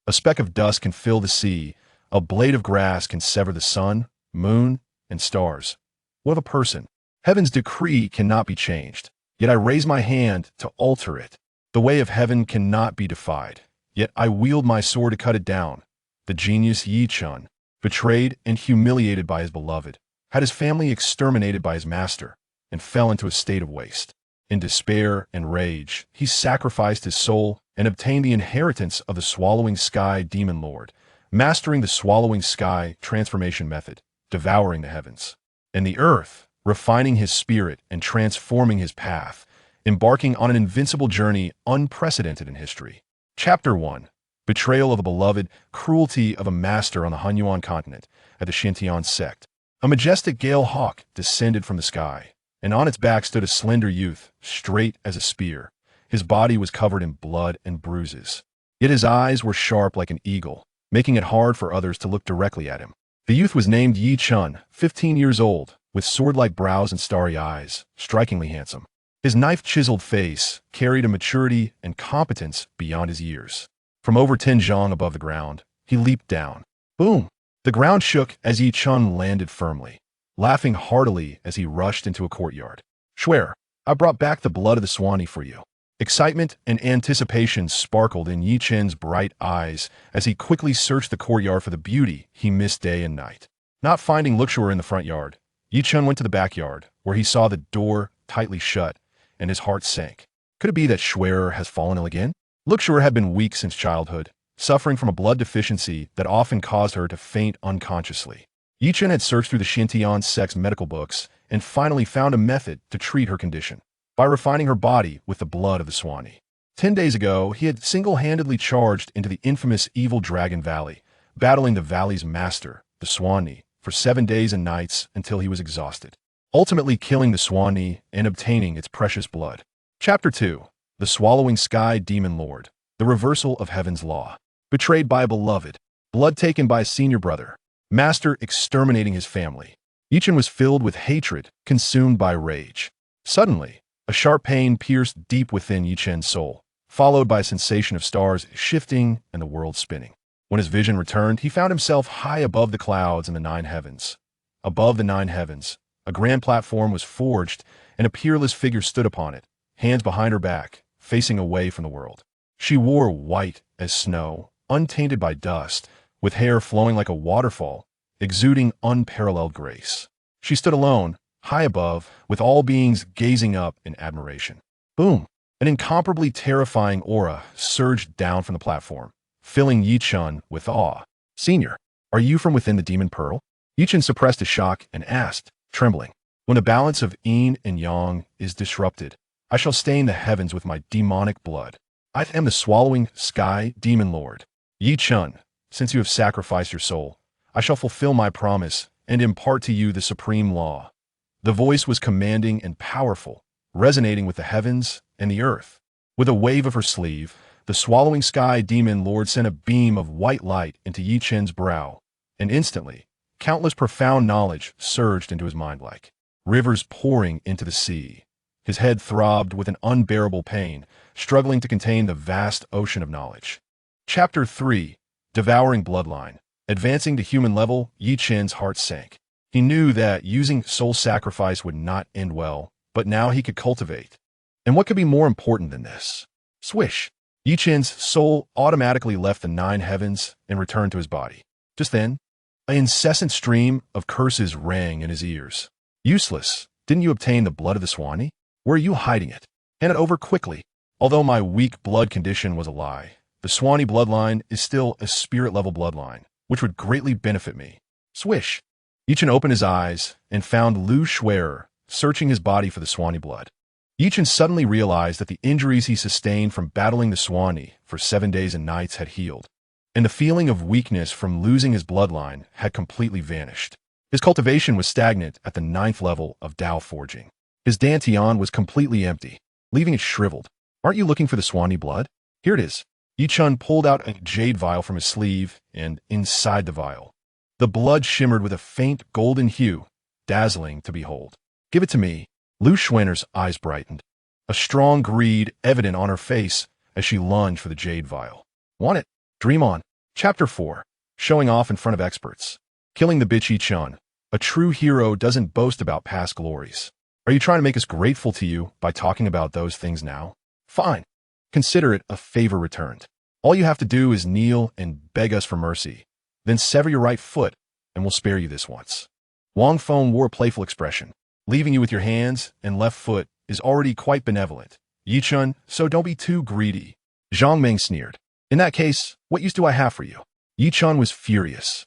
A speck of dust can fill the sea. A blade of grass can sever the sun, moon, and stars. What of a person? Heaven's decree cannot be changed, yet I raise my hand to alter it. The way of heaven cannot be defied, yet I wield my sword to cut it down. The genius Chen, betrayed and humiliated by his beloved, had his family exterminated by his master, and fell into a state of waste. In despair and rage, he sacrificed his soul and obtained the inheritance of the Swallowing Sky Demon Lord, mastering the Swallowing Sky transformation method, devouring the heavens and the earth, refining his spirit and transforming his path, embarking on an invincible journey unprecedented in history. Chapter 1. Betrayal of a beloved, cruelty of a master on the Hunyuan continent at the Xintian sect. A majestic gale hawk descended from the sky, and on its back stood a slender youth, straight as a spear. His body was covered in blood and bruises, yet his eyes were sharp like an eagle, making it hard for others to look directly at him. The youth was named Chen, 15 years old, with sword-like brows and starry eyes, strikingly handsome. His knife-chiseled face carried a maturity and competence beyond his years. From over 10 zhang above the ground, he leaped down. Boom! The ground shook as Chen landed firmly, laughing heartily as he rushed into a courtyard. Swear, I brought back the blood of the Swanee for you. Excitement and anticipation sparkled in Chen's bright eyes as he quickly searched the courtyard for the beauty he missed day and night. Not finding Luxurer in the front yard, Chen went to the backyard, where he saw the door tightly shut, and his heart sank. Could it be that Schwerer has fallen ill again? Luxurer had been weak since childhood, suffering from a blood deficiency that often caused her to faint unconsciously. Chen had searched through the Xintian sect's medical books and finally found a method to treat her condition, by refining her body with the blood of the Swanee. 10 days ago, he had single-handedly charged into the infamous Evil Dragon Valley, battling the valley's master, the Swanee, for 7 days and nights until he was exhausted, ultimately killing the Swanee and obtaining its precious blood. Chapter 2. The Swallowing Sky Demon Lord, the reversal of heaven's law. Betrayed by a beloved, blood taken by a senior brother, master exterminating his family. Chen was filled with hatred, consumed by rage. Suddenly, a sharp pain pierced deep within Chen's soul, followed by a sensation of stars shifting and the world spinning. When his vision returned, he found himself high above the clouds in the 9 heavens. Above the 9 heavens, a grand platform was forged, and a peerless figure stood upon it, hands behind her back, facing away from the world. She wore white as snow, untainted by dust, with hair flowing like a waterfall, exuding unparalleled grace. She stood alone, high above, with all beings gazing up in admiration. Boom! An incomparably terrifying aura surged down from the platform, filling Chen with awe. Senior, are you from within the Demon Pearl? Chen suppressed a shock and asked, trembling. When the balance of yin and yang is disrupted, I shall stain the heavens with my demonic blood. I am the Swallowing Sky Demon Lord. Chen, since you have sacrificed your soul, I shall fulfill my promise and impart to you the supreme law. The voice was commanding and powerful, resonating with the heavens and the earth. With a wave of her sleeve, the Swallowing Sky Demon Lord sent a beam of white light into Chen's brow, and instantly, countless profound knowledge surged into his mind like rivers pouring into the sea. His head throbbed with an unbearable pain, struggling to contain the vast ocean of knowledge. Chapter 3. Devouring Bloodline. Advancing to human level, Chen's heart sank. He knew that using soul sacrifice would not end well, but now he could cultivate. And what could be more important than this? Swish! Chen's soul automatically left the 9 heavens and returned to his body. Just then, an incessant stream of curses rang in his ears. Useless! Didn't you obtain the blood of the Swanee? Where are you hiding it? Hand it over quickly. Although my weak blood condition was a lie, the Swanee bloodline is still a spirit-level bloodline, which would greatly benefit me. Swish! Chen opened his eyes and found Lu Schwerer searching his body for the Swanee blood. Chen suddenly realized that the injuries he sustained from battling the Swanee for 7 days and nights had healed, and the feeling of weakness from losing his bloodline had completely vanished. His cultivation was stagnant at the 9th level of Dao forging. His dantian was completely empty, leaving it shriveled. Aren't you looking for the Swanee blood? Here it is. Chen pulled out a jade vial from his sleeve, and inside the vial, the blood shimmered with a faint golden hue, dazzling to behold. Give it to me. Lu Schwener's eyes brightened, a strong greed evident on her face as she lunged for the jade vial. Want it? Dream on. Chapter 4. Showing off in front of experts. Killing the bitch Chen. A true hero doesn't boast about past glories. Are you trying to make us grateful to you by talking about those things now? Fine. Consider it a favor returned. All you have to do is kneel and beg us for mercy. Then sever your right foot, and we'll spare you this once. Wang Feng wore a playful expression. Leaving you with your hands and left foot is already quite benevolent. Chen, so don't be too greedy. Zhang Ming sneered. In that case, what use do I have for you? Chen was furious,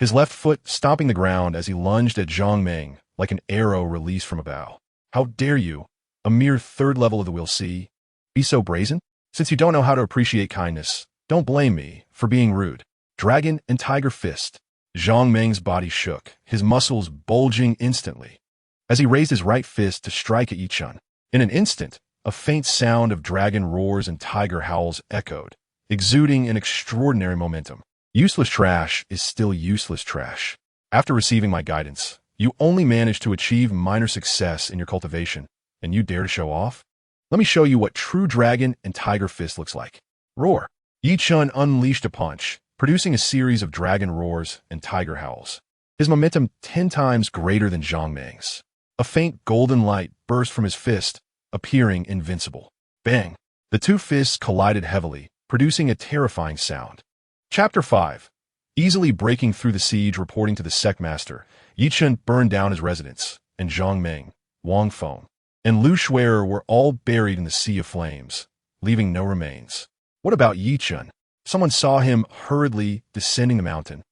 his left foot stomping the ground as he lunged at Zhang Ming like an arrow released from a bow. How dare you, a mere third level of the Will C, be so brazen? Since you don't know how to appreciate kindness, don't blame me for being rude. Dragon and Tiger Fist. Zhang Ming's body shook, his muscles bulging instantly, as he raised his right fist to strike at Chen. In an instant, a faint sound of dragon roars and tiger howls echoed, exuding an extraordinary momentum. Useless trash is still useless trash. After receiving my guidance, you only managed to achieve minor success in your cultivation, and you dare to show off? Let me show you what true dragon and tiger fist looks like. Roar. Chen unleashed a punch, producing a series of dragon roars and tiger howls, his momentum 10 times greater than Zhang Ming's. A faint golden light burst from his fist, appearing invincible. Bang! The two fists collided heavily, producing a terrifying sound. Chapter 5. Easily breaking through the siege. Reporting to the sect master, Chen burned down his residence, and Zhang Ming, Wang Feng, and Lu Shuer were all buried in the sea of flames, leaving no remains. What about Chen? Someone saw him hurriedly descending the mountain.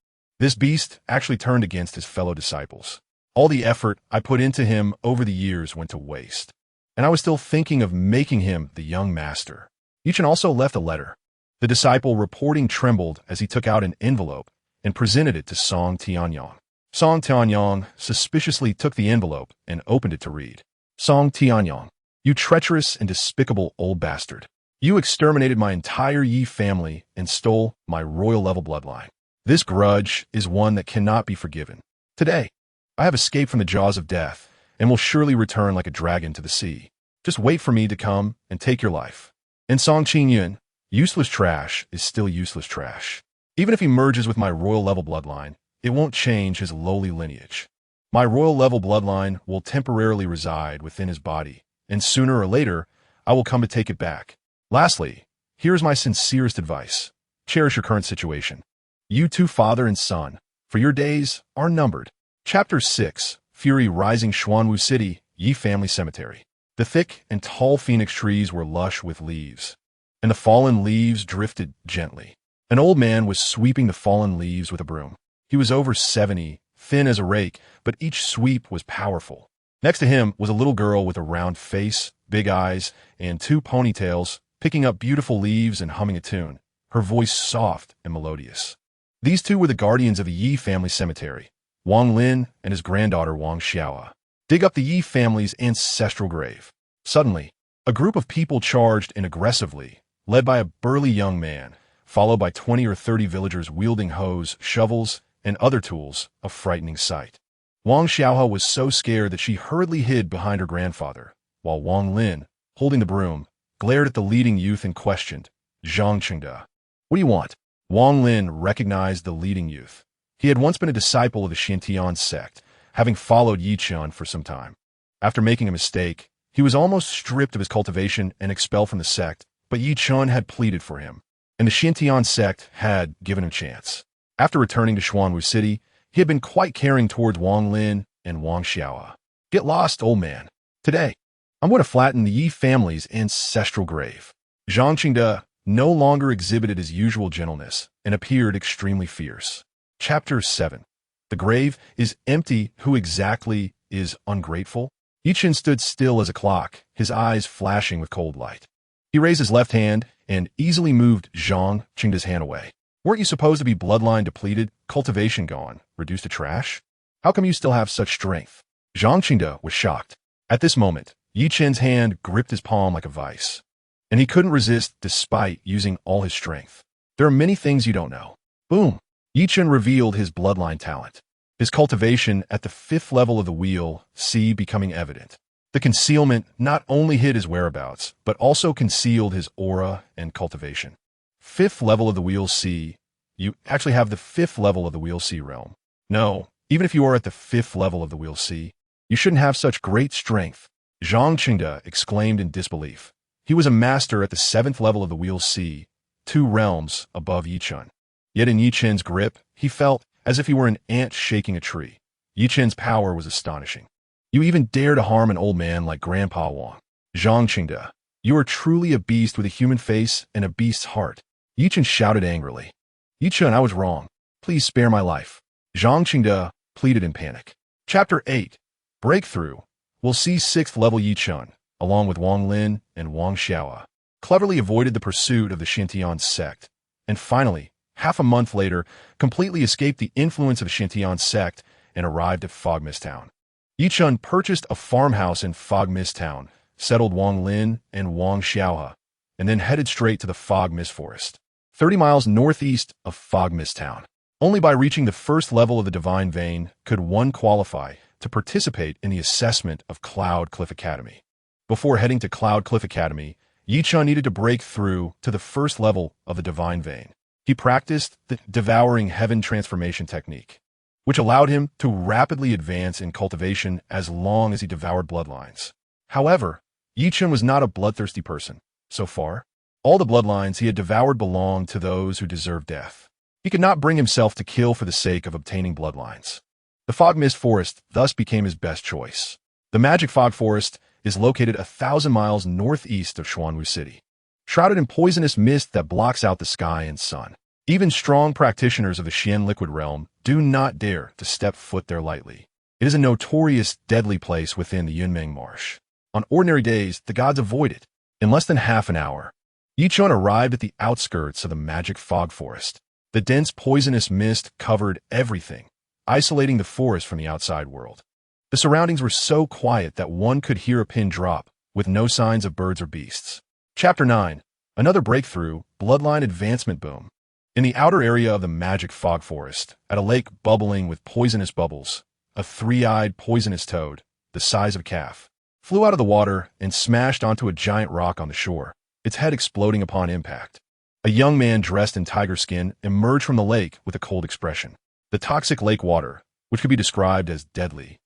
This beast actually turned against his fellow disciples. All the effort I put into him over the years went to waste, and I was still thinking of making him the young master. Chen also left a letter. The disciple reporting trembled as he took out an envelope and presented it to Song Tianyang. Song Tianyang suspiciously took the envelope and opened it to read. Song Tianyang, you treacherous and despicable old bastard. You exterminated my entire Yi family and stole my royal-level bloodline. This grudge is one that cannot be forgiven. Today, I have escaped from the jaws of death and will surely return like a dragon to the sea. Just wait for me to come and take your life. And Song Qingyun, useless trash is still useless trash. Even if he merges with my royal-level bloodline, it won't change his lowly lineage. My royal-level bloodline will temporarily reside within his body, and sooner or later, I will come to take it back. Lastly, here is my sincerest advice. Cherish your current situation. You two, father and son, for your days are numbered. Chapter 6. Fury rising. Xuanwu City, Yi family cemetery. The thick and tall phoenix trees were lush with leaves, and the fallen leaves drifted gently. An old man was sweeping the fallen leaves with a broom. He was over 70, thin as a rake, but each sweep was powerful. Next to him was a little girl with a round face, big eyes, and 2 ponytails, picking up beautiful leaves and humming a tune, her voice soft and melodious. These two were the guardians of the Yi family cemetery, Wang Lin and his granddaughter Wang Xiaoa. Dig up the Yi family's ancestral grave. Suddenly, a group of people charged in aggressively, led by a burly young man, followed by 20 or 30 villagers wielding hoes, shovels, and other tools, a frightening sight. Wang Xiaoa was so scared that she hurriedly hid behind her grandfather, while Wang Lin, holding the broom, glared at the leading youth and questioned, Zhang Qingda. What do you want? Wang Lin recognized the leading youth. He had once been a disciple of the Xintian sect, having followed Chen for some time. After making a mistake, he was almost stripped of his cultivation and expelled from the sect, but Chen had pleaded for him, and the Xintian sect had given him a chance. After returning to Xuanwu City, he had been quite caring towards Wang Lin and Wang Xiaoa. Get lost, old man. Today, I'm going to flatten the Yi family's ancestral grave. Zhang Qingda no longer exhibited his usual gentleness and appeared extremely fierce. Chapter 7. The grave is empty. Who exactly is ungrateful? Chen stood still as a clock, his eyes flashing with cold light. He raised his left hand and easily moved Zhang Qingda's hand away. Weren't you supposed to be bloodline depleted, cultivation gone, reduced to trash? How come you still have such strength? Zhang Qingda was shocked. At this moment, Chen's hand gripped his palm like a vice, and he couldn't resist despite using all his strength. There are many things you don't know. Boom! Chen revealed his bloodline talent. His cultivation at the 5th level of the wheel, C, becoming evident. The concealment not only hid his whereabouts, but also concealed his aura and cultivation. 5th level of the wheel, C, You actually have the 5th level of the Wheel C realm. No, even if you are at the 5th level of the Wheel C, you shouldn't have such great strength. Zhang Qingde exclaimed in disbelief. He was a master at the 7th level of the Wheel C, 2 realms above Yi Chen. Yet in Yi Chen's grip, he felt as if he were an ant shaking a tree. Yi Chen's power was astonishing. You even dare to harm an old man like Grandpa Wang. Zhang Qingde, you are truly a beast with a human face and a beast's heart. Yi Chen shouted angrily. Yi Chen, I was wrong. Please spare my life. Zhang Qingde pleaded in panic. Chapter 8. Breakthrough. We'll see 6th level Yi Chen, along with Wang Lin and Wang Xiaoa, cleverly avoided the pursuit of the Xintian sect, and finally, half a month later, completely escaped the influence of the Xintian sect and arrived at Fog Mist Town. Yi Chen purchased a farmhouse in Fog Mist Town, settled Wang Lin and Wang Xiaoa, and then headed straight to the Fog Mist Forest, 30 miles northeast of Fog Mist Town. Only by reaching the 1st level of the Divine Vein could one qualify to participate in the assessment of Cloud Cliff Academy. Before heading to Cloud Cliff Academy, Yi Chen needed to break through to the 1st level of the Divine Vein. He practiced the devouring heaven transformation technique, which allowed him to rapidly advance in cultivation as long as he devoured bloodlines. However, Yi Chen was not a bloodthirsty person. So far, all the bloodlines he had devoured belonged to those who deserved death. He could not bring himself to kill for the sake of obtaining bloodlines. The Fog Mist Forest thus became his best choice. The Magic Fog Forest is located 1,000 miles northeast of Xuanwu City, shrouded in poisonous mist that blocks out the sky and sun. Even strong practitioners of the Xian liquid realm do not dare to step foot there lightly. It is a notorious deadly place within the Yunmeng Marsh. On ordinary days, the gods avoid it. In less than half an hour, Yi Chen arrived at the outskirts of the Magic Fog Forest. The dense poisonous mist covered everything, isolating the forest from the outside world. The surroundings were so quiet that one could hear a pin drop, with no signs of birds or beasts. Chapter 9. Another breakthrough, bloodline advancement boom. In the outer area of the Magic Fog Forest, at a lake bubbling with poisonous bubbles, a 3-eyed poisonous toad, the size of a calf, flew out of the water and smashed onto a giant rock on the shore, its head exploding upon impact. A young man dressed in tiger skin emerged from the lake with a cold expression. The toxic lake water, which could be described as deadly,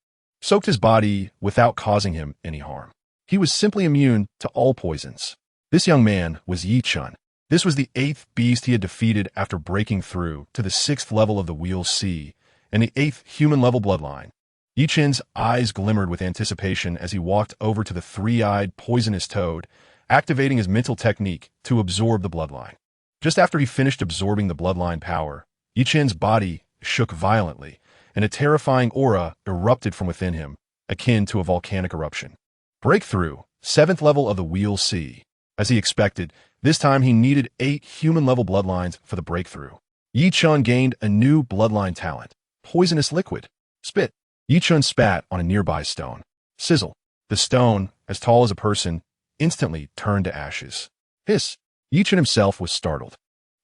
soaked his body without causing him any harm. He was simply immune to all poisons. This young man was Yi Chen. This was the 8th beast he had defeated after breaking through to the 6th level of the Wheel C and the 8th human-level bloodline. Yi Chen's eyes glimmered with anticipation as he walked over to the 3-eyed poisonous toad, activating his mental technique to absorb the bloodline. Just after he finished absorbing the bloodline power, Yi Chen's body shook violently, and a terrifying aura erupted from within him, akin to a volcanic eruption. Breakthrough, 7th level of the Wheel C. As he expected, this time he needed 8 human-level bloodlines for the breakthrough. Yi Chen gained a new bloodline talent, poisonous liquid. Spit. Yi Chen spat on a nearby stone. Sizzle. The stone, as tall as a person, instantly turned to ashes. Hiss. Yi Chen himself was startled.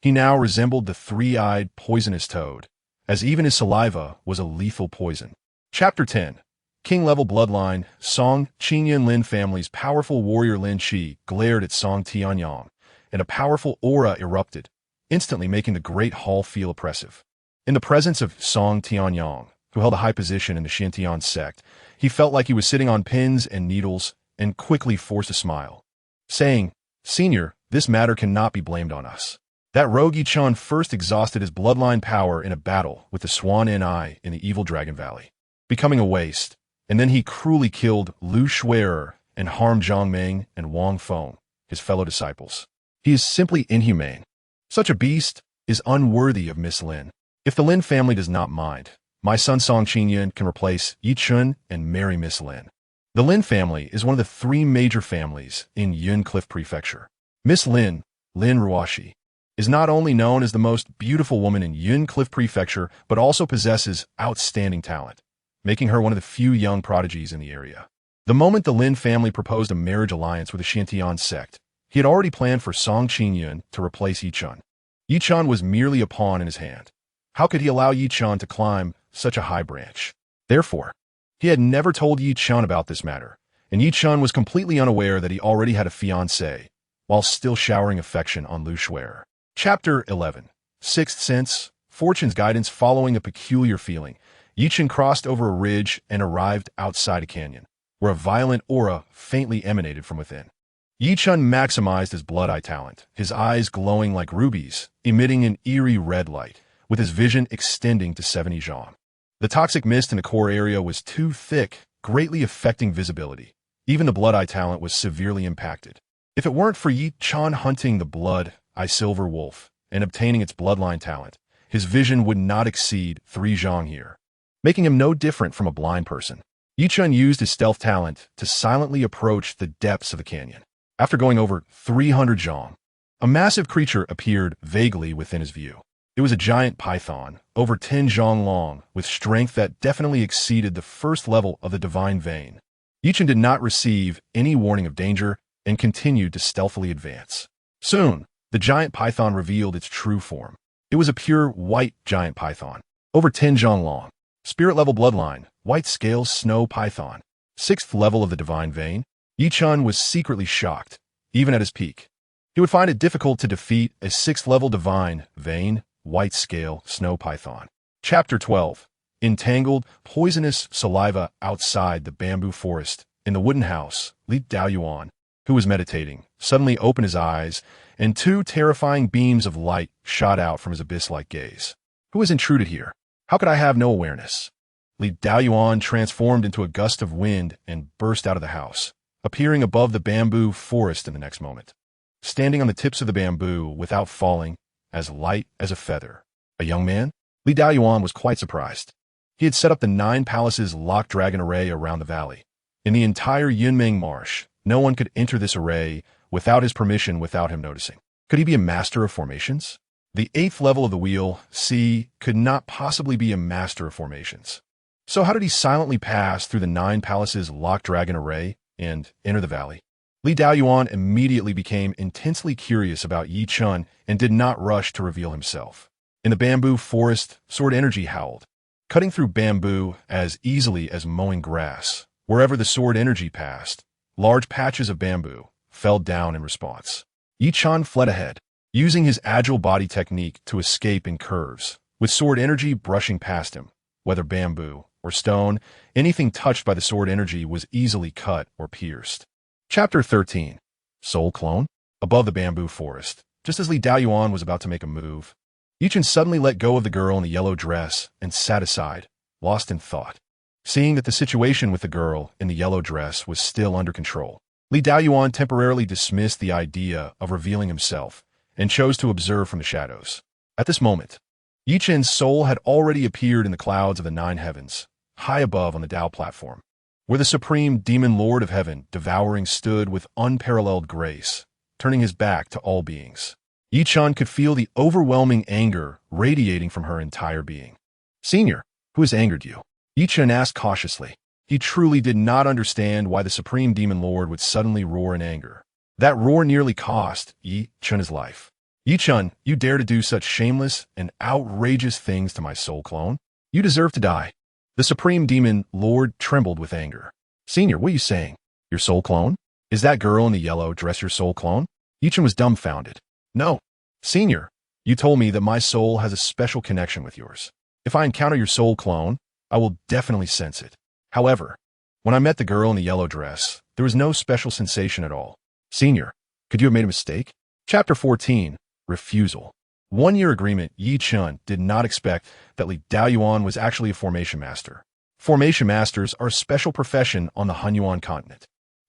He now resembled the 3-eyed poisonous toad, as even his saliva was a lethal poison. Chapter 10. King-level bloodline, Song Qinyan Lin family's powerful warrior Lin Qi glared at Song Tianyang, and a powerful aura erupted, instantly making the great hall feel oppressive. In the presence of Song Tianyang, who held a high position in the Xintian sect, he felt like he was sitting on pins and needles and quickly forced a smile, saying, "Senior, this matter cannot be blamed on us. That rogue Yi Chen first exhausted his bloodline power in a battle with the Swan Ni in the Evil Dragon Valley, becoming a waste, and then he cruelly killed Lu Shui'er and harmed Zhang Meng and Wang Feng, his fellow disciples. He is simply inhumane. Such a beast is unworthy of Miss Lin. If the Lin family does not mind, my son Song Qinyan can replace Yi Chen and marry Miss Lin." The Lin family is one of the 3 major families in Yun Cliff Prefecture. Miss Lin, Lin Ruoxi, is not only known as the most beautiful woman in Yun Cliff Prefecture, but also possesses outstanding talent, making her one of the few young prodigies in the area. The moment the Lin family proposed a marriage alliance with the Xintian sect, he had already planned for Song Qinyan to replace Yi Chen. Yi Chen was merely a pawn in his hand. How could he allow Yi Chen to climb such a high branch? Therefore, he had never told Yi Chen about this matter, and Yi Chen was completely unaware that he already had a fiancée, while still showering affection on Lu Shui'er. Chapter 11. Sixth sense, fortune's guidance following a peculiar feeling. Yi Chen crossed over a ridge and arrived outside a canyon, where a violent aura faintly emanated from within. Yi Chen maximized his blood-eye talent, his eyes glowing like rubies, emitting an eerie red light, with his vision extending to 70 zhang. The toxic mist in the core area was too thick, greatly affecting visibility. Even the blood-eye talent was severely impacted. If it weren't for Yi Chen hunting the blood-eye silver wolf and obtaining its bloodline talent, his vision would not exceed 3 zhang here, making him no different from a blind person. Yi Chen used his stealth talent to silently approach the depths of the canyon. After going over 300 zhang, a massive creature appeared vaguely within his view. It was a giant python, over 10 zhang long, with strength that definitely exceeded the first level of the divine vein. Yi Chen did not receive any warning of danger and continued to stealthily advance. Soon, the giant python revealed its true form. It was a pure white giant python, over 10 zhang long. Spirit level bloodline, white scales snow python. 6th level of the divine vein. Yi Chen was secretly shocked, even at his peak. He would find it difficult to defeat a 6th level divine vein, white scale snow python. Chapter 12. Entangled, poisonous saliva outside the bamboo forest. In the wooden house, Li Daoyuan, who was meditating, suddenly opened his eyes, and 2 terrifying beams of light shot out from his abyss-like gaze. Who has intruded here? How could I have no awareness? Li Daoyuan transformed into a gust of wind and burst out of the house, appearing above the bamboo forest in the next moment. Standing on the tips of the bamboo without falling, as light as a feather. A young man? Li Daoyuan was quite surprised. He had set up the 9 palaces lock dragon array around the valley. In the entire Yunmeng marsh, no one could enter this array without his permission without him noticing. Could he be a master of formations? The 8th level of the wheel, C, could not possibly be a master of formations. So how did he silently pass through the 9 palaces lock dragon array and enter the valley? Li Daoyuan immediately became intensely curious about Yi Chen and did not rush to reveal himself. In the bamboo forest, sword energy howled, cutting through bamboo as easily as mowing grass. Wherever the sword energy passed, large patches of bamboo fell down in response. Yi Chen fled ahead, using his agile body technique to escape in curves, with sword energy brushing past him. Whether bamboo or stone, anything touched by the sword energy was easily cut or pierced. Chapter 13. Soul Clone. Above the bamboo forest, just as Li Daoyuan was about to make a move, Yi Chen suddenly let go of the girl in the yellow dress and sat aside, lost in thought. Seeing that the situation with the girl in the yellow dress was still under control, Li Daoyuan temporarily dismissed the idea of revealing himself and chose to observe from the shadows. At this moment, Yi Chen's soul had already appeared in the clouds of the 9 heavens, high above on the Tao platform, where the supreme demon lord of heaven, devouring, stood with unparalleled grace, turning his back to all beings. Yi Chen could feel the overwhelming anger radiating from her entire being. Senior, who has angered you? Yi Chen asked cautiously. He truly did not understand why the supreme demon lord would suddenly roar in anger. That roar nearly cost Yi Chen his life. Yi Chen, you dare to do such shameless and outrageous things to my soul clone? You deserve to die. The supreme demon lord trembled with anger. Senior, what are you saying? Your soul clone? Is that girl in the yellow dress your soul clone? Yi Chen was dumbfounded. No. Senior, you told me that my soul has a special connection with yours. If I encounter your soul clone, I will definitely sense it. However, when I met the girl in the yellow dress, there was no special sensation at all. Senior, could you have made a mistake? Chapter 14. Refusal. 1-year agreement. Yi Chen did not expect that Li Daoyuan was actually a formation master. Formation masters are a special profession on the Hunyuan continent,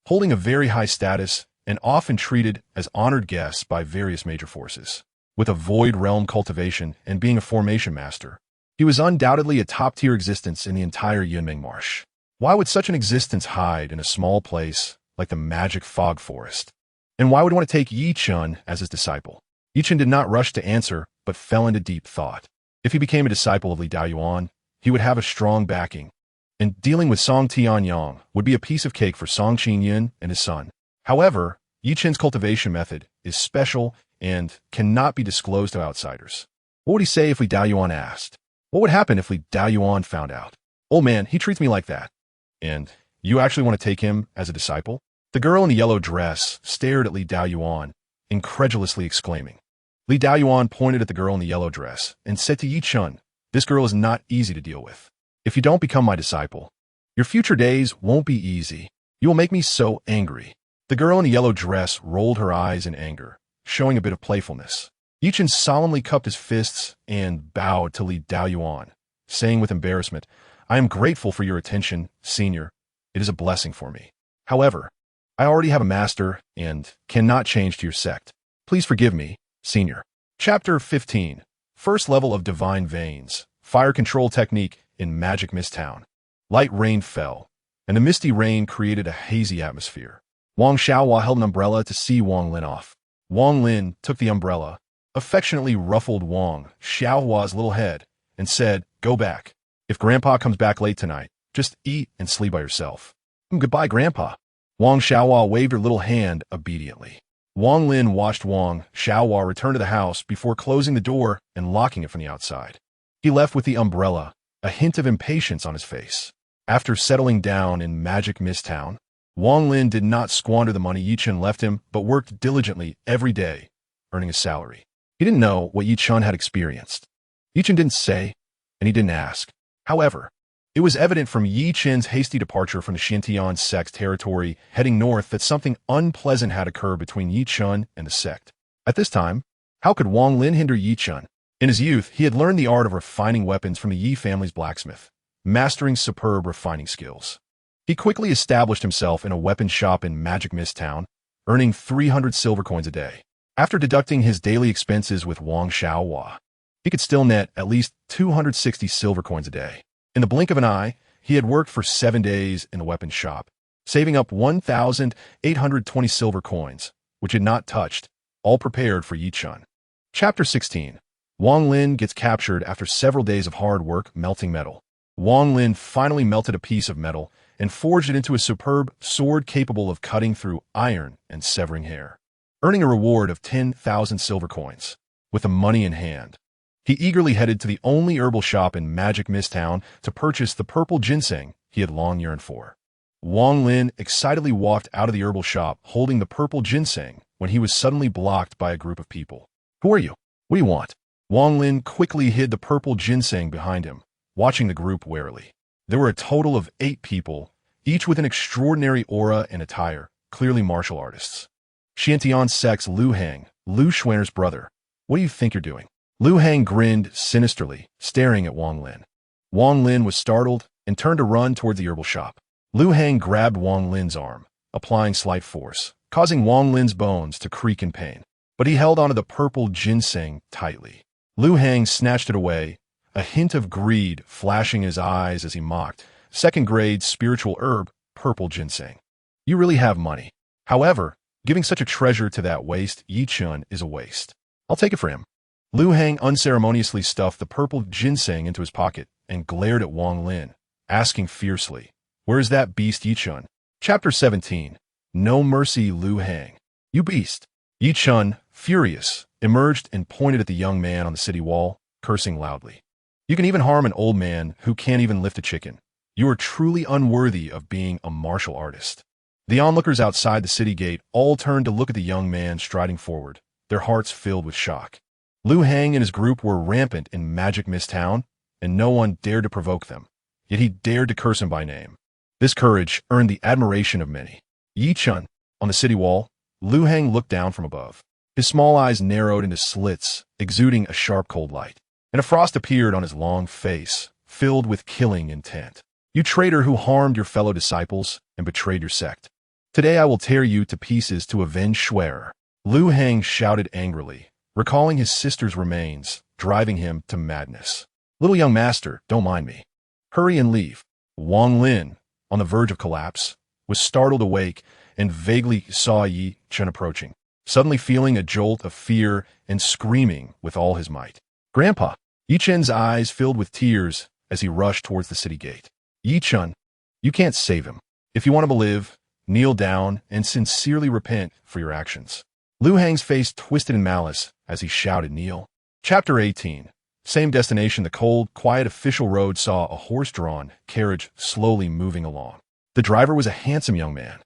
holding a very high status and often treated as honored guests by various major forces. With a void realm cultivation and being a formation master, he was undoubtedly a top-tier existence in the entire Yunmeng Marsh. Why would such an existence hide in a small place like the magic fog forest? And why would he want to take Yi Chen as his disciple? Yi Chen did not rush to answer, but fell into deep thought. If he became a disciple of Li Daoyuan, he would have a strong backing, and dealing with Song Tianyang would be a piece of cake for Song Qinyin and his son. However, Yi Chen's cultivation method is special and cannot be disclosed to outsiders. What would he say if Li Daoyuan asked? What would happen if Li Daoyuan found out? Old man, he treats me like that. And you actually want to take him as a disciple? The girl in the yellow dress stared at Li Daoyuan, incredulously exclaiming. Li Daoyuan pointed at the girl in the yellow dress and said to Yi Chun, "This girl is not easy to deal with. If you don't become my disciple, your future days won't be easy. You will make me so angry." The girl in the yellow dress rolled her eyes in anger, showing a bit of playfulness. Yi Chun solemnly cupped his fists and bowed to Li Daoyuan, saying with embarrassment, "I am grateful for your attention, senior. It is a blessing for me. However, I already have a master and cannot change to your sect. Please forgive me, senior." Chapter 15. First level of Divine Veins. Fire control technique in Magic Mist Town. Light rain fell, and the misty rain created a hazy atmosphere. Wang Xiaohua held an umbrella to see Wang Lin off. Wang Lin took the umbrella, affectionately ruffled Wang Xiaohua's little head, and said, "Go back. If Grandpa comes back late tonight, just eat and sleep by yourself." "Goodbye, Grandpa." Wang Xiaohua waved her little hand obediently. Wang Lin watched Wang Xiaohua return to the house before closing the door and locking it from the outside. He left with the umbrella, a hint of impatience on his face. After settling down in Magic Mist Town, Wang Lin did not squander the money Yi Chun left him, but worked diligently every day, earning a salary. He didn't know what Yi Chun had experienced. Yi Chun didn't say, and he didn't ask. However, it was evident from Yi Chun's hasty departure from the Xintian sect territory heading north that something unpleasant had occurred between Yi Chun and the sect. At this time, how could Wang Lin hinder Yi Chun? In his youth, he had learned the art of refining weapons from the Yi family's blacksmith, mastering superb refining skills. He quickly established himself in a weapon shop in Magic Mist Town, earning 300 silver coins a day. After deducting his daily expenses with Wang Xiaohua, he could still net at least 260 silver coins a day. In the blink of an eye, he had worked for 7 days in the weapons shop, saving up 1,820 silver coins, which had not touched, all prepared for Yi Chun. Chapter 16. Wang Lin gets captured after several days of hard work melting metal. Wang Lin finally melted a piece of metal and forged it into a superb sword capable of cutting through iron and severing hair, earning a reward of 10,000 silver coins. With the money in hand, he eagerly headed to the only herbal shop in Magic Mist Town to purchase the purple ginseng he had long yearned for. Wang Lin excitedly walked out of the herbal shop holding the purple ginseng when he was suddenly blocked by a group of people. "Who are you? What do you want?" Wang Lin quickly hid the purple ginseng behind him, watching the group warily. There were a total of 8 people, each with an extraordinary aura and attire, clearly martial artists. Xintian sect's Lu Hang, Lu Xuaner's brother. "What do you think you're doing?" Lu Hang grinned sinisterly, staring at Wang Lin. Wang Lin was startled and turned to run towards the herbal shop. Lu Hang grabbed Wang Lin's arm, applying slight force, causing Wang Lin's bones to creak in pain. But he held onto the purple ginseng tightly. Lu Hang snatched it away, a hint of greed flashing in his eyes as he mocked, "Second-grade spiritual herb, purple ginseng. You really have money. However, giving such a treasure to that waste Yi Chun is a waste. I'll take it for him." Lu Hang unceremoniously stuffed the purple ginseng into his pocket and glared at Wang Lin, asking fiercely, "Where is that beast Yi Chun?" Chapter 17. No Mercy Lu Hang. "You beast!" Yi Chun, furious, emerged and pointed at the young man on the city wall, cursing loudly. "You can even harm an old man who can't even lift a chicken. You are truly unworthy of being a martial artist." The onlookers outside the city gate all turned to look at the young man striding forward, their hearts filled with shock. Lu Hang and his group were rampant in Magic Mist Town, and no one dared to provoke them, yet he dared to curse him by name. This courage earned the admiration of many. Yi Chun, on the city wall, Lu Hang looked down from above. His small eyes narrowed into slits, exuding a sharp cold light, and a frost appeared on his long face, filled with killing intent. "You traitor who harmed your fellow disciples and betrayed your sect. Today I will tear you to pieces to avenge Schwerer." Lu Hang shouted angrily, recalling his sister's remains, driving him to madness. "Little young master, don't mind me. Hurry and leave." Wang Lin, on the verge of collapse, was startled awake and vaguely saw Yi Chun approaching, suddenly feeling a jolt of fear and screaming with all his might. "Grandpa!" Yi Chun's eyes filled with tears as he rushed towards the city gate. "Yi Chun, you can't save him. If you want him to live, kneel down and sincerely repent for your actions." Lu Hang's face twisted in malice as he shouted, "Kneel." Chapter 18. Same destination. The cold, quiet official road saw a horse-drawn carriage slowly moving along. The driver was a handsome young man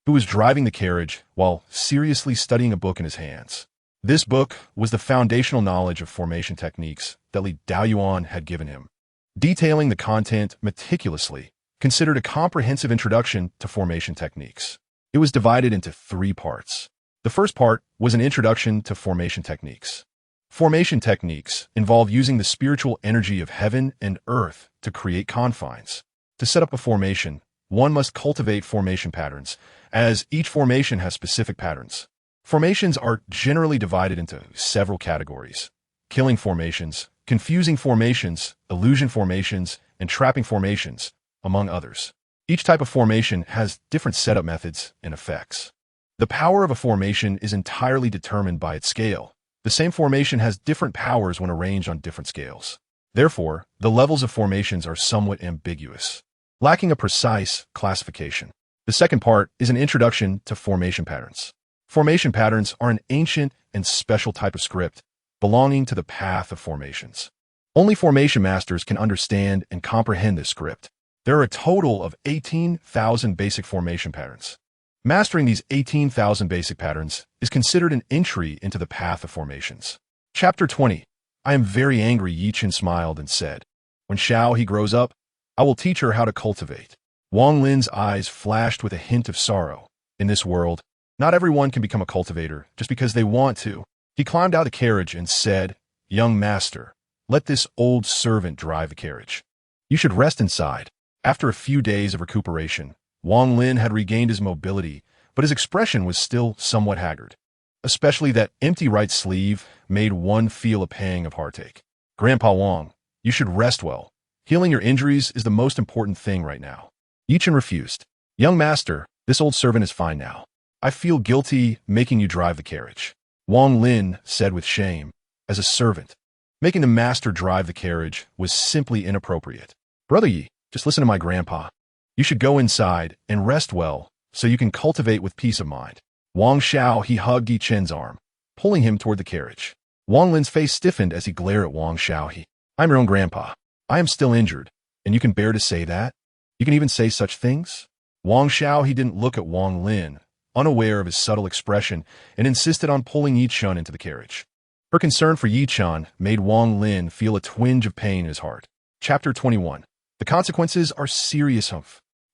who was driving the carriage while seriously studying a book in his hands. This book was the foundational knowledge of formation techniques that Li Daoyuan had given him, detailing the content meticulously, considered a comprehensive introduction to formation techniques. It was divided into 3 parts. The first part was an introduction to formation techniques. Formation techniques involve using the spiritual energy of heaven and earth to create confines. To set up a formation, one must cultivate formation patterns, as each formation has specific patterns. Formations are generally divided into several categories: killing formations, confusing formations, illusion formations, and trapping formations, among others. Each type of formation has different setup methods and effects. The power of a formation is entirely determined by its scale. The same formation has different powers when arranged on different scales. Therefore, the levels of formations are somewhat ambiguous, lacking a precise classification. The second part is an introduction to formation patterns. Formation patterns are an ancient and special type of script belonging to the path of formations. Only formation masters can understand and comprehend this script. There are a total of 18,000 basic formation patterns. Mastering these 18,000 basic patterns is considered an entry into the path of formations. Chapter 20. I am very angry, Yi Chen smiled and said. When Xiao He grows up, I will teach her how to cultivate. Wang Lin's eyes flashed with a hint of sorrow. In this world, not everyone can become a cultivator just because they want to. He climbed out of the carriage and said, Young master, let this old servant drive the carriage. You should rest inside. After a few days of recuperation, Wang Lin had regained his mobility, but his expression was still somewhat haggard. Especially that empty right sleeve made one feel a pang of heartache. Grandpa Wang, you should rest well. Healing your injuries is the most important thing right now. Yi Chen refused. Young master, this old servant is fine now. I feel guilty making you drive the carriage. Wang Lin said with shame. As a servant, making the master drive the carriage was simply inappropriate. Brother Yi, just listen to my grandpa. You should go inside and rest well so you can cultivate with peace of mind. Wang Xiao He hugged Yi Chen's arm, pulling him toward the carriage. Wang Lin's face stiffened as he glared at Wang Xiao He. I'm your own grandpa. I am still injured, and you can bear to say that? You can even say such things? Wang Xiao He didn't look at Wang Lin, unaware of his subtle expression, and insisted on pulling Yi Chen into the carriage. Her concern for Yi Chen made Wang Lin feel a twinge of pain in his heart. Chapter 21. The consequences are serious.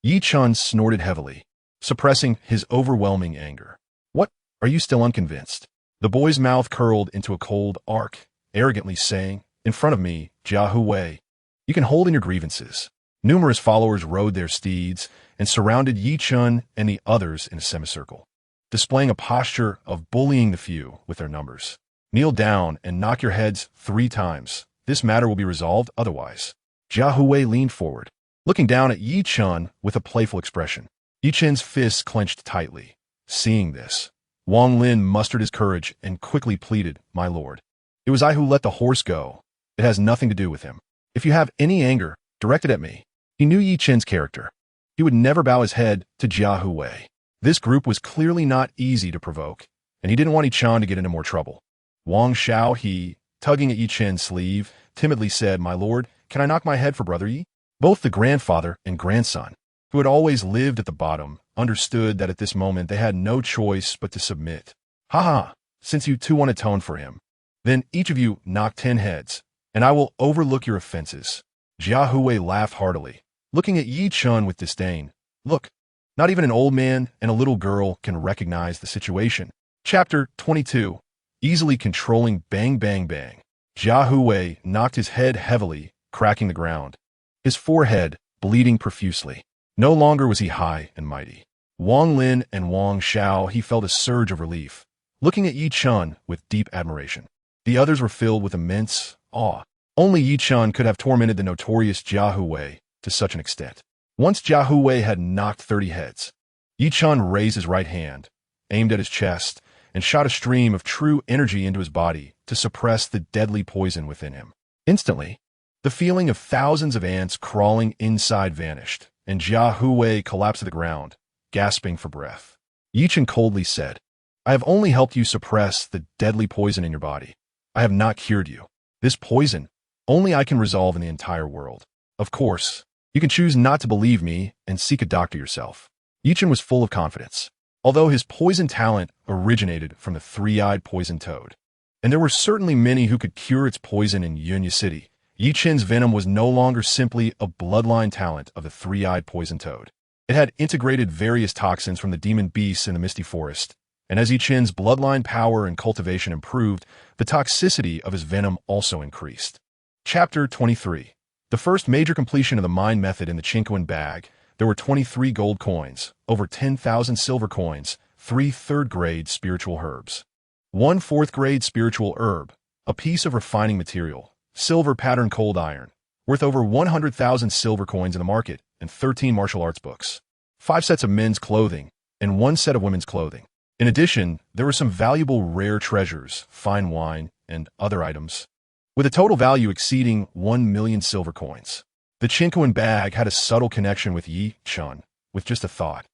Yi Chen snorted heavily, suppressing his overwhelming anger. What? Are you still unconvinced? The boy's mouth curled into a cold arc, arrogantly saying, In front of me, Jia Wei, you can hold in your grievances. Numerous followers rode their steeds and surrounded Yi Chen and the others in a semicircle, displaying a posture of bullying the few with their numbers. Kneel down and knock your heads 3 times. This matter will be resolved otherwise. Jia Wei leaned forward, looking down at Yi Chen with a playful expression. Yi Chen's fists clenched tightly. Seeing this, Wang Lin mustered his courage and quickly pleaded, My lord, it was I who let the horse go. It has nothing to do with him. If you have any anger, direct it at me. He knew Yi Chen's character. He would never bow his head to Jia Wei. This group was clearly not easy to provoke, and he didn't want Yi Chen to get into more trouble. Wang Xiao He, tugging at Yi Chen's sleeve, timidly said, My lord, can I knock my head for Brother Yi? Both the grandfather and grandson, who had always lived at the bottom, understood that at this moment they had no choice but to submit. Ha ha, since you two want to atone for him, then each of you knock 10 heads, and I will overlook your offenses. Jia Wei laughed heartily, looking at Yi Chen with disdain. Look, not even an old man and a little girl can recognize the situation. Chapter 22. Easily controlling bang bang bang. Jia Wei knocked his head heavily, cracking the ground, his forehead bleeding profusely. No longer was he high and mighty. Wang Lin and Wang Xiao He felt a surge of relief, looking at Yi Chen with deep admiration. The others were filled with immense awe. Only Yi Chen could have tormented the notorious Jia Wei to such an extent. Once Jia Wei had knocked 30 heads, Yi Chen raised his right hand, aimed at his chest, and shot a stream of true energy into his body to suppress the deadly poison within him. Instantly, the feeling of thousands of ants crawling inside vanished, and Jia Wei collapsed to the ground, gasping for breath. Yi Chen coldly said, I have only helped you suppress the deadly poison in your body. I have not cured you. This poison, only I can resolve in the entire world. Of course, you can choose not to believe me and seek a doctor yourself. Yi Chen was full of confidence. Although his poison talent originated from the 3-eyed poison toad, and there were certainly many who could cure its poison in Yunya City. Yi Chen's venom was no longer simply a bloodline talent of the three-eyed poison toad. It had integrated various toxins from the demon beasts in the Misty Forest, and as Yi Chen's bloodline power and cultivation improved, the toxicity of his venom also increased. Chapter 23. The first major completion of the mind method in the Chinquan bag. There were 23 gold coins, over 10,000 silver coins, 3 third-grade spiritual herbs, 1 fourth-grade spiritual herb, a piece of refining material, silver pattern cold iron, worth over 100,000 silver coins in the market, and 13 martial arts books, 5 sets of men's clothing, and 1 set of women's clothing. In addition, there were some valuable rare treasures, fine wine, and other items, with a total value exceeding 1 million silver coins. The Chinquan bag had a subtle connection with Yi Chen, with just a thought.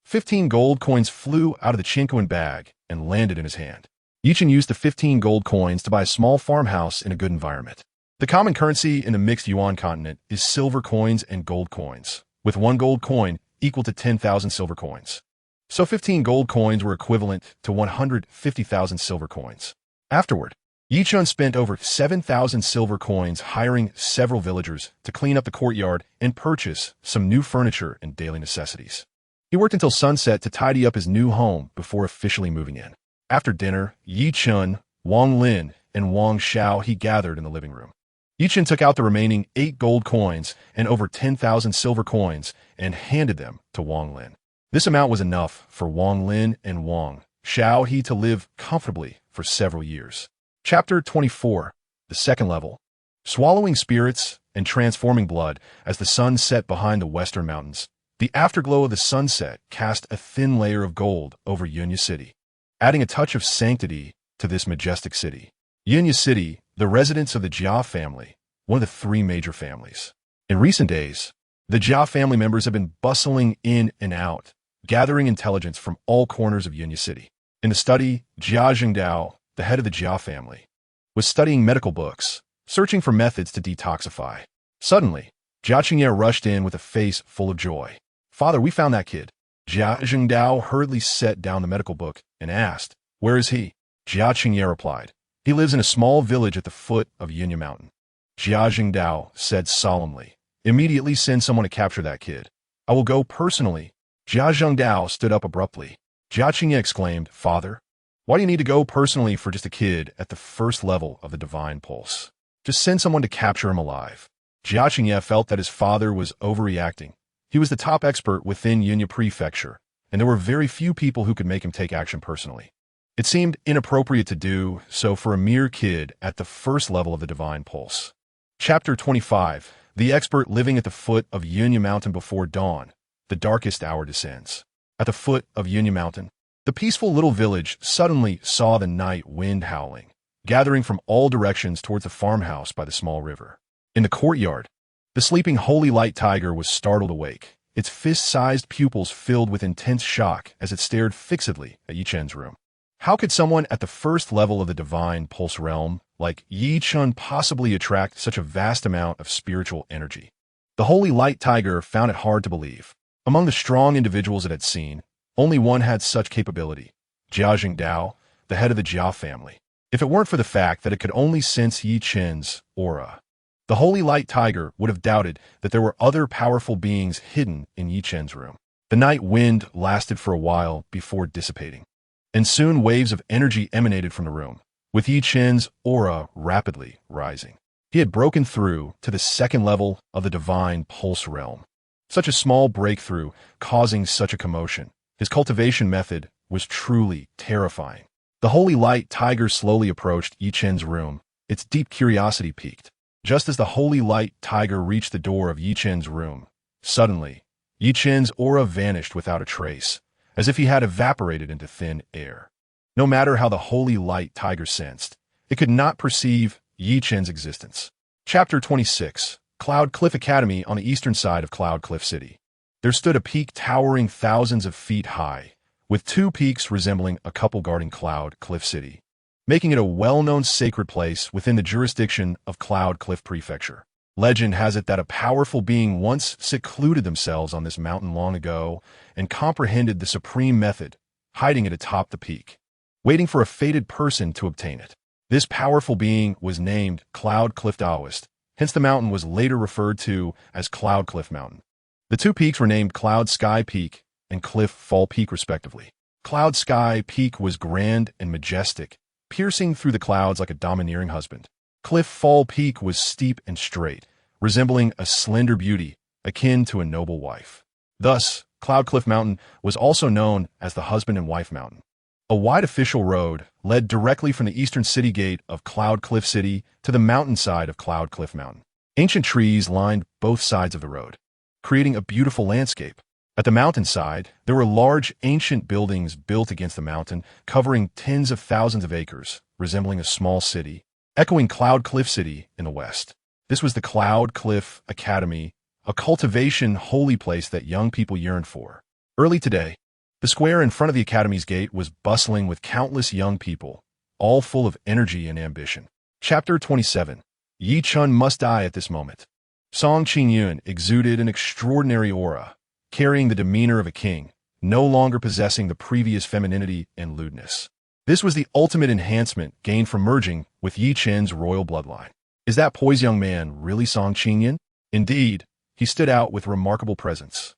15 gold coins flew out of the Chinquan bag and landed in his hand. Yi Chen used the 15 gold coins to buy a small farmhouse in a good environment. The common currency in the mixed yuan continent is silver coins and gold coins, with 1 gold coin equal to 10,000 silver coins. So 15 gold coins were equivalent to 150,000 silver coins. Afterward, Yi Chen spent over 7,000 silver coins hiring several villagers to clean up the courtyard and purchase some new furniture and daily necessities. He worked until sunset to tidy up his new home before officially moving in. After dinner, Yi Chen, Wang Lin, and Wang Xiao he gathered in the living room. Yi Chen took out the remaining 8 gold coins and over 10,000 silver coins and handed them to Wang Lin. This amount was enough for Wang Lin and Wang Xiao he to live comfortably for several years. Chapter 24. The second level. Swallowing spirits and transforming blood as the sun set behind the western mountains. The afterglow of the sunset cast a thin layer of gold over Yunya City, adding a touch of sanctity to this majestic city. Yunya City, the residence of the Jia family, one of the 3 major families. In recent days, the Jia family members have been bustling in and out, gathering intelligence from all corners of Yunya City. In the study, Jia Zhengdao, the head of the Jia family, was studying medical books, searching for methods to detoxify. Suddenly, Jia Qingye rushed in with a face full of joy. "Father, we found that kid." Jia Zhengdao hurriedly set down the medical book and asked, "Where is he?" Jia Qingye replied, "He lives in a small village at the foot of Yunya Mountain." Jia Zhengdao said solemnly, "Immediately send someone to capture that kid. I will go personally." Jia Zhengdao stood up abruptly. Jia Qingye exclaimed, "Father, why do you need to go personally for just a kid at the first level of the divine pulse? Just send someone to capture him alive." Jia Qingye felt that his father was overreacting. He was the top expert within Yunya Prefecture, and there were very few people who could make him take action personally. It seemed inappropriate to do so for a mere kid at the first level of the divine pulse. Chapter 25. The expert living at the foot of Yunya Mountain before dawn. The darkest hour descends. At the foot of Yunya Mountain, the peaceful little village suddenly saw the night wind howling, gathering from all directions towards the farmhouse by the small river. In the courtyard, the sleeping holy light tiger was startled awake, its fist-sized pupils filled with intense shock as it stared fixedly at Yi Chen's room. How could someone at the first level of the divine pulse realm like Yi Chen possibly attract such a vast amount of spiritual energy? The holy light tiger found it hard to believe. Among the strong individuals it had seen, only one had such capability, Jia Zhengdao, the head of the Jia family. If it weren't for the fact that it could only sense Yi Chen's aura, the holy light tiger would have doubted that there were other powerful beings hidden in Yi Chen's room. The night wind lasted for a while before dissipating, and soon waves of energy emanated from the room, with Yi Chen's aura rapidly rising. He had broken through to the second level of the divine pulse realm. Such a small breakthrough causing such a commotion. His cultivation method was truly terrifying. The holy light tiger slowly approached Yi Chen's room. Its deep curiosity piqued. Just as the holy light tiger reached the door of Yi Chen's room, suddenly, Yi Chen's aura vanished without a trace, as if he had evaporated into thin air. No matter how the holy light tiger sensed, it could not perceive Yi Chen's existence. Chapter 26. Cloud Cliff Academy. On the eastern side of Cloud Cliff City, there stood a peak towering thousands of feet high, with 2 peaks resembling a couple guarding Cloud Cliff City, making it a well-known sacred place within the jurisdiction of Cloud Cliff Prefecture. Legend has it that a powerful being once secluded themselves on this mountain long ago and comprehended the supreme method, hiding it atop the peak, waiting for a fated person to obtain it. This powerful being was named Cloud Cliff Taoist, hence the mountain was later referred to as Cloud Cliff Mountain. The two peaks were named Cloud Sky Peak and Cliff Fall Peak respectively. Cloud Sky Peak was grand and majestic, piercing through the clouds like a domineering husband. Cliff Fall Peak was steep and straight, resembling a slender beauty, akin to a noble wife. Thus, Cloud Cliff Mountain was also known as the husband and wife mountain. A wide official road led directly from the eastern city gate of Cloud Cliff City to the mountainside of Cloud Cliff Mountain. Ancient trees lined both sides of the road, creating a beautiful landscape. At the mountainside, there were large ancient buildings built against the mountain, covering tens of thousands of acres, resembling a small city, echoing Cloud Cliff City in the west. This was the Cloud Cliff Academy, a cultivation holy place that young people yearned for. Early today, the square in front of the academy's gate was bustling with countless young people, all full of energy and ambition. Chapter 27. Yi Chun must die at this moment. Song Qingyun exuded an extraordinary aura, carrying the demeanor of a king, no longer possessing the previous femininity and lewdness. This was the ultimate enhancement gained from merging with Yi Chen's royal bloodline. Is that poised young man really Song Qingyun? Indeed, he stood out with remarkable presence.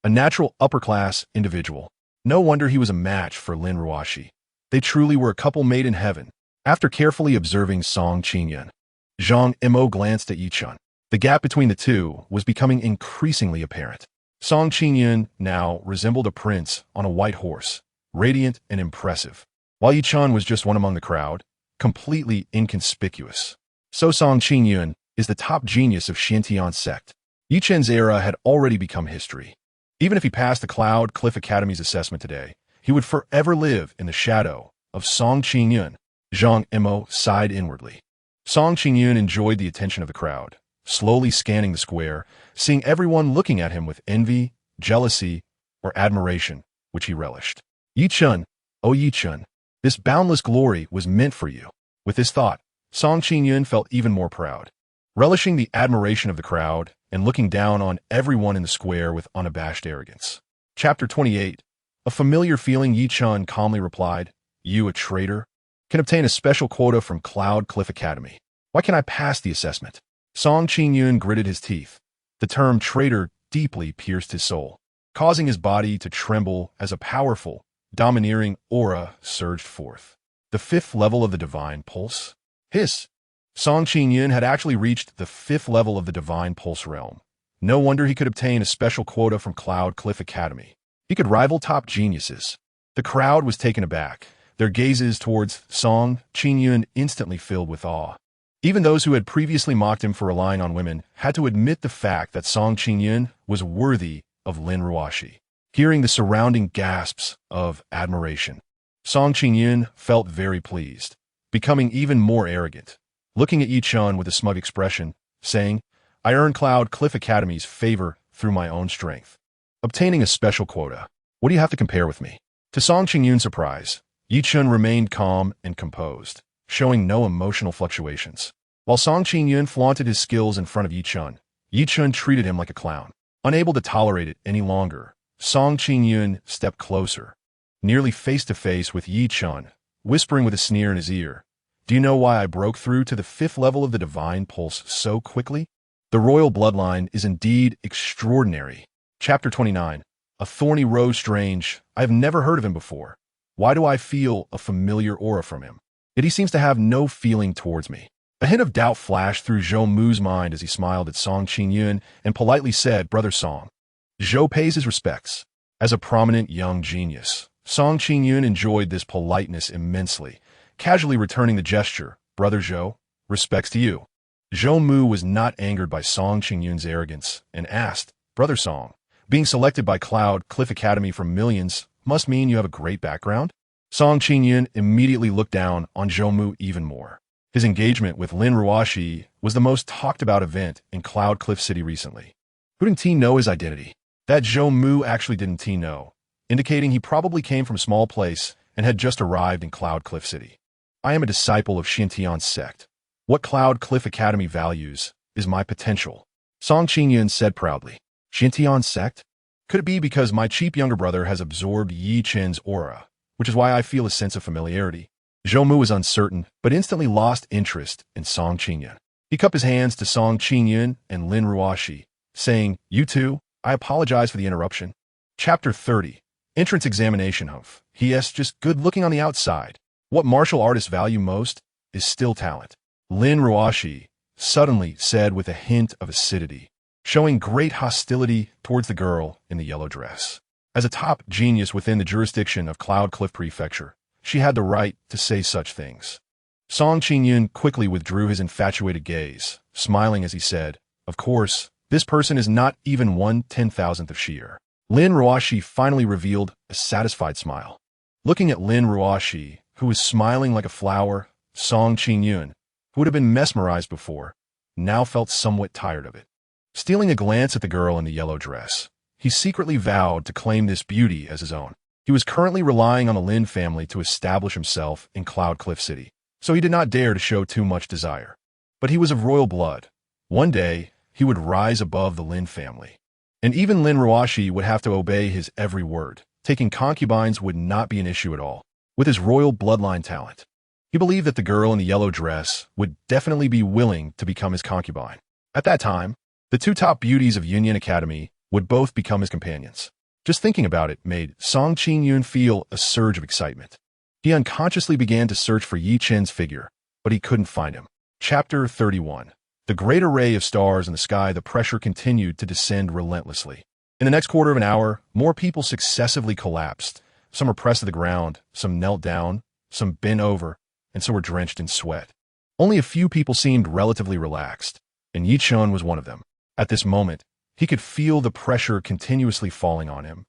A natural upper-class individual. No wonder he was a match for Lin Ruoxi. They truly were a couple made in heaven. After carefully observing Song Qingyun, Zhang Mo glanced at Yi Chun. The gap between the two was becoming increasingly apparent. Song Qingyun now resembled a prince on a white horse, radiant and impressive, while Yi Chun was just one among the crowd, completely inconspicuous. So Song Qingyun is the top genius of Xintian sect. Yi Chen's era had already become history. Even if he passed the Cloud Cliff Academy's assessment today, he would forever live in the shadow of Song Qingyun. Zhang Mo sighed inwardly. Song Qingyun enjoyed the attention of the crowd, slowly scanning the square, seeing everyone looking at him with envy, jealousy, or admiration, which he relished. Yi Chun, oh Yi Chun, this boundless glory was meant for you. With this thought, Song Qingyun felt even more proud. Relishing the admiration of the crowd and looking down on everyone in the square with unabashed arrogance. Chapter 28. A familiar feeling, Yi Chun calmly replied, "You, a traitor, can obtain a special quota from Cloud Cliff Academy. Why can't I pass the assessment?" Song Qingyun gritted his teeth. The term traitor deeply pierced his soul, causing his body to tremble as a powerful, domineering aura surged forth. The fifth level of the divine pulse? Hiss! Song Qingyun had actually reached the fifth level of the divine pulse realm. No wonder he could obtain a special quota from Cloud Cliff Academy. He could rival top geniuses. The crowd was taken aback, their gazes towards Song Qingyun instantly filled with awe. Even those who had previously mocked him for relying on women had to admit the fact that Song Qingyun was worthy of Lin Ruoxi. Hearing the surrounding gasps of admiration, Song Qingyun felt very pleased, becoming even more arrogant. Looking at Yi Chun with a smug expression, saying, "I earned Cloud Cliff Academy's favor through my own strength. Obtaining a special quota. What do you have to compare with me?" To Song Qingyun's surprise, Yi Chun remained calm and composed, showing no emotional fluctuations. While Song Qingyun flaunted his skills in front of Yi Chun treated him like a clown. Unable to tolerate it any longer, Song Qingyun stepped closer, nearly face to face with Yi Chun, whispering with a sneer in his ear, "Do you know why I broke through to the fifth level of the divine pulse so quickly? The royal bloodline is indeed extraordinary." Chapter 29. A thorny rose strange. I have never heard of him before. Why do I feel a familiar aura from him? Yet he seems to have no feeling towards me. A hint of doubt flashed through Zhou Mu's mind as he smiled at Song Qingyun and politely said, "Brother Song." Zhou pays his respects. As a prominent young genius, Song Qingyun enjoyed this politeness immensely, casually returning the gesture, "Brother Zhou, respects to you." Zhou Mu was not angered by Song Qingyun's arrogance and asked, "Brother Song, being selected by Cloud Cliff Academy from millions must mean you have a great background?" Song Qingyun immediately looked down on Zhou Mu even more. His engagement with Lin Ruoxi was the most talked about event in Cloud Cliff City recently. Who didn't T know his identity? That Zhou Mu actually didn't T know, indicating he probably came from a small place and had just arrived in Cloud Cliff City. "I am a disciple of Xintian sect. What Cloud Cliff Academy values is my potential," Song Qingyun said proudly. "Xintian sect? Could it be because my cheap younger brother has absorbed Yi Chen's aura, which is why I feel a sense of familiarity?" Zhou Mu was uncertain, but instantly lost interest in Song Qingyun. He cupped his hands to Song Qingyun and Lin Ruoxi, saying, "You two, I apologize for the interruption." Chapter 30. Entrance Examination of. He.S. just good looking on the outside. What martial artists value most is still talent. Lin Ruoxi suddenly said with a hint of acidity, showing great hostility towards the girl in the yellow dress. As a top genius within the jurisdiction of Cloud Cliff Prefecture, she had the right to say such things. Song Qingyun quickly withdrew his infatuated gaze, smiling as he said, "Of course, this person is not even 1/10,000th of Shi'er." Lin Ruoxi finally revealed a satisfied smile. Looking at Lin Ruoxi, who was smiling like a flower, Song Qingyun, who would have been mesmerized before, now felt somewhat tired of it. Stealing a glance at the girl in the yellow dress, he secretly vowed to claim this beauty as his own. He was currently relying on the Lin family to establish himself in Cloud Cliff City, so he did not dare to show too much desire. But he was of royal blood. One day, he would rise above the Lin family. And even Lin Ruoxi would have to obey his every word. Taking concubines would not be an issue at all. With his royal bloodline talent, he believed that the girl in the yellow dress would definitely be willing to become his concubine. At that time, the two top beauties of Yunyan Academy would both become his companions. Just thinking about it made Song Qingyun feel a surge of excitement. He unconsciously began to search for Yi Chen's figure, but he couldn't find him. Chapter 31. The great array of stars in the sky, the pressure continued to descend relentlessly. In the next quarter of an hour, more people successively collapsed. Some were pressed to the ground, some knelt down, some bent over, and some were drenched in sweat. Only a few people seemed relatively relaxed, and Yi Chen was one of them. At this moment, he could feel the pressure continuously falling on him,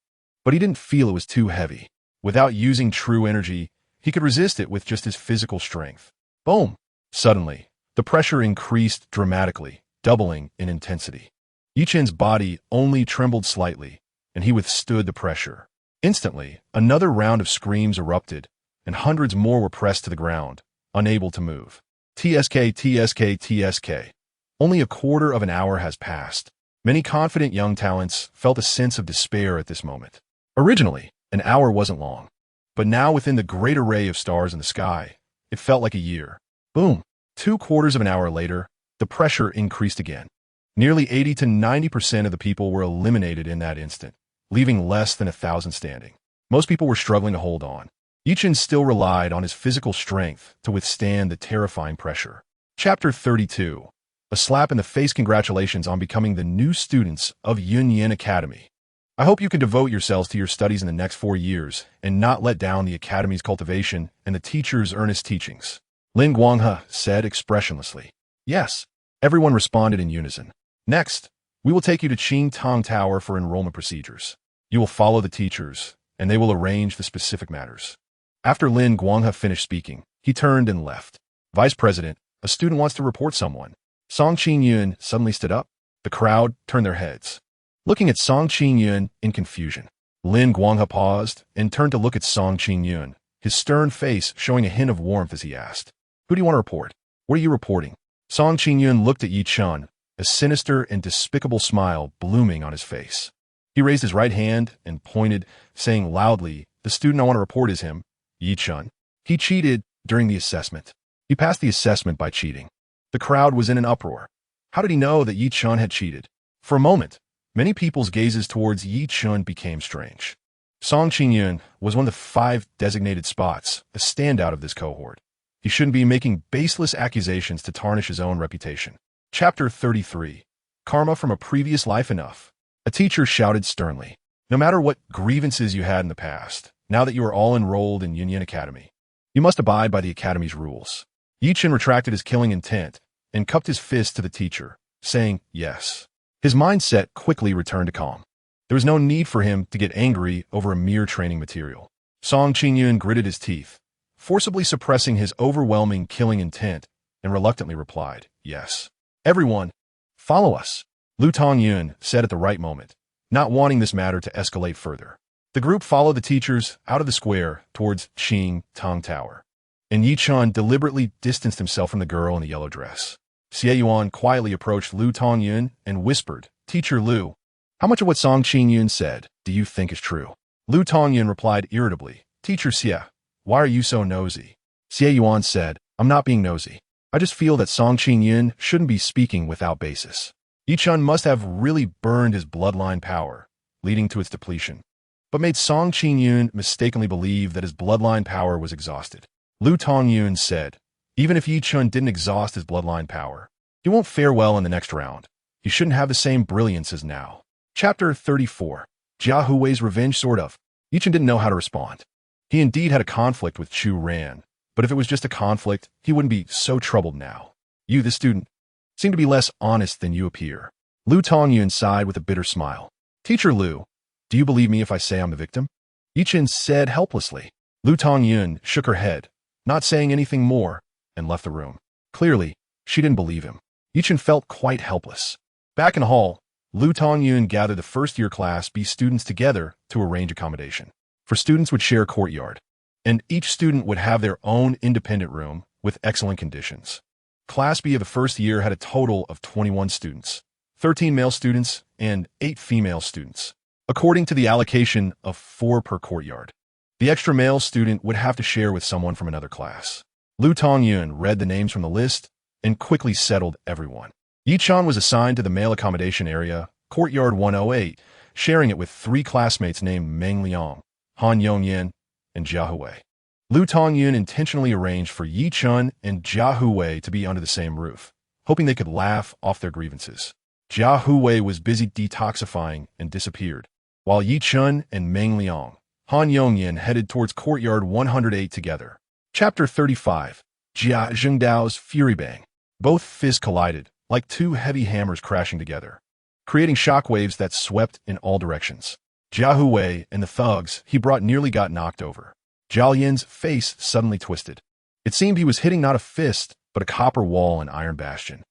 but he didn't feel it was too heavy. Without using true energy, he could resist it with just his physical strength. Boom! Suddenly, the pressure increased dramatically, doubling in intensity. Yi Chen's body only trembled slightly, and he withstood the pressure. Instantly, another round of screams erupted, and hundreds more were pressed to the ground, unable to move. TSK, TSK, TSK. Only a quarter of an hour has passed. Many confident young talents felt a sense of despair at this moment. Originally, an hour wasn't long, but now within the great array of stars in the sky, it felt like a year. Boom! 2/4 of an hour later, the pressure increased again. Nearly 80 to 90% of the people were eliminated in that instant, leaving less than 1,000 standing. Most people were struggling to hold on. Yi Chen still relied on his physical strength to withstand the terrifying pressure. Chapter 32. A slap in the face. Congratulations on becoming the new students of Yunyan Academy. I hope you can devote yourselves to your studies in the next 4 years and not let down the Academy's cultivation and the teacher's earnest teachings. Lin Guanghe said expressionlessly. Yes. Everyone responded in unison. Next, we will take you to Qing Tong Tower for enrollment procedures. You will follow the teachers, and they will arrange the specific matters. After Lin Guanghe finished speaking, he turned and left. Vice President, a student wants to report someone. Song Qingyun suddenly stood up. The crowd turned their heads, looking at Song Qingyun in confusion. Lin Guanghe paused and turned to look at Song Qingyun, his stern face showing a hint of warmth as he asked, "Who do you want to report? What are you reporting?" Song Qingyun looked at Yi Chen, a sinister and despicable smile blooming on his face. He raised his right hand and pointed, saying loudly, "The student I want to report is him, Yi Chen. He cheated during the assessment. He passed the assessment by cheating." The crowd was in an uproar. How did he know that Yi Chen had cheated? For a moment, many people's gazes towards Yi Chen became strange. Song Qingyun was one of the 5 designated spots, a standout of this cohort. He shouldn't be making baseless accusations to tarnish his own reputation. Chapter 33. Karma from a previous life. Enough. A teacher shouted sternly. No matter what grievances you had in the past, now that you are all enrolled in Yunyan Academy, you must abide by the Academy's rules. Yi Chen retracted his killing intent and cupped his fist to the teacher, saying, "Yes." His mindset quickly returned to calm. There was no need for him to get angry over a mere training material. Song Qingyun gritted his teeth, forcibly suppressing his overwhelming killing intent, and reluctantly replied, "Yes. Everyone, follow us," Lu Tongyun said at the right moment, not wanting this matter to escalate further. The group followed the teachers out of the square towards Qing Tong Tower, and Yi Chen deliberately distanced himself from the girl in the yellow dress. Xie Yuan quietly approached Lu Tongyun and whispered, "Teacher Lu, how much of what Song Qingyun said do you think is true?" Lu Tongyun replied irritably, "Teacher Xie, why are you so nosy?" Xie Yuan said, I'm not being nosy. I just feel that Song Qingyun shouldn't be speaking without basis. Yi Chun must have really burned his bloodline power, leading to its depletion, but made Song Qingyun mistakenly believe that his bloodline power was exhausted. Lu Tongyun said, even if Yi Chun didn't exhaust his bloodline power, he won't fare well in the next round. He shouldn't have the same brilliance as now. Chapter 34. Jia Hui's Revenge, sort of. Yi Chun didn't know how to respond. He indeed had a conflict with Chu Ran, but if it was just a conflict, he wouldn't be so troubled now. You, the student, seem to be less honest than you appear. Lu Tongyun sighed with a bitter smile. Teacher Lu, do you believe me if I say I'm the victim? Yi Chun said helplessly. Lu Tongyun shook her head, not saying anything more, and left the room. Clearly, she didn't believe him. Yi Chun felt quite helpless. Back in the hall, Lu Tongyun gathered the first-year Class B students together to arrange accommodation. For students would share a courtyard, and each student would have their own independent room with excellent conditions. Class B of the first year had a total of 21 students, 13 male students and 8 female students, according to the allocation of 4 per courtyard. The extra male student would have to share with someone from another class. Lu Tongyun read the names from the list and quickly settled everyone. Yi Chun was assigned to the male accommodation area, Courtyard 108, sharing it with 3 classmates named Meng Liang, Han Yongyan, and Jia Hui. Lu Tongyun intentionally arranged for Yi Chun and Jia Hui to be under the same roof, hoping they could laugh off their grievances. Jia Hui was busy detoxifying and disappeared, while Yi Chun and Meng Liang, Han Yongyan headed towards Courtyard 108 together. Chapter 35. Jia Zhengdao's Fury Bang. Both fists collided, like 2 heavy hammers crashing together, creating shockwaves that swept in all directions. Jia Hui and the thugs he brought nearly got knocked over. Zhao Yin's face suddenly twisted. It seemed he was hitting not a fist, but a copper wall and iron bastion.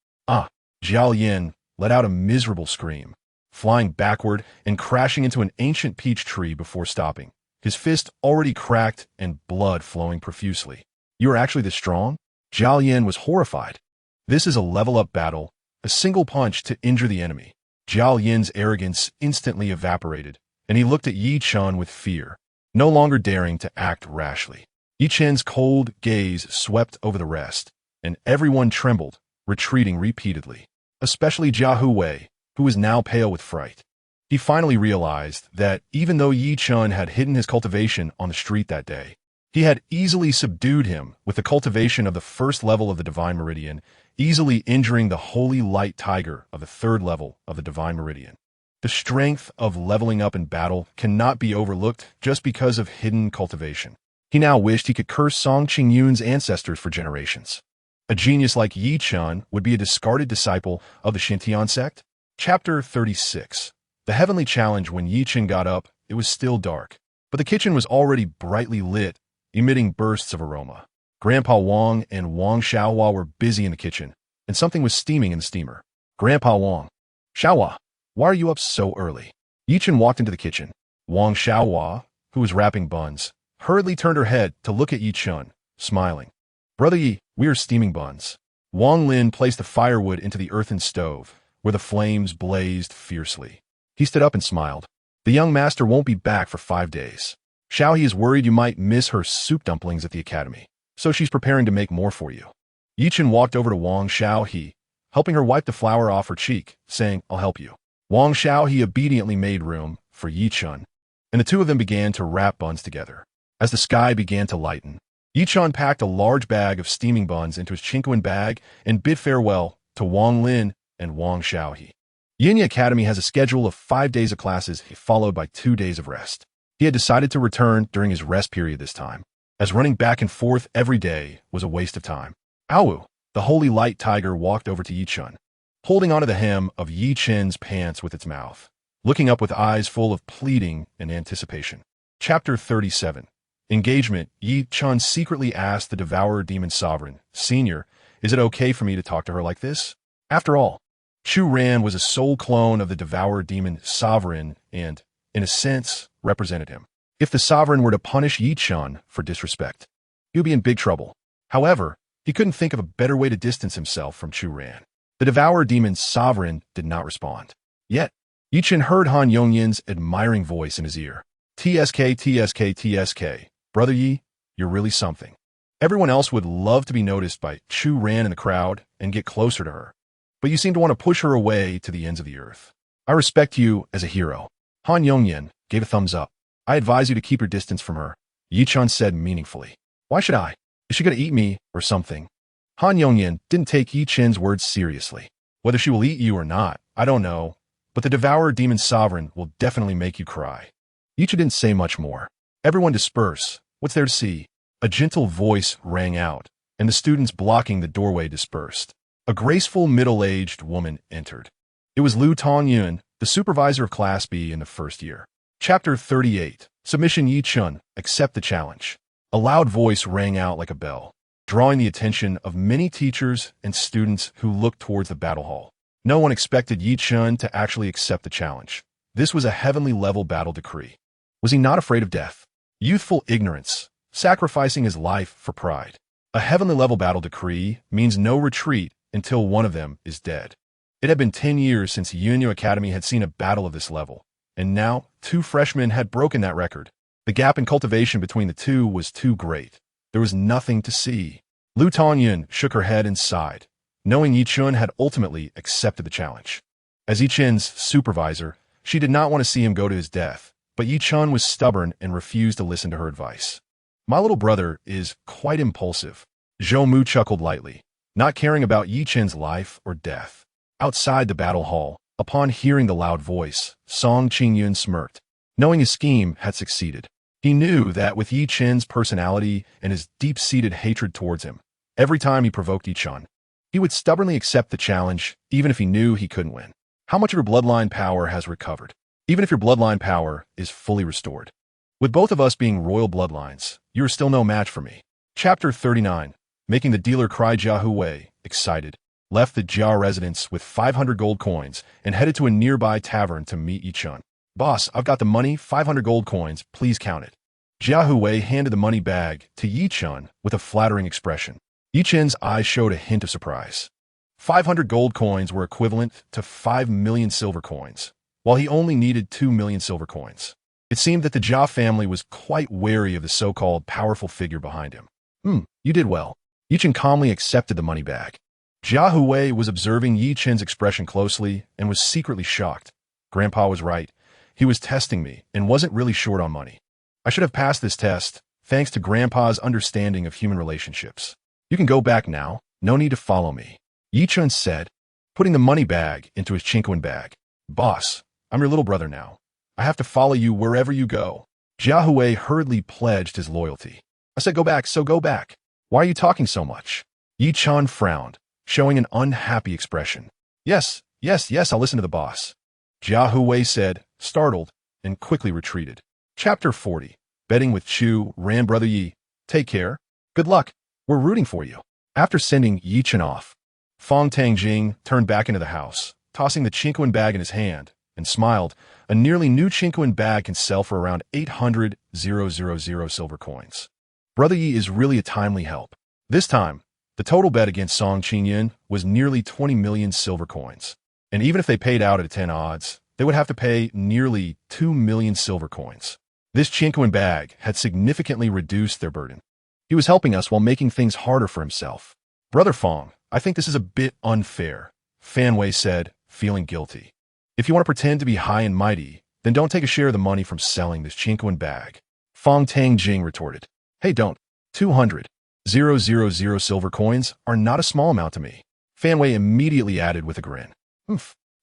Zhao Yin let out a miserable scream, flying backward and crashing into an ancient peach tree before stopping, his fist already cracked and blood flowing profusely. You are actually this strong? Zhao Yin was horrified. This is a level-up battle, a single punch to injure the enemy. Zhao Yin's arrogance instantly evaporated, and he looked at Yi Chun with fear, no longer daring to act rashly. Yi Chun's cold gaze swept over the rest, and everyone trembled, retreating repeatedly, especially Jia Hui, who was now pale with fright. He finally realized that even though Yi Chun had hidden his cultivation on the street that day, he had easily subdued him with the cultivation of the first level of the Divine Meridian, easily injuring the Holy Light Tiger of the third level of the Divine Meridian. The strength of leveling up in battle cannot be overlooked just because of hidden cultivation. He now wished he could curse Song Qingyun's ancestors for generations. A genius like Yi Chun would be a discarded disciple of the Xintian sect? Chapter 36. The heavenly challenge. When Yi Chun got up, it was still dark, but the kitchen was already brightly lit, emitting bursts of aroma. Grandpa Wang and Wang Xiaohua were busy in the kitchen, and something was steaming in the steamer. Grandpa Wang. Xiaohua, why are you up so early? Yi Chun walked into the kitchen. Wang Xiaohua, who was wrapping buns, hurriedly turned her head to look at Yi Chun, smiling. Brother Yi, we are steaming buns. Wang Lin placed the firewood into the earthen stove, where the flames blazed fiercely. He stood up and smiled. The young master won't be back for 5 days. Xiaohe is worried you might miss her soup dumplings at the academy, so she's preparing to make more for you. Yi Chun walked over to Wang Xiaohe, helping her wipe the flour off her cheek, saying, I'll help you. Wang Xiaohe obediently made room for Yi Chun, and the two of them began to wrap buns together. As the sky began to lighten, Yi Chun packed a large bag of steaming buns into his Chinquan bag and bid farewell to Wang Lin and Wang Xiaohe. Yinyi Academy has a schedule of 5 days of classes followed by 2 days of rest. He had decided to return during his rest period this time, as running back and forth every day was a waste of time. Awu, the Holy Light Tiger, walked over to Yi Chun, holding onto the hem of Yi Chun's pants with its mouth, looking up with eyes full of pleading and anticipation. Chapter 37. Engagement. Yi Chun secretly asked the Devourer Demon Sovereign, Senior, is it okay for me to talk to her like this? After all, Chu Ran was a soul clone of the Devourer Demon Sovereign and, in a sense, represented him. If the Sovereign were to punish Yi Chun for disrespect, he would be in big trouble. However, he couldn't think of a better way to distance himself from Chu Ran. The Devourer Demon Sovereign did not respond. Yet, Yi Chun heard Han Yongyan's admiring voice in his ear. TSK, TSK, TSK. Brother Yi, you're really something. Everyone else would love to be noticed by Chu Ran in the crowd and get closer to her. But you seem to want to push her away to the ends of the earth. I respect you as a hero. Han Yongyan gave a thumbs up. I advise you to keep your distance from her, Yi Chun said meaningfully. Why should I? Is she going to eat me or something? Han Yongyan didn't take Yi Chen's words seriously. Whether she will eat you or not, I don't know, but the devourer demon sovereign will definitely make you cry. Yi Chen didn't say much more. Everyone disperse. What's there to see? A gentle voice rang out, and the students blocking the doorway dispersed. A graceful middle-aged woman entered. It was Lu Tongyun, the supervisor of Class B in the first year. Chapter 38. Submission. Yi Chun, accept the challenge. A loud voice rang out like a bell, drawing the attention of many teachers and students who looked towards the battle hall. No one expected Yi Chun to actually accept the challenge. This was a heavenly level battle decree. Was he not afraid of death? Youthful ignorance, sacrificing his life for pride. A heavenly level battle decree means no retreat until one of them is dead. It had been 10 years since Yunyu Academy had seen a battle of this level, and now 2 freshmen had broken that record. The gap in cultivation between the two was too great. There was nothing to see. Lu Tongyun shook her head and sighed, knowing Yi Chun had ultimately accepted the challenge. As Yi Chen's supervisor, she did not want to see him go to his death, but Yi Chun was stubborn and refused to listen to her advice. My little brother is quite impulsive. Zhou Mu chuckled lightly, not caring about Yi Chen's life or death. Outside the battle hall, upon hearing the loud voice, Song Qingyun smirked, knowing his scheme had succeeded. He knew that with Yi Chen's personality and his deep-seated hatred towards him, every time he provoked Yi Chun, he would stubbornly accept the challenge, even if he knew he couldn't win. How much of your bloodline power has recovered? Even if your bloodline power is fully restored. With both of us being royal bloodlines, you are still no match for me. Chapter 39. Making the dealer cry. Jia Huwei, excited, left the Jia residence with 500 gold coins and headed to a nearby tavern to meet Yi Chun. Boss, I've got the money, 500 gold coins, please count it. Jia Huwei handed the money bag to Yi Chun with a flattering expression. Yi Chun's eyes showed a hint of surprise. 500 gold coins were equivalent to 5 million silver coins, while he only needed 2 million silver coins. It seemed that the Jia family was quite wary of the so-called powerful figure behind him. You did well. Yi Chun calmly accepted the money bag. Jia Huwei was observing Yi Chen's expression closely and was secretly shocked. Grandpa was right. He was testing me and wasn't really short on money. I should have passed this test, thanks to Grandpa's understanding of human relationships. You can go back now. No need to follow me, Yi Chun said, putting the money bag into his Chinquan bag. Boss, I'm your little brother now. I have to follow you wherever you go. Jia Huwei hurriedly pledged his loyalty. I said go back, so go back. Why are you talking so much? Yi Chun frowned, showing an unhappy expression. Yes, I'll listen to the boss. Jia Huwei said, startled, and quickly retreated. Chapter 40. Betting with Chu Ran. Brother Yi, take care. Good luck. We're rooting for you. After sending Yi Chun off, Fong Tangjing turned back into the house, tossing the Chinquan bag in his hand, and smiled. A nearly new Chinquan bag can sell for around 800,000 silver coins. Brother Yi is really a timely help. This time, the total bet against Song Qingyun was nearly 20 million silver coins. And even if they paid out at a 10 odds, they would have to pay nearly 2 million silver coins. This Chinquan bag had significantly reduced their burden. He was helping us while making things harder for himself. Brother Fong, I think this is a bit unfair, Fan Wei said, feeling guilty. If you want to pretend to be high and mighty, then don't take a share of the money from selling this Chinquan bag. Fong Tangjing retorted. Hey, don't. 200,000 silver coins are not a small amount to me. Fan Wei immediately added with a grin.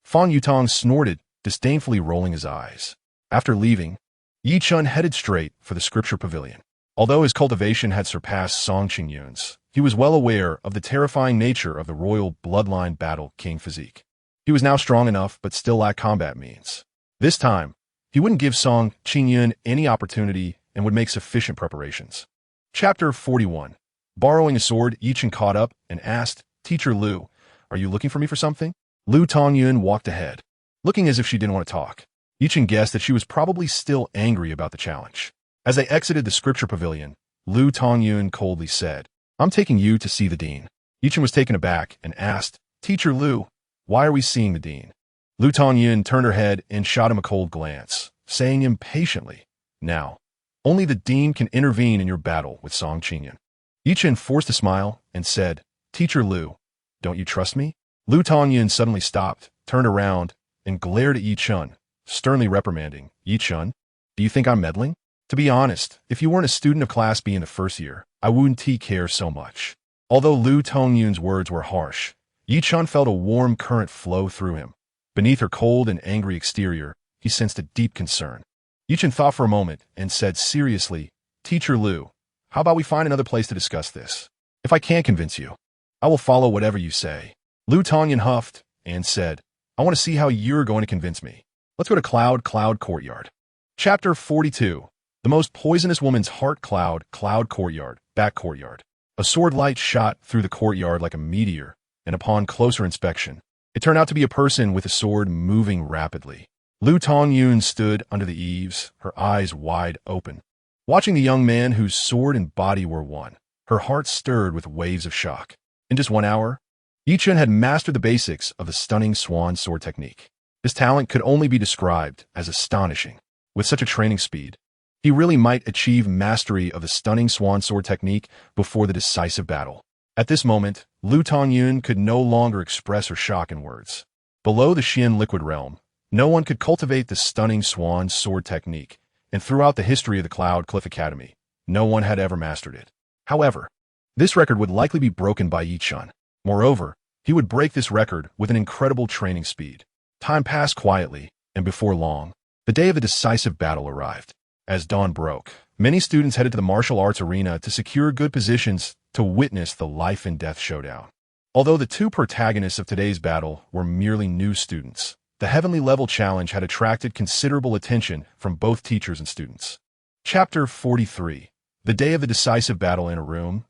Fong Yutong snorted, disdainfully rolling his eyes. After leaving, Yi Chun headed straight for the scripture pavilion. Although his cultivation had surpassed Song Qingyun's, he was well aware of the terrifying nature of the royal bloodline battle king physique. He was now strong enough but still lacked combat means. This time, he wouldn't give Song Qingyun any opportunity and would make sufficient preparations. Chapter 41. Borrowing a sword, Yi Chun caught up and asked, Teacher Lu, are you looking for me for something? Lu Tongyun walked ahead, looking as if she didn't want to talk. Yi Chun guessed that she was probably still angry about the challenge. As they exited the scripture pavilion, Lu Tongyun coldly said, I'm taking you to see the dean. Yi Chun was taken aback and asked, Teacher Lu, why are we seeing the dean? Lu Tongyun turned her head and shot him a cold glance, saying impatiently, Now, only the dean can intervene in your battle with Song Qingyun. Chen forced a smile and said, "Teacher Liu, don't you trust me?" Lu Tongyun suddenly stopped, turned around, and glared at Chen, sternly reprimanding, "Chen, do you think I'm meddling? To be honest, if you weren't a student of Class B in the first year, I wouldn't care so much." Although Lu Tongyun's words were harsh, Chen felt a warm current flow through him. Beneath her cold and angry exterior, he sensed a deep concern. Chen thought for a moment and said seriously, "Teacher Liu, how about we find another place to discuss this? If I can't convince you, I will follow whatever you say." Lu Tongyun huffed and said, "I want to see how you're going to convince me. Let's go to Cloud Courtyard." Chapter 42. The most poisonous woman's heart. Cloud Courtyard, back courtyard. A sword light shot through the courtyard like a meteor, and upon closer inspection, it turned out to be a person with a sword moving rapidly. Lu Tongyun stood under the eaves, her eyes wide open. Watching the young man whose sword and body were one, her heart stirred with waves of shock. In just 1 hour, Chen had mastered the basics of the stunning swan sword technique. His talent could only be described as astonishing. With such a training speed, he really might achieve mastery of the stunning swan sword technique before the decisive battle. At this moment, Lu Tongyun could no longer express her shock in words. Below the Xian liquid realm, no one could cultivate the stunning swan sword technique, and throughout the history of the Cloud Cliff Academy, no one had ever mastered it. However, this record would likely be broken by Chen. Moreover, he would break this record with an incredible training speed. Time passed quietly, and before long, the day of the decisive battle arrived. As dawn broke, many students headed to the martial arts arena to secure good positions to witness the life and death showdown. Although the two protagonists of today's battle were merely new students, the heavenly level challenge had attracted considerable attention from both teachers and students. Chapter 43. The day of the decisive battle. In a room,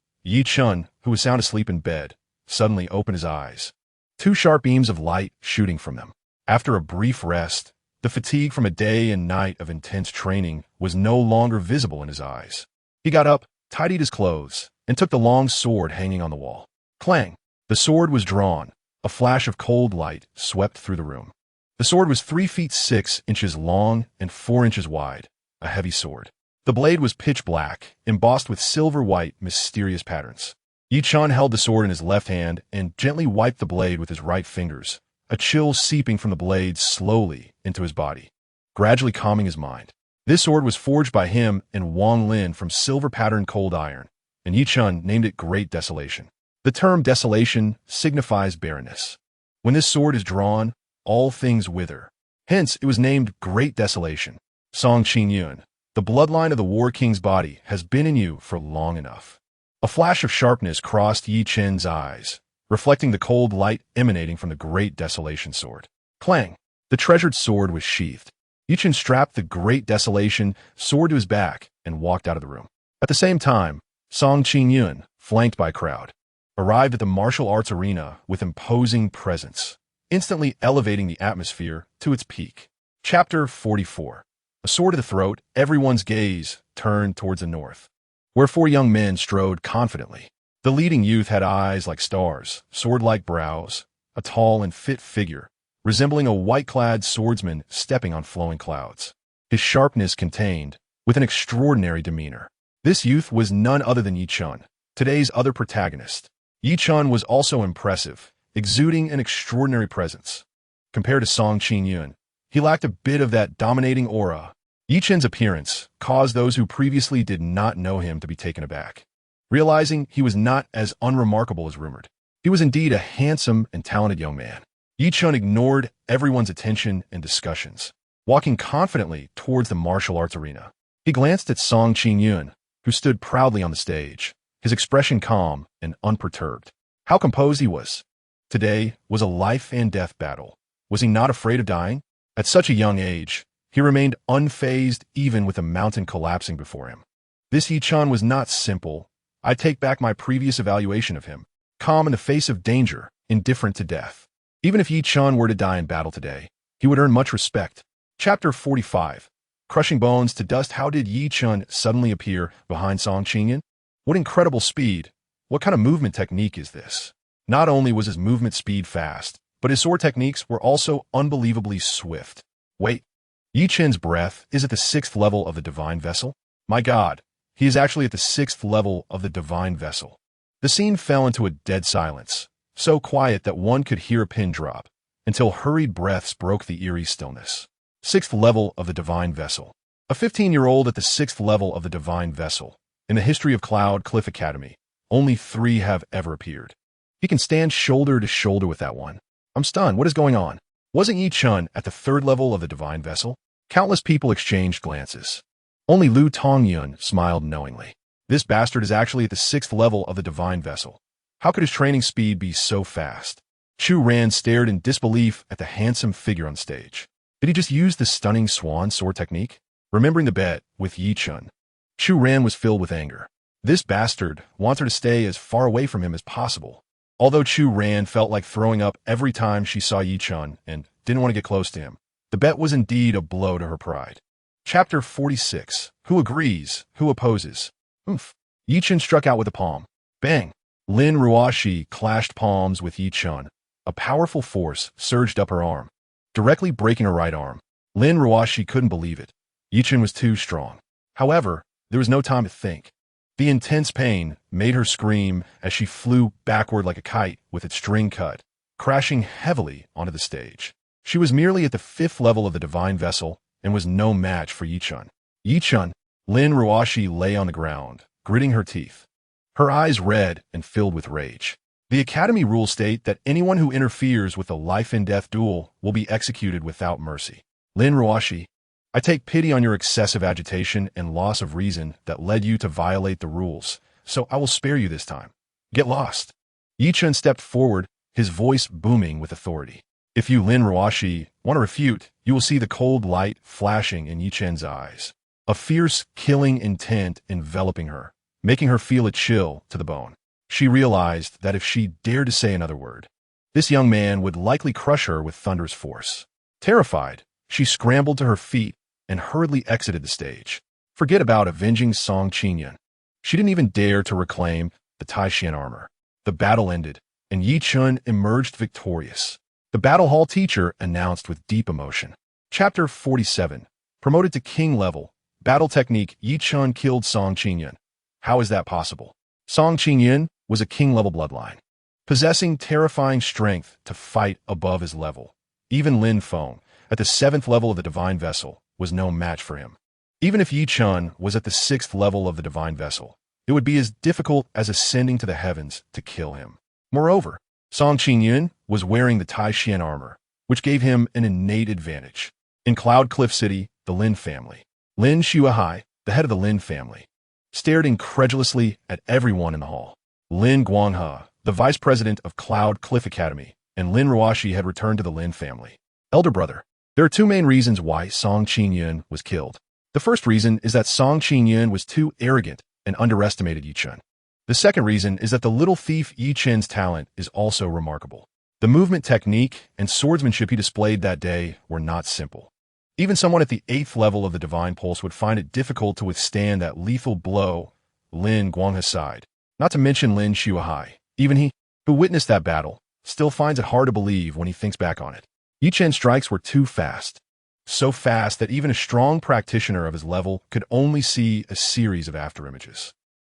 Chen, who was sound asleep in bed, suddenly opened his eyes. Two sharp beams of light shooting from them. After a brief rest, the fatigue from a day and night of intense training was no longer visible in his eyes. He got up, tidied his clothes, and took the long sword hanging on the wall. Clang! The sword was drawn. A flash of cold light swept through the room. The sword was 3 feet 6 inches long and 4 inches wide, a heavy sword. The blade was pitch black, embossed with silver-white, mysterious patterns. Chen held the sword in his left hand and gently wiped the blade with his right fingers, a chill seeping from the blade slowly into his body, gradually calming his mind. This sword was forged by him and Wang Lin from silver-patterned cold iron, and Chen named it Great Desolation. The term desolation signifies barrenness. When this sword is drawn, all things wither. Hence, it was named Great Desolation. Song Qingyun, the bloodline of the War King's body has been in you for long enough. A flash of sharpness crossed Chen's eyes, reflecting the cold light emanating from the Great Desolation sword. Clang! The treasured sword was sheathed. Chen strapped the Great Desolation sword to his back and walked out of the room. At the same time, Song Qingyun, flanked by a crowd, arrived at the martial arts arena with imposing presence, instantly elevating the atmosphere to its peak. Chapter 44. A sword to the throat, everyone's gaze turned towards the north, where 4 young men strode confidently. The leading youth had eyes like stars, sword-like brows, a tall and fit figure, resembling a white-clad swordsman stepping on flowing clouds. His sharpness contained, with an extraordinary demeanor. This youth was none other than Chen, today's other protagonist. Chen was also impressive, exuding an extraordinary presence. Compared to Song Qingyun, he lacked a bit of that dominating aura. Chen's appearance caused those who previously did not know him to be taken aback, realizing he was not as unremarkable as rumored. He was indeed a handsome and talented young man. Chen ignored everyone's attention and discussions, walking confidently towards the martial arts arena. He glanced at Song Qingyun, who stood proudly on the stage, his expression calm and unperturbed. How composed he was. Today was a life and death battle. Was he not afraid of dying? At such a young age, he remained unfazed even with a mountain collapsing before him. This Chen was not simple. I take back my previous evaluation of him. Calm in the face of danger, indifferent to death. Even if Chen were to die in battle today, he would earn much respect. Chapter 45. Crushing bones to dust. How did Chen suddenly appear behind Song Qingyun? What incredible speed! What kind of movement technique is this? Not only was his movement speed fast, but his sword techniques were also unbelievably swift. Wait, Chen's breath is at the 6th level of the divine vessel? My God, He is actually at the 6th level of the divine vessel. The scene fell into a dead silence, so quiet that one could hear a pin drop, until hurried breaths broke the eerie stillness. 6th level of the divine vessel. A 15-year-old at the 6th level of the divine vessel. In the history of Cloud Cliff Academy, only 3 have ever appeared. He can stand shoulder to shoulder with that one. I'm stunned. What is going on? Wasn't Yi Chen at the 3rd level of the divine vessel? Countless people exchanged glances. Only Lu Tongyun smiled knowingly. This bastard is actually at the 6th level of the divine vessel. How could his training speed be so fast? Chu Ran stared in disbelief at the handsome figure on stage. Did he just use the stunning swan sword technique? Remembering the bet with Yi Chen, Chu Ran was filled with anger. This bastard wants her to stay as far away from him as possible. Although Chu Ran felt like throwing up every time she saw Yi Chen and didn't want to get close to him, the bet was indeed a blow to her pride. Chapter 46. Who agrees? Who opposes? Oof. Yi Chen struck out with a palm. Bang! Lin Ruoshi clashed palms with Yi Chen. A powerful force surged up her arm, directly breaking her right arm. Lin Ruoshi couldn't believe it. Yi Chen was too strong. However, there was no time to think. The intense pain made her scream as she flew backward like a kite with its string cut, crashing heavily onto the stage. She was merely at the 5th level of the divine vessel and was no match for Yi Chen. Yi Chen, Lin Ruoshi lay on the ground, gritting her teeth, her eyes red and filled with rage. The Academy rules state that anyone who interferes with a life-and-death duel will be executed without mercy. Lin Ruoshi, I take pity on your excessive agitation and loss of reason that led you to violate the rules, so I will spare you this time. Get lost. Yi Chen stepped forward, his voice booming with authority. If you, Lin Ruoshi, want to refute, you will see the cold light flashing in Yi Chen's eyes. A fierce, killing intent enveloping her, making her feel a chill to the bone. She realized that if she dared to say another word, this young man would likely crush her with thunderous force. Terrified, she scrambled to her feet and hurriedly exited the stage. Forget about avenging Song Qingyun. She didn't even dare to reclaim the Taishan armor. The battle ended, and Yi Chen emerged victorious. The battle hall teacher announced with deep emotion. Chapter 47. Promoted to king level. Battle technique. Yi Chen killed Song Qingyun. How is that possible? Song Qingyun was a king-level bloodline, possessing terrifying strength to fight above his level. Even Lin Feng, at the 7th level of the divine vessel, was no match for him. Even if Yi Chen was at the 6th level of the divine vessel, it would be as difficult as ascending to the heavens to kill him. Moreover, Song Qingyun was wearing the Taishan armor, which gave him an innate advantage. In Cloud Cliff City, the Lin family, Lin Xuehai, the head of the Lin family, stared incredulously at everyone in the hall. Lin Guanghe, the vice president of Cloud Cliff Academy, and Lin Ruoshi had returned to the Lin family. Elder brother, there are 2 main reasons why Song Qingyun was killed. The first reason is that Song Qingyun was too arrogant and underestimated Yi Chen. The second reason is that the little thief Yi Chen's talent is also remarkable. The movement technique and swordsmanship he displayed that day were not simple. Even someone at the 8th level of the divine pulse would find it difficult to withstand that lethal blow. Lin Guanghe sighed. Not to mention Lin Xuehai. Even he, who witnessed that battle, still finds it hard to believe when he thinks back on it. Yi Chen's strikes were too fast. So fast that even a strong practitioner of his level could only see a series of afterimages.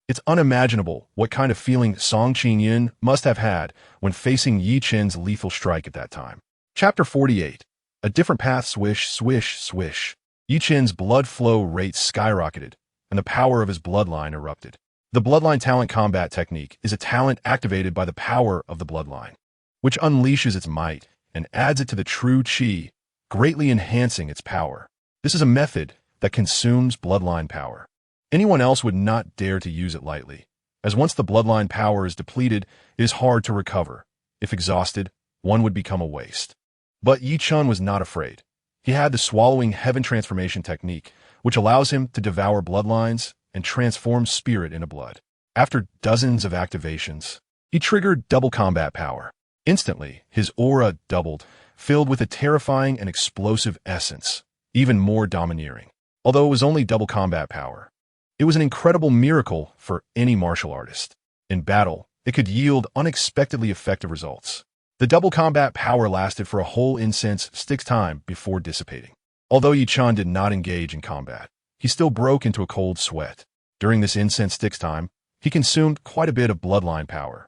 It's unimaginable what kind of feeling Song Qingyun must have had when facing Yi Chen's lethal strike at that time. Chapter 48. A different path. Swish, swish, swish. Yi Chen's blood flow rate skyrocketed, and the power of his bloodline erupted. The bloodline talent combat technique is a talent activated by the power of the bloodline, which unleashes its might and adds it to the true qi, greatly enhancing its power. This is a method that consumes bloodline power. Anyone else would not dare to use it lightly, as once the bloodline power is depleted, it is hard to recover. If exhausted, one would become a waste. But Yi Chen was not afraid. He had the swallowing heaven transformation technique, which allows him to devour bloodlines and transform spirit into blood. After dozens of activations, he triggered double combat power. Instantly, his aura doubled, filled with a terrifying and explosive essence, even more domineering. Although it was only double combat power, it was an incredible miracle for any martial artist. In battle, it could yield unexpectedly effective results. The double combat power lasted for a whole incense stick's time before dissipating. Although Yi Chen did not engage in combat, he still broke into a cold sweat. During this incense stick's time, he consumed quite a bit of bloodline power.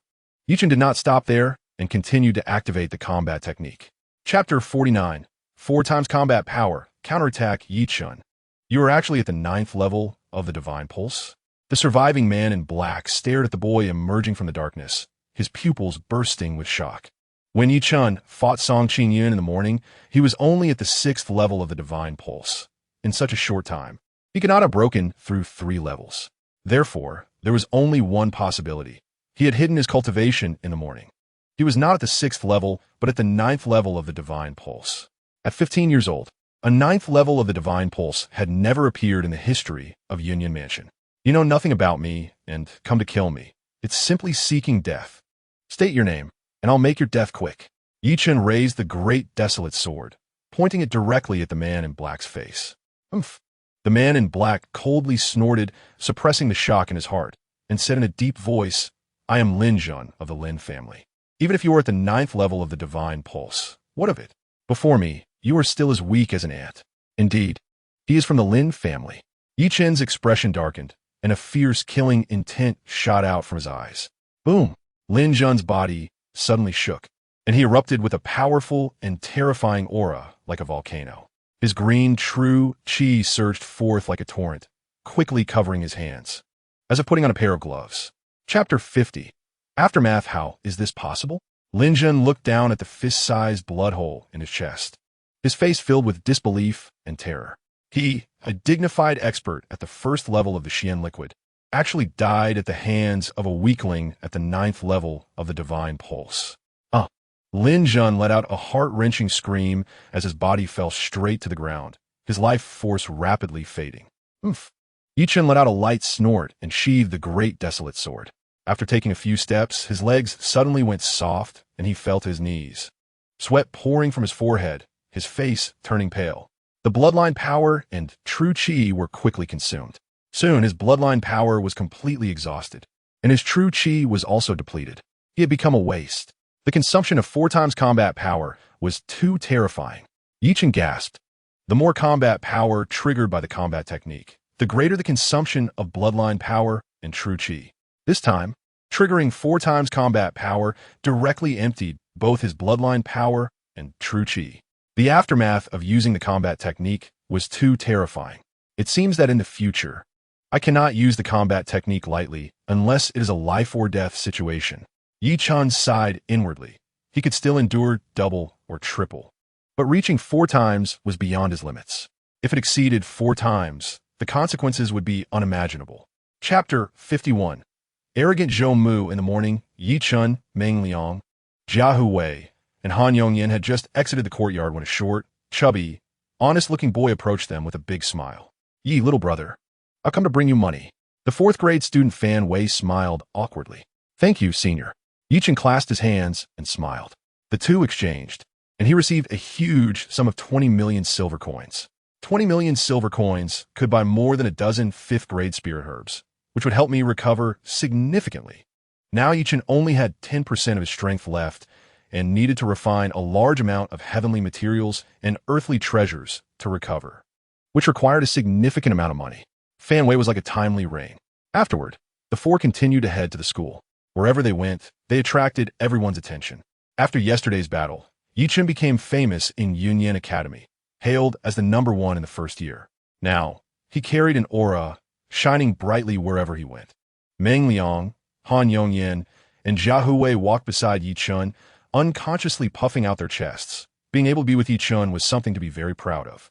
Chen did not stop there and continued to activate the combat technique. Chapter 49. 4 times combat power, counterattack Chen. You are actually at the 9th level of the Divine Pulse. The surviving man in black stared at the boy emerging from the darkness, his pupils bursting with shock. When Chen fought Song Qingyun in the morning, he was only at the 6th level of the Divine Pulse. In such a short time, he could not have broken through 3 levels. Therefore, there was only one possibility. He had hidden his cultivation in the morning. He was not at the 6th level, but at the 9th level of the Divine Pulse. At 15 years old, a 9th level of the Divine Pulse had never appeared in the history of Union Mansion. You know nothing about me and come to kill me. It's simply seeking death. State your name, and I'll make your death quick. Chen raised the great desolate sword, pointing it directly at the man in black's face. Umph. The man in black coldly snorted, suppressing the shock in his heart, and said in a deep voice, I am Lin Jun of the Lin family. Even if you are at the 9th level of the Divine Pulse, what of it? Before me, you are still as weak as an ant. Indeed, he is from the Lin family. Chen's expression darkened, and a fierce killing intent shot out from his eyes. Boom! Lin Jun's body suddenly shook, and he erupted with a powerful and terrifying aura like a volcano. His green, true chi surged forth like a torrent, quickly covering his hands, as if putting on a pair of gloves. Chapter 50. Aftermath. How is this possible? Lin Jun looked down at the fist-sized blood hole in his chest, his face filled with disbelief and terror. He, a dignified expert at the 1st level of the Xian liquid, actually died at the hands of a weakling at the 9th level of the Divine Pulse. Lin Jun let out a heart-wrenching scream as his body fell straight to the ground, his life force rapidly fading. Oof. Chen let out a light snort and sheathed the great desolate sword. After taking a few steps, his legs suddenly went soft and he fell to his knees. Sweat pouring from his forehead, his face turning pale. The bloodline power and true chi were quickly consumed. Soon his bloodline power was completely exhausted, and his true chi was also depleted. He had become a waste. The consumption of 4 times combat power was too terrifying. Chen gasped. The more combat power triggered by the combat technique, the greater the consumption of bloodline power and true chi. This time, triggering 4 times combat power directly emptied both his bloodline power and true chi. The aftermath of using the combat technique was too terrifying. It seems that in the future, I cannot use the combat technique lightly unless it is a life or death situation. Chen sighed inwardly. He could still endure double or triple, but reaching 4 times was beyond his limits. If it exceeded 4 times, the consequences would be unimaginable. Chapter 51. Arrogant Zhou Mu. In the morning, Chen, Meng Liang, Jia Huwei, and Han Yongyan had just exited the courtyard when a short, chubby, honest-looking boy approached them with a big smile. Little brother, I've come to bring you money. The 4th grade student Fan Wei smiled awkwardly. Thank you, senior. Chen clasped his hands and smiled. The two exchanged, and he received a huge sum of 20 million silver coins. 20 million silver coins could buy more than a dozen 5th-grade spirit herbs, which would help me recover significantly. Now Chen only had 10% of his strength left and needed to refine a large amount of heavenly materials and earthly treasures to recover, which required a significant amount of money. Fan Wei was like a timely rain. Afterward, the 4 continued to head to the school. Wherever they went, they attracted everyone's attention. After yesterday's battle, Chen became famous in Union Academy, hailed as the #1 in the 1st year. Now, he carried an aura, shining brightly wherever he went. Meng Liang, Han Yongyan, and Jia Huwei walked beside Chen, unconsciously puffing out their chests. Being able to be with Chen was something to be very proud of.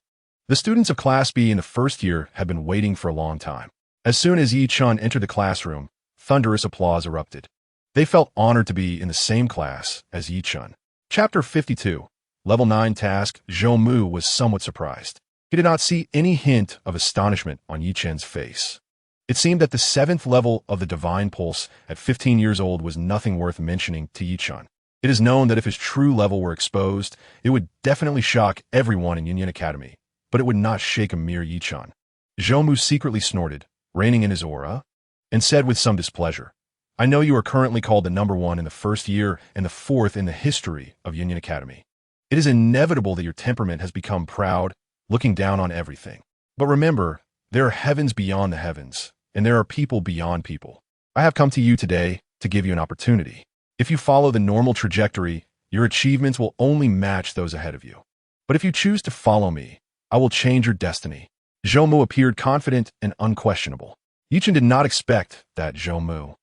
The students of Class B in the 1st year had been waiting for a long time. As soon as Chen entered the classroom, thunderous applause erupted. They felt honored to be in the same class as Chen. Chapter 52. Level 9 task. Zhou Mu was somewhat surprised. He did not see any hint of astonishment on Chen's face. It seemed that the 7th level of the Divine Pulse at 15 years old was nothing worth mentioning to Chen. It is known that if his true level were exposed, it would definitely shock everyone in Union Academy, but it would not shake a mere Chen. Zhou Mu secretly snorted, reining in his aura, and said with some displeasure, I know you are currently called the #1 in the 1st year and the 4th in the history of Union Academy. It is inevitable that your temperament has become proud, looking down on everything. But remember, there are heavens beyond the heavens, and there are people beyond people. I have come to you today to give you an opportunity. If you follow the normal trajectory, your achievements will only match those ahead of you. But if you choose to follow me, I will change your destiny. Zhou Mu appeared confident and unquestionable. Yi Chen did not expect that Zhou Mu,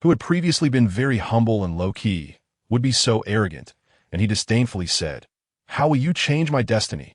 who had previously been very humble and low-key, would be so arrogant, and he disdainfully said, "How will you change my destiny?"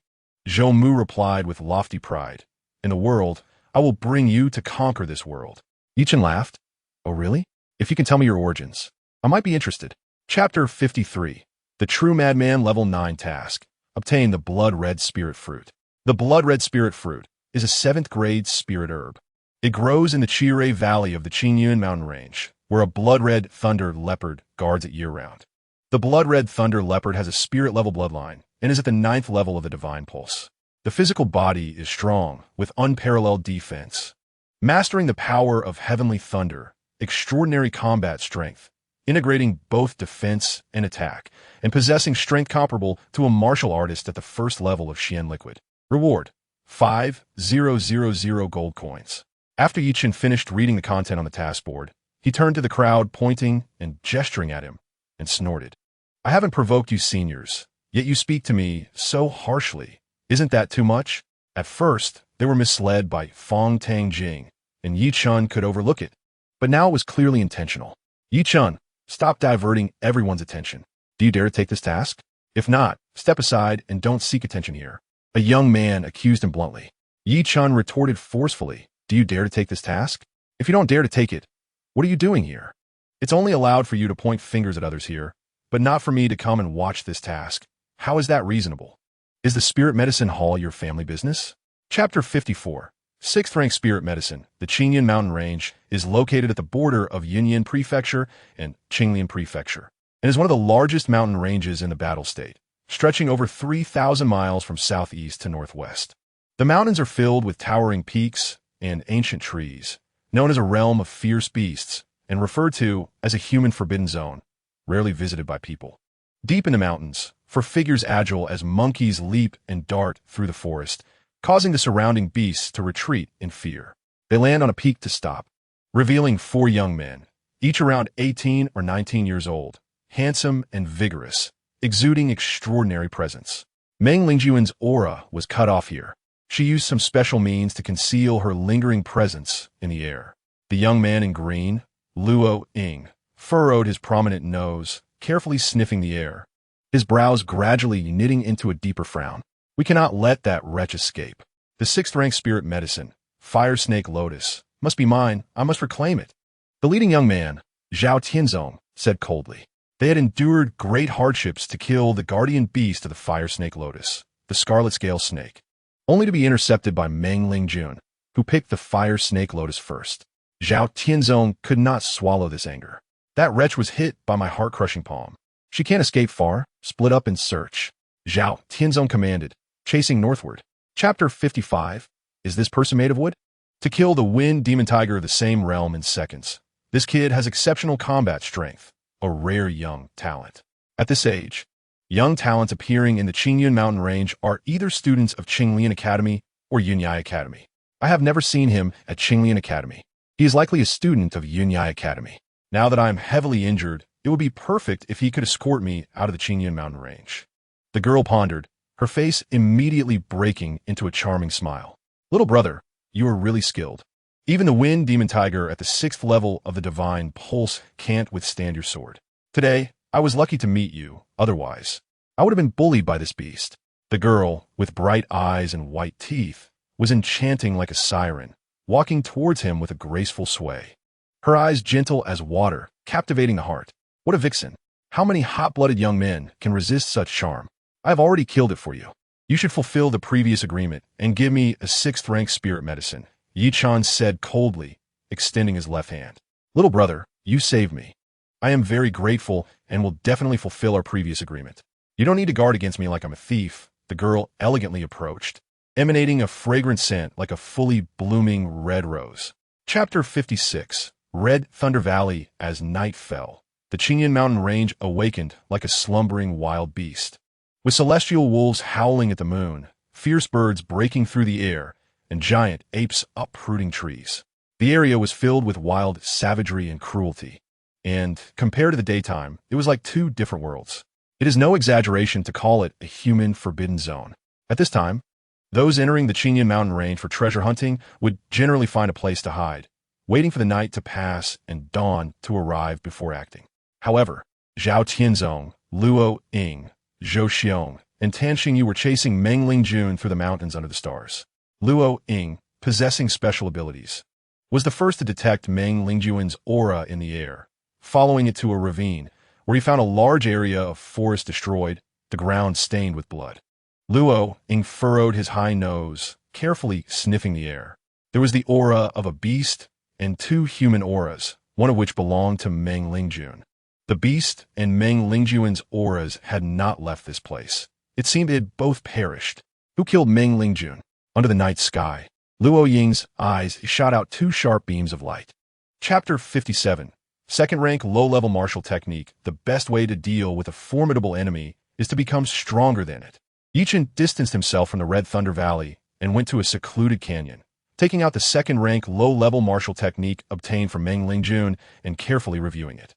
Zhou Mu replied with lofty pride, "In the world, I will bring you to conquer this world." Yi Chen laughed. "Oh really? If you can tell me your origins, I might be interested." Chapter 53. The True Madman Level 9 Task. Obtain the Blood-Red Spirit Fruit. The Blood-Red Spirit Fruit is a 7th-grade spirit herb. It grows in the Chire Valley of the Qingyuan mountain range, where a blood-red thunder leopard guards it year-round. The blood-red thunder leopard has a spirit-level bloodline and is at the 9th level of the divine pulse. The physical body is strong, with unparalleled defense. Mastering the power of heavenly thunder, extraordinary combat strength, integrating both defense and attack, and possessing strength comparable to a martial artist at the 1st level of Xian liquid. Reward: 5,000 gold coins. After Yi Chen finished reading the content on the task board, he turned to the crowd, pointing and gesturing at him, and snorted. "I haven't provoked you seniors, yet you speak to me so harshly. Isn't that too much?" At first, they were misled by Fong Tang Jing, and Yi Chen could overlook it. But now it was clearly intentional. "Yi Chen, stop diverting everyone's attention. Do you dare to take this task? If not, step aside and don't seek attention here." A young man accused him bluntly. Yi Chen retorted forcefully, "Do you dare to take this task? If you don't dare to take it, what are you doing here? It's only allowed for you to point fingers at others here, but not for me to come and watch this task. How is that reasonable? Is the Spirit Medicine Hall your family business?" Chapter 54. 6th Rank Spirit Medicine. The Qingyuan mountain range is located at the border of Yunyan Prefecture and Qinglian Prefecture, and is one of the largest mountain ranges in the battle state, stretching over 3,000 miles from southeast to northwest. The mountains are filled with towering peaks and ancient trees, known as a realm of fierce beasts, and referred to as a human forbidden zone, rarely visited by people. Deep in the mountains, for figures agile as monkeys leap and dart through the forest, causing the surrounding beasts to retreat in fear. They land on a peak to stop, revealing 4 young men, each around 18 or 19 years old, handsome and vigorous, exuding extraordinary presence. Meng Lingjuan's aura was cut off here. She used some special means to conceal her lingering presence in the air. The young man in green, Luo Ying, furrowed his prominent nose, carefully sniffing the air, his brows gradually knitting into a deeper frown. "We cannot let that wretch escape. The 6th Rank Spirit Medicine, Fire Snake Lotus, must be mine. I must reclaim it." The leading young man, Zhao Tianzong, said coldly. They had endured great hardships to kill the guardian beast of the Fire Snake Lotus, the Scarlet Scale Snake, only to be intercepted by Meng Lingjun, who picked the Fire Snake Lotus first. Zhao Tianzong could not swallow this anger. "That wretch was hit by my heart-crushing palm. She can't escape far. Split up and search." Zhao Tianzong commanded, chasing northward. Chapter 55. Is this person made of wood? To kill the Wind Demon Tiger of the same realm in seconds. This kid has exceptional combat strength, a rare young talent. At this age, young talents appearing in the Qingyuan mountain range are either students of Qinglian Academy or Yunyai Academy. I have never seen him at Qinglian Academy. He is likely a student of Yunyai Academy. Now that I am heavily injured, it would be perfect if he could escort me out of the Qingyuan mountain range. The girl pondered, her face immediately breaking into a charming smile. "Little brother, you are really skilled. Even the Wind Demon Tiger at the 6th level of the Divine Pulse can't withstand your sword. Today, I was lucky to meet you, otherwise I would have been bullied by this beast." The girl, with bright eyes and white teeth, was enchanting like a siren, walking towards him with a graceful sway. Her eyes gentle as water, captivating the heart. What a vixen! How many hot-blooded young men can resist such charm? I have already killed it for you. You should fulfill the previous agreement and give me a 6th Rank Spirit Medicine, Yi Chen said coldly, extending his left hand. "Little brother, you saved me. I am very grateful and will definitely fulfill our previous agreement. You don't need to guard against me like I'm a thief," the girl elegantly approached, emanating a fragrant scent like a fully blooming red rose. Chapter 56. Red Thunder Valley. As night fell, the Qingyuan mountain range awakened like a slumbering wild beast. With celestial wolves howling at the moon, fierce birds breaking through the air, and giant apes uprooting trees. The area was filled with wild savagery and cruelty. And, compared to the daytime, it was like two different worlds. It is no exaggeration to call it a human forbidden zone. At this time, those entering the Qinyan mountain range for treasure hunting would generally find a place to hide, waiting for the night to pass and dawn to arrive before acting. However, Zhao Tianzong, Luo Ying, Zhou Xiong, and Tan Xingyu were chasing Meng Lingjun through the mountains under the stars. Luo Ying, possessing special abilities, was the first to detect Meng Lingjun's aura in the air, following it to a ravine, where he found a large area of forest destroyed, the ground stained with blood. Luo Ying furrowed his high nose, carefully sniffing the air. There was the aura of a beast and two human auras, one of which belonged to Meng Lingjun. The beast and Meng Lingjun's auras had not left this place. It seemed they had both perished. Who killed Meng Lingjun? Under the night sky, Luo Ying's eyes shot out two sharp beams of light. Chapter 57. Second-rank low-level martial technique. The best way to deal with a formidable enemy is to become stronger than it. Chen distanced himself from the Red Thunder Valley and went to a secluded canyon, taking out the second-rank low-level martial technique obtained from Meng Lingjun and carefully reviewing it.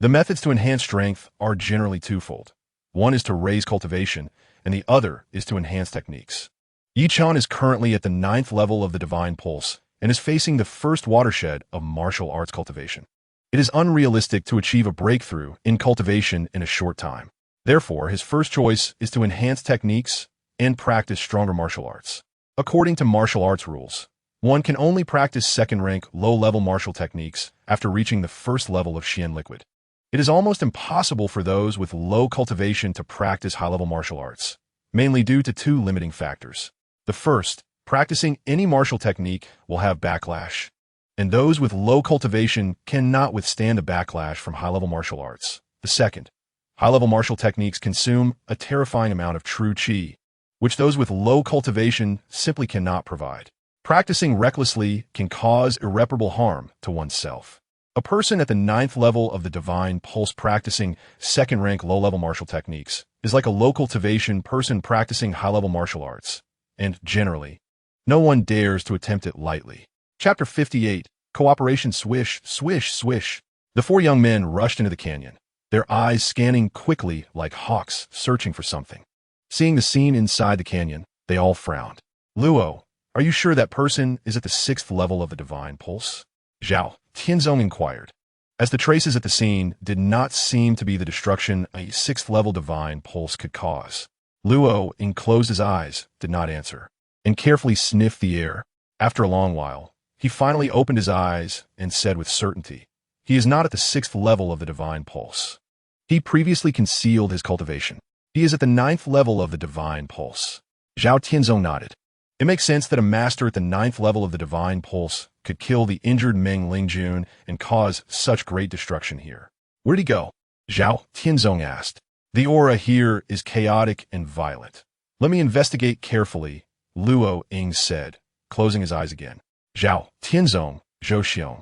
The methods to enhance strength are generally twofold. One is to raise cultivation, and the other is to enhance techniques. Chen is currently at the 9th level of the Divine Pulse and is facing the first watershed of martial arts cultivation. It is unrealistic to achieve a breakthrough in cultivation in a short time. Therefore, his first choice is to enhance techniques and practice stronger martial arts. According to martial arts rules, one can only practice second-rank low-level martial techniques after reaching the first level of Xian liquid. It is almost impossible for those with low cultivation to practice high-level martial arts, mainly due to two limiting factors. The first, practicing any martial technique will have backlash, and those with low cultivation cannot withstand the backlash from high-level martial arts. The second, high-level martial techniques consume a terrifying amount of true qi, which those with low cultivation simply cannot provide. Practicing recklessly can cause irreparable harm to oneself. A person at the 9th level of the Divine Pulse practicing second-rank low-level martial techniques is like a low cultivation person practicing high-level martial arts, and, generally, no one dares to attempt it lightly. Chapter 58. Cooperation. Swish, swish, swish. The four young men rushed into the canyon, their eyes scanning quickly like hawks searching for something. Seeing the scene inside the canyon, they all frowned. Luo, are you sure that person is at the 6th level of the Divine Pulse? Zhao Tianzong inquired, as the traces at the scene did not seem to be the destruction a 6th level Divine Pulse could cause. Luo Ying closed his eyes, did not answer, and carefully sniffed the air. After a long while, he finally opened his eyes and said with certainty, he is not at the 6th level of the Divine Pulse. He previously concealed his cultivation. He is at the 9th level of the Divine Pulse. Zhao Tianzong nodded. It makes sense that a master at the 9th level of the Divine Pulse could kill the injured Meng Lingjun and cause such great destruction here. Where'd he go? Zhao Tianzong asked. The aura here is chaotic and violent. Let me investigate carefully, Luo Ying said, closing his eyes again. Zhao Tianzong, Zhou Xiong,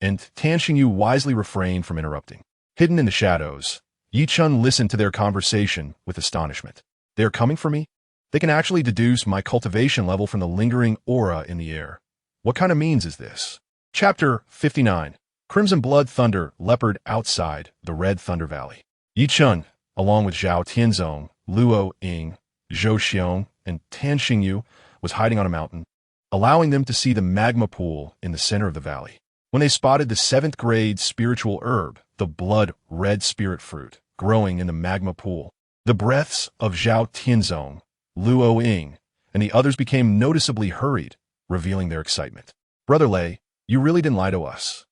and Tan Xingyu wisely refrained from interrupting. Hidden in the shadows, Chen listened to their conversation with astonishment. They are coming for me? They can actually deduce my cultivation level from the lingering aura in the air. What kind of means is this? Chapter 59. Crimson Blood Thunder Leopard outside the Red Thunder Valley. Chen, along with Zhao Tianzong, Luo Ying, Zhou Xiong, and Tan Xingyu, was hiding on a mountain, allowing them to see the magma pool in the center of the valley. When they spotted the 7th grade spiritual herb, the blood red spirit fruit, growing in the magma pool, the breaths of Zhao Tianzong, Luo Ying, and the others became noticeably hurried, revealing their excitement. Brother Lei, you really didn't lie to us.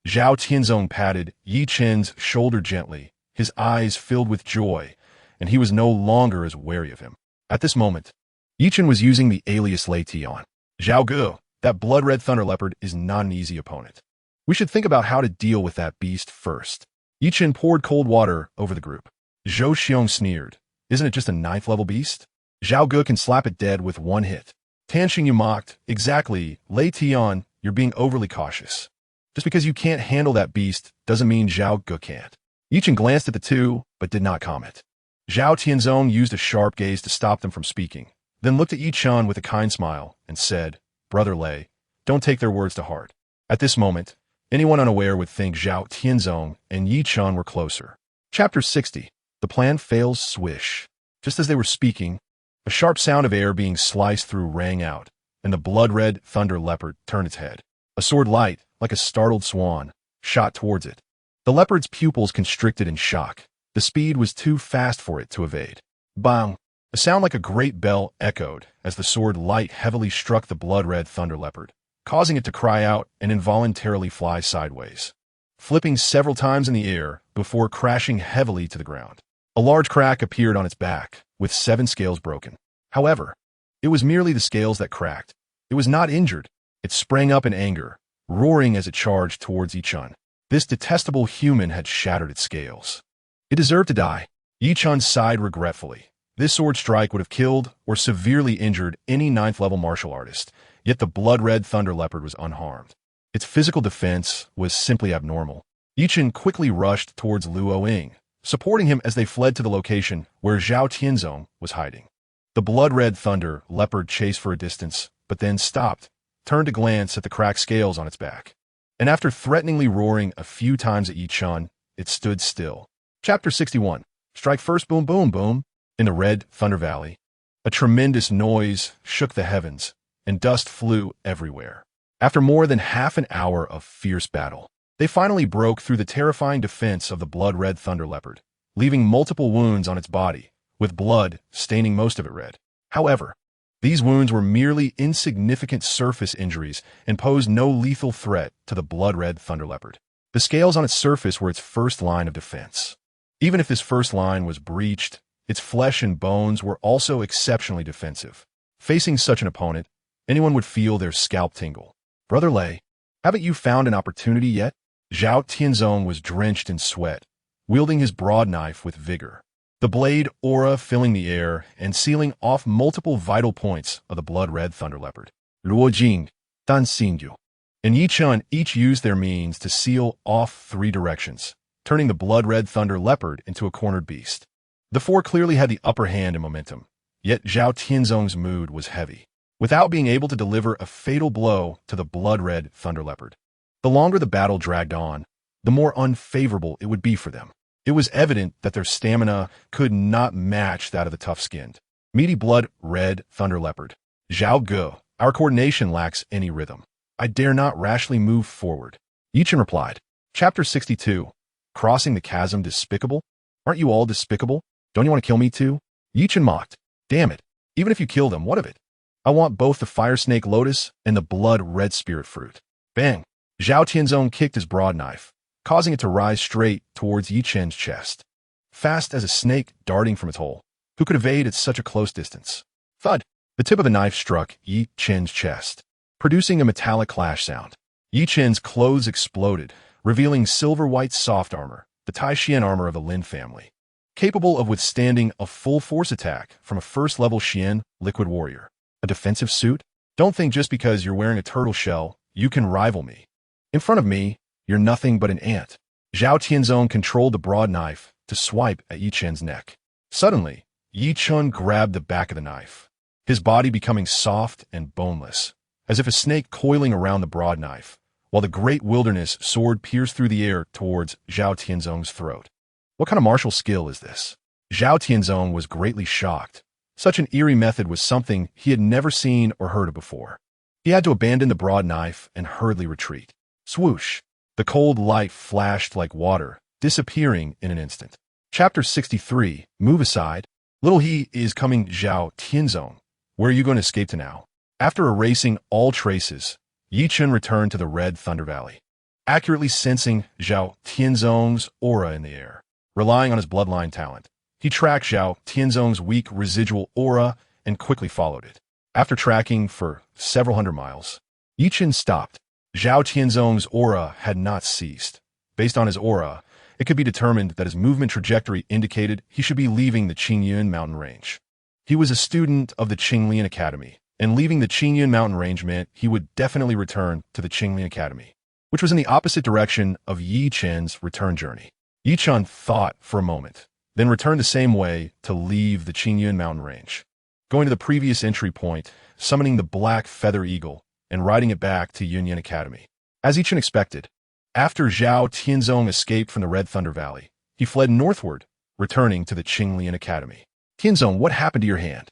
Zhao Tianzong patted Chen's shoulder gently, his eyes filled with joy, and he was no longer as wary of him. At this moment, Chen was using the alias Lei Tian. Zhao Gu, that blood-red thunder leopard is not an easy opponent. We should think about how to deal with that beast first. Chen poured cold water over the group. Zhou Xiong sneered. Isn't it just a 9th level beast? Zhao Gu can slap it dead with one hit. Tan Xingyu mocked. Exactly, Lei Tian, you're being overly cautious. Just because you can't handle that beast doesn't mean Zhao Gu can't. Chen glanced at the two, but did not comment. Zhao Tianzong used a sharp gaze to stop them from speaking, then looked at Chen with a kind smile and said, Brother Lei, don't take their words to heart. At this moment, anyone unaware would think Zhao Tianzong and Yi Chen were closer. Chapter 60. The plan fails. Swish. Just as they were speaking, a sharp sound of air being sliced through rang out, and the blood-red thunder leopard turned its head. A sword light, like a startled swan, shot towards it. The leopard's pupils constricted in shock. The speed was too fast for it to evade. Bang! A sound like a great bell echoed as the sword light heavily struck the blood-red thunder leopard, causing it to cry out and involuntarily fly sideways, flipping several times in the air before crashing heavily to the ground. A large crack appeared on its back, with 7 scales broken. However, it was merely the scales that cracked. It was not injured. It sprang up in anger, roaring as it charged towards Yi Chen. This detestable human had shattered its scales. It deserved to die. Yi Chen sighed regretfully. This sword strike would have killed or severely injured any 9th-level martial artist, yet the blood-red thunder leopard was unharmed. Its physical defense was simply abnormal. Yi Chen quickly rushed towards Luo Ying, supporting him as they fled to the location where Zhao Tianzong was hiding. The blood-red thunder leopard chased for a distance, but then stopped, turned to glance at the cracked scales on its back. And after threateningly roaring a few times at Yi Chen, it stood still. Chapter 61. Strike first. Boom, boom, boom. In the Red Thunder Valley, a tremendous noise shook the heavens, and dust flew everywhere. After more than half an hour of fierce battle, they finally broke through the terrifying defense of the blood-red thunder leopard, leaving multiple wounds on its body, with blood staining most of it red. However, these wounds were merely insignificant surface injuries and posed no lethal threat to the blood-red thunder leopard. The scales on its surface were its first line of defense. Even if this first line was breached, its flesh and bones were also exceptionally defensive. Facing such an opponent, anyone would feel their scalp tingle. Brother Lei, haven't you found an opportunity yet? Zhao Tianzong was drenched in sweat, wielding his broad knife with vigor, the blade aura filling the air and sealing off multiple vital points of the blood-red thunder leopard. Luo Jing, Dan Xingyu, and Yi Chen each used their means to seal off 3 directions, turning the blood-red thunder leopard into a cornered beast. The 4 clearly had the upper hand in momentum, yet Zhao Tianzong's mood was heavy, without being able to deliver a fatal blow to the blood-red thunder leopard. The longer the battle dragged on, the more unfavorable it would be for them. It was evident that their stamina could not match that of the tough-skinned, meaty blood-red thunder leopard. Zhao Ge, our coordination lacks any rhythm. I dare not rashly move forward. Yi Chen replied. Chapter 62. Crossing the chasm. Despicable? Aren't you all despicable? Don't you want to kill me too? Yi Chen mocked. Damn it. Even if you kill them, what of it? I want both the fire snake lotus and the blood-red spirit fruit. Bang! Zhao Tianzong kicked his broad knife, causing it to rise straight towards Yi Chen's chest. Fast as a snake darting from its hole. Who could evade at such a close distance? Thud! The tip of the knife struck Yi Chen's chest, producing a metallic clash sound. Yi Chen's clothes exploded, revealing silver-white soft armor, the Tai-Xian armor of the Lin family, capable of withstanding a full-force attack from a first-level Xian liquid warrior. A defensive suit? Don't think just because you're wearing a turtle shell, you can rival me. In front of me, you're nothing but an ant. Zhao Tianzong controlled the broad knife to swipe at Yi Chen's neck. Suddenly, Yi Chen grabbed the back of the knife, his body becoming soft and boneless, as if a snake coiling around the broad knife, while the great wilderness sword pierced through the air towards Zhao Tianzong's throat. What kind of martial skill is this? Zhao Tianzong was greatly shocked. Such an eerie method was something he had never seen or heard of before. He had to abandon the broad knife and hurriedly retreat. Swoosh! The cold light flashed like water, disappearing in an instant. Chapter 63. Move aside. Little he is coming. Zhao Tianzong. Where are you going to escape to now? After erasing all traces, Yi Chen returned to the Red Thunder Valley, accurately sensing Zhao Tianzong's aura in the air. Relying on his bloodline talent, he tracked Zhao Tianzong's weak residual aura and quickly followed it. After tracking for several hundred miles, Yi Chen stopped. Zhao Tianzong's aura had not ceased. Based on his aura, it could be determined that his movement trajectory indicated he should be leaving the Qingyun mountain range. He was a student of the Qinglian Academy, and leaving the Qingyun mountain range meant he would definitely return to the Qinglian Academy, which was in the opposite direction of Yi Chen's return journey. Yi Chen thought for a moment, then returned the same way to leave the Qingyun mountain range, going to the previous entry point, summoning the black feather eagle, and riding it back to Yunyan Academy. As Chen expected, after Zhao Tianzong escaped from the Red Thunder Valley, he fled northward, returning to the Qinglian Academy. Tianzong, what happened to your hand?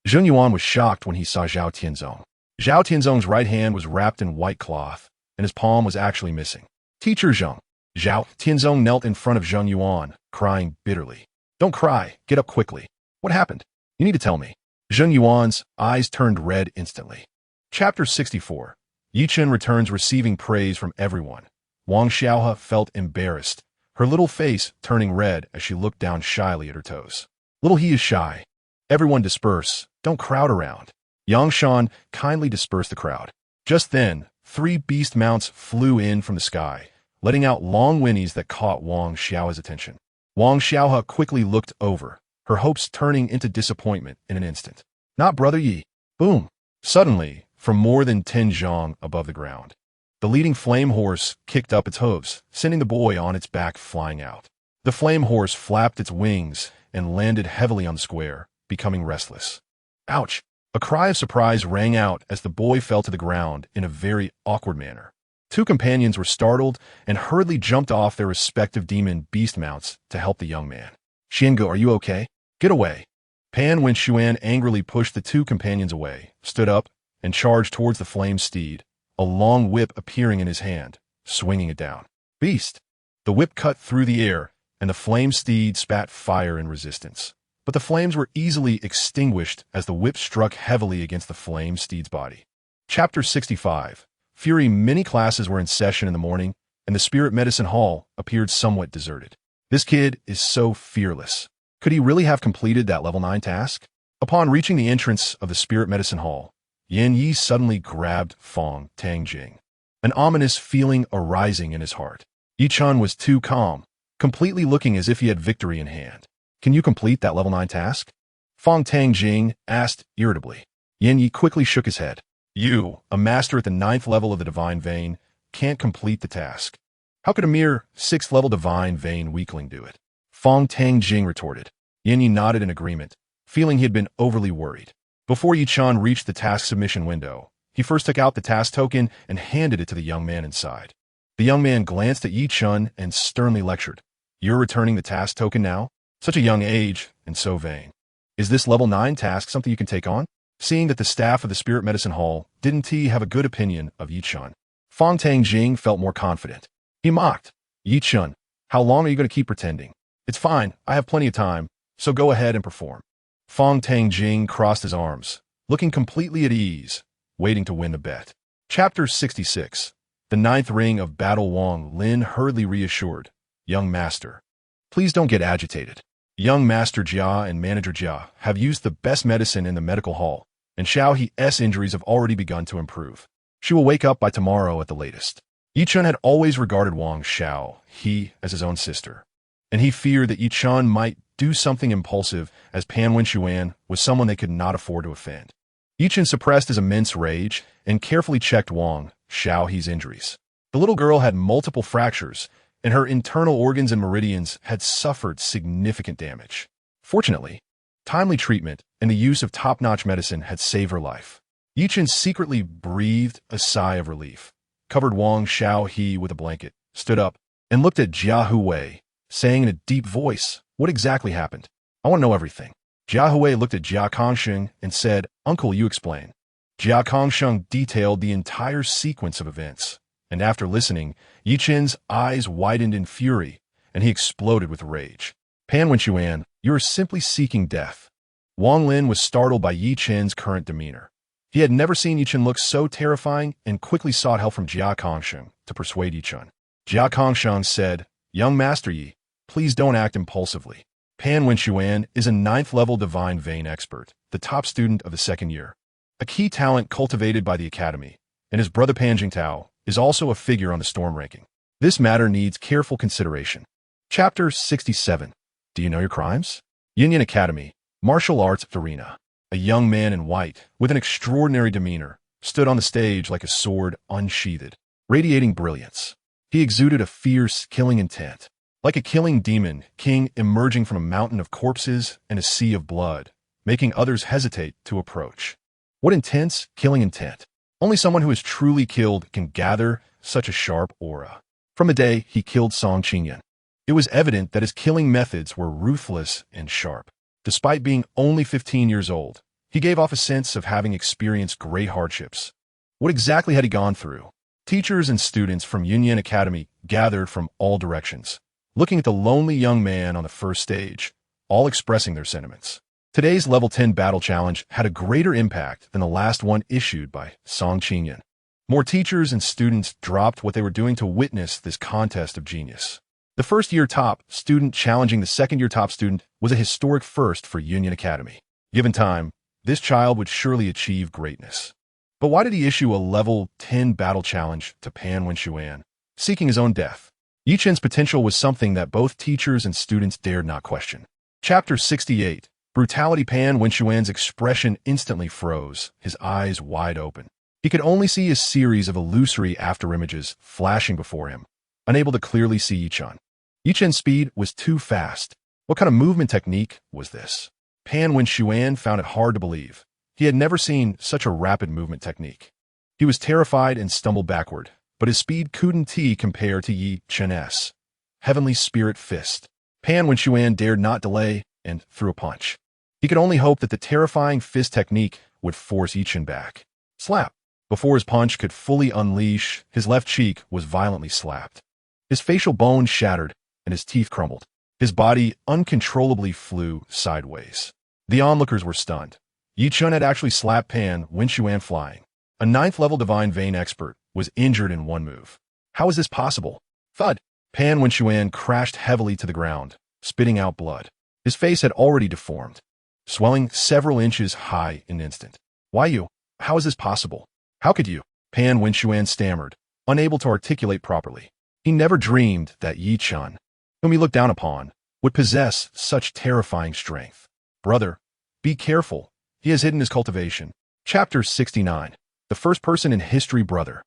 Zheng Yuan was shocked when he saw Zhao Tianzong. Zhao Tianzong's right hand was wrapped in white cloth, and his palm was actually missing. Teacher Zheng. Zhao Tianzong knelt in front of Zheng Yuan, crying bitterly. Don't cry, get up quickly. What happened? You need to tell me. Zheng Yuan's eyes turned red instantly. Chapter 64. Yi Chen returns receiving praise from everyone. Wang Xiaohe felt embarrassed, her little face turning red as she looked down shyly at her toes. Little he is shy. Everyone disperse, don't crowd around. Yang Shan kindly dispersed the crowd. Just then, 3 beast mounts flew in from the sky, letting out long whinnies that caught Wang Xiaohe's attention. Wang Xiaohe quickly looked over, her hopes turning into disappointment in an instant. Not Brother Yi. Boom. Suddenly, from more than 10 zhang above the ground, the leading flame horse kicked up its hooves, sending the boy on its back flying out. The flame horse flapped its wings and landed heavily on the square, becoming restless. Ouch! A cry of surprise rang out as the boy fell to the ground in a very awkward manner. 2 companions were startled and hurriedly jumped off their respective demon beast mounts to help the young man. Xiangu, are you okay? Get away. Pan Wenxuan angrily pushed the 2 companions away, stood up, and charged towards the flame steed, a long whip appearing in his hand, swinging it down. Beast! The whip cut through the air, and the flame steed spat fire in resistance. But the flames were easily extinguished as the whip struck heavily against the flame steed's body. Chapter 65. Fury. Many classes were in session in the morning, and the Spirit Medicine Hall appeared somewhat deserted. This kid is so fearless. Could he really have completed that level 9 task? Upon reaching the entrance of the Spirit Medicine Hall, Yan Yi suddenly grabbed Fong Tangjing, an ominous feeling arising in his heart. Yi Chen was too calm, completely looking as if he had victory in hand. Can you complete that level 9 task? Fong Tangjing asked irritably. Yan Yi quickly shook his head. You, a master at the 9th level of the Divine Vein, can't complete the task. How could a mere 6th level Divine Vein weakling do it? Fong Tangjing retorted. Yan Yi nodded in agreement, feeling he had been overly worried. Before Yi Chen reached the task submission window, he first took out the task token and handed it to the young man inside. The young man glanced at Yi Chen and sternly lectured. You're returning the task token now? Such a young age, and so vain. Is this level 9 task something you can take on? Seeing that the staff of the Spirit Medicine Hall didn't have a good opinion of Yi Chen, Fong Tangjing felt more confident. He mocked. Yi Chen, how long are you going to keep pretending? It's fine, I have plenty of time, so go ahead and perform. Fong Tangjing crossed his arms, looking completely at ease, waiting to win the bet. Chapter 66. The 9th ring of battle. Wang Lin hurriedly reassured. Young master, please don't get agitated. Young Master Jia and Manager Jia have used the best medicine in the medical hall, and Xiao He's injuries have already begun to improve. She will wake up by tomorrow at the latest. Yi Chen had always regarded Wang Xiao He as his own sister, and he feared that Yi Chen might do something impulsive, as Pan Wenxuan was someone they could not afford to offend. Yi Chen suppressed his immense rage and carefully checked Wang Xiao He's injuries. The little girl had multiple fractures, and her internal organs and meridians had suffered significant damage. Fortunately, timely treatment and the use of top-notch medicine had saved her life. Yi Chen secretly breathed a sigh of relief, covered Wang Xiao He with a blanket, stood up, and looked at Jia Huwei, saying in a deep voice, what exactly happened? I want to know everything. Jia Huwei looked at Jia Kongsheng and said, Uncle, you explain. Jia Kongsheng detailed the entire sequence of events, and after listening, Yi Chen's eyes widened in fury, and he exploded with rage. Pan Wenxuan, you are simply seeking death. Wang Lin was startled by Yi Chen's current demeanor. He had never seen Yi Chen look so terrifying and quickly sought help from Jia Kongsheng to persuade Yi Chen. Jia Kongsheng said, Young Master Yi, please don't act impulsively. Pan Wenxuan is a 9th level Divine Vein expert, the top student of the 2nd year, a key talent cultivated by the Academy, and his brother Pan Jingtao is also a figure on the storm ranking. This matter needs careful consideration. Chapter 67. Do you know your crimes? Yin Academy, Martial Arts Arena. A young man in white, with an extraordinary demeanor, stood on the stage like a sword unsheathed, radiating brilliance. He exuded a fierce, killing intent. Like a killing demon king emerging from a mountain of corpses and a sea of blood, making others hesitate to approach. What intense, killing intent! Only someone who is truly killed can gather such a sharp aura. From the day he killed Song Qingyan, it was evident that his killing methods were ruthless and sharp. Despite being only 15 years old, he gave off a sense of having experienced great hardships. What exactly had he gone through? Teachers and students from Yunyan Academy gathered from all directions, looking at the lonely young man on the first stage, all expressing their sentiments. Today's Level 10 battle challenge had a greater impact than the last one issued by Song Qingyan. More teachers and students dropped what they were doing to witness this contest of genius. The first-year top student challenging the second-year top student was a historic first for Yunyan Academy. Given time, this child would surely achieve greatness. But why did he issue a Level 10 battle challenge to Pan Wenxuan, seeking his own death? Yi Chen's potential was something that both teachers and students dared not question. Chapter 68. Brutality. Pan Wenxuan's expression instantly froze, his eyes wide open. He could only see a series of illusory afterimages flashing before him, unable to clearly see Yi Chen. Yi Chen's speed was too fast. What kind of movement technique was this? Pan Wenxuan found it hard to believe. He had never seen such a rapid movement technique. He was terrified and stumbled backward, but his speed couldn't compare to Yi Chen's heavenly spirit fist. Pan Wenxuan dared not delay and threw a punch. He could only hope that the terrifying fist technique would force Yi Chen back. Slap! Before his punch could fully unleash, his left cheek was violently slapped. His facial bones shattered and his teeth crumbled. His body uncontrollably flew sideways. The onlookers were stunned. Yi Chen had actually slapped Pan Wenxuan flying. A 9th-level divine vein expert was injured in one move. How is this possible? Thud! Pan Wenxuan crashed heavily to the ground, spitting out blood. His face had already deformed, swelling several inches high in an instant. Why you? How is this possible? How could you? Pan Wenxuan stammered, unable to articulate properly. He never dreamed that Yi Chen, whom he looked down upon, would possess such terrifying strength. Brother, be careful. He has hidden his cultivation. Chapter 69. The first person in history, brother.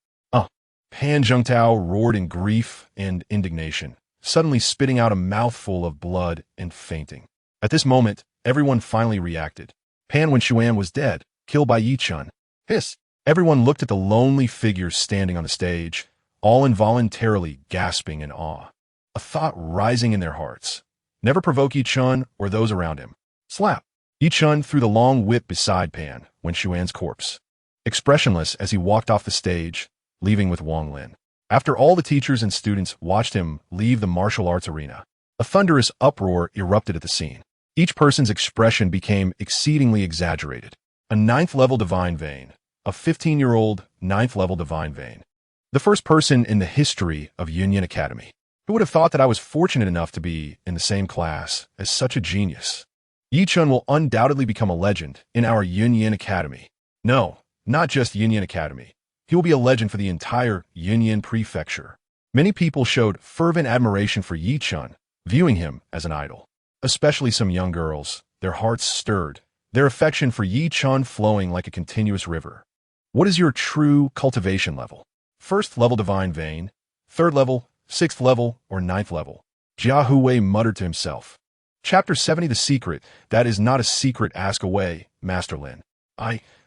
Pan Zhengtao roared in grief and indignation, suddenly spitting out a mouthful of blood and fainting. At this moment, everyone finally reacted. Pan Wenxuan was dead, killed by Yi Chen. Hiss! Everyone looked at the lonely figure standing on the stage, all involuntarily gasping in awe. A thought rising in their hearts. Never provoke Yi Chen or those around him. Slap! Yi Chen threw the long whip beside Pan Wenxuan's corpse, expressionless as he walked off the stage, leaving with Wang Lin. After all the teachers and students watched him leave the martial arts arena, a thunderous uproar erupted at the scene. Each person's expression became exceedingly exaggerated. A 9th-level divine vein. A 15-year-old 9th-level divine vein. The first person in the history of Yunyan Academy. Who would have thought that I was fortunate enough to be in the same class as such a genius? Yi Chen will undoubtedly become a legend in our Yunyan Academy. No, not just Yunyan Academy. He will be a legend for the entire Yunyan Prefecture. Many people showed fervent admiration for Yi Chen, viewing him as an idol. Especially some young girls, their hearts stirred, their affection for Yi Chen flowing like a continuous river. What is your true cultivation level? 1st level divine vein, 3rd level, 6th level, or 9th level? Jia Huwei muttered to himself. Chapter 70. The secret. That is not a secret. Ask away, Master Lin.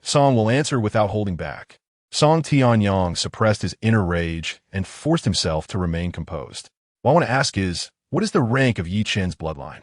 Song will answer without holding back. Song Tianyang suppressed his inner rage and forced himself to remain composed. What I want to ask is, what is the rank of Yi Chen's bloodline?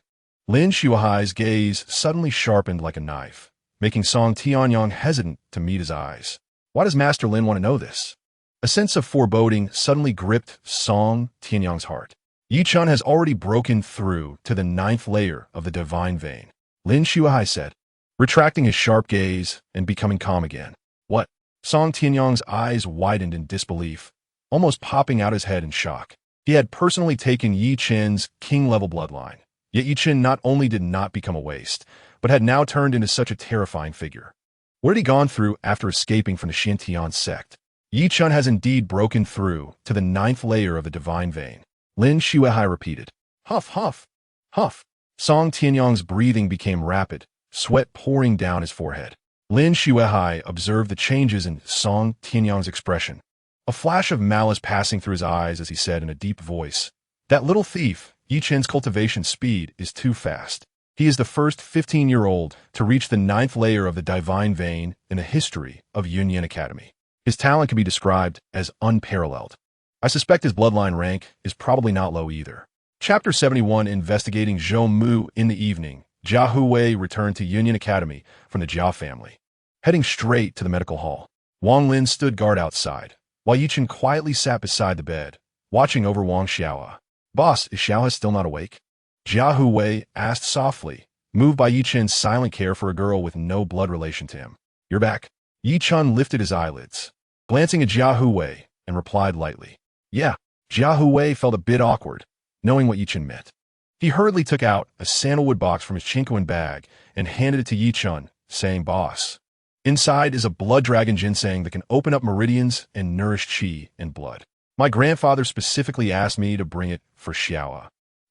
Lin Shuai's gaze suddenly sharpened like a knife, making Song Tianyang hesitant to meet his eyes. Why does Master Lin want to know this? A sense of foreboding suddenly gripped Song Tianyang's heart. Yi Chen has already broken through to the 9th layer of the divine vein, Lin Shuai said, retracting his sharp gaze and becoming calm again. What? Song Tianyang's eyes widened in disbelief, almost popping out his head in shock. He had personally taken Yi Chen's king-level bloodline, yet Yi Chen not only did not become a waste, but had now turned into such a terrifying figure. What had he gone through after escaping from the Xintian sect? Yi Chen has indeed broken through to the 9th layer of the divine vein, Lin Shuai repeated. Huff, huff, huff. Song Tianyang's breathing became rapid, sweat pouring down his forehead. Lin Shuai observed the changes in Song Tianyang's expression, a flash of malice passing through his eyes as he said in a deep voice, "That little thief, Yi Chen's cultivation speed is too fast. He is the first 15-year-old to reach the 9th layer of the divine vein in the history of Yunyan Academy. His talent can be described as unparalleled. I suspect his bloodline rank is probably not low either. Chapter 71 Investigating Zhou Mu. In the evening, Jia Huwei returned to Union Academy from the Jia family. Heading straight to the medical hall, Wang Lin stood guard outside, while Yichen quietly sat beside the bed, watching over Wang Xiaohe. Boss, is Xiaohe still not awake? Jia Huwei asked softly, moved by Yichen's silent care for a girl with no blood relation to him. You're back. Yichen lifted his eyelids, glancing at Jia Huwei, and replied lightly. Yeah. Jia Huwei felt a bit awkward, knowing what Yichen meant. He hurriedly took out a sandalwood box from his chinkoan bag and handed it to Yichen, saying, Boss. Inside is a blood dragon ginseng that can open up meridians and nourish qi and blood. My grandfather specifically asked me to bring it for Xiaohe.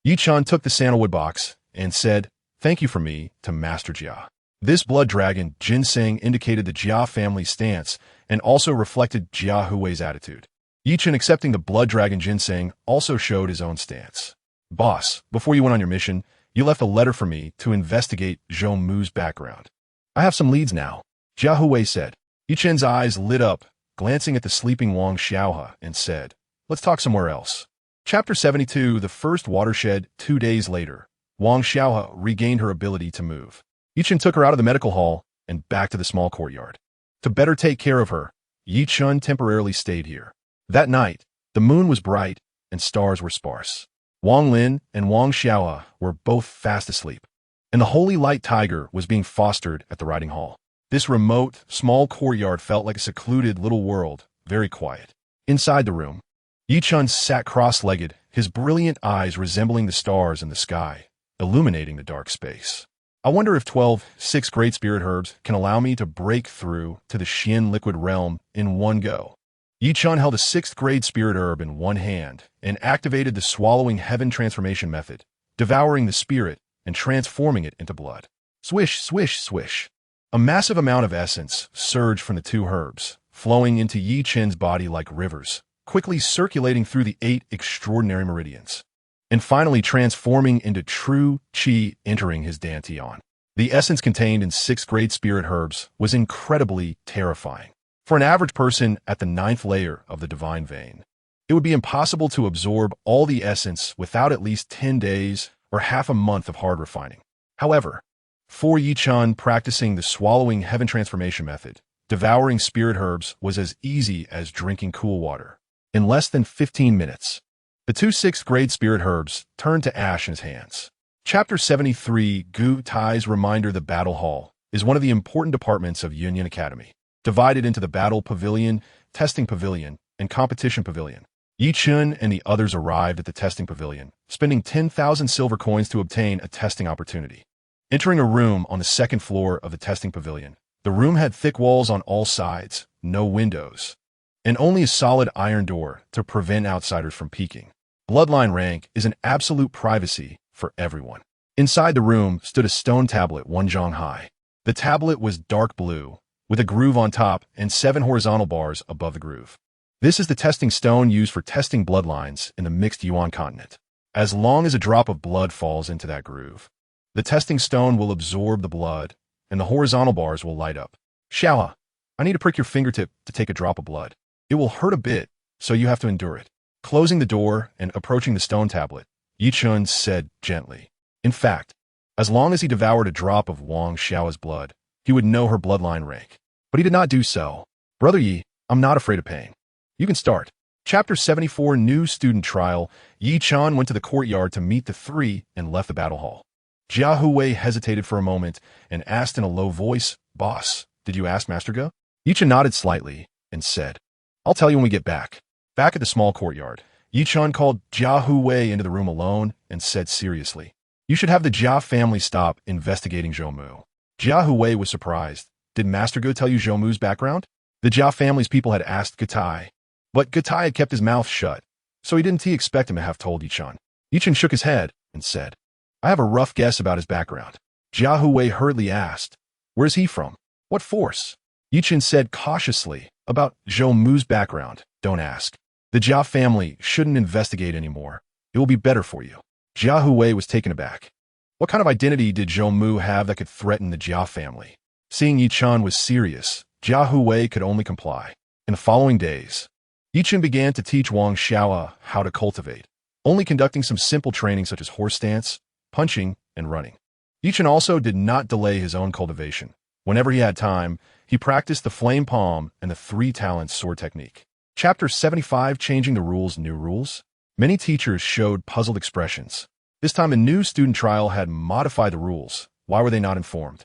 Yichen took the sandalwood box and said, Thank you for me to Master Jia. This blood dragon ginseng indicated the Jia family's stance and also reflected Jia Huwei's attitude. Yichen accepting the blood dragon ginseng also showed his own stance. Boss, before you went on your mission, you left a letter for me to investigate Zhou Mu's background. I have some leads now, Jia Huwei said. Yichen's eyes lit up, glancing at the sleeping Wang Xiaohe, and said, Let's talk somewhere else. Chapter 72 The First Watershed. 2 days later, Wang Xiaohe regained her ability to move. Yichen took her out of the medical hall and back to the small courtyard. To better take care of her, Yichen temporarily stayed here. That night, the moon was bright and stars were sparse. Wang Lin and Wang Xiaohe were both fast asleep, and the holy light tiger was being fostered at the riding hall. This remote, small courtyard felt like a secluded little world, very quiet. Inside the room, Yichen sat cross-legged, his brilliant eyes resembling the stars in the sky, illuminating the dark space. I wonder if 12 sixth grade spirit herbs can allow me to break through to the Xian liquid realm in one go. Yichen held a 6th grade spirit herb in one hand and activated the swallowing heaven transformation method, devouring the spirit and transforming it into blood. Swish, swish, swish. A massive amount of essence surged from the 2 herbs, flowing into Yichen's body like rivers, quickly circulating through the 8 extraordinary meridians, and finally transforming into true qi entering his dantian. The essence contained in 6th grade spirit herbs was incredibly terrifying. For an average person at the 9th layer of the divine vein, it would be impossible to absorb all the essence without at least 10 days or half a month of hard refining. However, for Yichen practicing the swallowing heaven transformation method, devouring spirit herbs was as easy as drinking cool water. In less than 15 minutes, the 2 6th grade spirit herbs turned to ash in his hands. Chapter 73 Gu Tai's Reminder. The Battle Hall is one of the important departments of Union Academy, divided into the Battle Pavilion, Testing Pavilion, and Competition Pavilion. Yichen and the others arrived at the Testing Pavilion, spending 10,000 silver coins to obtain a testing opportunity. Entering a room on the 2nd floor of the Testing Pavilion, the room had thick walls on all sides, no windows, and only a solid iron door to prevent outsiders from peeking. Bloodline rank is an absolute privacy for everyone. Inside the room stood a stone tablet 1 zhang high. The tablet was dark blue, with a groove on top and 7 horizontal bars above the groove. This is the testing stone used for testing bloodlines in the mixed Yuan continent. As long as a drop of blood falls into that groove, the testing stone will absorb the blood, and the horizontal bars will light up. Xiaohe, I need to prick your fingertip to take a drop of blood. It will hurt a bit, so you have to endure it. Closing the door and approaching the stone tablet, Yichen said gently. In fact, as long as he devoured a drop of Wang Xiaohe's blood, he would know her bloodline rank. But he did not do so. Brother Yi, I'm not afraid of pain. You can start. Chapter 74 New Student Trial. Yichen went to the courtyard to meet the 3 and left the battle hall. Jia Huwei hesitated for a moment and asked in a low voice, Boss, did you ask Master Ge? Yichen nodded slightly and said, I'll tell you when we get back. Back at the small courtyard, Yichen called Jia Huwei into the room alone and said seriously, You should have the Jia family stop investigating Zhou Mu. Jia Huwei was surprised. Did Master Ge tell you Zhou Mu's background? The Jia family's people had asked Getai, but Getai had kept his mouth shut, so he didn't expect him to have told Yichen. Yichen shook his head and said, I have a rough guess about his background. Jia Huwei hurriedly asked, Where's he from? What force? Yichen said cautiously, About Zhou Mu's background, don't ask. The Jia family shouldn't investigate anymore. It will be better for you. Jia Huwei was taken aback. What kind of identity did Zhou Mu have that could threaten the Jia family? Seeing Yichen was serious, Jia Huwei could only comply. In the following days, Chen began to teach Wang Xiao how to cultivate, only conducting some simple training such as horse stance, punching, and running. Chen also did not delay his own cultivation. Whenever he had time, he practiced the flame palm and the three talents sword technique. Chapter 75, Changing the Rules, New Rules. Many teachers showed puzzled expressions. This time a new student trial had modified the rules. Why were they not informed?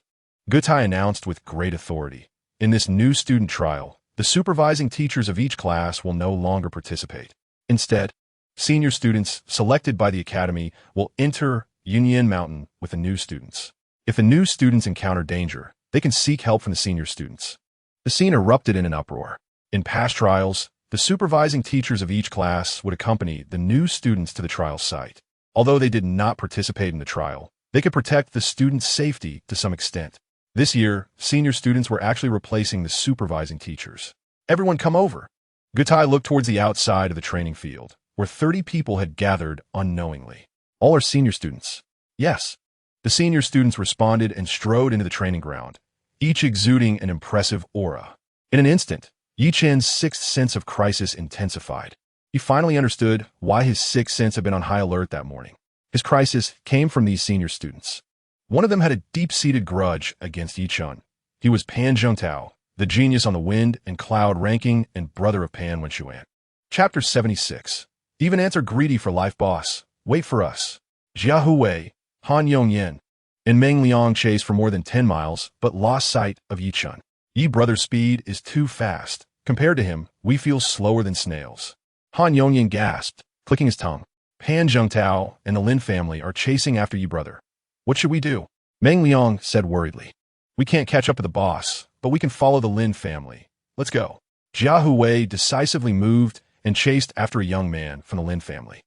Gutai announced with great authority. In this new student trial, the supervising teachers of each class will no longer participate. Instead, senior students selected by the academy will enter Yunyan Mountain with the new students. If the new students encounter danger, they can seek help from the senior students. The scene erupted in an uproar. In past trials, the supervising teachers of each class would accompany the new students to the trial site. Although they did not participate in the trial, they could protect the students' safety to some extent. This year, senior students were actually replacing the supervising teachers. Everyone come over. Gutai looked towards the outside of the training field, where 30 people had gathered unknowingly. All are senior students. Yes. The senior students responded and strode into the training ground, each exuding an impressive aura. In an instant, Chen's sixth sense of crisis intensified. He finally understood why his sixth sense had been on high alert that morning. His crisis came from these senior students. One of them had a deep-seated grudge against Chen. He was Pan Zhongtao, the genius on the wind and cloud ranking and brother of Pan Wenxuan. Chapter 76. Even ants are greedy for life, boss. Wait for us. Jia Huwei, Han Yongyan, and Meng Liang chased for more than 10 miles, but lost sight of Chen. Yi brother's speed is too fast. Compared to him, we feel slower than snails. Han Yongyan gasped, clicking his tongue. Pan Zhongtao and the Lin family are chasing after Yi brother. What should we do? Meng Liang said worriedly. We can't catch up with the boss, but we can follow the Lin family. Let's go. Jia Huwei decisively moved and chased after a young man from the Lin family.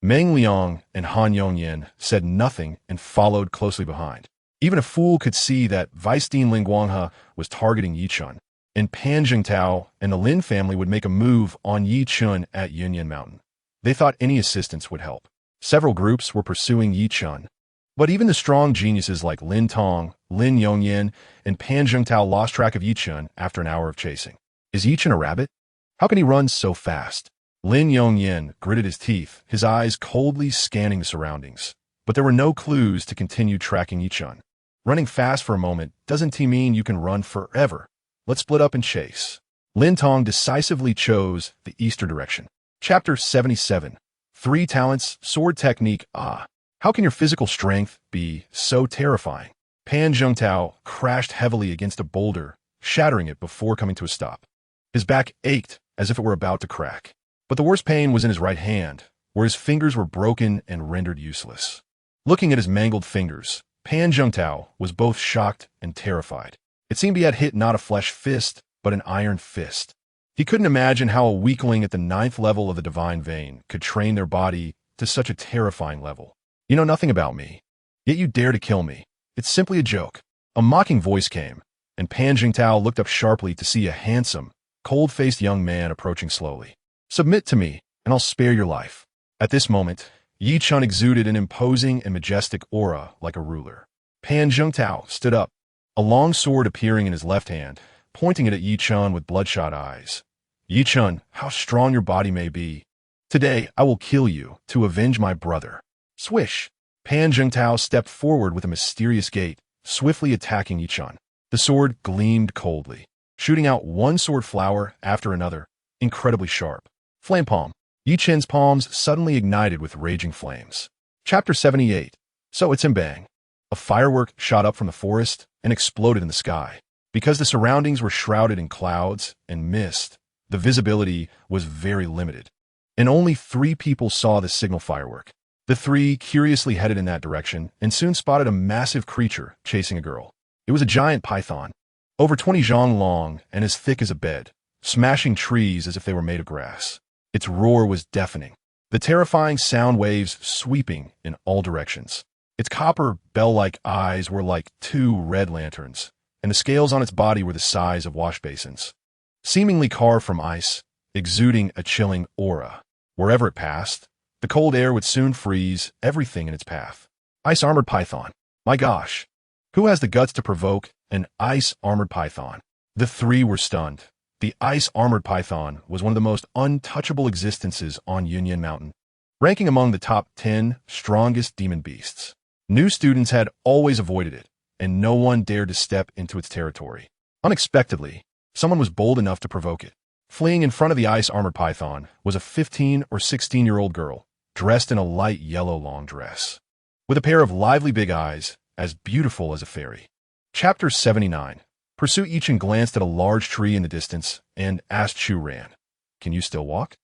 Meng Liang and Han Yongyan said nothing and followed closely behind. Even a fool could see that Weistin Lingguanghe was targeting Chen, and Pan Zhongtao and the Lin family would make a move on Chen at Yunyan Mountain. They thought any assistance would help. Several groups were pursuing Chen, but even the strong geniuses like Lin Tong, Lin Yongyan, and Pan Zhongtao lost track of Chen after an hour of chasing. Is Chen a rabbit? How can he run so fast? Lin Yongyan gritted his teeth, his eyes coldly scanning the surroundings. But there were no clues to continue tracking Chen. Running fast for a moment doesn't mean you can run forever. Let's split up and chase. Lin Tong decisively chose the eastern direction. Chapter 77. 3 Talents, Sword Technique. How can your physical strength be so terrifying? Pan Zhongtao crashed heavily against a boulder, shattering it before coming to a stop. His back ached as if it were about to crack. But the worst pain was in his right hand, where his fingers were broken and rendered useless. Looking at his mangled fingers, Pan Zhongtao was both shocked and terrified. It seemed he had hit not a flesh fist, but an iron fist. He couldn't imagine how a weakling at the 9th level of the divine vein could train their body to such a terrifying level. You know nothing about me, yet you dare to kill me. It's simply a joke. A mocking voice came, and Pan Zhongtao looked up sharply to see a handsome, cold-faced young man approaching slowly. Submit to me, and I'll spare your life. At this moment, Chen exuded an imposing and majestic aura like a ruler. Pan Zhongtao stood up, a long sword appearing in his left hand, pointing it at Chen with bloodshot eyes. Chen, how strong your body may be. Today, I will kill you to avenge my brother. Swish! Pan Zhongtao stepped forward with a mysterious gait, swiftly attacking Chen. The sword gleamed coldly, shooting out one sword flower after another, incredibly sharp. Flame palm. Chen's palms suddenly ignited with raging flames. Chapter 78. So it's bang. A firework shot up from the forest and exploded in the sky. Because the surroundings were shrouded in clouds and mist, the visibility was very limited. And only 3 people saw the signal firework. The 3 curiously headed in that direction and soon spotted a massive creature chasing a girl. It was a giant python, over 20 zhang long and as thick as a bed, smashing trees as if they were made of grass. Its roar was deafening, the terrifying sound waves sweeping in all directions. Its copper bell-like eyes were like 2 red lanterns, and the scales on its body were the size of wash basins. Seemingly carved from ice, exuding a chilling aura. Wherever it passed, the cold air would soon freeze everything in its path. Ice-armored python. My gosh. Who has the guts to provoke an ice-armored python? The 3 were stunned. The ice-armored python was one of the most untouchable existences on Yunyan Mountain, ranking among the top 10 strongest demon beasts. New students had always avoided it, and no one dared to step into its territory. Unexpectedly, someone was bold enough to provoke it. Fleeing in front of the ice-armored python was a 15 or 16-year-old girl, dressed in a light yellow long dress, with a pair of lively big eyes, as beautiful as a fairy. Chapter 79. Pursue Chen glanced at a large tree in the distance and asked Chu Ran, "Can you still walk?"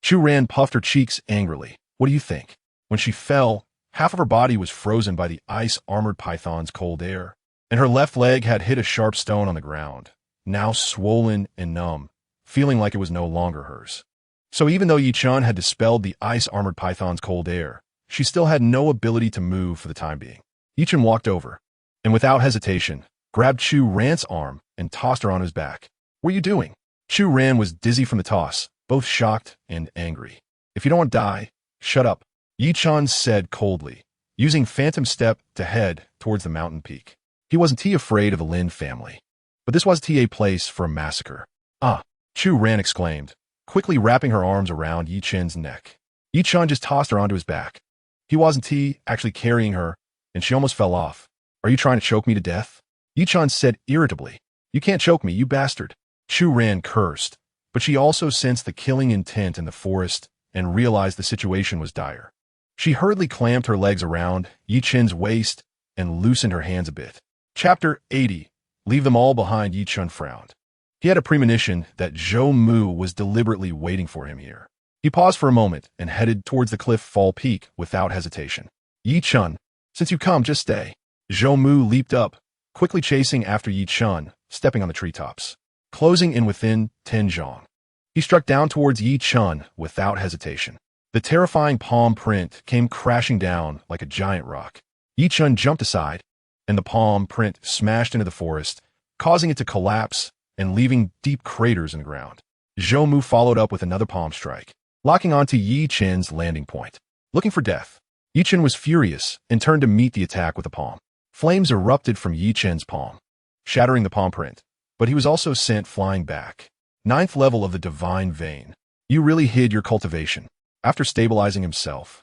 Chu Ran puffed her cheeks angrily. "What do you think?" When she fell, half of her body was frozen by the ice-armored python's cold air, and her left leg had hit a sharp stone on the ground, now swollen and numb, feeling like it was no longer hers. So even though Chen had dispelled the ice-armored python's cold air, she still had no ability to move for the time being. Chen walked over, and without hesitation, grabbed Chu Ran's arm and tossed her on his back. "What are you doing?" Chu Ran was dizzy from the toss, both shocked and angry. "If you don't want to die, shut up," Chen said coldly, using Phantom Step to head towards the mountain peak. He wasn't afraid of the Lin family, but this wasn't a place for a massacre. "Ah!" Chu Ran exclaimed, quickly wrapping her arms around Chen's neck. Chen just tossed her onto his back. He wasn't actually carrying her, and she almost fell off. "Are you trying to choke me to death?" Chen said irritably. "You can't choke me, you bastard." Chu Ran cursed, but she also sensed the killing intent in the forest and realized the situation was dire. She hurriedly clamped her legs around Chen's waist and loosened her hands a bit. Chapter 80. Leave them all behind. Chen frowned. He had a premonition that Zhou Mu was deliberately waiting for him here. He paused for a moment and headed towards the cliff fall peak without hesitation. "Chen, since you come, just stay." Zhou Mu leaped up, quickly chasing after Chen, stepping on the treetops. Closing in within 10 zhong, he struck down towards Chen without hesitation. The terrifying palm print came crashing down like a giant rock. Chen jumped aside, and the palm print smashed into the forest, causing it to collapse and leaving deep craters in the ground. Zhou Mu followed up with another palm strike, locking onto Chen's landing point. Looking for death, Chen was furious and turned to meet the attack with a palm. Flames erupted from Chen's palm, shattering the palm print, but he was also sent flying back. 9th level of the divine vein. "You really hid your cultivation." After stabilizing himself,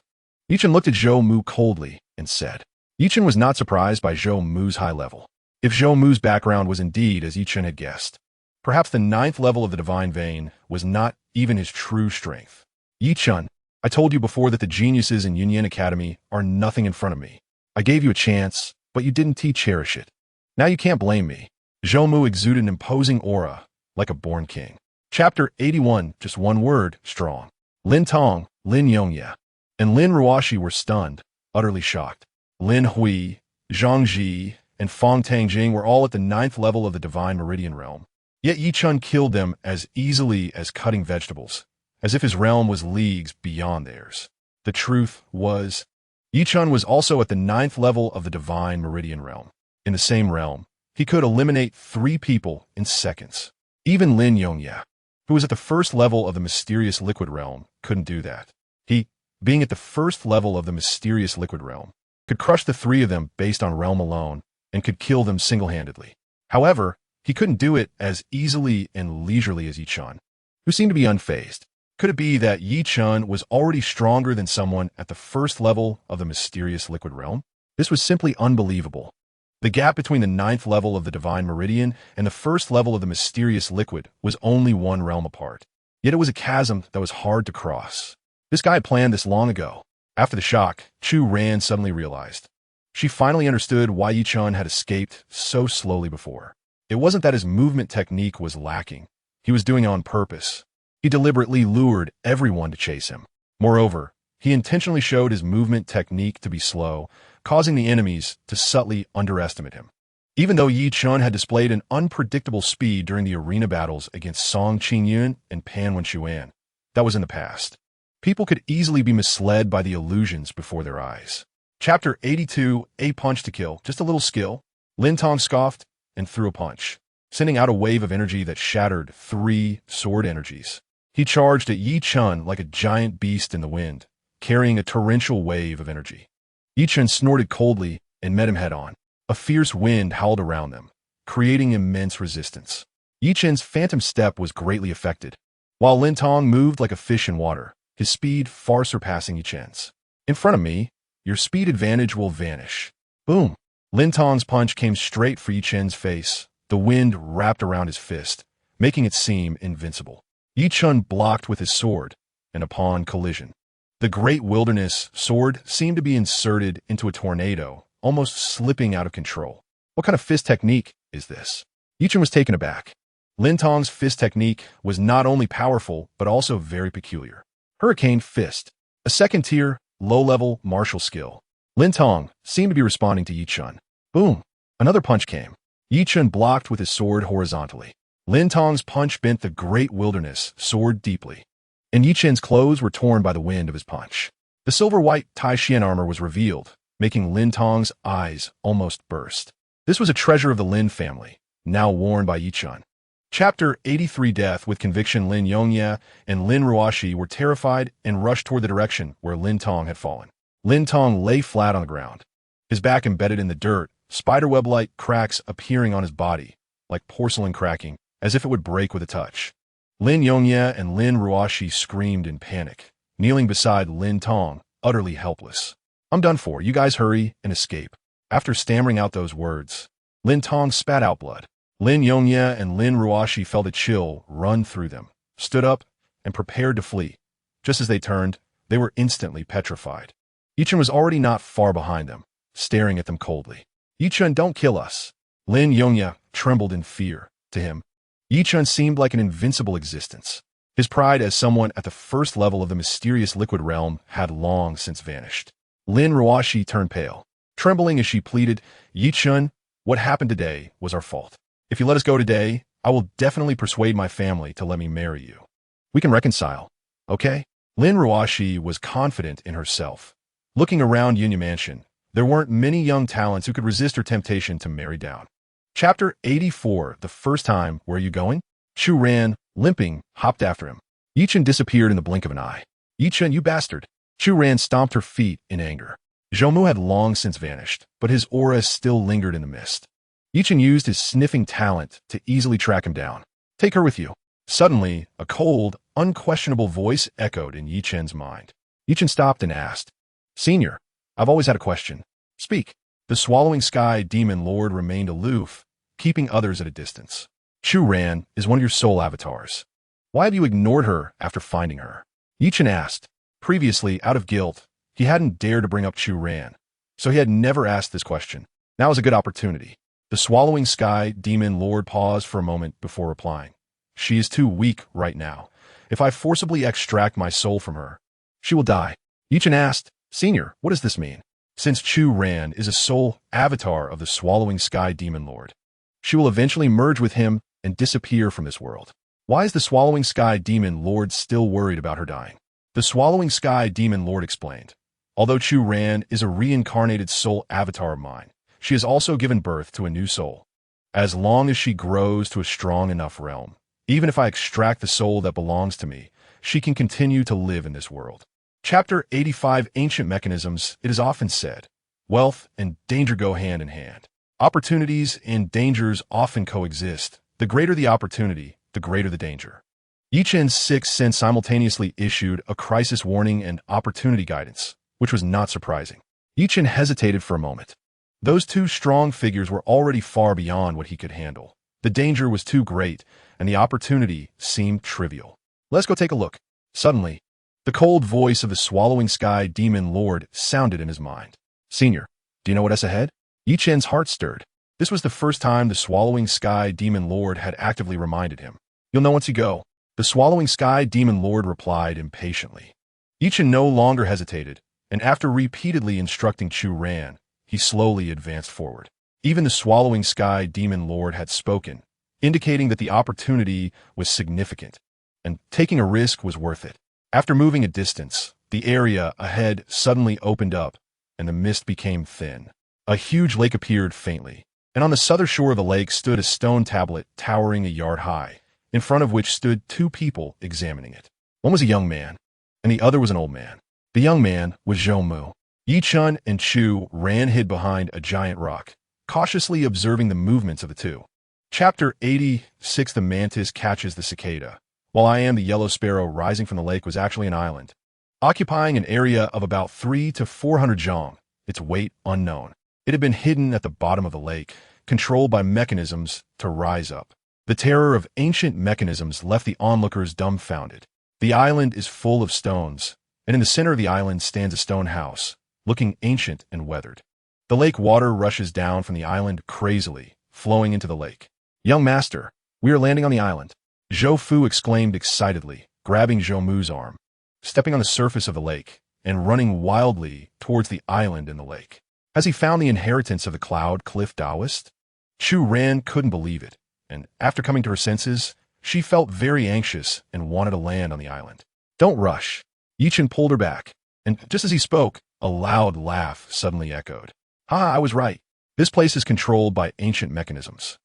Chen looked at Zhou Mu coldly and said. Chen was not surprised by Zhou Mu's high level. If Zhou Mu's background was indeed as Chen had guessed, perhaps the 9th level of the divine vein was not even his true strength. "Chen, I told you before that the geniuses in Yunyan Academy are nothing in front of me. I gave you a chance, but you didn't cherish it. Now you can't blame me." Zhou Mu exuded an imposing aura, like a born king. Chapter 81, just one word, strong. Lin Tong, Lin Yongye, and Lin Ruoshi were stunned, utterly shocked. Lin Hui, Zhang Ji, and Fong Tangjing were all at the 9th level of the divine meridian realm. Yet Chen killed them as easily as cutting vegetables, as if his realm was leagues beyond theirs. The truth was, Chen was also at the 9th level of the divine meridian realm. In the same realm, he could eliminate 3 people in seconds. Even Lin Yongye, who was at the 1st level of the mysterious liquid realm, couldn't do that. He, being at the 1st level of the mysterious liquid realm, could crush the 3 of them based on realm alone and could kill them single-handedly. However, he couldn't do it as easily and leisurely as Chen, who seemed to be unfazed. Could it be that Chen was already stronger than someone at the 1st level of the mysterious liquid realm? This was simply unbelievable. The gap between the 9th level of the divine meridian and the 1st level of the mysterious liquid was only 1 realm apart. Yet it was a chasm that was hard to cross. This guy had planned this long ago. After the shock, Chu Ran suddenly realized. She finally understood why Chen had escaped so slowly before. It wasn't that his movement technique was lacking. He was doing it on purpose. He deliberately lured everyone to chase him. Moreover, he intentionally showed his movement technique to be slow, causing the enemies to subtly underestimate him. Even though Chen had displayed an unpredictable speed during the arena battles against Song Qingyun and Pan Wenquan, that was in the past. People could easily be misled by the illusions before their eyes. Chapter 82, A punch to kill, just a little skill. Lin Tong scoffed and threw a punch, sending out a wave of energy that shattered 3 sword energies. He charged at Chen like a giant beast in the wind, carrying a torrential wave of energy. Chen snorted coldly and met him head-on. A fierce wind howled around them, creating immense resistance. Yi Chen's phantom step was greatly affected, while Lin Tong moved like a fish in water, his speed far surpassing Yi Chen's. In front of me, your speed advantage will vanish. Boom! Lin Tong's punch came straight for Yi Chen's face, the wind wrapped around his fist, making it seem invincible. Yi Chen blocked with his sword, and upon collision, the great wilderness sword seemed to be inserted into a tornado, almost slipping out of control. What kind of fist technique is this? Yi Chen was taken aback. Lin Tong's fist technique was not only powerful, but also very peculiar. Hurricane Fist, a second-tier, low-level martial skill. Lin Tong seemed to be responding to Yi Chen. Boom! Another punch came. Yi Chen blocked with his sword horizontally. Lin Tong's punch bent the great wilderness sword deeply, and Yi Chen's clothes were torn by the wind of his punch. The silver-white Tai Xian armor was revealed, making Lin Tong's eyes almost burst. This was a treasure of the Lin family, now worn by Yi Chen. Chapter 83 Death with Conviction. Lin Yongye and Lin Ruoxi were terrified and rushed toward the direction where Lin Tong had fallen. Lin Tong lay flat on the ground, his back embedded in the dirt, spiderweb-like cracks appearing on his body, like porcelain cracking, as if it would break with a touch. Lin Yongye and Lin Ruoxi screamed in panic, kneeling beside Lin Tong, utterly helpless. I'm done for. You guys hurry and escape. After stammering out those words, Lin Tong spat out blood. Lin Yongye and Lin Ruoxi felt a chill run through them, stood up, and prepared to flee. Just as they turned, they were instantly petrified. Yi Chen was already not far behind them, staring at them coldly. Yi Chen, don't kill us. Lin Yongye trembled in fear. To him, Yi Chen seemed like an invincible existence. His pride as someone at the first level of the mysterious liquid realm had long since vanished. Lin Ruoxi turned pale, trembling as she pleaded, Yi Chen, what happened today was our fault. If you let us go today, I will definitely persuade my family to let me marry you. We can reconcile, okay? Lin Ruoxi was confident in herself. Looking around Yunya Mansion, there weren't many young talents who could resist her temptation to marry down. Chapter 84 The first time, where are you going? Chu ran, limping, hopped after him. Yi Chen disappeared in the blink of an eye. Yi Chen, you bastard! Chu ran stomped her feet in anger. Zhou had long since vanished, but his aura still lingered in the mist. Yi Chen used his sniffing talent to easily track him down. Take her with you. Suddenly, a cold, unquestionable voice echoed in Yi Chen's mind. Yi Chen stopped and asked, Senior, I've always had a question. Speak. The swallowing sky demon lord remained aloof, keeping others at a distance. Chu Ran is one of your soul avatars. Why have you ignored her after finding her? Yi Chen asked. Previously, out of guilt, he hadn't dared to bring up Chu Ran, so he had never asked this question. Now is a good opportunity. The swallowing sky demon lord paused for a moment before replying. She is too weak right now. If I forcibly extract my soul from her, she will die. Yi Chen asked, Senior, what does this mean? Since Chu Ran is a soul avatar of the swallowing sky demon lord, she will eventually merge with him and disappear from this world. Why is the swallowing sky demon lord still worried about her dying? The swallowing sky demon lord explained. Although Chu Ran is a reincarnated soul avatar of mine, she has also given birth to a new soul. As long as she grows to a strong enough realm, even if I extract the soul that belongs to me, she can continue to live in this world. Chapter 85 Ancient Mechanisms. It is often said, wealth and danger go hand in hand. Opportunities and dangers often coexist. The greater the opportunity, the greater the danger. Yi Chen's sixth sense simultaneously issued a crisis warning and opportunity guidance, which was not surprising. Yi Chen hesitated for a moment. Those two strong figures were already far beyond what he could handle. The danger was too great, and the opportunity seemed trivial. Let's go take a look. Suddenly, the cold voice of the swallowing sky demon lord sounded in his mind. Senior, do you know what's ahead? Yi Chen's heart stirred. This was the first time the swallowing sky demon lord had actively reminded him. You'll know once you go. The swallowing sky demon lord replied impatiently. Yi Chen no longer hesitated, and after repeatedly instructing Chu Ran, he slowly advanced forward. Even the swallowing sky demon lord had spoken, indicating that the opportunity was significant, and taking a risk was worth it. After moving a distance, the area ahead suddenly opened up, and the mist became thin. A huge lake appeared faintly, and on the southern shore of the lake stood a stone tablet towering a yard high, in front of which stood two people examining it. One was a young man, and the other was an old man. The young man was Zhou. Yi Chen and Chu Ran hid behind a giant rock, cautiously observing the movements of the two. Chapter 86. The mantis catches the cicada. While I am the yellow sparrow rising from the lake was actually an island, occupying an area of about 3 to 400 zhong, its weight unknown. It had been hidden at the bottom of the lake, controlled by mechanisms to rise up. The terror of ancient mechanisms left the onlookers dumbfounded. The island is full of stones, and in the center of the island stands a stone house, looking ancient and weathered. The lake water rushes down from the island crazily, flowing into the lake. "Young master, we are landing on the island," Zhou Fu exclaimed excitedly, grabbing Zhou Mu's arm, stepping on the surface of the lake, and running wildly towards the island in the lake. Has he found the inheritance of the Cloud Cliff Taoist? Chu Ran couldn't believe it, and after coming to her senses, she felt very anxious and wanted to land on the island. "Don't rush." Chen pulled her back, and just as he spoke, a loud laugh suddenly echoed. "Ha, I was right. This place is controlled by ancient mechanisms.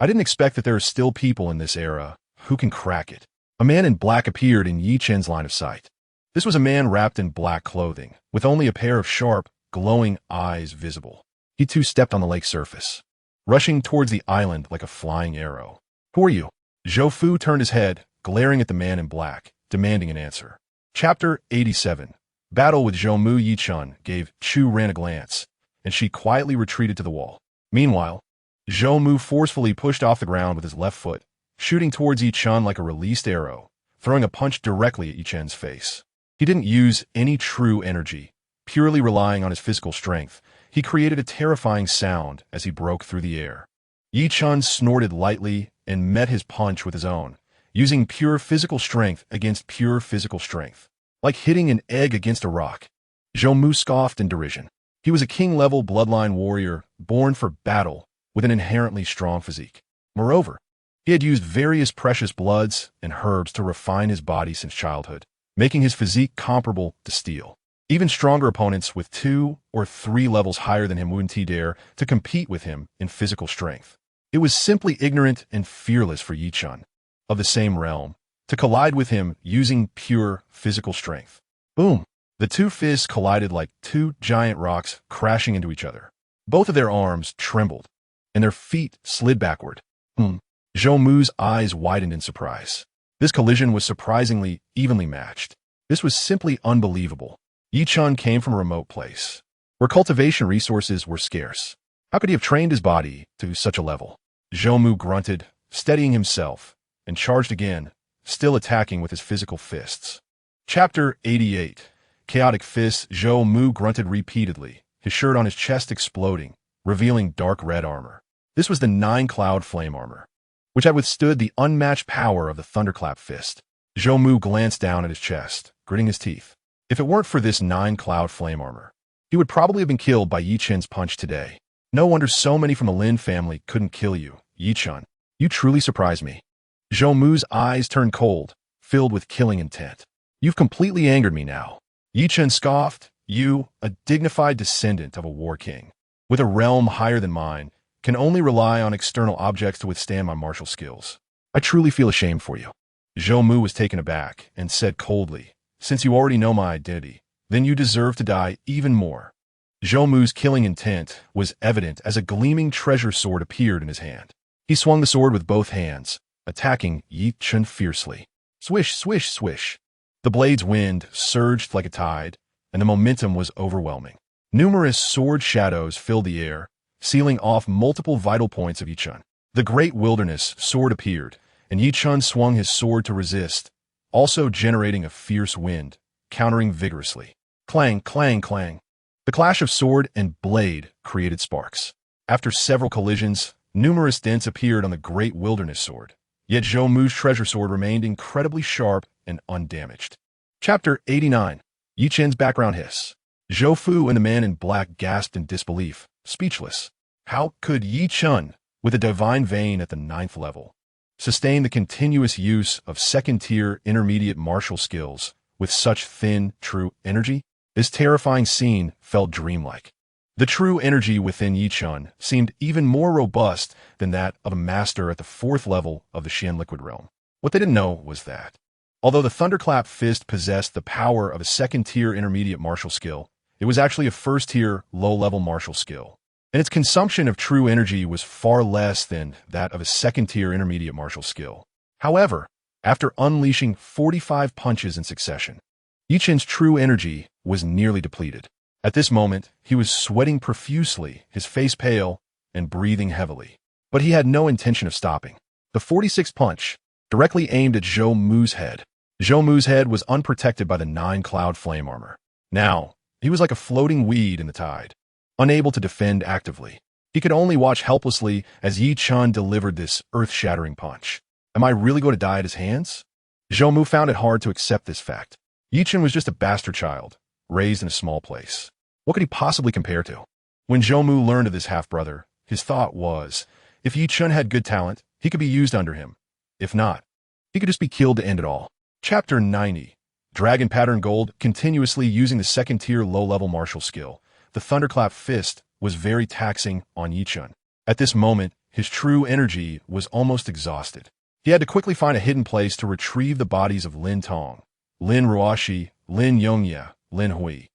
I didn't expect that there are still people in this era who can crack it." A man in black appeared in Yi Chen's line of sight. This was a man wrapped in black clothing, with only a pair of sharp, glowing eyes visible. He too stepped on the lake surface, rushing towards the island like a flying arrow. "Who are you?" Zhou Fu turned his head, glaring at the man in black, demanding an answer. Chapter 87. Battle with Zhou Mu. Yi Chen gave Chu Ran a glance, and she quietly retreated to the wall. Meanwhile, Zhou Mu forcefully pushed off the ground with his left foot, shooting towards Yi Chen like a released arrow, throwing a punch directly at Yi Chen's face. He didn't use any true energy, purely relying on his physical strength. He created a terrifying sound as he broke through the air. Yi Chen snorted lightly and met his punch with his own, using pure physical strength against pure physical strength, like hitting an egg against a rock. Zhou Mu scoffed in derision. He was a king-level bloodline warrior, born for battle, with an inherently strong physique. Moreover, he had used various precious bloods and herbs to refine his body since childhood, making his physique comparable to steel. Even stronger opponents with 2 or 3 levels higher than him wouldn't dare to compete with him in physical strength. It was simply ignorant and fearless for Yi Chen, of the same realm, to collide with him using pure physical strength. Boom! The two fists collided like 2 giant rocks crashing into each other. Both of their arms trembled, and their feet slid backward. Zhou Mu's eyes widened in surprise. This collision was surprisingly evenly matched. This was simply unbelievable. Yi Chen came from a remote place, where cultivation resources were scarce. How could he have trained his body to such a level? Zhou Mu grunted, steadying himself, and charged again, still attacking with his physical fists. Chapter 88. Chaotic Fists. Zhou Mu grunted repeatedly, his shirt on his chest exploding, revealing dark red armor. This was the 9-cloud flame armor, which had withstood the unmatched power of the thunderclap fist. Zhou Mu glanced down at his chest, gritting his teeth. If it weren't for this 9-cloud flame armor, he would probably have been killed by Yi Chen's punch today. No wonder so many from the Lin family couldn't kill you, Yi Chen. You truly surprise me. Zhou Mu's eyes turned cold, filled with killing intent. You've completely angered me now. Yi Chen scoffed. You, a dignified descendant of a war king, with a realm higher than mine, can only rely on external objects to withstand my martial skills. I truly feel ashamed for you. Zhou Mu was taken aback and said coldly, since you already know my identity, then you deserve to die even more. Zhou Mu's killing intent was evident as a gleaming treasure sword appeared in his hand. He swung the sword with both hands, attacking Yi Chen fiercely. Swish, swish, swish. The blade's wind surged like a tide, and the momentum was overwhelming. Numerous sword shadows filled the air, sealing off multiple vital points of Yi Chen. The great wilderness sword appeared, and Yi Chen swung his sword to resist, also generating a fierce wind, countering vigorously. Clang, clang, clang. The clash of sword and blade created sparks. After several collisions, numerous dents appeared on the great wilderness sword, yet Zhou Mu's treasure sword remained incredibly sharp and undamaged. Chapter 89. Yi Chen's background hiss. Zhou Fu and the man in black gasped in disbelief, speechless. How could Yi Chen, with a divine vein at the 9th level, sustain the continuous use of second-tier intermediate martial skills with such thin, true energy? This terrifying scene felt dreamlike. The true energy within Yi Chen seemed even more robust than that of a master at the 4th level of the Shen liquid realm. What they didn't know was that, although the Thunderclap Fist possessed the power of a second-tier intermediate martial skill, it was actually a first-tier, low-level martial skill. and its consumption of true energy was far less than that of a second-tier intermediate martial skill. However, after unleashing 45 punches in succession, Chen's true energy was nearly depleted. At this moment, he was sweating profusely, his face pale, and breathing heavily. But he had no intention of stopping. The 46th punch directly aimed at Zhou Mu's head. Zhou Mu's head was unprotected by the 9-cloud flame armor. Now, he was like a floating weed in the tide, unable to defend actively. He could only watch helplessly as Chen delivered this earth-shattering punch. Am I really going to die at his hands? Zhou Mu found it hard to accept this fact. Chen was just a bastard child, raised in a small place. What could he possibly compare to? When Zhou Mu learned of this half-brother, his thought was, if Chen had good talent, he could be used under him. If not, he could just be killed to end it all. Chapter 90. Dragon Pattern Gold. Continuously using the second-tier low-level martial skill, the Thunderclap Fist was very taxing on Chen. At this moment, his true energy was almost exhausted. He had to quickly find a hidden place to retrieve the bodies of Lin Tong, Lin Ruoxi, Lin Yongye, Lin Hui,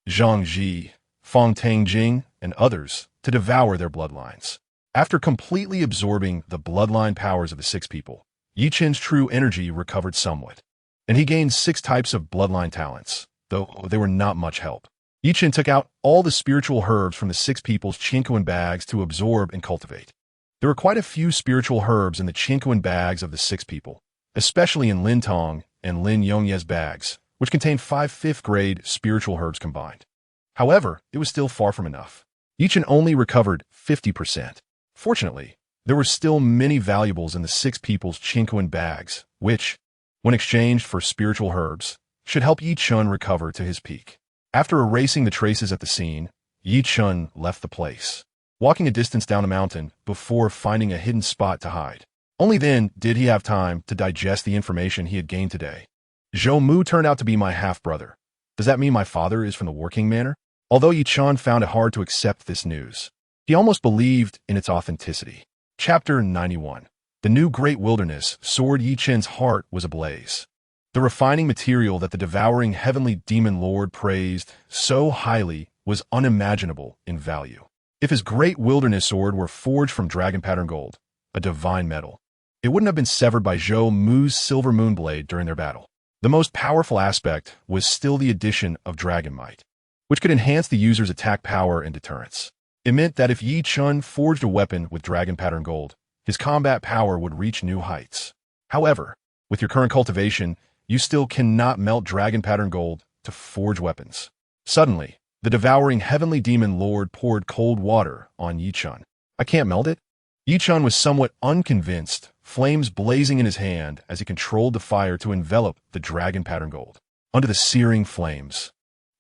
Zhang Ji, Feng Tangjing, and others to devour their bloodlines. After completely absorbing the bloodline powers of the 6 people, Chen's true energy recovered somewhat, and he gained 6 types of bloodline talents, though they were not much help. Chen took out all the spiritual herbs from the 6 people's Qinkuan bags to absorb and cultivate. There were quite a few spiritual herbs in the Qinkuan bags of the 6 people, especially in Lin Tong and Lin Yongye's bags, which contained 5 5th-grade spiritual herbs combined. However, it was still far from enough. Chen only recovered 50%. Fortunately, there were still many valuables in the 6 people's Qinkuan bags, which, when exchanged for spiritual herbs, should help Chen recover to his peak. After erasing the traces at the scene, Chen left the place, walking a distance down a mountain before finding a hidden spot to hide. Only then did he have time to digest the information he had gained today. Zhou Mu turned out to be my half-brother. Does that mean my father is from the working manor? Although Chen found it hard to accept this news, he almost believed in its authenticity. Chapter 91. The new great wilderness sword. Chen's heart was ablaze. The refining material that the devouring heavenly demon lord praised so highly was unimaginable in value. If his great wilderness sword were forged from dragon pattern gold, a divine metal, it wouldn't have been severed by Zhou Mu's silver moonblade during their battle. The most powerful aspect was still the addition of dragon might, which could enhance the user's attack power and deterrence. It meant that if Chen forged a weapon with dragon pattern gold, his combat power would reach new heights. However, with your current cultivation, you still cannot melt dragon pattern gold to forge weapons. Suddenly, the devouring heavenly demon lord poured cold water on Chen. I can't melt it? Chen was somewhat unconvinced, flames blazing in his hand as he controlled the fire to envelop the dragon pattern gold. Under the searing flames,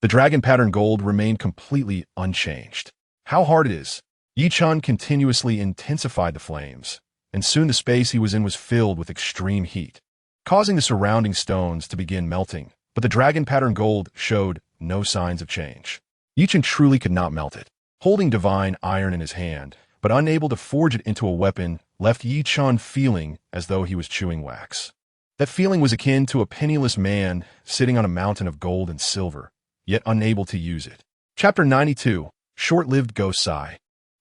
the dragon pattern gold remained completely unchanged. How hard it is! Chen continuously intensified the flames, and soon the space he was in was filled with extreme heat, causing the surrounding stones to begin melting, but the dragon pattern gold showed no signs of change. Chen truly could not melt it. Holding divine iron in his hand, but unable to forge it into a weapon, left Chen feeling as though he was chewing wax. That feeling was akin to a penniless man sitting on a mountain of gold and silver, yet unable to use it. Chapter 92. Short-lived ghost sigh.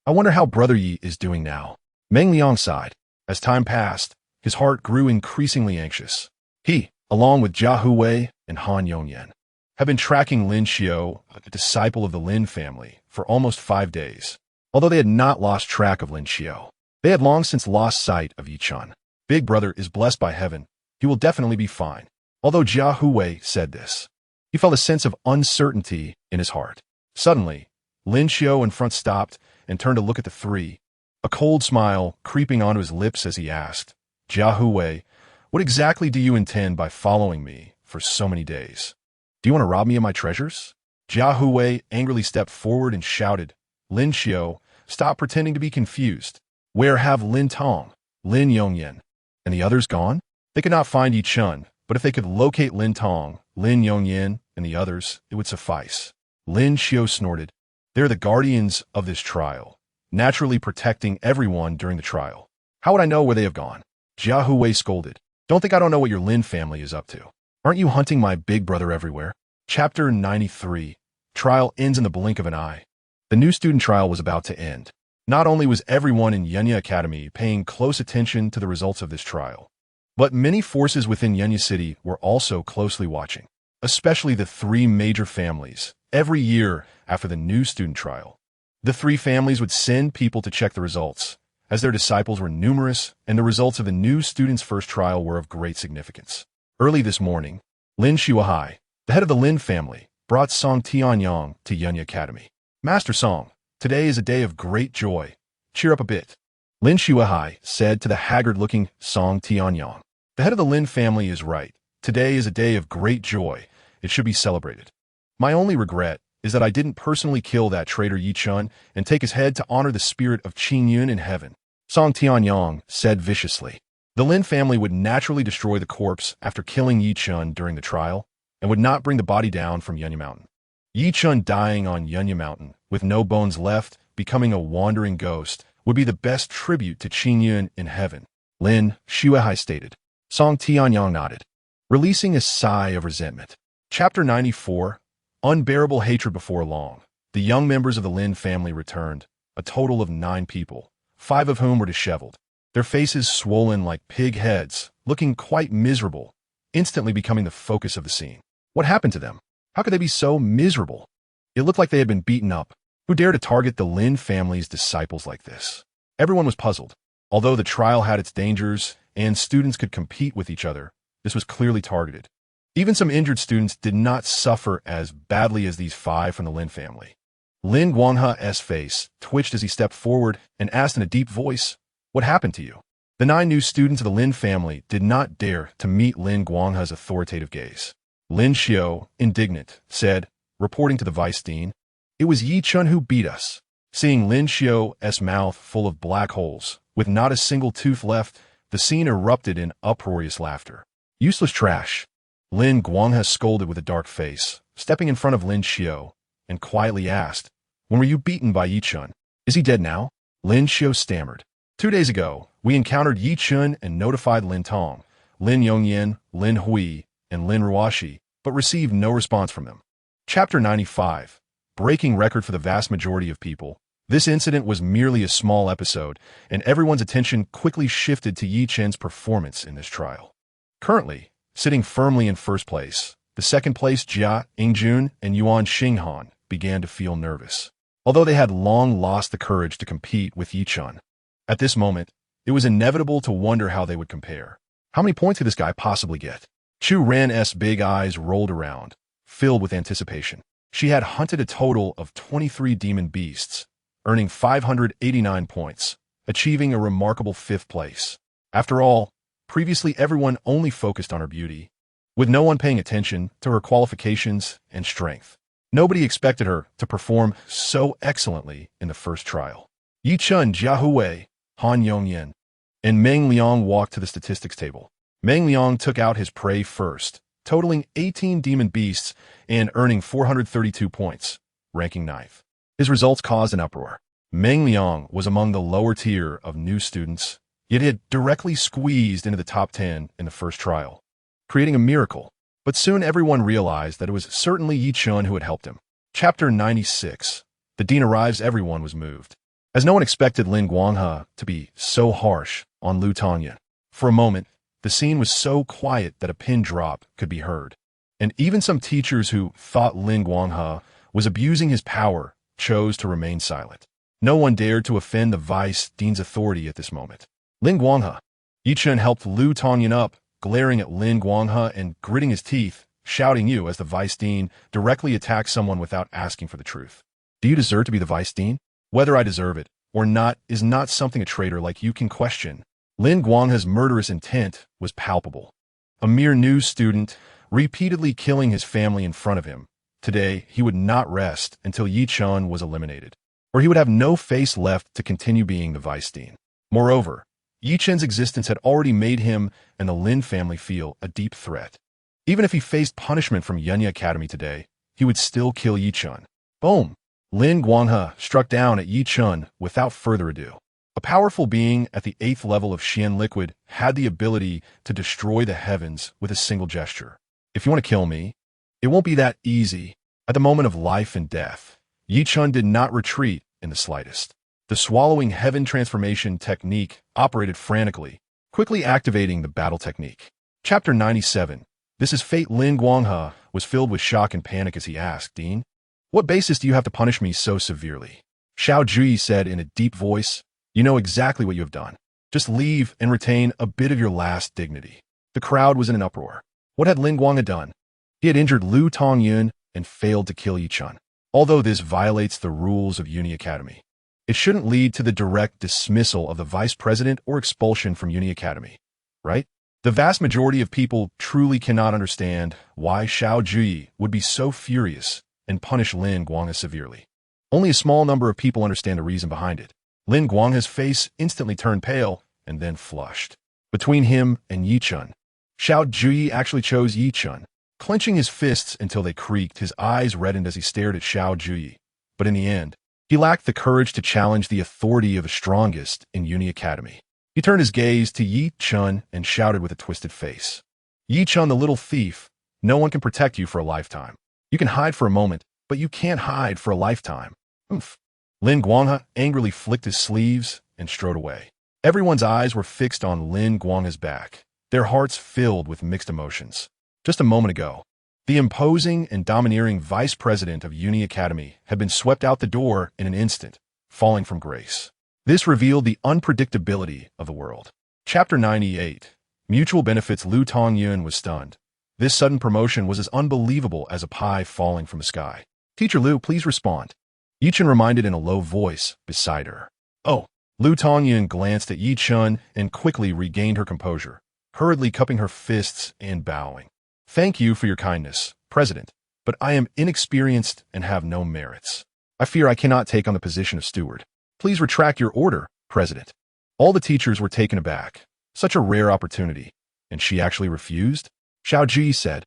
I wonder how Brother Yi is doing now. Meng Liang sighed. As time passed, his heart grew increasingly anxious. He, along with Jia Huwei and Han Yongyan, had been tracking Lin Xiao, a disciple of the Lin family, for almost 5 days. Although they had not lost track of Lin Xiao, they had long since lost sight of Chen. Big Brother is blessed by heaven. He will definitely be fine. Although Jia Huwei said this, he felt a sense of uncertainty in his heart. Suddenly, Lin Xiao in front stopped and turned to look at the 3, a cold smile creeping onto his lips as he asked, Jia Huwei, what exactly do you intend by following me for so many days? Do you want to rob me of my treasures? Jia Huwei angrily stepped forward and shouted, Lin Xiao, stop pretending to be confused. Where have Lin Tong, Lin Yongyan, and the others gone? They could not find Chen, but if they could locate Lin Tong, Lin Yongyan, and the others, it would suffice. Lin Xiao snorted. They're the guardians of this trial, naturally protecting everyone during the trial. How would I know where they have gone? Jia Huwei scolded. Don't think I don't know what your Lin family is up to. Aren't you hunting my big brother everywhere? Chapter 93. Trial ends in the blink of an eye. The new student trial was about to end. Not only was everyone in Yunya Academy paying close attention to the results of this trial, but many forces within Yunya City were also closely watching, especially the three major families. Every year after the new student trial, the three families would send people to check the results, as their disciples were numerous and the results of the new student's first trial were of great significance. Early this morning, Lin Shuahai, the head of the Lin family, brought Song Tianyang to Yunya Academy. Master Song, today is a day of great joy. Cheer up a bit. Lin Shuahai said to the haggard-looking Song Tianyang. The head of the Lin family is right. Today is a day of great joy. It should be celebrated. My only regret is that I didn't personally kill that traitor Yi Chun and take his head to honor the spirit of Qing Yun in heaven. Song Tianyang said viciously. The Lin family would naturally destroy the corpse after killing Yi Chun during the trial and would not bring the body down from Yunya Mountain. Yi Chun dying on Yunya Mountain, with no bones left, becoming a wandering ghost, would be the best tribute to Qing Yun in heaven, Lin Shuahai stated. Song Tianyang nodded, releasing a sigh of resentment. Chapter 94, Unbearable Hatred Before Long. The young members of the Lin family returned, a total of 9 people, 5 of whom were disheveled, their faces swollen like pig heads, looking quite miserable, instantly becoming the focus of the scene. What happened to them? How could they be so miserable? It looked like they had been beaten up. Who dared to target the Lin family's disciples like this? Everyone was puzzled. Although the trial had its dangers and students could compete with each other, this was clearly targeted. Even some injured students did not suffer as badly as these 5 from the Lin family. Lin Guanghe's face twitched as he stepped forward and asked in a deep voice, "What happened to you?" The 9 new students of the Lin family did not dare to meet Lin Guanghe's authoritative gaze. Lin Xiao, indignant, said, reporting to the vice dean, "It was Yi Chun who beat us." Seeing Lin Xiao's mouth full of black holes, with not a single tooth left, the scene erupted in uproarious laughter. "Useless trash." Lin Guanghe scolded with a dark face, stepping in front of Lin Xiao, and quietly asked, "When were you beaten by Yi Chun? Is he dead now?" Lin Xiao stammered. 2 days ago, we encountered Yi Chun and notified Lin Tong, Lin Yongyan, Lin Hui, and Lin Ruoshi, but received no response from them. Chapter 95. Breaking record for the vast majority of people. This incident was merely a small episode, and everyone's attention quickly shifted to Yi Chen's performance in this trial. Currently, sitting firmly in first place, the second place Jia Ingjun and Yuan Xinghan began to feel nervous, although they had long lost the courage to compete with Yi Chun. At this moment, it was inevitable to wonder how they would compare. How many points could this guy possibly get? Chu Ren's big eyes rolled around, filled with anticipation. She had hunted a total of 23 demon beasts, earning 589 points, achieving a remarkable 5th place. After all, previously everyone only focused on her beauty, with no one paying attention to her qualifications and strength. Nobody expected her to perform so excellently in the first trial. Yi Chun, Jia Hui, Han Yongyan, and Meng Liang walked to the statistics table. Meng Liang took out his prey first, totaling 18 demon beasts and earning 432 points, ranking 9th. His results caused an uproar. Meng Liang was among the lower tier of new students, yet he had directly squeezed into the top 10 in the first trial, creating a miracle. But soon everyone realized that it was certainly Yi Chun who had helped him. Chapter 96. The dean arrives. Everyone was moved, as no one expected Lin Guanghe to be so harsh on Lu Tanya. For a moment, the scene was so quiet that a pin drop could be heard, and even some teachers who thought Lin Guanghe was abusing his power chose to remain silent. No one dared to offend the vice dean's authority at this moment. Lin Guanghe. Yi Chun helped Lu Tongyan up, glaring at Lin Guanghe and gritting his teeth, shouting you as the vice dean directly attacked someone without asking for the truth. Do you deserve to be the vice dean? Whether I deserve it or not is not something a traitor like you can question. Lin Guanghe's murderous intent was palpable. A mere new student, repeatedly killing his family in front of him. Today, he would not rest until Yi Chun was eliminated, or he would have no face left to continue being the vice dean. Moreover, Yi Chen's existence had already made him and the Lin family feel a deep threat. Even if he faced punishment from Yunya Academy today, he would still kill Yi Chun. Boom! Lin Guanghe struck down at Yi Chun without further ado. A powerful being at the 8th level of Xian Liquid had the ability to destroy the heavens with a single gesture. If you want to kill me, it won't be that easy. At the moment of life and death, Yi Chun did not retreat in the slightest. The swallowing heaven transformation technique operated frantically, quickly activating the battle technique. Chapter 97. This is Fate. Lin Guanghe was filled with shock and panic as he asked, Dean, what basis do you have to punish me so severely? Xiao Juyi said in a deep voice, you know exactly what you have done. Just leave and retain a bit of your last dignity. The crowd was in an uproar. What had Lin Guanghe done? He had injured Lu Tongyun and failed to kill Yi Chun. Although this violates the rules of Uni Academy, it shouldn't lead to the direct dismissal of the vice president or expulsion from Uni Academy, right? The vast majority of people truly cannot understand why Xiao Juyi would be so furious and punish Lin Guanghe severely. Only a small number of people understand the reason behind it. Lin Guanghe's face instantly turned pale and then flushed. Between him and Yi Chun, Xiao Juyi actually chose Yi Chun. Clenching his fists until they creaked, his eyes reddened as he stared at Xiao Juyi. But in the end, he lacked the courage to challenge the authority of the strongest in Uni Academy. He turned his gaze to Yi Chun and shouted with a twisted face. Yi Chun, the little thief, no one can protect you for a lifetime. You can hide for a moment, but you can't hide for a lifetime. Oof. Lin Guanghe angrily flicked his sleeves and strode away. Everyone's eyes were fixed on Lin Guanghe's back, their hearts filled with mixed emotions. Just a moment ago, the imposing and domineering vice president of Uni Academy had been swept out the door in an instant, falling from grace. This revealed the unpredictability of the world. Chapter 98. Mutual benefits. Lu Tongyun was stunned. This sudden promotion was as unbelievable as a pie falling from the sky. Teacher Lu, please respond. Yi Chun reminded in a low voice beside her. Oh. Lu Tongyun glanced at Yi Chun and quickly regained her composure, hurriedly cupping her fists and bowing. Thank you for your kindness, President, but I am inexperienced and have no merits. I fear I cannot take on the position of steward. Please retract your order, President. All the teachers were taken aback. Such a rare opportunity. And she actually refused? Xiao Juyi said.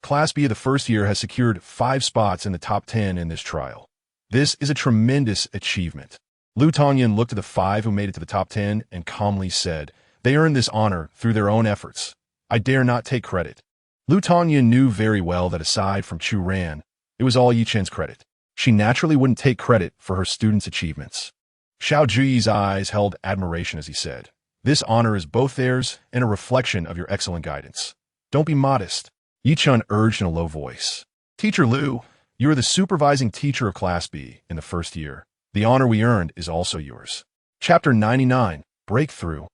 Class B of the first year has secured 5 spots in the top 10 in this trial. This is a tremendous achievement. Lu Tongyun looked at the 5 who made it to the top 10 and calmly said, they earned this honor through their own efforts. I dare not take credit. Lu Tongyun knew very well that aside from Chu Ran, it was all Yi Chen's credit. She naturally wouldn't take credit for her students' achievements. Xiao Juyi's eyes held admiration as he said, this honor is both theirs and a reflection of your excellent guidance. Don't be modest. Yi Chun urged in a low voice. Teacher Lu, you are the supervising teacher of Class B in the first year. The honor we earned is also yours. Chapter 99. Breakthrough.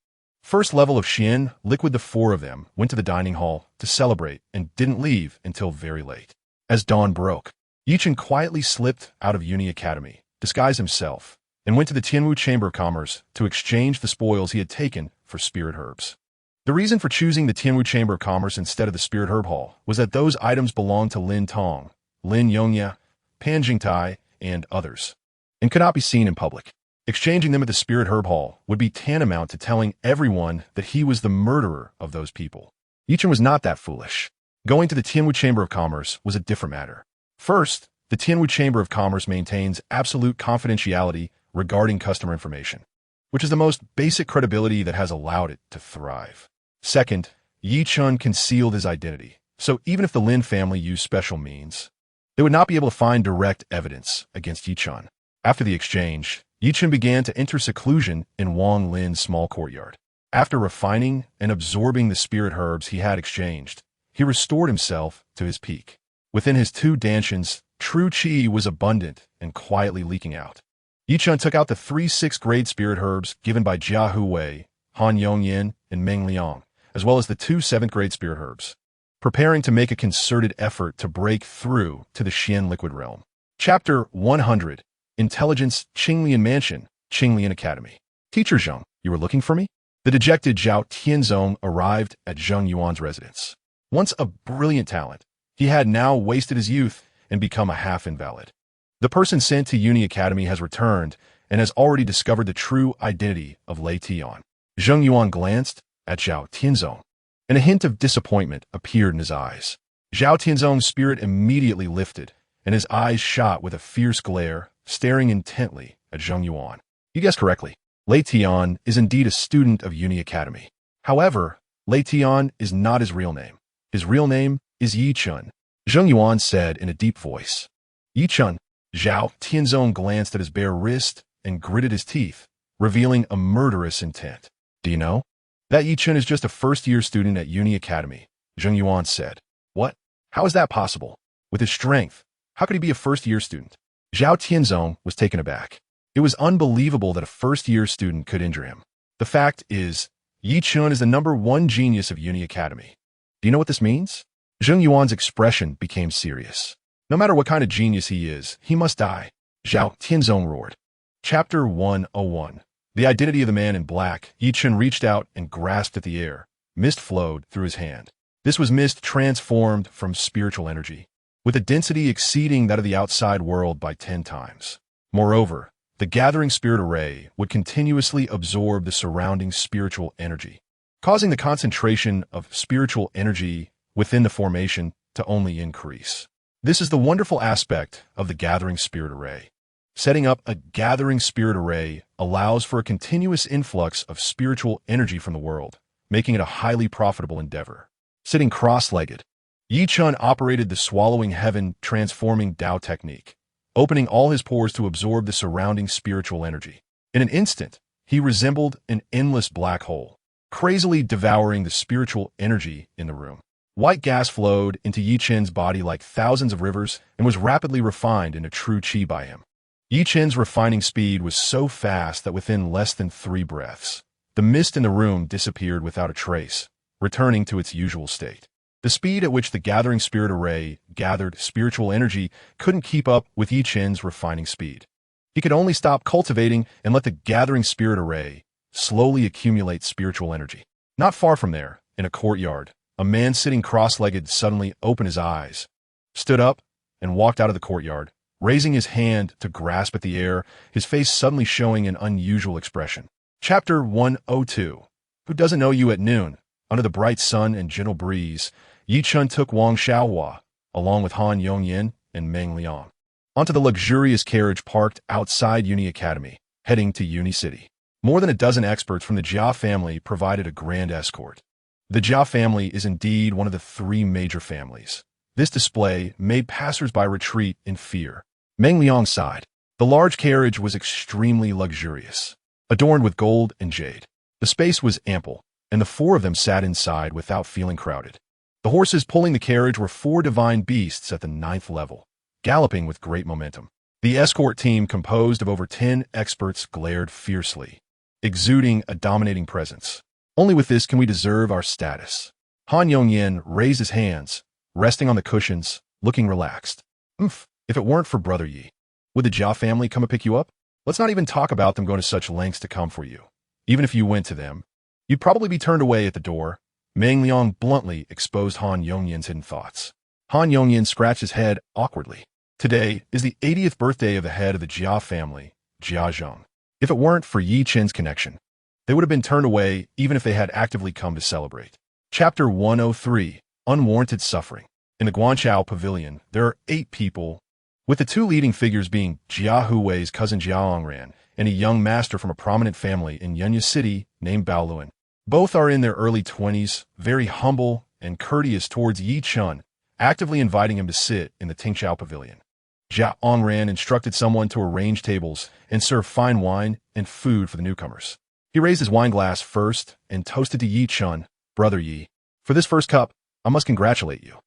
First level of Xian, Liquid, the 4 of them, went to the dining hall to celebrate and didn't leave until very late. As dawn broke, Yi Chun quietly slipped out of Uni Academy, disguised himself, and went to the Tianwu Chamber of Commerce to exchange the spoils he had taken for spirit herbs. The reason for choosing the Tianwu Chamber of Commerce instead of the Spirit Herb Hall was that those items belonged to Lin Tong, Lin Yongya, Pan Jingtai, and others, and could not be seen in public. Exchanging them at the Spirit Herb Hall would be tantamount to telling everyone that he was the murderer of those people. Yi Chun was not that foolish. Going to the Tianwu Chamber of Commerce was a different matter. First, the Tianwu Chamber of Commerce maintains absolute confidentiality regarding customer information, which is the most basic credibility that has allowed it to thrive. Second, Yi Chun concealed his identity, so even if the Lin family used special means, they would not be able to find direct evidence against Yi Chun. After the exchange, Yi Chun began to enter seclusion in Wang Lin's small courtyard. After refining and absorbing the spirit herbs he had exchanged, he restored himself to his peak. Within his 2 dantians, true qi was abundant and quietly leaking out. Yi Chun took out the 3 6th-grade spirit herbs given by Jia Huwei, Han Yongyin, and Meng Liang, as well as the 2 7th-grade spirit herbs, preparing to make a concerted effort to break through to the Xian liquid realm. Chapter 100. Intelligence. Qinglian Mansion, Qinglian Academy. Teacher Zheng, you were looking for me? The dejected Zhao Tianzong arrived at Zheng Yuan's residence. Once a brilliant talent, he had now wasted his youth and become a half-invalid. The person sent to Uni Academy has returned and has already discovered the true identity of Lei Tian. Zheng Yuan glanced at Zhao Tianzong, and a hint of disappointment appeared in his eyes. Zhao Tianzong's spirit immediately lifted, and his eyes shot with a fierce glare, staring intently at Zheng Yuan. You guessed correctly. Lei Tian is indeed a student of Uni Academy. However, Lei Tian is not his real name. His real name is Yi Chun. Zheng Yuan said in a deep voice. Yi Chun. Zhao Tianzong glanced at his bare wrist and gritted his teeth, revealing a murderous intent. Do you know? That Yi Chen is just a first-year student at Uni Academy, Zheng Yuan said. What? How is that possible? With his strength, how could he be a first-year student? Zhao Tianzong was taken aback. It was unbelievable that a first-year student could injure him. The fact is, Yi Chen is the #1 genius of Uni Academy. Do you know what this means? Zheng Yuan's expression became serious. No matter what kind of genius he is, he must die. Zhao Tianzong roared. Chapter 101. The identity of the man in black. Yi Chen reached out and grasped at the air. Mist flowed through his hand. This was mist transformed from spiritual energy, with a density exceeding that of the outside world by 10 times. Moreover, the gathering spirit array would continuously absorb the surrounding spiritual energy, causing the concentration of spiritual energy within the formation to only increase. This is the wonderful aspect of the gathering spirit array. Setting up a gathering spirit array allows for a continuous influx of spiritual energy from the world, making it a highly profitable endeavor. Sitting cross-legged, Yi Chen operated the swallowing heaven transforming Tao technique, opening all his pores to absorb the surrounding spiritual energy. In an instant, he resembled an endless black hole, crazily devouring the spiritual energy in the room. White gas flowed into Yi Chen's body like thousands of rivers and was rapidly refined into true qi by him. Yi Chen's refining speed was so fast that within less than 3 breaths, the mist in the room disappeared without a trace, returning to its usual state. The speed at which the gathering spirit array gathered spiritual energy couldn't keep up with Yi Chen's refining speed. He could only stop cultivating and let the gathering spirit array slowly accumulate spiritual energy. Not far from there, in a courtyard, a man sitting cross-legged suddenly opened his eyes, stood up, and walked out of the courtyard, raising his hand to grasp at the air, his face suddenly showing an unusual expression. Chapter 102. Who doesn't know you at noon? Under the bright sun and gentle breeze, Yi Chen took Wang Xiaohua, along with Han Yongyan and Meng Liang, onto the luxurious carriage parked outside Uni Academy, heading to Uni City. More than a dozen experts from the Jia family provided a grand escort. The Jia family is indeed one of the 3 major families. This display made passers-by retreat in fear. Meng Liang sighed. The large carriage was extremely luxurious, adorned with gold and jade. The space was ample, and the 4 of them sat inside without feeling crowded. The horses pulling the carriage were 4 divine beasts at the 9th level, galloping with great momentum. The escort team, composed of over 10 experts, glared fiercely, exuding a dominating presence. Only with this can we deserve our status. Han Yongyan raised his hands, resting on the cushions, looking relaxed. If it weren't for Brother Yi, would the Jia family come and pick you up? Let's not even talk about them going to such lengths to come for you. Even if you went to them, you'd probably be turned away at the door. Meng Liang bluntly exposed Han Yongyan's hidden thoughts. Han Yongyan scratched his head awkwardly. Today is the 80th birthday of the head of the Jia family, Jia Zheng. If it weren't for Yi Chen's connection, they would have been turned away even if they had actively come to celebrate. Chapter 103. Unwarranted Suffering. In the Guanchao Pavilion, there are 8 people, with the 2 leading figures being Jia Huwei's cousin Jia Ongran and a young master from a prominent family in Yunya City named Bao Luan. Both are in their early 20s, very humble and courteous towards Yi Chen, actively inviting him to sit in the Tingxiao Pavilion. Jia Ongran instructed someone to arrange tables and serve fine wine and food for the newcomers. He raised his wine glass first and toasted to Yi Chen. Brother Yi, for this first cup, I must congratulate you.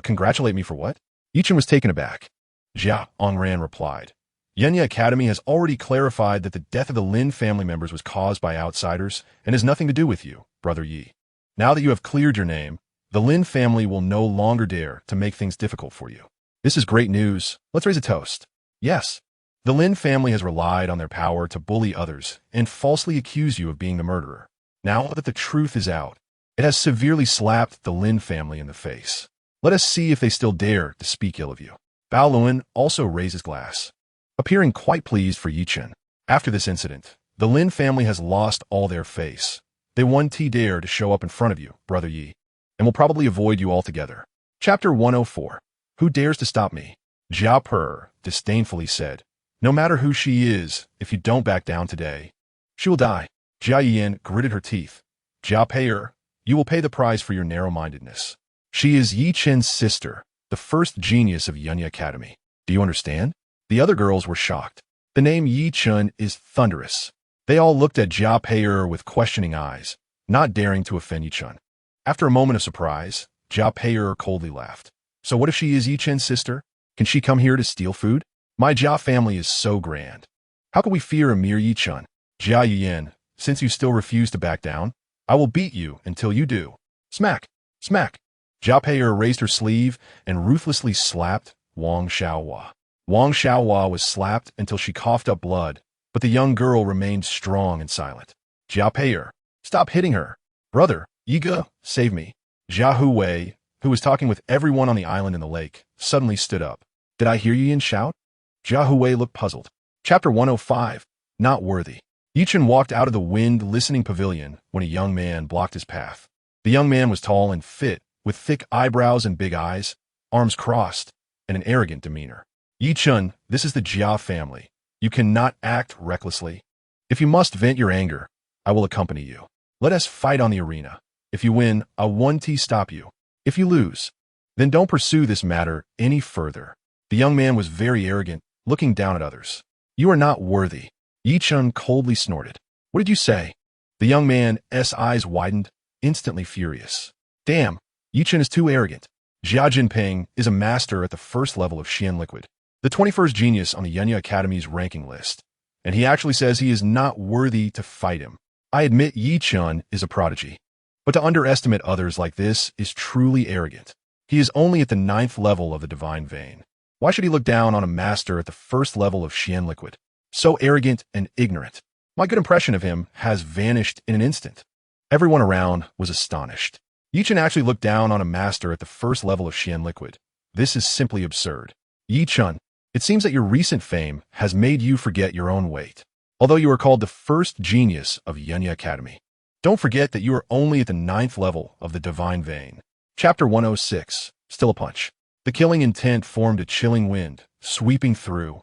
Congratulate me for what? Yi Chen was taken aback. Jia Ongran replied. Yunya Academy has already clarified that the death of the Lin family members was caused by outsiders and has nothing to do with you, Brother Yi. Now that you have cleared your name, the Lin family will no longer dare to make things difficult for you. This is great news. Let's raise a toast. Yes. The Lin family has relied on their power to bully others and falsely accuse you of being the murderer. Now that the truth is out, it has severely slapped the Lin family in the face. Let us see if they still dare to speak ill of you. Bao Luan also raised his glass, appearing quite pleased for Yi Chen. After this incident, the Lin family has lost all their face. They won't dare to show up in front of you, Brother Yi, and will probably avoid you altogether. Chapter 104. Who dares to stop me? Jia Per disdainfully said. No matter who she is, if you don't back down today, she will die. Jia Yan gritted her teeth. Jia Pei'er, you will pay the price for your narrow-mindedness. She is Yi Chen's sister, the first genius of Yunya Academy. Do you understand? The other girls were shocked. The name Yi Chen is thunderous. They all looked at Jia Pei'er with questioning eyes, not daring to offend Yi Chen. After a moment of surprise, Jia Pei'er coldly laughed. So what if she is Yi Chen's sister? Can she come here to steal food? My Jia family is so grand. How can we fear a mere Yi Chen? Jia Yin, since you still refuse to back down, I will beat you until you do. Smack! Smack! Jia Pei'er raised her sleeve and ruthlessly slapped Wang Xiaohua. Wang Xiaohua was slapped until she coughed up blood, but the young girl remained strong and silent. Jia Pei'er, stop hitting her. Brother, Yiga, save me. Jia Huwei, who was talking with everyone on the island in the lake, suddenly stood up. Did I hear Yin shout? Jia Huwei looked puzzled. Chapter 105, Not Worthy. Yi Chen walked out of the wind-listening pavilion when a young man blocked his path. The young man was tall and fit, with thick eyebrows and big eyes, arms crossed, and an arrogant demeanor. Yi Chen, this is the Jia family. You cannot act recklessly. If you must vent your anger, I will accompany you. Let us fight on the arena. If you win, I'll 1T stop you. If you lose, then don't pursue this matter any further. The young man was very arrogant, looking down at others. You are not worthy. Yi Chen coldly snorted. What did you say? The young man's eyes widened, instantly furious. Damn, Yi Chen is too arrogant. Jia Jinping is a master at the first level of Xian Liquid, the 21st genius on the Yunya Academy's ranking list, and he actually says he is not worthy to fight him. I admit Yi Chen is a prodigy, but to underestimate others like this is truly arrogant. He is only at the 9th level of the divine vein. Why should he look down on a master at the first level of Xian Liquid? So arrogant and ignorant. My good impression of him has vanished in an instant. Everyone around was astonished. Yi Chen actually looked down on a master at the first level of Xian Liquid. This is simply absurd. Yi Chen, it seems that your recent fame has made you forget your own weight. Although you are called the first genius of Yunya Academy, don't forget that you are only at the 9th level of the divine vein. Chapter 106, Still a Punch. The killing intent formed a chilling wind, sweeping through.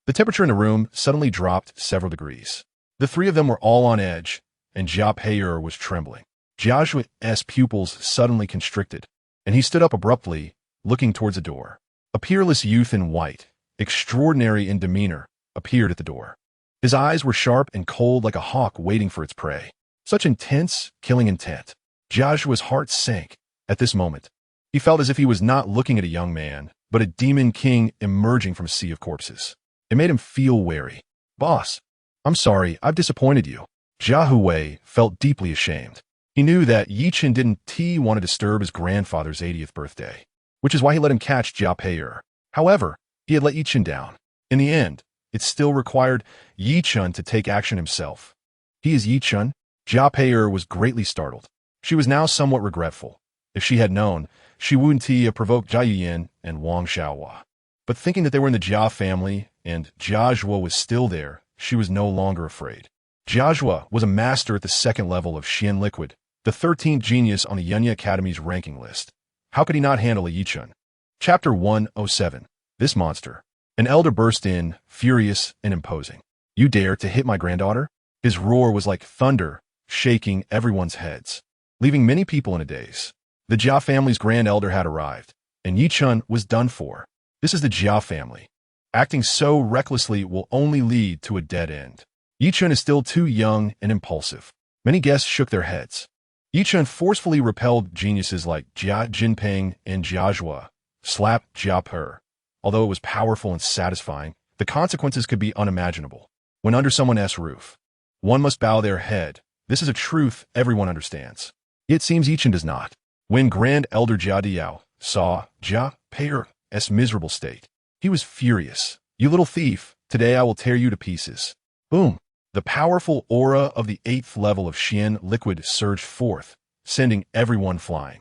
The temperature in the room suddenly dropped several degrees. The three of them were all on edge, and Jia Pei'er was trembling. Jia's pupils suddenly constricted, and he stood up abruptly, looking towards the door. A peerless youth in white, extraordinary in demeanor, appeared at the door. His eyes were sharp and cold like a hawk waiting for its prey. Such intense, killing intent. Jia's heart sank at this moment. He felt as if he was not looking at a young man, but a demon king emerging from a sea of corpses. It made him feel wary. Boss, I'm sorry, I've disappointed you. Jia Huwei felt deeply ashamed. He knew that Yi Chen didn't want to disturb his grandfather's 80th birthday, which is why he let him catch Jia Pei'er. However, he had let Yi Chen down. In the end, it still required Yi Chen to take action himself. He is Yi Chen? Jia Pei'er was greatly startled. She was now somewhat regretful. If she had known, she wouldn't have provoked Jia Yin and Wang Xiaohua. But thinking that they were in the Jia family and Jia was still there, she was no longer afraid. Jia was a master at the 2nd level of Xian Liquid, the 13th genius on the Yunya Academy's ranking list. How could he not handle a Yi Chen? Chapter 107, This Monster. An elder burst in, furious and imposing. You dare to hit my granddaughter? His roar was like thunder, shaking everyone's heads, leaving many people in a daze. The Jia family's grand elder had arrived, and Yi Chen was done for. This is the Jia family. Acting so recklessly will only lead to a dead end. Yi Chen is still too young and impulsive. Many guests shook their heads. Yi Chen forcefully repelled geniuses like Jia Jinping and Jia, slapped Jia Pei'er. Although it was powerful and satisfying, the consequences could be unimaginable. When under someone's roof, one must bow their head. This is a truth everyone understands. It seems Yi Chen does not. When Grand Elder Jia Diao saw Jia Pei'er's miserable state, he was furious. You little thief, today I will tear you to pieces. Boom. The powerful aura of the 8th level of Xian Liquid surged forth, sending everyone flying.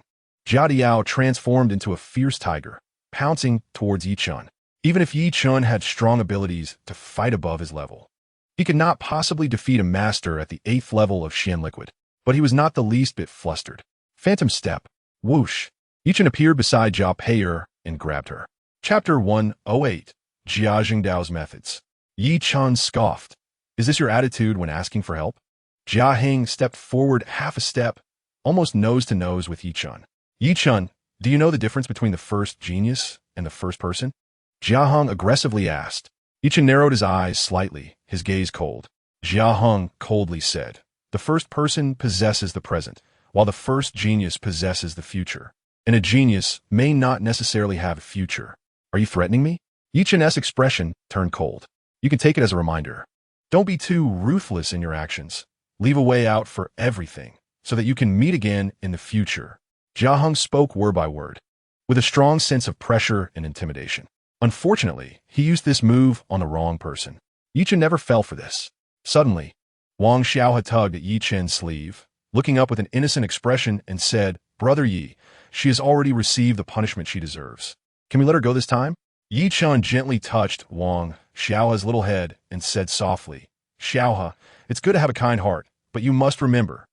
Jia Diao transformed into a fierce tiger, pouncing towards Yi Chen. Even if Yi Chen had strong abilities to fight above his level, he could not possibly defeat a master at the 8th level of Xian Liquid. But he was not the least bit flustered. Phantom step. Whoosh. Yi Chen appeared beside Jia Pei'er and grabbed her. Chapter 108, Jia Jingdao's Methods. Yi Chen scoffed. Is this your attitude when asking for help? Jia Hing stepped forward half a step, almost nose to nose with Yi Chen. Yi Chen, do you know the difference between the first genius and the first person? Jia Hong aggressively asked. Yi Chen narrowed his eyes slightly, his gaze cold. Jia Hong coldly said, "The first person possesses the present, while the first genius possesses the future. And a genius may not necessarily have a future. Are you threatening me?" Yi Chen's expression turned cold. "You can take it as a reminder. Don't be too ruthless in your actions. Leave a way out for everything, so that you can meet again in the future." Jia Hong spoke word by word, with a strong sense of pressure and intimidation. Unfortunately, he used this move on the wrong person. Yi Chen never fell for this. Suddenly, Wang Xiaohe tugged at Yi Chen's sleeve, looking up with an innocent expression, and said, "Brother Yi, she has already received the punishment she deserves. Can we let her go this time?" Yi Chen gently touched Wang Xiaohe's little head and said softly, "Xiaohe, it's good to have a kind heart, but you must remember,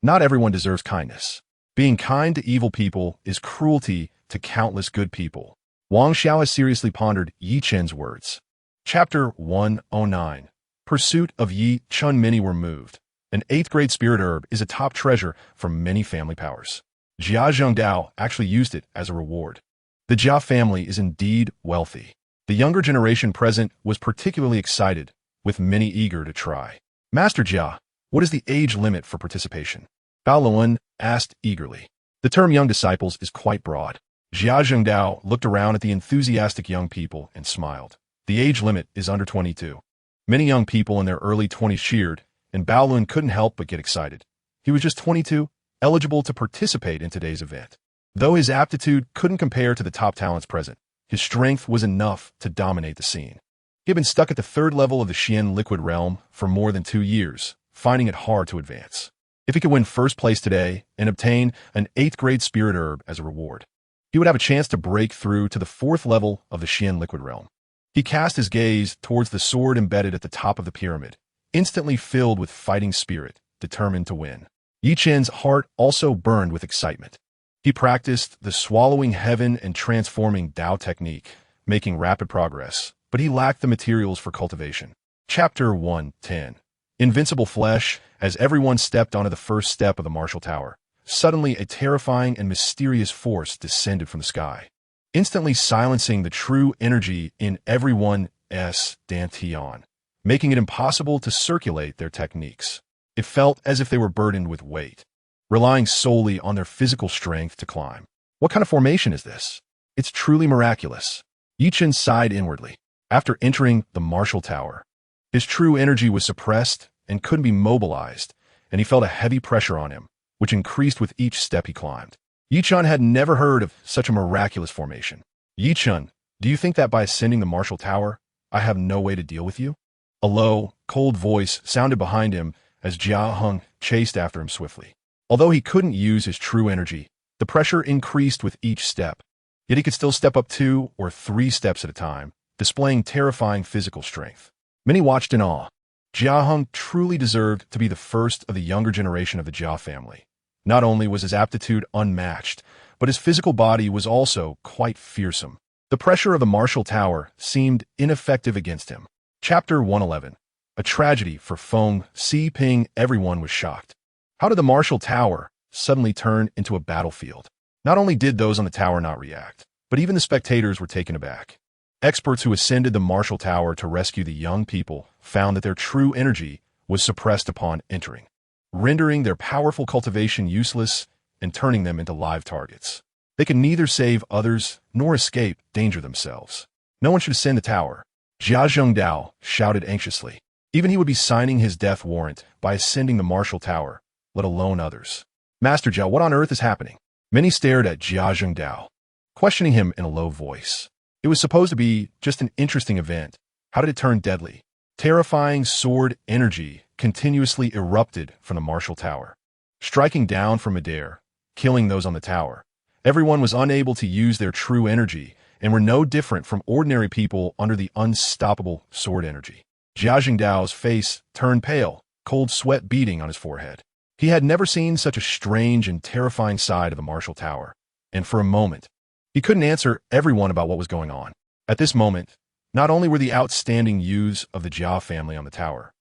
not everyone deserves kindness. Being kind to evil people is cruelty to countless good people." Wang Xiaohe seriously pondered Yi Chen's words. Chapter 109. Pursuit of Yi Chen. Many were moved. An 8th grade spirit herb is a top treasure for many family powers. Jia Zhengdao actually used it as a reward. The Jia family is indeed wealthy. The younger generation present was particularly excited, with many eager to try. "Master Jia, what is the age limit for participation?" Bao Luan asked eagerly. The term young disciples is quite broad. Jia Zhengdao looked around at the enthusiastic young people and smiled. The age limit is under 22. Many young people in their early 20s cheered, and Bao Luan couldn't help but get excited. He was just 22, eligible to participate in today's event. Though his aptitude couldn't compare to the top talents present, his strength was enough to dominate the scene. He had been stuck at the 3rd level of the Xian liquid realm for more than 2 years, finding it hard to advance. If he could win first place today and obtain an 8th grade spirit herb as a reward, he would have a chance to break through to the 4th level of the Xian liquid realm. He cast his gaze towards the sword embedded at the top of the pyramid, instantly filled with fighting spirit, determined to win. Yi Chen's heart also burned with excitement. He practiced the swallowing heaven and transforming Dao technique, making rapid progress, but he lacked the materials for cultivation. Chapter 110. Invincible flesh. As everyone stepped onto the first step of the martial tower, suddenly a terrifying and mysterious force descended from the sky, instantly silencing the true energy in everyone's dantian, making it impossible to circulate their techniques. It felt as if they were burdened with weight, relying solely on their physical strength to climb. What kind of formation is this? It's truly miraculous. Yi Chen sighed inwardly. After entering the martial tower, his true energy was suppressed and couldn't be mobilized, and he felt a heavy pressure on him, which increased with each step he climbed. Yi Chen had never heard of such a miraculous formation. "Yi Chen, do you think that by ascending the martial tower, I have no way to deal with you?" A low, cold voice sounded behind him as Jia Hong chased after him swiftly. Although he couldn't use his true energy, the pressure increased with each step. Yet he could still step up 2 or 3 steps at a time, displaying terrifying physical strength. Many watched in awe. Jia Hong truly deserved to be the first of the younger generation of the Jia family. Not only was his aptitude unmatched, but his physical body was also quite fearsome. The pressure of the martial tower seemed ineffective against him. Chapter 111. A tragedy for Feng Xiping. Everyone was shocked. How did the martial tower suddenly turn into a battlefield? Not only did those on the tower not react, but even the spectators were taken aback. Experts who ascended the martial tower to rescue the young people found that their true energy was suppressed upon entering, rendering their powerful cultivation useless and turning them into live targets. They could neither save others nor escape danger themselves. No one should ascend the tower. Jia Zhengdao shouted anxiously. Even he would be signing his death warrant by ascending the martial tower, let alone others. "Master Jia, what on earth is happening?" Many stared at Jia Zhengdao, questioning him in a low voice. It was supposed to be just an interesting event. How did it turn deadly? Terrifying sword energy continuously erupted from the martial tower, striking down from midair, killing those on the tower. Everyone was unable to use their true energy and were no different from ordinary people under the unstoppable sword energy. Jia Zhengdao's face turned pale, cold sweat beading on his forehead. He had never seen such a strange and terrifying side of the martial tower, and for a moment, he couldn't answer everyone about what was going on. At this moment, not only were the outstanding youths of the Jia family on the tower,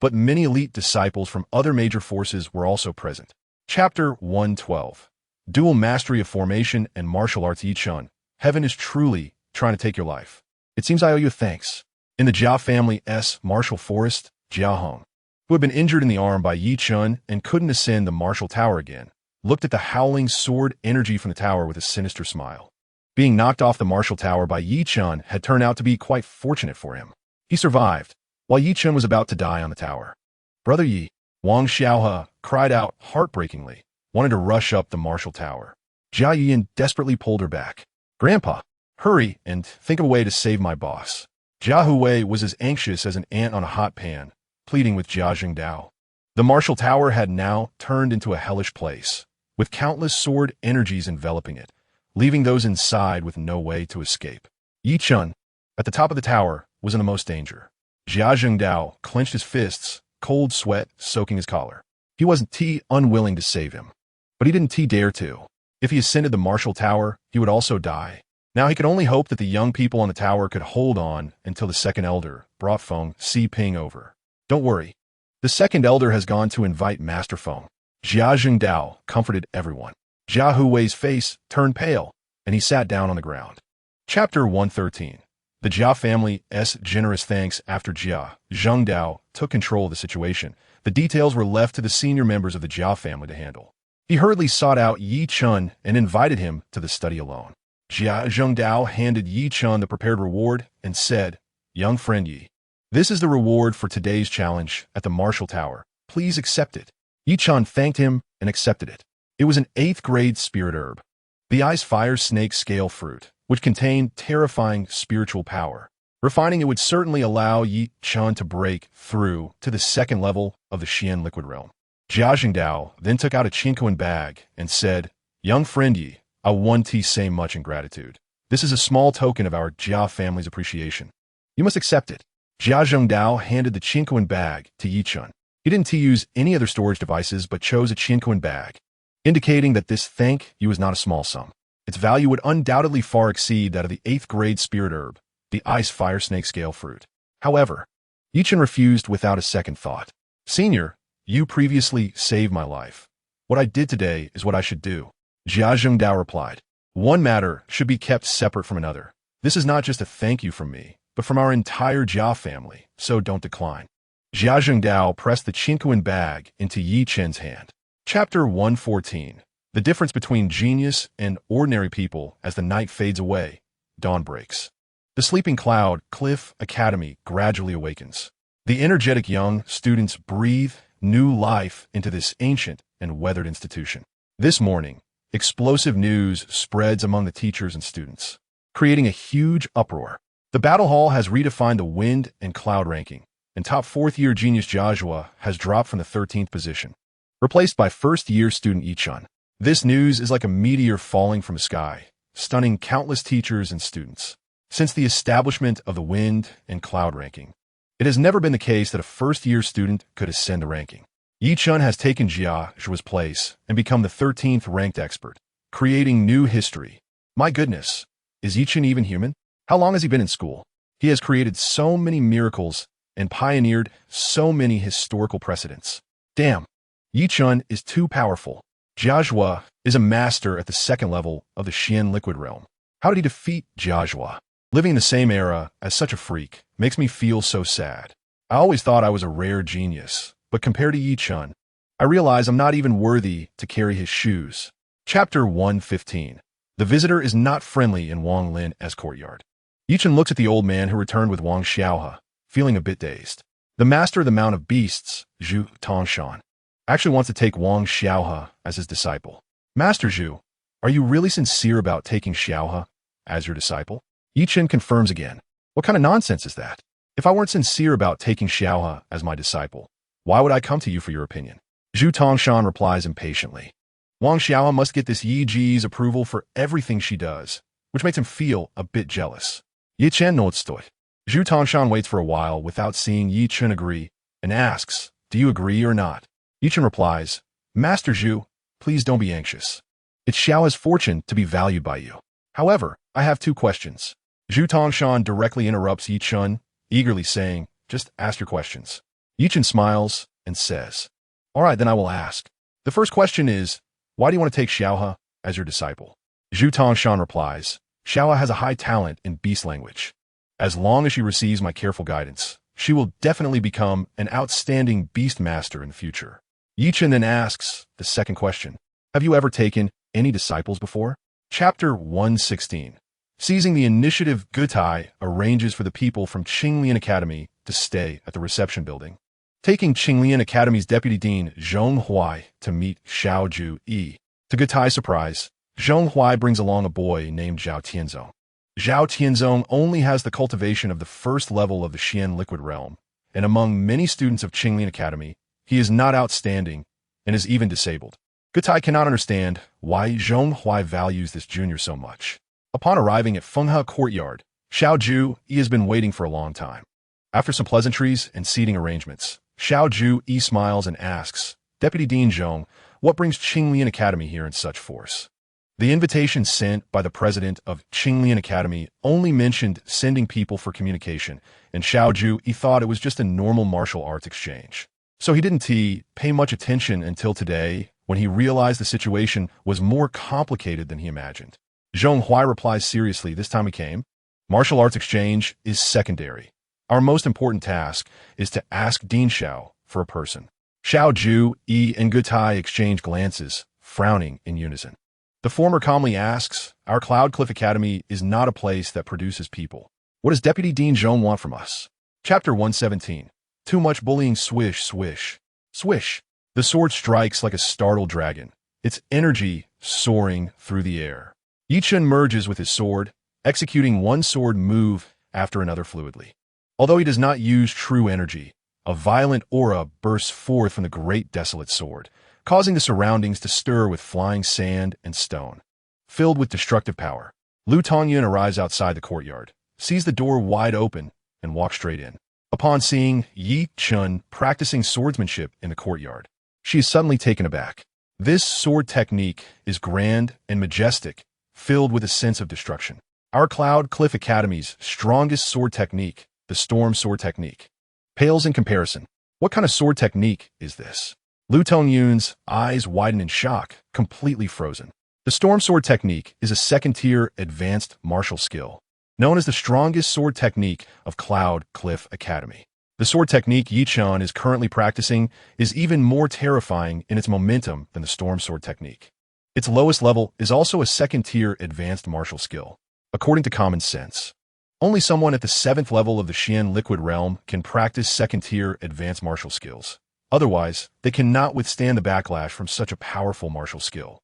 but many elite disciples from other major forces were also present. Chapter 112. Dual Mastery of Formation and Martial Arts. Yi Chen, heaven is truly trying to take your life. It seems I owe you thanks. In the Jia family's martial forest, Jia Hong, who had been injured in the arm by Yi Chun and couldn't ascend the martial tower again, looked at the howling sword energy from the tower with a sinister smile. Being knocked off the martial tower by Yi Chun had turned out to be quite fortunate for him. He survived, while Yi Chun was about to die on the tower. Brother Yi, Wang Xiaohe cried out heartbreakingly, wanted to rush up the martial tower. Jia Yian desperately pulled her back. Grandpa, hurry and think of a way to save my boss. Jia Huwei was as anxious as an ant on a hot pan, pleading with Jia Zhengdao. The martial tower had now turned into a hellish place, with countless sword energies enveloping it, leaving those inside with no way to escape. Yi Chun, at the top of the tower, was in the most danger. Jia Zhengdao clenched his fists, cold sweat soaking his collar. He wasn't unwilling to save him, but he didn't dare to. If he ascended the martial tower, he would also die. Now he could only hope that the young people on the tower could hold on until the second elder brought Feng Ping over. Don't worry. The second elder has gone to invite Master Feng. Jia Zhengdao comforted everyone. Jia Huwei's face turned pale, and he sat down on the ground. Chapter 113. The Jia family's generous thanks. After Jia Zhengdao took control of the situation, the details were left to the senior members of the Jia family to handle. He hurriedly sought out Yi Chun and invited him to the study alone. Jia Zhengdao handed Yi Chun the prepared reward and said, "Young friend Yi, this is the reward for today's challenge at the martial tower. Please accept it." Yi Chun thanked him and accepted it. It was an 8th grade spirit herb, the ice fire snake scale fruit, which contained terrifying spiritual power. Refining it would certainly allow Yi Chun to break through to the second level of the Xian liquid realm. Jia Zhengdao then took out a chinquan bag and said, "Young friend Yi, I want to say much in gratitude. This is a small token of our Jia family's appreciation. You must accept it." Jia Zhengdao handed the chinquan bag to Yi Chun. He didn't use any other storage devices but chose a chinquan bag, indicating that this thank you was not a small sum. Its value would undoubtedly far exceed that of the 8th grade spirit herb, the ice fire snake scale fruit. However, Yi Chun refused without a second thought. "Senior, you previously saved my life. What I did today is what I should do." Jia Zhengdao replied, "One matter should be kept separate from another. This is not just a thank you from me, but from our entire Jia family, so don't decline." Jia Zhengdao pressed the chinquan bag into Yi Chen's hand. Chapter 114. The difference between genius and ordinary people. As the night fades away, dawn breaks. The sleeping cloud Cliff Academy gradually awakens. The energetic young students breathe new life into this ancient and weathered institution. This morning, explosive news spreads among the teachers and students, creating a huge uproar. The battle hall has redefined the wind and cloud ranking, and top 4th-year genius Joshua has dropped from the 13th position, replaced by first-year student Yi Chun. This news is like a meteor falling from the sky, stunning countless teachers and students. Since the establishment of the wind and cloud ranking, it has never been the case that a first-year student could ascend the ranking. Yi Chun has taken Joshua's place and become the 13th ranked expert, creating new history. My goodness, is Yi Chun even human? How long has he been in school? He has created so many miracles and pioneered so many historical precedents. Damn, Yi Chun is too powerful. Joshua is a master at the second level of the Xian liquid realm. How did he defeat Joshua? Living in the same era as such a freak makes me feel so sad. I always thought I was a rare genius, but compared to Yi Chun, I realize I'm not even worthy to carry his shoes. Chapter 115. The visitor is not friendly in Wang Lin's courtyard. Yi Chun looks at the old man who returned with Wang Xiaohe, feeling a bit dazed. The master of the Mount of Beasts, Zhu Tongshan, actually wants to take Wang Xiaohe as his disciple. Master Zhu, are you really sincere about taking Xiaohe as your disciple? Yi Chun confirms again. What kind of nonsense is that? If I weren't sincere about taking Xiaohe as my disciple, why would I come to you for your opinion? Zhu Tongshan replies impatiently. Wang Xiaohe must get this Yi Ji's approval for everything she does, which makes him feel a bit jealous. Yi Chen knows it. Zhu Tongshan waits for a while without seeing Yi Chun agree and asks, "Do you agree or not?" Yi Chun replies, "Master Zhu, please don't be anxious. It's Xiaohe's fortune to be valued by you. However, I have 2 questions." Zhu Tongshan directly interrupts Yi Chun, eagerly saying, "Just ask your questions." Yi Chun smiles and says, "All right, then I will ask. The first question is, why do you want to take Xiaohe as your disciple?" Zhu Tongshan replies, "Xiaohe has a high talent in beast language. As long as she receives my careful guidance, she will definitely become an outstanding beast master in the future. Chen then asks the second question. Have you ever taken any disciples before? Chapter 116. Seizing the initiative, Gutai arranges for the people from Qinglian Academy to stay at the reception building. Taking Qinglian Academy's deputy dean, Zhong Huai, to meet Xiao Ju Yi. To Gutai's surprise, Zhong Huai brings along a boy named Zhao Tianzong. Zhao Tianzong only has the cultivation of the first level of the Xian liquid realm, and among many students of Qinglian Academy, he is not outstanding and is even disabled. Gutai cannot understand why Zhong Huai values this junior so much. Upon arriving at Fenghe Courtyard, Xiao Ju Yi has been waiting for a long time. After some pleasantries and seating arrangements, Xiao Ju Yi smiles and asks, Deputy Dean Zhong, what brings Qinglian Academy here in such force? The invitation sent by the president of Qinglian Academy only mentioned sending people for communication, and Xiao Ju Yi thought it was just a normal martial arts exchange. So he didn't pay much attention until today, when he realized the situation was more complicated than he imagined. Zhong Huai replies seriously, this time we came. Martial arts exchange is secondary. Our most important task is to ask Dean Xiao for a person. Xiao Ju Yi and Gutai exchange glances, frowning in unison. The former calmly asks, our Cloud Cliff Academy is not a place that produces people. What does Deputy Dean Zhong want from us? Chapter 117. Too much bullying. Swish, swish. Swish. The sword strikes like a startled dragon, its energy soaring through the air. Chen merges with his sword, executing one sword move after another fluidly. Although he does not use true energy, a violent aura bursts forth from the great desolate sword, causing the surroundings to stir with flying sand and stone. Filled with destructive power, Lu Tongyun arrives outside the courtyard, sees the door wide open, and walks straight in. Upon seeing Chen practicing swordsmanship in the courtyard, she is suddenly taken aback. This sword technique is grand and majestic, filled with a sense of destruction. Our Cloud Cliff Academy's strongest sword technique, the Storm Sword Technique, pales in comparison. What kind of sword technique is this? Lu Tongyun's eyes widen in shock, completely frozen. The Storm Sword Technique is a second-tier advanced martial skill, known as the strongest sword technique of Cloud Cliff Academy. The sword technique Chen is currently practicing is even more terrifying in its momentum than the Storm Sword Technique. Its lowest level is also a second-tier advanced martial skill. According to common sense, only someone at the 7th level of the Xian liquid realm can practice second-tier advanced martial skills. Otherwise, they cannot withstand the backlash from such a powerful martial skill.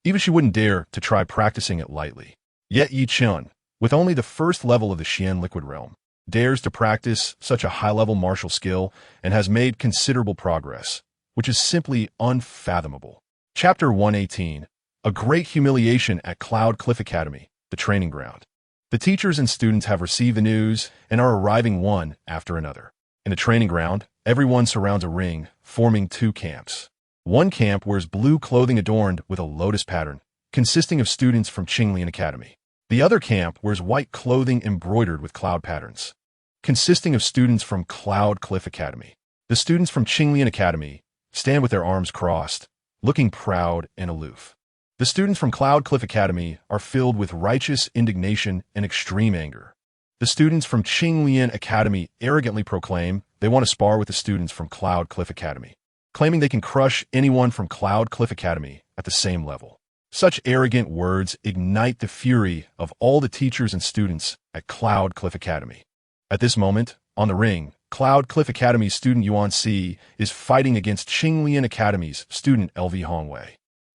Even she wouldn't dare to try practicing it lightly. Yet Chen, with only the 1st level of the Xian liquid realm, dares to practice such a high-level martial skill and has made considerable progress, which is simply unfathomable. Chapter 118. A great humiliation at Cloud Cliff Academy, the training ground. The teachers and students have received the news and are arriving one after another. In the training ground, everyone surrounds a ring, forming 2 camps. One camp wears blue clothing adorned with a lotus pattern, consisting of students from Qinglian Academy. The other camp wears white clothing embroidered with cloud patterns, consisting of students from Cloud Cliff Academy. The students from Qinglian Academy stand with their arms crossed, looking proud and aloof. The students from Cloud Cliff Academy are filled with righteous indignation and extreme anger. The students from Qinglian Academy arrogantly proclaim they want to spar with the students from Cloud Cliff Academy, claiming they can crush anyone from Cloud Cliff Academy at the same level. Such arrogant words ignite the fury of all the teachers and students at Cloud Cliff Academy. At this moment, on the ring, Cloud Cliff Academy's student Yuan Si is fighting against Qinglian Academy's student LV Hongwei.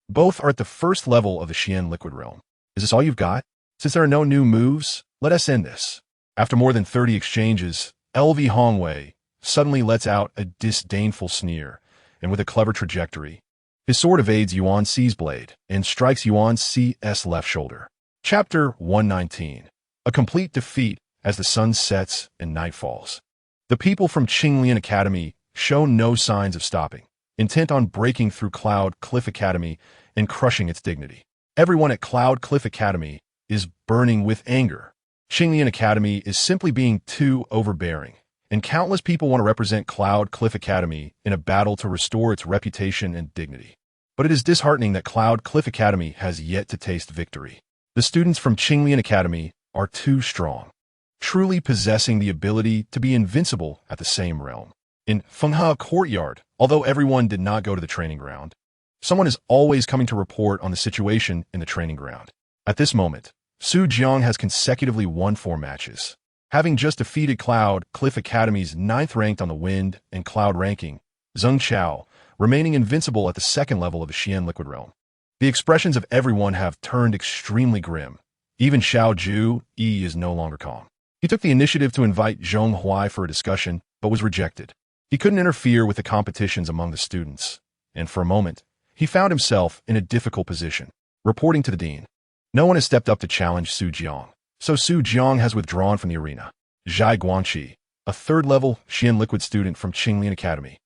Both are at the 1st level of the Xian liquid realm. Is this all you've got? Since there are no new moves, let us end this. After more than 30 exchanges, LV Hongwei suddenly lets out a disdainful sneer, and with a clever trajectory, his sword evades Yuan Si's blade and strikes Yuan Si's left shoulder. Chapter 119. A complete defeat as the sun sets and night falls. The people from Qinglian Academy show no signs of stopping, intent on breaking through Cloud Cliff Academy and crushing its dignity. Everyone at Cloud Cliff Academy is burning with anger. Qinglian Academy is simply being too overbearing, and countless people want to represent Cloud Cliff Academy in a battle to restore its reputation and dignity. But it is disheartening that Cloud Cliff Academy has yet to taste victory. The students from Qinglian Academy are too strong. truly possessing the ability to be invincible at the same realm. In Fenghe Courtyard, although everyone did not go to the training ground, someone is always coming to report on the situation in the training ground. At this moment, Su Jiang has consecutively won 4 matches, having just defeated Cloud Cliff Academy's 9th ranked on the Wind and Cloud ranking, Zheng Chao, remaining invincible at the 2nd level of the Xian Liquid Realm. The expressions of everyone have turned extremely grim. Even Xiao Ju Yi is no longer calm. He took the initiative to invite Zhong Huai for a discussion, but was rejected. He couldn't interfere with the competitions among the students, and for a moment, he found himself in a difficult position. Reporting to the dean, no one has stepped up to challenge Su Jiang, so Su Jiang has withdrawn from the arena. Zhai Guangqi, a 3rd-level Xian Liquid student from Qinglian Academy,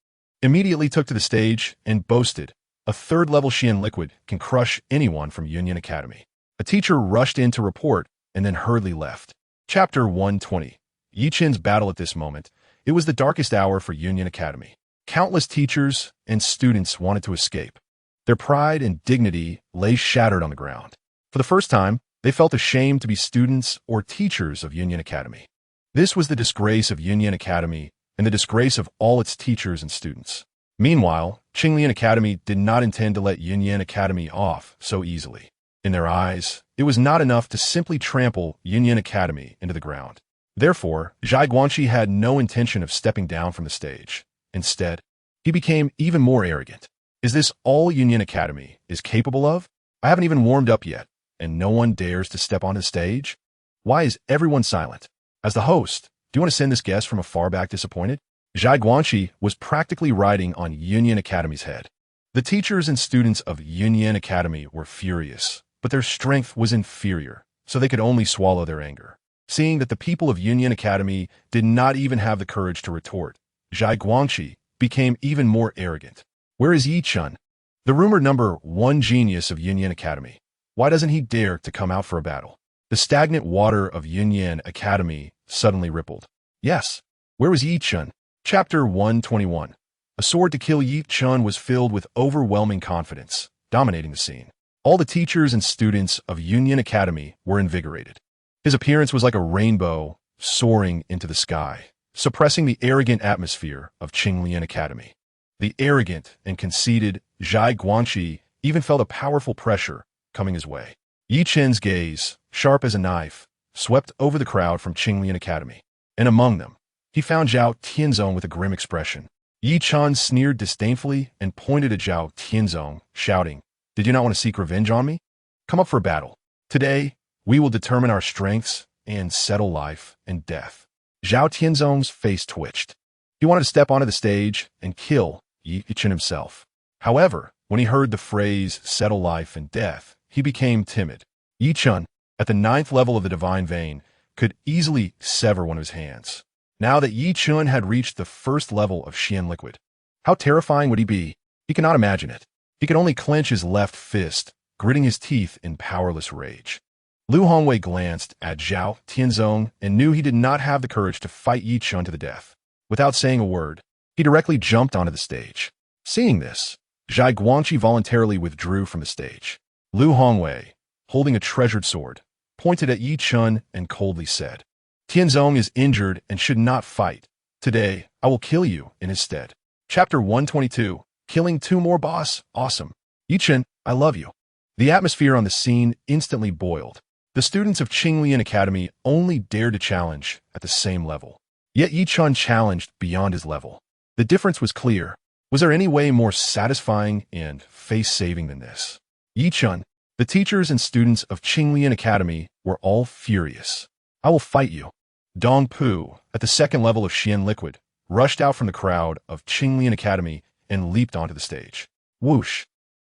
immediately took to the stage and boasted, a 3rd-level Xian Liquid can crush anyone from Union Academy. A teacher rushed in to report and then hurriedly left. Chapter 120. Yi Chen's battle. At this moment, it was the darkest hour for Union Academy. Countless teachers and students wanted to escape. Their pride and dignity lay shattered on the ground. For the first time, they felt ashamed to be students or teachers of Union Academy. This was the disgrace of Union Academy and the disgrace of all its teachers and students. Meanwhile, Qinglian Academy did not intend to let Union Academy off so easily. In their eyes, it was not enough to simply trample Union Academy into the ground. Therefore, Zhai Guangqi had no intention of stepping down from the stage. Instead, he became even more arrogant. Is this all Union Academy is capable of? I haven't even warmed up yet, and no one dares to step on the stage? Why is everyone silent? As the host, do you want to send this guest from afar back disappointed? Zhai Guangqi was practically riding on Union Academy's head. The teachers and students of Union Academy were furious, but their strength was inferior, so they could only swallow their anger. Seeing that the people of Union Academy did not even have the courage to retort, Zhai Guangqi became even more arrogant. Where is Yi Chen, the rumored #1 genius of Union Academy? Why doesn't he dare to come out for a battle? The stagnant water of Union Academy suddenly rippled. Yes, where was Yi Chen? Chapter 121. A sword to kill Yi Chen was filled with overwhelming confidence, dominating the scene. All the teachers and students of Union Academy were invigorated. His appearance was like a rainbow soaring into the sky, suppressing the arrogant atmosphere of Qinglian Academy. The arrogant and conceited Zhai Guangqi even felt a powerful pressure coming his way. Yi Chen's gaze, sharp as a knife, swept over the crowd from Qinglian Academy, and among them, he found Zhao Tianzong with a grim expression. Yi Chen sneered disdainfully and pointed at Zhao Tianzong, shouting, "Did you not want to seek revenge on me? Come up for a battle. Today, we will determine our strengths and settle life and death." Zhao Tianzong's face twitched. He wanted to step onto the stage and kill Yi Chen himself. However, when he heard the phrase settle life and death, he became timid. Yi Chen, at the 9th level of the divine vein, could easily sever one of his hands. Now that Yi Chen had reached the 1st level of Xian Liquid, how terrifying would he be? He could not imagine it. He could only clench his left fist, gritting his teeth in powerless rage. Lu Hongwei glanced at Zhao Tianzong and knew he did not have the courage to fight Yi Chen to the death. Without saying a word, he directly jumped onto the stage. Seeing this, Zhai Guangqi voluntarily withdrew from the stage. Lu Hongwei, holding a treasured sword, pointed at Yi Chen and coldly said, "Tianzong is injured and should not fight. Today, I will kill you in his stead." Chapter 122. Killing 2 more boss. Awesome. Yi Chen, I love you. The atmosphere on the scene instantly boiled. The students of Qinglian Academy only dared to challenge at the same level. Yet Yi Chen challenged beyond his level. The difference was clear. Was there any way more satisfying and face-saving than this? Yi Chen, the teachers and students of Qinglian Academy were all furious. "I will fight you." Dong Pu, at the 2nd level of Xian Liquid, rushed out from the crowd of Qinglian Academy and leaped onto the stage. Whoosh!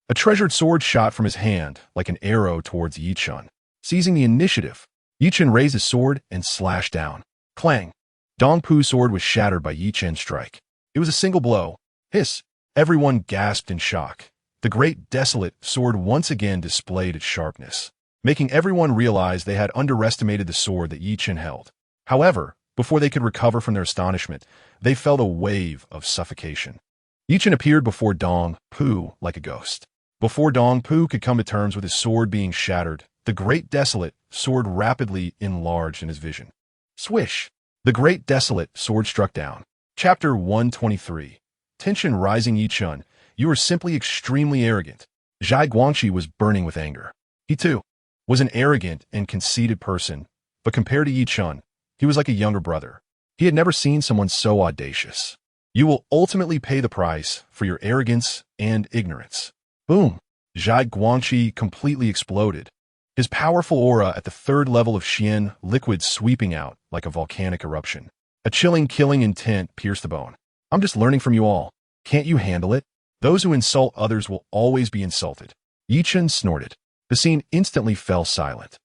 A treasured sword shot from his hand like an arrow towards Yi Chen. Seizing the initiative, Yi Chen raised his sword and slashed down. Clang! Dong Pu's sword was shattered by Yi Chen's strike. It was a single blow. Hiss! Everyone gasped in shock. The great desolate sword once again displayed its sharpness, making everyone realize they had underestimated the sword that Yi Chen held. However, before they could recover from their astonishment, they felt a wave of suffocation. Yi Chen appeared before Dong Pu like a ghost. Before Dong Pu could come to terms with his sword being shattered, the great desolate sword rapidly enlarged in his vision. Swish! The great desolate sword struck down. Chapter 123. Tension rising. Yi Chun, you are simply extremely arrogant. Zhai Guangqi was burning with anger. He, too, was an arrogant and conceited person, but compared to Yi Chun, he was like a younger brother. He had never seen someone so audacious. You will ultimately pay the price for your arrogance and ignorance. Boom! Zhai Guangqi completely exploded. His powerful aura at the third level of Xian liquid sweeping out like a volcanic eruption. A chilling, killing intent pierced the bone. I'm just learning from you all. Can't you handle it? Those who insult others will always be insulted. Yi Chun snorted. The scene instantly fell silent.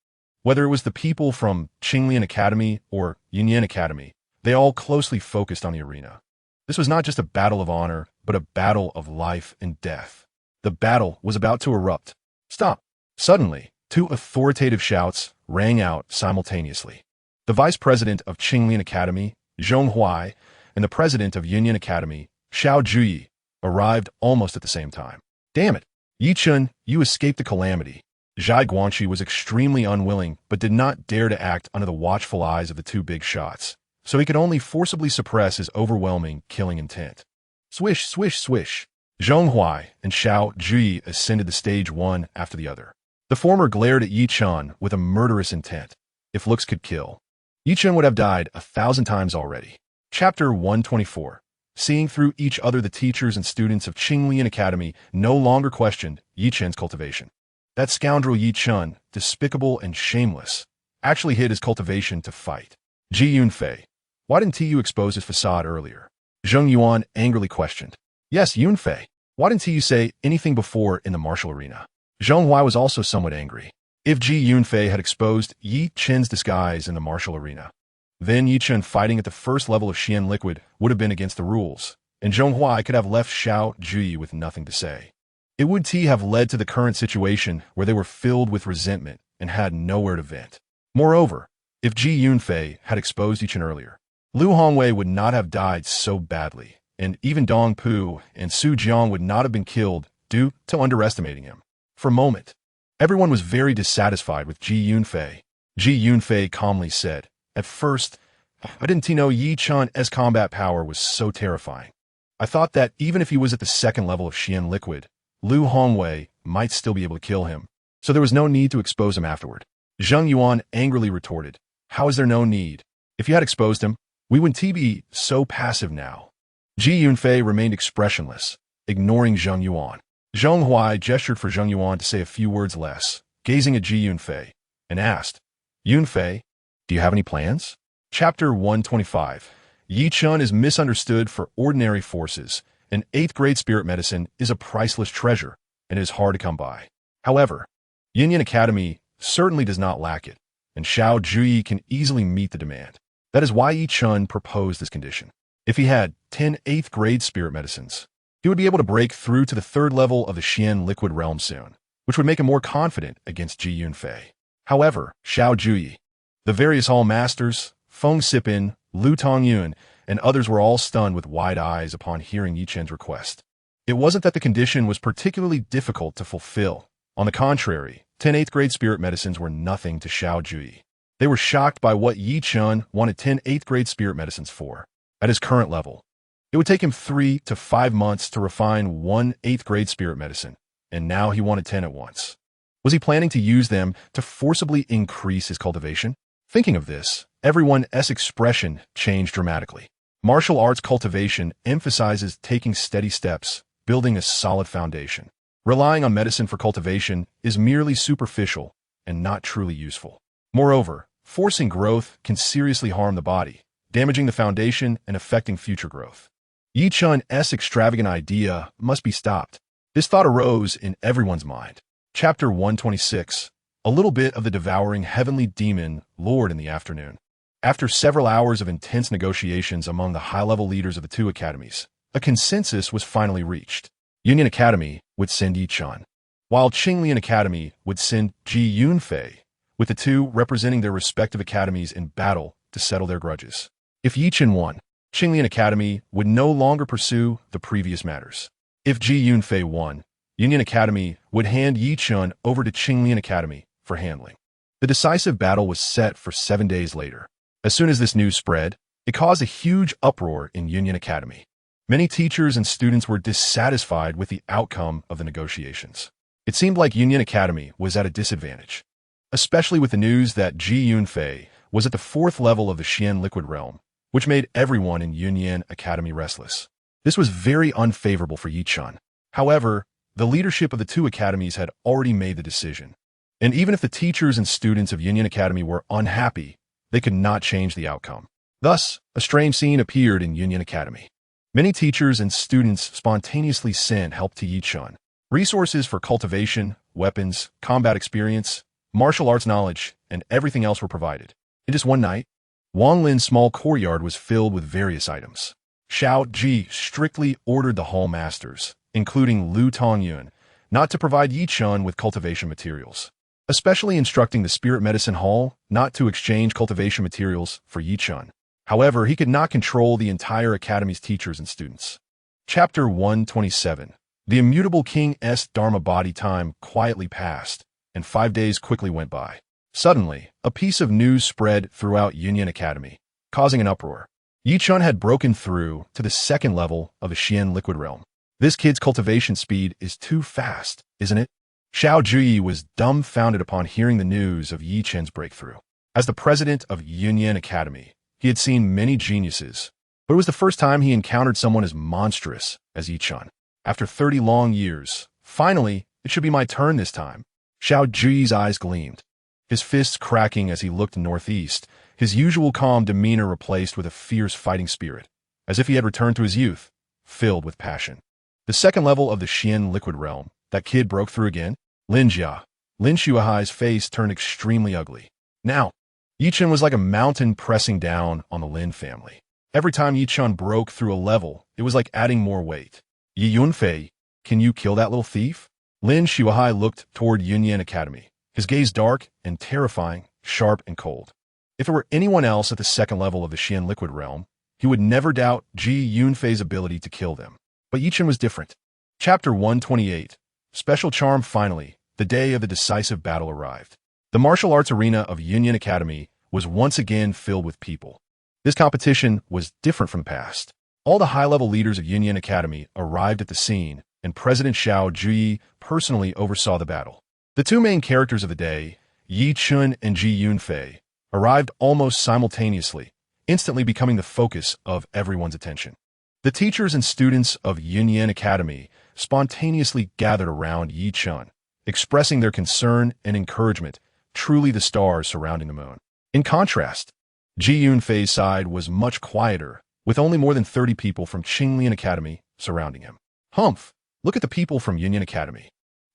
Whether it was the people from Qinglian Academy or Yunyan Academy, they all closely focused on the arena. This was not just a battle of honor, but a battle of life and death. The battle was about to erupt. Stop! Suddenly, two authoritative shouts rang out simultaneously. The vice president of Qinglian Academy, Zhong Huai, and the president of Yunyan Academy, Xiao Juyi, arrived almost at the same time. Damn it! Yi Chun, you escaped the calamity. Zhai Guangqi was extremely unwilling but did not dare to act under the watchful eyes of the two big shots, so he could only forcibly suppress his overwhelming killing intent. Swish, swish, swish. Zhong Huai and Xiao Juyi ascended the stage one after the other. The former glared at Yi Chun with a murderous intent. If looks could kill, Yi Chun would have died 1,000 times already. Chapter 124. Seeing through each other, the teachers and students of Qinglian Academy no longer questioned Yi Chun's cultivation. That scoundrel Yi Chun, despicable and shameless, actually hid his cultivation to fight. Ji Yunfei, why didn't you expose his facade earlier? Zheng Yuan angrily questioned. Yes, Yunfei, why didn't you say anything before in the martial arena? Zhong Huai was also somewhat angry. If Ji Yunfei had exposed Yi Chun's disguise in the martial arena, then Yi Chun fighting at the first level of Xian liquid would have been against the rules, and Zhong Huai could have left Xiao Juyi with nothing to say. It would have led to the current situation where they were filled with resentment and had nowhere to vent. Moreover, if Ji Yunfei had exposed Yi Chun earlier, Lu Hongwei would not have died so badly, and even Dong Pu and Su Jiang would not have been killed due to underestimating him. For a moment, everyone was very dissatisfied with Ji Yunfei. Ji Yunfei calmly said, "At first, I didn't know Yi Chun's combat power was so terrifying. I thought that even if he was at the second level of Xian liquid, Lu Hongwei might still be able to kill him, so there was no need to expose him afterward." Zheng Yuan angrily retorted, "How is there no need? If you had exposed him, we wouldn't be so passive now." Ji Yunfei remained expressionless, ignoring Zheng Yuan. Zhong Huai gestured for Zheng Yuan to say a few words less, gazing at Ji Yunfei, and asked, "Yunfei, do you have any plans?" Chapter 125. Yi Chun is misunderstood for ordinary forces. An 8th grade spirit medicine is a priceless treasure, and it is hard to come by. However, Yunyan Academy certainly does not lack it, and Xiao Juyi can easily meet the demand. That is why Yi Chun proposed this condition. If he had 10 8th grade spirit medicines, he would be able to break through to the third level of the Xian liquid realm soon, which would make him more confident against Ji Yunfei. However, Xiao Juyi, the various hall masters, Feng Sipin, Lu Tongyun, and others were all stunned with wide eyes upon hearing Yi Chun's request. It wasn't that the condition was particularly difficult to fulfill. On the contrary, 10 8th grade spirit medicines were nothing to Xiao Juyi. They were shocked by what Yi Chun wanted 10 8th grade spirit medicines for. At his current level, it would take him 3 to 5 months to refine one 8th grade spirit medicine, and now he wanted 10 at once. Was he planning to use them to forcibly increase his cultivation? Thinking of this, everyone's expression changed dramatically. Martial arts cultivation emphasizes taking steady steps, building a solid foundation. Relying on medicine for cultivation is merely superficial and not truly useful. Moreover, forcing growth can seriously harm the body, damaging the foundation and affecting future growth. Yi Chun's extravagant idea must be stopped. This thought arose in everyone's mind. Chapter 126. A little bit of the devouring heavenly demon lured in the afternoon. After several hours of intense negotiations among the high-level leaders of the two academies, a consensus was finally reached. Yunyan Academy would send Yi Chun, while Qinglian Academy would send Ji Yunfei, with the two representing their respective academies in battle to settle their grudges. If Yi Chun won, Qinglian Academy would no longer pursue the previous matters. If Ji Yunfei won, Yunyan Academy would hand Yi Chun over to Qinglian Academy for handling. The decisive battle was set for 7 days later. As soon as this news spread, it caused a huge uproar in Union Academy. Many teachers and students were dissatisfied with the outcome of the negotiations. It seemed like Union Academy was at a disadvantage, especially with the news that Ji Yunfei was at the 4th level of the Xian liquid realm, which made everyone in Union Academy restless. This was very unfavorable for Yi Chen. However, the leadership of the two academies had already made the decision. And even if the teachers and students of Union Academy were unhappy, they could not change the outcome. Thus, a strange scene appeared in Union Academy. Many teachers and students spontaneously sent help to Yi Chen. Resources for cultivation, weapons, combat experience, martial arts knowledge, and everything else were provided. In just one night, Wang Lin's small courtyard was filled with various items. Xiao Ji strictly ordered the hall masters, including Lu Tongyun, not to provide Yi Chen with cultivation materials, especially instructing the Spirit Medicine Hall not to exchange cultivation materials for Yi Chen. However, he could not control the entire academy's teachers and students. Chapter 127. The immutable king's Dharma body. Time quietly passed, and 5 days quickly went by. Suddenly, a piece of news spread throughout Union Academy, causing an uproar. Yi Chen had broken through to the 2nd level of the Xian liquid realm. This kid's cultivation speed is too fast, isn't it? Xiao Ji was dumbfounded upon hearing the news of Yi Chen's breakthrough. As the president of Union Academy, he had seen many geniuses, but it was the first time he encountered someone as monstrous as Yi Chen. After 30 long years, finally, it should be my turn this time. Xiao Ji's eyes gleamed, his fists cracking as he looked northeast, his usual calm demeanor replaced with a fierce fighting spirit, as if he had returned to his youth, filled with passion. The 2nd level of the Xian liquid realm, that kid broke through again? Lin Shuahai's face turned extremely ugly. Now, Yi Chen was like a mountain pressing down on the Lin family. Every time Yi Chen broke through a level, it was like adding more weight. Yi Yunfei, can you kill that little thief? Lin Shuahai looked toward Union Academy, his gaze dark and terrifying, sharp and cold. If it were anyone else at the 2nd level of the Xian liquid realm, he would never doubt Ji Yunfei's ability to kill them. But Yi Chen was different. Chapter 128. Special charm. Finally, the day of the decisive battle arrived. The martial arts arena of Union Academy was once again filled with people. This competition was different from the past. All the high-level leaders of Union Academy arrived at the scene, and President Xiao Ji personally oversaw the battle. The two main characters of the day, Yi Chen and Ji Yunfei, arrived almost simultaneously, instantly becoming the focus of everyone's attention. The teachers and students of Union Academy spontaneously gathered around Yi Chen, expressing their concern and encouragement, truly the stars surrounding the moon. In contrast, Ji Yunfei's side was much quieter, with only more than 30 people from Qinglian Academy surrounding him. Humph! Look at the people from Union Academy.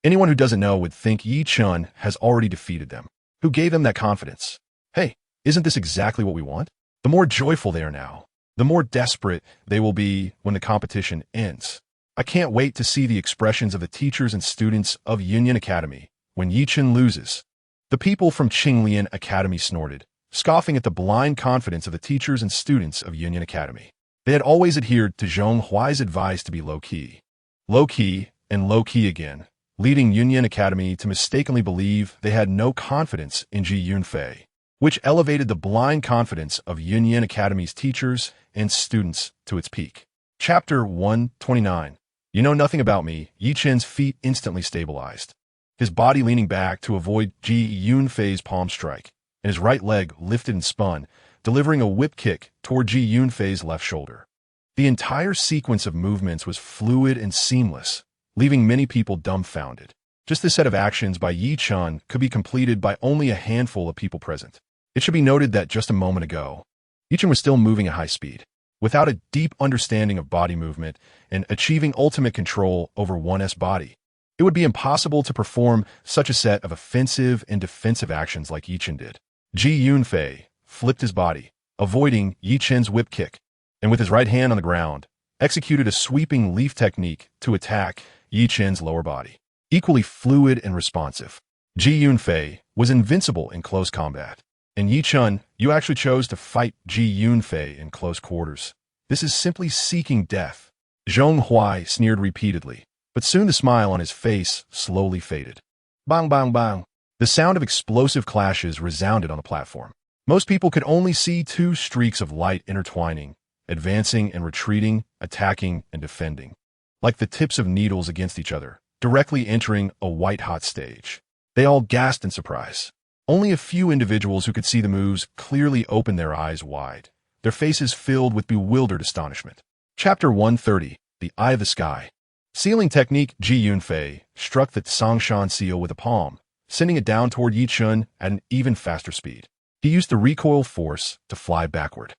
Anyone who doesn't know would think Yi Chen has already defeated them. Who gave them that confidence? Hey, isn't this exactly what we want? The more joyful they are now, the more desperate they will be when the competition ends. I can't wait to see the expressions of the teachers and students of Union Academy when Yi Chen loses. The people from Qinglian Academy snorted, scoffing at the blind confidence of the teachers and students of Union Academy. They had always adhered to Zhong Huai's advice to be low-key. Low-key and low-key again, leading Union Academy to mistakenly believe they had no confidence in Ji Yunfei, which elevated the blind confidence of Union Academy's teachers and students to its peak. Chapter 129. You know nothing about me. Yi Chen's feet instantly stabilized, his body leaning back to avoid Ji Yunfei's palm strike, and his right leg lifted and spun, delivering a whip kick toward Ji Yunfei's left shoulder. The entire sequence of movements was fluid and seamless, leaving many people dumbfounded. Just this set of actions by Yi Chen could be completed by only a handful of people present. It should be noted that just a moment ago, Yi Chen was still moving at high speed, without a deep understanding of body movement and achieving ultimate control over one's body. It would be impossible to perform such a set of offensive and defensive actions like Yi Chen did. Ji Yunfei flipped his body, avoiding Yi Chen's whip kick, and with his right hand on the ground, executed a sweeping leaf technique to attack Yi Chen's lower body. Equally fluid and responsive, Ji Yunfei was invincible in close combat. And Yi Chen, you actually chose to fight Ji Yunfei in close quarters. This is simply seeking death. Zhong Huai sneered repeatedly, but soon the smile on his face slowly faded. Bang, bang, bang. The sound of explosive clashes resounded on the platform. Most people could only see two streaks of light intertwining, advancing and retreating, attacking and defending, like the tips of needles against each other, directly entering a white-hot stage. They all gasped in surprise. Only a few individuals who could see the moves clearly opened their eyes wide, their faces filled with bewildered astonishment. Chapter 130, The Eye of the Sky. Sealing technique. Ji Yunfei struck the Songshan seal with a palm, sending it down toward Yi Chun at an even faster speed. He used the recoil force to fly backward.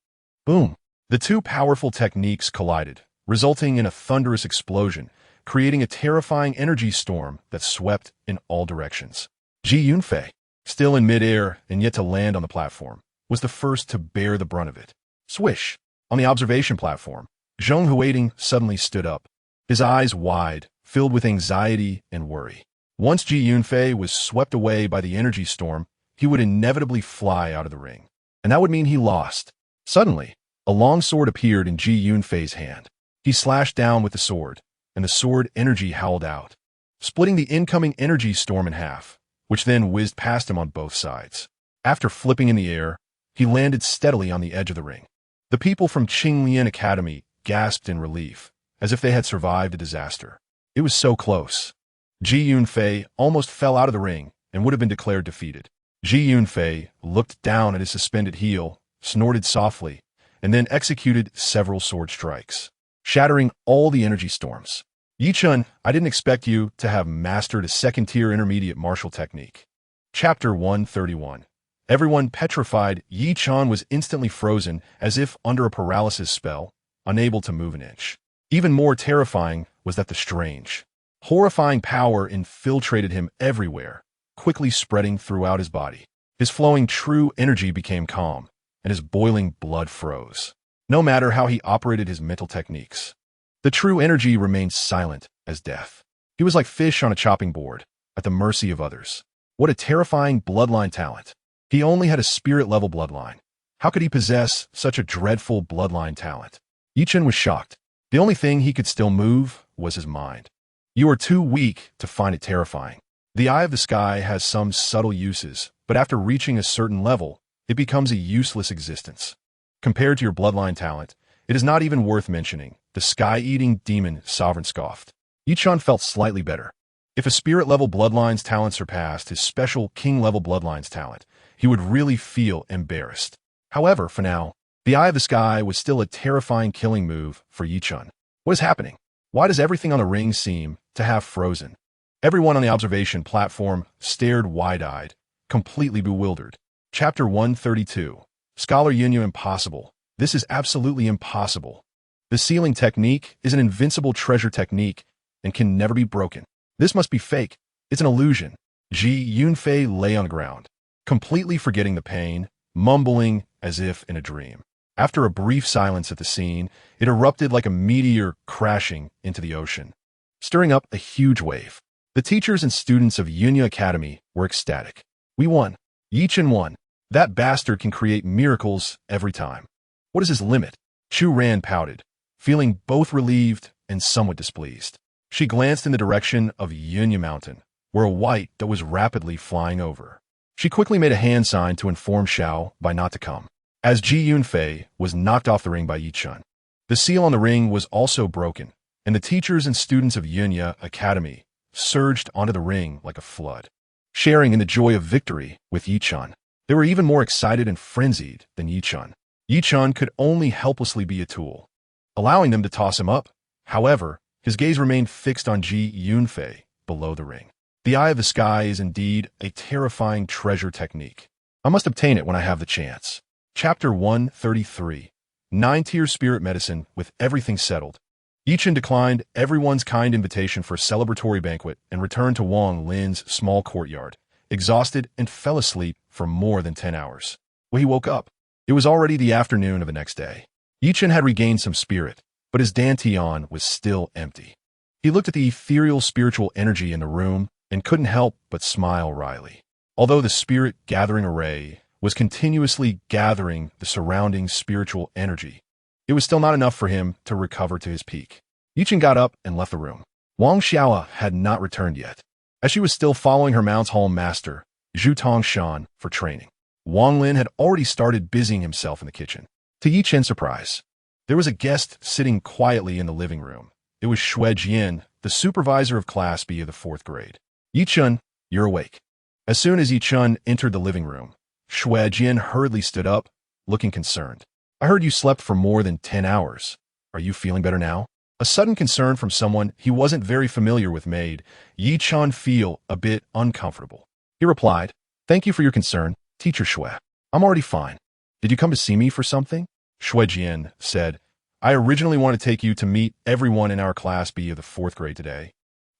Boom! The two powerful techniques collided, resulting in a thunderous explosion, creating a terrifying energy storm that swept in all directions. Ji Yunfei, still in midair and yet to land on the platform, was the first to bear the brunt of it. Swish! On the observation platform, Zheng Huiting suddenly stood up, his eyes wide, filled with anxiety and worry. Once Ji Yunfei was swept away by the energy storm, he would inevitably fly out of the ring, and that would mean he lost. Suddenly, a long sword appeared in Ji Yunfei's hand. He slashed down with the sword, and the sword energy howled out, splitting the incoming energy storm in half, which then whizzed past him on both sides. After flipping in the air, he landed steadily on the edge of the ring. The people from Qinglian Academy gasped in relief, as if they had survived a disaster. It was so close. Ji Yunfei almost fell out of the ring and would have been declared defeated. Ji Yunfei looked down at his suspended heel, snorted softly, and then executed several sword strikes, shattering all the energy storms. Yi Chun, I didn't expect you to have mastered a second-tier intermediate martial technique. Chapter 131. Everyone petrified. Yi Chun was instantly frozen as if under a paralysis spell, unable to move an inch. Even more terrifying was that the strange, horrifying power infiltrated him everywhere, quickly spreading throughout his body. His flowing true energy became calm, and his boiling blood froze. No matter how he operated his mental techniques, the true energy remained silent as death. He was like fish on a chopping board, at the mercy of others. What a terrifying bloodline talent. He only had a spirit-level bloodline. How could he possess such a dreadful bloodline talent? Yi Chun was shocked. The only thing he could still move was his mind. You are too weak to find it terrifying. The Eye of the Sky has some subtle uses, but after reaching a certain level, it becomes a useless existence. Compared to your bloodline talent, it is not even worth mentioning. The sky-eating demon Sovereign scoffed. Yi Chun felt slightly better. If a spirit-level bloodline's talent surpassed his special king-level bloodline's talent, he would really feel embarrassed. However, for now, the Eye of the Sky was still a terrifying killing move for Yi Chun. What is happening? Why does everything on the ring seem to have frozen? Everyone on the observation platform stared wide-eyed, completely bewildered. Chapter 132. Scholar Yunyu impossible. This is absolutely impossible. The sealing technique is an invincible treasure technique and can never be broken. This must be fake. It's an illusion. Ji Yunfei lay on the ground, completely forgetting the pain, mumbling as if in a dream. After a brief silence at the scene, it erupted like a meteor crashing into the ocean, stirring up a huge wave. The teachers and students of Yunyu Academy were ecstatic. We won. Yi Chun won. That bastard can create miracles every time. What is his limit? Chu Ran pouted, feeling both relieved and somewhat displeased. She glanced in the direction of Yunyu Mountain, where a white that was rapidly flying over. She quickly made a hand sign to inform Xiao Bai not to come. As Ji Yunfei was knocked off the ring by Yi Chun, the seal on the ring was also broken, and the teachers and students of Yunyu Academy surged onto the ring like a flood, sharing in the joy of victory with Yi Chun. They were even more excited and frenzied than Yi Chun. Yi Chun could only helplessly be a tool, allowing them to toss him up. However, his gaze remained fixed on Ji Yunfei below the ring. The Eye of the Sky is indeed a terrifying treasure technique. I must obtain it when I have the chance. Chapter 133. 9-tier spirit medicine. With everything settled, Yi Chun declined everyone's kind invitation for a celebratory banquet and returned to Wang Lin's small courtyard, exhausted and fell asleep for more than 10 hours. When he woke up, it was already the afternoon of the next day. Yi Chun had regained some spirit, but his dantian was still empty. He looked at the ethereal spiritual energy in the room and couldn't help but smile wryly. Although the spirit gathering array was continuously gathering the surrounding spiritual energy, it was still not enough for him to recover to his peak. Yi Chun got up and left the room. Wang Xiao had not returned yet, as she was still following her Mount's Hall master, Zhu Tongshan, for training. Wang Lin had already started busying himself in the kitchen. To Yi Chen's surprise, there was a guest sitting quietly in the living room. It was Xue Jian, the supervisor of Class B of the 4th grade. Yi Chen, you're awake. As soon as Yi Chen entered the living room, Xue Jian hurriedly stood up, looking concerned. I heard you slept for more than 10 hours. Are you feeling better now? A sudden concern from someone he wasn't very familiar with made Yi Chen feel a bit uncomfortable. He replied, Thank you for your concern, Teacher Xue. I'm already fine. Did you come to see me for something? Xue Jian said, I originally wanted to take you to meet everyone in our Class B of the 4th grade today.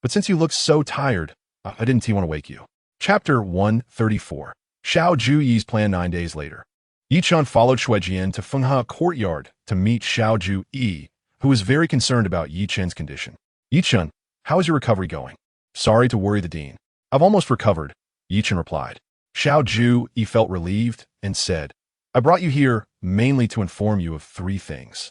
But since you looked so tired, I didn't want to wake you. Chapter 134. Xiao Juyi's plan 9 days later. Yi Chen followed Xue Jian to Fenghe courtyard to meet Xiao Juyi, who was very concerned about Yi Chen's condition. Yi Chen, how is your recovery going? Sorry to worry the dean. I've almost recovered, Yi Chen replied. Xiao Juyi felt relieved and said, I brought you here mainly to inform you of 3 things.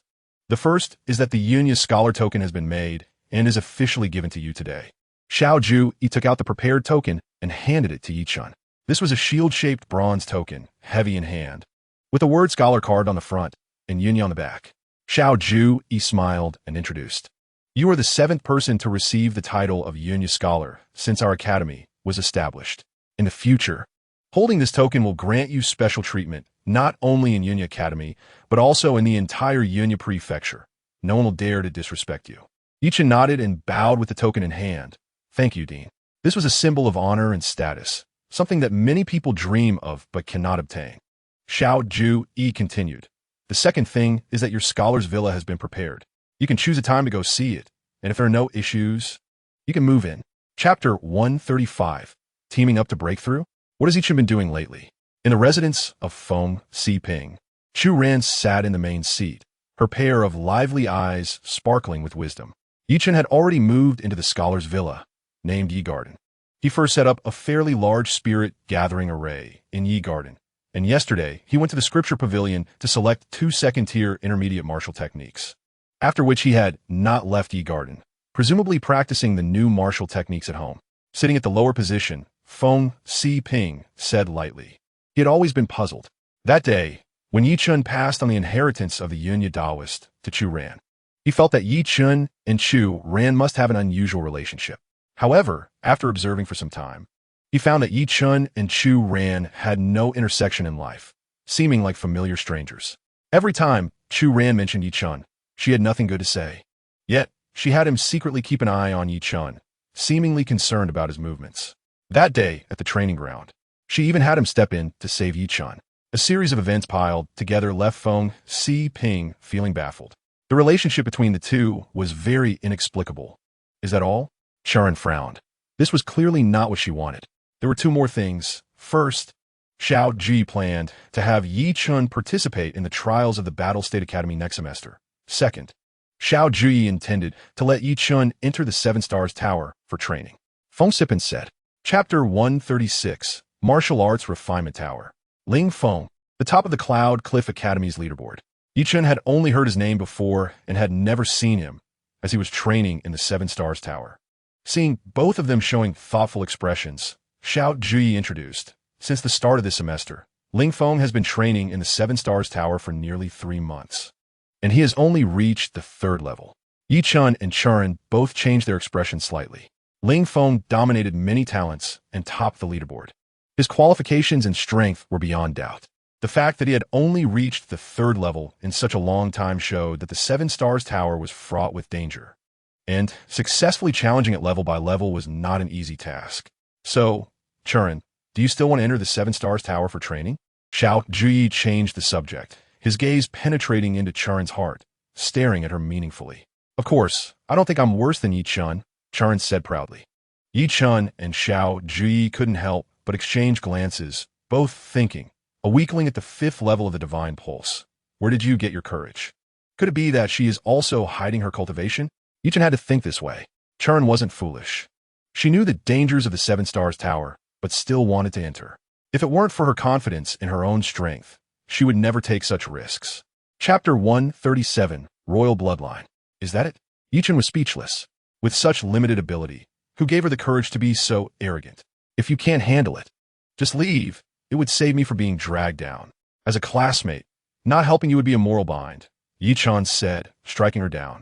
The first is that the Yunya Scholar token has been made and is officially given to you today. Xiao Juyi took out the prepared token and handed it to Yi Chen. This was a shield-shaped bronze token, heavy in hand, with the word Scholar carved on the front and Yunya on the back. Xiao Juyi smiled and introduced. You are the 7th person to receive the title of Yunya Scholar since our academy was established. In the future, holding this token will grant you special treatment, not only in Yunya Academy, but also in the entire Yunya Prefecture. No one will dare to disrespect you. Yi Chen nodded and bowed with the token in hand. Thank you, Dean. This was a symbol of honor and status, something that many people dream of but cannot obtain. Xiao Juyi continued. The second thing is that your scholar's villa has been prepared. You can choose a time to go see it, and if there are no issues, you can move in. Chapter 135. Teaming up to breakthrough? What has Yi Chen been doing lately? In the residence of Feng Xiping, Chu Ran sat in the main seat, her pair of lively eyes sparkling with wisdom. Yi Chen had already moved into the scholar's villa, named Yi Garden. He first set up a fairly large spirit gathering array in Yi Garden, and yesterday he went to the scripture pavilion to select 2 second-tier intermediate martial techniques, after which he had not left Yi Garden, presumably practicing the new martial techniques at home. Sitting at the lower position, Feng Xiping said lightly. He had always been puzzled. That day, when Yi Chen passed on the inheritance of the Yunya Taoist to Chu Ran, he felt that Yi Chen and Chu Ran must have an unusual relationship. However, after observing for some time, he found that Yi Chen and Chu Ran had no intersection in life, seeming like familiar strangers. Every time Chu Ran mentioned Yi Chen, she had nothing good to say. Yet, she had him secretly keep an eye on Yi Chen, seemingly concerned about his movements. That day, at the training ground, she even had him step in to save Yi Chen. A series of events piled together left Feng Xiping feeling baffled. The relationship between the two was very inexplicable. Is that all? Chen frowned. This was clearly not what she wanted. There were 2 more things. First, Xiao Juyi planned to have Yi Chen participate in the trials of the Battle State Academy next semester. Second, Xiao Juyi intended to let Yi Chen enter the 7 Stars Tower for training. Feng Xiping said. Chapter 136. Martial Arts Refinement Tower. Ling Feng, the top of the Cloud Cliff Academy's leaderboard. Yi Chen had only heard his name before and had never seen him as he was training in the 7 Stars Tower. Seeing both of them showing thoughtful expressions, Xiao Juyi introduced. Since the start of this semester, Ling Feng has been training in the 7 Stars Tower for nearly 3 months, and he has only reached the 3rd level. Yi Chen and Chen both changed their expression slightly. Ling Feng dominated many talents and topped the leaderboard. His qualifications and strength were beyond doubt. The fact that he had only reached the 3rd level in such a long time showed that the 7 Stars Tower was fraught with danger, and successfully challenging it level by level was not an easy task. So, Chen, do you still want to enter the 7 Stars Tower for training? Xiao Juyi changed the subject, his gaze penetrating into Chen's heart, staring at her meaningfully. Of course, I don't think I'm worse than Yi Chen, Chen said proudly. Yi Chen and Xiao Juyi couldn't help but exchange glances, both thinking, a weakling at the 5th level of the Divine Pulse. Where did you get your courage? Could it be that she is also hiding her cultivation? Yi Chen had to think this way. Chen wasn't foolish. She knew the dangers of the 7 Stars Tower, but still wanted to enter. If it weren't for her confidence in her own strength, she would never take such risks. Chapter 137. Royal Bloodline. Is that it? Yi Chen was speechless. With such limited ability, who gave her the courage to be so arrogant? If you can't handle it, just leave, it would save me from being dragged down. As a classmate, not helping you would be a moral bind, Yi-chan said, striking her down.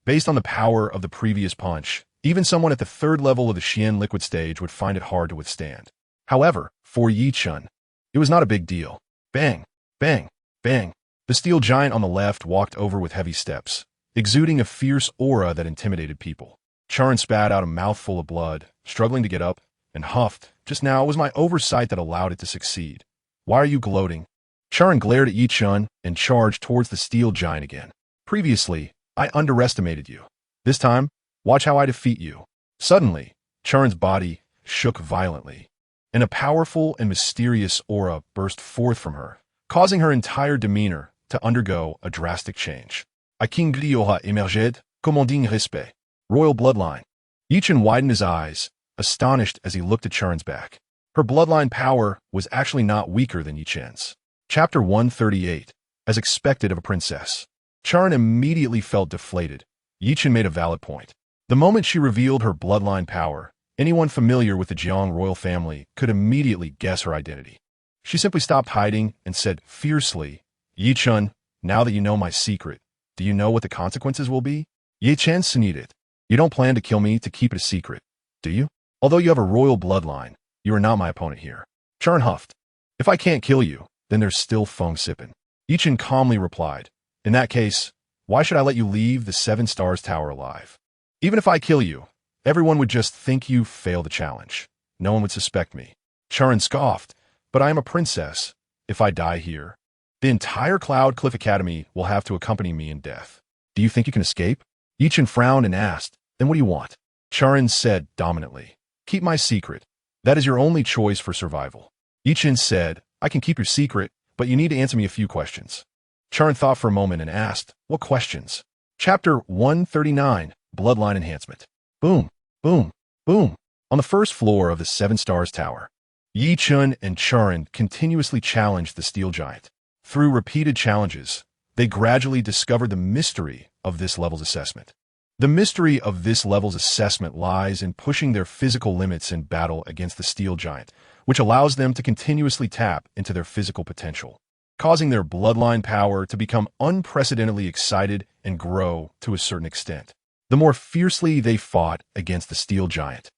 Based on the power of the previous punch, even someone at the third level of the Xian liquid stage would find it hard to withstand. However, for Yi-chan, it was not a big deal. Bang, bang, bang. The steel giant on the left walked over with heavy steps, exuding a fierce aura that intimidated people. Chen spat out a mouthful of blood, struggling to get up, and huffed. Just now it was my oversight that allowed it to succeed. Why are you gloating? Chen glared at Yi-chan and charged towards the steel giant again. Previously, I underestimated you. This time, watch how I defeat you. Suddenly, Chen's body shook violently, and a powerful and mysterious aura burst forth from her, causing her entire demeanor to undergo a drastic change. A king aura émergé, commanding respect. Royal bloodline. Yi-chan widened his eyes, astonished as he looked at Chen's back. Her bloodline power was actually not weaker than Yi-chan's. Chapter 138. As expected of a princess. Chen immediately felt deflated. Yi-chan made a valid point. The moment she revealed her bloodline power, anyone familiar with the Jiang royal family could immediately guess her identity. She simply stopped hiding and said fiercely, Yi-chan, now that you know my secret, do you know what the consequences will be? Yi-chan sneered. You don't plan to kill me to keep it a secret, do you? Although you have a royal bloodline, you are not my opponent here. Chen huffed. If I can't kill you, then there's still Feng Sippen. Yi-chan calmly replied, in that case, why should I let you leave the 7 Stars Tower alive? Even if I kill you, everyone would just think you failed the challenge. No one would suspect me. Chen scoffed, but I am a princess. If I die here, the entire Cloud Cliff Academy will have to accompany me in death. Do you think you can escape? Yi-chan frowned and asked, then what do you want? Chen said dominantly, keep my secret. That is your only choice for survival. Yi-chan said, I can keep your secret, but you need to answer me a few questions. Chen thought for a moment and asked, what questions? Chapter 139, Bloodline Enhancement. Boom, boom, boom. On the first floor of the 7 Stars Tower, Yi-chan and Chen continuously challenged the steel giant. Through repeated challenges, they gradually discovered the mystery of this level's assessment. The mystery of this level's assessment lies in pushing their physical limits in battle against the steel giant, which allows them to continuously tap into their physical potential, causing their bloodline power to become unprecedentedly excited and grow to a certain extent. The more fiercely they fought against the steel giant,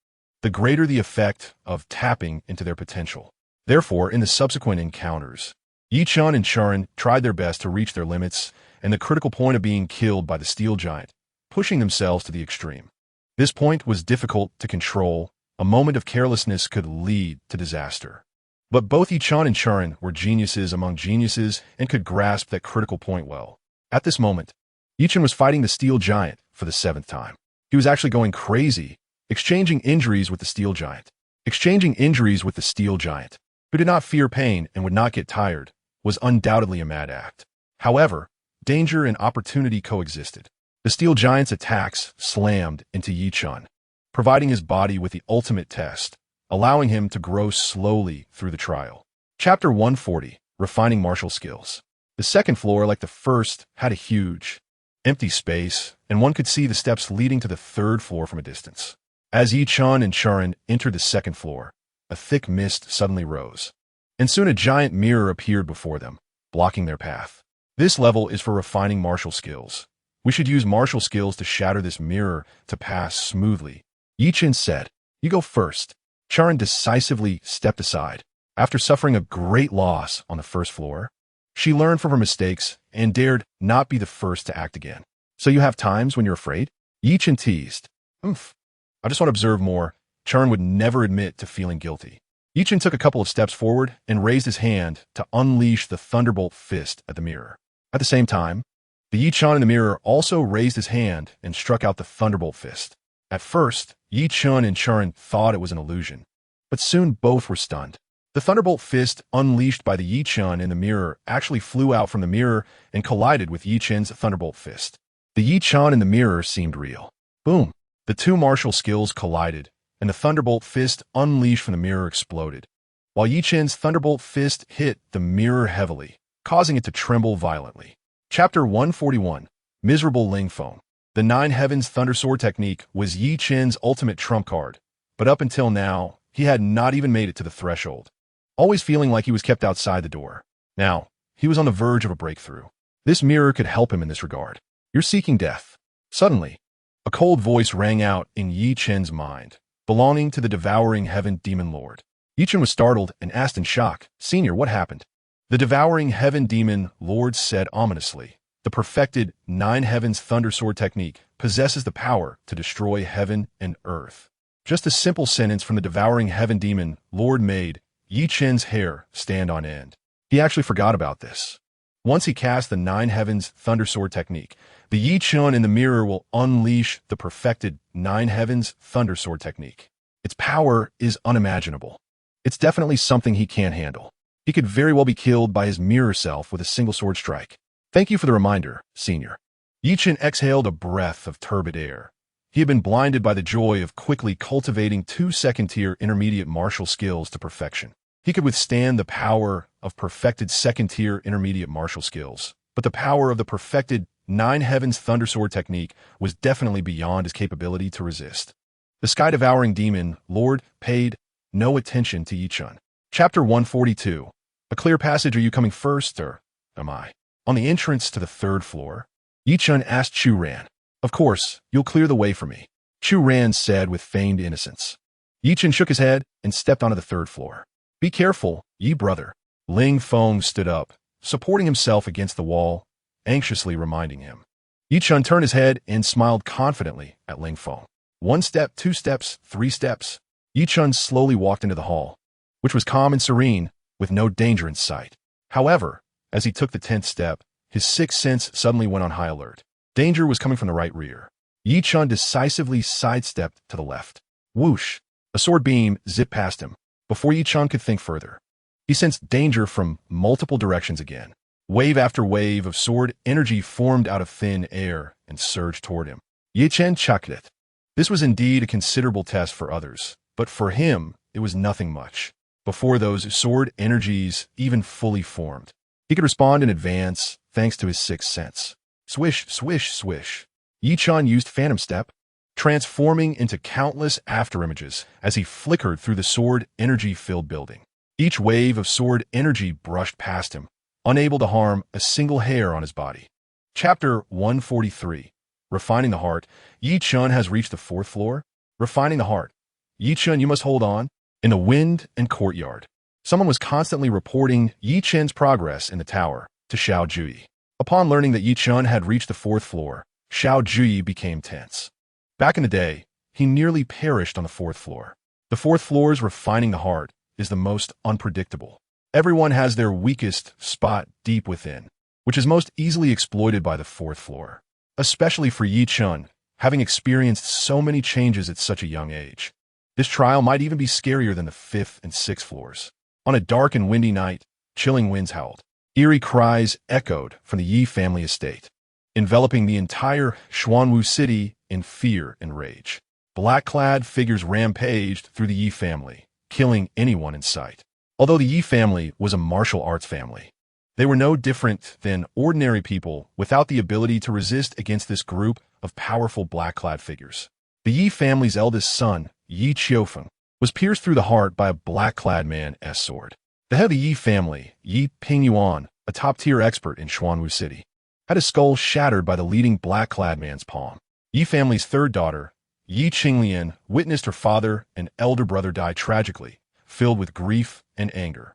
the greater the effect of tapping into their potential. Therefore, in the subsequent encounters, Yi-chan and Chen tried their best to reach their limits and the critical point of being killed by the steel giant, pushing themselves to the extreme. This point was difficult to control. A moment of carelessness could lead to disaster. But both Yi-chan and Chen were geniuses among geniuses and could grasp that critical point well. At this moment, Yi-chan was fighting the steel giant for the 7th time. He was actually going crazy, exchanging injuries with the steel giant. Exchanging injuries with the steel giant, who did not fear pain and would not get tired, was undoubtedly a mad act. However, danger and opportunity coexisted. The steel giant's attacks slammed into Yi-chan, providing his body with the ultimate test, allowing him to grow slowly through the trial. Chapter 140, Refining Martial Skills. The second floor, like the first, had a huge, empty space, and one could see the steps leading to the third floor from a distance. As Yi-chan and Chen entered the second floor, a thick mist suddenly rose, and soon a giant mirror appeared before them, blocking their path. This level is for refining martial skills. We should use martial skills to shatter this mirror to pass smoothly. Yi-chan said, you go first. Chen decisively stepped aside. After suffering a great loss on the first floor, she learned from her mistakes and dared not be the first to act again. So you have times when you're afraid? Yi-chan teased. I just want to observe more. Chen would never admit to feeling guilty. Yi-chan took a couple of steps forward and raised his hand to unleash the thunderbolt fist at the mirror. At the same time, the Yi-chan in the mirror also raised his hand and struck out the thunderbolt fist. At first, Yi-chan and Chen thought it was an illusion, but soon both were stunned. The thunderbolt fist unleashed by the Yi-chan in the mirror actually flew out from the mirror and collided with Yi-chan's thunderbolt fist. The Yi-chan in the mirror seemed real. Boom! The two martial skills collided, and the thunderbolt fist unleashed from the mirror exploded, while Yi-chan's thunderbolt fist hit the mirror heavily, causing it to tremble violently. Chapter 141, Miserable Ling Feng. The Nine Heavens Thundersword technique was Yi-chan's ultimate trump card, but up until now, he had not even made it to the threshold. always feeling like he was kept outside the door. Now, he was on the verge of a breakthrough. This mirror could help him in this regard. You're seeking death. Suddenly, a cold voice rang out in Yi Chen's mind, belonging to the devouring heaven demon lord. Yi Chen was startled and asked in shock, "Senior, what happened?" The devouring heaven demon lord said ominously, "The perfected nine heavens thunder sword technique possesses the power to destroy heaven and earth." Just a simple sentence from the devouring heaven demon lord made Yi Chen's hair stand on end. He actually forgot about this. Once he cast the nine heavens thunder sword technique, the Yi Chen in the mirror will unleash the perfected nine heavens thunder sword technique. Its power is unimaginable. It's definitely something he can't handle. He could very well be killed by his mirror self with a single sword strike. Thank you for the reminder, Senior. Yi Chen exhaled a breath of turbid air. He had been blinded by the joy of quickly cultivating 2 second-tier intermediate martial skills to perfection. He could withstand the power of perfected second-tier intermediate martial skills, but the power of the perfected nine heavens thunder sword technique was definitely beyond his capability to resist. The sky-devouring demon lord paid no attention to Yi Chen. Chapter 142. A clear passage. Are you coming first, or am I? On the entrance to the 3rd floor, Yi Chen asked Chu Ran. "Of course, you'll clear the way for me," Chu Ran said with feigned innocence. Yi Chen shook his head and stepped onto the 3rd floor. "Be careful, Yi brother." Ling Feng stood up, supporting himself against the wall, anxiously reminding him. Yi Chen turned his head and smiled confidently at Ling Feng. 1 step, 2 steps, 3 steps. Yi Chen slowly walked into the hall, which was calm and serene, with no danger in sight. However, as he took the 10th step, his sixth sense suddenly went on high alert. Danger was coming from the right rear. Yi Chen decisively sidestepped to the left. Whoosh! A sword beam zipped past him. Before Yi Chen could think further, he sensed danger from multiple directions again. Wave after wave of sword energy formed out of thin air and surged toward him. Yi Chen chuckled it. This was indeed a considerable test for others, but for him, it was nothing much. Before those sword energies even fully formed, he could respond in advance thanks to his sixth sense. Swish, swish, swish. Yi Chen used Phantom Step, transforming into countless afterimages as he flickered through the sword energy-filled building. Each wave of sword energy brushed past him, unable to harm a single hair on his body. Chapter 143. Refining the Heart. Yi Chen has reached the 4th floor. Refining the Heart. Yi Chen, you must hold on. In the wind and courtyard, someone was constantly reporting Yi Chen's progress in the tower to Xiao Juyi. Upon learning that Yi Chen had reached the 4th floor, Xiao Juyi became tense. Back in the day, he nearly perished on the 4th floor. The 4th floor's refining the heart is the most unpredictable. Everyone has their weakest spot deep within, which is most easily exploited by the 4th floor, especially for Yi Chen, having experienced so many changes at such a young age. This trial might even be scarier than the 5th and 6th floors. On a dark and windy night, chilling winds howled. Eerie cries echoed from the Yi family estate, enveloping the entire Xuanwu city in fear and rage. Black-clad figures rampaged through the Yi family, killing anyone in sight. Although the Yi family was a martial arts family, they were no different than ordinary people without the ability to resist against this group of powerful black-clad figures. The Yi family's eldest son, Yi Qiufeng, was pierced through the heart by a black-clad man's sword. The head of the Yi family, Yi Pingyuan, a top-tier expert in Xuanwu City, had his skull shattered by the leading black-clad man's palm. Yi family's 3rd daughter, Yi Qinglian, witnessed her father and elder brother die tragically, filled with grief and anger.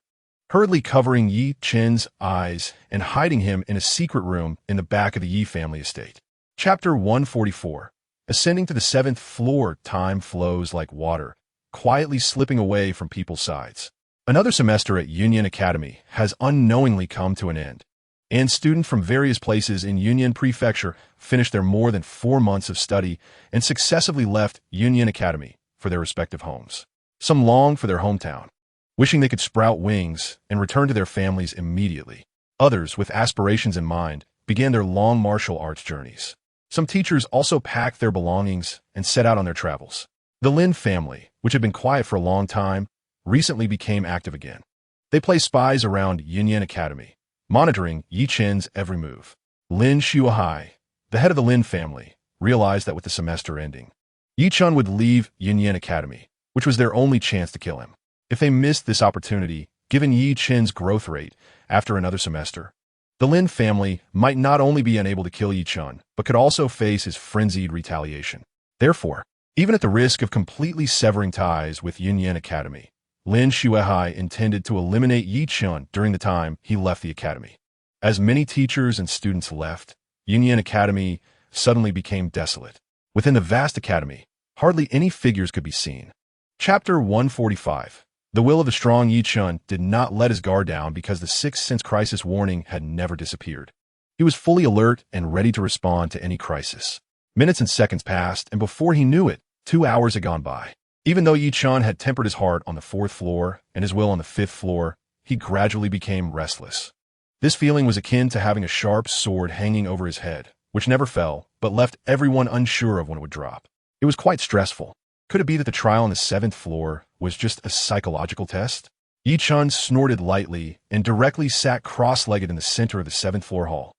Hurriedly covering Yi Chen's eyes and hiding him in a secret room in the back of the Yi family estate. Chapter 144. Ascending to the 7th floor, time flows like water, quietly slipping away from people's sides. Another semester at Union Academy has unknowingly come to an end, and students from various places in Union Prefecture finished their more than 4 months of study and successively left Union Academy for their respective homes. Some longed for their hometown, wishing they could sprout wings and return to their families immediately. Others, with aspirations in mind, began their long martial arts journeys. Some teachers also packed their belongings and set out on their travels. The Lin family, which had been quiet for a long time, recently became active again. They placed spies around Union Academy, monitoring Yi Chen's every move. Lin Shuahai, the head of the Lin family, realized that with the semester ending, Yi Chen would leave Union Academy, which was their only chance to kill him. If they missed this opportunity, given Yi Chen's growth rate after another semester. The Lin family might not only be unable to kill Yi Chen, but could also face his frenzied retaliation. Therefore, even at the risk of completely severing ties with Yunyan Academy, Lin Xuehai intended to eliminate Yi Chen during the time he left the academy. As many teachers and students left, Yunyan Academy suddenly became desolate. Within the vast academy, hardly any figures could be seen. Chapter 145. The will of the strong Yi Chen did not let his guard down because the sixth sense crisis warning had never disappeared. He was fully alert and ready to respond to any crisis. Minutes and seconds passed, and before he knew it, 2 hours had gone by. Even though Yi Chen had tempered his heart on the 4th floor and his will on the 5th floor, he gradually became restless. This feeling was akin to having a sharp sword hanging over his head, which never fell, but left everyone unsure of when it would drop. It was quite stressful. Could it be that the trial on the 7th floor was just a psychological test? Yi Chen snorted lightly and directly sat cross-legged in the center of the 7th floor hall,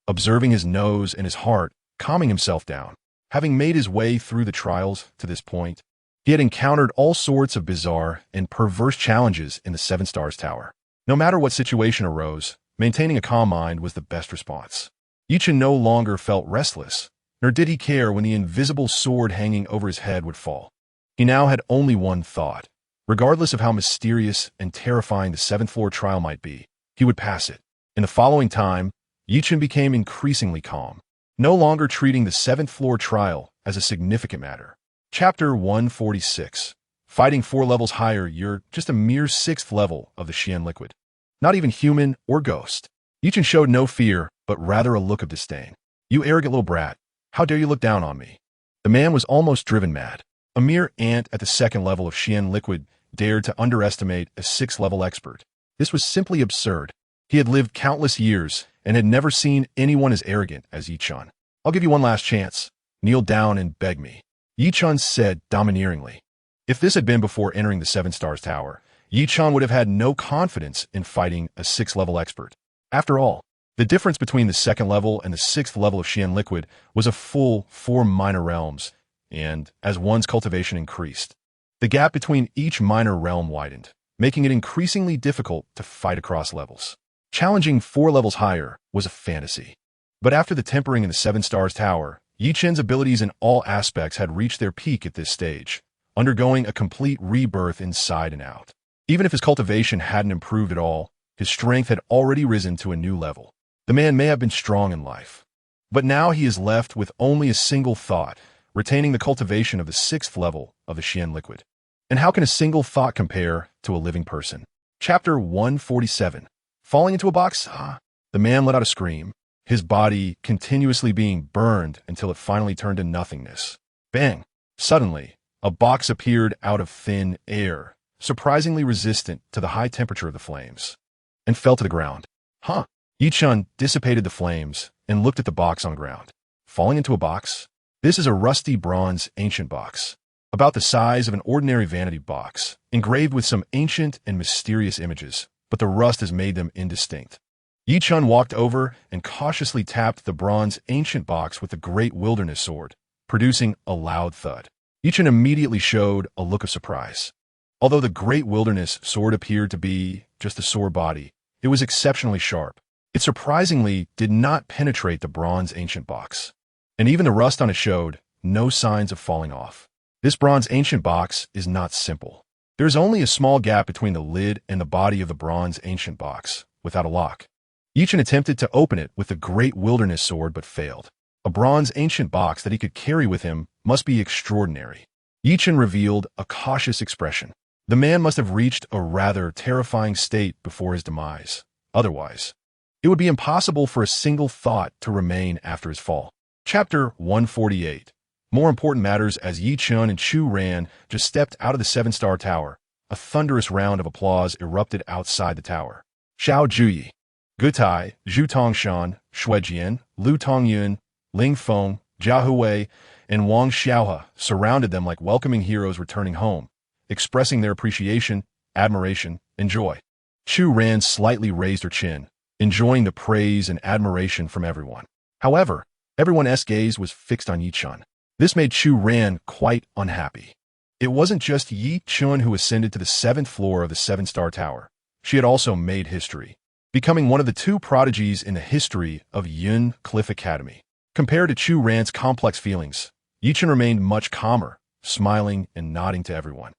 observing his nose and his heart, calming himself down. Having made his way through the trials to this point, he had encountered all sorts of bizarre and perverse challenges in the 7 Stars Tower. No matter what situation arose, maintaining a calm mind was the best response. Yi Chen no longer felt restless, nor did he care when the invisible sword hanging over his head would fall. He now had only one thought. Regardless of how mysterious and terrifying the 7th floor trial might be, he would pass it. In the following time, Yi Chen became increasingly calm, no longer treating the 7th floor trial as a significant matter. Chapter 146. Fighting 4 levels higher, you're just a mere 6th level of the Xian liquid. Not even human or ghost. Yi Chen showed no fear, but rather a look of disdain. You arrogant little brat, how dare you look down on me? The man was almost driven mad. A mere ant at the 2nd level of Xian liquid dared to underestimate a 6th level expert. This was simply absurd. He had lived countless years and had never seen anyone as arrogant as Yi Chen. I'll give you one last chance. Kneel down and beg me, Yi Chen said domineeringly. If this had been before entering the 7 Stars Tower, Yi Chen would have had no confidence in fighting a 6th level expert. After all, the difference between the 2nd level and the 6th level of Xian liquid was a full 4 minor realms, and as one's cultivation increased, the gap between each minor realm widened, making it increasingly difficult to fight across levels. Challenging 4 levels higher was a fantasy. But after the tempering in the 7 Stars Tower, Yi Chen's abilities in all aspects had reached their peak at this stage, undergoing a complete rebirth inside and out. Even if his cultivation hadn't improved at all, his strength had already risen to a new level. The man may have been strong in life, but now he is left with only a single thought, retaining the cultivation of the 6th level of the Xian liquid. And how can a single thought compare to a living person? Chapter 147. Falling into a box? The man let out a scream, his body continuously being burned until it finally turned to nothingness. Bang! Suddenly, a box appeared out of thin air, surprisingly resistant to the high temperature of the flames, and fell to the ground. Yi Chen dissipated the flames and looked at the box on the ground. Falling into a box? This is a rusty bronze ancient box, about the size of an ordinary vanity box, engraved with some ancient and mysterious images, but the rust has made them indistinct. Yi Chen walked over and cautiously tapped the bronze ancient box with the great wilderness sword, producing a loud thud. Yi Chen immediately showed a look of surprise. Although the great wilderness sword appeared to be just a sore body, it was exceptionally sharp. It surprisingly did not penetrate the bronze ancient box, and even the rust on it showed no signs of falling off. This bronze ancient box is not simple. There is only a small gap between the lid and the body of the bronze ancient box, without a lock. Yi Chen attempted to open it with the great wilderness sword but failed. A bronze ancient box that he could carry with him must be extraordinary. Yi Chen revealed a cautious expression. The man must have reached a rather terrifying state before his demise. Otherwise, it would be impossible for a single thought to remain after his fall. Chapter 148. More important matters. As Yi Chen and Chu Ran just stepped out of the 7-star tower, a thunderous round of applause erupted outside the tower. Xiao Juyi, Gutai, Zhu Tongshan, Shuejian, Lu Tongyun, Ling Feng, Jia Huwei, and Wang Xiaohe surrounded them like welcoming heroes returning home, expressing their appreciation, admiration, and joy. Chu Ran slightly raised her chin, enjoying the praise and admiration from everyone. However, everyone's gaze was fixed on Yi Chen. This made Chu Ran quite unhappy. It wasn't just Yi Chen who ascended to the 7th floor of the 7-star tower. she had also made history, becoming one of the two prodigies in the history of Yun Cliff Academy. Compared to Chu Ran's complex feelings, Yichun remained much calmer, smiling and nodding to everyone.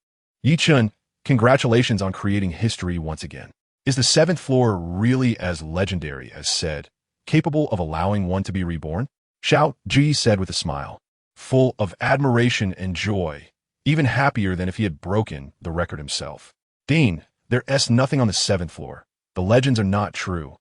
Yichun, congratulations on creating history once again. Is the seventh floor really as legendary as said, capable of allowing one to be reborn? Xiao Ji said with a smile, full of admiration and joy, even happier than if he had broken the record himself. Dean, there's nothing on the seventh floor. The legends are not true.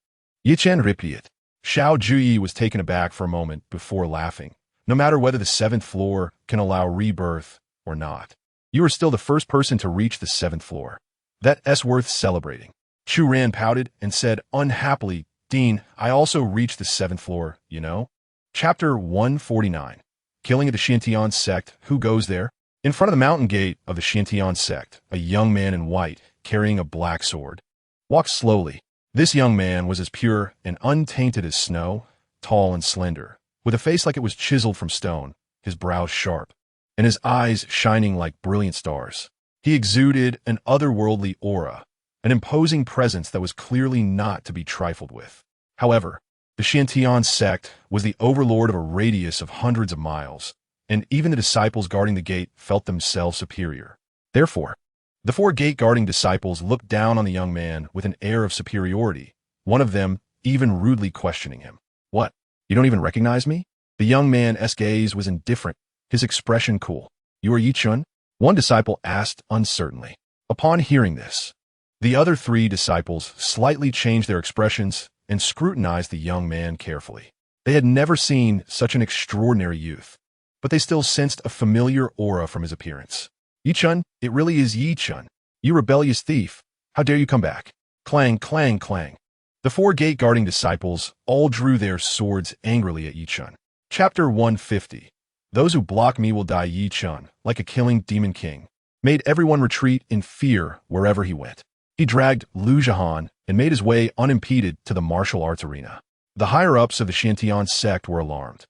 Yichen repeated. Xiao Ji was taken aback for a moment before laughing. No matter whether the seventh floor can allow rebirth or not, you are still the first person to reach the seventh floor. That's worth celebrating. Chu Ran pouted and said unhappily, Dean, I also reached the seventh floor, you know? Chapter 149. Killing of the Xintian sect. Who goes there? In front of the mountain gate of the Xintian sect, a young man in white, carrying a black sword, walked slowly. This young man was as pure and untainted as snow, tall and slender, with a face like it was chiseled from stone, his brows sharp, and his eyes shining like brilliant stars. He exuded an otherworldly aura, an imposing presence that was clearly not to be trifled with. However, the Xintian sect was the overlord of a radius of hundreds of miles, and even the disciples guarding the gate felt themselves superior. Therefore, the four gate-guarding disciples looked down on the young man with an air of superiority, one of them even rudely questioning him. What? You don't even recognize me? The young man's gaze was indifferent, his expression cool. You are Yichun? One disciple asked uncertainly. Upon hearing this, the other three disciples slightly changed their expressions and scrutinized the young man carefully. They had never seen such an extraordinary youth, but they still sensed a familiar aura from his appearance. Yichun, it really is Yichun. You rebellious thief. How dare you come back? Clang, clang, clang. The four gate-guarding disciples all drew their swords angrily at Yichun. Chapter 150. Those who block me will die. Yichun, like a killing demon king, made everyone retreat in fear wherever he went. He dragged Lu Zhihan and made his way unimpeded to the martial arts arena. The higher-ups of the Xintian sect were alarmed,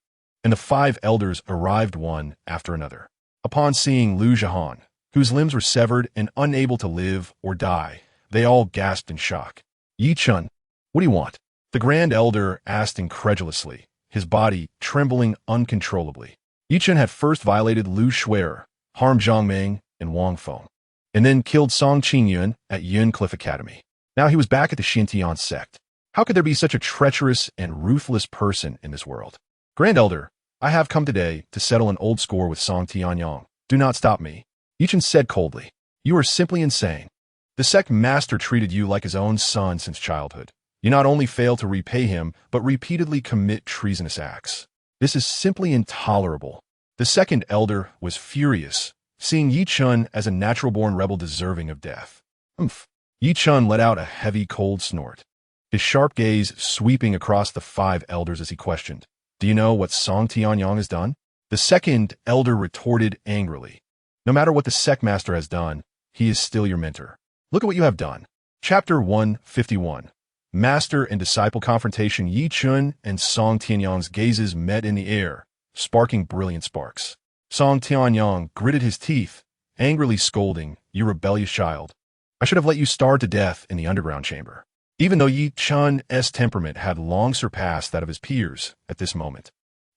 and the five elders arrived one after another. Upon seeing Lu Zhihan, whose limbs were severed and unable to live or die, they all gasped in shock. Yichun, what do you want? The Grand Elder asked incredulously, his body trembling uncontrollably. Yichun had first violated Lu Shuer, harmed Zhang Meng and Wang Feng, and then killed Song Qingyun at Yun Cliff Academy. Now he was back at the Xintian sect. How could there be such a treacherous and ruthless person in this world? Grand Elder, I have come today to settle an old score with Song Tianyang. Do not stop me. Yichun said coldly. You are simply insane. The sect master treated you like his own son since childhood. You not only fail to repay him, but repeatedly commit treasonous acts. This is simply intolerable. The second elder was furious, seeing Yichun as a natural-born rebel deserving of death. Umph. Yichun let out a heavy, cold snort, his sharp gaze sweeping across the five elders as he questioned, Do you know what Song Tianyang has done? The second elder retorted angrily, No matter what the sect master has done, he is still your mentor. Look at what you have done. Chapter 151. Master and disciple confrontation. Yichun and Song Tianyang's gazes met in the air, sparking brilliant sparks. Song Tianyang gritted his teeth, angrily scolding, You rebellious child. I should have let you starve to death in the underground chamber. Even though Yichun's temperament had long surpassed that of his peers at this moment,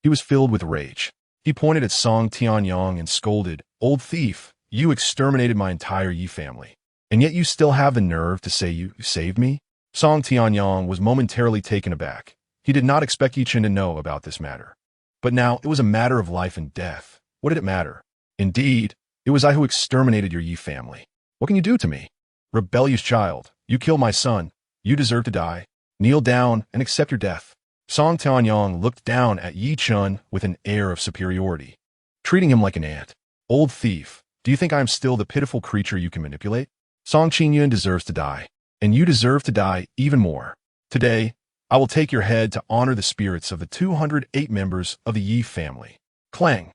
he was filled with rage. He pointed at Song Tianyang and scolded, Old thief, you exterminated my entire Yi family, and yet you still have the nerve to say you saved me? Song Tianyang was momentarily taken aback. He did not expect Yichun to know about this matter. But now it was a matter of life and death. What did it matter? Indeed, it was I who exterminated your Yi family. What can you do to me? Rebellious child, you killed my son. You deserve to die. Kneel down and accept your death. Song Tianyang looked down at Yichun with an air of superiority, treating him like an ant. Old thief, do you think I am still the pitiful creature you can manipulate? Song Qingyun deserves to die, and you deserve to die even more. Today, I will take your head to honor the spirits of the 208 members of the Yi family. Clang!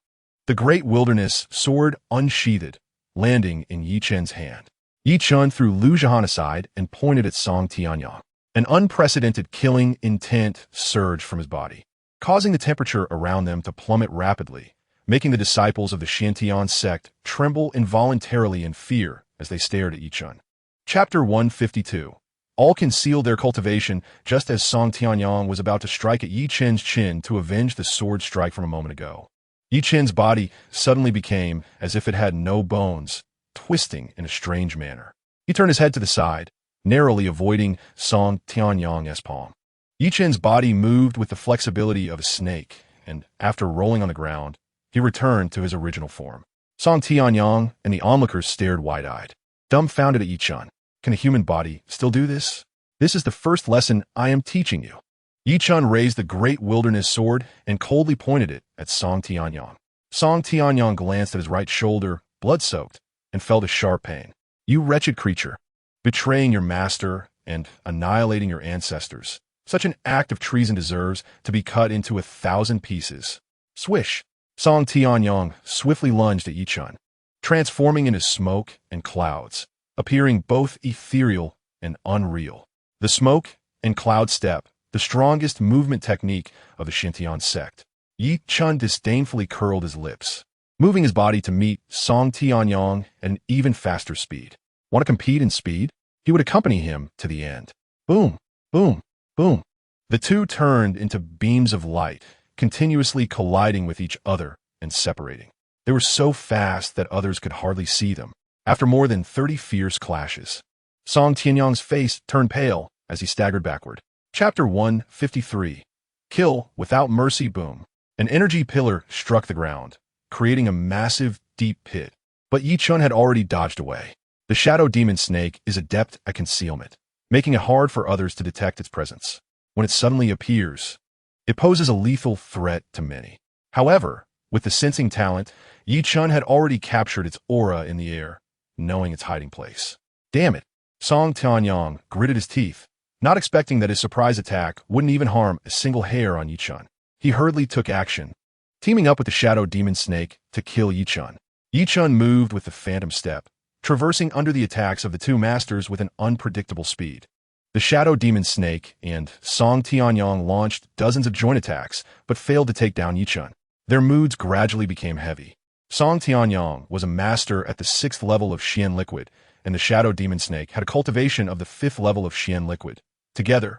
The great wilderness sword unsheathed, landing in Yichun's hand. Yichun threw Lu Zhihan aside and pointed at Song Tianyang. An unprecedented killing intent surged from his body, causing the temperature around them to plummet rapidly, making the disciples of the Xintian sect tremble involuntarily in fear as they stared at Yichun. Chapter 152. all concealed their cultivation just as Song Tianyong was about to strike at Yi Chen's chin to avenge the sword strike from a moment ago. Yi Chen's body suddenly became as if it had no bones, twisting in a strange manner. He turned his head to the side, narrowly avoiding Song Tianyong's palm. Yi Chen's body moved with the flexibility of a snake, and after rolling on the ground, he returned to his original form. Song Tianyong and the onlookers stared wide-eyed, dumbfounded at Yi Chen. Can a human body still do this? This is the first lesson I am teaching you. Yi Chen raised the great wilderness sword and coldly pointed it at Song Tianyong. Song Tianyong glanced at his right shoulder, blood-soaked, and felt a sharp pain. You wretched creature, betraying your master and annihilating your ancestors. Such an act of treason deserves to be cut into 1,000 pieces. Swish! Song Tianyong swiftly lunged at Yi Chen, transforming into smoke and clouds, appearing both ethereal and unreal. The smoke and cloud step, the strongest movement technique of the Xintian sect. Yi Chen disdainfully curled his lips, moving his body to meet Song Tianyong at an even faster speed. Want to compete in speed? He would accompany him to the end. Boom, boom, boom. The two turned into beams of light, continuously colliding with each other and separating. They were so fast that others could hardly see them. After more than 30 fierce clashes, Song Tianyong's face turned pale as he staggered backward. Chapter 153. Kill without mercy. Boom. An energy pillar struck the ground, creating a massive, deep pit. But Yi Chen had already dodged away. The shadow demon snake is adept at concealment, making it hard for others to detect its presence. When it suddenly appears, it poses a lethal threat to many. However, with the sensing talent, Yi Chen had already captured its aura in the air, knowing its hiding place. Damn it! Song Tianyong gritted his teeth, not expecting that his surprise attack wouldn't even harm a single hair on Yi Chen. He hurriedly took action, teaming up with the shadow demon snake to kill Yi Chen. Yi Chen moved with the phantom step, traversing under the attacks of the two masters with an unpredictable speed. The shadow demon snake and Song Tianyong launched dozens of joint attacks, but failed to take down Yi Chen. Their moods gradually became heavy. Song Tianyong was a master at the 6th level of Xian liquid, and the shadow demon snake had a cultivation of the 5th level of Xian liquid. Together,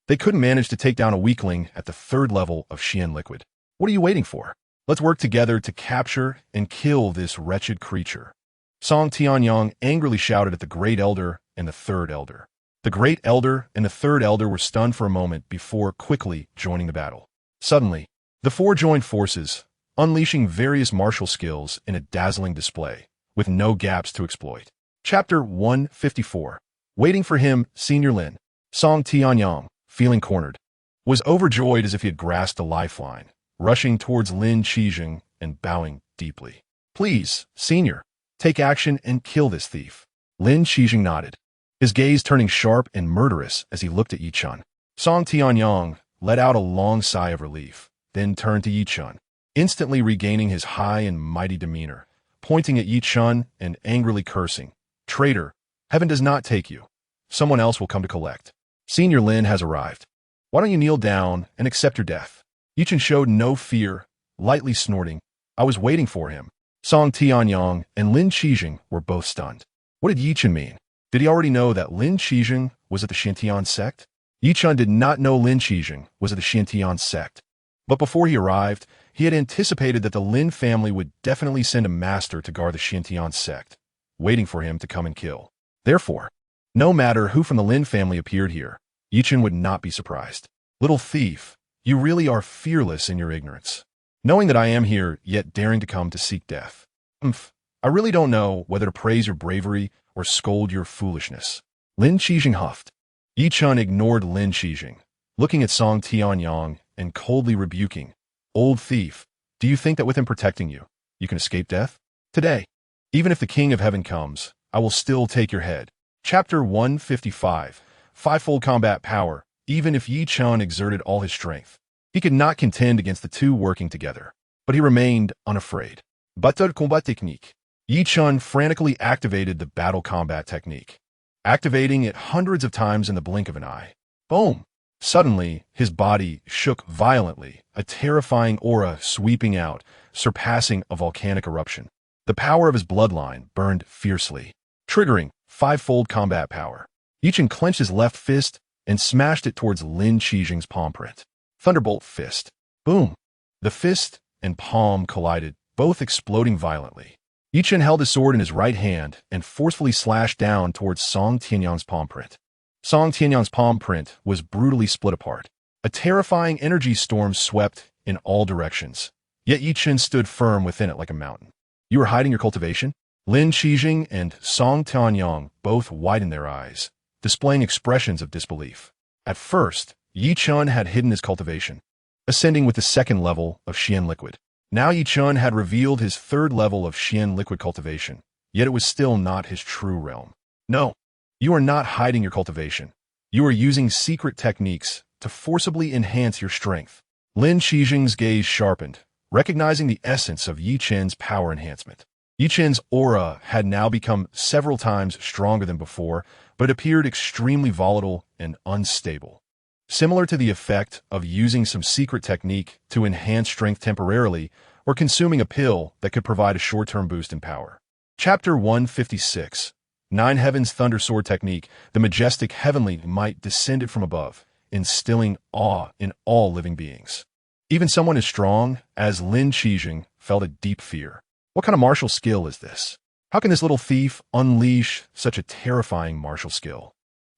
they couldn't manage to take down a weakling at the 3rd level of Xian liquid. What are you waiting for? Let's work together to capture and kill this wretched creature. Song Tianyong angrily shouted at the Great Elder and the Third Elder. The Great Elder and the Third Elder were stunned for a moment before quickly joining the battle. Suddenly, the four joined forces, unleashing various martial skills in a dazzling display, with no gaps to exploit. Chapter 154. Waiting for him, Senior Lin. Song Tianyong, feeling cornered, was overjoyed as if he had grasped a lifeline, rushing towards Lin Qijing and bowing deeply. Please, Senior, take action and kill this thief. Lin Qijing nodded, his gaze turning sharp and murderous as he looked at Yi Chen. Song Tianyong let out a long sigh of relief, then turned to Yi Chen, instantly regaining his high and mighty demeanor, pointing at Yi Chen and angrily cursing. Traitor, heaven does not take you. Someone else will come to collect. Senior Lin has arrived. Why don't you kneel down and accept your death? Yi Chen showed no fear, lightly snorting. I was waiting for him. Song Tianyong and Lin Qijing were both stunned. What did Yi Chen mean? Did he already know that Lin Qijing was at the Xintian sect? Yi Chen did not know Lin Qijing was at the Xintian sect. But before he arrived, he had anticipated that the Lin family would definitely send a master to guard the Xintian sect, waiting for him to come and kill. Therefore, no matter who from the Lin family appeared here, Yi Chen would not be surprised. Little thief, you really are fearless in your ignorance. Knowing that I am here, yet daring to come to seek death. I really don't know whether to praise your bravery or scold your foolishness. Lin Qijing huffed. Yi Chen ignored Lin Qijing, looking at Song Tianyong and coldly rebuking. Old thief, do you think that with him protecting you, you can escape death? Today, even if the King of Heaven comes, I will still take your head. Chapter 155. Fivefold combat power. Even if Yi Chen exerted all his strength, he could not contend against the two working together. But he remained unafraid. Battle combat technique. Yi Chen frantically activated the battle combat technique, activating it hundreds of times in the blink of an eye. Boom! Suddenly, his body shook violently, a terrifying aura sweeping out, surpassing a volcanic eruption. The power of his bloodline burned fiercely, triggering fivefold combat power. Chen clenched his left fist and smashed it towards Lin Qijing's palm print. Thunderbolt fist. Boom. The fist and palm collided, both exploding violently. Chen held his sword in his right hand and forcefully slashed down towards Song Tianyang's palm print. Song Tianyang's palm print was brutally split apart. A terrifying energy storm swept in all directions. Yet Chen stood firm within it like a mountain. You are hiding your cultivation? Lin Qijing and Song Tianyang both widened their eyes, displaying expressions of disbelief. At first, Chen had hidden his cultivation, ascending with the second level of Xian liquid. Now Chen had revealed his third level of Xian liquid cultivation, yet it was still not his true realm. No, you are not hiding your cultivation. You are using secret techniques to forcibly enhance your strength. Lin Qijing's gaze sharpened, recognizing the essence of Chen's power enhancement. Chen's aura had now become several times stronger than before, but appeared extremely volatile and unstable. Similar to the effect of using some secret technique to enhance strength temporarily or consuming a pill that could provide a short-term boost in power. Chapter 156. Nine Heavens Thunder Sword Technique. The majestic heavenly might descended from above, instilling awe in all living beings. Even someone as strong as Lin Qijing felt a deep fear. What kind of martial skill is this? How can this little thief unleash such a terrifying martial skill?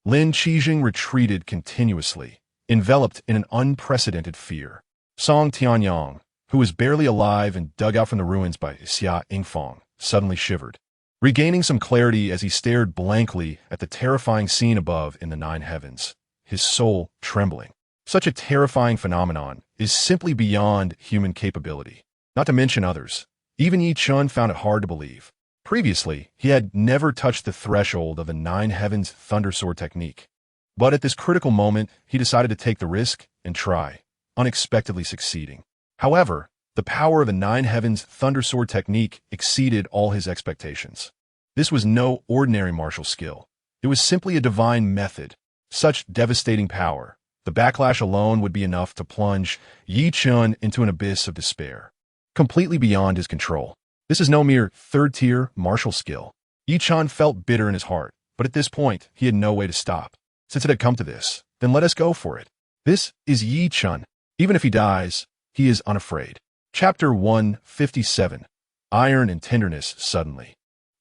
Lin Qijing retreated continuously, enveloped in an unprecedented fear. Song Tianyang, who was barely alive and dug out from the ruins by Xia Yingfang, suddenly shivered, regaining some clarity as he stared blankly at the terrifying scene above in the nine heavens, his soul trembling. Such a terrifying phenomenon is simply beyond human capability, not to mention others. Even Chen found it hard to believe. Previously, he had never touched the threshold of the Nine Heavens Thunder Sword technique. But at this critical moment, he decided to take the risk and try, unexpectedly succeeding. However, the power of the Nine Heavens Thunder Sword technique exceeded all his expectations. This was no ordinary martial skill. It was simply a divine method. Such devastating power, the backlash alone would be enough to plunge Chen into an abyss of despair, completely beyond his control. This is no mere third-tier martial skill. Chen felt bitter in his heart, but at this point, he had no way to stop. Since it had come to this, then let us go for it. This is Chen. Even if he dies, he is unafraid. Chapter 157. Iron and Tenderness. Suddenly,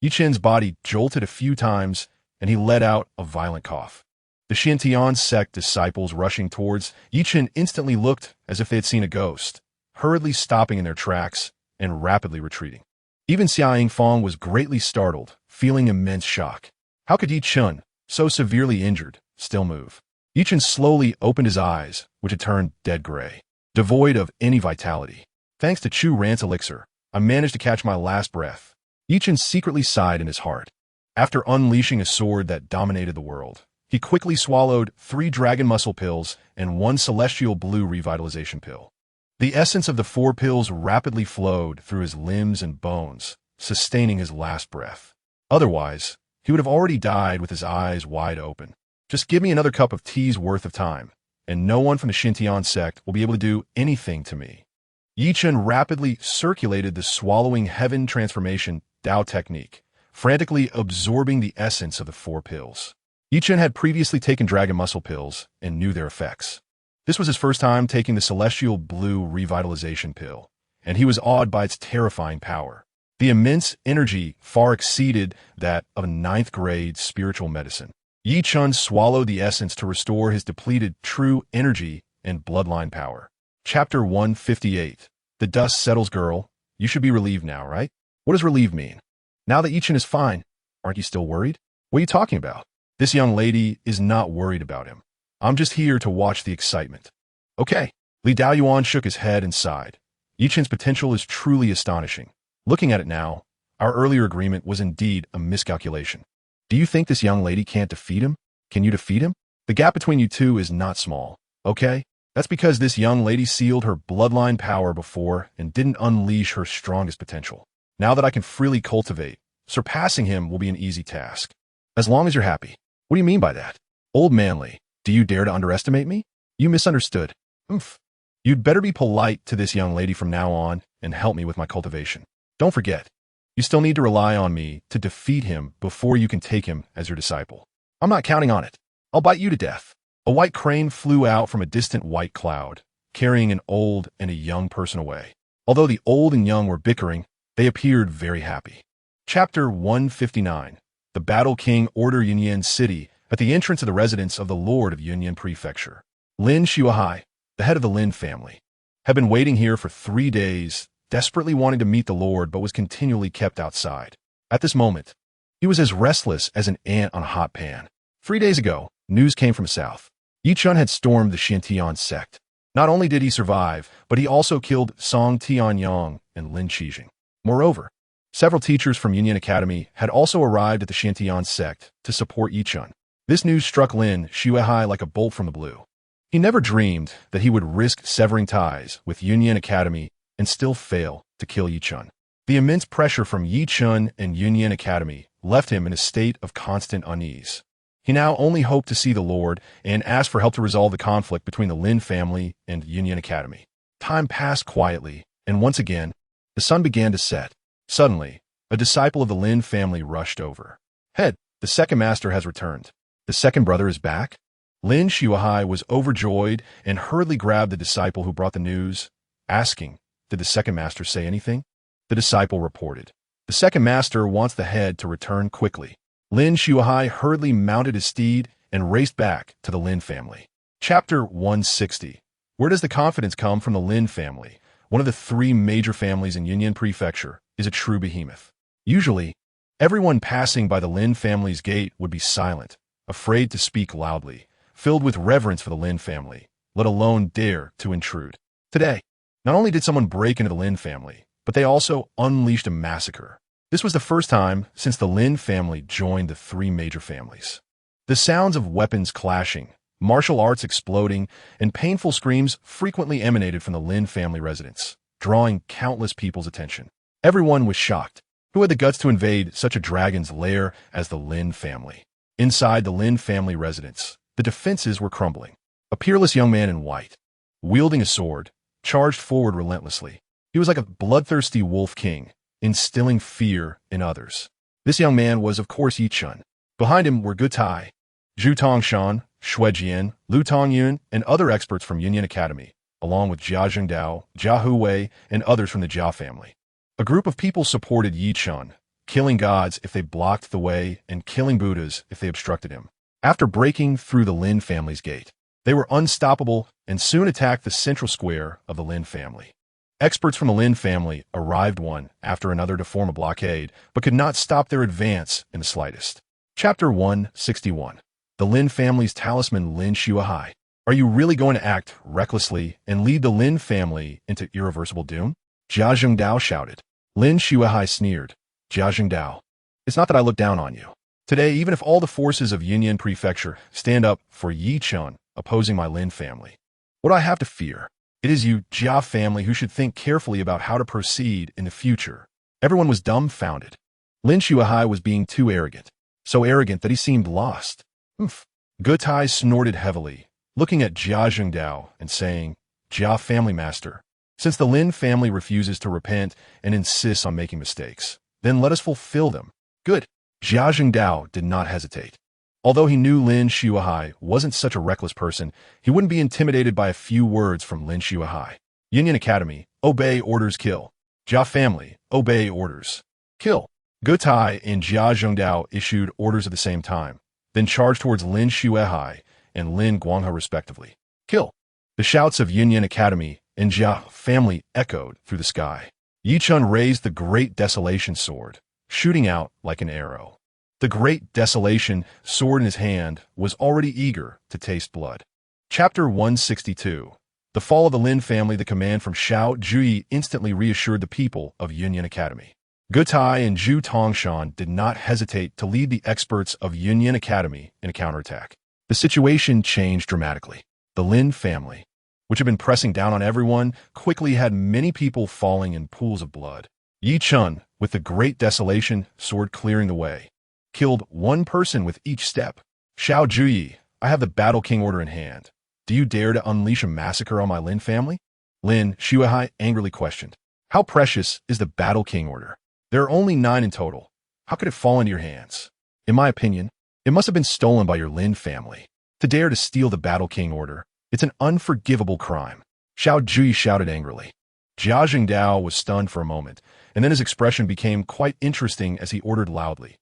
Chen's body jolted a few times, and he let out a violent cough. The Xintian sect disciples rushing towards Chen instantly looked as if they had seen a ghost, hurriedly stopping in their tracks and rapidly retreating. Even Xia Yingfang was greatly startled, feeling immense shock. How could Chen, so severely injured, still move? Chen slowly opened his eyes, which had turned dead gray, devoid of any vitality. Thanks to Chu Ran's elixir, I managed to catch my last breath. Chen secretly sighed in his heart. After unleashing a sword that dominated the world, he quickly swallowed 3 dragon muscle pills and 1 celestial blue revitalization pill. The essence of the 4 pills rapidly flowed through his limbs and bones, sustaining his last breath. Otherwise, he would have already died with his eyes wide open. Just give me another cup of tea's worth of time, and no one from the Xintian sect will be able to do anything to me. Chen rapidly circulated the swallowing heaven transformation Dao technique, frantically absorbing the essence of the 4 pills. Chen had previously taken dragon muscle pills and knew their effects. This was his first time taking the celestial blue revitalization pill, and he was awed by its terrifying power. The immense energy far exceeded that of a 9th grade spiritual medicine. Chen swallowed the essence to restore his depleted true energy and bloodline power. Chapter 158. The dust settles, girl. You should be relieved now, right? What does relieved mean? Now that Chen is fine, aren't you still worried? What are you talking about? This young lady is not worried about him. I'm just here to watch the excitement. Okay. Li Daoyuan shook his head and sighed. Chen's potential is truly astonishing. Looking at it now, our earlier agreement was indeed a miscalculation. Do you think this young lady can't defeat him? Can you defeat him? The gap between you two is not small, okay? That's because this young lady sealed her bloodline power before and didn't unleash her strongest potential. Now that I can freely cultivate, surpassing him will be an easy task. As long as you're happy. What do you mean by that? Old Manly, do you dare to underestimate me? You misunderstood. Oof. You'd better be polite to this young lady from now on and help me with my cultivation. Don't forget, you still need to rely on me to defeat him before you can take him as your disciple. I'm not counting on it. I'll bite you to death. A white crane flew out from a distant white cloud, carrying an old and a young person away. Although the old and young were bickering, they appeared very happy. Chapter 159. The Battle King order Yunyan City at the entrance of the residence of the Lord of Yunyan Prefecture. Lin Xuehai, the head of the Lin family, had been waiting here for 3 days, desperately wanting to meet the Lord but was continually kept outside. At this moment, he was as restless as an ant on a hot pan. 3 days ago, news came from the south. Yi Chun had stormed the Xiantian sect. Not only did he survive, but he also killed Song Tianyang and Lin Qijing. Moreover, several teachers from Yunyan Academy had also arrived at the Xiantian sect to support Yi Chun. This news struck Lin Xuehai like a bolt from the blue. He never dreamed that he would risk severing ties with Yunyan Academy and still fail to kill Yi Chun. The immense pressure from Yi Chun and Yunyan Academy left him in a state of constant unease. He now only hoped to see the Lord and asked for help to resolve the conflict between the Lin family and Yunyan Academy. Time passed quietly, and once again, the sun began to set. Suddenly, a disciple of the Lin family rushed over. Head, the second master has returned. The second brother is back? Lin Xuehai was overjoyed and hurriedly grabbed the disciple who brought the news, asking, "Did the second master say anything?" The disciple reported, "The second master wants the head to return quickly." Lin Xuehai hurriedly mounted his steed and raced back to the Lin family. Chapter 160. Where does the confidence come from the Lin family? One of the 3 major families in Yunyan Prefecture is a true behemoth. Usually, everyone passing by the Lin family's gate would be silent, afraid to speak loudly, filled with reverence for the Lin family, let alone dare to intrude. Today, not only did someone break into the Lin family, but they also unleashed a massacre. This was the first time since the Lin family joined the 3 major families. The sounds of weapons clashing, martial arts exploding, and painful screams frequently emanated from the Lin family residence, drawing countless people's attention. Everyone was shocked. Who had the guts to invade such a dragon's lair as the Lin family? Inside the Lin family residence, the defenses were crumbling. A peerless young man in white, wielding a sword, charged forward relentlessly. He was like a bloodthirsty wolf king, instilling fear in others. This young man was, of course, Yi Chun. Behind him were Gu Tai, Zhu Tongshan, Xue Jian, Lu Tongyun, and other experts from Yunyan Academy, along with Jia Zhengdao, Jia Huwei, and others from the Jia family. A group of people supported Yi Chun, killing gods if they blocked the way and killing Buddhas if they obstructed him. After breaking through the Lin family's gate, they were unstoppable and soon attacked the central square of the Lin family. Experts from the Lin family arrived one after another to form a blockade, but could not stop their advance in the slightest. Chapter 161. The Lin family's talisman Lin Xuehai. Are you really going to act recklessly and lead the Lin family into irreversible doom? Jia Zhengdao shouted. Lin Xuehai sneered. Jia Zhengdao, it's not that I look down on you. Today, even if all the forces of Yunyan Prefecture stand up for Yi Chun opposing my Lin family, what do I have to fear? It is you, Jia family, who should think carefully about how to proceed in the future. Everyone was dumbfounded. Lin Xuehai was being too arrogant. So arrogant that he seemed lost. Gu Tai snorted heavily, looking at Jia Zhengdao and saying, Jia family master, since the Lin family refuses to repent and insists on making mistakes, then let us fulfill them. Good. Jia Zhengdao did not hesitate. Although he knew Lin Xuehai wasn't such a reckless person, he wouldn't be intimidated by a few words from Lin Xuehai. Yunyan Academy, obey orders, kill. Jia family, obey orders, kill. Gu Tai and Jia Zhengdao issued orders at the same time, then charged towards Lin Xuehai and Lin Guanghe respectively. Kill. The shouts of Yunyan Academy and Jia family echoed through the sky. Yi Chun raised the Great Desolation sword, shooting out like an arrow. The Great Desolation sword in his hand was already eager to taste blood. Chapter 162. The fall of the Lin family. The command from Xiao Juyi instantly reassured the people of Yunyan Academy. Gu Tai and Zhu Tongshan did not hesitate to lead the experts of Yunyan Academy in a counterattack. The situation changed dramatically. The Lin family, which had been pressing down on everyone, quickly had many people falling in pools of blood. Yi Chun, with the Great Desolation sword clearing the way, killed one person with each step. Xiao Juyi, I have the Battle King order in hand. Do you dare to unleash a massacre on my Lin family? Lin Xuehai angrily questioned. How precious is the Battle King order? There are only 9 in total. How could it fall into your hands? In my opinion, It must have been stolen by your Lin family. To dare to steal the Battle King order, it's an unforgivable crime. Xiao Juyi shouted angrily. Jia Jingdao was stunned for a moment, and then his expression became quite interesting as he ordered loudly.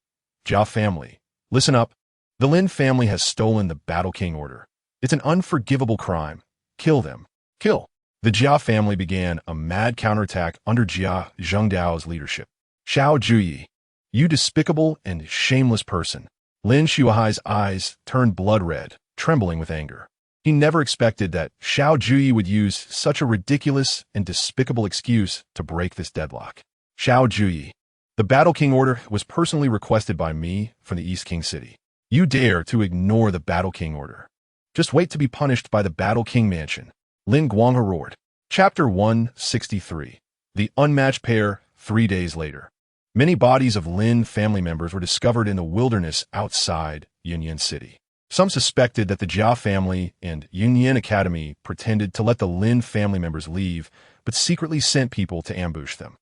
Jia family, listen up. The Lin family has stolen the Battle King order. It's an unforgivable crime. Kill them. Kill. The Jia family began a mad counterattack under Jia Zhengdao's leadership. Xiao Juyi, you despicable and shameless person. Lin Shuai's eyes turned blood red, trembling with anger. He never expected that Xiao Juyi would use such a ridiculous and despicable excuse to break this deadlock. Xiao Juyi, the Battle King order was personally requested by me from the East King City. You dare to ignore the Battle King order. Just wait to be punished by the Battle King Mansion. Lin Guanghe roared. Chapter 163. The Unmatched Pair, 3 days later. Many bodies of Lin family members were discovered in the wilderness outside Yunyan City. Some suspected that the Jia family and Yunyan Academy pretended to let the Lin family members leave, but secretly sent people to ambush them.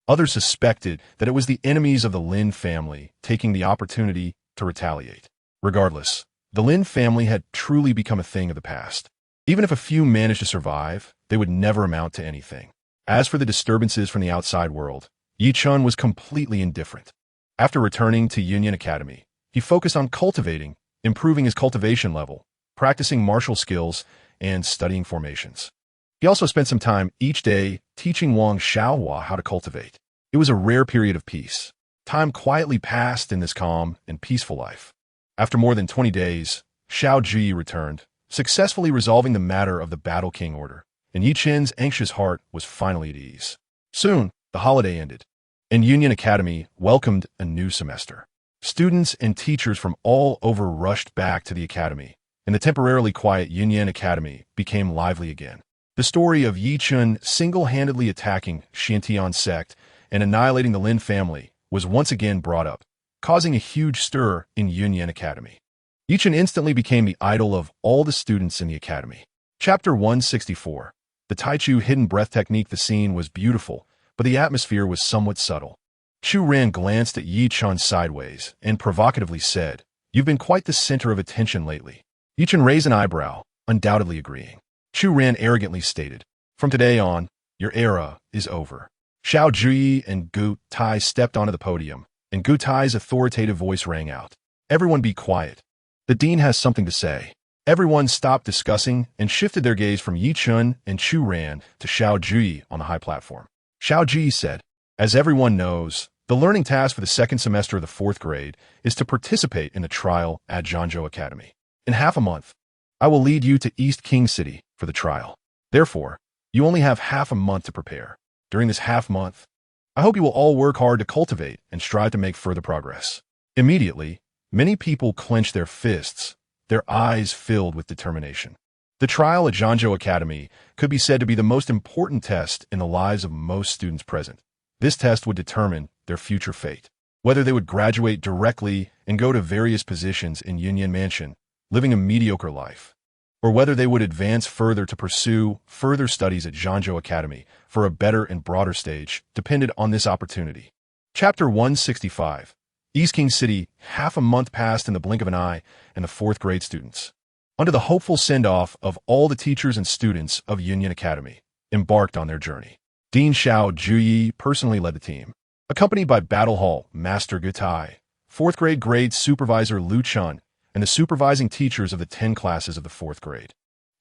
Others suspected that it was the enemies of the Lin family taking the opportunity to retaliate. Regardless, the Lin family had truly become a thing of the past. Even if a few managed to survive, they would never amount to anything. As for the disturbances from the outside world, Yi Chen was completely indifferent. After returning to Yunyan Academy, he focused on improving his cultivation level, practicing martial skills, and studying formations. He also spent some time each day teaching Wang Xiaohua how to cultivate. It was a rare period of peace. Time quietly passed in this calm and peaceful life. After more than 20 days, Xiao Juyi returned, successfully resolving the matter of the Battle King order, and Yi Chen's anxious heart was finally at ease. Soon, the holiday ended, and Yunyan Academy welcomed a new semester. Students and teachers from all over rushed back to the academy, and the temporarily quiet Yunyan Academy became lively again. The story of Yi Chen single-handedly attacking Xiantian sect and annihilating the Lin family was once again brought up, causing a huge stir in Yunyan Academy. Yi Chen instantly became the idol of all the students in the academy. Chapter 164. The Taichu hidden breath technique. The scene was beautiful, but the atmosphere was somewhat subtle. Chu Ran glanced at Yi Chen sideways and provocatively said, "You've been quite the center of attention lately." Yi Chen raised an eyebrow, undoubtedly agreeing. Chu Ran arrogantly stated, "From today on, your era is over." Xiao Juyi and Gu Tai stepped onto the podium, and Gu Tai's authoritative voice rang out. "Everyone be quiet. The dean has something to say." Everyone stopped discussing and shifted their gaze from Yi Chen and Chu Ran to Xiao Juyi on the high platform. Xiao Juyi said, "As everyone knows, the learning task for the second semester of the 4th grade is to participate in the trial at Zhangzhou Academy. In half a month, I will lead you to East King City for the trial. Therefore, you only have half a month to prepare. During this half month, I hope you will all work hard to cultivate and strive to make further progress." Immediately, many people clenched their fists, their eyes filled with determination. The trial at Zhangzhou Academy could be said to be the most important test in the lives of most students present. This test would determine their future fate, whether they would graduate directly and go to various positions in Yunyan Mansion, living a mediocre life, or whether they would advance further to pursue further studies at Zhangzhou Academy for a better and broader stage, depended on this opportunity. Chapter 165. East King City. Half a month passed in the blink of an eye, and the 4th grade students, under the hopeful send-off of all the teachers and students of Yunyan Academy, embarked on their journey. Dean Xiao Juyi personally led the team, accompanied by Battle Hall Master Gu Tai, 4th grade supervisor Lu Chun, and the supervising teachers of the 10 classes of the 4th grade.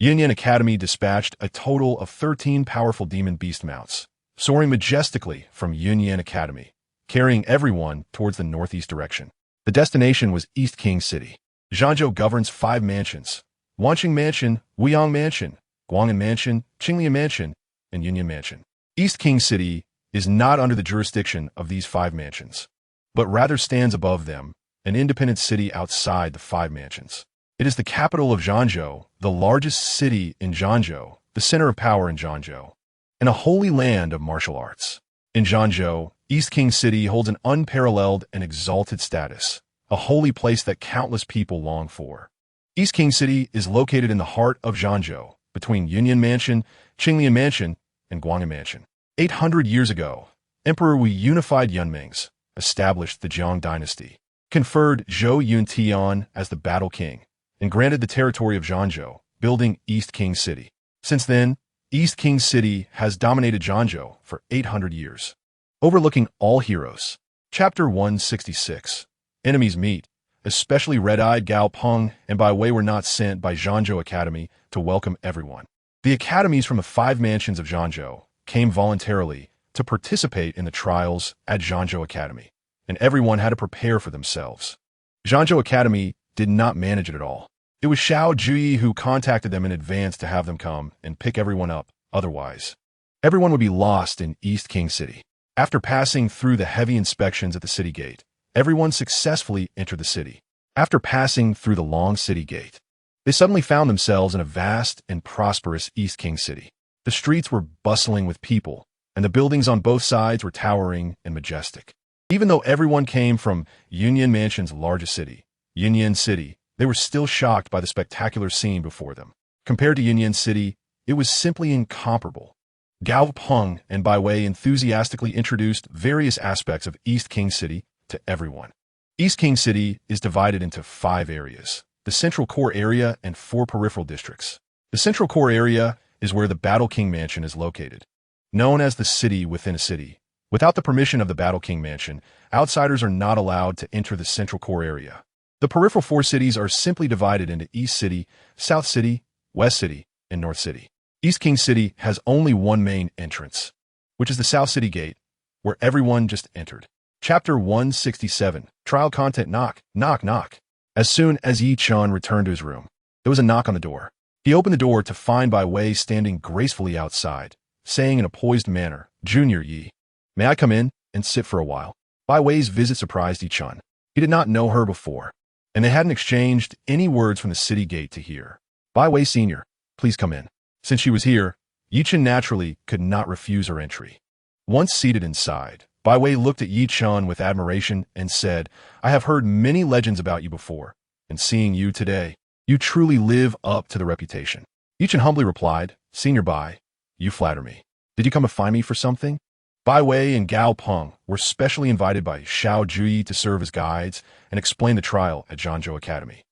Yunyan Academy dispatched a total of 13 powerful demon beast mounts, soaring majestically from Yunyan Academy, carrying everyone towards the northeast direction. The destination was East King City. Zhangzhou governs 5 mansions: Wanqing Mansion, Wuyang Mansion, Guang'an Mansion, Qinglian Mansion, and Yunyan Mansion. East King City is not under the jurisdiction of these 5 mansions, but rather stands above them, an independent city outside the 5 mansions. It is the capital of Zhangzhou, the largest city in Zhangzhou, the center of power in Zhangzhou, and a holy land of martial arts. In Zhangzhou, East King City holds an unparalleled and exalted status, a holy place that countless people long for. East King City is located in the heart of Zhangzhou, between Yunyan Mansion, Qinglian Mansion, and Guang'an Mansion. 800 years ago, Emperor Wu unified Yunmings, established the Jiang dynasty, conferred Zhou Yuntian as the Battle King, and granted the territory of Zhangzhou, building East King City. Since then, East King City has dominated Zhangzhou for 800 years. Overlooking all heroes. Chapter 166. Enemies meet, especially red-eyed Gao Peng and Bai Wei were not sent by Zhangzhou Academy to welcome everyone. The academies from the 5 mansions of Zhangzhou came voluntarily to participate in the trials at Zhangzhou Academy, and everyone had to prepare for themselves. Zhangzhou Academy did not manage it at all. It was Xiao Juyi who contacted them in advance to have them come and pick everyone up, otherwise everyone would be lost in East King City. After passing through the heavy inspections at the city gate, everyone successfully entered the city. After passing through the long city gate, they suddenly found themselves in a vast and prosperous East King City. The streets were bustling with people, and the buildings on both sides were towering and majestic. Even though everyone came from Yunyan Mansion's largest city, Yunyan City, they were still shocked by the spectacular scene before them. Compared to Yunyan City, it was simply incomparable. Gao Peng and Bai Wei enthusiastically introduced various aspects of East King City to everyone. East King City is divided into 5 areas: the central core area and 4 peripheral districts. The central core area is where the Battle King Mansion is located, known as the city within a city. Without the permission of the Battle King Mansion, outsiders are not allowed to enter the central core area. The peripheral 4 cities are simply divided into East City, South City, West City, and North City. East King City has only one main entrance, which is the South City Gate, where everyone just entered. Chapter 167. Trial content. Knock, knock, knock. As soon as Yi Chen returned to his room, there was a knock on the door. He opened the door to find Bai Wei standing gracefully outside, saying in a poised manner, "Junior Yi, may I come in and sit for a while?" Bai Wei's visit surprised Yi Chen. He did not know her before, and they hadn't exchanged any words from the city gate to hear. "Bai Wei Sr., please come in." Since she was here, Yi Chen naturally could not refuse her entry. Once seated inside, Bai Wei looked at Yi Chen with admiration and said, "I have heard many legends about you before, and seeing you today, you truly live up to the reputation." Yi Chen humbly replied, "Senior Bai, you flatter me. Did you come to find me for something?" Bai Wei and Gao Peng were specially invited by Xiao Juyi to serve as guides and explain the trial at Zhangzhou Academy.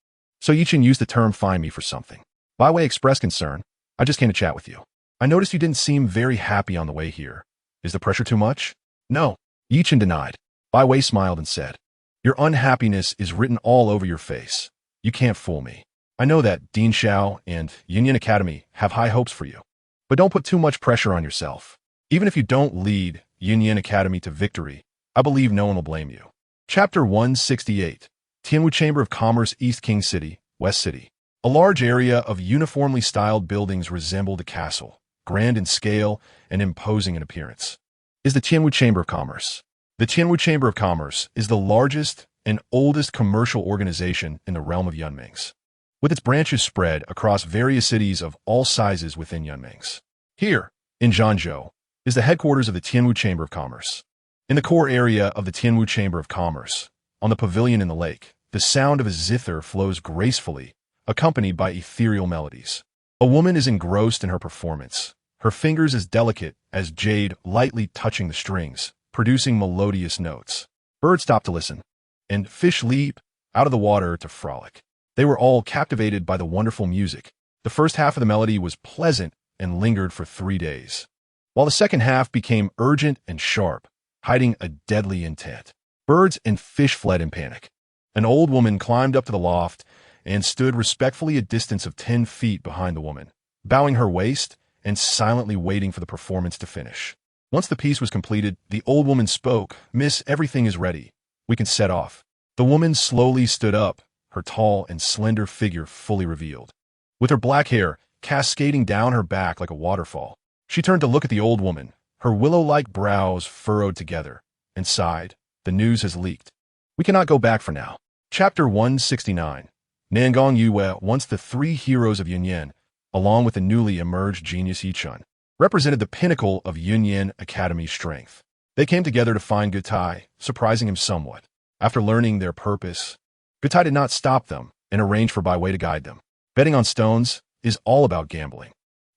So Yi Chen used the term "find me for something." Bai Wei expressed concern. "I just came to chat with you. I noticed you didn't seem very happy on the way here. Is the pressure too much?" "No," Yi Chen denied. Bai Wei smiled and said, "Your unhappiness is written all over your face. You can't fool me. I know that Dean Xiao and Yunyan Academy have high hopes for you. But don't put too much pressure on yourself. Even if you don't lead Yunyan Academy to victory, I believe no one will blame you." Chapter 168. Tianwu Chamber of Commerce, East King City, West City. A large area of uniformly styled buildings resembled a castle, grand in scale and imposing in appearance. Is the Tianwu Chamber of Commerce. The Tianwu Chamber of Commerce is the largest and oldest commercial organization in the realm of Yunmings, with its branches spread across various cities of all sizes within Yunmings. Here, in Zhangzhou, is the headquarters of the Tianwu Chamber of Commerce. In the core area of the Tianwu Chamber of Commerce, on the pavilion in the lake, the sound of a zither flows gracefully, accompanied by ethereal melodies. A woman is engrossed in her performance, her fingers as delicate as jade lightly touching the strings, producing melodious notes. Birds stop to listen, and fish leap out of the water to frolic. They were all captivated by the wonderful music. The first half of the melody was pleasant and lingered for 3 days, while the second half became urgent and sharp, hiding a deadly intent. Birds and fish fled in panic. An old woman climbed up to the loft and stood respectfully a distance of 10 feet behind the woman, bowing her waist and silently waiting for the performance to finish. Once the piece was completed, the old woman spoke, "Miss, everything is ready. We can set off." The woman slowly stood up, her tall and slender figure fully revealed. With her black hair cascading down her back like a waterfall, she turned to look at the old woman, her willow-like brows furrowed together, and sighed, "The news has leaked. We cannot go back for now." Chapter 169. Nangong Yue. Once the 3 heroes of Yunyan, along with the newly emerged genius Yi Chen, represented the pinnacle of Yunyan Academy's strength. They came together to find Gutai, surprising him somewhat. After learning their purpose, Gutai did not stop them and arranged for Bai Wei to guide them. Betting on stones is all about gambling.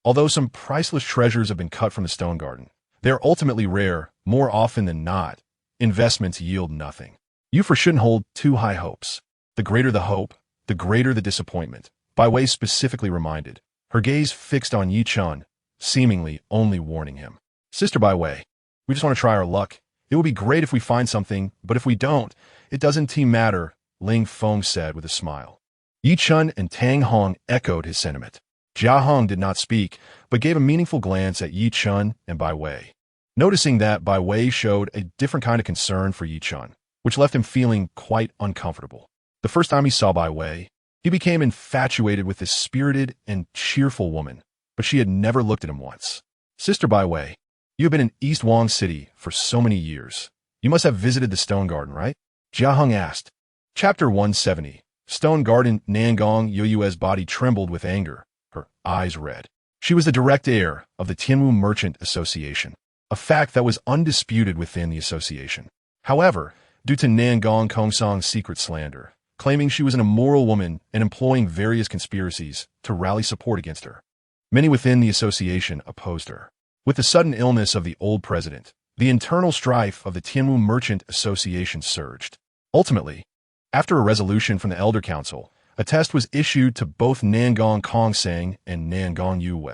Although some priceless treasures have been cut from the stone garden, they are ultimately rare. More often than not, investments yield nothing. You shouldn't hold too high hopes. The greater the hope, the greater the disappointment. Bai Wei specifically reminded, her gaze fixed on Yi Chun, seemingly only warning him. Sister Bai Wei, we just want to try our luck. It would be great if we find something, but if we don't, it doesn't matter, Ling Feng said with a smile. Yi Chun and Tang Hong echoed his sentiment. Jia Hong did not speak, but gave a meaningful glance at Yi Chun and Bai Wei. Noticing that, Bai Wei showed a different kind of concern for Yi Chun, which left him feeling quite uncomfortable. The first time he saw Bai Wei, he became infatuated with this spirited and cheerful woman, but she had never looked at him once. Sister Bai Wei, you have been in East Wang City for so many years. You must have visited the Stone Garden, right? Jia Hong asked. Chapter 170. Stone Garden. Nangong Yoyue's body trembled with anger, her eyes red. She was the direct heir of the Tianwu Merchant Association, a fact that was undisputed within the association. However, due to Nangong Kongsong's secret slander, claiming she was an immoral woman and employing various conspiracies to rally support against her, many within the association opposed her. With the sudden illness of the old president, the internal strife of the Tianwu Merchant Association surged. Ultimately, after a resolution from the Elder Council, a test was issued to both Nangong Kongsang and Nangong Yue.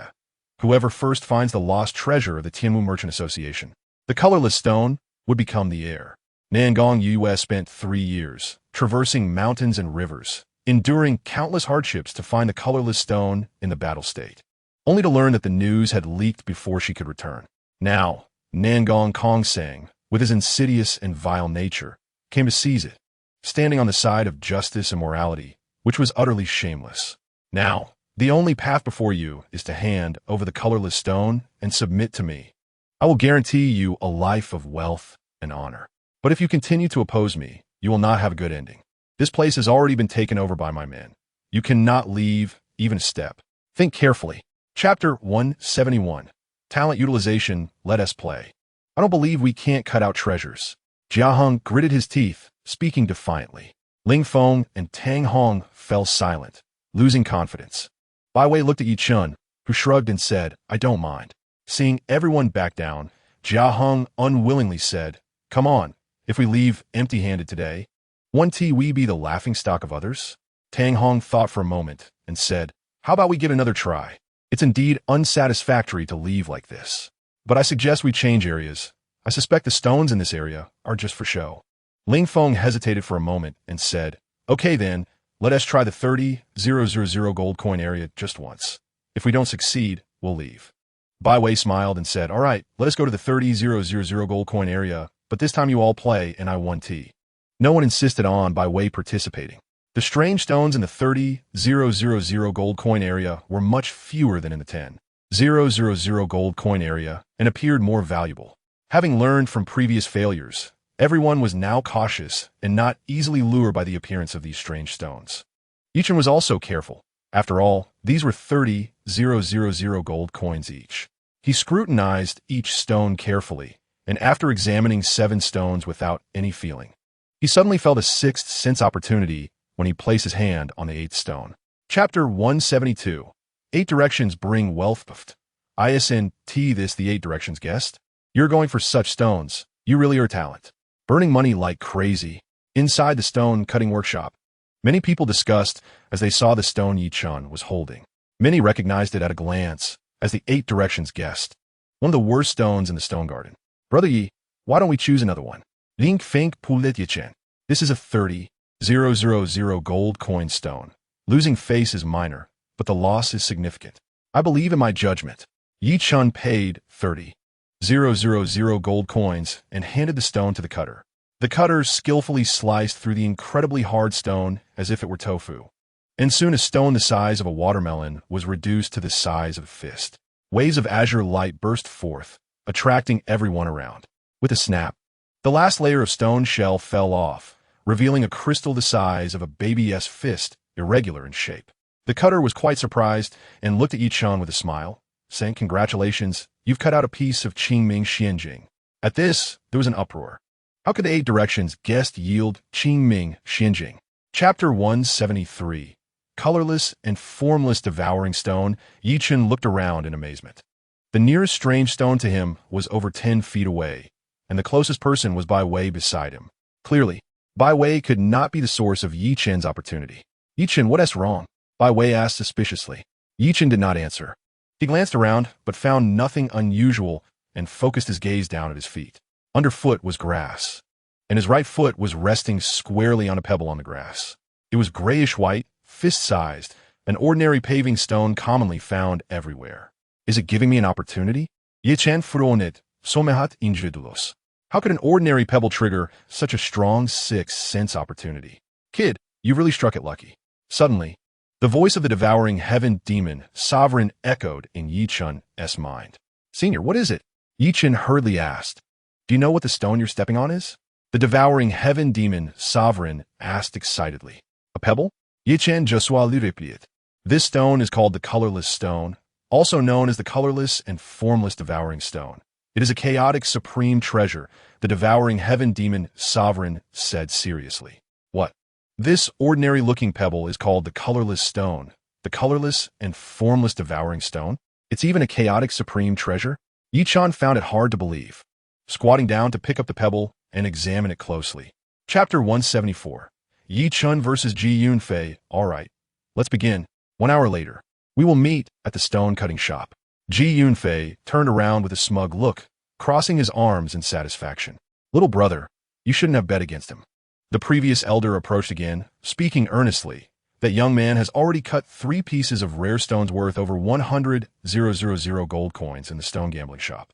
Whoever first finds the lost treasure of the Tianwu Merchant Association, the colorless stone, would become the heir. Nangong Yue spent 3 years, traversing mountains and rivers, enduring countless hardships to find the colorless stone in the battle state, only to learn that the news had leaked before she could return. Now, Nangong Kongsang, with his insidious and vile nature, came to seize it, standing on the side of justice and morality, which was utterly shameless. Now, the only path before you is to hand over the colorless stone and submit to me. I will guarantee you a life of wealth and honor. But if you continue to oppose me, you will not have a good ending. This place has already been taken over by my men. You cannot leave even a step. Think carefully. Chapter 171. Talent Utilization. Let us play. I don't believe we can't cut out treasures. Jia Hong gritted his teeth, speaking defiantly. Ling Feng and Tang Hong fell silent, losing confidence. Bai Wei looked at Yi Chun, who shrugged and said, I don't mind. Seeing everyone back down, Jia Hong unwillingly said, Come on, if we leave empty-handed today, won't we be the laughingstock of others? Tang Hong thought for a moment and said, How about we give it another try? It's indeed unsatisfactory to leave like this. But I suggest we change areas. I suspect the stones in this area are just for show. Ling Feng hesitated for a moment and said, Okay then, let us try the 30,000 gold coin area just once. If we don't succeed, we'll leave. Bai Wei smiled and said, All right, let us go to the 30,000 gold coin area, but this time you all play and I won tea. No one insisted on Bai Wei participating. The strange stones in the 30,000 gold coin area were much fewer than in the 10,000 gold coin area and appeared more valuable. Having learned from previous failures, everyone was now cautious and not easily lured by the appearance of these strange stones. Yi Chun was also careful. After all, these were 30,000 gold coins each. He scrutinized each stone carefully, and after examining 7 stones without any feeling, he suddenly felt a sixth sense opportunity when he placed his hand on the 8th stone. Chapter 172. 8 Directions Bring Wealth. ISNT this the 8 Directions guest. You're going for such stones. You really are a talent. Burning money like crazy. Inside the stone cutting workshop, many people discussed as they saw the stone Yi Chun was holding. Many recognized it at a glance as the 8 Directions guest. One of the worst stones in the stone garden. Brother Yi, why don't we choose another one? Ling Feng Pulit Yichen. This is a 30,000 gold coin stone. Losing face is minor, but the loss is significant. I believe in my judgment. Yi Chun paid 30,000 gold coins and handed the stone to the cutter. The cutter skillfully sliced through the incredibly hard stone as if it were tofu. And soon a stone the size of a watermelon was reduced to the size of a fist. Waves of azure light burst forth, attracting everyone around. With a snap, the last layer of stone shell fell off, revealing a crystal the size of a baby's fist, irregular in shape. The cutter was quite surprised and looked at Yi Chun with a smile, saying, Congratulations, you've cut out a piece of Qingming Xianjing. At this, there was an uproar. How could the 8 Directions guest yield Qingming Xianjing? Chapter 173. Colorless and formless devouring stone. Yi Chun looked around in amazement. The nearest strange stone to him was over 10 feet away, and the closest person was Bai Wei beside him. Clearly, Bai Wei could not be the source of Yi Chen's opportunity. Yi Chen, what's wrong? Bai Wei asked suspiciously. Yi Chen did not answer. He glanced around, but found nothing unusual and focused his gaze down at his feet. Underfoot was grass, and his right foot was resting squarely on a pebble on the grass. It was grayish-white, fist-sized, an ordinary paving stone commonly found everywhere. Is it giving me an opportunity? Yi Chen frowned, somehat incredulous. How could an ordinary pebble trigger such a strong sixth sense opportunity? Kid, you really struck it lucky. Suddenly, the voice of the devouring heaven demon, sovereign, echoed in Yi Chen's mind. Senior, what is it? Yi Chen hurriedly asked. Do you know what the stone you're stepping on is? The devouring heaven demon, sovereign, asked excitedly. A pebble? Yi Chen Joshua Luripiet. This stone is called the colorless stone, also known as the colorless and formless devouring stone. It is a chaotic supreme treasure, the devouring heaven demon, sovereign, said seriously. What? This ordinary-looking pebble is called the colorless stone, the colorless and formless devouring stone? It's even a chaotic supreme treasure? Yi Chen found it hard to believe, squatting down to pick up the pebble and examine it closely. Chapter 174. Yi Chen versus Ji Yunfei. All right, let's begin. 1 hour later, we will meet at the stone-cutting shop. Ji Yunfei turned around with a smug look, crossing his arms in satisfaction. Little brother, you shouldn't have bet against him. The previous elder approached again, speaking earnestly. That young man has already cut 3 pieces of rare stones worth over 100,000 gold coins in the stone gambling shop.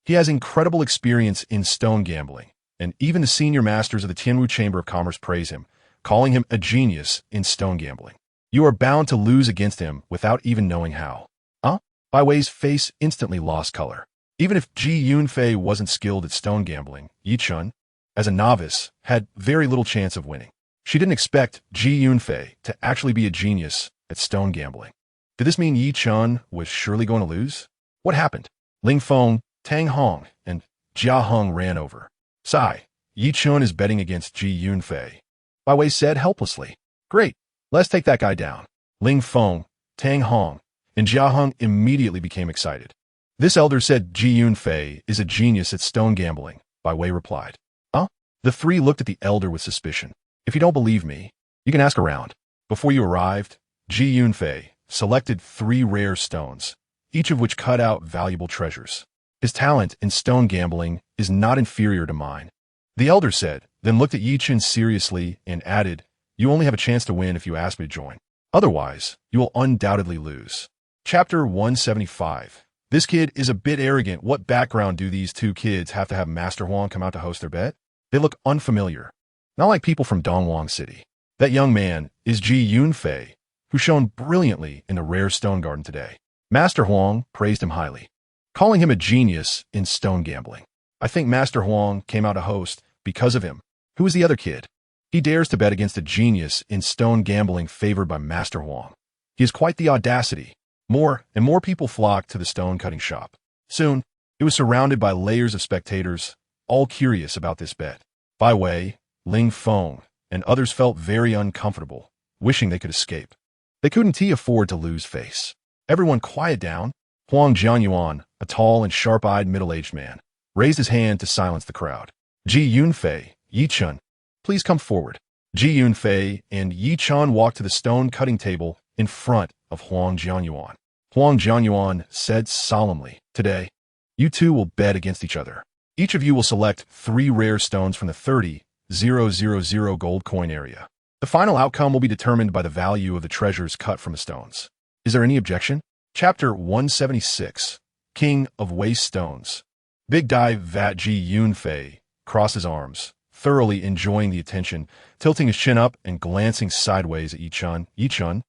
He has incredible experience in stone gambling, and even the senior masters of the Tianwu Chamber of Commerce praise him, calling him a genius in stone gambling. You are bound to lose against him without even knowing how. Huh? Bai Wei's face instantly lost color. Even if Ji Yunfei wasn't skilled at stone gambling, Yi Chen, as a novice, had very little chance of winning. She didn't expect Ji Yunfei to actually be a genius at stone gambling. Did this mean Yi Chen was surely going to lose? What happened? Ling Feng, Tang Hong, and Jia Heng ran over. Sigh, Yi Chen is betting against Ji Yunfei. Bai Wei said helplessly. Great, let's take that guy down. Ling Feng, Tang Hong, and Jia Heng immediately became excited. This elder said Ji Yunfei is a genius at stone gambling, Bai Wei replied. Huh? The 3 looked at the elder with suspicion. If you don't believe me, you can ask around. Before you arrived, Ji Yunfei selected 3 rare stones, each of which cut out valuable treasures. His talent in stone gambling is not inferior to mine. The elder said, then looked at Yi Chen seriously and added, you only have a chance to win if you ask me to join. Otherwise, you will undoubtedly lose. Chapter 175. This kid is a bit arrogant. What background do these 2 kids have to have Master Huang come out to host their bet? They look unfamiliar. Not like people from Dongwang City. That young man is Ji Yunfei, who shone brilliantly in the rare stone garden today. Master Huang praised him highly, calling him a genius in stone gambling. I think Master Huang came out to host because of him. Who is the other kid? He dares to bet against a genius in stone gambling favored by Master Huang. He has quite the audacity. More and more people flocked to the stone-cutting shop. Soon, it was surrounded by layers of spectators, all curious about this bet. Bai Wei, Ling Feng, and others felt very uncomfortable, wishing they could escape. They couldn't afford to lose face. Everyone quiet down. Huang Jianyuan, a tall and sharp-eyed middle-aged man, raised his hand to silence the crowd. Ji Yunfei, Yi Chen, please come forward. Ji Yunfei and Yi Chen walked to the stone-cutting table in front of Huang Jianyuan. Huang Jianyuan said solemnly, today, you 2 will bet against each other. Each of you will select 3 rare stones from the 30,000 gold coin area. The final outcome will be determined by the value of the treasures cut from the stones. Is there any objection? Chapter 176. King of Waste Stones. Big Dai Vat Ji Yunfei crossed his arms, thoroughly enjoying the attention, tilting his chin up and glancing sideways at Yi Chen. Yi Chen,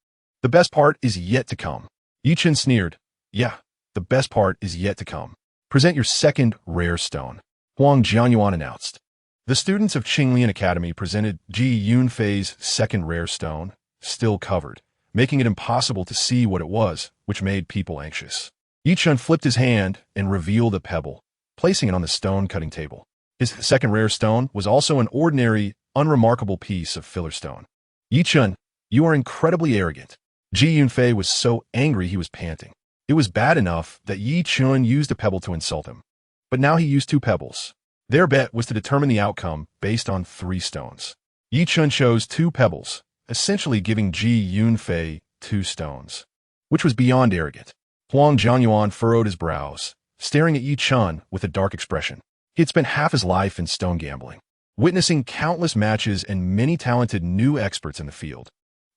the best part is yet to come. Yi Chen sneered. Yeah, the best part is yet to come. Present your second rare stone, Huang Jianyuan announced. The students of Qinglian Academy presented Ji Yunfei's second rare stone, still covered, making it impossible to see what it was, which made people anxious. Yi Chen flipped his hand and revealed a pebble, placing it on the stone-cutting table. His second rare stone was also an ordinary, unremarkable piece of filler stone. Yi Chen, you are incredibly arrogant. Ji Yunfei was so angry he was panting. It was bad enough that Yi Chen used a pebble to insult him, but now he used 2 pebbles. Their bet was to determine the outcome based on 3 stones. Yi Chun chose 2 pebbles, essentially giving Ji Yunfei 2 stones, which was beyond arrogant. Huang Jianyuan furrowed his brows, staring at Yi Chun with a dark expression. He had spent half his life in stone gambling, witnessing countless matches and many talented new experts in the field.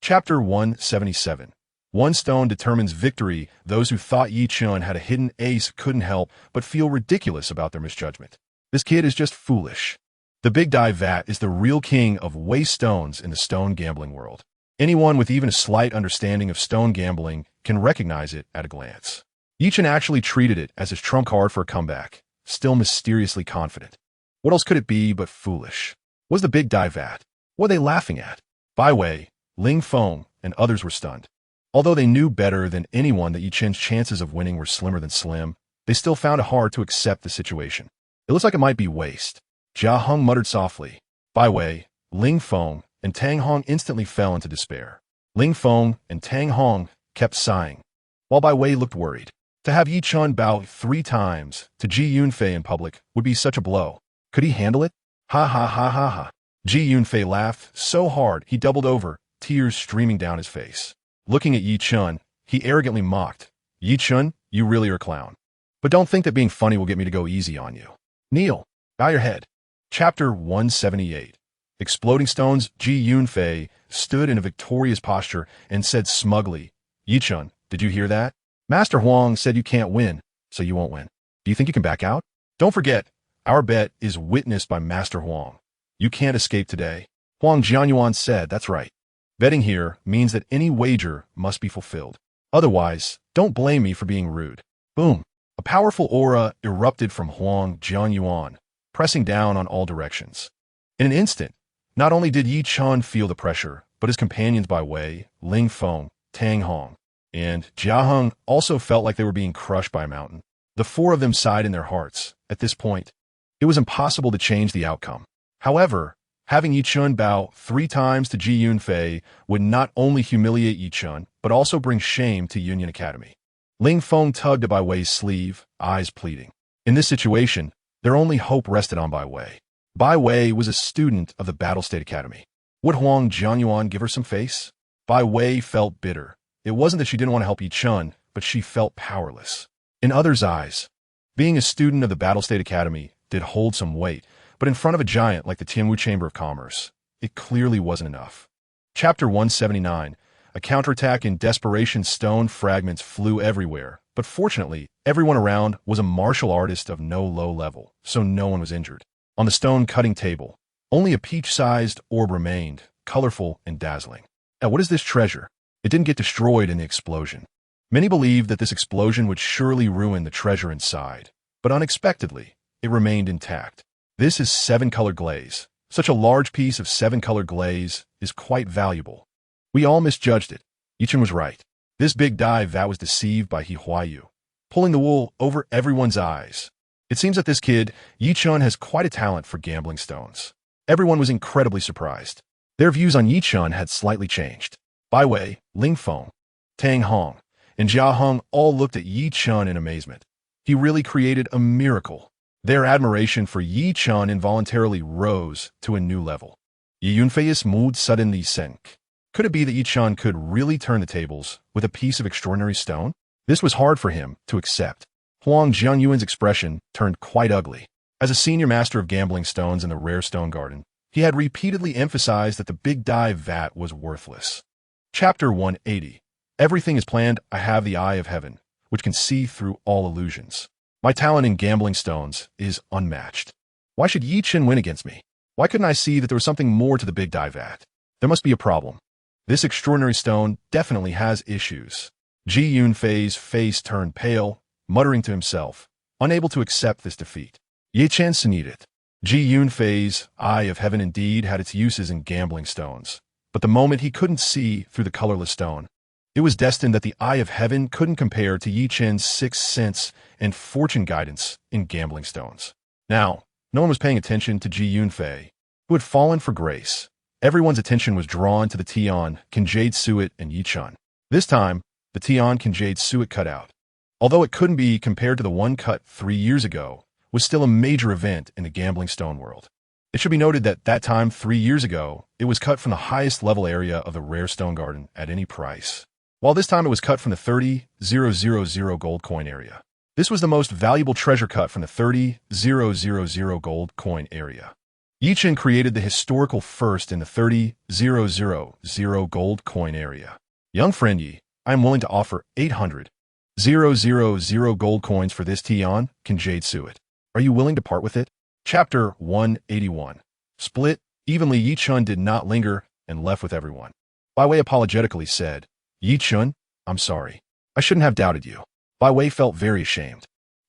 Chapter 177. One stone determines victory. Those who thought Yi Chun had a hidden ace couldn't help but feel ridiculous about their misjudgment. This kid is just foolish. The Big Die Vat is the real king of waste stones in the stone gambling world. Anyone with even a slight understanding of stone gambling can recognize it at a glance. Yi Chun actually treated it as his trump card for a comeback, still mysteriously confident. What else could it be but foolish? Was the Big Die Vat? What were they laughing at? Bai Wei, Ling Feng, and others were stunned. Although they knew better than anyone that Yi Chun's chances of winning were slimmer than slim, they still found it hard to accept the situation. It looks like it might be waste. Jia Hong muttered softly. Bai Wei, Ling Feng, and Tang Hong instantly fell into despair. Ling Feng and Tang Hong kept sighing, while Bai Wei looked worried. To have Yi Chun bow 3 times to Ji Yunfei in public would be such a blow. Could he handle it? Ha ha ha ha ha. Ji Yunfei laughed so hard he doubled over, tears streaming down his face. Looking at Yi Chun, he arrogantly mocked. Yi Chun, you really are a clown. But don't think that being funny will get me to go easy on you. Kneel. Bow your head. Chapter 178. Exploding Stones. Ji Yunfei stood in a victorious posture and said smugly, Yi Chun, did you hear that? Master Huang said you can't win, so you won't win. Do you think you can back out? Don't forget, our bet is witnessed by Master Huang. You can't escape today. Huang Jianyuan said, that's right. Betting here means that any wager must be fulfilled. Otherwise, don't blame me for being rude. Boom. A powerful aura erupted from Huang Jianyuan, pressing down on all directions. In an instant, not only did Yi Chun feel the pressure, but his companions Bai Wei, Ling Feng, Tang Hong, and Jia Hong also felt like they were being crushed by a mountain. The 4 of them sighed in their hearts. At this point, it was impossible to change the outcome. However, having Yi Chun bow 3 times to Ji Yunfei would not only humiliate Yi Chun, but also bring shame to Union Academy. Ling Feng tugged at Bai Wei's sleeve, eyes pleading. In this situation, their only hope rested on Bai Wei. Bai Wei was a student of the Battle State Academy. Would Huang Jianyuan give her some face? Bai Wei felt bitter. It wasn't that she didn't want to help Yi Chun, but she felt powerless. In others' eyes, being a student of the Battle State Academy did hold some weight, but in front of a giant like the Tianwu Chamber of Commerce, it clearly wasn't enough. Chapter 179. A counterattack in desperation. Stone fragments flew everywhere, but fortunately, everyone around was a martial artist of no low level, so no one was injured. On the stone cutting table, only a peach-sized orb remained, colorful and dazzling. Now, what is this treasure? It didn't get destroyed in the explosion. Many believed that this explosion would surely ruin the treasure inside, but unexpectedly, it remained intact. This is 7-color glaze. Such a large piece of 7-color glaze is quite valuable. We all misjudged it. Yi Chun was right. This Big Die Vat was deceived by He Huayu, pulling the wool over everyone's eyes. It seems that this kid, Yi Chun, has quite a talent for gambling stones. Everyone was incredibly surprised. Their views on Yi Chun had slightly changed. Bai Wei, Ling Feng, Tang Hong, and Jia Hong all looked at Yi Chun in amazement. He really created a miracle. Their admiration for Yi Chun involuntarily rose to a new level. Yi Yunfei's mood suddenly sank. Could it be that Yi Chun could really turn the tables with a piece of extraordinary stone? This was hard for him to accept. Huang Jianyuan's expression turned quite ugly. As a senior master of gambling stones in the Rare Stone Garden, he had repeatedly emphasized that the Big Die Vat was worthless. Chapter 180. Everything is planned. I have the eye of heaven, which can see through all illusions. My talent in gambling stones is unmatched. Why should Yi Chun win against me? Why couldn't I see that there was something more to the Big Die Vat? There must be a problem. This extraordinary stone definitely has issues. Ji Yunfei's face turned pale, muttering to himself, unable to accept this defeat. Ye Chen sneered it. Ji Yunfei's eye of heaven indeed had its uses in gambling stones, but the moment he couldn't see through the colorless stone, it was destined that the eye of heaven couldn't compare to Yi Chen's sixth sense and fortune guidance in gambling stones. Now, no one was paying attention to Ji Yunfei, who had fallen for grace. Everyone's attention was drawn to the Tian, Kinjade Suet, and Yi Chun. This time, the Tian Kinjade Suet cutout, although it couldn't be compared to the one cut 3 years ago, was still a major event in the gambling stone world. It should be noted that that time 3 years ago, it was cut from the highest level area of the rare stone garden at any price, while this time it was cut from the 30,000 gold coin area. This was the most valuable treasure cut from the 30,000 gold coin area. Chen created the historical first in the 30,000 gold coin area. Young friend Yi, I am willing to offer 800,000 gold coins for this Tian, can Jade sue it? Are you willing to part with it? Chapter 181. Split. Evenly, Chen did not linger and left with everyone. Bai Wei apologetically said, Chen, I'm sorry. I shouldn't have doubted you. Bai Wei felt very ashamed.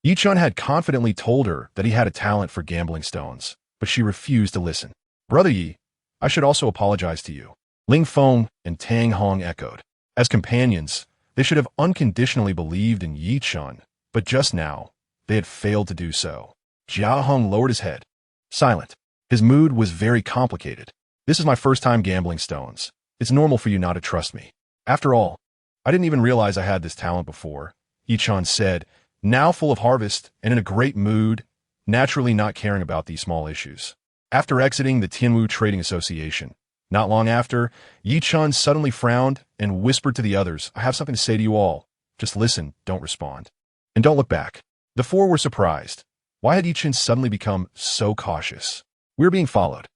Chen had confidently told her that he had a talent for gambling stones, but she refused to listen. Brother Yi, I should also apologize to you. Ling Feng and Tang Hong echoed. As companions, they should have unconditionally believed in Chen, but just now, they had failed to do so. Jia Hong lowered his head. Silent. His mood was very complicated. This is my first time gambling stones. It's normal for you not to trust me. After all, I didn't even realize I had this talent before, Chen said, now full of harvest and in a great mood, naturally not caring about these small issues. After exiting the Tianwu Trading Association, not long after, Chen suddenly frowned and whispered to the others, I have something to say to you all. Just listen, don't respond. And don't look back. The four were surprised. Why had Chen suddenly become so cautious? We're being followed.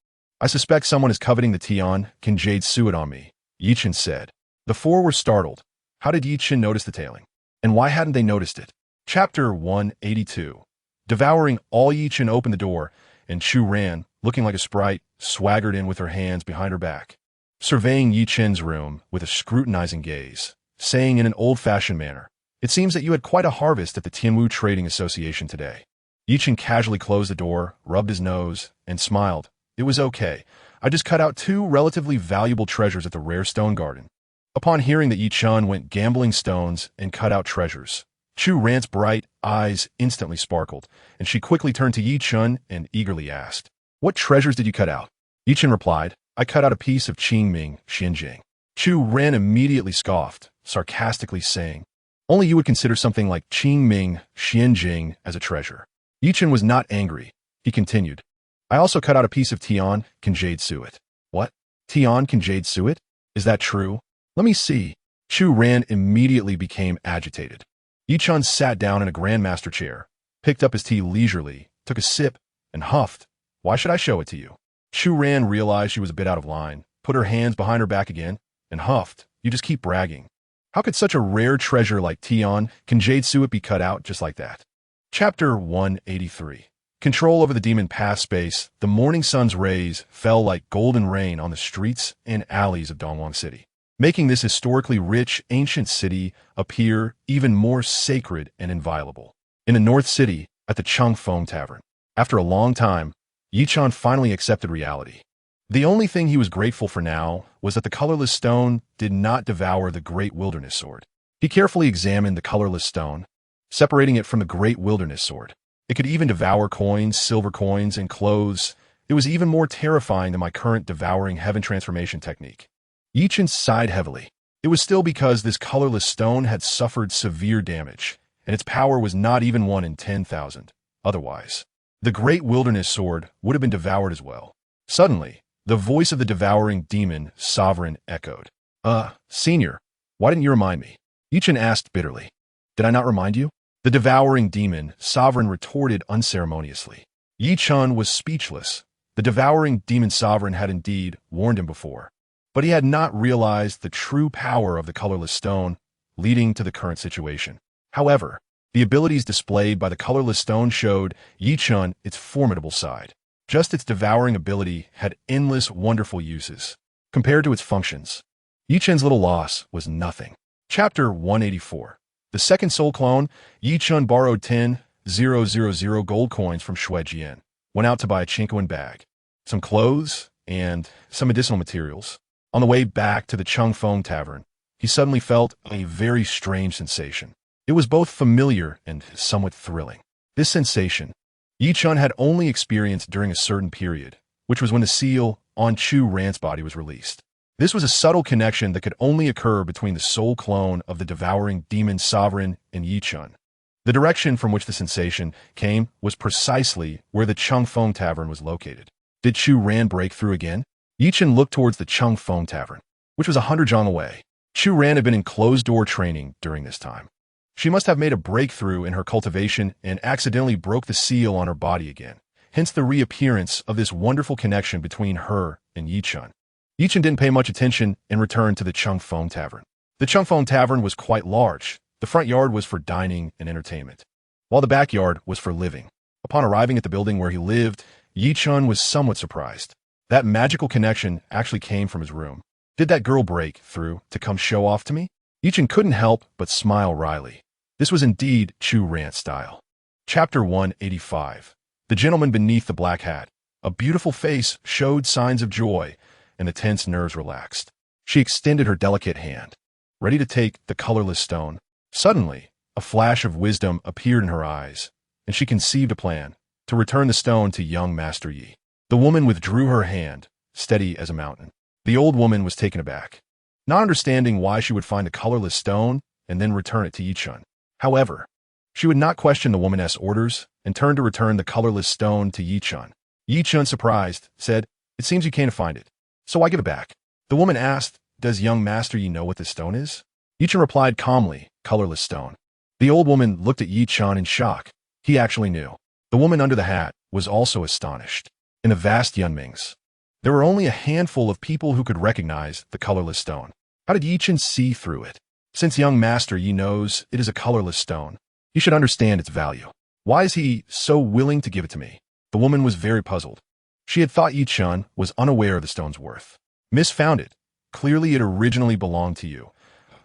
I suspect someone is coveting the Tian, can Jade sue it on me? Chen said. The four were startled. How did Chen notice the tailing? And why hadn't they noticed it? Chapter 182. Devouring. All Chen opened the door, and Chu ran, looking like a sprite, swaggered in with her hands behind her back, surveying Chen's room with a scrutinizing gaze, saying in an old-fashioned manner, it seems that you had quite a harvest at the Tianwu Trading Association today. Chen casually closed the door, rubbed his nose, and smiled. It was okay. I just cut out 2 relatively valuable treasures at the rare stone garden. Upon hearing that Chen went gambling stones and cut out treasures, Chu Ran's bright eyes instantly sparkled, and she quickly turned to Chen and eagerly asked, what treasures did you cut out? Chen replied, I cut out a piece of Qingming Xianjing. Chu Ran immediately scoffed, sarcastically saying, only you would consider something like Qingming Xianjing as a treasure. Chen was not angry. He continued, I also cut out a piece of Tian, can Jade sue it? What? Tian, can Jade sue it? Is that true? Let me see. Chu Ran immediately became agitated. Chen sat down in a grandmaster chair, picked up his tea leisurely, took a sip, and huffed. Why should I show it to you? Chu Ran realized she was a bit out of line, put her hands behind her back again, and huffed. You just keep bragging. How could such a rare treasure like Tian, can Jade sue it, be cut out just like that? Chapter 183. Control over the demon pass space. The morning sun's rays fell like golden rain on the streets and alleys of Dongwang City, making this historically rich, ancient city appear even more sacred and inviolable. In the North City, at the Changfeng Tavern, after a long time, Chen finally accepted reality. The only thing he was grateful for now was that the colorless stone did not devour the great wilderness sword. He carefully examined the colorless stone, separating it from the great wilderness sword. It could even devour coins, silver coins, and clothes. It was even more terrifying than my current devouring heaven transformation technique. Chen sighed heavily. It was still because this colorless stone had suffered severe damage, and its power was not even 1 in 10,000. Otherwise, the great wilderness sword would have been devoured as well. Suddenly, the voice of the devouring demon sovereign echoed. Senior, why didn't you remind me? Chen asked bitterly. Did I not remind you? The devouring demon sovereign retorted unceremoniously. Chen was speechless. The devouring demon sovereign had indeed warned him before, but he had not realized the true power of the colorless stone, leading to the current situation. However, the abilities displayed by the colorless stone showed Chen its formidable side. Just its devouring ability had endless wonderful uses. Compared to its functions, Chen's little loss was nothing. Chapter 184. The second soul clone, Chen borrowed 10,000 gold coins from Shui Jian, went out to buy a Chinquan bag, some clothes, and some medicinal materials. On the way back to the Changfeng Tavern, he suddenly felt a very strange sensation. It was both familiar and somewhat thrilling. This sensation, Chen had only experienced during a certain period, which was when the seal on Chu Ran's body was released. This was a subtle connection that could only occur between the soul clone of the devouring demon sovereign and Chen. The direction from which the sensation came was precisely where the Changfeng Tavern was located. Did Chu Ran break through again? Yi Chen looked towards the Chung Feng Tavern, which was 100 zhang away. Chu Ran had been in closed-door training during this time. She must have made a breakthrough in her cultivation and accidentally broke the seal on her body again, hence the reappearance of this wonderful connection between her and Yi Chen. Yi Chen didn't pay much attention and returned to the Chung Feng Tavern. The Chung Feng Tavern was quite large. The front yard was for dining and entertainment, while the backyard was for living. Upon arriving at the building where he lived, Yi Chen was somewhat surprised. That magical connection actually came from his room. Did that girl break through to come show off to me? Yi Chen couldn't help but smile wryly. This was indeed Chu Ran's style. Chapter 185. The gentleman beneath the black hat. A beautiful face showed signs of joy, and the tense nerves relaxed. She extended her delicate hand, ready to take the colorless stone. Suddenly, a flash of wisdom appeared in her eyes, and she conceived a plan to return the stone to young Master Yi. The woman withdrew her hand, steady as a mountain. The old woman was taken aback, not understanding why she would find a colorless stone and then return it to Yi Chen. However, she would not question the woman's orders and turned to return the colorless stone to Yi Chen. Yi Chen, surprised, said, "It seems you can't find it, so I give it back." The woman asked, "Does young Master Yi know what the stone is?" Yi Chen replied calmly, "Colorless stone." The old woman looked at Yi Chen in shock. He actually knew. The woman under the hat was also astonished. In the vast Yunmings, there were only a handful of people who could recognize the colorless stone. How did Yi Chen see through it? Since young Master Yi knows it is a colorless stone, he should understand its value. Why is he so willing to give it to me? The woman was very puzzled. She had thought Yi Chen was unaware of the stone's worth. Misfound it. Clearly it originally belonged to you.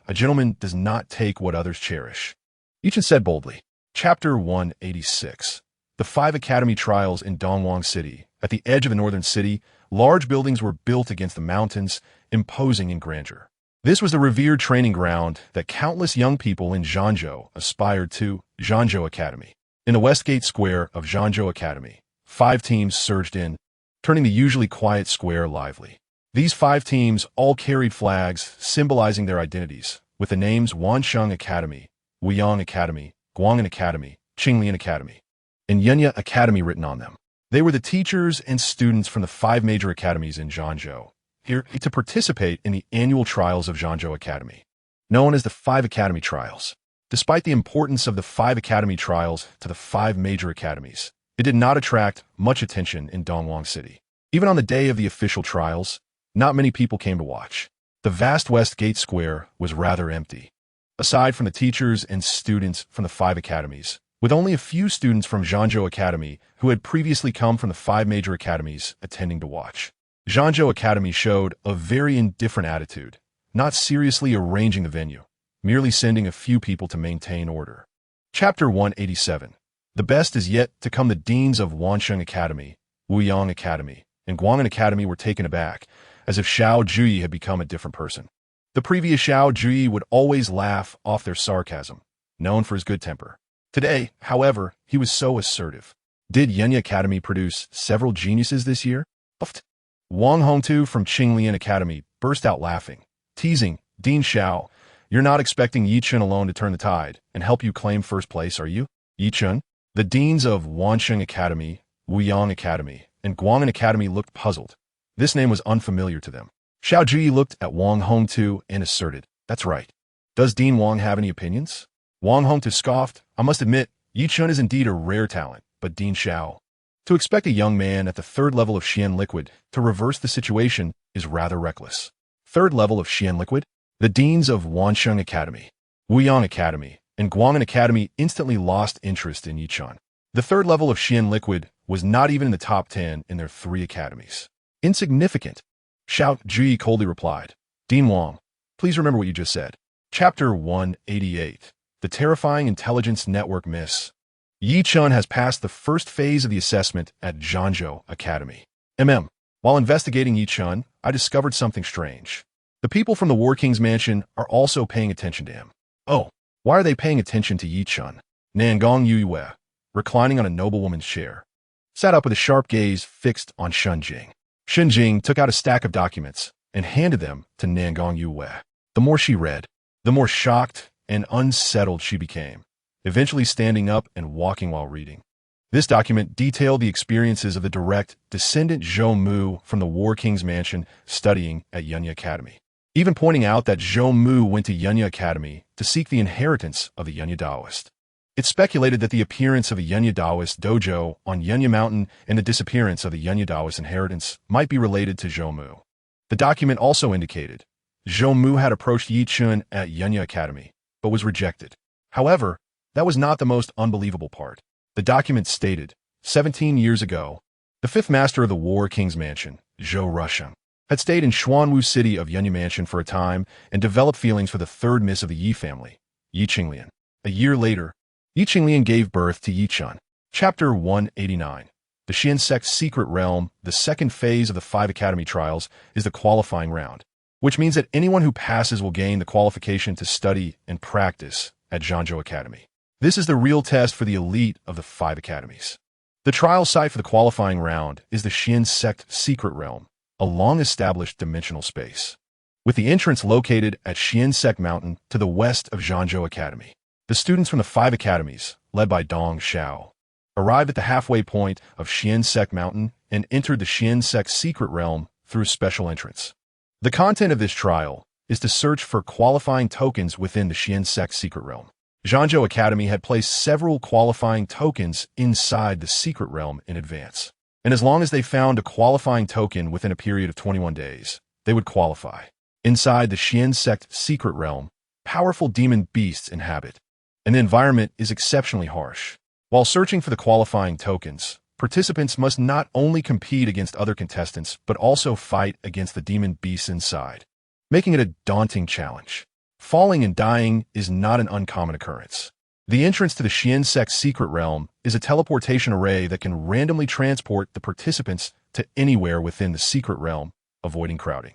A gentleman does not take what others cherish. Yi Chen said boldly. Chapter 186. The 5 academy trials in Dongwang City. At the edge of the northern city, large buildings were built against the mountains, imposing in grandeur. This was the revered training ground that countless young people in Zhangzhou aspired to. Zhangzhou Academy. In the Westgate Square of Zhangzhou Academy, 5 teams surged in, turning the usually quiet square lively. These 5 teams all carried flags symbolizing their identities, with the names Wansheng Academy, Wuyang Academy, Guang'an Academy, Qinglian Academy, and Yunya Academy written on them. They were the teachers and students from the 5 major academies in Zhangzhou, here to participate in the annual trials of Zhangzhou Academy, known as the 5 Academy Trials. Despite the importance of the 5 Academy Trials to the 5 major academies, it did not attract much attention in Dongwang City. Even on the day of the official trials, not many people came to watch. The vast Westgate Square was rather empty. Aside from the teachers and students from the 5 academies, with only a few students from Zhangzhou Academy who had previously come from the 5 major academies attending to watch. Zhangzhou Academy showed a very indifferent attitude, not seriously arranging the venue, merely sending a few people to maintain order. Chapter 187. The best is yet to come. The deans of Wansheng Academy, Wuyang Academy, and Guang'an Academy were taken aback, as if Xiao Juyi had become a different person. The previous Xiao Juyi would always laugh off their sarcasm, known for his good temper. Today, however, he was so assertive. Did Yunya Academy produce several geniuses this year? Puffed. Wang Hongtu from Qinglian Academy burst out laughing, teasing, "Dean Xiao, you're not expecting Yi Chen alone to turn the tide and help you claim first place, are you?" Yi Chen? The deans of Wansheng Academy, Wuyang Academy, and Guang'an Academy looked puzzled. This name was unfamiliar to them. Xiao Juyi looked at Wang Hongtu and asserted, "That's right. Does Dean Wang have any opinions?" Wang Hongtu scoffed, "I must admit, Yi Chen is indeed a rare talent, but Dean Xiao. To expect a young man at the 3rd level of Xian Liquid to reverse the situation is rather reckless." 3rd level of Xian Liquid? The deans of Wansheng Academy, Wuyang Academy, and Guang'an Academy instantly lost interest in Yi Chen. The 3rd level of Xian Liquid was not even in the top 10 in their 3 academies. Insignificant. Xiao Juyi coldly replied, "Dean Wang, please remember what you just said." Chapter 188. The terrifying intelligence network miss. Yi Chen has passed the first phase of the assessment at Zhangzhou Academy. While investigating Yi Chen, I discovered something strange. The people from the War King's mansion are also paying attention to him. Oh, why are they paying attention to Yi Chen? Nangong Yue, reclining on a noblewoman's chair, sat up with a sharp gaze fixed on Shen Jing. Shen Jing took out a stack of documents and handed them to Nangong Yue. The more she read, the more shocked and unsettled she became, eventually standing up and walking while reading. This document detailed the experiences of the direct descendant Zhou Mu from the War King's mansion studying at Yunya Academy, even pointing out that Zhou Mu went to Yunya Academy to seek the inheritance of the Yunya Taoist. It's speculated that the appearance of the Yunya Taoist dojo on Yunya Mountain and the disappearance of the Yunya Taoist inheritance might be related to Zhou Mu. The document also indicated Zhou Mu had approached Yi Chen at Yunya Academy, but was rejected. However, that was not the most unbelievable part. The document stated, 17 years ago, the fifth master of the War King's mansion, Zhou Rusheng, had stayed in Xuanwu city of Yunya Mansion for a time and developed feelings for the third miss of the Yi family, Yi Qinglian. A year later, Yi Qinglian gave birth to Yi Chen. Chapter 189. The Xian Sect's Secret Realm. The second phase of the 5 Academy trials is the qualifying round, which means that anyone who passes will gain the qualification to study and practice at Zhangzhou Academy. This is the real test for the elite of the 5 academies. The trial site for the qualifying round is the Xian Sect Secret Realm, a long-established dimensional space, with the entrance located at Xian Sect Mountain to the west of Zhangzhou Academy. The students from the 5 academies, led by Dong Xiao, arrived at the halfway point of Xian Sect Mountain and entered the Xian Sect Secret Realm through a special entrance. The content of this trial is to search for qualifying tokens within the Xian Sect Secret Realm. Zhangzhou Academy had placed several qualifying tokens inside the Secret Realm in advance, and as long as they found a qualifying token within a period of 21 days, they would qualify. Inside the Xian Sect Secret Realm, powerful demon beasts inhabit, and the environment is exceptionally harsh. While searching for the qualifying tokens, participants must not only compete against other contestants, but also fight against the demon beasts inside, making it a daunting challenge. Falling and dying is not an uncommon occurrence. The entrance to the Xian Sect Secret Realm is a teleportation array that can randomly transport the participants to anywhere within the Secret Realm, avoiding crowding.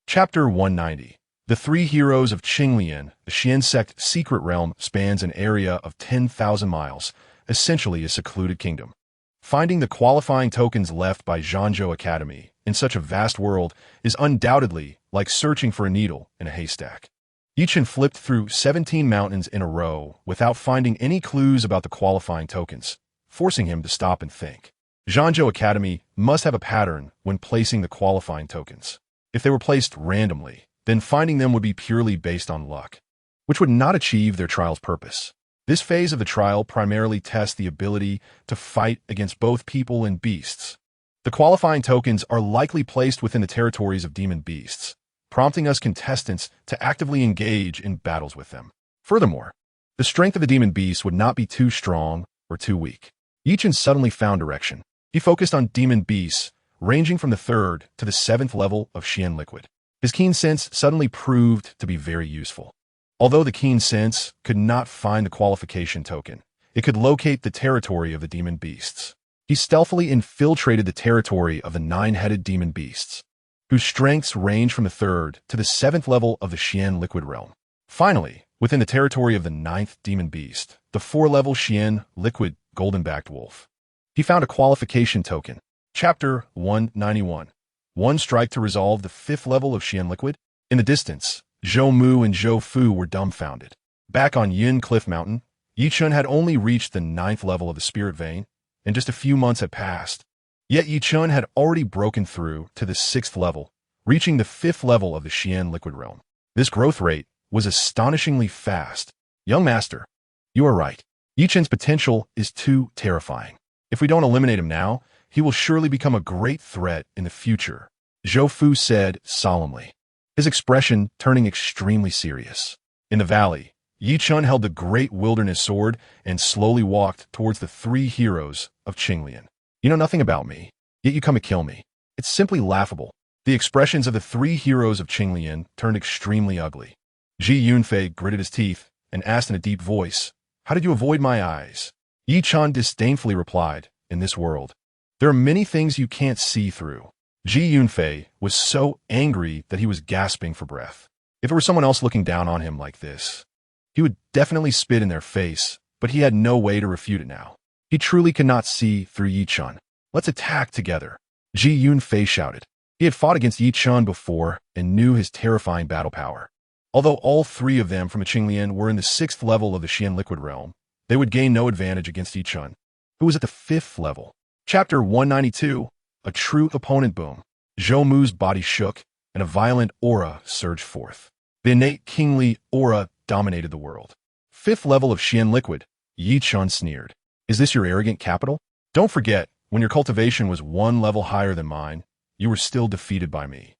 Chapter 190. The 3 Heroes of Qinglian. The Xian Sect Secret Realm spans an area of 10,000 miles, essentially a secluded kingdom. Finding the qualifying tokens left by Zhangzhou Academy in such a vast world is undoubtedly like searching for a needle in a haystack. Yi Chen flipped through 17 mountains in a row without finding any clues about the qualifying tokens, forcing him to stop and think. Zhangzhou Academy must have a pattern when placing the qualifying tokens. If they were placed randomly, then finding them would be purely based on luck, which would not achieve their trial's purpose. This phase of the trial primarily tests the ability to fight against both people and beasts. The qualifying tokens are likely placed within the territories of demon beasts, prompting us contestants to actively engage in battles with them. Furthermore, the strength of the demon beasts would not be too strong or too weak. Yi Chen suddenly found direction. He focused on demon beasts, ranging from the 3rd to the 7th level of Xian Liquid. His keen sense suddenly proved to be very useful. Although the keen sense could not find the qualification token, it could locate the territory of the demon beasts. He stealthily infiltrated the territory of the 9-headed demon beasts, whose strengths range from the 3rd to the 7th level of the Xian Liquid Realm. Finally, within the territory of the 9th demon beast, the 4-level Xian Liquid Golden-Backed Wolf, he found a qualification token. Chapter 191. One strike to resolve the 5th level of Xian Liquid. In the distance, Zhou Mu and Zhou Fu were dumbfounded. Back on Yin Cliff Mountain, Yi Chen had only reached the 9th level of the Spirit Vein, and just a few months had passed. Yet Yi Chen had already broken through to the 6th level, reaching the 5th level of the Xian Liquid Realm. This growth rate was astonishingly fast. Young master, you are right. Yi Chen's potential is too terrifying. If we don't eliminate him now, he will surely become a great threat in the future, Zhou Fu said solemnly, his expression turning extremely serious. In the valley, Yi Chen held the great wilderness sword and slowly walked towards the 3 heroes of Qinglian. You know nothing about me, yet you come to kill me. It's simply laughable. The expressions of the 3 heroes of Qinglian turned extremely ugly. Ji Yunfei gritted his teeth and asked in a deep voice, "How did you avoid my eyes?" Yi Chen disdainfully replied, "In this world, there are many things you can't see through." Ji Yunfei was so angry that he was gasping for breath. If it were someone else looking down on him like this, he would definitely spit in their face, but he had no way to refute it now. He truly could not see through Yi Chen. "Let's attack together," Ji Yunfei shouted. He had fought against Yi Chen before and knew his terrifying battle power. Although all 3 of them from Qinglian were in the 6th level of the Xian Liquid Realm, they would gain no advantage against Yi Chen. who was at the 5th level. Chapter 192, A True Opponent Boom. Zhou Mu's body shook, and a violent aura surged forth. The innate kingly aura dominated the world. 5th level of Xian liquid, Yi Chen sneered. Is this your arrogant capital? Don't forget, when your cultivation was 1 level higher than mine, you were still defeated by me.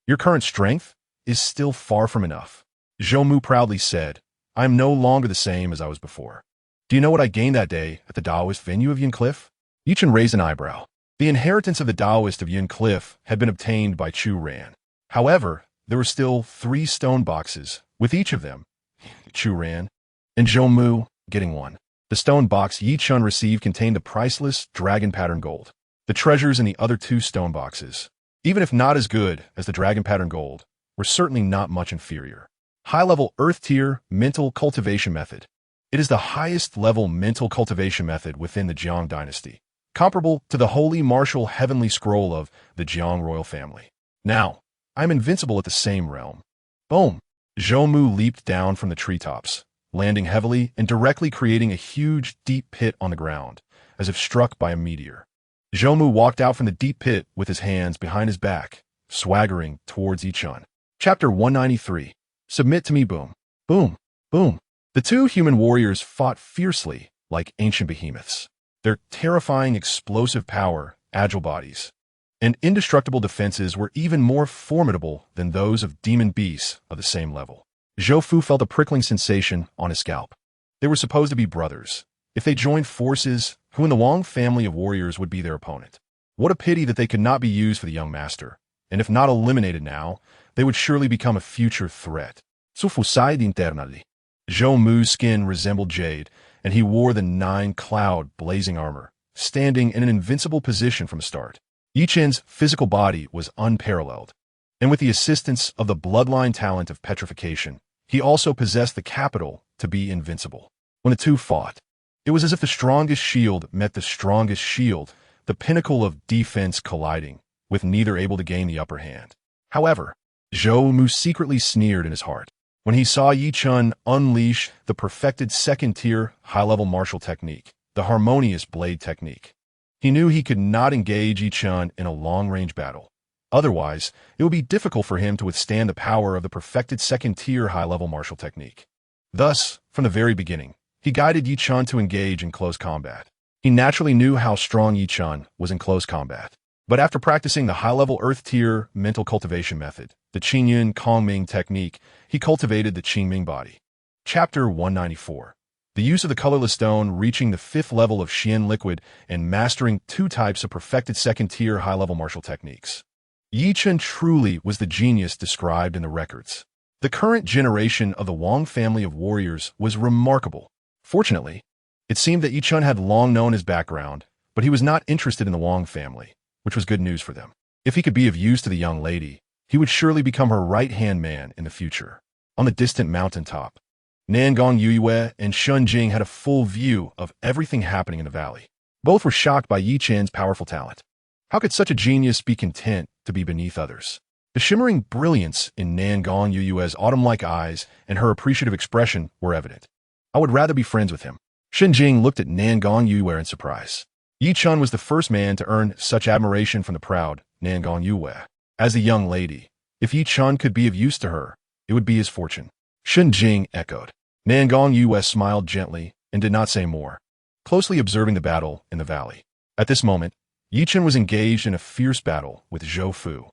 Your current strength is still far from enough. Zhou Mu proudly said, I am no longer the same as I was before. Do you know what I gained that day at the Taoist venue of Yin Cliff? Yi Chen raised an eyebrow. The inheritance of the Taoist of Yin Cliff had been obtained by Chu Ran. However, there were still 3 stone boxes, with each of them, Chu Ran, and Zhou Mu getting one. The stone box Yi Chen received contained the priceless dragon pattern gold. The treasures in the other 2 stone boxes, even if not as good as the dragon pattern gold, were certainly not much inferior. High-level Earth Tier Mental Cultivation Method. It is the highest-level mental cultivation method within the Jiang dynasty, comparable to the Holy Martial Heavenly Scroll of the Jiang royal family. Now, I am invincible at the same realm. Boom! Zhou Mu leaped down from the treetops, landing heavily and directly creating a huge, deep pit on the ground, as if struck by a meteor. Zhou Mu walked out from the deep pit with his hands behind his back, swaggering towards Yi Chen. Chapter 193. Submit to me, boom. Boom. Boom. The 2 human warriors fought fiercely, like ancient behemoths. Their terrifying explosive power, agile bodies, and indestructible defenses were even more formidable than those of demon beasts of the same level. Zhou Fu felt a prickling sensation on his scalp. They were supposed to be brothers. If they joined forces, who in the Wang family of warriors would be their opponent? What a pity that they could not be used for the young master, and if not eliminated now, they would surely become a future threat. Su fu side internally. Zhou Mu's skin resembled jade, and he wore the 9-cloud blazing armor, standing in an invincible position from the start. Yi Chen's physical body was unparalleled, and with the assistance of the bloodline talent of petrification, he also possessed the capital to be invincible. When the 2 fought, it was as if the strongest shield met the strongest shield, the pinnacle of defense colliding, with neither able to gain the upper hand. However, Zhou Mu secretly sneered in his heart when he saw Yi Chen unleash the perfected 2nd-tier high-level martial technique, the harmonious blade technique. He knew he could not engage Yi Chen in a long-range battle. Otherwise, it would be difficult for him to withstand the power of the perfected 2nd-tier high-level martial technique. Thus, from the very beginning, he guided Yi Chen to engage in close combat. He naturally knew how strong Yi Chen was in close combat. But after practicing the high-level Earth-tier mental cultivation method, the Qingyun Kongming technique, he cultivated the Qingming body. Chapter 194. The use of the colorless stone reaching the 5th level of Xian liquid and mastering 2 types of perfected 2nd-tier high-level martial techniques. Yi Chen truly was the genius described in the records. The current generation of the Wang family of warriors was remarkable. Fortunately, it seemed that Yi Chen had long known his background, but he was not interested in the Wang family, which was good news for them. If he could be of use to the young lady, he would surely become her right-hand man in the future. On the distant mountaintop, Nangong Yuyue and Shun Jing had a full view of everything happening in the valley. Both were shocked by Yi Chen's powerful talent. How could such a genius be content to be beneath others? The shimmering brilliance in Nangong Yuyue's autumn-like eyes and her appreciative expression were evident. I would rather be friends with him. Shun Jing looked at Nangong Yuyue in surprise. Yi Chen was the first man to earn such admiration from the proud Nangong Yuyue. As the young lady, if Yi Chen could be of use to her, it would be his fortune. Shun Jing echoed. Nangong Yuyue smiled gently and did not say more, closely observing the battle in the valley. At this moment, Yi Chen was engaged in a fierce battle with Zhou Fu.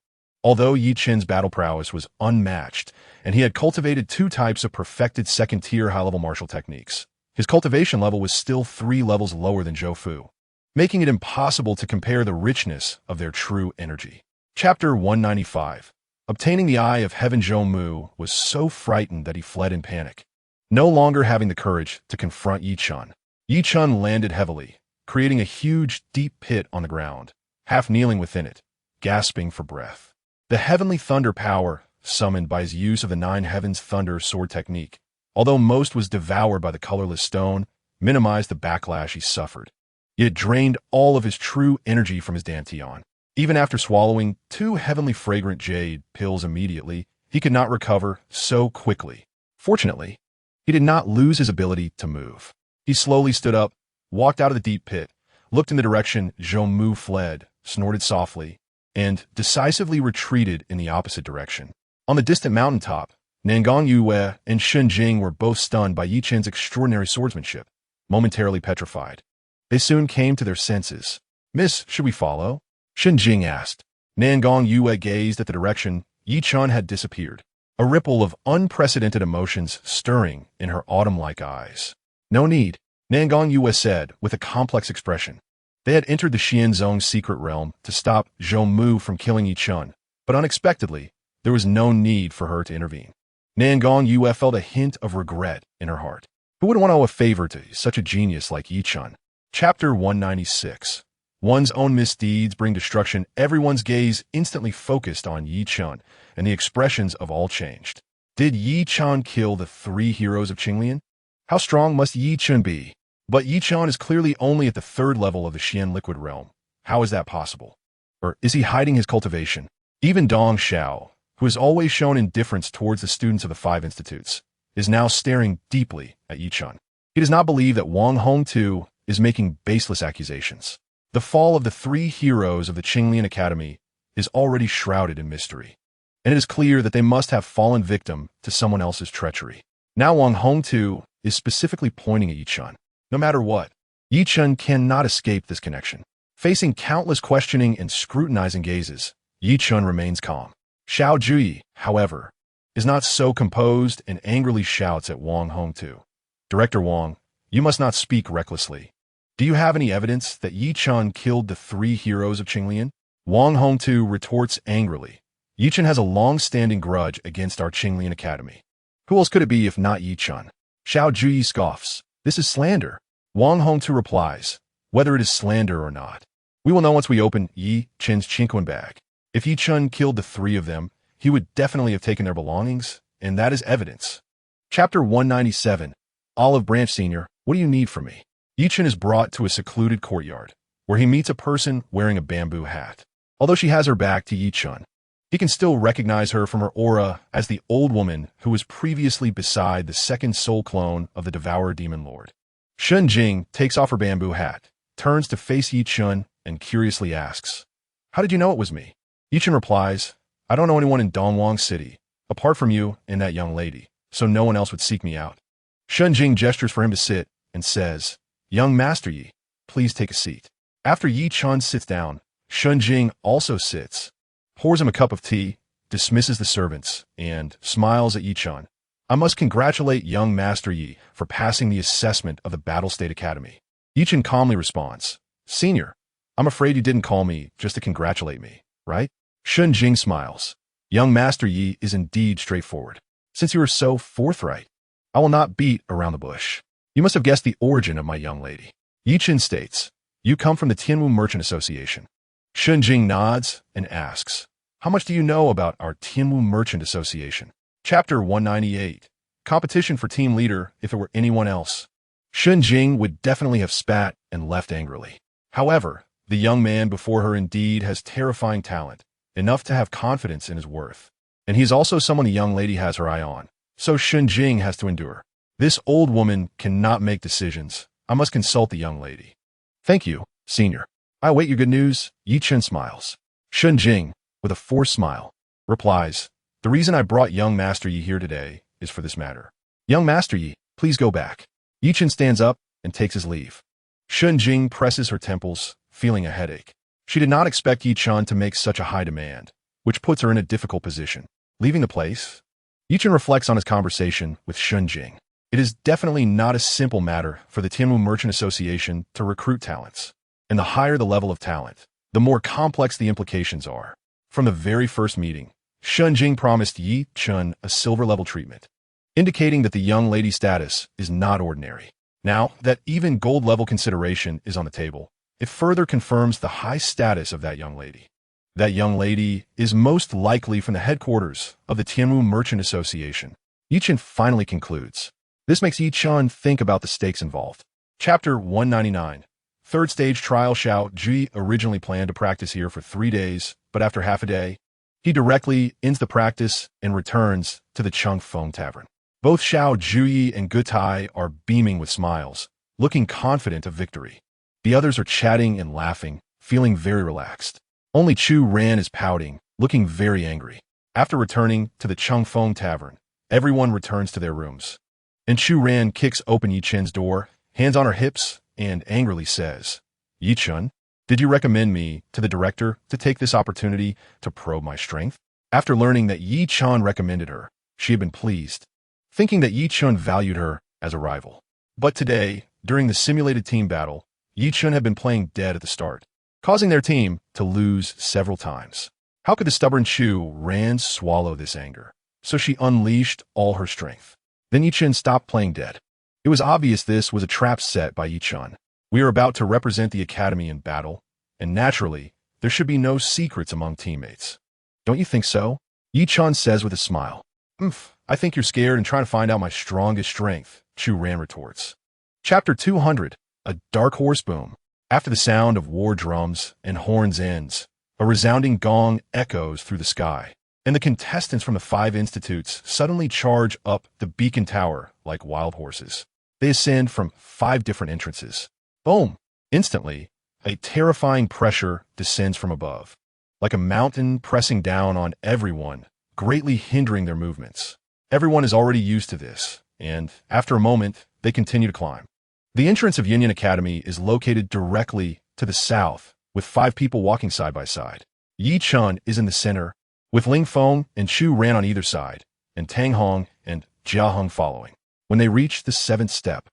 Although Yi Chen's battle prowess was unmatched, and he had cultivated 2 types of perfected 2nd-tier high-level martial techniques, his cultivation level was still 3 levels lower than Zhou Fu, making it impossible to compare the richness of their true energy. Chapter 195. Obtaining the Eye of Heaven. Zhou Mu was so frightened that he fled in panic, no longer having the courage to confront Yi Chen. Yi Chen landed heavily, creating a huge, deep pit on the ground, half kneeling within it, gasping for breath. The heavenly thunder power, summoned by his use of the 9 heavens thunder sword technique, although most was devoured by the colorless stone, minimized the backlash he suffered. It drained all of his true energy from his dantian. Even after swallowing 2 heavenly fragrant jade pills immediately, he could not recover so quickly. Fortunately, he did not lose his ability to move. He slowly stood up, walked out of the deep pit, looked in the direction Zhou Mu fled, snorted softly, and decisively retreated in the opposite direction. On the distant mountaintop, Nangong Yue and Shen Jing were both stunned by Yi Chen's extraordinary swordsmanship, momentarily petrified. They soon came to their senses. "Miss, should we follow?" Shen Jing asked. Nangong Yue gazed at the direction Yi Chen had disappeared, a ripple of unprecedented emotions stirring in her autumn-like eyes. "No need," Nangong Yue said with a complex expression. They had entered the Xianzong's secret realm to stop Zhou Mu from killing Yi Chen, but unexpectedly, there was no need for her to intervene. Nangong Yue felt a hint of regret in her heart. Who would want to owe a favor to such a genius like Yi Chen? Chapter 196. One's own misdeeds bring destruction. Everyone's gaze instantly focused on Yi Chen, and the expressions of all changed. Did Yi Chen kill the three heroes of Qinglian? How strong must Yi Chen be? But Yi Chen is clearly only at the third level of the Xian liquid realm. How is that possible? Or is he hiding his cultivation? Even Dong Xiao, who has always shown indifference towards the students of the five institutes, is now staring deeply at Yi Chen. He does not believe that Wang Hongtu is making baseless accusations. The fall of the three heroes of the Qinglian Academy is already shrouded in mystery, and it is clear that they must have fallen victim to someone else's treachery. Now Wang Hongtu is specifically pointing at Yi Chen. No matter what, Yi Chen cannot escape this connection. Facing countless questioning and scrutinizing gazes, Yi Chen remains calm. Xiao Juyi, however, is not so composed and angrily shouts at Wang Hongtu. "Director Wang, you must not speak recklessly. Do you have any evidence that Yi Chen killed the three heroes of Qinglian?" Wang Hongtu retorts angrily. "Yi Chen has a long-standing grudge against our Qinglian Academy. Who else could it be if not Yi Chen?" Xiao Juyi scoffs. "This is slander." Wang Hongtu replies, "Whether it is slander or not, we will know once we open Yi Chen's Qinquan bag. If Yi Chen killed the three of them, he would definitely have taken their belongings, and that is evidence." Chapter 197. Olive Branch Sr., what do you need from me? Yi Chen is brought to a secluded courtyard, where he meets a person wearing a bamboo hat. Although she has her back to Yi Chen, he can still recognize her from her aura as the old woman who was previously beside the second soul clone of the Devourer Demon Lord. Shen Jing takes off her bamboo hat, turns to face Yi Chen, and curiously asks, "How did you know it was me?" Yi Chen replies, "I don't know anyone in Dongwang City, apart from you and that young lady, so no one else would seek me out." Shen Jing gestures for him to sit and says, "Young Master Yi, please take a seat." After Yi Chen sits down, Shen Jing also sits, pours him a cup of tea, dismisses the servants, and smiles at Yi Chen. "I must congratulate young Master Yi for passing the assessment of the Battle State Academy." Yi Chen calmly responds, "Senior, I'm afraid you didn't call me just to congratulate me, right?" Shen Jing smiles. "Young Master Yi is indeed straightforward. Since you are so forthright, I will not beat around the bush. You must have guessed the origin of my young lady." Yi Chen states, "You come from the Tianwu Merchant Association." Shen Jing nods and asks, "How much do you know about our Tianwu Merchant Association?" Chapter 198. Competition for team leader if it were anyone else. Shen Jing would definitely have spat and left angrily. However, the young man before her indeed has terrifying talent, enough to have confidence in his worth. And he's also someone a young lady has her eye on, so Shen Jing has to endure. "This old woman cannot make decisions. I must consult the young lady." "Thank you, senior. I await your good news." Yi Chen smiles. Shen Jing, with a forced smile, replies, "The reason I brought young Master Yi here today is for this matter. Young Master Yi, please go back." Yi Chen stands up and takes his leave. Shen Jing presses her temples, feeling a headache. She did not expect Yi Chen to make such a high demand, which puts her in a difficult position. Leaving the place, Yi Chen reflects on his conversation with Shen Jing. It is definitely not a simple matter for the Tianwu Merchant Association to recruit talents. And the higher the level of talent, the more complex the implications are. From the very first meeting, Shen Jing promised Yi Chen a silver-level treatment, indicating that the young lady's status is not ordinary. Now that even gold-level consideration is on the table, it further confirms the high status of that young lady. That young lady is most likely from the headquarters of the Tianwu Merchant Association. Yi Chen finally concludes. This makes Yi Chen think about the stakes involved. Chapter 199. Third stage trial. Xiao Ji originally planned to practice here for 3 days, but after half a day, he directly ends the practice and returns to the Chung Feng Tavern. Both Xiao Juyi and Gutai are beaming with smiles, looking confident of victory. The others are chatting and laughing, feeling very relaxed. Only Chu Ran is pouting, looking very angry. After returning to the Changfeng Tavern, everyone returns to their rooms. And Chu Ran kicks open Yi Chen's door, hands on her hips, and angrily says, "Yi Chen, did you recommend me to the director to take this opportunity to probe my strength?" After learning that Yi Chen recommended her, she had been pleased, thinking that Yi Chen valued her as a rival. But today, during the simulated team battle, Yi Chen had been playing dead at the start, causing their team to lose several times. How could the stubborn Chu Ran swallow this anger? So she unleashed all her strength. Then Yi Chen stopped playing dead. It was obvious this was a trap set by Yi Chen. We are about to represent the academy in battle, and naturally, there should be no secrets among teammates. Don't you think so? Yi Chen says with a smile. I think you're scared and trying to find out my strongest strength, Chu Ran retorts. Chapter 200, A Dark Horse Boom. After the sound of war drums and horns ends, a resounding gong echoes through the sky, and the contestants from the 5 institutes suddenly charge up the beacon tower like wild horses. They ascend from 5 different entrances. Boom! Instantly, a terrifying pressure descends from above, like a mountain pressing down on everyone, greatly hindering their movements. Everyone is already used to this, and after a moment, they continue to climb. The entrance of Union Academy is located directly to the south, with 5 people walking side by side. Yi Chen is in the center, with Ling Feng and Chu Ran on either side, and Tang Hong and Jia Hong following. When they reach the 7th step,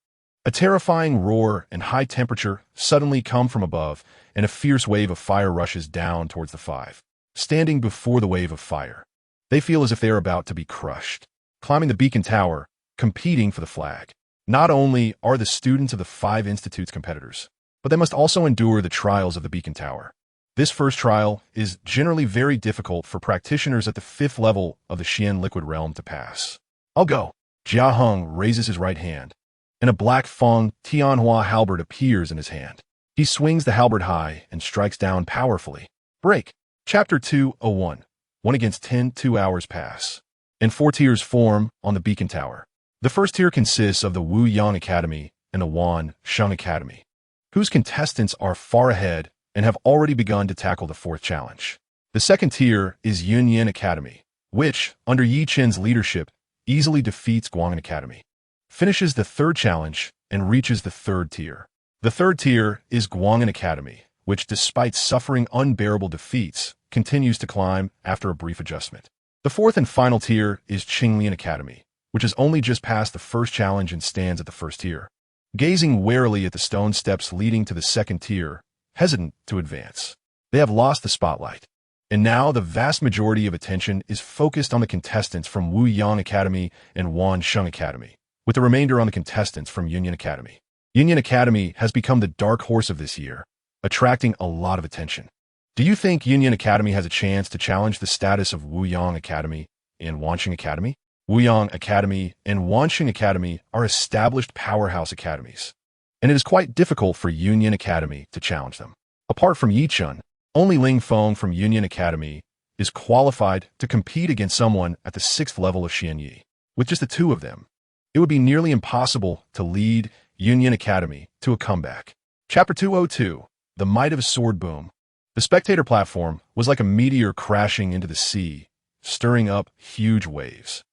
a terrifying roar and high temperature suddenly come from above, and a fierce wave of fire rushes down towards the 5. Standing before the wave of fire, they feel as if they are about to be crushed. Climbing the beacon tower, competing for the flag. Not only are the students of the 5 institutes competitors, but they must also endure the trials of the beacon tower. This first trial is generally very difficult for practitioners at the 5th level of the Xian liquid realm to pass. I'll go. Jia Hong raises his right hand, and a black Feng Tianhua halberd appears in his hand. He swings the halberd high and strikes down powerfully. Break. Chapter 201. 1 against 10, 2 hours pass, and 4 tiers form on the beacon tower. The first tier consists of the Wu Yang Academy and the Wan Sheng Academy, whose contestants are far ahead and have already begun to tackle the 4th challenge. The second tier is Yunyan Academy, which, under Yi Chen's leadership, easily defeats Guang'an Academy, finishes the 3rd challenge, and reaches the 3rd tier. The 3rd tier is Guang'an Academy, which, despite suffering unbearable defeats, continues to climb after a brief adjustment. The 4th and final tier is Qinglian Academy, which has only just passed the 1st challenge and stands at the 1st tier, gazing warily at the stone steps leading to the 2nd tier, hesitant to advance. They have lost the spotlight, and now the vast majority of attention is focused on the contestants from Wu Yang Academy and Wan Sheng Academy, with the remainder on the contestants from Union Academy. Union Academy has become the dark horse of this year, attracting a lot of attention. Do you think Union Academy has a chance to challenge the status of Wu Yang Academy and Wanxing Academy? Wu Yang Academy and Wanxing Academy are established powerhouse academies, and it is quite difficult for Union Academy to challenge them. Apart from Yi Chen, only Ling Feng from Union Academy is qualified to compete against someone at the 6th level of Xianyi. With just the 2 of them, it would be nearly impossible to lead Union Academy to a comeback. Chapter 202, The Might of a Sword Boom. The spectator platform was like a meteor crashing into the sea, stirring up huge waves.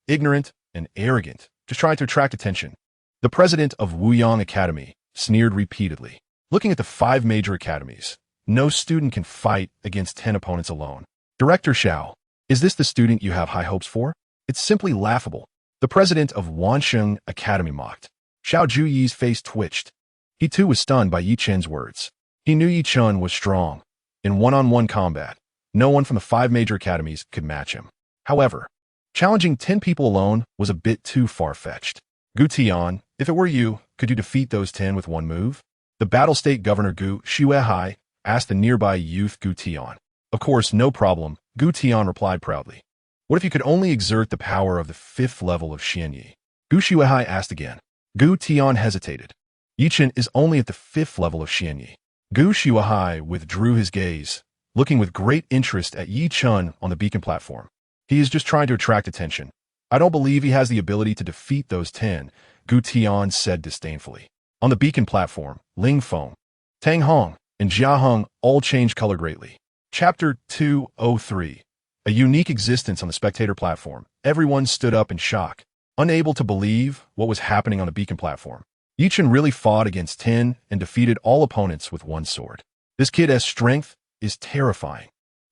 Ignorant and arrogant, just trying to attract attention. The president of Wu Yang Academy sneered repeatedly. Looking at the 5 major academies, no student can fight against 10 opponents alone. Director Xiao, is this the student you have high hopes for? It's simply laughable. The president of Wansheng Academy mocked. Xiao Juyi's face twitched. He too was stunned by Yi Chen's words. He knew Yi Chen was strong. In one-on-one combat, no one from the 5 major academies could match him. However, challenging 10 people alone was a bit too far-fetched. Gu Tian, if it were you, could you defeat those 10 with 1 move? The Battle State Governor Gu Xuehai asked the nearby youth Gu Tian. Of course, no problem, Gu Tian replied proudly. What if you could only exert the power of the 5th level of Xianyi? Gu Xuehai asked again. Gu Tian hesitated. Yi Chen is only at the 5th level of Xianyi. Gu Xuehai withdrew his gaze, looking with great interest at Yi Chen on the beacon platform. He is just trying to attract attention. I don't believe he has the ability to defeat those 10, Gu Tian said disdainfully. On the beacon platform, Ling Feng, Tang Hong, and Jia Hong all changed color greatly. Chapter 203. A unique existence on the spectator platform. Everyone stood up in shock, unable to believe what was happening on the beacon platform. Chen really fought against 10 and defeated all opponents with one sword. This kid's strength is terrifying.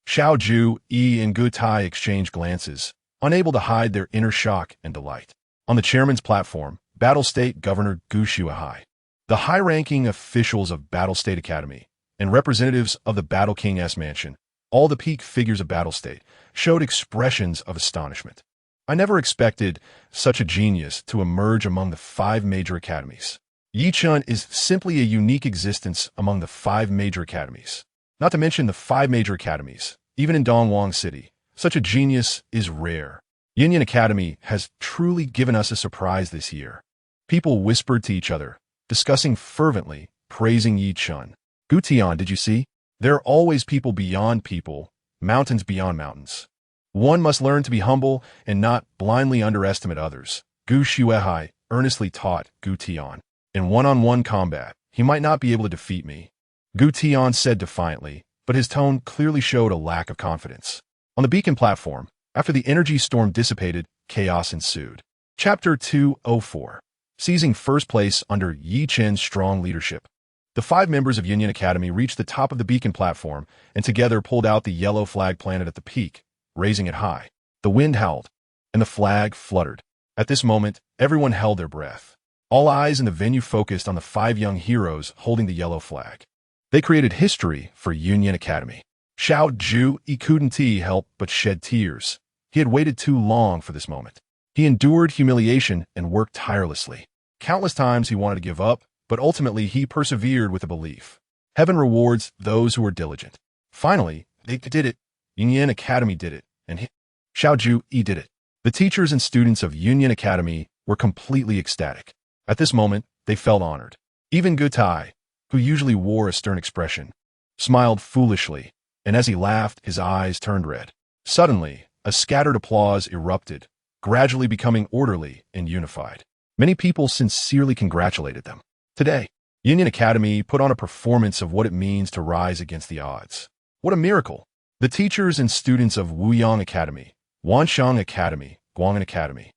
Xiao Ju, Yi, and Gu Tai exchanged glances, unable to hide their inner shock and delight. On the chairman's platform, Battle State Governor Gu Shuai, the high-ranking officials of Battle State Academy, and representatives of the Battle King's mansion, all the peak figures of Battle State, showed expressions of astonishment. I never expected such a genius to emerge among the 5 major academies. Chen is simply a unique existence among the 5 major academies. Not to mention the 5 major academies. Even in Dongwang City, such a genius is rare. Yin Academy has truly given us a surprise this year. People whispered to each other, discussing fervently, praising Chen. Gu Tian, did you see? There are always people beyond people, mountains beyond mountains. One must learn to be humble and not blindly underestimate others. Gu Shuai earnestly taught Gu Tian. In one-on-one combat, he might not be able to defeat me, Gu Tian said defiantly, but his tone clearly showed a lack of confidence. On the beacon platform, after the energy storm dissipated, chaos ensued. Chapter 204. Seizing first place under Chen's strong leadership. The 5 members of Yin Academy reached the top of the beacon platform and together pulled out the yellow flag planted at the peak, raising it high. The wind howled, and the flag fluttered. At this moment, everyone held their breath. All eyes in the venue focused on the 5 young heroes holding the yellow flag. They created history for Yin Academy. Xiao Ju couldn't help but shed tears. He had waited too long for this moment. He endured humiliation and worked tirelessly. Countless times he wanted to give up, but ultimately he persevered with a belief. Heaven rewards those who are diligent. Finally, they did it. Yin Academy did it, and Xiao Ju did it. The teachers and students of Yin Academy were completely ecstatic. At this moment, they felt honored. Even Gu Tai, who usually wore a stern expression, smiled foolishly, and as he laughed, his eyes turned red. Suddenly, a scattered applause erupted, gradually becoming orderly and unified. Many people sincerely congratulated them. Today, Yin Academy put on a performance of what it means to rise against the odds. What a miracle! The teachers and students of Wuyang Academy, Wanshang Academy, Guang'an Academy,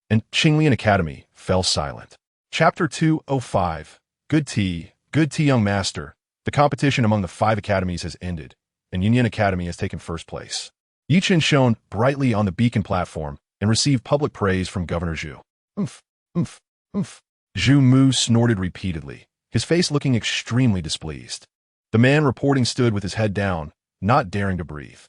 and Qinglian Academy fell silent. Chapter 205. Good tea, young master. The competition among the 5 academies has ended, and Yin Academy has taken first place. Chen shone brightly on the beacon platform and received public praise from Governor Zhu. Umph, umph, umph. Zhu Mu snorted repeatedly, his face looking extremely displeased. The man reporting stood with his head down, not daring to breathe.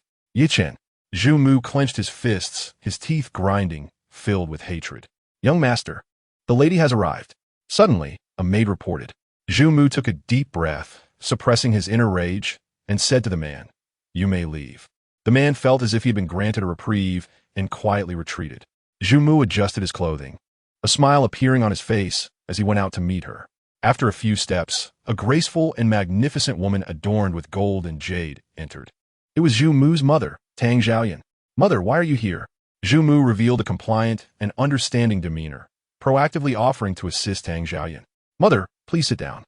Chen. Zhu Mu clenched his fists, his teeth grinding, filled with hatred. Young master, the lady has arrived. Suddenly, a maid reported. Zhu Mu took a deep breath, suppressing his inner rage, and said to the man, "You may leave." The man felt as if he had been granted a reprieve and quietly retreated. Zhu Mu adjusted his clothing, a smile appearing on his face as he went out to meet her. After a few steps, a graceful and magnificent woman adorned with gold and jade entered. It was Zhu Mu's mother, Tang Xiaoyan. "Mother, why are you here?" Zhu Mu revealed a compliant and understanding demeanor, proactively offering to assist Tang Xiaoyan. "Mother, please sit down."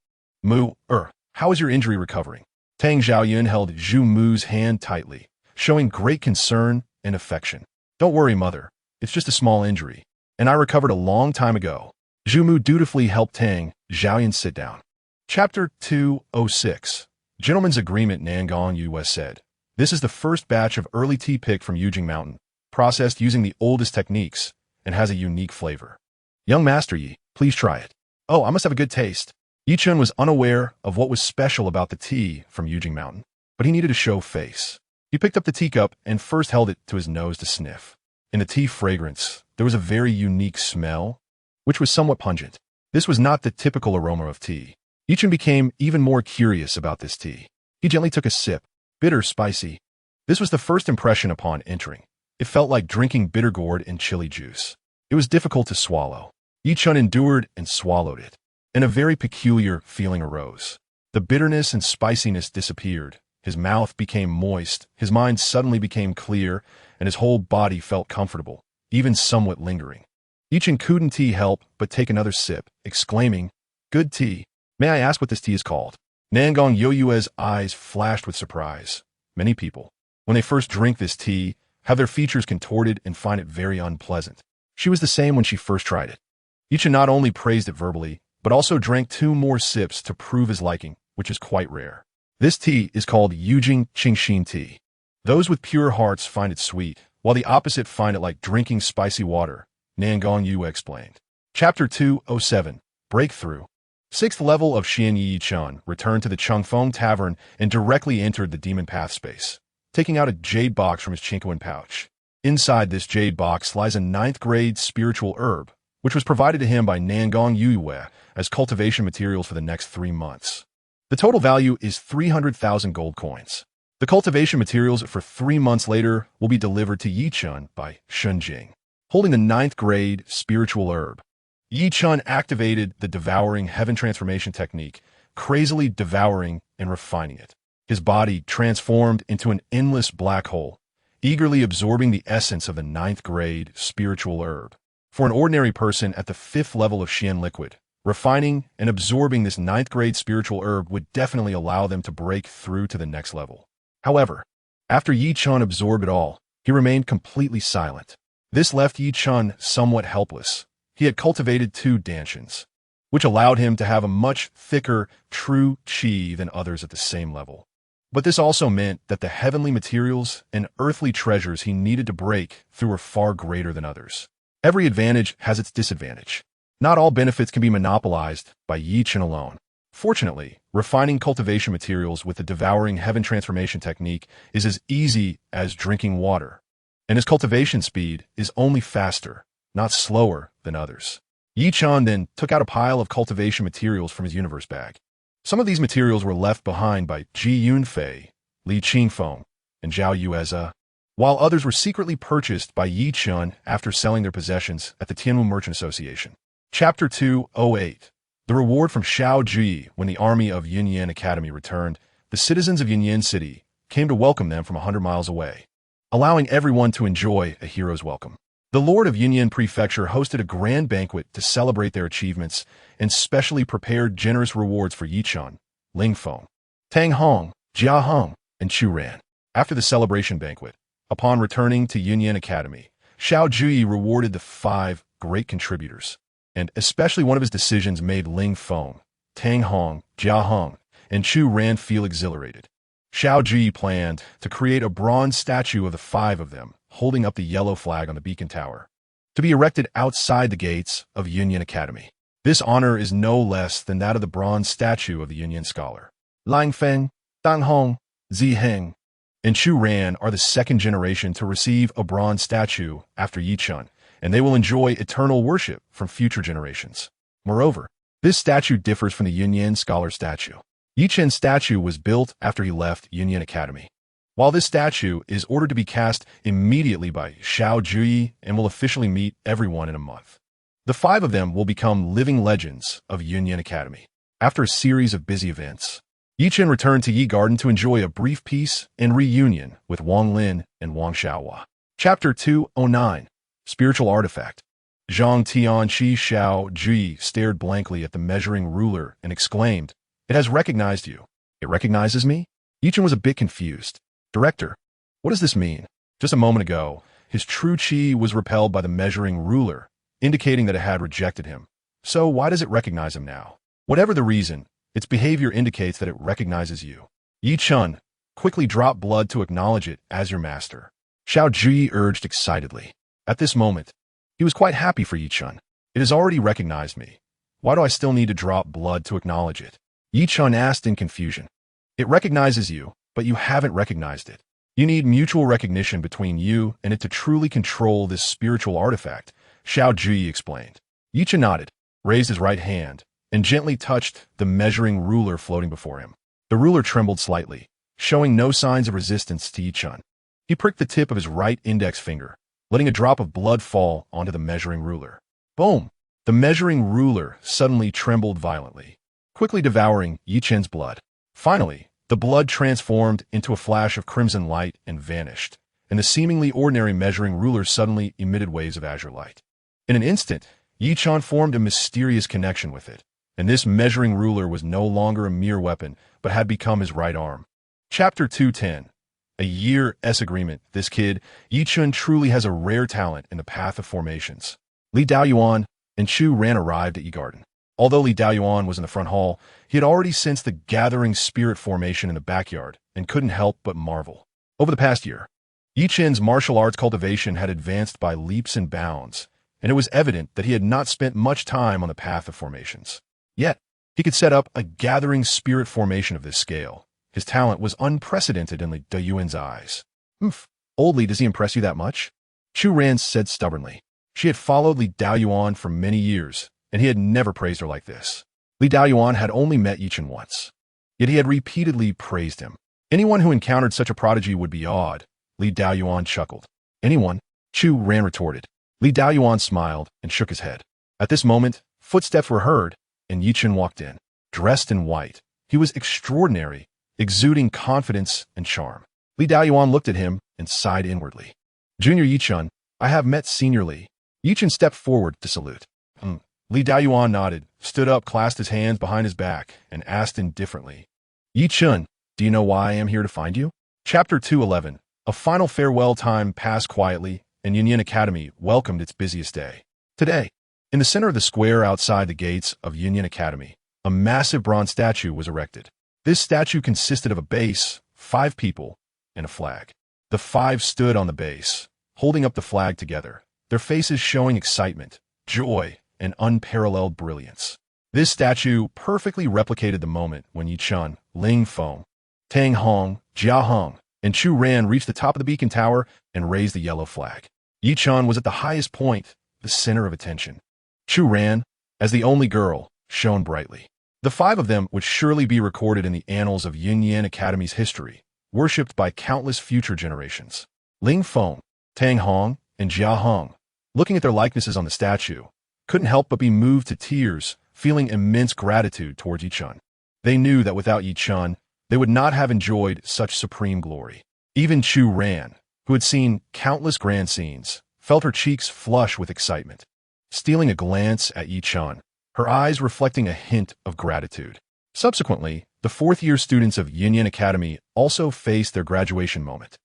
How is your injury recovering?" Tang Xiaoyan held Zhu Mu's hand tightly, showing great concern and affection. "Don't worry, mother. It's just a small injury, and I recovered a long time ago." Zhu Mu dutifully helped Tang Xiaoyan sit down. Chapter 206. Gentleman's Agreement. Nangong US said, "This is the first batch of early tea picked from Yujing Mountain, processed using the oldest techniques, and has a unique flavor. Young Master Yi, please try it." "Oh, I must have a good taste." Chen was unaware of what was special about the tea from Yujing Mountain, but he needed to show face. He picked up the teacup and first held it to his nose to sniff. In the tea fragrance, there was a very unique smell, which was somewhat pungent. This was not the typical aroma of tea. Chen became even more curious about this tea. He gently took a sip. Bitter, spicy. This was the first impression upon entering. It felt like drinking bitter gourd and chili juice. It was difficult to swallow. Chen endured and swallowed it, and a very peculiar feeling arose. The bitterness and spiciness disappeared. His mouth became moist, his mind suddenly became clear, and his whole body felt comfortable, even somewhat lingering. Chen couldn't help but take another sip, exclaiming, "Good tea." May I ask what this tea is called? Nangong Yoyue's eyes flashed with surprise. Many people, when they first drink this tea, have their features contorted and find it very unpleasant. She was the same when she first tried it. Yichen not only praised it verbally, but also drank 2 more sips to prove his liking, which is quite rare. This tea is called Yujing Qingxin tea. Those with pure hearts find it sweet, while the opposite find it like drinking spicy water, Nangong Yu explained. Chapter 207, Breakthrough. 6th level of Xian Yi Chun returned to the Changfeng Tavern and directly entered the Demon Path space, taking out a jade box from his Chinquan pouch. Inside this jade box lies a 9th grade spiritual herb, which was provided to him by Nangong Yue as cultivation materials for the next 3 months. The total value is 300,000 gold coins. The cultivation materials for 3 months later will be delivered to Yichun by Shunjing, holding the 9th grade spiritual herb. Yichun activated the devouring heaven transformation technique, crazily devouring and refining it. His body transformed into an endless black hole, eagerly absorbing the essence of the 9th grade spiritual herb. For an ordinary person at the 5th level of Xian liquid, refining and absorbing this 9th grade spiritual herb would definitely allow them to break through to the next level. However, after Yichun absorbed it all, he remained completely silent. This left Yichun somewhat helpless. He had cultivated 2 danshans, which allowed him to have a much thicker, true qi than others at the same level. But this also meant that the heavenly materials and earthly treasures he needed to break through were far greater than others. Every advantage has its disadvantage. Not all benefits can be monopolized by Yichun alone. Fortunately, refining cultivation materials with the devouring heaven transformation technique is as easy as drinking water, and his cultivation speed is only faster, not slower than others. Yichun then took out a pile of cultivation materials from his universe bag. Some of these materials were left behind by Ji Yunfei, Li Qingfeng, and Zhao Yueza, while others were secretly purchased by Yichun after selling their possessions at the Tianwu Merchant Association. Chapter 208. The reward from Xiao Ji. When the army of Yunyan Academy returned, the citizens of Yunyan City came to welcome them from 100 miles away, allowing everyone to enjoy a hero's welcome. The Lord of Yunyan Prefecture hosted a grand banquet to celebrate their achievements and specially prepared generous rewards for Yichun, Lingfeng, Tang Hong, Jia Hong, and Chu Ran. After the celebration banquet, upon returning to Yunyan Academy, Xiao Ji rewarded the 5 great contributors, and especially one of his decisions made Ling Feng, Tang Hong, Jia Hong, and Chu Ran feel exhilarated. Xiao Ji planned to create a bronze statue of the 5 of them, holding up the yellow flag on the beacon tower, to be erected outside the gates of Yunyan Academy. This honor is no less than that of the bronze statue of the Yunyan scholar. Lang Feng, Dang Hong, Zi Heng, and Chu Ran are the 2nd generation to receive a bronze statue after Yichun, and they will enjoy eternal worship from future generations. Moreover, this statue differs from the Yunyan scholar statue. Yichun's statue was built after he left Yunyan Academy, while this statue is ordered to be cast immediately by Xiao Ji and will officially meet everyone in a month. The 5 of them will become living legends of Yunyan Academy. After a series of busy events, Yichun returned to Yi Garden to enjoy a brief peace and reunion with Wang Lin and Wang Xiaohua. Chapter 209, Spiritual Artifact. Zhang Tian Shi Xiao Ji stared blankly at the measuring ruler and exclaimed, "It has recognized you." "It recognizes me?" Yichun was a bit confused. "Director, what does this mean?" Just a moment ago, his true qi was repelled by the measuring ruler, indicating that it had rejected him. So why does it recognize him now? Whatever the reason, its behavior indicates that it recognizes you. Yichun, quickly drop blood to acknowledge it as your master, Xiao Ji urged excitedly. At this moment, he was quite happy for Yichun. It has already recognized me. Why do I still need to drop blood to acknowledge it? Yichun asked in confusion. It recognizes you, but you haven't recognized it. You need mutual recognition between you and it to truly control this spiritual artifact, Xiao Ji explained. Yichun nodded, raised his right hand, and gently touched the measuring ruler floating before him. The ruler trembled slightly, showing no signs of resistance to Yichun. He pricked the tip of his right index finger, letting a drop of blood fall onto the measuring ruler. Boom! The measuring ruler suddenly trembled violently, quickly devouring Yichun's blood. Finally, the blood transformed into a flash of crimson light and vanished, and the seemingly ordinary measuring ruler suddenly emitted waves of azure light. In an instant, Yichun formed a mysterious connection with it, and this measuring ruler was no longer a mere weapon, but had become his right arm. Chapter 210. A year-s agreement. This kid, Yi Chen, truly has a rare talent in the path of formations. Li Daoyuan and Chu Ran arrived at Yi Garden. Although Li Daoyuan was in the front hall, he had already sensed the gathering spirit formation in the backyard and couldn't help but marvel. Over the past year, Yi Chen's martial arts cultivation had advanced by leaps and bounds, and it was evident that he had not spent much time on the path of formations. Yet, he could set up a gathering spirit formation of this scale. His talent was unprecedented in Li Daoyuan's eyes. Old Li, does he impress you that much? Chu Ran said stubbornly. She had followed Li Daoyuan for many years, and he had never praised her like this. Li Daoyuan had only met Yi Chen once, yet he had repeatedly praised him. Anyone who encountered such a prodigy would be awed. Li Daoyuan chuckled. Anyone? Chu Ran retorted. Li Daoyuan smiled and shook his head. At this moment, footsteps were heard, and Yi Chen walked in. Dressed in white, he was extraordinary, exuding confidence and charm. Li Daoyuan looked at him and sighed inwardly. Junior Yi Chen, I have met Senior Li. Yi Chen stepped forward to salute. Li Daoyuan nodded, stood up, clasped his hands behind his back, and asked indifferently, Yi Chen, do you know why I am here to find you? Chapter 211. A final farewell time passed quietly, and Yunyan Academy welcomed its busiest day. Today, in the center of the square outside the gates of Yunyan Academy, a massive bronze statue was erected. This statue consisted of a base, 5 people, and a flag. The 5 stood on the base, holding up the flag together, their faces showing excitement, joy, and unparalleled brilliance. This statue perfectly replicated the moment when Yi Chen, Ling Feng, Tang Hong, Jia Hong, and Chu Ran reached the top of the beacon tower and raised the yellow flag. Yi Chen was at the highest point, the center of attention. Chu Ran, as the only girl, shone brightly. The 5 of them would surely be recorded in the annals of Yunyan Academy's history, worshipped by countless future generations. Ling Feng, Tang Hong, and Jia Hong, looking at their likenesses on the statue, couldn't help but be moved to tears, feeling immense gratitude towards Yi Chen. They knew that without Yi Chen, they would not have enjoyed such supreme glory. Even Chu Ran, who had seen countless grand scenes, felt her cheeks flush with excitement. Stealing a glance at Yi Chen, her eyes reflecting a hint of gratitude. Subsequently, the 4th-year students of Yunyan Academy also faced their graduation moment.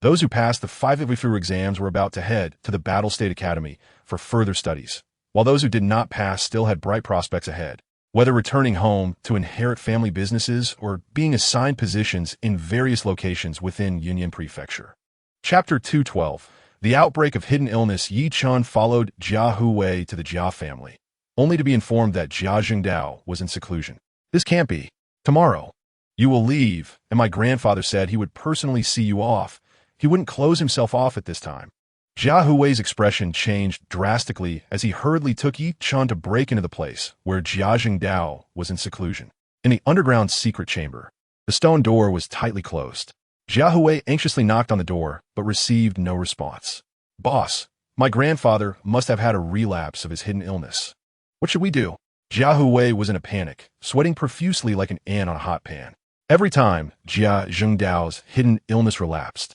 Those who passed the 5 exams were about to head to the Battle State Academy for further studies, while those who did not pass still had bright prospects ahead, whether returning home to inherit family businesses or being assigned positions in various locations within Yunyan Prefecture. Chapter 212. The outbreak of hidden illness. Yi Chen followed Jia Huwei to the Jia family, only to be informed that Jia Jingdao was in seclusion. This can't be. Tomorrow, you will leave, and my grandfather said he would personally see you off. He wouldn't close himself off at this time. Jia Huwei's expression changed drastically as he hurriedly took Yi Chen to break into the place where Jia Jingdao was in seclusion. In the underground secret chamber, the stone door was tightly closed. Jia Huwei anxiously knocked on the door, but received no response. Boss, my grandfather must have had a relapse of his hidden illness. What should we do? Jia Huwei was in a panic, sweating profusely like an ant on a hot pan. Every time Jia Jingdao's hidden illness relapsed,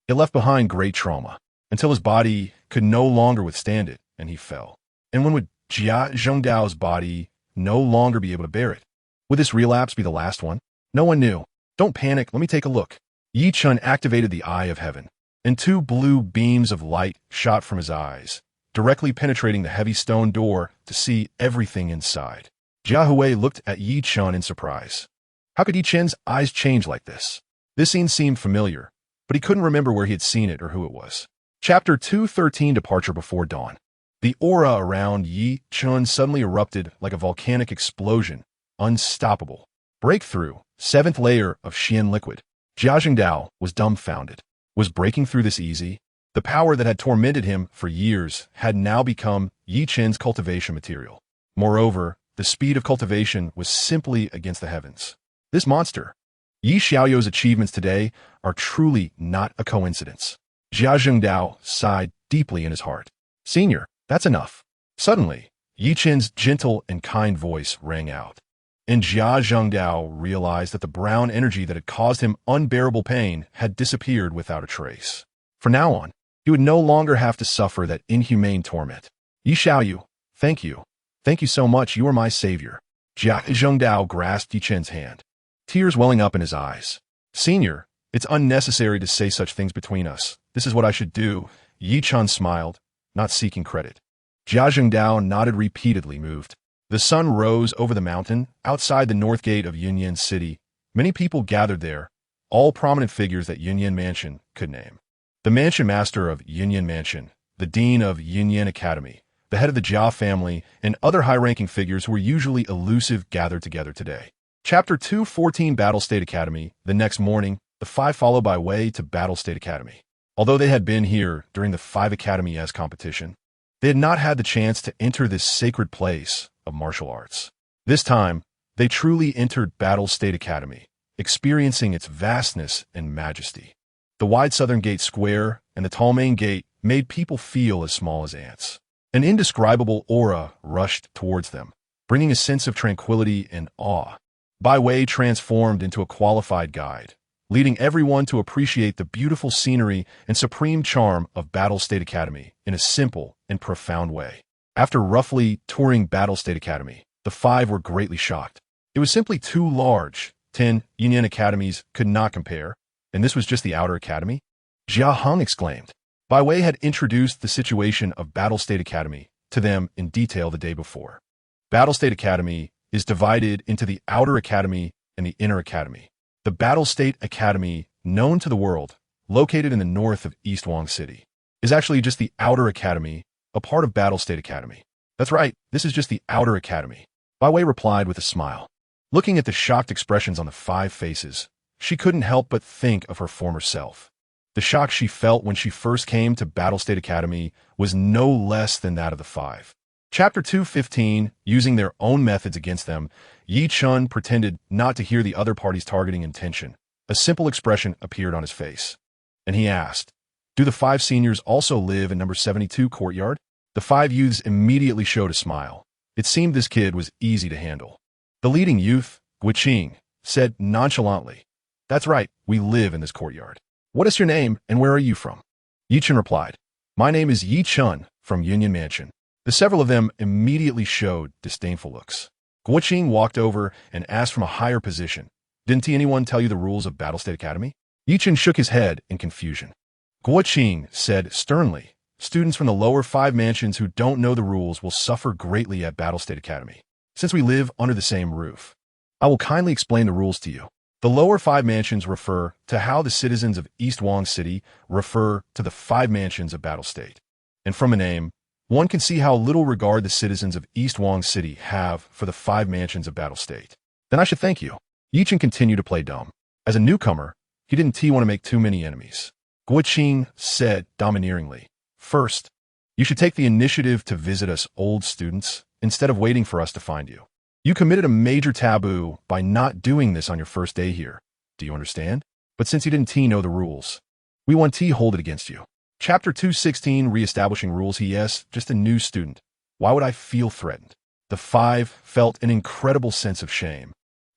it left behind great trauma, until his body could no longer withstand it, and he fell. And when would Jia Zhengdao's body no longer be able to bear it? Would this relapse be the last one? No one knew. Don't panic, let me take a look. Yi Chen activated the Eye of Heaven, and 2 blue beams of light shot from his eyes, directly penetrating the heavy stone door to see everything inside. Jia Huwei looked at Yi Chen in surprise. How could Yi Chen's eyes change like this? This scene seemed familiar, but he couldn't remember where he had seen it or who it was. Chapter 213. Departure before dawn. The aura around Yi Chen suddenly erupted like a volcanic explosion, unstoppable. Breakthrough, 7th layer of Xian liquid. Jia Jingdao was dumbfounded. Was breaking through this easy? The power that had tormented him for years had now become Yi Chen's cultivation material. Moreover, the speed of cultivation was simply against the heavens. This monster, Yi Xiaoyou's achievements today are truly not a coincidence. Jia Jingdao sighed deeply in his heart. Senior, that's enough. Suddenly, Yi Chen's gentle and kind voice rang out, and Jia Zhengdao realized that the brown energy that had caused him unbearable pain had disappeared without a trace. From now on, he would no longer have to suffer that inhumane torment. Yi Xiaoyu, thank you. Thank you so much, you are my savior. Jia Zhengdao grasped Yi Chen's hand, tears welling up in his eyes. Senior, it's unnecessary to say such things between us. This is what I should do. Yi Chen smiled, not seeking credit. Jia Zhengdao nodded repeatedly, moved. The sun rose over the mountain, outside the north gate of Yunyan City. Many people gathered there, all prominent figures that Yunyan Mansion could name. The mansion master of Yunyan Mansion, the dean of Yunyan Academy, the head of the Jia family, and other high-ranking figures who were usually elusive gathered together today. Chapter 2:14 Battle State Academy. The next morning, the five followed by way to Battle State Academy. Although they had been here during the 5 Academy S competition, they had not had the chance to enter this sacred place of martial arts. This time, they truly entered Battle State Academy, experiencing its vastness and majesty. The wide southern gate square and the tall main gate made people feel as small as ants. An indescribable aura rushed towards them, bringing a sense of tranquility and awe. Bai Wei transformed into a qualified guide, leading everyone to appreciate the beautiful scenery and supreme charm of Battle State Academy in a simple and profound way. After roughly touring Battle State Academy, the five were greatly shocked. It was simply too large. 10 Yunyan academies could not compare, and this was just the outer academy? Jia Heng exclaimed. Bai Wei had introduced the situation of Battle State Academy to them in detail the day before. Battle State Academy is divided into the outer academy and the inner academy. The Battle State Academy, known to the world, located in the north of East Wang City, is actually just the outer academy, a part of Battle State Academy. That's right, this is just the outer academy. Bai Wei replied with a smile. Looking at the shocked expressions on the five faces, she couldn't help but think of her former self. The shock she felt when she first came to Battle State Academy was no less than that of the five. Chapter 2:15, using their own methods against them, Yi Chen pretended not to hear the other party's targeting intention. A simple expression appeared on his face, and he asked, "Do the five seniors also live in number 72 courtyard?" The five youths immediately showed a smile. It seemed this kid was easy to handle. The leading youth, Guiqing, said nonchalantly, "That's right, we live in this courtyard. What is your name and where are you from?" Yi Chen replied, "My name is Yi Chen from Yunyan Mansion." The several of them immediately showed disdainful looks. Guiqing walked over and asked from a higher position, "Didn't anyone tell you the rules of Battle State Academy?" Yi Chen shook his head in confusion. Guiqing said sternly, "Students from the lower 5 mansions who don't know the rules will suffer greatly at Battle State Academy. Since we live under the same roof, I will kindly explain the rules to you. The lower 5 mansions refer to how the citizens of East Wang City refer to the 5 mansions of Battle State. And from a name, one can see how little regard the citizens of East Wang City have for the 5 mansions of Battle State. Then I should thank you." Yi Chen continued to play dumb. As a newcomer, he didn't want to make too many enemies. Guiqing said domineeringly, "First, you should take the initiative to visit us old students instead of waiting for us to find you. You committed a major taboo by not doing this on your first day here. Do you understand? But since you didn't know the rules, we want to hold it against you." Chapter 2:16, Reestablishing Rules. Yes, just a new student. Why would I feel threatened? The five felt an incredible sense of shame,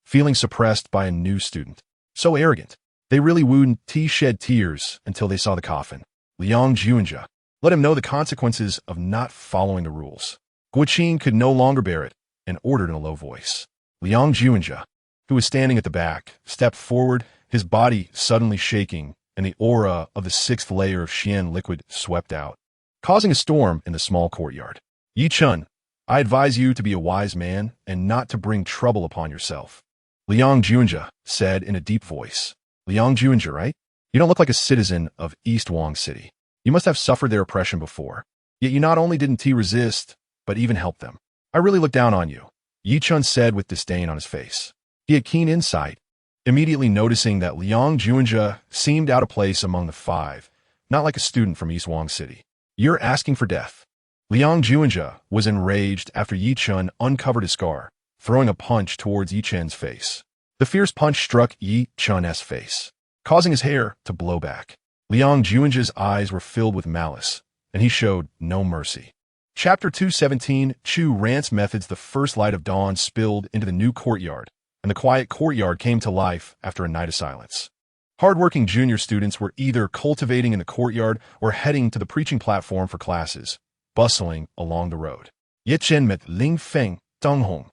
feeling suppressed by a new student. So arrogant. They really wouldn't shed tears until they saw the coffin. Liang Juanjia let him know the consequences of not following the rules. Guiqing could no longer bear it and ordered in a low voice. Liang Juanjia, who was standing at the back, stepped forward, his body suddenly shaking, and the aura of the 6th layer of Xian liquid swept out, causing a storm in the small courtyard. "Yi Chen, I advise you to be a wise man and not to bring trouble upon yourself," Liang Juanjia said in a deep voice. "Liang Juanjia, right? You don't look like a citizen of East Wang City. You must have suffered their oppression before. Yet you not only didn't resist, but even helped them. I really look down on you," Yi Chen said with disdain on his face. He had keen insight, immediately noticing that Liang Juanjia seemed out of place among the five, not like a student from East Wang City. "You're asking for death." Liang Juanjia was enraged after Yi Chen uncovered his scar, throwing a punch towards Yi Chen's face. The fierce punch struck Yi Chen's face, causing his hair to blow back. Liang Juanjia's eyes were filled with malice, and he showed no mercy. Chapter 2:17, Chu Rant's methods. The first light of dawn spilled into the new courtyard, and the quiet courtyard came to life after a night of silence. Hardworking junior students were either cultivating in the courtyard or heading to the preaching platform for classes, bustling along the road. Ye Chen met Ling Feng, Deng Hong,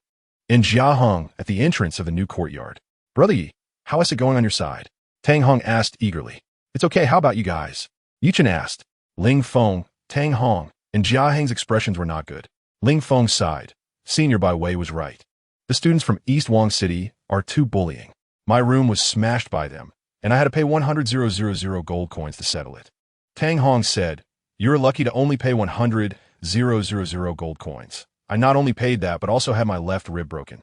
in Jiaheng at the entrance of the new courtyard. Brother Yi, how is it going on your side? Tang Hong asked eagerly. It's okay, how about you guys? Yi Chen asked. Ling Feng, Tang Hong, and Jiaheng's expressions were not good. Ling Feng sighed. Senior by Wei was right. The students from East Wang City are too bullying. My room was smashed by them, and I had to pay 100,000 gold coins to settle it. Tang Hong said, You're lucky to only pay 100,000 gold coins. I not only paid that, but also had my left rib broken.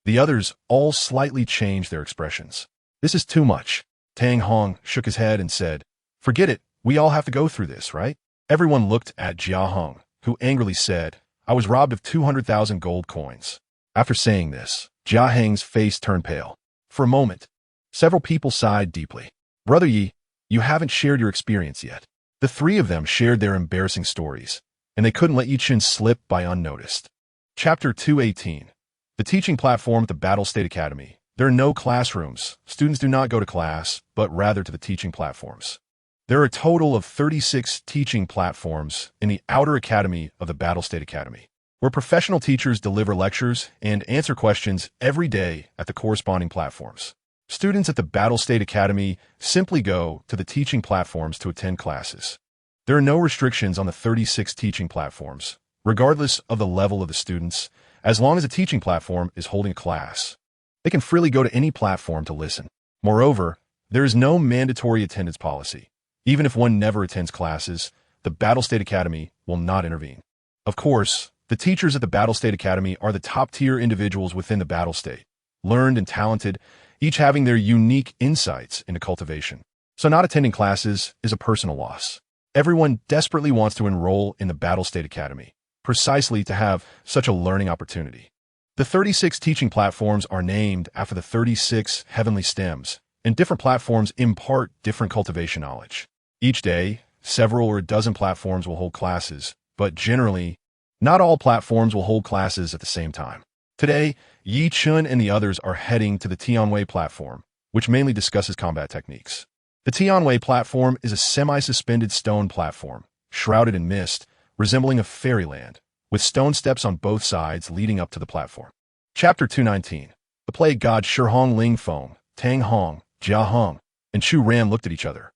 The others all slightly changed their expressions. This is too much. Tang Hong shook his head and said, Forget it, we all have to go through this, right? Everyone looked at Jiaheng, who angrily said, I was robbed of 200,000 gold coins. After saying this, Jiaheng's face turned pale. For a moment, several people sighed deeply. Brother Yi, you haven't shared your experience yet. The three of them shared their embarrassing stories, and they couldn't let Yi Chen slip by unnoticed. Chapter 218. The teaching platform at the Battle State Academy. There are no classrooms. Students do not go to class, but rather to the teaching platforms. There are a total of 36 teaching platforms in the outer academy of the Battle State Academy, where professional teachers deliver lectures and answer questions every day at the corresponding platforms. Students at the Battle State Academy simply go to the teaching platforms to attend classes. There are no restrictions on the 36 teaching platforms, regardless of the level of the students, as long as a teaching platform is holding a class. They can freely go to any platform to listen. Moreover, there is no mandatory attendance policy. Even if one never attends classes, the Battle State Academy will not intervene. Of course, the teachers at the Battle State Academy are the top-tier individuals within the Battle State, learned and talented, each having their unique insights into cultivation. So not attending classes is a personal loss. Everyone desperately wants to enroll in the Battle State Academy, precisely to have such a learning opportunity. The 36 teaching platforms are named after the 36 heavenly stems, and different platforms impart different cultivation knowledge. Each day, several or a dozen platforms will hold classes, but generally, not all platforms will hold classes at the same time. Today, Yi Chen and the others are heading to the Tianwei platform, which mainly discusses combat techniques. The Tianwei platform is a semi-suspended stone platform, shrouded in mist, resembling a fairyland, with stone steps on both sides leading up to the platform. Chapter 219. The plague god Shihong Ling Feng, Tang Hong, Jia Hong, and Chu Ran looked at each other.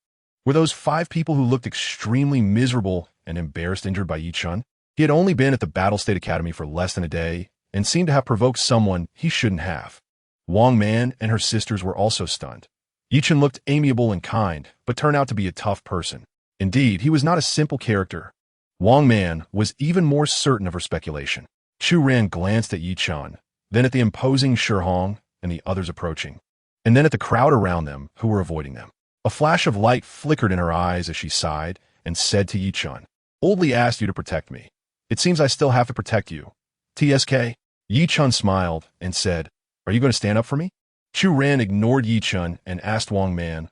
Were those 5 people who looked extremely miserable and embarrassed injured by Yi Chen? He had only been at the Battle State Academy for less than a day and seemed to have provoked someone he shouldn't have. Wang Man and her sisters were also stunned. Yi Chen looked amiable and kind, but turned out to be a tough person. Indeed, he was not a simple character. Wang Man was even more certain of her speculation. Chu Ran glanced at Yi Chen, then at the imposing Shihong and the others approaching, and then at the crowd around them who were avoiding them. A flash of light flickered in her eyes as she sighed and said to Yi Chen, Oldly asked you to protect me. It seems I still have to protect you. TSK? Yi Chen smiled and said, Are you going to stand up for me? Chu Ran ignored Yi Chen and asked Wang Man,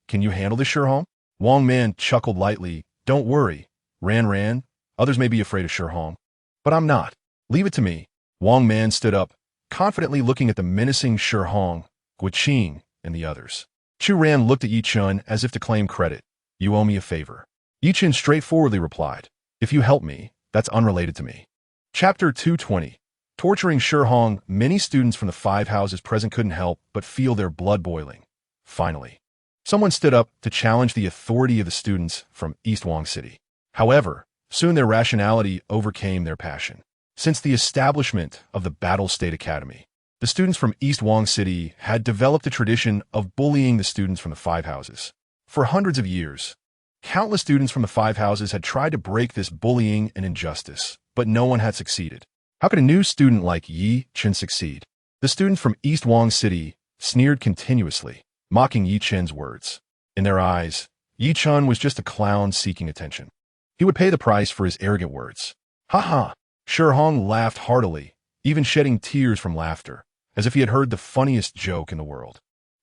can you handle this Shihong? Wang Man chuckled lightly, Don't worry, Ran, others may be afraid of Shihong, but I'm not. Leave it to me. Wang Man stood up, confidently looking at the menacing Shihong, Guiqing, and the others. Chu Ran looked at Yi Chen as if to claim credit. You owe me a favor. Yi Chen straightforwardly replied, If you help me, that's unrelated to me. Chapter 220. Torturing Shihong. Many students from the 5 houses present couldn't help but feel their blood boiling. Finally, someone stood up to challenge the authority of the students from East Wang City. However, soon their rationality overcame their passion. Since the establishment of the Battle State Academy, the students from East Wang City had developed a tradition of bullying the students from the 5 houses. For hundreds of years, countless students from the 5 houses had tried to break this bullying and injustice, but no one had succeeded. How could a new student like Yi Chen succeed? The students from East Wang City sneered continuously, mocking Yi Chen's words. In their eyes, Yi Chen was just a clown seeking attention. He would pay the price for his arrogant words. Ha ha! Shihong laughed heartily, even shedding tears from laughter, as if he had heard the funniest joke in the world.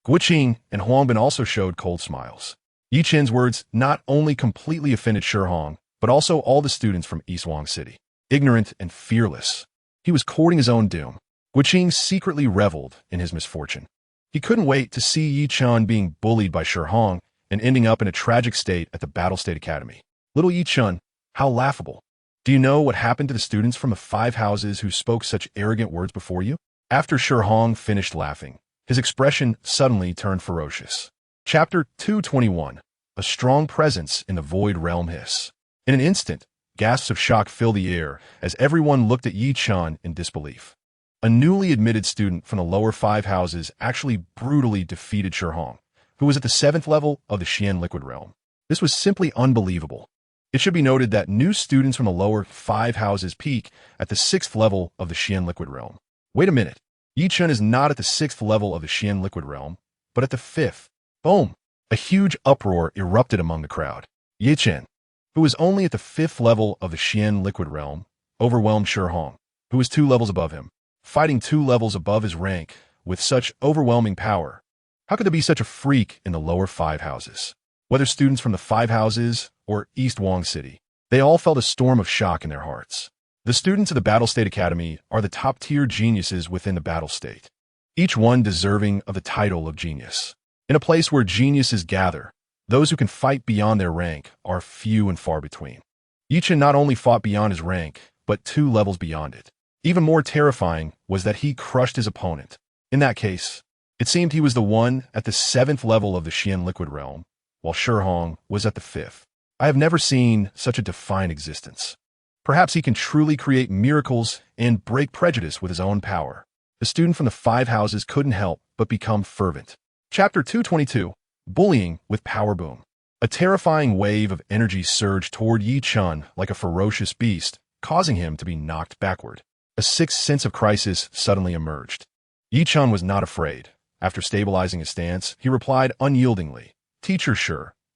Guiqing and Huangbin also showed cold smiles. Yi Chen's words not only completely offended Shihong, but also all the students from East Wang City. Ignorant and fearless, he was courting his own doom. Guiqing secretly reveled in his misfortune. He couldn't wait to see Yi Chen being bullied by Shihong and ending up in a tragic state at the Battle State Academy. Little Yi Chen, how laughable. Do you know what happened to the students from the 5 houses who spoke such arrogant words before you? After Shihong finished laughing, his expression suddenly turned ferocious. Chapter 221. A strong presence in the void realm hiss. In an instant, gasps of shock filled the air as everyone looked at Yi Chen in disbelief. A newly admitted student from the lower 5 houses actually brutally defeated Shihong, who was at the 7th level of the Xian liquid realm. This was simply unbelievable. It should be noted that new students from the lower 5 houses peak at the 6th level of the Xian liquid realm. Wait a minute. Yi Chen is not at the 6th level of the Xian liquid realm, but at the 5th. Boom! A huge uproar erupted among the crowd. Yi Chen, who was only at the 5th level of the Xian liquid realm, overwhelmed Shihong, who was 2 levels above him, fighting 2 levels above his rank with such overwhelming power. How could there be such a freak in the lower 5 houses? Whether students from the 5 houses or East Wang City, they all felt a storm of shock in their hearts. The students of the Battle State Academy are the top-tier geniuses within the Battle State, each one deserving of the title of genius. In a place where geniuses gather, those who can fight beyond their rank are few and far between. Yi Chen not only fought beyond his rank, but 2 levels beyond it. Even more terrifying was that he crushed his opponent. In that case, it seemed he was the one at the 7th level of the Xian liquid realm, while Shihong was at the 5th. I have never seen such a defiant existence. Perhaps he can truly create miracles and break prejudice with his own power. The student from the 5 houses couldn't help but become fervent. Chapter 222. Bullying with Power Boom. A terrifying wave of energy surged toward Yi Chen like a ferocious beast, causing him to be knocked backward. A sixth sense of crisis suddenly emerged. Yi Chen was not afraid. After stabilizing his stance, he replied unyieldingly, "Teacher,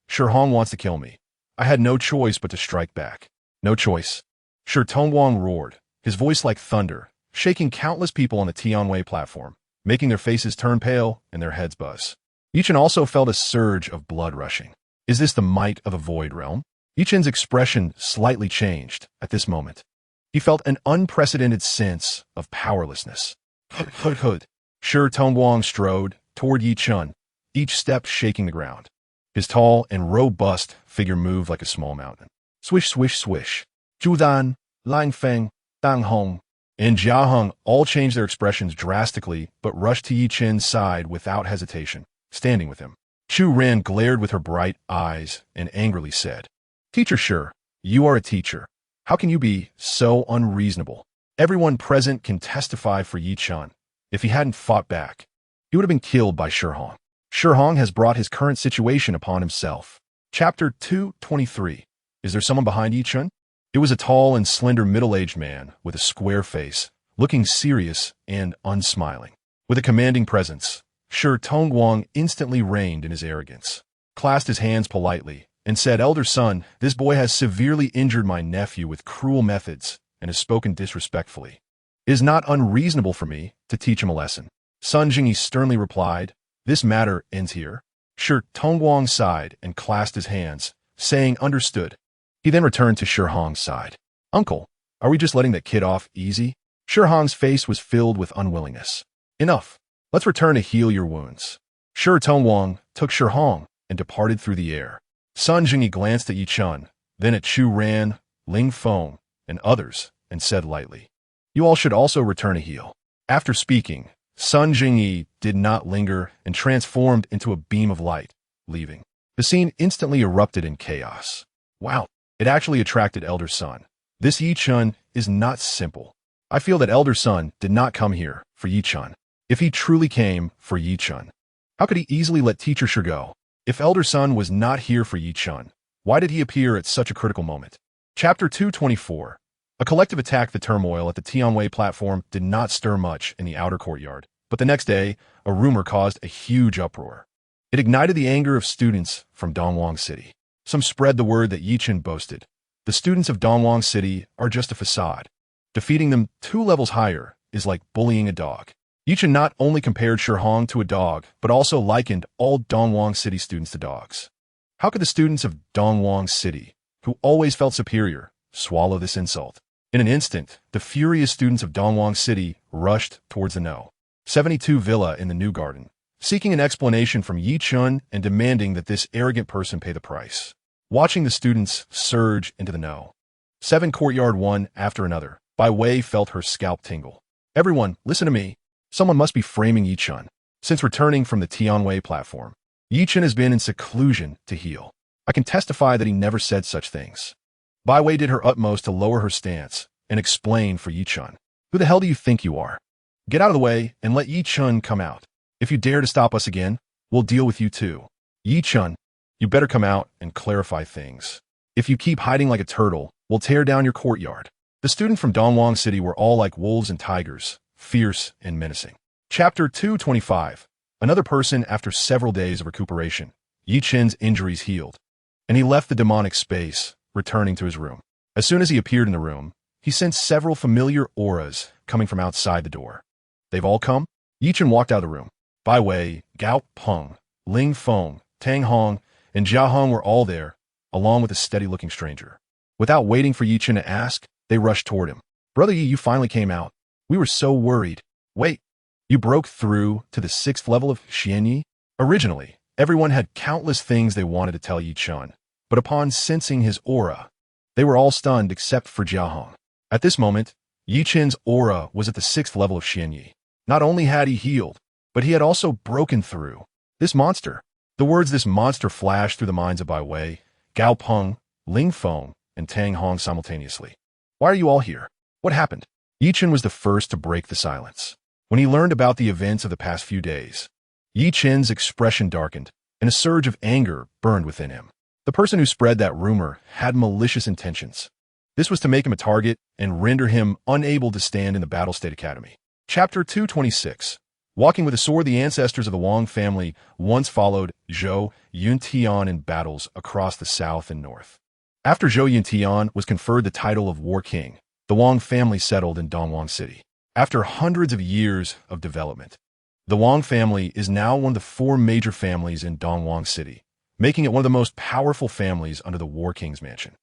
Shihong wants to kill me. I had no choice but to strike back." No choice. Tongwang roared, his voice like thunder, shaking countless people on the Tianwei platform, making their faces turn pale and their heads buzz. Yi Chen also felt a surge of blood rushing. Is this the might of the void realm? Yi Chen's expression slightly changed at this moment. He felt an unprecedented sense of powerlessness. Hud. Tongwang strode toward Yi Chen, each step shaking the ground. His tall and robust figure moved like a small mountain. Swish, swish, swish. Zhudan, Langfeng, Dang Hong, and Jiaheng all changed their expressions drastically but rushed to Yi Chen's side without hesitation, standing with him. Chu Ren glared with her bright eyes and angrily said, "Teacher, you are a teacher. How can you be so unreasonable?" Everyone present can testify for Yi Chen. If he hadn't fought back, he would have been killed by Shihong. Shihong has brought his current situation upon himself. Chapter 223. Is there someone behind Yi Chen? It was a tall and slender middle-aged man with a square face, looking serious and unsmiling. With a commanding presence, Tongwang instantly reigned in his arrogance, clasped his hands politely, and said, "Elder son, this boy has severely injured my nephew with cruel methods and has spoken disrespectfully. It is not unreasonable for me to teach him a lesson." Sun Jingyi sternly replied, "This matter ends here." Tongwang sighed and clasped his hands, saying, "Understood." He then returned to Shihong's side. "Uncle, are we just letting that kid off easy?" Shihong's face was filled with unwillingness. "Enough. Let's return to heal your wounds." Tongwang took Shihong and departed through the air. Sun Jingyi glanced at Yi Chen, then at Chu Ran, Ling Feng, and others, and said lightly, "You all should also return to heal." After speaking, Sun Jingyi did not linger and transformed into a beam of light, leaving. The scene instantly erupted in chaos. Wow, it actually attracted Elder Sun. This Yi Chen is not simple. I feel that Elder Sun did not come here for Yi Chen. If he truly came for Yi Chen, how could he easily let Teacher Shi go? If Elder Sun was not here for Yi Chen, why did he appear at such a critical moment? Chapter 224. A collective attack. The turmoil at the Tianwei platform did not stir much in the outer courtyard, but the next day, a rumor caused a huge uproar. It ignited the anger of students from Dongwang City. Some spread the word that Yi Chen boasted, "The students of Dongwang City are just a facade. Defeating them 2 levels higher is like bullying a dog." Yi Chen not only compared Shihong to a dog, but also likened all Dongwang City students to dogs. How could the students of Dongwang City, who always felt superior, swallow this insult? In an instant, the furious students of Dongwang City rushed towards the No. 72 villa in the New Garden, seeking an explanation from Yi Chen and demanding that this arrogant person pay the price. Watching the students surge into the No. 7 courtyard one after another. Bai Wei felt her scalp tingle. Everyone, listen to me. Someone must be framing Yi Chen. Since returning from the Tianwei platform, Yi Chen has been in seclusion to heal. I can testify that he never said such things. Bai Wei did her utmost to lower her stance and explain for Yi Chen. Who the hell do you think you are? Get out of the way and let Yi Chen come out. If you dare to stop us again, we'll deal with you too. Yi Chen, you better come out and clarify things. If you keep hiding like a turtle, we'll tear down your courtyard. The students from Dongwang City were all like wolves and tigers, fierce and menacing. Chapter 225. Another person after several days of recuperation. Yi Chen's injuries healed, and he left the demonic space, returning to his room. As soon as he appeared in the room, he sensed several familiar auras coming from outside the door. They've all come? Yi Chen walked out of the room. Bai Wei, Gao Peng, Ling Feng, Tang Hong, and Jia Hong were all there, along with a steady-looking stranger. Without waiting for Yi Chen to ask, they rushed toward him. Brother Yi, you finally came out. We were so worried. Wait, you broke through to the 6th level of Xianyi? Originally, everyone had countless things they wanted to tell Yi Chen, but upon sensing his aura, they were all stunned except for Jia Hong. At this moment, Yi Chen's aura was at the 6th level of Xianyi. Not only had he healed, but he had also broken through. This monster. The words "this monster" flashed through the minds of Bai Wei, Gao Peng, Ling Feng, and Tang Hong simultaneously. Why are you all here? What happened? Yi Chen was the first to break the silence. When he learned about the events of the past few days, Yi Chen's expression darkened, and a surge of anger burned within him. The person who spread that rumor had malicious intentions. This was to make him a target and render him unable to stand in the Battle State Academy. Chapter 226. Walking with a sword, the ancestors of the Wang family once followed Zhou Yuntian in battles across the south and north. After Zhou Yuntian was conferred the title of War King, the Wang family settled in Dongwang City. After hundreds of years of development, the Wang family is now one of the 4 major families in Dongwang City, making it one of the most powerful families under the War King's mansion.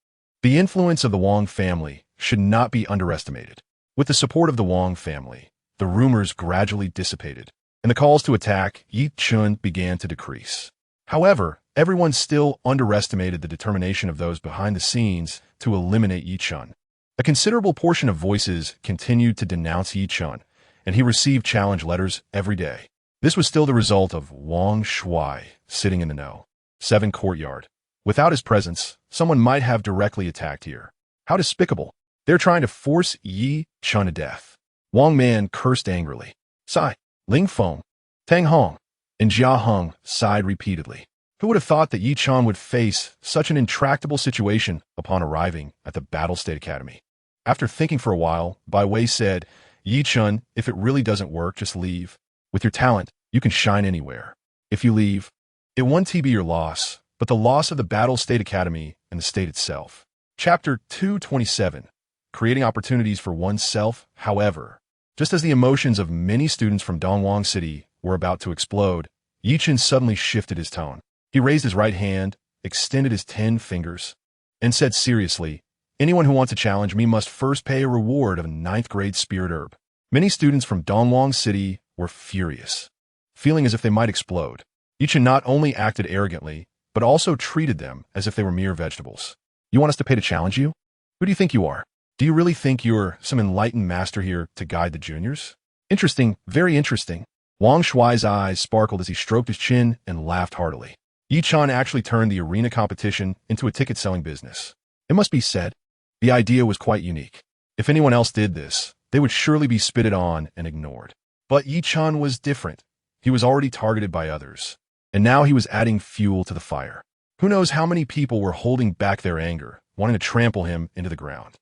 The influence of the Wang family should not be underestimated. With the support of the Wang family, the rumors gradually dissipated, and the calls to attack Yi Chen began to decrease. However, everyone still underestimated the determination of those behind the scenes to eliminate Yi Chen. A considerable portion of voices continued to denounce Yi Chen, and he received challenge letters every day. This was still the result of Wang Shuai sitting in the know. 7 courtyard. Without his presence, someone might have directly attacked here. How despicable. They're trying to force Yi Chen to death. Wang Man cursed angrily. Sigh. Ling Feng, Tang Hong, and Jia Hong sighed repeatedly. Who would have thought that Yi Chen would face such an intractable situation upon arriving at the Battle State Academy? After thinking for a while, Bai Wei said, Yi Chen, if it really doesn't work, just leave. With your talent, you can shine anywhere. If you leave, it won't be your loss, but the loss of the Battle State Academy and the state itself. Chapter 227. Creating opportunities for oneself, however. Just as the emotions of many students from Dongwang City were about to explode, Yi Chen suddenly shifted his tone. He raised his right hand, extended his 10 fingers, and said seriously, anyone who wants to challenge me must first pay a reward of a 9th grade spirit herb. Many students from Dongwang City were furious, feeling as if they might explode. Yi Chen not only acted arrogantly, but also treated them as if they were mere vegetables. You want us to pay to challenge you? Who do you think you are? Do you really think you're some enlightened master here to guide the juniors? Interesting, very interesting. Wang Shuai's eyes sparkled as he stroked his chin and laughed heartily. Yi Chen actually turned the arena competition into a ticket-selling business. It must be said, the idea was quite unique. If anyone else did this, they would surely be spitted on and ignored. But Yi Chen was different. He was already targeted by others, and now he was adding fuel to the fire. Who knows how many people were holding back their anger, wanting to trample him into the ground.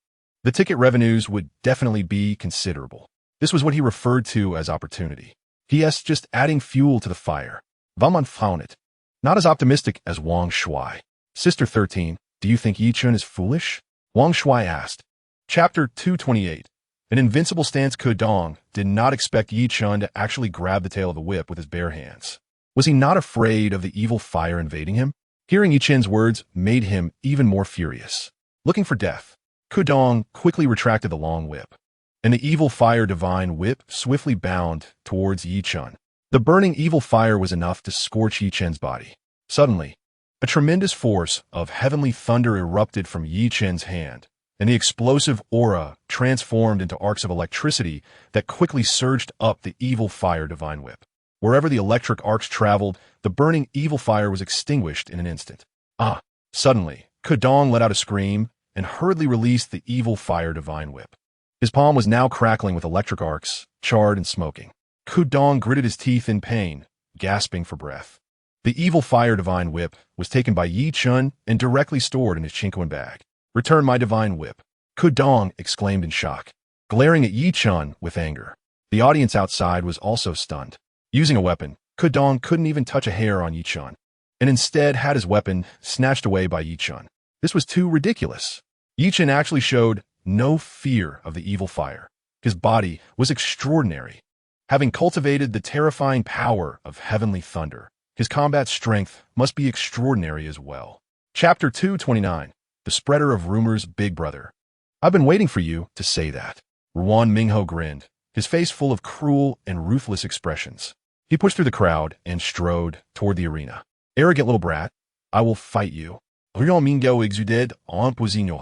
The ticket revenues would definitely be considerable. This was what he referred to as opportunity. P.S. just adding fuel to the fire. Vaman found it. Not as optimistic as Wang Shuai. Sister 13, do you think Yi Chen is foolish? Wang Shuai asked. Chapter 228. An invincible stance. Kudong did not expect Yi Chen to actually grab the tail of the whip with his bare hands. Was he not afraid of the evil fire invading him? Hearing Yi Chen's words made him even more furious. Looking for death, Kudong quickly retracted the long whip, and the evil fire divine whip swiftly bound towards Yi Chen. The burning evil fire was enough to scorch Yi Chen's body. Suddenly, a tremendous force of heavenly thunder erupted from Yi Chen's hand, and the explosive aura transformed into arcs of electricity that quickly surged up the evil fire divine whip. Wherever the electric arcs traveled, the burning evil fire was extinguished in an instant. Suddenly, Kudong let out a scream and hurriedly released the evil fire divine whip. His palm was now crackling with electric arcs, charred and smoking. Kudong gritted his teeth in pain, gasping for breath. The evil fire divine whip was taken by Yi Chun and directly stored in his Chinquan bag. "Return my divine whip," Kudong exclaimed in shock, glaring at Yi Chun with anger. The audience outside was also stunned. Using a weapon, Kudong couldn't even touch a hair on Yi Chun, and instead had his weapon snatched away by Yi Chun. This was too ridiculous. Yi Chun actually showed no fear of the evil fire. His body was extraordinary. Having cultivated the terrifying power of heavenly thunder, his combat strength must be extraordinary as well. Chapter 229, The Spreader of Rumors' Big Brother. "I've been waiting for you to say that." Ruan Mingho grinned, his face full of cruel and ruthless expressions. He pushed through the crowd and strode toward the arena. "Arrogant little brat, I will fight you." Ruan Mingho exuded en position.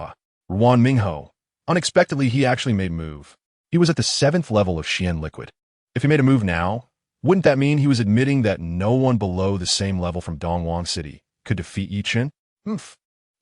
Ruan Mingho. Unexpectedly, he actually made a move. He was at the 7th level of Xian Liquid. If he made a move now, wouldn't that mean he was admitting that no one below the same level from Dongwang City could defeat Yi Chun?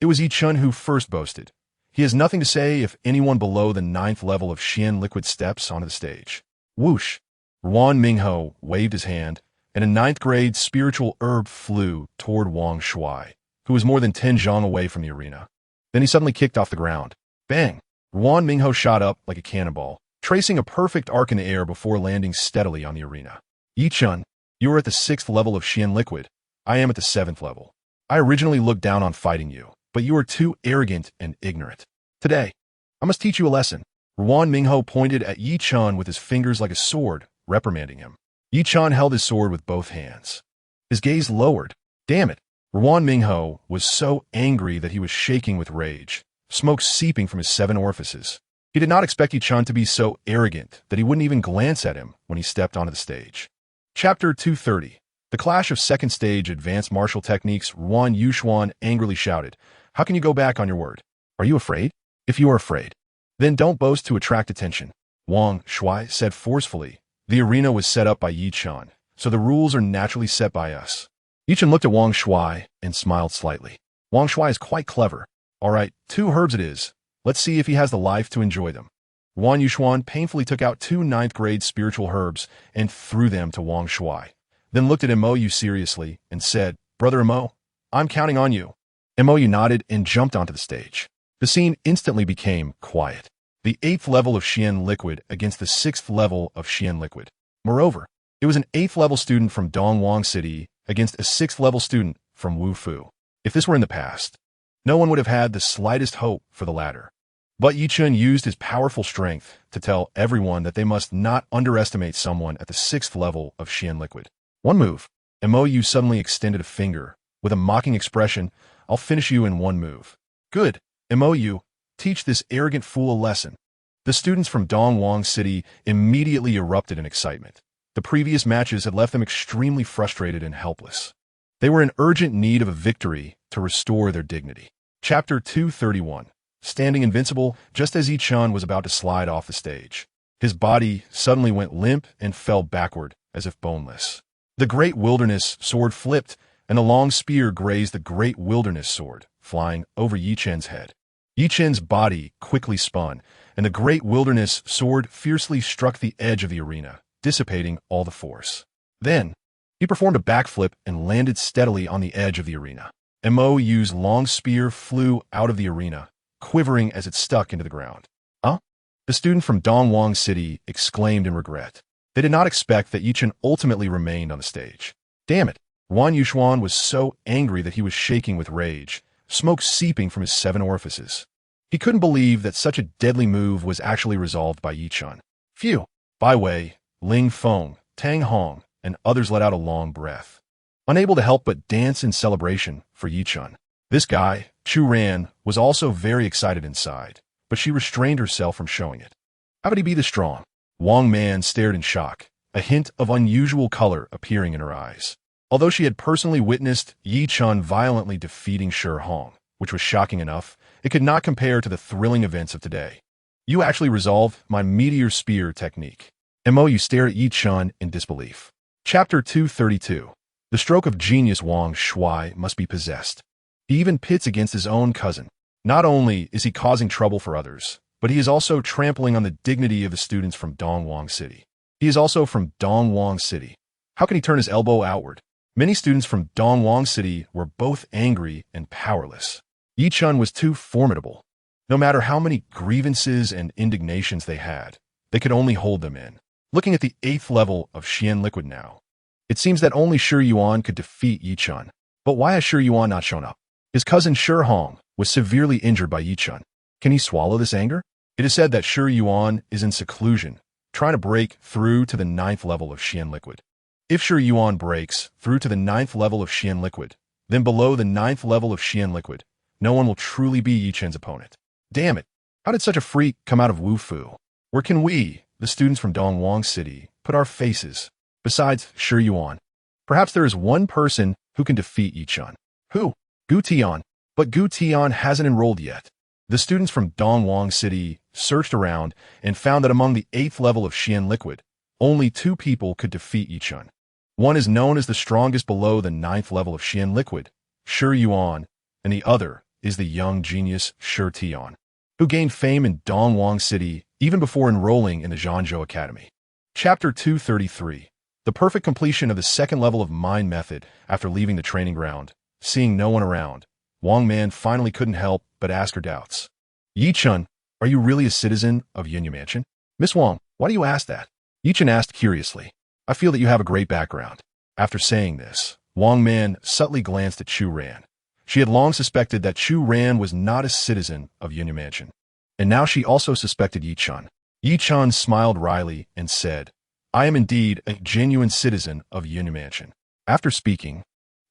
It was Yi Chun who first boasted. He has nothing to say if anyone below the 9th level of Xian Liquid steps onto the stage. Whoosh! Ruan Mingho waved his hand, and a 9th grade spiritual herb flew toward Wang Shuai, who was more than 10 zhang away from the arena. Then he suddenly kicked off the ground. Bang! Ruan Mingho shot up like a cannonball, tracing a perfect arc in the air before landing steadily on the arena. "Yi Chun, you are at the 6th level of Xian Liquid. I am at the 7th level. I originally looked down on fighting you, but you are too arrogant and ignorant. Today, I must teach you a lesson." Ruan Mingho pointed at Yi Chun with his fingers like a sword, reprimanding him. Yi Chun held his sword with both hands. His gaze lowered. Damn it! Ruan Mingho was so angry that he was shaking with rage, smoke seeping from his 7 orifices. He did not expect Yi Chun to be so arrogant that he wouldn't even glance at him when he stepped onto the stage. Chapter 230, The Clash of Second Stage Advanced Martial Techniques. Ruan Yuxuan angrily shouted, "How can you go back on your word? Are you afraid? If you are afraid, then don't boast to attract attention." Wang Shuai said forcefully. "The arena was set up by Yi Chun, so the rules are naturally set by us." Yi Chun looked at Wang Shuai and smiled slightly. Wang Shuai is quite clever. "All right, 2 herbs it is. Let's see if he has the life to enjoy them." Ruan Yuxuan painfully took out 2 9th grade spiritual herbs and threw them to Wang Shuai, then looked at Mo seriously and said, "Brother Mo, I'm counting on you." Mo nodded and jumped onto the stage. The scene instantly became quiet. The 8th level of Xian Liquid against the 6th level of Xian Liquid. Moreover, it was an 8th level student from Dongwang City against a 6th level student from Wufu. If this were in the past, no one would have had the slightest hope for the latter. But Yi Chun used his powerful strength to tell everyone that they must not underestimate someone at the 6th level of Xian Liquid. One move. Mou suddenly extended a finger. With a mocking expression, "I'll finish you in one move." "Good. Mou, teach this arrogant fool a lesson." The students from Dongwang City immediately erupted in excitement. The previous matches had left them extremely frustrated and helpless. They were in urgent need of a victory to restore their dignity. Chapter 231, Standing Invincible. Just as Yi Chun was about to slide off the stage, his body suddenly went limp and fell backward as if boneless. The Great Wilderness Sword flipped, and a long spear grazed the Great Wilderness Sword, flying over Yi Chen's head. Yi Chen's body quickly spun, and the Great Wilderness Sword fiercely struck the edge of the arena, dissipating all the force. Then, he performed a backflip and landed steadily on the edge of the arena. Mou's long spear flew out of the arena, quivering as it stuck into the ground. "Huh?" The student from Dongwang City exclaimed in regret. They did not expect that Yi Chun ultimately remained on the stage. Damn it! Ruan Yuxuan was so angry that he was shaking with rage, smoke seeping from his 7 orifices. He couldn't believe that such a deadly move was actually resolved by Yi Chun. Phew! Bai Wei, Ling Feng, Tang Hong, and others let out a long breath, unable to help but dance in celebration for Yi Chun. This guy, Chu Ran, was also very excited inside, but she restrained herself from showing it. How could he be this strong? Wang Man stared in shock, a hint of unusual color appearing in her eyes. Although she had personally witnessed Yi Chun violently defeating Shi Hong, which was shocking enough, It could not compare to the thrilling events of today. You actually resolved my meteor spear technique. Mo, you stare at Yi Chen in disbelief. Chapter 232. The stroke of genius. Wang Shuai must be possessed. He even pits against his own cousin. Not only is he causing trouble for others, but he is also trampling on the dignity of the students from Dongwang City. He is also from Dongwang City. How can he turn his elbow outward? Many students from Dongwang City were both angry and powerless. Yi Chen was too formidable. No matter how many grievances and indignations they had, they could only hold them in. Looking at the 8th level of Xian liquid now, it seems that only Shi Yuan could defeat Yi Chen. But why has Shi Yuan not shown up? His cousin Shi Hong was severely injured by Yi Chen. Can he swallow this anger? It is said that Shi Yuan is in seclusion, trying to break through to the 9th level of Xian liquid. If Shi Yuan breaks through to the 9th level of Xian liquid, then below the 9th level of Xian liquid, no one will truly be Yi Chen's opponent. Damn it! How did such a freak come out of Wu Fu? Where can we, the students from Dongwang City, put our faces? Besides Shi Yuan, perhaps there is one person who can defeat Yi Chen. Who? Gu Tian. But Gu Tian hasn't enrolled yet. The students from Dongwang City searched around and found that among the 8th level of Xian liquid, only 2 people could defeat Yi Chen. One is known as the strongest below the 9th level of Xian liquid, Shi Yuan, and the other is the young genius Shi Tian, who gained fame in Dongwang City even before enrolling in the Zhangzhou Academy. Chapter 233. The perfect completion of the 2nd level of mind method. After leaving the training ground, seeing no one around, Wang Man finally couldn't help but ask her doubts. Yi Chen, are you really a citizen of Yunyu Mansion? Miss Wang, why do you ask that? Yi Chen asked curiously. I feel that you have a great background. After saying this, Wang Man subtly glanced at Chu Ran. She had long suspected that Chu Ran was not a citizen of Yunyu Mansion. And now she also suspected Yi Chen. Yi Chen smiled wryly and said, I am indeed a genuine citizen of Yunyu Mansion. After speaking,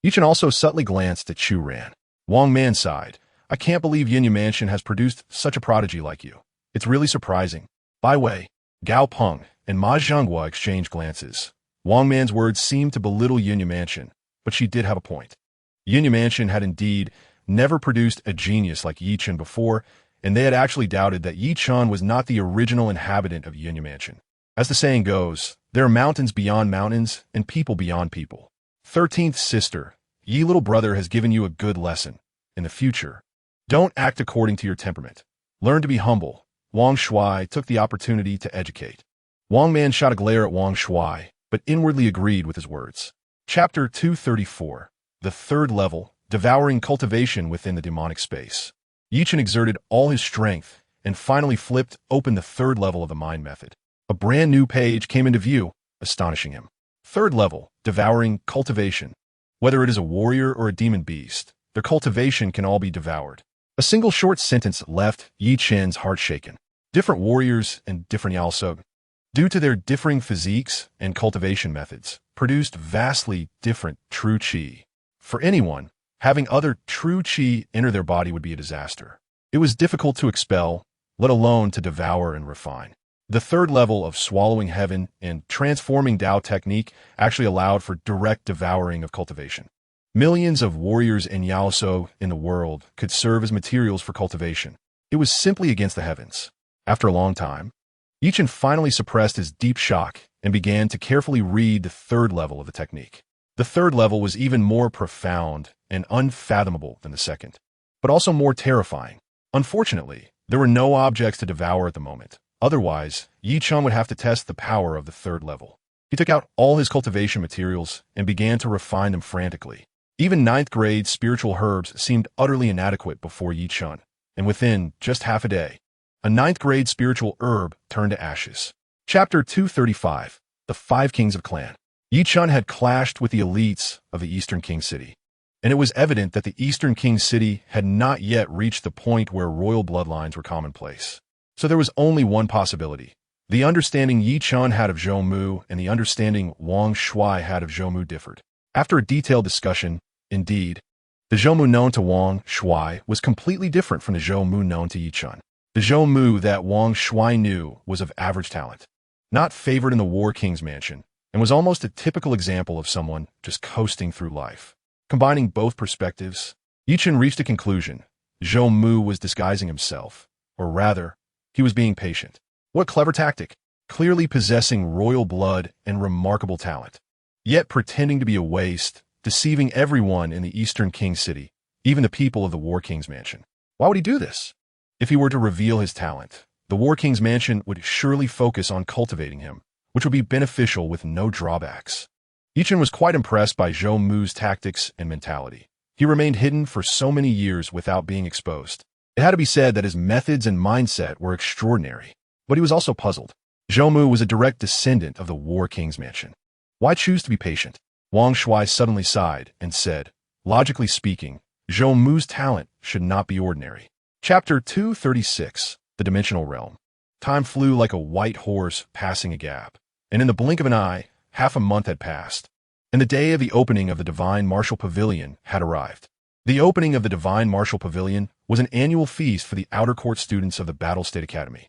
Yi Chen also subtly glanced at Chu Ran. Wang Man sighed. I can't believe Yunyu Mansion has produced such a prodigy like you. It's really surprising. By the way, Gao Peng and Ma Zhenghua exchanged glances. Wang Man's words seemed to belittle Yunyu Mansion, but she did have a point. Yunyu Mansion had indeed never produced a genius like Yi Chen before, and they had actually doubted that Yi Chen was not the original inhabitant of Yunyu Mansion. As the saying goes, there are mountains beyond mountains and people beyond people. 13th sister, Yi little brother has given you a good lesson. In the future, don't act according to your temperament. Learn to be humble. Wang Shuai took the opportunity to educate. Wang Man shot a glare at Wang Shuai, but inwardly agreed with his words. Chapter 234. The 3rd level, devouring cultivation within the demonic space. Yi Chen exerted all his strength and finally flipped open the 3rd level of the mind method. A brand new page came into view, astonishing him. 3rd level, devouring cultivation. Whether it is a warrior or a demon beast, their cultivation can all be devoured. A single short sentence left Yi Chen's heart shaken. Different warriors and different Yalsug, due to their differing physiques and cultivation methods, produced vastly different true qi. For anyone, having other true qi enter their body would be a disaster. It was difficult to expel, let alone to devour and refine. The 3rd level of swallowing heaven and transforming Tao technique actually allowed for direct devouring of cultivation. Millions of warriors and Yaoso in the world could serve as materials for cultivation. It was simply against the heavens. After a long time, Yi Chen finally suppressed his deep shock and began to carefully read the 3rd level of the technique. The 3rd level was even more profound and unfathomable than the 2nd, but also more terrifying. Unfortunately, there were no objects to devour at the moment. Otherwise, Yi Chen would have to test the power of the 3rd level. He took out all his cultivation materials and began to refine them frantically. Even 9th grade spiritual herbs seemed utterly inadequate before Yi Chen, and within just half a day, a 9th grade spiritual herb turned to ashes. Chapter 235. The 5 Kings of Clan. Yi Chen had clashed with the elites of the Eastern King City, and it was evident that the Eastern King City had not yet reached the point where royal bloodlines were commonplace. So there was only one possibility. The understanding Yi Chen had of Zhou Mu and the understanding Wang Shuai had of Zhou Mu differed. After a detailed discussion, indeed, the Zhou Mu known to Wang Shuai was completely different from the Zhou Mu known to Yi Chen. The Zhou Mu that Wang Shuai knew was of average talent, not favored in the War King's mansion, and was almost a typical example of someone just coasting through life. Combining both perspectives, Yi Chen reached a conclusion. Zhou Mu was disguising himself, or rather, he was being patient. What clever tactic, clearly possessing royal blood and remarkable talent, yet pretending to be a waste, deceiving everyone in the Eastern King City, even the people of the War King's mansion. Why would he do this? If he were to reveal his talent, the War King's mansion would surely focus on cultivating him, which would be beneficial with no drawbacks. Chen was quite impressed by Zhou Mu's tactics and mentality. He remained hidden for so many years without being exposed. It had to be said that his methods and mindset were extraordinary, but he was also puzzled. Zhou Mu was a direct descendant of the War King's mansion. Why choose to be patient? Wang Shui suddenly sighed and said, logically speaking, Zhou Mu's talent should not be ordinary. Chapter 236, The Dimensional Realm. Time flew like a white horse passing a gap, and in the blink of an eye, half a month had passed, and the day of the opening of the Divine Martial Pavilion had arrived. The opening of the Divine Martial Pavilion was an annual feast for the outer court students of the Battle State Academy,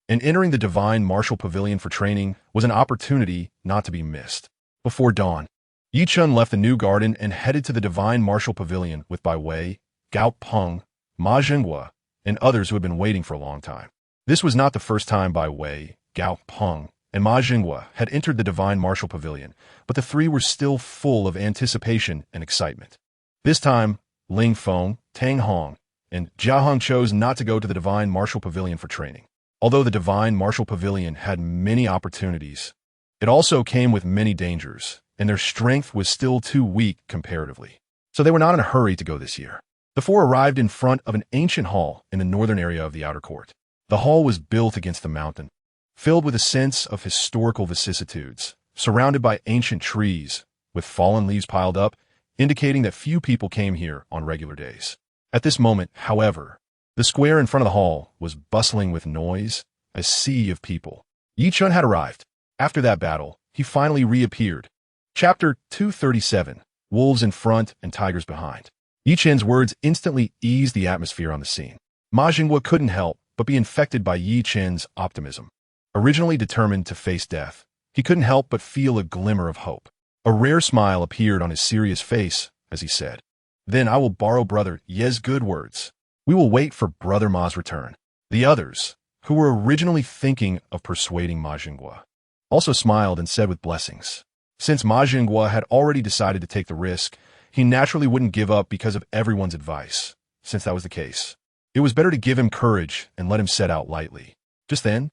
and entering the Divine Martial Pavilion for training was an opportunity not to be missed. Before dawn, Chen left the new garden and headed to the Divine Martial Pavilion with Bai Wei, Gao Peng, Ma Zhenghua, and others who had been waiting for a long time. This was not the first time Bai Wei, Gao Peng, and Ma Zhenghua had entered the Divine Martial Pavilion, but the three were still full of anticipation and excitement. This time, Ling Feng, Tang Hong, and Jia Hong chose not to go to the Divine Martial Pavilion for training. Although the Divine Martial Pavilion had many opportunities, it also came with many dangers, and their strength was still too weak comparatively. So they were not in a hurry to go this year. The four arrived in front of an ancient hall in the northern area of the outer court. The hall was built against the mountain, filled with a sense of historical vicissitudes, surrounded by ancient trees, with fallen leaves piled up, indicating that few people came here on regular days. At this moment, however, the square in front of the hall was bustling with noise, a sea of people. Chen had arrived. After that battle, he finally reappeared. Chapter 237, Wolves in Front and Tigers Behind. Chen's words instantly eased the atmosphere on the scene. Ma Zhenghua couldn't help but be infected by Chen's optimism. Originally determined to face death, he couldn't help but feel a glimmer of hope. A rare smile appeared on his serious face as he said, "Then I will borrow Brother Ye's good words. We will wait for Brother Ma's return." The others, who were originally thinking of persuading Ma Zhenghua, also smiled and said with blessings. Since Ma Zhenghua had already decided to take the risk, he naturally wouldn't give up because of everyone's advice. Since that was the case, it was better to give him courage and let him set out lightly. Just then,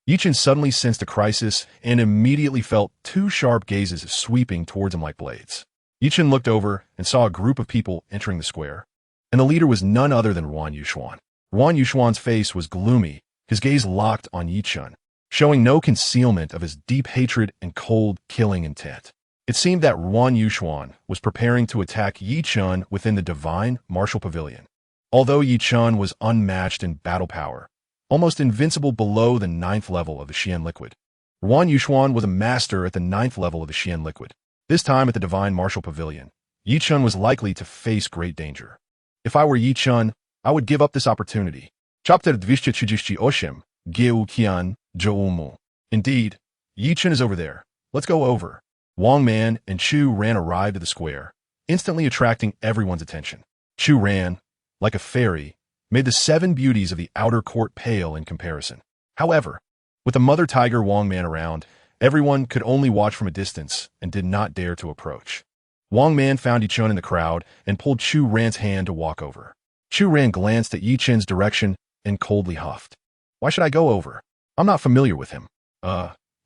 Chen suddenly sensed a crisis and immediately felt two sharp gazes sweeping towards him like blades. Chen looked over and saw a group of people entering the square, and the leader was none other than Ruan Yuxuan. Ruan Yuxuan's face was gloomy, his gaze locked on Chen, showing no concealment of his deep hatred and cold, killing intent. It seemed that Ruan Yuxuan was preparing to attack Chen within the Divine Martial Pavilion. Although Chen was unmatched in battle power, almost invincible below the 9th level of the Xian liquid, Ruan Yuxuan was a master at the 9th level of the Xian liquid. This time at the Divine Martial Pavilion, Chen was likely to face great danger. If I were Chen, I would give up this opportunity. Chapter 238, Geu Qian, Zhoumu. Indeed, Chen is over there. Let's go over. Wang Man and Chu Ran arrived at the square, instantly attracting everyone's attention. Chu Ran, like a fairy, made the 7 beauties of the outer court pale in comparison. However, with the mother tiger Wang Man around, everyone could only watch from a distance and did not dare to approach. Wang Man found Chen in the crowd and pulled Chu Ran's hand to walk over. Chu Ran glanced at Chen's direction and coldly huffed. "Why should I go over? I'm not familiar with him."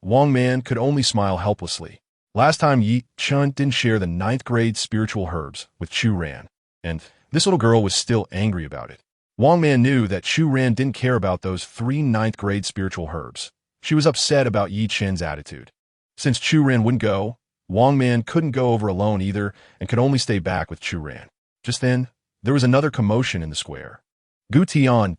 Wang Man could only smile helplessly. Last time Chen didn't share the 9th grade spiritual herbs with Chu Ran, and this little girl was still angry about it. Wang Man knew that Chu Ran didn't care about those 3 9th grade spiritual herbs. She was upset about Chen's attitude. Since Chu Ran wouldn't go, Wang Man couldn't go over alone either and could only stay back with Chu Ran. Just then, there was another commotion in the square. Gu Tian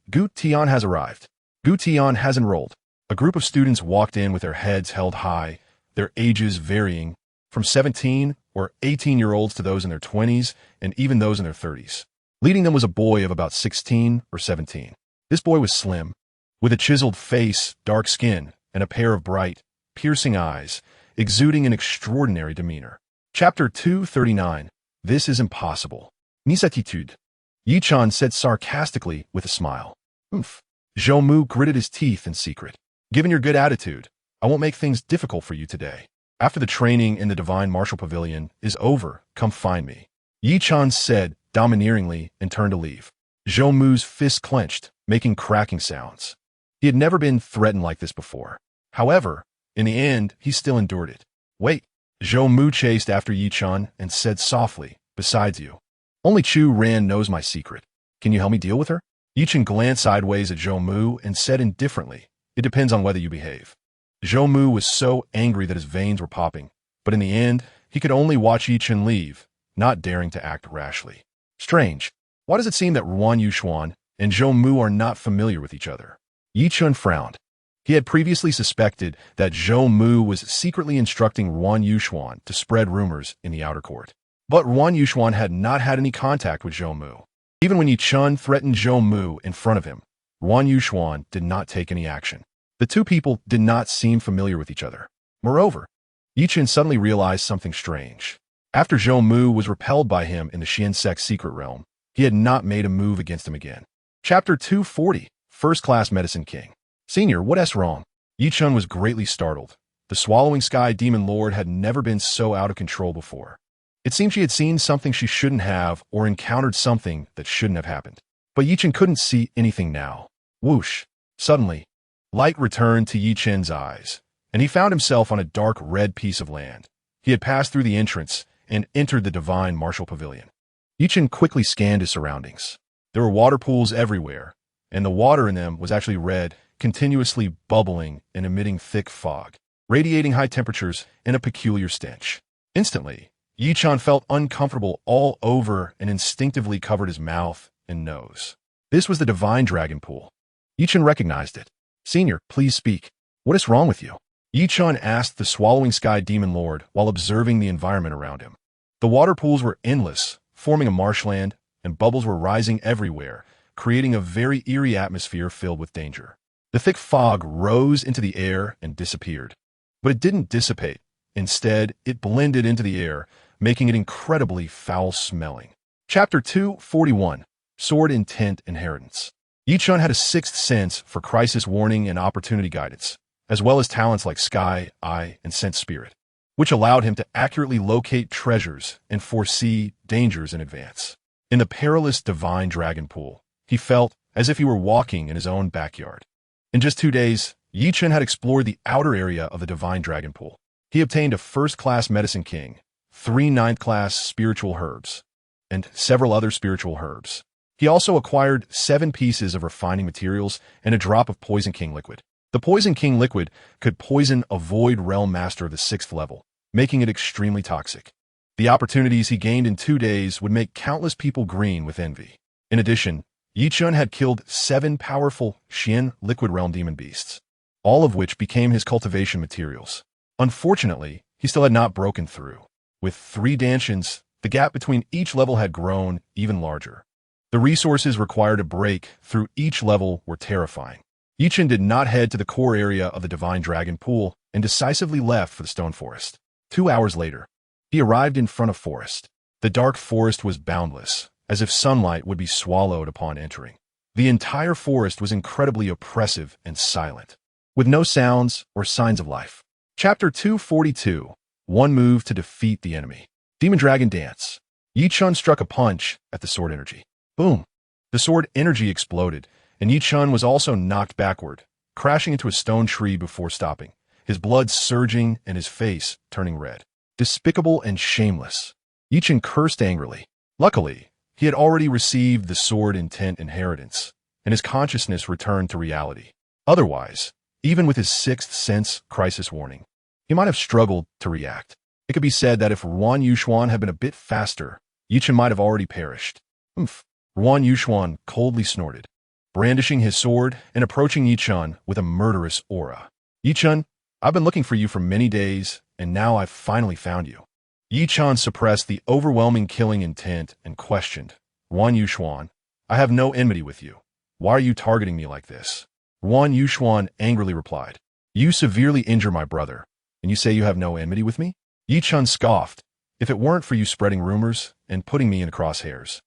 has arrived. Gu Tian has enrolled. A group of students walked in with their heads held high, their ages varying from 17 or 18-year-olds to those in their 20s and even those in their 30s. Leading them was a boy of about 16 or 17. This boy was slim, with a chiseled face, dark skin, and a pair of bright, piercing eyes, exuding an extraordinary demeanor. Chapter 239, This is Impossible. Misatitude. Yi Chan said sarcastically with a smile. Oomph. Zhou Mu gritted his teeth in secret. Given your good attitude, I won't make things difficult for you today. After the training in the Divine Martial Pavilion is over, come find me. Yi Chan said domineeringly and turned to leave. Zhou Mu's fists clenched, making cracking sounds. He had never been threatened like this before. However, in the end, he still endured it. Wait. Zhou Mu chased after Yi Chan and said softly, besides you. Only Chu Ran knows my secret. Can you help me deal with her? Yi Chan glanced sideways at Zhou Mu and said indifferently, it depends on whether you behave. Zhou Mu was so angry that his veins were popping, but in the end, he could only watch Yi Chan leave, not daring to act rashly. Strange. Why does it seem that Ruan Yuxuan and Zhou Mu are not familiar with each other? Yi Chan frowned. He had previously suspected that Zhou Mu was secretly instructing Ruan Yuxuan to spread rumors in the outer court. But Ruan Yuxuan had not had any contact with Zhou Mu. Even when Yi Chan threatened Zhou Mu in front of him, Ruan Yuxuan did not take any action. The two people did not seem familiar with each other. Moreover, Yi Chan suddenly realized something strange. After Zhou Mu was repelled by him in the Xian sect's secret realm, he had not made a move against him again. Chapter 240, First Class Medicine King. Senior, what's wrong? Yi Chan was greatly startled. The Swallowing Sky Demon Lord had never been so out of control before. It seemed she had seen something she shouldn't have or encountered something that shouldn't have happened. But Yi Chan couldn't see anything now. Whoosh. Suddenly, light returned to Yi Chan's eyes, and he found himself on a dark red piece of land. He had passed through the entrance and entered the Divine Martial Pavilion. Yi Chan quickly scanned his surroundings. There were water pools everywhere, and the water in them was actually red, continuously bubbling and emitting thick fog, radiating high temperatures and a peculiar stench. Instantly, Yi Chan felt uncomfortable all over and instinctively covered his mouth and nose. This was the Divine Dragon Pool. Yi Chan recognized it. Senior, please speak. What is wrong with you? Yi Chan asked the Swallowing Sky Demon Lord while observing the environment around him. The water pools were endless, forming a marshland, and bubbles were rising everywhere, creating a very eerie atmosphere filled with danger. The thick fog rose into the air and disappeared. But it didn't dissipate. Instead, it blended into the air, making it incredibly foul-smelling. Chapter 241, Sword Intent Inheritance. Yi Chan had a sixth sense for crisis warning and opportunity guidance, as well as talents like Sky, Eye, and Sense Spirit, which allowed him to accurately locate treasures and foresee dangers in advance. In the perilous Divine Dragon Pool, he felt as if he were walking in his own backyard. In just 2 days, Yi Chan had explored the outer area of the Divine Dragon Pool. He obtained a first-class Medicine King, 3 ninth-class spiritual herbs, and several other spiritual herbs. He also acquired 7 pieces of refining materials and a drop of Poison King liquid. The Poison King liquid could poison a Void Realm Master of the 6th level, making it extremely toxic. The opportunities he gained in 2 days would make countless people green with envy. In addition, Yi Chan had killed 7 powerful Xian Liquid Realm Demon Beasts, all of which became his cultivation materials. Unfortunately, he still had not broken through. With 3 Danshians, the gap between each level had grown even larger. The resources required to break through each level were terrifying. Yi Chan did not head to the core area of the Divine Dragon Pool and decisively left for the Stone Forest. 2 hours later, he arrived in front of forest. The dark forest was boundless, as if sunlight would be swallowed upon entering. The entire forest was incredibly oppressive and silent, with no sounds or signs of life. Chapter 242, One Move to Defeat the Enemy. Demon Dragon Dance. Yi Chan struck a punch at the sword energy. Boom! The sword energy exploded, and Yi Chan was also knocked backward, crashing into a stone tree before stopping, his blood surging and his face turning red. Despicable and shameless. Yi Chan cursed angrily. Luckily, he had already received the Sword Intent Inheritance, and his consciousness returned to reality. Otherwise, even with his 6th sense crisis warning, he might have struggled to react. It could be said that if Ruan Yuxuan had been a bit faster, Yi Chan might have already perished. Oomph! Ruan Yuxuan coldly snorted, brandishing his sword and approaching Yi Chan with a murderous aura. Yi Chan, I've been looking for you for many days, and now I've finally found you. Yi Chan suppressed the overwhelming killing intent and questioned, Ruan Yuxuan, I have no enmity with you. Why are you targeting me like this? Ruan Yuxuan angrily replied, You severely injure my brother, and you say you have no enmity with me? Yi Chan scoffed, If it weren't for you spreading rumors and putting me in crosshairs,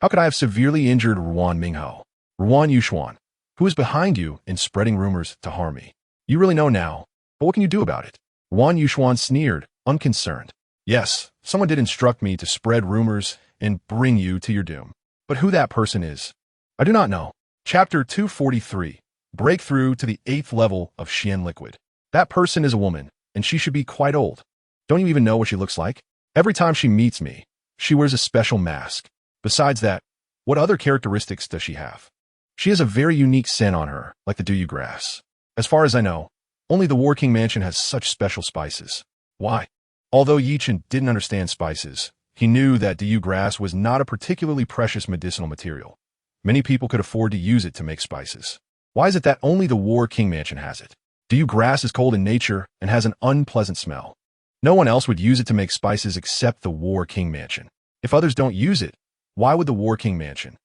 How could I have severely injured Ruan Minghao? Ruan Yushuan, who is behind you in spreading rumors to harm me? You really know now, but what can you do about it? Ruan Yushuan sneered, unconcerned. Yes, someone did instruct me to spread rumors and bring you to your doom. But who that person is, I do not know. Chapter 243. Breakthrough to the 8th level of Xian liquid. That person is a woman, and she should be quite old. Don't you even know what she looks like? Every time she meets me, she wears a special mask. Besides that, what other characteristics does she have? She has a very unique scent on her, like the Duyu grass. As far as I know, only the War King Mansion has such special spices. Why? Although Yi Chen didn't understand spices, he knew that Duyu grass was not a particularly precious medicinal material. Many people could afford to use it to make spices. Why is it that only the War King Mansion has it? Duyu grass is cold in nature and has an unpleasant smell. No one else would use it to make spices except the War King Mansion. If others don't use it, why would the War King Mansion?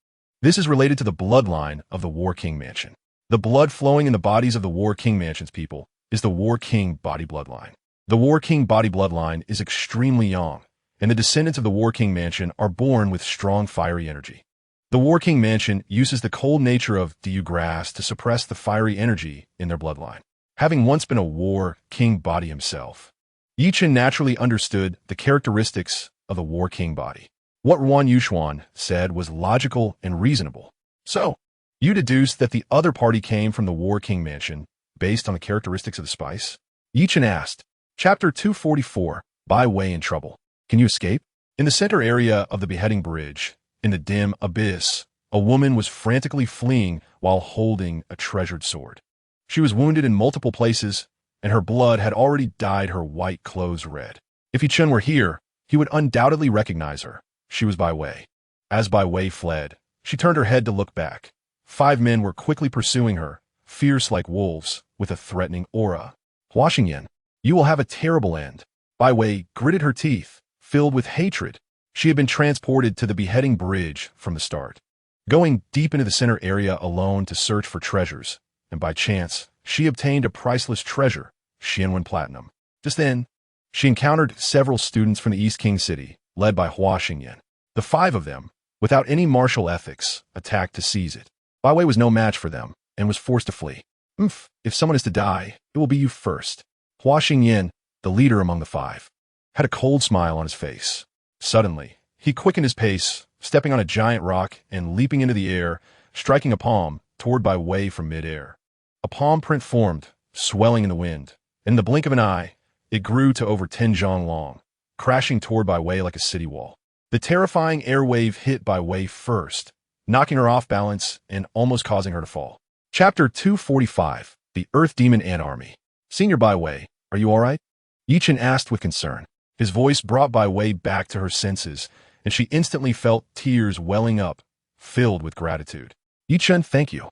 This is related to the bloodline of the War King Mansion. The blood flowing in the bodies of the War King Mansion's people is the War King body bloodline. The War King body bloodline is extremely young, and the descendants of the War King Mansion are born with strong fiery energy. The War King Mansion uses the cold nature of Duyu grass to suppress the fiery energy in their bloodline. Having once been a War King body himself, Yi Chen naturally understood the characteristics of the War King body. What Ruan Yushuan said was logical and reasonable. So, you deduced that the other party came from the War King Mansion based on the characteristics of the spice? Yi Chen asked. Chapter 244. Bai Wei in trouble. Can you escape? In the center area of the beheading bridge, in the dim abyss, a woman was frantically fleeing while holding a treasured sword. She was wounded in multiple places, and her blood had already dyed her white clothes red. If Yi Chen were here, he would undoubtedly recognize her. She was Bai Wei. As Bai Wei fled, she turned her head to look back. 5 men were quickly pursuing her, fierce like wolves, with a threatening aura. Hua Xingyan, you will have a terrible end. Bai Wei gritted her teeth, filled with hatred. She had been transported to the beheading bridge from the start, going deep into the center area alone to search for treasures, and by chance, she obtained a priceless treasure, Xianwen Platinum. Just then, she encountered several students from the East King City, led by Hua Xingyan. The 5 of them, without any martial ethics, attacked to seize it. Bai Wei was no match for them, and was forced to flee. If someone is to die, it will be you first. Hua Xingyan, the leader among the 5, had a cold smile on his face. Suddenly, he quickened his pace, stepping on a giant rock and leaping into the air, striking a palm toward Bai Wei from midair. A palm print formed, swelling in the wind. In the blink of an eye, it grew to over 10 zhang long, crashing toward Bai Wei like a city wall. The terrifying air wave hit Bai Wei first, knocking her off balance and almost causing her to fall. Chapter 245. The Earth Demon Ant Army. Senior Bai Wei, are you all right? Yi Chen asked with concern. His voice brought Bai Wei back to her senses, and she instantly felt tears welling up, filled with gratitude. Yi Chen, thank you.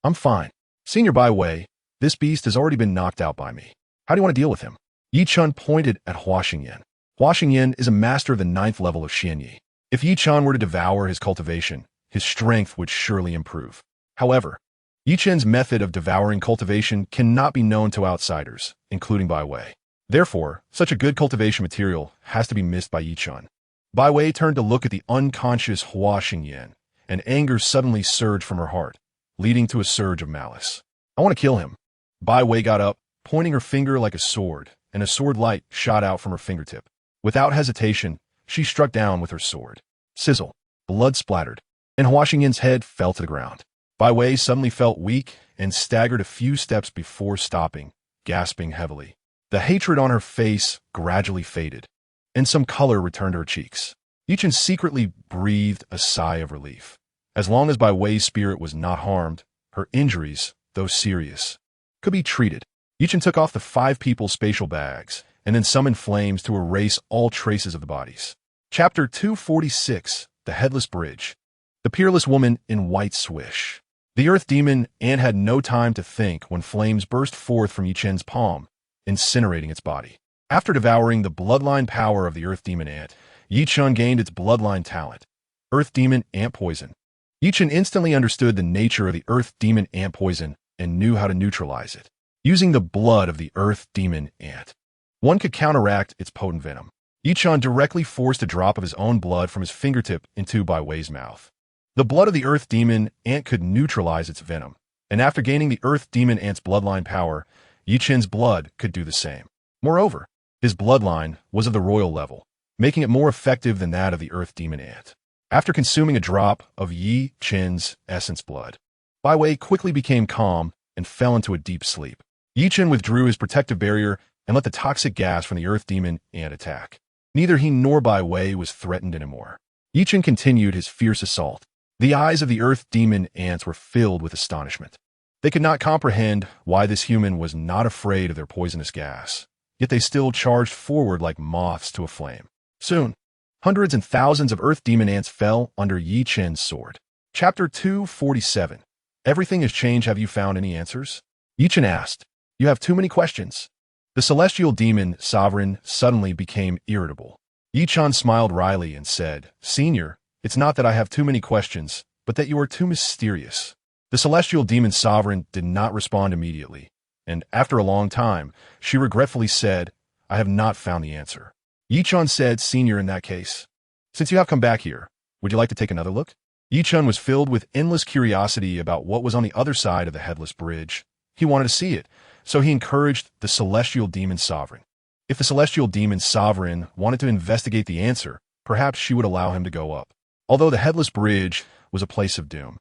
I'm fine. Senior Bai Wei, this beast has already been knocked out by me. How do you want to deal with him? Yi Chen pointed at Hua Xingyan. Hua Xingyan is a master of the 9th level of Xianyi. If Yi Chen were to devour his cultivation, his strength would surely improve. However, Yi Chen's method of devouring cultivation cannot be known to outsiders, including Bai Wei. Therefore, such a good cultivation material has to be missed by Yi Chen. Bai Wei turned to look at the unconscious Hua Xingyan, and anger suddenly surged from her heart, leading to a surge of malice. I want to kill him. Bai Wei got up, pointing her finger like a sword, and a sword light shot out from her fingertip. Without hesitation, she struck down with her sword. Sizzle. Blood splattered, and Hua Xingyan's head fell to the ground. Bai Wei suddenly felt weak and staggered a few steps before stopping, gasping heavily. The hatred on her face gradually faded, and some color returned to her cheeks. Yi Chen secretly breathed a sigh of relief. As long as Bai Wei's spirit was not harmed, her injuries, though serious, could be treated. Yi Chen took off the 5 people's spatial bags, and then summoned flames to erase all traces of the bodies. Chapter 246. The Headless Bridge. The Peerless Woman in White Swish. The Earth Demon Ant had no time to think when flames burst forth from Yi Chen's palm, incinerating its body. After devouring the bloodline power of the Earth Demon Ant, Yi Chen gained its bloodline talent, Earth Demon Ant Poison. Yi Chen instantly understood the nature of the Earth Demon Ant Poison and knew how to neutralize it. Using the blood of the Earth Demon Ant, one could counteract its potent venom. Yi Chen directly forced a drop of his own blood from his fingertip into Bai Wei's mouth. The blood of the Earth Demon ant could neutralize its venom, and after gaining the Earth Demon ant's bloodline power, Yi Chen's blood could do the same. Moreover, his bloodline was of the royal level, making it more effective than that of the Earth Demon ant. After consuming a drop of Yi Chen's essence blood, Bai Wei quickly became calm and fell into a deep sleep. Yi Chen withdrew his protective barrier and let the toxic gas from the Earth Demon ant attack. Neither he nor Bai Wei was threatened anymore. Yi Chen continued his fierce assault. The eyes of the Earth Demon ants were filled with astonishment. They could not comprehend why this human was not afraid of their poisonous gas, yet they still charged forward like moths to a flame. Soon, hundreds and thousands of Earth Demon ants fell under Yi Chen's sword. Chapter 247. Everything has changed. Have you found any answers? Yi Chen asked. You have too many questions. The celestial demon sovereign suddenly became irritable. Yi Chen smiled wryly and said, Senior, it's not that I have too many questions, but that you are too mysterious. The celestial demon sovereign did not respond immediately, and after a long time, she regretfully said, I have not found the answer. Yi Chen said, Senior, in that case, since you have come back here, would you like to take another look? Yi Chen was filled with endless curiosity about what was on the other side of the headless bridge. He wanted to see it, so he encouraged the celestial demon sovereign. If the celestial demon sovereign wanted to investigate the answer, perhaps she would allow him to go up. Although the headless bridge was a place of doom,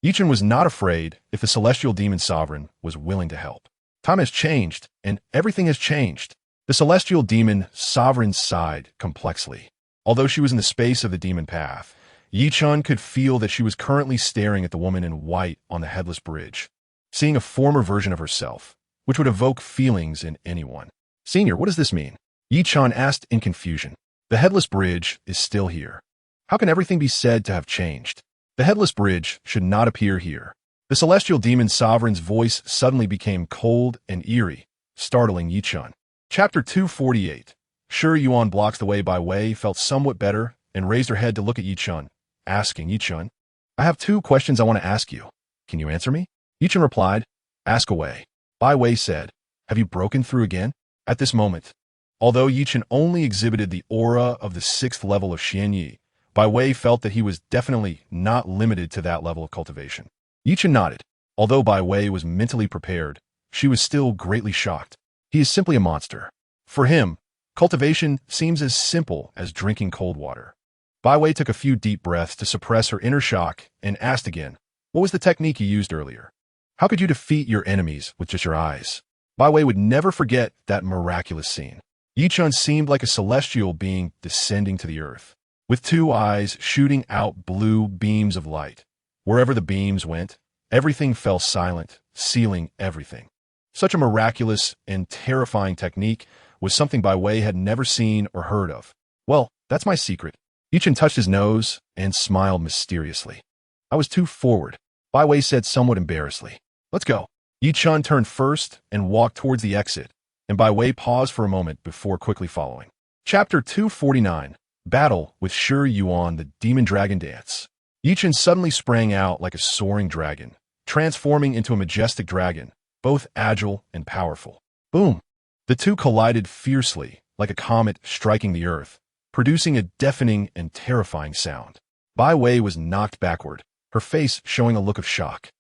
Yi Chen was not afraid if the celestial demon sovereign was willing to help. Time has changed, and everything has changed. The celestial demon sovereign sighed complexly. Although she was in the space of the demon path, Yi Chen could feel that she was currently staring at the woman in white on the headless bridge, seeing a former version of herself, which would evoke feelings in anyone. Senior, what does this mean? Yi Chen asked in confusion. The headless bridge is still here. How can everything be said to have changed? The headless bridge should not appear here. The celestial demon sovereign's voice suddenly became cold and eerie, startling Yi Chen. Chapter 248. Sure Yuan blocks the way. Bai Wei felt somewhat better and raised her head to look at Yi Chen, asking, Yi Chen, I have 2 questions I want to ask you. Can you answer me? Yi Chen replied, Ask away. Bai Wei said, Have you broken through again? At this moment, although Yi Chen only exhibited the aura of the 6th level of Xianyi, Bai Wei felt that he was definitely not limited to that level of cultivation. Yi Chen nodded. Although Bai Wei was mentally prepared, she was still greatly shocked. He is simply a monster. For him, cultivation seems as simple as drinking cold water. Bai Wei took a few deep breaths to suppress her inner shock and asked again, What was the technique you used earlier? How could you defeat your enemies with just your eyes? Bai Wei would never forget that miraculous scene. Yi Chen seemed like a celestial being descending to the earth, with 2 eyes shooting out blue beams of light. Wherever the beams went, everything fell silent, sealing everything. Such a miraculous and terrifying technique was something Bai Wei had never seen or heard of. Well, that's my secret. Yi Chen touched his nose and smiled mysteriously. I was too forward, Bai Wei said somewhat embarrassedly. Let's go. Yi Chen turned first and walked towards the exit, and Bai Wei paused for a moment before quickly following. Chapter 249. Battle with Shi Yuan, the Demon Dragon Dance. Yi Chen suddenly sprang out like a soaring dragon, transforming into a majestic dragon, both agile and powerful. Boom! The two collided fiercely, like a comet striking the earth, producing a deafening and terrifying sound. Bai Wei was knocked backward, her face showing a look of shock.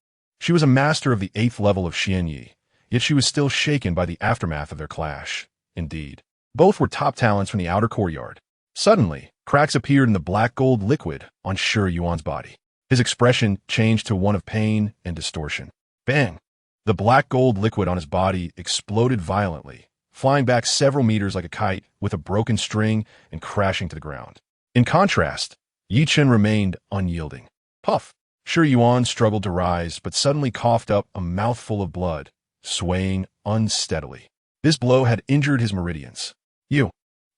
She was a master of the 8th level of Xianyi, yet she was still shaken by the aftermath of their clash. Indeed, both were top talents from the outer courtyard. Suddenly, cracks appeared in the black gold liquid on Shi Yuan's body. His expression changed to one of pain and distortion. Bang! The black gold liquid on his body exploded violently, flying back several meters like a kite with a broken string and crashing to the ground. In contrast, Yi Chen remained unyielding. Puff! Shi Yuan struggled to rise, but suddenly coughed up a mouthful of blood, swaying unsteadily. This blow had injured his meridians. You!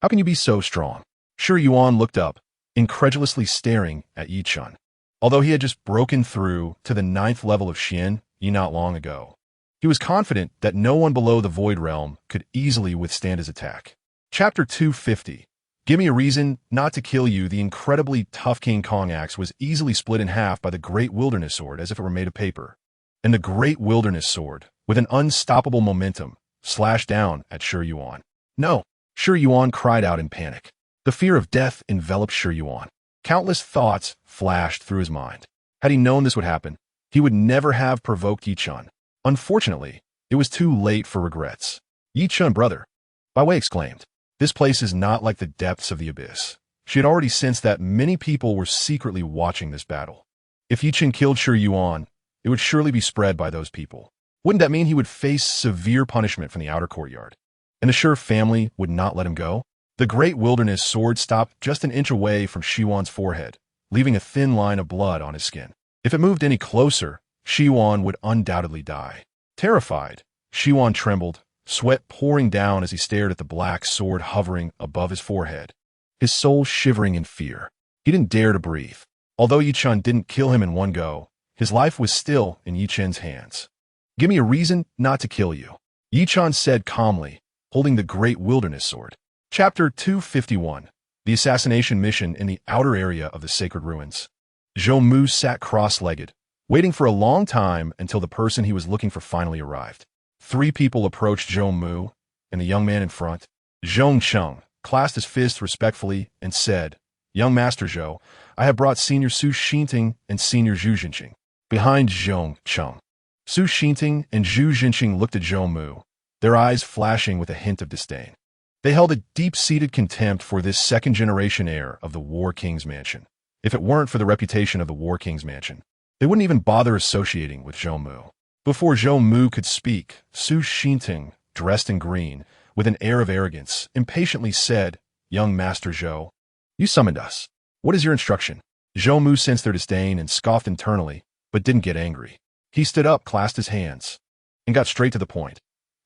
How can you be so strong? Shi Yuan looked up, incredulously staring at Yi Chen. Although he had just broken through to the 9th level of Xian Yi not long ago, he was confident that no one below the Void Realm could easily withstand his attack. Chapter 250. Give me a reason not to kill you. The incredibly tough King Kong axe was easily split in half by the Great Wilderness Sword as if it were made of paper. And the Great Wilderness Sword, with an unstoppable momentum, slashed down at Shi Yuan. No! Shi Yuan cried out in panic. The fear of death enveloped Shi Yuan. Countless thoughts flashed through his mind. Had he known this would happen, he would never have provoked Yi Chen. Unfortunately, it was too late for regrets. Yi Chen, brother, Bai Wei exclaimed. This place is not like the depths of the abyss. She had already sensed that many people were secretly watching this battle. If Yi Chen killed Shi Yuan, it would surely be spread by those people. Wouldn't that mean he would face severe punishment from the outer courtyard? And the Shi family would not let him go? The great wilderness sword stopped just an inch away from Shi Yuan's forehead, leaving a thin line of blood on his skin. If it moved any closer, Shi Yuan would undoubtedly die. Terrified, Shi Yuan trembled, sweat pouring down as he stared at the black sword hovering above his forehead, his soul shivering in fear. He didn't dare to breathe. Although Yi Chen didn't kill him in one go, his life was still in Yi Chen's hands. Give me a reason not to kill you, Yi Chen said calmly, holding the great wilderness sword. Chapter 251. The Assassination Mission in the Outer Area of the Sacred Ruins. Zhou Mu sat cross-legged, waiting for a long time until the person he was looking for finally arrived. 3 people approached Zhou Mu, and the young man in front, Zhong Cheng, clasped his fist respectfully and said, Young Master Zhou, I have brought Senior Su Xinting and Senior Zhu Jinqing. Behind Zhong Cheng, Su Xinting and Zhu Jinqing looked at Zhou Mu, their eyes flashing with a hint of disdain. They held a deep-seated contempt for this second-generation heir of the War King's mansion. If it weren't for the reputation of the War King's mansion, they wouldn't even bother associating with Zhou Mu. Before Zhou Mu could speak, Su Xinting, dressed in green, with an air of arrogance, impatiently said, Young Master Zhou, you summoned us. What is your instruction? Zhou Mu sensed their disdain and scoffed internally, but didn't get angry. He stood up, clasped his hands, and got straight to the point.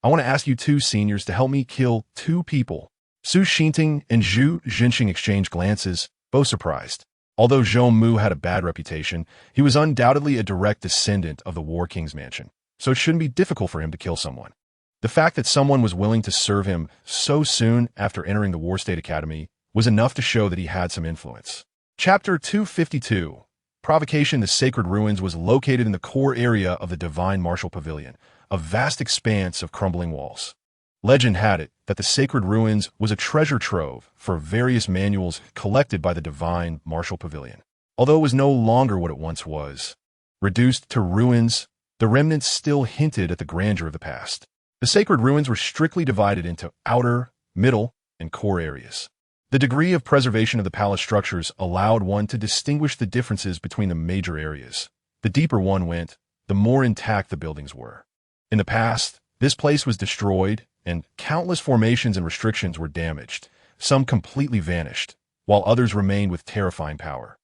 I want to ask you 2 seniors to help me kill 2 people. Su Xinting and Zhu Jinqing exchanged glances, both surprised. Although Zhou Mu had a bad reputation, he was undoubtedly a direct descendant of the War King's mansion, so it shouldn't be difficult for him to kill someone. The fact that someone was willing to serve him so soon after entering the War State Academy was enough to show that he had some influence. Chapter 252. Provocation. The Sacred Ruins was located in the core area of the Divine Martial Pavilion, a vast expanse of crumbling walls. Legend had it that the Sacred Ruins was a treasure trove for various manuals collected by the Divine Martial Pavilion. Although it was no longer what it once was, reduced to ruins, the remnants still hinted at the grandeur of the past. The Sacred Ruins were strictly divided into outer, middle, and core areas. The degree of preservation of the palace structures allowed one to distinguish the differences between the major areas. The deeper one went, the more intact the buildings were. In the past, this place was destroyed, and countless formations and restrictions were damaged. Some completely vanished, while others remained with terrifying power.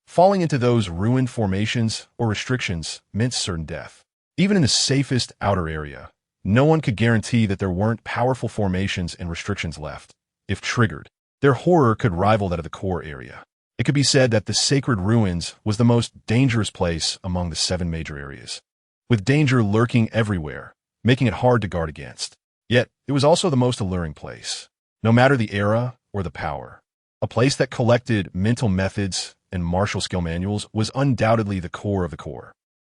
Falling into those ruined formations or restrictions meant certain death. Even in the safest outer area, no one could guarantee that there weren't powerful formations and restrictions left. If triggered, their horror could rival that of the core area. It could be said that the Sacred Ruins was the most dangerous place among the 7 major areas, with danger lurking everywhere, making it hard to guard against. Yet, it was also the most alluring place, no matter the era or the power. A place that collected mental methods and martial skill manuals was undoubtedly the core of the core.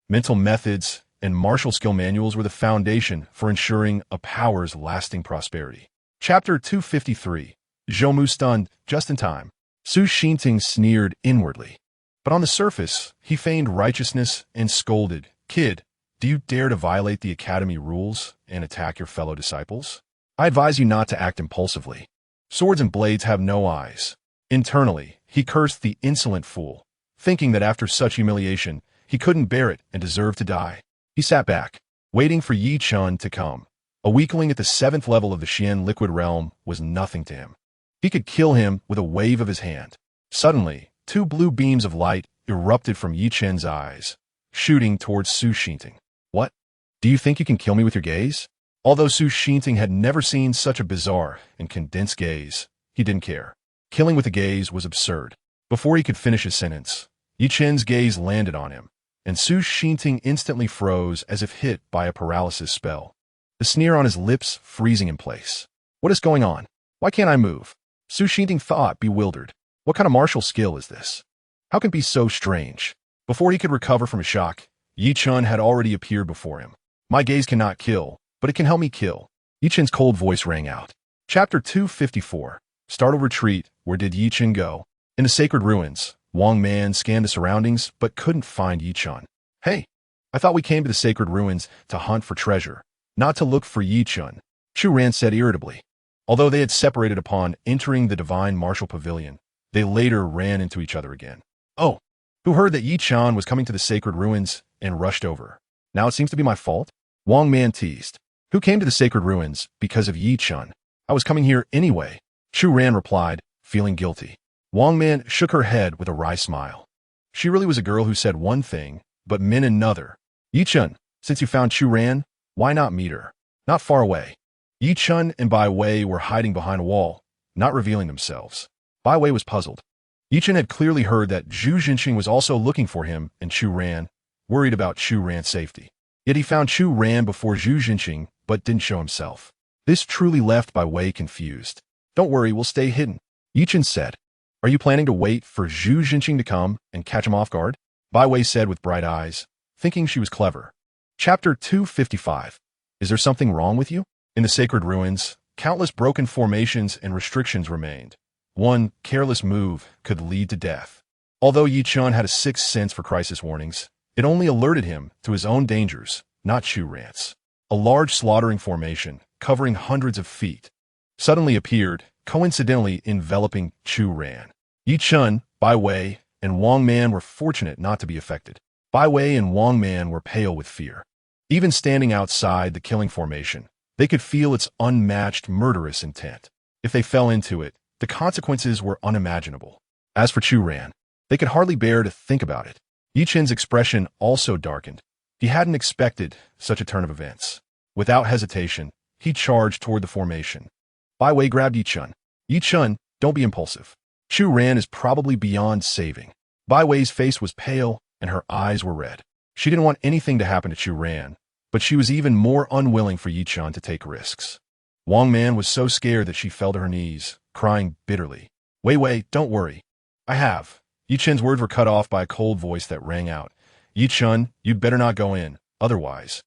Mental methods and martial skill manuals were the foundation for ensuring a power's lasting prosperity. Chapter 253. Zhou Mu stunned just in time. Su Xinting sneered inwardly. But on the surface, he feigned righteousness and scolded, Kid, do you dare to violate the academy rules and attack your fellow disciples? I advise you not to act impulsively. Swords and blades have no eyes. Internally, he cursed the insolent fool, thinking that after such humiliation, he couldn't bear it and deserved to die. He sat back, waiting for Yi Chen to come. A weakling at the 7th level of the Xian liquid realm was nothing to him. He could kill him with a wave of his hand. Suddenly, 2 blue beams of light erupted from Yi Chen's eyes, shooting towards Su Xinting. What? Do you think you can kill me with your gaze? Although Su Xinting had never seen such a bizarre and condensed gaze, he didn't care. Killing with a gaze was absurd. Before he could finish his sentence, Yi Chen's gaze landed on him, and Su Xinting instantly froze as if hit by a paralysis spell, the sneer on his lips freezing in place. What is going on? Why can't I move? Su Xinting thought, bewildered. What kind of martial skill is this? How can it be so strange? Before he could recover from his shock, Yi Chen had already appeared before him. My gaze cannot kill, but it can help me kill. Yi Chen's cold voice rang out. Chapter 254. Startled retreat. Where did Yi Chen go? In the Sacred Ruins, Wang Man scanned the surroundings but couldn't find Yi Chen. Hey, I thought we came to the sacred ruins to hunt for treasure, not to look for Yi Chen, Chu Ran said irritably. Although they had separated upon entering the divine martial pavilion, they later ran into each other again. Oh, who heard that Yi Chen was coming to the sacred ruins and rushed over? Now it seems to be my fault? Wang Man teased. Who came to the sacred ruins because of Yi Chen? I was coming here anyway, Chu Ran replied, feeling guilty. Wang Man shook her head with a wry smile. She really was a girl who said one thing, but meant another. Yi Chen, since you found Chu Ran, why not meet her? Not far away. Yi Chen and Bai Wei were hiding behind a wall, not revealing themselves. Bai Wei was puzzled. Yi Chen had clearly heard that Zhu Jinxing was also looking for him and Chu Ran, worried about Chu Ran's safety. Yet he found Chu Ran before Zhu Jinxing, but didn't show himself. This truly left Bai Wei confused. Don't worry, we'll stay hidden, Yi Chen said. Are you planning to wait for Zhu Jinxing to come and catch him off guard? Bai Wei said with bright eyes, thinking she was clever. Chapter 255. Is there something wrong with you? In the sacred ruins, countless broken formations and restrictions remained. One careless move could lead to death. Although Yi Chen had a sixth sense for crisis warnings, it only alerted him to his own dangers, not Chu Ran's. A large slaughtering formation, covering hundreds of feet, suddenly appeared, coincidentally enveloping Chu Ran. Yi Chen, Bai Wei, and Wang Man were fortunate not to be affected. Bai Wei and Wang Man were pale with fear. Even standing outside the killing formation, they could feel its unmatched murderous intent. If they fell into it, the consequences were unimaginable. As for Chu Ran, they could hardly bear to think about it. Yi Chen's expression also darkened. He hadn't expected such a turn of events. Without hesitation, he charged toward the formation. Bai Wei grabbed Yi Chen. Yi Chen, don't be impulsive. Chu Ran is probably beyond saving. Bai Wei's face was pale and her eyes were red. She didn't want anything to happen to Chu Ran, but she was even more unwilling for Yi Chen to take risks. Wang Man was so scared that she fell to her knees, crying bitterly. Wei, don't worry. I have. Yi Chen's words were cut off by a cold voice that rang out. Yi Chen, you'd better not go in, otherwise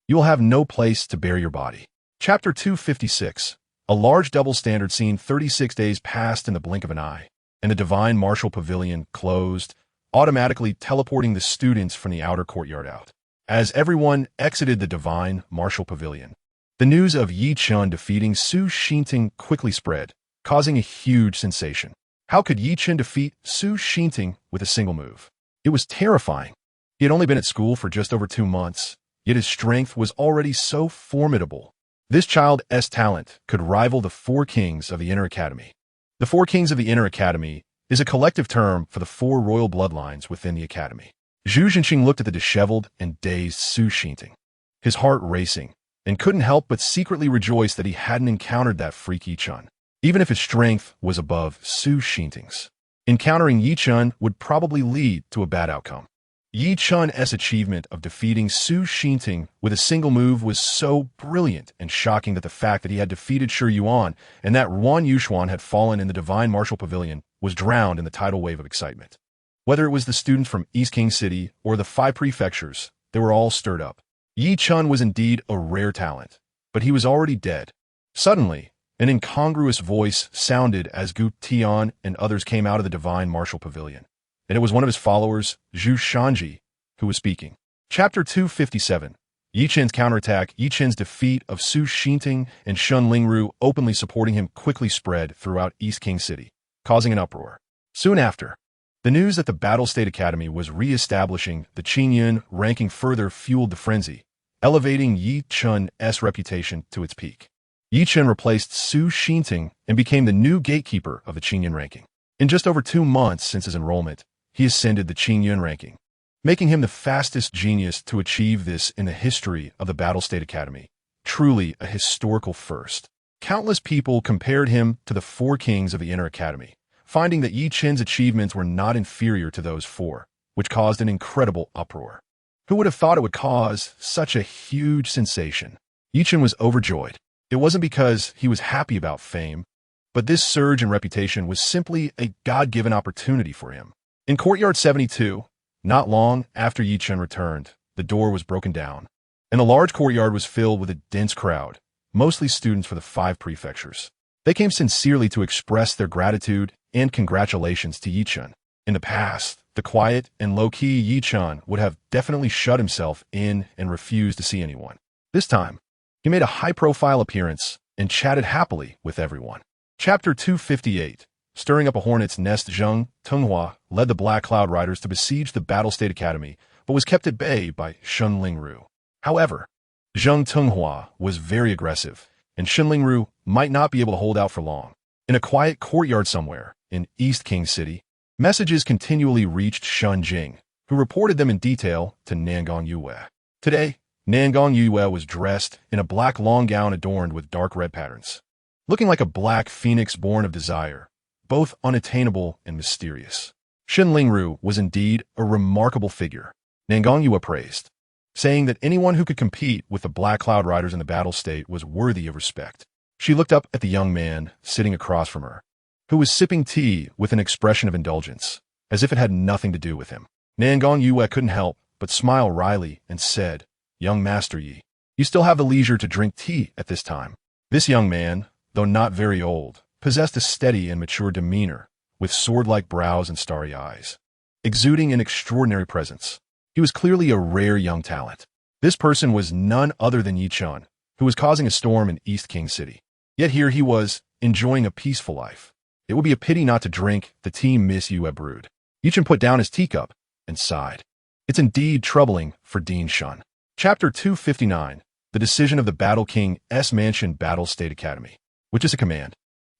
you will have no place to bury your body. Chapter 256. A large double standard scene 36 days passed in the blink of an eye, and the divine martial pavilion closed, automatically teleporting the students from the outer courtyard out. As everyone exited the divine martial pavilion, the news of Yi Chen defeating Su Xinting quickly spread, causing a huge sensation. How could Yi Chen defeat Su Xinting with a single move? It was terrifying. He had only been at school for just over 2 months, yet his strength was already so formidable. This child's talent could rival the 4 kings of the Inner Academy. The 4 kings of the Inner Academy is a collective term for the 4 royal bloodlines within the academy. Zhu Jinxing looked at the disheveled and dazed Su Xinting, his heart racing, and couldn't help but secretly rejoice that he hadn't encountered that freak Yi Chen, even if his strength was above Su Xinting's. Encountering Yi Chen would probably lead to a bad outcome. Yi Chen's achievement of defeating Su Xinting with a single move was so brilliant and shocking that the fact that he had defeated Shi Yuan and that Wan Yuxuan had fallen in the divine martial pavilion was drowned in the tidal wave of excitement. Whether it was the students from East King City or the 5 prefectures, they were all stirred up. Yi Chen was indeed a rare talent, but he was already dead. Suddenly, an incongruous voice sounded as Gu Tian and others came out of the divine martial pavilion, and it was one of his followers, Zhu Shanji, who was speaking. Chapter 257. Yi Chen's counterattack. Yi Chen's defeat of Su Xinting and Shun Lingru openly supporting him quickly spread throughout East King City, causing an uproar. Soon after, the news that the Battle State Academy was re-establishing the Qingyun ranking further fueled the frenzy, elevating Yi Chen's reputation to its peak. Yi Chen replaced Su Xinting and became the new gatekeeper of the Qingyun ranking. In just over 2 months since his enrollment, he ascended the Qingyun ranking, making him the fastest genius to achieve this in the history of the Battle State Academy. Truly a historical first. Countless people compared him to the 4 kings of the Inner Academy, finding that Yi Chen's achievements were not inferior to those 4, which caused an incredible uproar. Who would have thought it would cause such a huge sensation? Yi Chen was overjoyed. It wasn't because he was happy about fame, but this surge in reputation was simply a God-given opportunity for him. In Courtyard 72, not long after Yi Chen returned, the door was broken down, and the large courtyard was filled with a dense crowd, mostly students for the 5 prefectures. They came sincerely to express their gratitude and congratulations to Yi Chen. In the past, the quiet and low-key Yi Chen would have definitely shut himself in and refused to see anyone. This time, he made a high-profile appearance and chatted happily with everyone. Chapter 258. Stirring up a hornet's nest. Zheng Tenghua led the Black Cloud Riders to besiege the Battle State Academy, but was kept at bay by Shen Lingru. However, Zheng Tenghua was very aggressive, and Shen Lingru might not be able to hold out for long. In a quiet courtyard somewhere in East King City, messages continually reached Shen Jing, who reported them in detail to Nangong Yue. Today, Nangong Yue was dressed in a black long gown adorned with dark red patterns, looking like a black phoenix born of desire, both unattainable and mysterious. Shen Lingru was indeed a remarkable figure, Nangong Yue praised, saying that anyone who could compete with the Black Cloud Riders in the battle state was worthy of respect. She looked up at the young man sitting across from her, who was sipping tea with an expression of indulgence, as if it had nothing to do with him. Nangong Yue couldn't help but smile wryly and said, "Young Master Yi, you still have the leisure to drink tea at this time." This young man, though not very old, possessed a steady and mature demeanor, with sword-like brows and starry eyes, exuding an extraordinary presence. He was clearly a rare young talent. This person was none other than Yi Chen, who was causing a storm in East King City. Yet here he was, enjoying a peaceful life. It would be a pity not to drink the tea Miss Yue brewed. Yi Chen put down his teacup and sighed. It's indeed troubling for Dean Shen. Chapter 259. The Decision of the Battle King's Mansion Battle State Academy. Which is a command.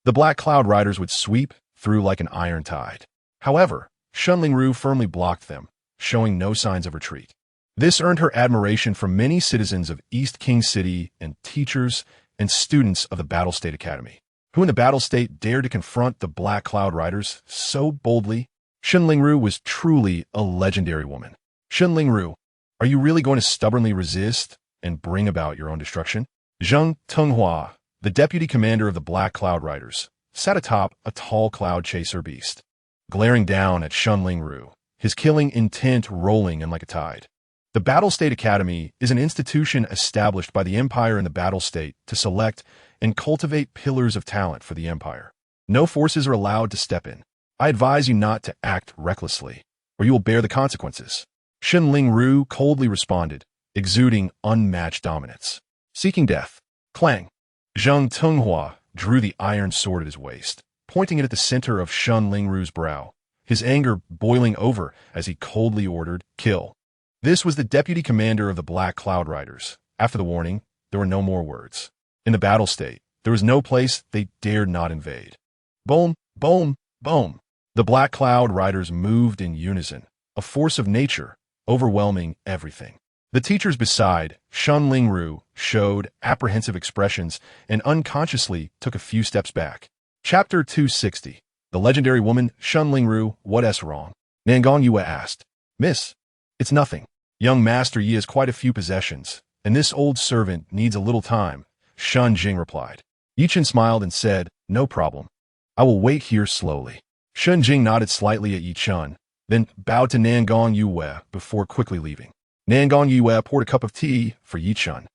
The Black Cloud Riders would sweep through like an iron tide. However, Shen Lingru firmly blocked them, showing no signs of retreat. This earned her admiration from many citizens of East King City and teachers and students of the Battle State Academy, who in the Battle State dared to confront the Black Cloud Riders so boldly. Shen Lingru was truly a legendary woman. Shen Lingru, are you really going to stubbornly resist and bring about your own destruction? Zheng Tenghua, the deputy commander of the Black Cloud Riders, sat atop a tall cloud chaser beast, glaring down at Shen Lingru, his killing intent rolling in like a tide. The Battle State Academy is an institution established by the Empire and the Battle State to select and cultivate pillars of talent for the Empire. No forces are allowed to step in. I advise you not to act recklessly, or you will bear the consequences. Shen Lingru coldly responded, exuding unmatched dominance. Seeking death. Clang. Zheng Tenghua drew the iron sword at his waist, pointing it at the center of Shen Lingru's brow, his anger boiling over as he coldly ordered, "Kill." This was the deputy commander of the Black Cloud Riders. After the warning, there were no more words. In the battle state, there was no place they dared not invade. Boom, boom, boom. The Black Cloud Riders moved in unison, a force of nature, overwhelming everything. The teachers beside Shen Lingru showed apprehensive expressions and unconsciously took a few steps back. Chapter 260. The legendary woman Shen Lingru, what's wrong? Nangong Yue asked. Miss, it's nothing. Young Master Yi has quite a few possessions, and this old servant needs a little time, Shen Jing replied. Yi Chen smiled and said, no problem. I will wait here slowly. Shen Jing nodded slightly at Yi Chen, then bowed to Nangong Yue before quickly leaving. Nangong Yue poured a cup of tea for Yi Chen.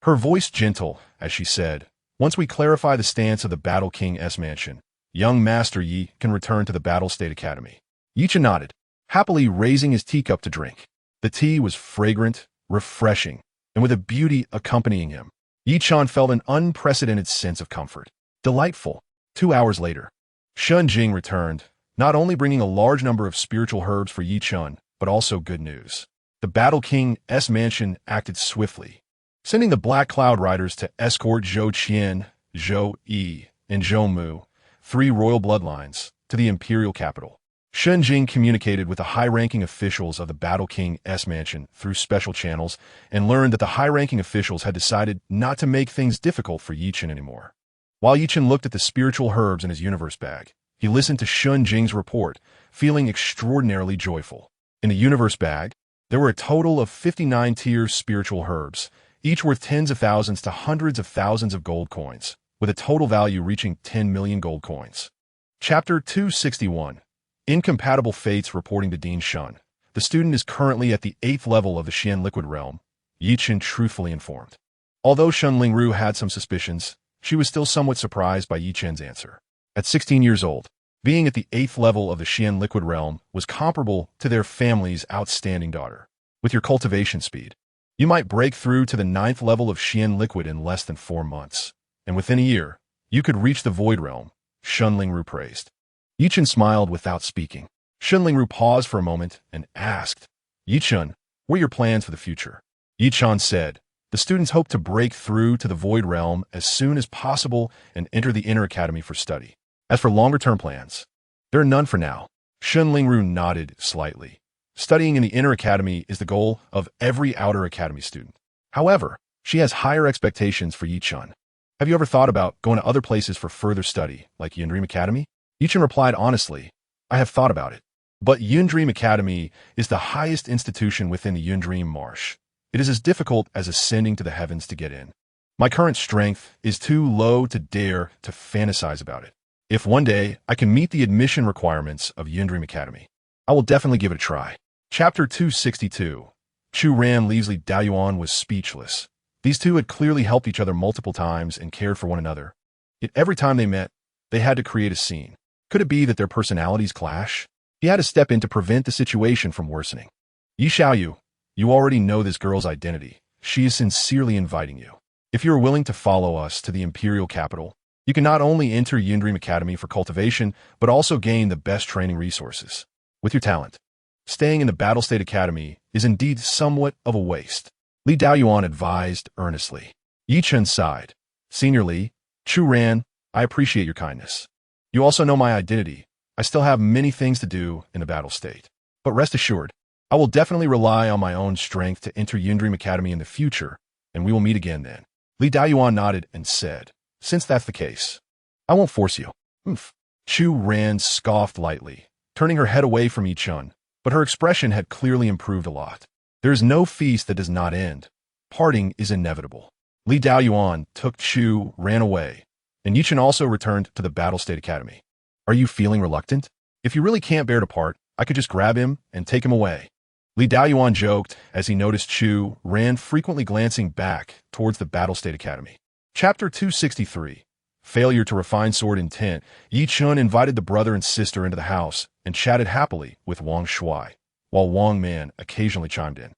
Her voice gentle as she said, once we clarify the stance of the Battle King's mansion, young Master Yi can return to the Battle State Academy. Yi Chen nodded, happily raising his teacup to drink. The tea was fragrant, refreshing, and with a beauty accompanying him. Yi Chen felt an unprecedented sense of comfort. Delightful. 2 hours later, Shen Jing returned, not only bringing a large number of spiritual herbs for Yi Chen, but also good news. The Battle King's mansion acted swiftly, sending the Black Cloud Riders to escort Zhou Qian, Zhou Yi, and Zhou Mu, 3 royal bloodlines, to the imperial capital. Shen Jing communicated with the high-ranking officials of the Battle King's mansion through special channels and learned that the high-ranking officials had decided not to make things difficult for Yi Chen anymore. While Yi Chen looked at the spiritual herbs in his universe bag, he listened to Shen Jing's report, feeling extraordinarily joyful. In the universe bag, there were a total of 59 tier spiritual herbs, each worth tens of thousands to hundreds of thousands of gold coins, with a total value reaching 10 million gold coins. Chapter 261. Incompatible Fates reporting to Dean Shen. The student is currently at the 8th level of the Xian Liquid Realm, Yi Chen truthfully informed. Although Shen Lingru had some suspicions, she was still somewhat surprised by Yi Chen's answer. At 16 years old, Being at the 8th level of the Xian liquid realm was comparable to their family's outstanding daughter. With your cultivation speed, you might break through to the 9th level of Xian liquid in less than 4 months, and within a year, you could reach the void realm, Shun Lingru praised. Yichun smiled without speaking. Shun Lingru paused for a moment and asked, Yichun, what are your plans for the future? Yichun said, the students hope to break through to the void realm as soon as possible and enter the inner academy for study. As for longer-term plans, there are none for now. Shun Lingru nodded slightly. Studying in the inner academy is the goal of every outer academy student. However, she has higher expectations for Yichun. Have you ever thought about going to other places for further study, like Yundream Academy? Yichun replied honestly, I have thought about it. But Yundream Academy is the highest institution within the Yundream Marsh. It is as difficult as ascending to the heavens to get in. My current strength is too low to dare to fantasize about it. If one day I can meet the admission requirements of Yundream Academy, I will definitely give it a try. Chapter 262. Chu Ran leaves Li Daoyuan was speechless. These two had clearly helped each other multiple times and cared for one another. Yet every time they met, they had to create a scene. Could it be that their personalities clash? He had to step in to prevent the situation from worsening. Yi Xiaoyu, you already know this girl's identity. She is sincerely inviting you. If you are willing to follow us to the imperial capital, you can not only enter Yundream Academy for cultivation, but also gain the best training resources. With your talent, staying in the Battle State Academy is indeed somewhat of a waste. Li Daoyuan advised earnestly. Yi Chen sighed. Senior Li, Chu Ran, I appreciate your kindness. You also know my identity. I still have many things to do in the Battle State. But rest assured, I will definitely rely on my own strength to enter Yundream Academy in the future, and we will meet again then. Li Daoyuan nodded and said, since that's the case, I won't force you. Chu Ran scoffed lightly, turning her head away from Yi Chen, but her expression had clearly improved a lot. There is no feast that does not end. Parting is inevitable. Li Daoyuan took Chu Ran away, and Yi Chen also returned to the Battle State Academy. Are you feeling reluctant? If you really can't bear to part, I could just grab him and take him away. Li Daoyuan joked as he noticed Chu Ran frequently glancing back towards the Battle State Academy. Chapter 263. Failure to refine sword intent. Yi Chen invited the brother and sister into the house and chatted happily with Wang Shuai, while Wang Man occasionally chimed in.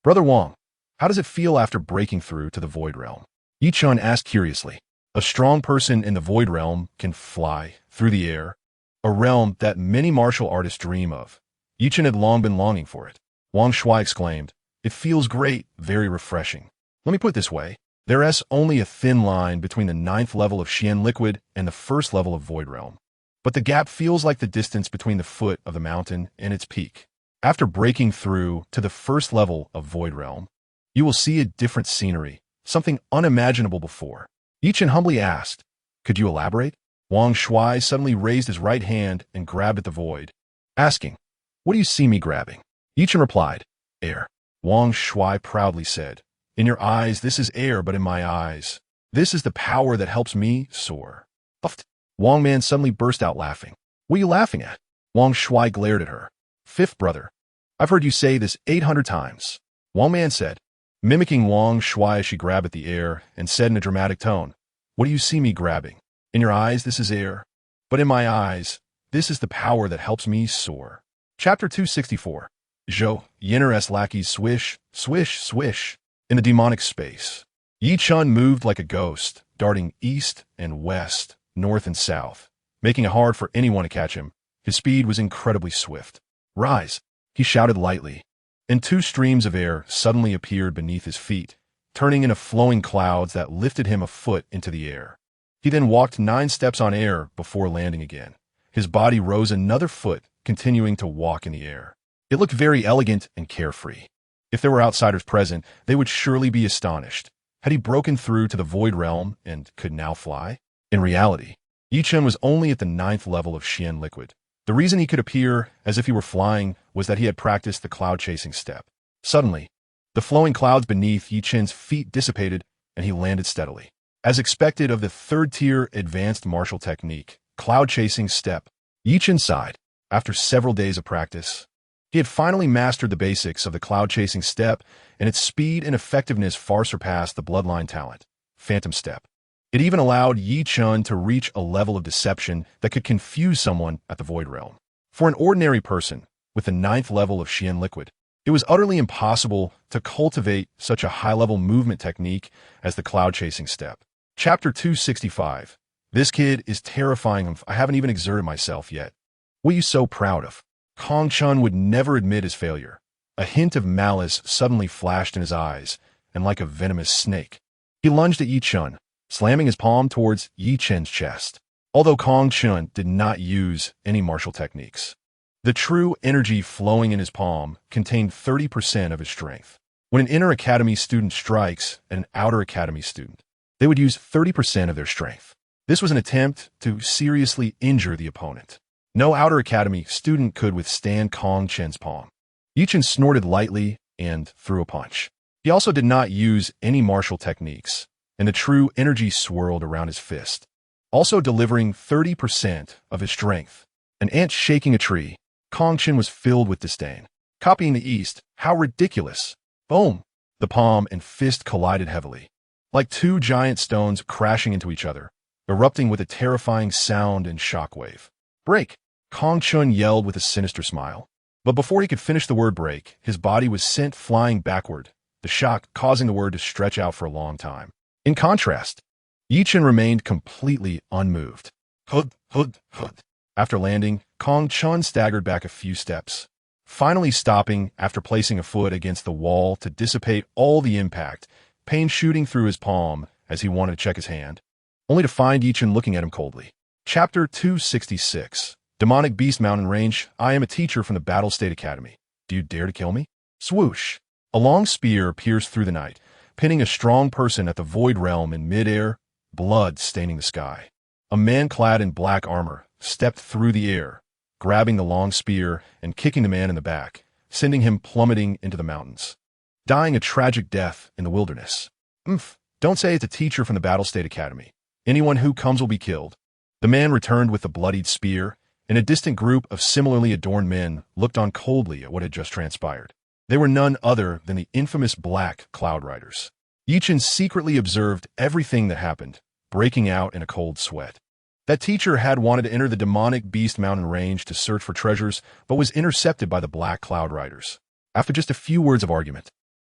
Brother Wang, how does it feel after breaking through to the Void Realm? Yi Chen asked curiously. A strong person in the Void Realm can fly through the air, a realm that many martial artists dream of. Yi Chen had long been longing for it. Wang Shuai exclaimed, it feels great, very refreshing. Let me put it this way. There is only a thin line between the 9th level of Xian Liquid and the 1st level of Void Realm. But the gap feels like the distance between the foot of the mountain and its peak. After breaking through to the 1st level of Void Realm, you will see a different scenery, something unimaginable before. Yi Chen humbly asked, could you elaborate? Wang Shuai suddenly raised his right hand and grabbed at the void, asking, what do you see me grabbing? Yi Chen replied, air. Wang Shuai proudly said, in your eyes, this is air, but in my eyes, this is the power that helps me soar. Puffed. Wang Man suddenly burst out laughing. What are you laughing at? Wang Shuai glared at her. Fifth brother, I've heard you say this 800 times. Wang Man said, mimicking Wang Shuai as she grabbed at the air and said in a dramatic tone, what do you see me grabbing? In your eyes, this is air, but in my eyes, this is the power that helps me soar. Chapter 264. Zhou, Yenner's lackeys swish, swish, swish. In the demonic space, Yi Chen moved like a ghost, darting east and west, north and south, making it hard for anyone to catch him. His speed was incredibly swift. Rise, he shouted lightly, and 2 streams of air suddenly appeared beneath his feet, turning into flowing clouds that lifted him a foot into the air. He then walked 9 steps on air before landing again. His body rose another foot, continuing to walk in the air. It looked very elegant and carefree. If there were outsiders present, they would surely be astonished. Had he broken through to the Void Realm and could now fly? In reality, Yi Chen was only at the 9th level of Xian Liquid. The reason he could appear as if he were flying was that he had practiced the cloud-chasing step. Suddenly, the flowing clouds beneath Yi Chen's feet dissipated, and he landed steadily. As expected of the 3rd-tier advanced martial technique, cloud-chasing step, Yi Chen sighed. After several days of practice, he had finally mastered the basics of the cloud-chasing step, and its speed and effectiveness far surpassed the bloodline talent, Phantom Step. It even allowed Yi Chun to reach a level of deception that could confuse someone at the Void Realm. For an ordinary person, with the 9th level of Xian liquid, it was utterly impossible to cultivate such a high-level movement technique as the cloud-chasing step. Chapter 265. This kid is terrifying. I haven't even exerted myself yet. What are you so proud of? Kong Chun would never admit his failure. A hint of malice suddenly flashed in his eyes, and like a venomous snake, he lunged at Yi Chun, slamming his palm towards Yi Chen's chest. Although Kong Chun did not use any martial techniques, the true energy flowing in his palm contained 30% of his strength. When an inner academy student strikes at an outer academy student, they would use 30% of their strength. This was an attempt to seriously injure the opponent. No outer academy student could withstand Kong Chen's palm. Yi Chen snorted lightly and threw a punch. He also did not use any martial techniques, and the true energy swirled around his fist, also delivering 30% of his strength. An ant shaking a tree, Kong Chen was filled with disdain. Copying the East, how ridiculous. Boom! The palm and fist collided heavily, like two giant stones crashing into each other, erupting with a terrifying sound and shockwave. Break! Kong Chun yelled with a sinister smile. But before he could finish the word break, his body was sent flying backward, the shock causing the word to stretch out for a long time. In contrast, Yi Chen remained completely unmoved. Hud. After landing, Kong Chun staggered back a few steps, finally stopping after placing a foot against the wall to dissipate all the impact, pain shooting through his palm as he wanted to check his hand, only to find Yi Chen looking at him coldly. Chapter 266. Demonic Beast Mountain Range. I am a teacher from the Battle State Academy. Do you dare to kill me? Swoosh! A long spear pierced through the night, pinning a strong person at the Void Realm in midair, blood staining the sky. A man clad in black armor stepped through the air, grabbing the long spear and kicking the man in the back, sending him plummeting into the mountains, dying a tragic death in the wilderness. Don't say it's a teacher from the Battle State Academy. Anyone who comes will be killed. The man returned with the bloodied spear, and a distant group of similarly adorned men looked on coldly at what had just transpired. They were none other than the infamous Black Cloud Riders. Yi Chen secretly observed everything that happened, breaking out in a cold sweat. That teacher had wanted to enter the demonic Beast Mountain Range to search for treasures, but was intercepted by the Black Cloud Riders. After just a few words of argument,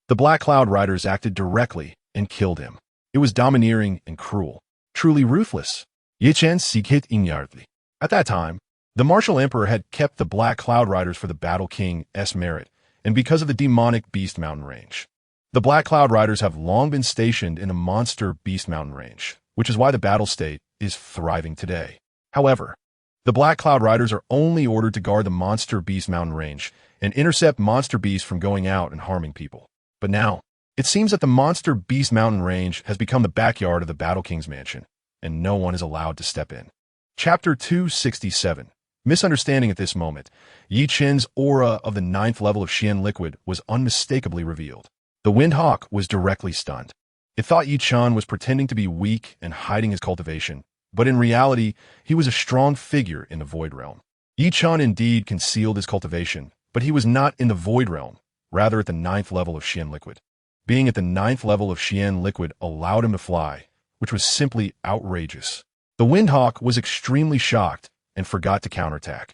the Black Cloud Riders acted directly and killed him. It was domineering and cruel, truly ruthless. Yi Chen sikit inyardly. At that time, the Martial Emperor had kept the Black Cloud Riders for the Battle King's merit, and because of the demonic Beast Mountain Range. The Black Cloud Riders have long been stationed in a monster Beast Mountain Range, which is why the Battle State is thriving today. However, the Black Cloud Riders are only ordered to guard the monster Beast Mountain Range and intercept monster beasts from going out and harming people. But now, it seems that the monster Beast Mountain Range has become the backyard of the Battle King's mansion, and no one is allowed to step in. Chapter 267. Misunderstanding at this moment, Yi Chen's aura of the 9th level of Xian liquid was unmistakably revealed. The Wind Hawk was directly stunned. It thought Yi Chen was pretending to be weak and hiding his cultivation, but in reality, he was a strong figure in the Void Realm. Yi Chen indeed concealed his cultivation, but he was not in the Void Realm, rather at the 9th level of Xian liquid. Being at the 9th level of Xian liquid allowed him to fly, which was simply outrageous. The Wind Hawk was extremely shocked and forgot to counterattack,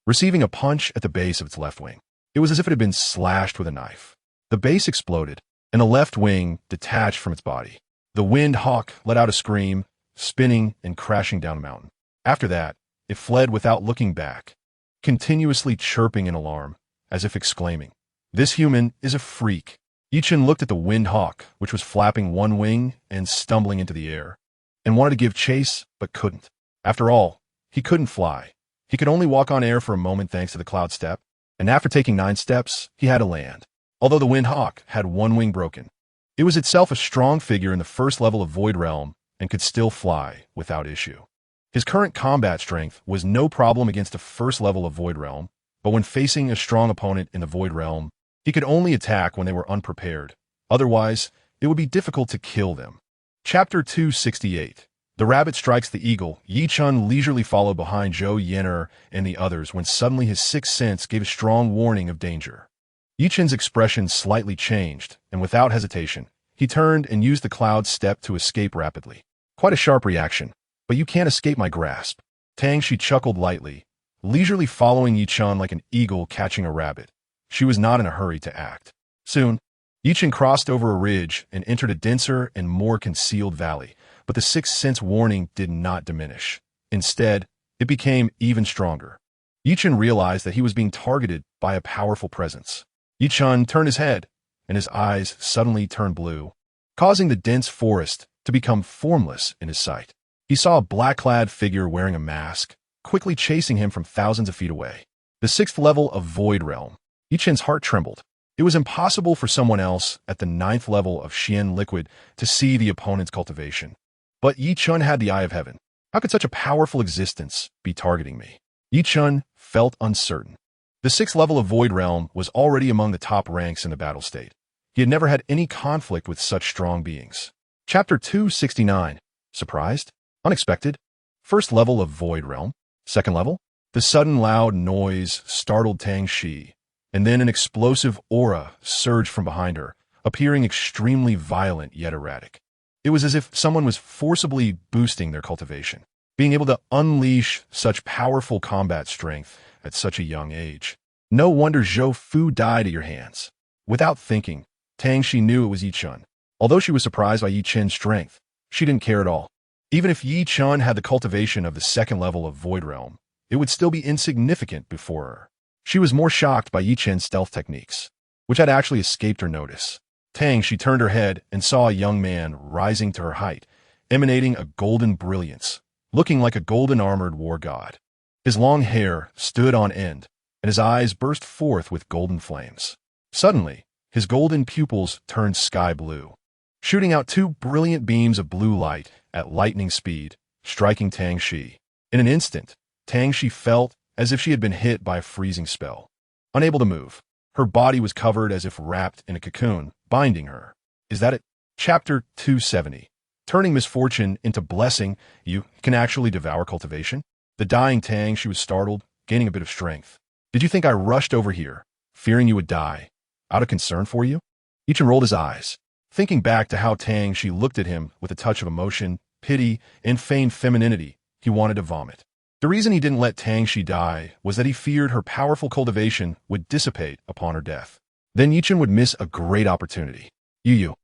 receiving a punch at the base of its left wing. It was as if it had been slashed with a knife. The base exploded, and the left wing detached from its body. The Wind Hawk let out a scream, spinning and crashing down a mountain. After that, it fled without looking back, continuously chirping in alarm, as if exclaiming, "This human is a freak." Yi Chen looked at the Wind Hawk, which was flapping one wing and stumbling into the air, and wanted to give chase, but couldn't. After all, he couldn't fly. He could only walk on air for a moment thanks to the cloud step, and after taking 9 steps, he had to land. Although the Wind Hawk had one wing broken, it was itself a strong figure in the first level of Void Realm and could still fly without issue. His current combat strength was no problem against the first level of Void Realm, but when facing a strong opponent in the Void Realm, he could only attack when they were unprepared. Otherwise, it would be difficult to kill them. Chapter 268. The rabbit strikes the eagle. Yi Chen leisurely followed behind Zhou Yen'er and the others when suddenly his sixth sense gave a strong warning of danger. Yi Chen's expression slightly changed, and without hesitation, he turned and used the cloud step to escape rapidly. Quite a sharp reaction, but you can't escape my grasp. Tang Shi chuckled lightly, leisurely following Yi Chen like an eagle catching a rabbit. She was not in a hurry to act. Soon, Yi Chen crossed over a ridge and entered a denser and more concealed valley, but the sixth sense warning did not diminish. Instead, it became even stronger. Yi Chen realized that he was being targeted by a powerful presence. Yi Chen turned his head, and his eyes suddenly turned blue, causing the dense forest to become formless in his sight. He saw a black-clad figure wearing a mask, quickly chasing him from thousands of feet away. The sixth level of Void Realm. Yi Chen's heart trembled. It was impossible for someone else at the ninth level of Xian Liquid to see the opponent's cultivation. But Yi Chen had the eye of heaven. How could such a powerful existence be targeting me? Yi Chen felt uncertain. The sixth level of Void Realm was already among the top ranks in the battle state. He had never had any conflict with such strong beings. Chapter 269. Surprised? Unexpected? First level of Void Realm. Second level? The sudden loud noise startled Tang Shi, and then an explosive aura surged from behind her, appearing extremely violent yet erratic. It was as if someone was forcibly boosting their cultivation, being able to unleash such powerful combat strength at such a young age. No wonder Zhou Fu died at your hands. Without thinking, Tang Shi knew it was Yi Chen. Although she was surprised by Yi Chen's strength, she didn't care at all. Even if Yi Chen had the cultivation of the second level of Void Realm, it would still be insignificant before her. She was more shocked by Yi Chen's stealth techniques, which had actually escaped her notice. Tang Shi turned her head and saw a young man rising to her height, emanating a golden brilliance, looking like a golden-armored war god. His long hair stood on end, and his eyes burst forth with golden flames. Suddenly, his golden pupils turned sky blue, shooting out two brilliant beams of blue light at lightning speed, striking Tang Shi. In an instant, Tang Shi felt as if she had been hit by a freezing spell. Unable to move, her body was covered as if wrapped in a cocoon, binding her. Is that it? Chapter 270. Turning misfortune into blessing, you can actually devour cultivation? The dying Tang Shi was startled, gaining a bit of strength. Did you think I rushed over here, fearing you would die, out of concern for you? Yi Chen rolled his eyes, thinking back to how Tang Shi looked at him with a touch of emotion, pity, and feigned femininity. He wanted to vomit. The reason he didn't let Tang Shi die was that he feared her powerful cultivation would dissipate upon her death. Then Yi Chen would miss a great opportunity. Yu.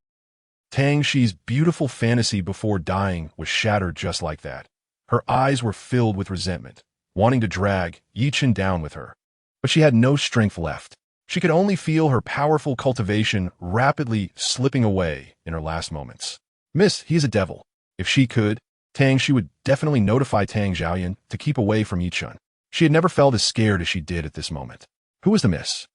Tang Shi's beautiful fantasy before dying was shattered just like that. Her eyes were filled with resentment, wanting to drag Yi Chen down with her. But she had no strength left. She could only feel her powerful cultivation rapidly slipping away in her last moments. Miss, he is a devil. If she could, Tang Shi would definitely notify Tang Zhaoyan to keep away from Yi Chen. She had never felt as scared as she did at this moment. Who is the miss?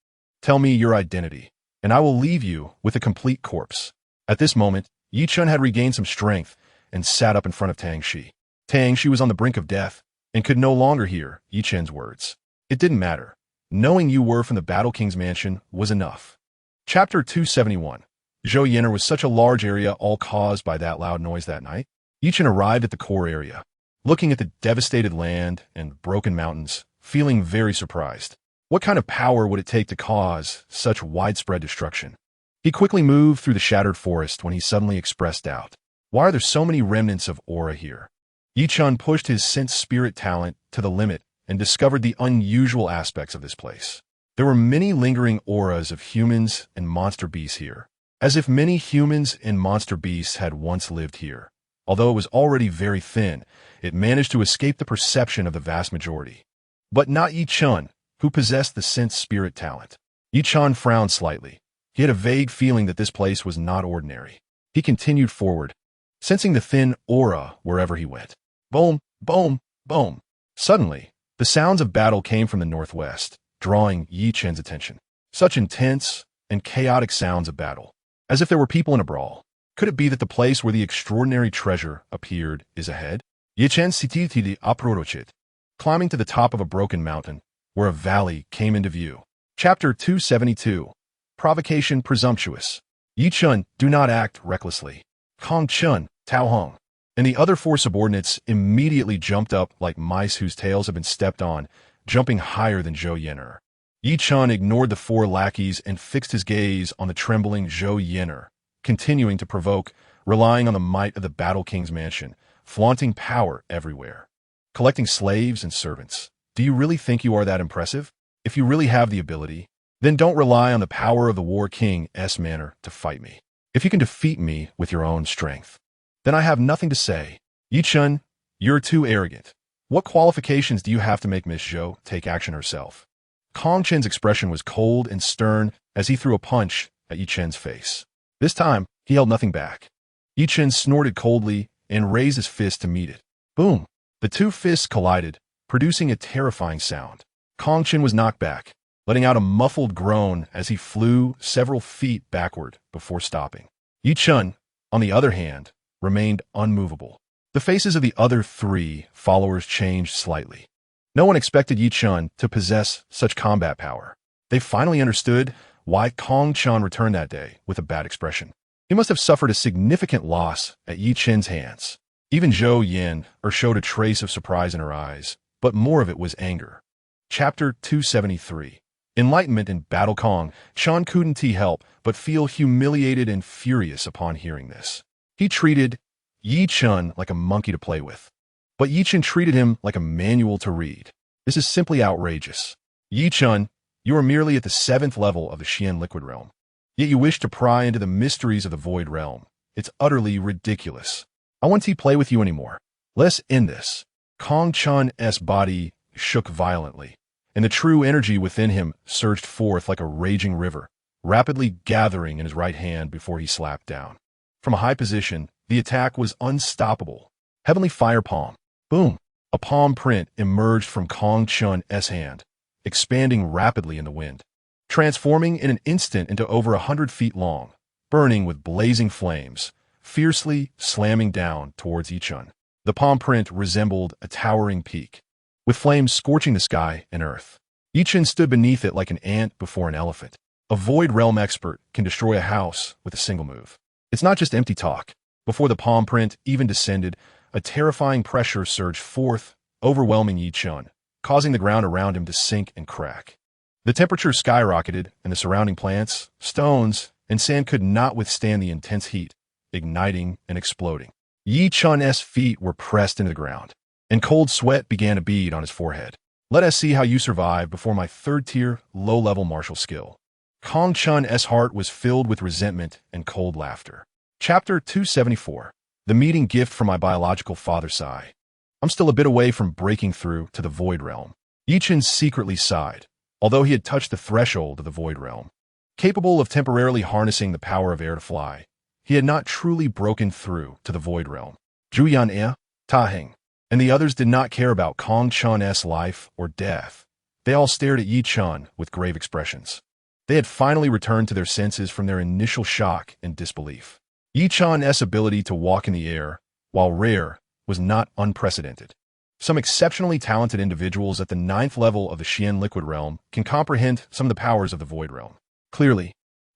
Tell me your identity, and I will leave you with a complete corpse. At this moment, Yi Chen had regained some strength and sat up in front of Tang Shi. Tang Shi was on the brink of death and could no longer hear Yi Chen's words. It didn't matter. Knowing you were from the Battle King's mansion was enough. Chapter 271. Zhou Yan'er was such a large area all caused by that loud noise that night. Yi Chen arrived at the core area, looking at the devastated land and broken mountains, feeling very surprised. What kind of power would it take to cause such widespread destruction? He quickly moved through the shattered forest when he suddenly expressed doubt. Why are there so many remnants of aura here? Yi Chen pushed his sense spirit talent to the limit and discovered the unusual aspects of this place. There were many lingering auras of humans and monster beasts here, as if many humans and monster beasts had once lived here. Although it was already very thin, it managed to escape the perception of the vast majority. But not Yi Chen, who possessed the sense spirit talent. Yi Chen frowned slightly. He had a vague feeling that this place was not ordinary. He continued forward, sensing the thin aura wherever he went. Boom, boom, boom. Suddenly, the sounds of battle came from the northwest, drawing Yi Chen's attention. Such intense and chaotic sounds of battle, as if there were people in a brawl. Could it be that the place where the extraordinary treasure appeared is ahead? Yi Chen sititi aprorochit, climbing to the top of a broken mountain, where a valley came into view. Chapter 272. Provocation Presumptuous. Yi Chen, do not act recklessly. Kong Chen, Tao Hong, and the other four subordinates immediately jumped up like mice whose tails have been stepped on, jumping higher than Zhou Yan'er. Yi Chen ignored the four lackeys and fixed his gaze on the trembling Zhou Yan'er, continuing to provoke relying on the might of the Battle King's mansion, flaunting power everywhere. Collecting slaves and servants. Do you really think you are that impressive? If you really have the ability, then don't rely on the power of the War King's manor to fight me. If you can defeat me with your own strength, then I have nothing to say. Yi Chen, you're too arrogant. What qualifications do you have to make Miss Zhou take action herself? Kong Chen's expression was cold and stern as he threw a punch at Yi Chen's face. This time, he held nothing back. Yi Chen snorted coldly and raised his fist to meet it. Boom! The two fists collided, producing a terrifying sound. Kong Chen was knocked back, letting out a muffled groan as he flew several feet backward before stopping. Yi Chen, on the other hand, remained unmovable. The faces of the other three followers changed slightly. No one expected Yi Chen to possess such combat power. They finally understood why Kong Chen returned that day with a bad expression. He must have suffered a significant loss at Yi Chen's hands. Even Zhou Yin showed a trace of surprise in her eyes, but more of it was anger. Chapter 273. Enlightenment in Battle. Kong Chen couldn't help but feel humiliated and furious upon hearing this. He treated Yi Chen like a monkey to play with, but Yi Chen treated him like a manual to read. This is simply outrageous. Yi Chen, you are merely at the 7th level of the Xian Liquid Realm, yet you wish to pry into the mysteries of the Void Realm. It's utterly ridiculous. I won't play with you anymore. Let's end this. Kong Chen's body shook violently, and the true energy within him surged forth like a raging river, rapidly gathering in his right hand before he slapped down. From a high position, the attack was unstoppable. Heavenly Fire Palm. Boom! A palm print emerged from Kong Chen's hand, expanding rapidly in the wind, transforming in an instant into over 100 feet long, burning with blazing flames, fiercely slamming down towards Yi Chen. The palm print resembled a towering peak, with flames scorching the sky and earth. Yi Chen stood beneath it like an ant before an elephant. A Void Realm expert can destroy a house with a single move. It's not just empty talk. Before the palm print even descended, a terrifying pressure surged forth, overwhelming Yi Chen, causing the ground around him to sink and crack. The temperature skyrocketed, and the surrounding plants, stones, and sand could not withstand the intense heat, igniting and exploding. Yi Chen's feet were pressed into the ground, and cold sweat began to bead on his forehead. Let us see how you survive before my 3rd-tier, low-level martial skill. Kong Chen's heart was filled with resentment and cold laughter. Chapter 274. The meeting gift from my biological father. Sigh. I'm still a bit away from breaking through to the Void Realm. Yi Chen secretly sighed, although he had touched the threshold of the Void Realm. Capable of temporarily harnessing the power of air to fly, he had not truly broken through to the Void Realm. Zhu Yan, Ta Heng, and the others did not care about Kong Chen's life or death. They all stared at Yi Chen with grave expressions. They had finally returned to their senses from their initial shock and disbelief. Yi Chen's ability to walk in the air, while rare, was not unprecedented. Some exceptionally talented individuals at the 9th level of the Xian Liquid Realm can comprehend some of the powers of the Void Realm. Clearly,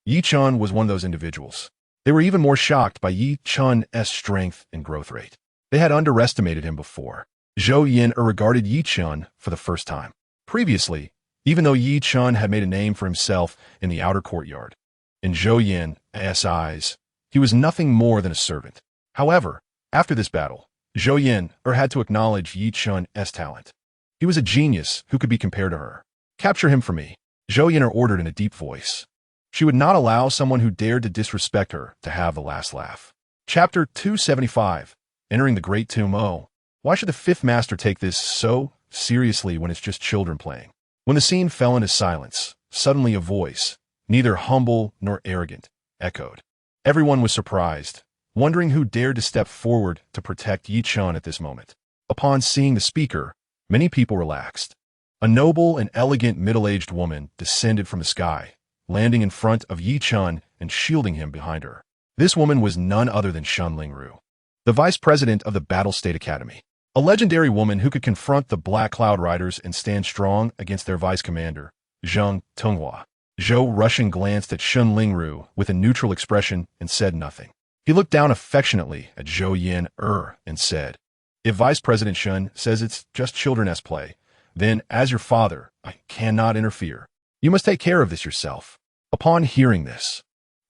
Yi Chen was one of those individuals. They were even more shocked by Yi Chen's strength and growth rate. They had underestimated him before. Zhou Yin regarded Yi Chen for the first time. Previously, even though Yi Chen had made a name for himself in the outer courtyard, in Zhou Yin's eyes, he was nothing more than a servant. However, after this battle, Zhou Yin had to acknowledge Yi Chen's talent. He was a genius who could be compared to her. Capture him for me, Zhou Yin ordered in a deep voice. She would not allow someone who dared to disrespect her to have the last laugh. Chapter 275. Entering the Great Tomb. Oh, why should the 5th Master take this so seriously when it's just children playing? When the scene fell into silence, suddenly a voice, neither humble nor arrogant, echoed. Everyone was surprised, wondering who dared to step forward to protect Yi Chen at this moment. Upon seeing the speaker, many people relaxed. A noble and elegant middle-aged woman descended from the sky, landing in front of Yi Chen and shielding him behind her. This woman was none other than Shen Lingru, the vice president of the Battle State Academy. A legendary woman who could confront the Black Cloud Riders and stand strong against their vice commander, Zheng Tenghua. Zhou Russian glanced at Shen Lingru with a neutral expression and said nothing. He looked down affectionately at Zhou Yin and said, "If Vice President Shen says it's just children's play, then, as your father, I cannot interfere. You must take care of this yourself." Upon hearing this,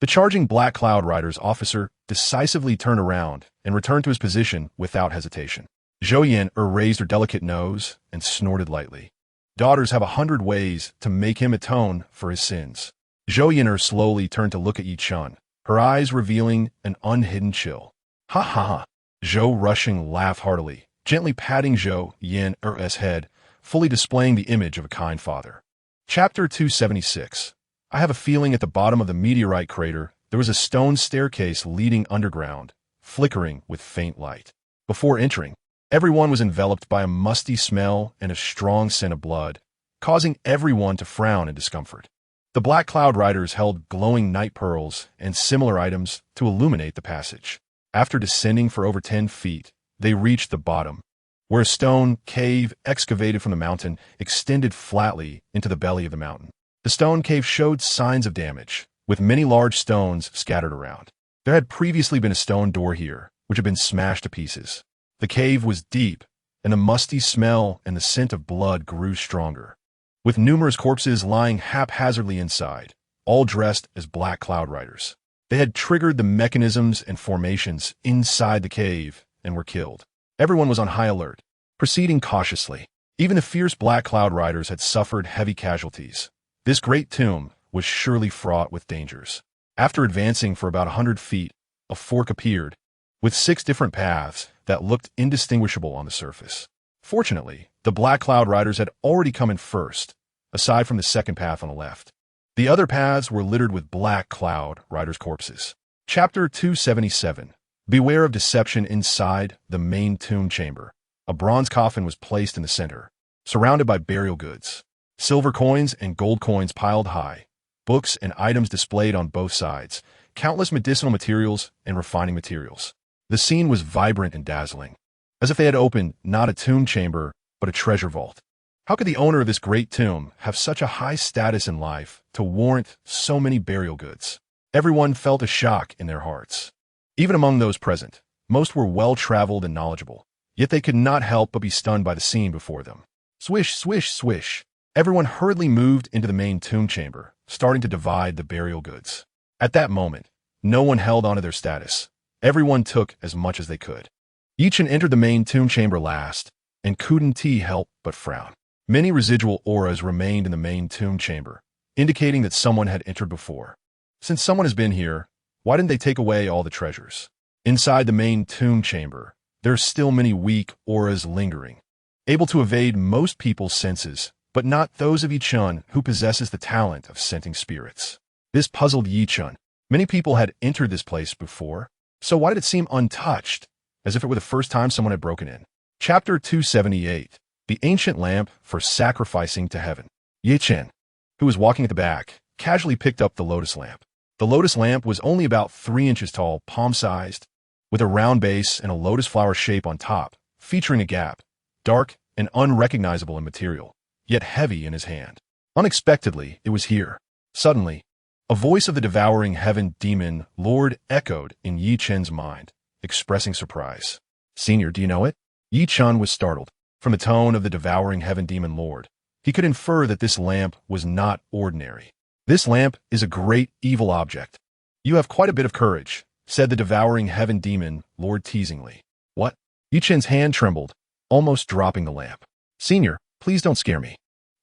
The charging Black Cloud Rider's officer decisively turned around and returned to his position without hesitation. Zhou Yin raised her delicate nose and snorted lightly. Daughters have 100 ways to make him atone for his sins. Zhou Yin slowly turned to look at Yi Chen, her eyes revealing an unhidden chill. Ha ha ha. Zhou Rushing laughed heartily, gently patting Zhou Yin's head, fully displaying the image of a kind father. Chapter 276. I have a feeling at the bottom of the meteorite crater there was a stone staircase leading underground, flickering with faint light. Before entering, everyone was enveloped by a musty smell and a strong scent of blood, causing everyone to frown in discomfort. The Black Cloud Riders held glowing night pearls and similar items to illuminate the passage. After descending for over 10 feet, they reached the bottom, where a stone cave excavated from the mountain extended flatly into the belly of the mountain. The stone cave showed signs of damage, with many large stones scattered around. There had previously been a stone door here, which had been smashed to pieces. The cave was deep, and the musty smell and the scent of blood grew stronger, with numerous corpses lying haphazardly inside, all dressed as Black Cloud Riders. They had triggered the mechanisms and formations inside the cave and were killed. Everyone was on high alert, proceeding cautiously. Even the fierce Black Cloud Riders had suffered heavy casualties. This great tomb was surely fraught with dangers. After advancing for about 100 feet, a fork appeared, with 6 different paths that looked indistinguishable on the surface. Fortunately, the Black Cloud Riders had already come in first, aside from the second path on the left. The other paths were littered with Black Cloud Riders' corpses. Chapter 277. Beware of deception inside the main tomb chamber. A bronze coffin was placed in the center, surrounded by burial goods. Silver coins and gold coins piled high, books and items displayed on both sides, countless medicinal materials and refining materials. The scene was vibrant and dazzling, as if they had opened not a tomb chamber, but a treasure vault. How could the owner of this great tomb have such a high status in life to warrant so many burial goods? Everyone felt a shock in their hearts. Even among those present, most were well-traveled and knowledgeable, yet they could not help but be stunned by the scene before them. Swish, swish, swish. Everyone hurriedly moved into the main tomb chamber, starting to divide the burial goods. At that moment, no one held onto their status. Everyone took as much as they could. Yi Chen entered the main tomb chamber last, and couldn't help but frown. Many residual auras remained in the main tomb chamber, indicating that someone had entered before. Since someone has been here, why didn't they take away all the treasures? Inside the main tomb chamber, there are still many weak auras lingering, able to evade most people's senses, but not those of Yi Chen, who possesses the talent of scenting spirits. This puzzled Yi Chen. Many people had entered this place before, so why did it seem untouched, as if it were the first time someone had broken in? Chapter 278. The Ancient Lamp for Sacrificing to Heaven. Yi Chen, who was walking at the back, casually picked up the lotus lamp. The lotus lamp was only about 3 inches tall, palm-sized, with a round base and a lotus flower shape on top, featuring a gap, dark and unrecognizable in material, yet heavy in his hand. Unexpectedly, it was here. Suddenly, a voice of the devouring heaven demon Lord echoed in Yi Chen's mind, expressing surprise. Senior, do you know it? Yi Chen was startled. From the tone of the devouring heaven demon lord, he could infer that this lamp was not ordinary. This lamp is a great evil object. You have quite a bit of courage, said the devouring heaven demon lord teasingly. What? Yi Chen's hand trembled, almost dropping the lamp. Senior, please don't scare me.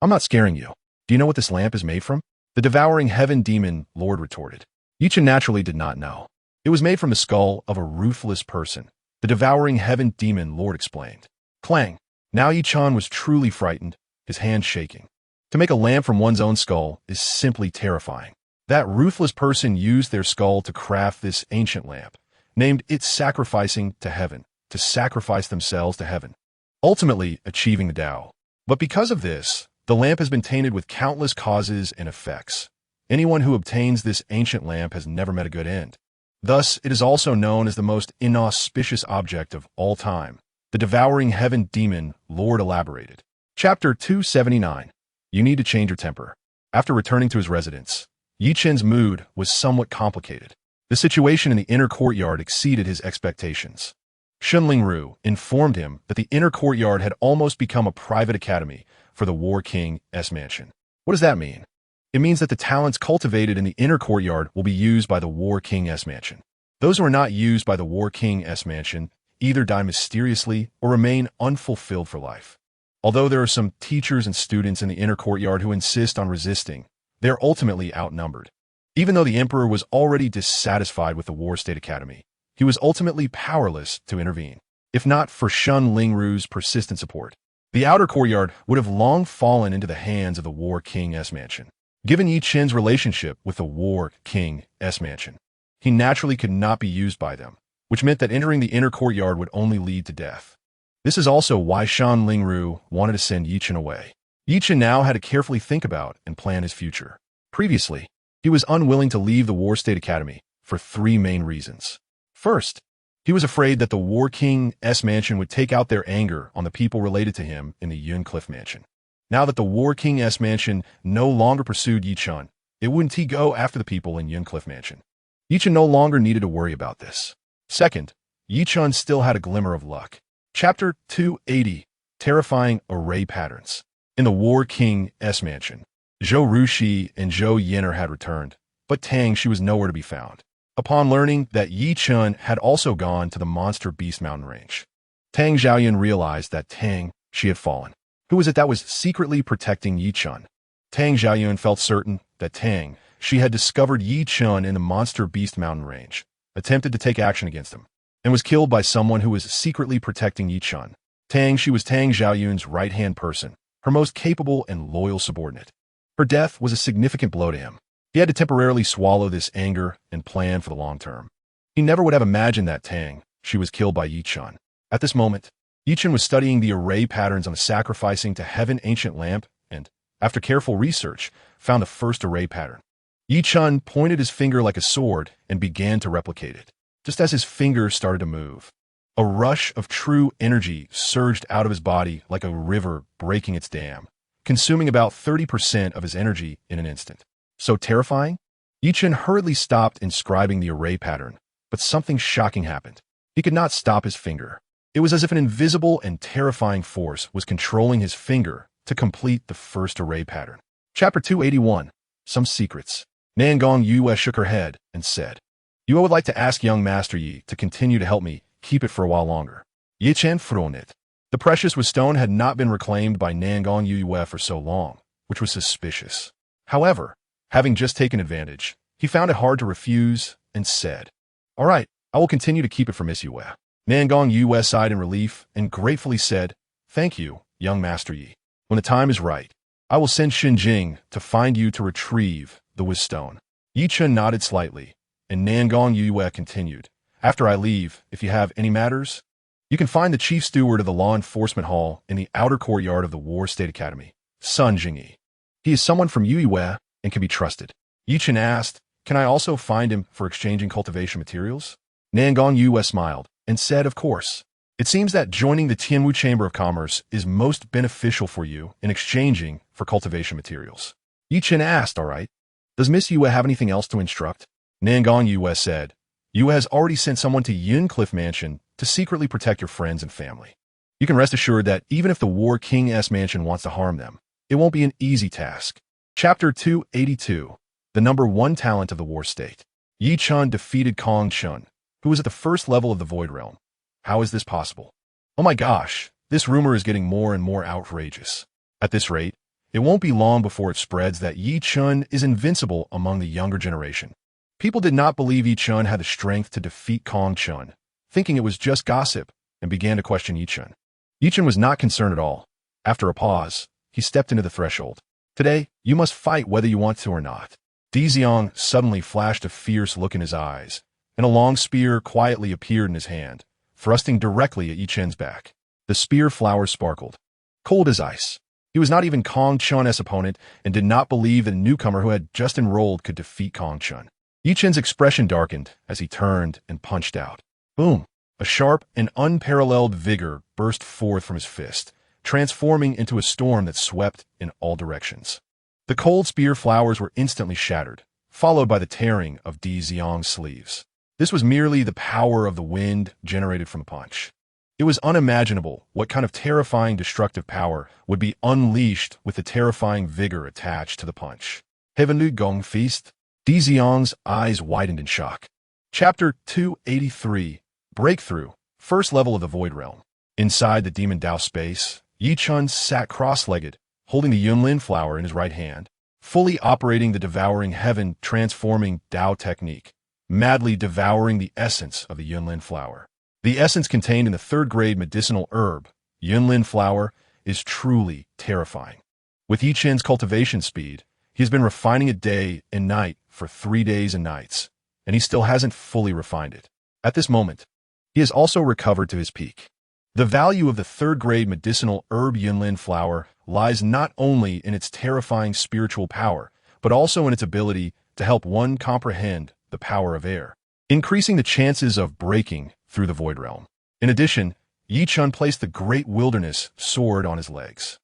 I'm not scaring you. Do you know what this lamp is made from? The devouring heaven demon lord retorted. Yi Chen naturally did not know. It was made from the skull of a ruthless person. The devouring heaven demon lord explained. Clang. Now Yi Chen was truly frightened, his hand shaking. To make a lamp from one's own skull is simply terrifying. That ruthless person used their skull to craft this ancient lamp, named it sacrificing to heaven, to sacrifice themselves to heaven, ultimately achieving the Tao. But because of this, the lamp has been tainted with countless causes and effects. Anyone who obtains this ancient lamp has never met a good end. Thus, it is also known as the most inauspicious object of all time. The devouring heaven demon lord elaborated. Chapter 279. You need to change your temper. After returning to his residence, Yi Chen's mood was somewhat complicated. The situation in the inner courtyard exceeded his expectations. Shunling Ru informed him that the inner courtyard had almost become a private academy for the War King's mansion. What does that mean? It means that the talents cultivated in the inner courtyard will be used by the War King's mansion. Those who are not used by the War King's mansion either die mysteriously or remain unfulfilled for life. Although there are some teachers and students in the inner courtyard who insist on resisting, they are ultimately outnumbered. Even though the emperor was already dissatisfied with the War State Academy, he was ultimately powerless to intervene. If not for Shun Lingru's persistent support, the outer courtyard would have long fallen into the hands of the War King's mansion. Given Yi Chen's relationship with the War King's mansion, he naturally could not be used by them, which meant that entering the inner courtyard would only lead to death. This is also why Shan Lingru wanted to send Yi Chen away. Yi Chen now had to carefully think about and plan his future. Previously, he was unwilling to leave the War State Academy for three main reasons. First, he was afraid that the War King's mansion would take out their anger on the people related to him in the Yuncliffe mansion. Now that the War King's mansion no longer pursued Yi Chen, it wouldn't he go after the people in Yuncliffe mansion. Yi Chen no longer needed to worry about this. Second, Yi Chen still had a glimmer of luck. Chapter 280, Terrifying Array Patterns. In the War King's mansion, Zhou Rushi and Zhou Yin'er had returned, but Tang she was nowhere to be found. Upon learning that Yi Chen had also gone to the Monster Beast Mountain Range, Tang Xiaoyun realized that Tang she had fallen. Who was it that was secretly protecting Yi Chen? Tang Xiaoyun felt certain that Tang she had discovered Yi Chen in the Monster Beast Mountain Range, attempted to take action against him, and was killed by someone who was secretly protecting Yi Chen. Tang she was Tang Xiaoyun's right-hand person, her most capable and loyal subordinate. Her death was a significant blow to him. He had to temporarily swallow this anger and plan for the long term. He never would have imagined that Tang she was killed by Yi Chen. At this moment, Yi Chen was studying the array patterns on the sacrificing to heaven ancient lamp and, after careful research, found the first array pattern. Yi Chen pointed his finger like a sword and began to replicate it. Just as his finger started to move, a rush of true energy surged out of his body like a river breaking its dam, consuming about 30% of his energy in an instant. So terrifying? Yi Chen hurriedly stopped inscribing the array pattern, but something shocking happened. He could not stop his finger. It was as if an invisible and terrifying force was controlling his finger to complete the first array pattern. Chapter 281, Some Secrets. Nangong Yue shook her head and said, "You would like to ask young Master Yi to continue to help me keep it for a while longer." Yi Chen frowned it. The precious stone had not been reclaimed by Nangong Yue for so long, which was suspicious. However, having just taken advantage, he found it hard to refuse and said, "All right, I will continue to keep it for Miss Yue." Nangong Yue sighed in relief and gratefully said, "Thank you, young Master Yi. When the time is right, I will send Xinjing to find you to retrieve the stone." Yi Chen nodded slightly, and Nangong Yue continued, "After I leave, if you have any matters, you can find the chief steward of the law enforcement hall in the outer courtyard of the War State Academy, Sun Jingyi. He is someone from Yue and can be trusted." Yi Chen asked, "Can I also find him for exchanging cultivation materials?" Nangong Yue smiled and said, "Of course. It seems that joining the Tianwu Chamber of Commerce is most beneficial for you in exchanging for cultivation materials." Yi Chen asked, "All right. Does Miss Yue have anything else to instruct?" Nangong Yue said, "Yue has already sent someone to Yuncliffe Mansion to secretly protect your friends and family. You can rest assured that even if the War King's mansion wants to harm them, it won't be an easy task." Chapter 282, The Number 1 Talent of the War State. Yi Chen defeated Kong Chen, who was at the first level of the Void Realm. How is this possible? Oh my gosh, this rumor is getting more and more outrageous. At this rate, it won't be long before it spreads that Yi Chen is invincible among the younger generation. People did not believe Yi Chen had the strength to defeat Kong Chen, thinking it was just gossip, and began to question Yi Chen. Yi Chen was not concerned at all. After a pause, he stepped into the threshold. "Today, you must fight whether you want to or not." Di Xiang suddenly flashed a fierce look in his eyes, and a long spear quietly appeared in his hand, thrusting directly at Yi Chen's back. The spear flowers sparkled. Cold as ice. He was not even Kong Chen's opponent and did not believe that a newcomer who had just enrolled could defeat Kong Chen. Yi Chen's expression darkened as he turned and punched out. Boom! A sharp and unparalleled vigor burst forth from his fist, transforming into a storm that swept in all directions. The cold spear flowers were instantly shattered, followed by the tearing of Di Xiang's sleeves. This was merely the power of the wind generated from the punch. It was unimaginable what kind of terrifying destructive power would be unleashed with the terrifying vigor attached to the punch. Heavenly Gong Feast? Di Xiang's eyes widened in shock. Chapter 283, Breakthrough, First Level of the Void Realm. Inside the Demon Dao space, Yi Chun sat cross-legged, holding the Yunlin flower in his right hand, fully operating the devouring heaven transforming Dao technique, madly devouring the essence of the Yunlin flower. The essence contained in the third-grade medicinal herb, Yunlin flower, is truly terrifying. With Yi Chen's cultivation speed, he has been refining it day and night for 3 days and nights, and he still hasn't fully refined it. At this moment, he has also recovered to his peak. The value of the third-grade medicinal herb Yunlin flower lies not only in its terrifying spiritual power, but also in its ability to help one comprehend the power of air, increasing the chances of breaking through the void realm. In addition, Yi Chun placed the Great Wilderness sword on his legs.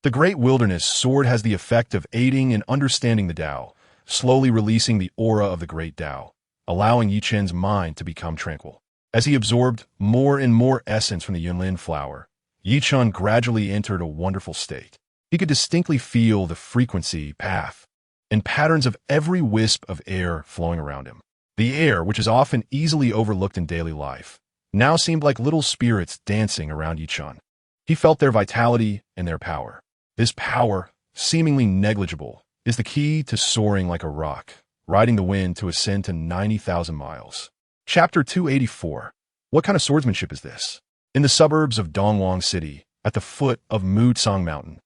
The Great Wilderness sword has the effect of aiding in understanding the Dao, slowly releasing the aura of the Great Dao, allowing Yi Chen's mind to become tranquil. As he absorbed more and more essence from the Yunlin flower, Yi Chun gradually entered a wonderful state. He could distinctly feel the frequency, path, and patterns of every wisp of air flowing around him. The air, which is often easily overlooked in daily life, now seemed like little spirits dancing around Yi Chun. He felt their vitality and their power. This power, seemingly negligible, is the key to soaring like a rock, riding the wind to ascend to 90,000 miles. Chapter 284. What kind of swordsmanship is this? In the suburbs of Dongwang City, at the foot of Mutsang Mountain,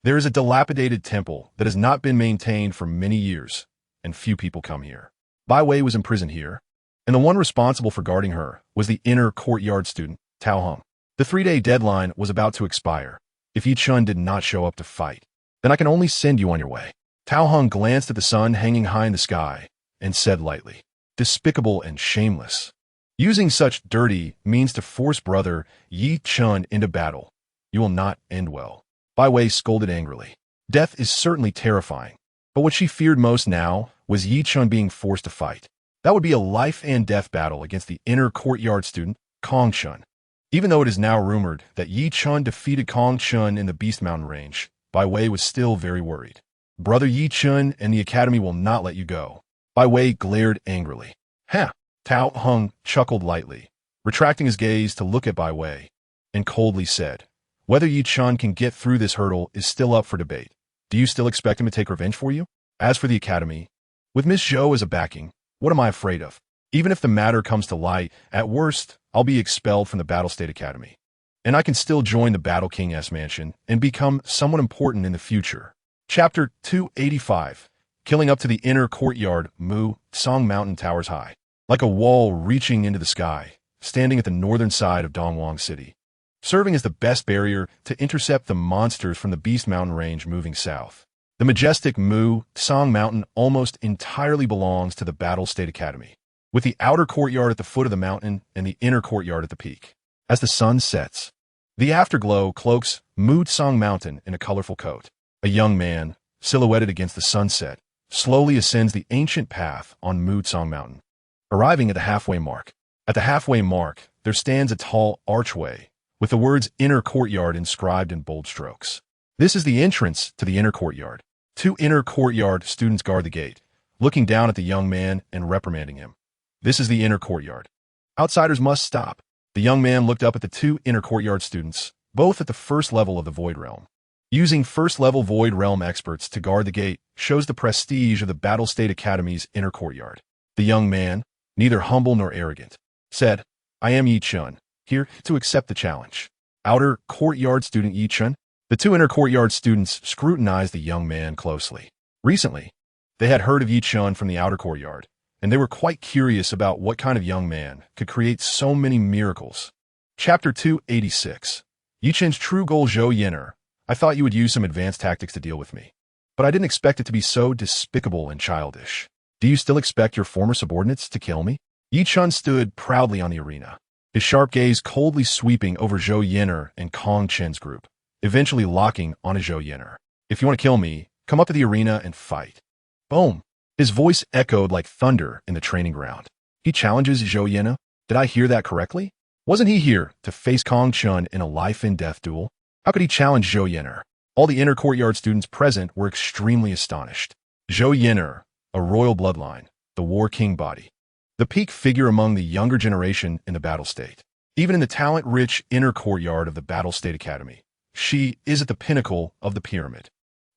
there is a dilapidated temple that has not been maintained for many years, and few people come here. Bai Wei was imprisoned here, and the one responsible for guarding her was the inner courtyard student, Tao Hung. The 3-day deadline was about to expire. If Yi Chun did not show up to fight, then I can only send you on your way. Tao Hung glanced at the sun hanging high in the sky and said lightly, "Despicable and shameless. Using such dirty means to force brother Yi Chun into battle. You will not end well." Bai Wei scolded angrily. Death is certainly terrifying, but what she feared most now was Yi Chun being forced to fight. That would be a life and death battle against the inner courtyard student, Kong Chun. Even though it is now rumored that Yi Chun defeated Kong Chun in the Beast Mountain range, Bai Wei was still very worried. Brother Yi Chun and the academy will not let you go. Bai Wei glared angrily. "Huh." Tao Hung chuckled lightly, retracting his gaze to look at Bai Wei, and coldly said, "Whether Yi Chun can get through this hurdle is still up for debate. Do you still expect him to take revenge for you? As for the academy, with Miss Zhou as a backing, what am I afraid of? Even if the matter comes to light, at worst, I'll be expelled from the Battle State Academy. And I can still join the Battle King's mansion and become someone important in the future." Chapter 285. Killing up to the inner courtyard, Mu Song Mountain towers high, like a wall reaching into the sky, standing at the northern side of Dongwang City, serving as the best barrier to intercept the monsters from the Beast Mountain range moving south. The majestic Mu Song Mountain almost entirely belongs to the Battle State Academy, with the outer courtyard at the foot of the mountain and the inner courtyard at the peak. As the sun sets, the afterglow cloaks Mu Song Mountain in a colorful coat. A young man, silhouetted against the sunset, slowly ascends the ancient path on Mu Song Mountain, arriving at the halfway mark. At the halfway mark, there stands a tall archway with the words "Inner Courtyard" inscribed in bold strokes. This is the entrance to the inner courtyard. 2 inner courtyard students guard the gate, looking down at the young man and reprimanding him. This is the inner courtyard. Outsiders must stop. The young man looked up at the 2 inner courtyard students, both at the first level of the Void Realm. Using first-level Void Realm experts to guard the gate shows the prestige of the Battle State Academy's inner courtyard. The young man, neither humble nor arrogant, said, "I am Yi Chun, here to accept the challenge." Outer courtyard student Yi Chun. The 2 inner courtyard students scrutinized the young man closely. Recently, they had heard of Yi Chun from the outer courtyard, and they were quite curious about what kind of young man could create so many miracles. Chapter 286. Yi Chun's true goal. Zhou Yen'er. I thought you would use some advanced tactics to deal with me, but I didn't expect it to be so despicable and childish. Do you still expect your former subordinates to kill me? Yi Chun stood proudly on the arena, his sharp gaze coldly sweeping over Zhou Yen'er and Kong Chen's group, eventually locking on a Zhou Yen'er. "If you want to kill me, come up to the arena and fight." Boom! His voice echoed like thunder in the training ground. He challenges Zhou Yen'er? Did I hear that correctly? Wasn't he here to face Kong Chen in a life-and-death duel? How could he challenge Zhou Yen'er? All the inner courtyard students present were extremely astonished. Zhou Yin'er, a royal bloodline, the war king body. The peak figure among the younger generation in the battle state. Even in the talent-rich inner courtyard of the Battle State Academy, she is at the pinnacle of the pyramid.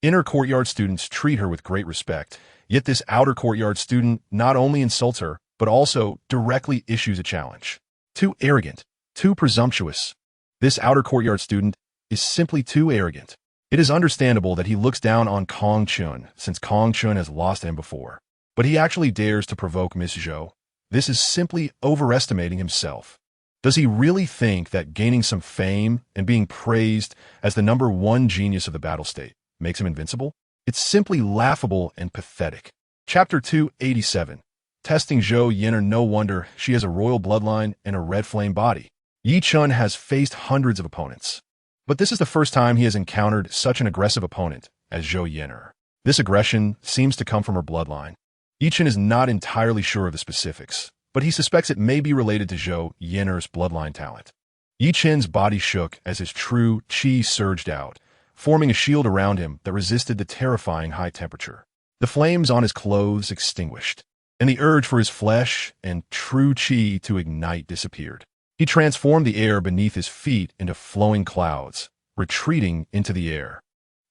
Inner courtyard students treat her with great respect, yet this outer courtyard student not only insults her, but also directly issues a challenge. Too arrogant, too presumptuous. This outer courtyard student is simply too arrogant. It is understandable that he looks down on Kong Chun, since Kong Chun has lost him before. But he actually dares to provoke Miss Zhou. This is simply overestimating himself. Does he really think that gaining some fame and being praised as the #1 genius of the battle state makes him invincible? It's simply laughable and pathetic. Chapter 287. Testing Zhou Yin'er. No wonder she has a royal bloodline and a red flame body. Yi Chun has faced hundreds of opponents, but this is the first time he has encountered such an aggressive opponent as Zhou Yin'er. This aggression seems to come from her bloodline. Yi Chun is not entirely sure of the specifics, but he suspects it may be related to Zhou Yin'er's bloodline talent. Yi Chun's body shook as his true qi surged out, forming a shield around him that resisted the terrifying high temperature. The flames on his clothes extinguished, and the urge for his flesh and true qi to ignite disappeared. He transformed the air beneath his feet into flowing clouds, retreating into the air.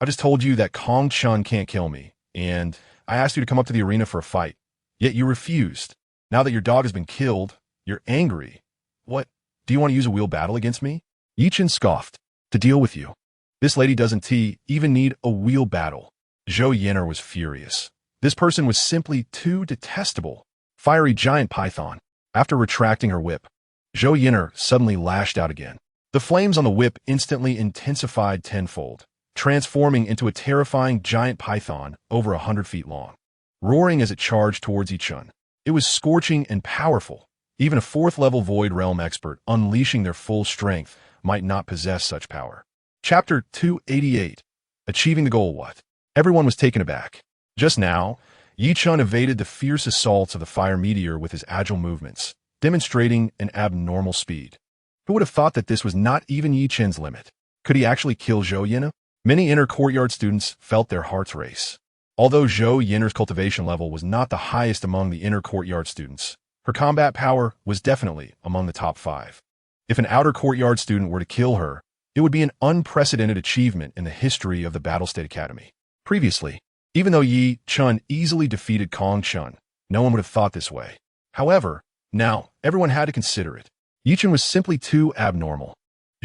I just told you that Kong Chun can't kill me, and I asked you to come up to the arena for a fight, yet you refused. Now that your dog has been killed, you're angry. What? Do you want to use a wheel battle against me? Yi Chun scoffed. To deal with you. This lady doesn't even need a wheel battle. Zhou Yin'er was furious. This person was simply too detestable. Fiery giant python. After retracting her whip, Zhou Yin'er suddenly lashed out again. The flames on the whip instantly intensified tenfold, transforming into a terrifying giant python over 100 feet long, roaring as it charged towards Yi Chun. It was scorching and powerful. Even a 4th-level Void Realm expert unleashing their full strength might not possess such power. Chapter 288. Achieving the goal. What? Everyone was taken aback. Just now, Yi Chun evaded the fierce assaults of the fire meteor with his agile movements, demonstrating an abnormal speed. Who would have thought that this was not even Yi Chun's limit? Could he actually kill Zhou Yin'er? Many inner courtyard students felt their hearts race. Although Zhou Yin'er's cultivation level was not the highest among the inner courtyard students, her combat power was definitely among the top 5. If an outer courtyard student were to kill her, it would be an unprecedented achievement in the history of the Battle State Academy. Previously, even though Yi Chun easily defeated Kong Chun, no one would have thought this way. However, now everyone had to consider it. Yi Chun was simply too abnormal.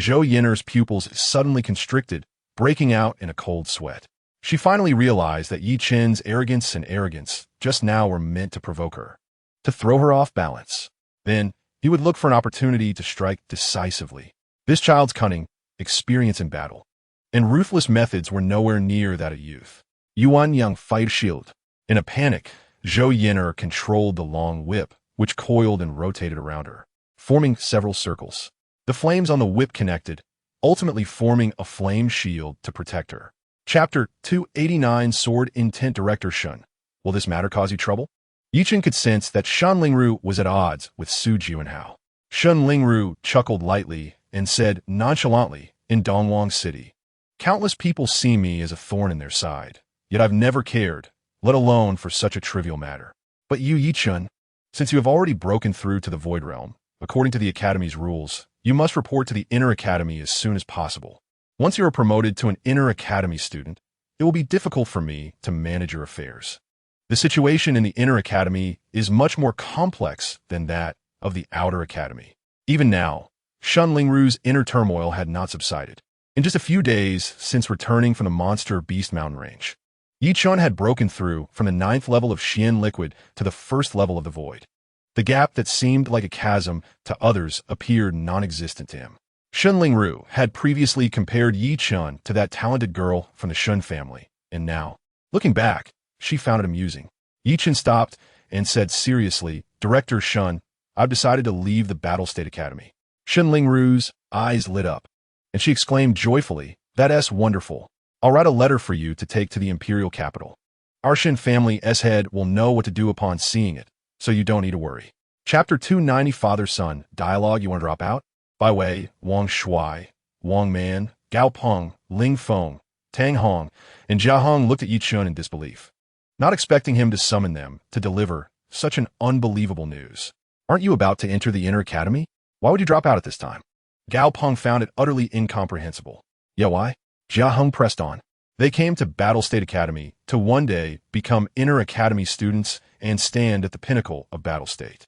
Zhou Yin'er's pupils suddenly constricted, breaking out in a cold sweat. She finally realized that Yi Chun's arrogance just now were meant to provoke her, to throw her off balance. Then, he would look for an opportunity to strike decisively. This child's cunning, experience in battle, and ruthless methods were nowhere near that of youth. Yuan Yang fight shield. In a panic, Zhou Yin'er controlled the long whip, which coiled and rotated around her, forming several circles. The flames on the whip connected, ultimately forming a flame shield to protect her. Chapter 289. Sword Intent. Director Chen. Will this matter cause you trouble? Yi Chun could sense that Shan Lingru was at odds with Su Jianhao. Shan Lingru chuckled lightly and said nonchalantly, in Dongwang City, "Countless people see me as a thorn in their side, yet I've never cared, let alone for such a trivial matter. But you, Yi Chun, since you have already broken through to the Void Realm, according to the Academy's rules, you must report to the Inner Academy as soon as possible. Once you are promoted to an Inner Academy student, it will be difficult for me to manage your affairs. The situation in the Inner Academy is much more complex than that of the Outer Academy." Even now, Shan Lingru's inner turmoil had not subsided. In just a few days since returning from the monster Beast Mountain range, Yi Chun had broken through from the 9th level of Xian Liquid to the 1st level of the Void. The gap that seemed like a chasm to others appeared non-existent to him. Shan Lingru had previously compared Yi Chun to that talented girl from the Shun family, and now, looking back, she found it amusing. Yi Chun stopped and said seriously, "Director Shun, I've decided to leave the Battle State Academy." Shan Lingru's eyes lit up, and she exclaimed joyfully, "That's wonderful. I'll write a letter for you to take to the Imperial capital. Our Shin family's head will know what to do upon seeing it, so you don't need to worry." Chapter 290. Father-Son. Dialogue. You want to drop out? By Wei, Wang Shuai, Wang Man, Gao Peng, Ling Feng, Tang Hong, and Jia Hong looked at Yi Chun in disbelief. not expecting him to summon them to deliver such an unbelievable news. Aren't you about to enter the inner academy? Why would you drop out at this time? Gao Peng found it utterly incomprehensible. Yeah, why? Jia Heng pressed on. They came to Battle State Academy to one day become inner academy students and stand at the pinnacle of Battle State.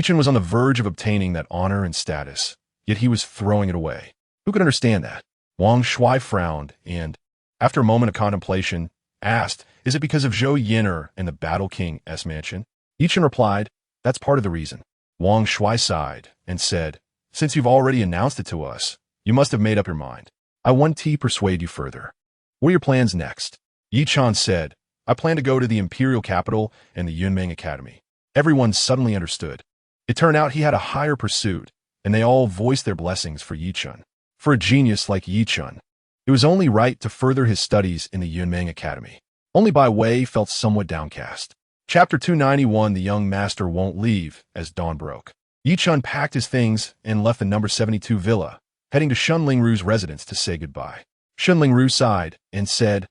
Chen was on the verge of obtaining that honor and status, yet he was throwing it away. Who could understand that? Wang Shui frowned and, after a moment of contemplation, asked, "Is it because of Zhou Yin'er and the Battle King's mansion?" Chen replied, "That's part of the reason." Wang Shui sighed and said, "Since you've already announced it to us, you must have made up your mind. I want to persuade you further. What are your plans next?" Chen said, "I plan to go to the Imperial Capital and the Yunmeng Academy." Everyone suddenly understood. It turned out he had a higher pursuit, and they all voiced their blessings for Chen. For a genius like Chen, it was only right to further his studies in the Yunmeng Academy. Only Bai Wei felt somewhat downcast. Chapter 291, The Young Master Won't Leave, as dawn broke. Chen packed his things and left the number 72 villa, heading to Shun Lingru's residence to say goodbye. Shun Lingru sighed and said,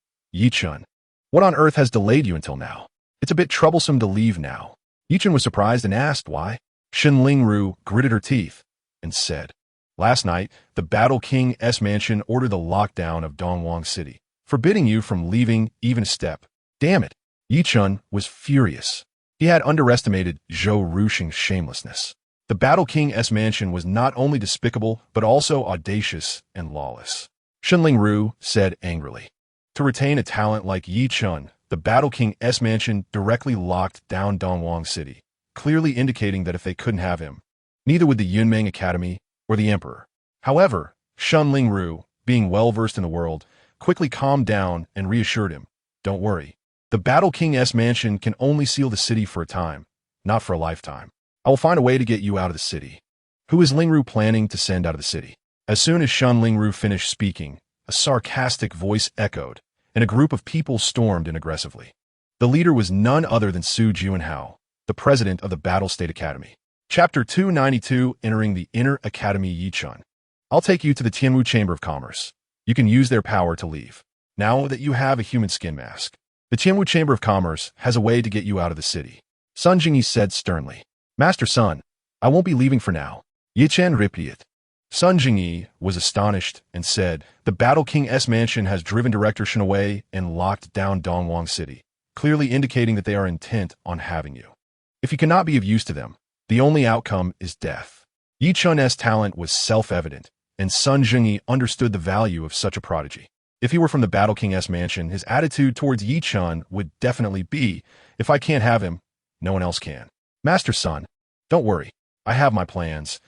"Chen, what on earth has delayed you until now? It's a bit troublesome to leave now." Chen was surprised and asked why. Shun Lingru gritted her teeth and said, "Last night, the Battle King's mansion ordered the lockdown of Dongwang City, forbidding you from leaving even a step. Damn it." Chen was furious. He had underestimated Zhou Ruxing's shamelessness. The Battle King's mansion was not only despicable, but also audacious and lawless. Shun Lingru said angrily. To retain a talent like Chen, the Battle King's mansion directly locked down Dongwang City, clearly indicating that if they couldn't have him, neither would the Yunmeng Academy or the Emperor. However, Shun Lingru, being well-versed in the world, quickly calmed down and reassured him, "Don't worry. The Battle King's mansion can only seal the city for a time, not for a lifetime. I will find a way to get you out of the city." Who is Lingru planning to send out of the city? As soon as Shun Lingru finished speaking, a sarcastic voice echoed, and a group of people stormed in aggressively. The leader was none other than Su Juanhao, the president of the Battle State Academy. Chapter 292, Entering the Inner Academy. Chen, I'll take you to the Tianwu Chamber of Commerce. You can use their power to leave. Now that you have a human skin mask, the Tianwu Chamber of Commerce has a way to get you out of the city. Sun Jingyi said sternly. "Master Sun, I won't be leaving for now." Chen repeated. Sun Jingyi was astonished and said, "The Battle King's mansion has driven Director Shen away and locked down Dongwang City, clearly indicating that they are intent on having you. If you cannot be of use to them, the only outcome is death." Chen's talent was self-evident, and Sun Jingyi understood the value of such a prodigy. If he were from the Battle King's mansion, his attitude towards Chen would definitely be, "If I can't have him, no one else can." "Master Sun, don't worry. I have my plans,"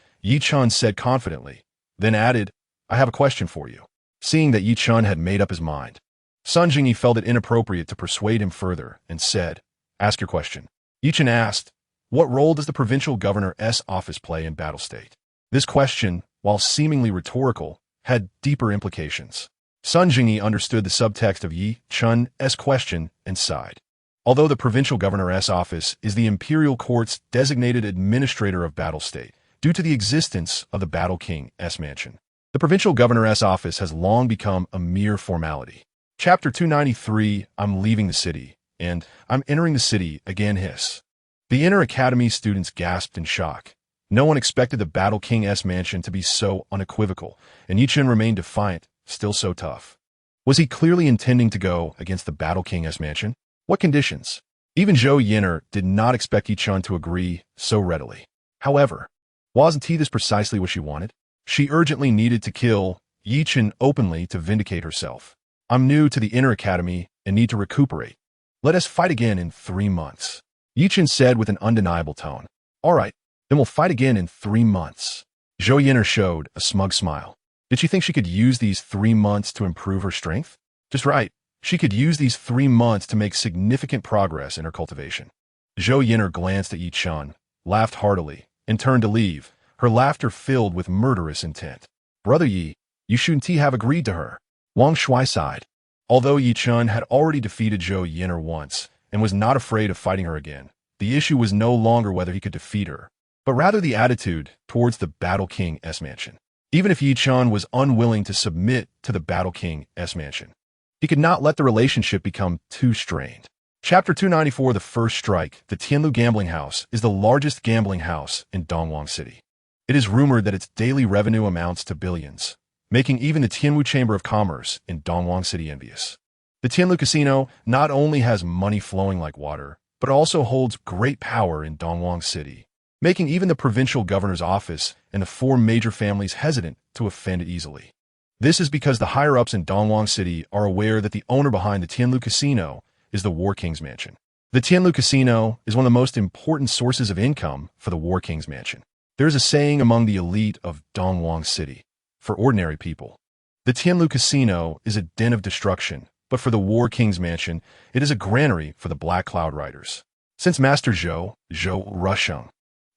Chen said confidently, then added, "I have a question for you." Seeing that Chen had made up his mind, Sun Jingyi felt it inappropriate to persuade him further and said, "Ask your question." Chen asked, "What role does the provincial governor's office play in Battle State?" This question, while seemingly rhetorical, had deeper implications. Sun Jingyi understood the subtext of Chen's question and sighed. Although the provincial governor's office is the imperial court's designated administrator of Battle State, due to the existence of the Battle King's mansion, the provincial governor's office has long become a mere formality. Chapter 293, I'm leaving the city, and I'm entering the city again. Hiss. The Inner Academy students gasped in shock. No one expected the Battle King's mansion to be so unequivocal, and Chen remained defiant, still so tough. Was he clearly intending to go against the Battle King's mansion? What conditions? Even Zhou Yin'er did not expect Chen to agree so readily. However, wasn't this precisely what she wanted? She urgently needed to kill Chen openly to vindicate herself. "I'm new to the Inner Academy and need to recuperate. Let us fight again in 3 months." Chen said with an undeniable tone. "All right, then we'll fight again in 3 months." Zhou Yin'er showed a smug smile. Did she think she could use these 3 months to improve her strength? Just right. She could use these 3 months to make significant progress in her cultivation. Zhou Yin'er glanced at Chen, laughed heartily, and turned to leave, her laughter filled with murderous intent. "Brother Yi, you shouldn't have agreed to her." Wang Shui sighed. Although Chen had already defeated Zhou Yin'er once and was not afraid of fighting her again, the issue was no longer whether he could defeat her, but rather the attitude towards the Battle King's mansion. Even if Chen was unwilling to submit to the Battle King's mansion, he could not let the relationship become too strained. Chapter 294 The First Strike. The Tianlu Gambling House is the largest gambling house in Dongwang City. It is rumored that its daily revenue amounts to billions, making even the Tianlu Chamber of Commerce in Dongwang City envious. The Tianlu Casino not only has money flowing like water, but also holds great power in Dongwang City, making even the provincial governor's office and the four major families hesitant to offend it easily. This is because the higher-ups in Dongwang City are aware that the owner behind the Tianlu Casino is the War King's Mansion. The Tianlu Casino is one of the most important sources of income for the War King's Mansion. There is a saying among the elite of Dongwang City: for ordinary people, the Tianlu Casino is a den of destruction, but for the War King's Mansion, it is a granary for the Black Cloud Riders. Since Master Zhou Rusheng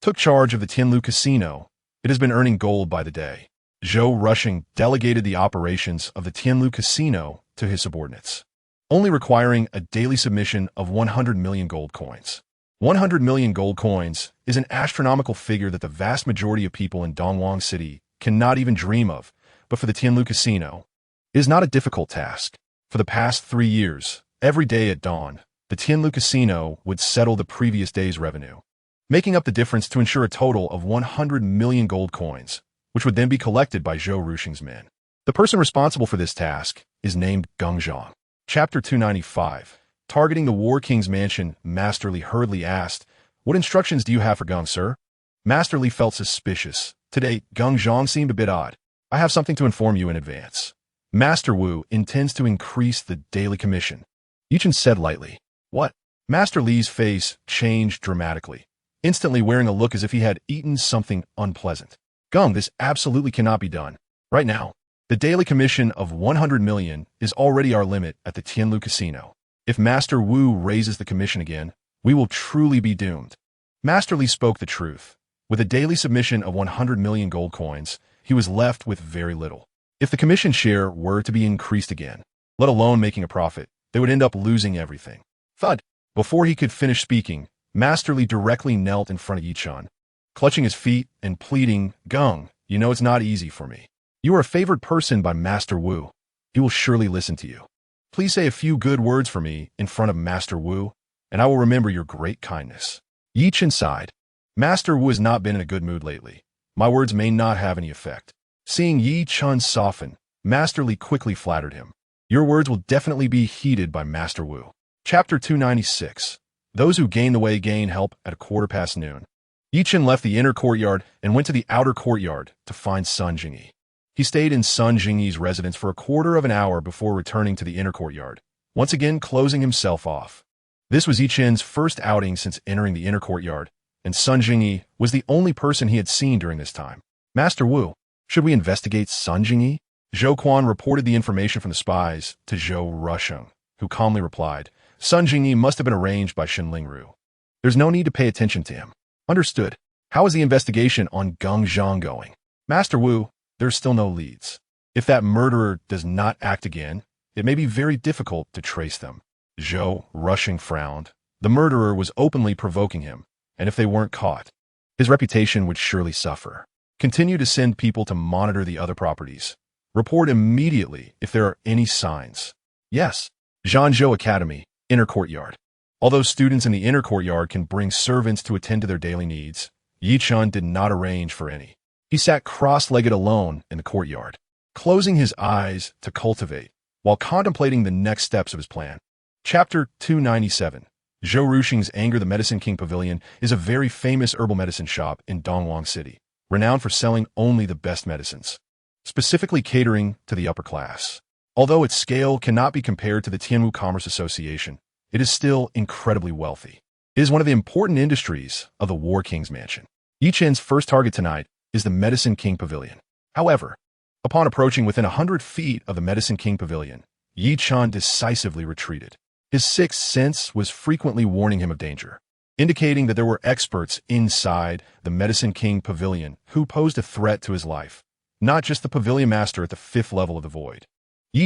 took charge of the Tianlu Casino, it has been earning gold by the day. Zhou Rusheng delegated the operations of the Tianlu Casino to his subordinates, only requiring a daily submission of 100 million gold coins. 100 million gold coins is an astronomical figure that the vast majority of people in Dongwang City cannot even dream of, but for the Tianlu Casino, it is not a difficult task. For the past 3 years, every day at dawn, the Tianlu Casino would settle the previous day's revenue, making up the difference to ensure a total of 100 million gold coins, which would then be collected by Zhou Rusheng's men. The person responsible for this task is named Geng Zhang. Chapter 295. Targeting the War King's Mansion, Master Li hurriedly asked, "What instructions do you have for Geng, sir?" Master Li felt suspicious. Today, Geng Zhang seemed a bit odd. "I have something to inform you in advance. Master Wu intends to increase the daily commission." Chen said lightly. "What?" Master Li's face changed dramatically, instantly wearing a look as if he had eaten something unpleasant. "Geng, this absolutely cannot be done. Right now, the daily commission of 100 million is already our limit at the Tianlu Casino. If Master Wu raises the commission again, we will truly be doomed." Master Li spoke the truth. With a daily submission of 100 million gold coins, he was left with very little. If the commission share were to be increased again, let alone making a profit, they would end up losing everything. Thud! Before he could finish speaking, Master Li directly knelt in front of Chen, clutching his feet and pleading, "Geng, you know it's not easy for me. You are a favored person by Master Wu. He will surely listen to you. Please say a few good words for me in front of Master Wu, and I will remember your great kindness." Chen sighed. Master Wu has not been in a good mood lately. My words may not have any effect. Seeing Chen soften, Master Li quickly flattered him. "Your words will definitely be heeded by Master Wu." Chapter 296. Those who gain the way gain help at noon. Chen left the inner courtyard and went to the outer courtyard to find Sun Jingyi. He stayed in Sun Jingyi's residence for a quarter of an hour before returning to the inner courtyard, once again closing himself off. This was Chen's first outing since entering the inner courtyard, and Sun Jingyi was the only person he had seen during this time. "Master Wu, should we investigate Sun Jingyi?" Zhou Quan reported the information from the spies to Zhou Rusheng, who calmly replied, "Sun Jingyi must have been arranged by Shen Lingru. There's no need to pay attention to him." "Understood. How is the investigation on Geng Zhang going?" "Master Wu, there's still no leads. If that murderer does not act again, it may be very difficult to trace them." Zhou Rusheng frowned. The murderer was openly provoking him, and if they weren't caught, his reputation would surely suffer. "Continue to send people to monitor the other properties. Report immediately if there are any signs." "Yes." Zhanzhou Academy, inner courtyard. Although students in the inner courtyard can bring servants to attend to their daily needs, Chen did not arrange for any. He sat cross-legged alone in the courtyard, closing his eyes to cultivate, while contemplating the next steps of his plan. Chapter 297. Zhou Rusheng's Anger. The Medicine King Pavilion is a very famous herbal medicine shop in Dongwang City, renowned for selling only the best medicines, specifically catering to the upper class. Although its scale cannot be compared to the Tianwu Commerce Association, it is still incredibly wealthy. It is one of the important industries of the War King's Mansion. Chen's first target tonight is the Medicine King Pavilion. However, upon approaching within 100 feet of the Medicine King Pavilion, Chen decisively retreated. His sixth sense was frequently warning him of danger, indicating that there were experts inside the Medicine King Pavilion who posed a threat to his life, not just the pavilion master at the 5th level of the void.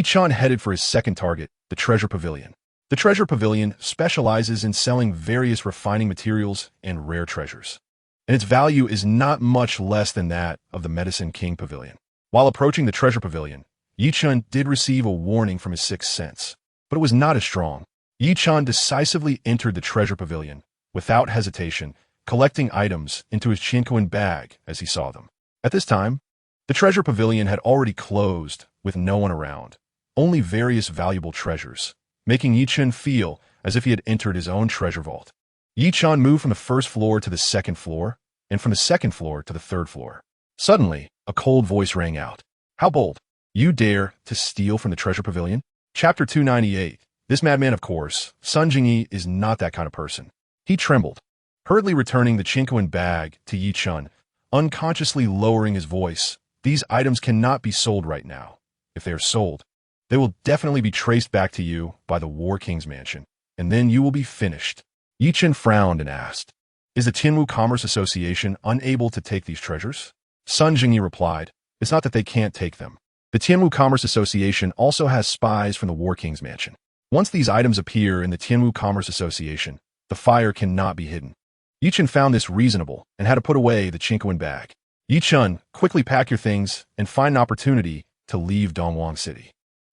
Chen headed for his second target, the Treasure Pavilion. The Treasure Pavilion specializes in selling various refining materials and rare treasures, and its value is not much less than that of the Medicine King Pavilion. While approaching the Treasure Pavilion, Chen did receive a warning from his sixth sense, but it was not as strong. Yi Chan decisively entered the treasure pavilion, without hesitation, collecting items into his chinkoan bag as he saw them. At this time, the treasure pavilion had already closed, with no one around, only various valuable treasures, making Yi Chan feel as if he had entered his own treasure vault. Yi Chan moved from the first floor to the second floor, and from the second floor to the third floor. Suddenly, a cold voice rang out. How bold! You dare to steal from the treasure pavilion? Chapter 298. This madman, of course, Sun Jingyi, is not that kind of person. He trembled, hurriedly returning the chinkoan bag to Yi Chan, unconsciously lowering his voice. These items cannot be sold right now. If they are sold, they will definitely be traced back to you by the War King's mansion, and then you will be finished. Yi Chan frowned and asked, Is the Tianwu Commerce Association unable to take these treasures? Sun Jingyi replied, It's not that they can't take them. The Tianwu Commerce Association also has spies from the War King's mansion. Once these items appear in the Tianwu Commerce Association, the fire cannot be hidden. Yi Chan found this reasonable and had to put away the chinkoan bag. Yi Chan, quickly pack your things and find an opportunity to leave Dongwang City.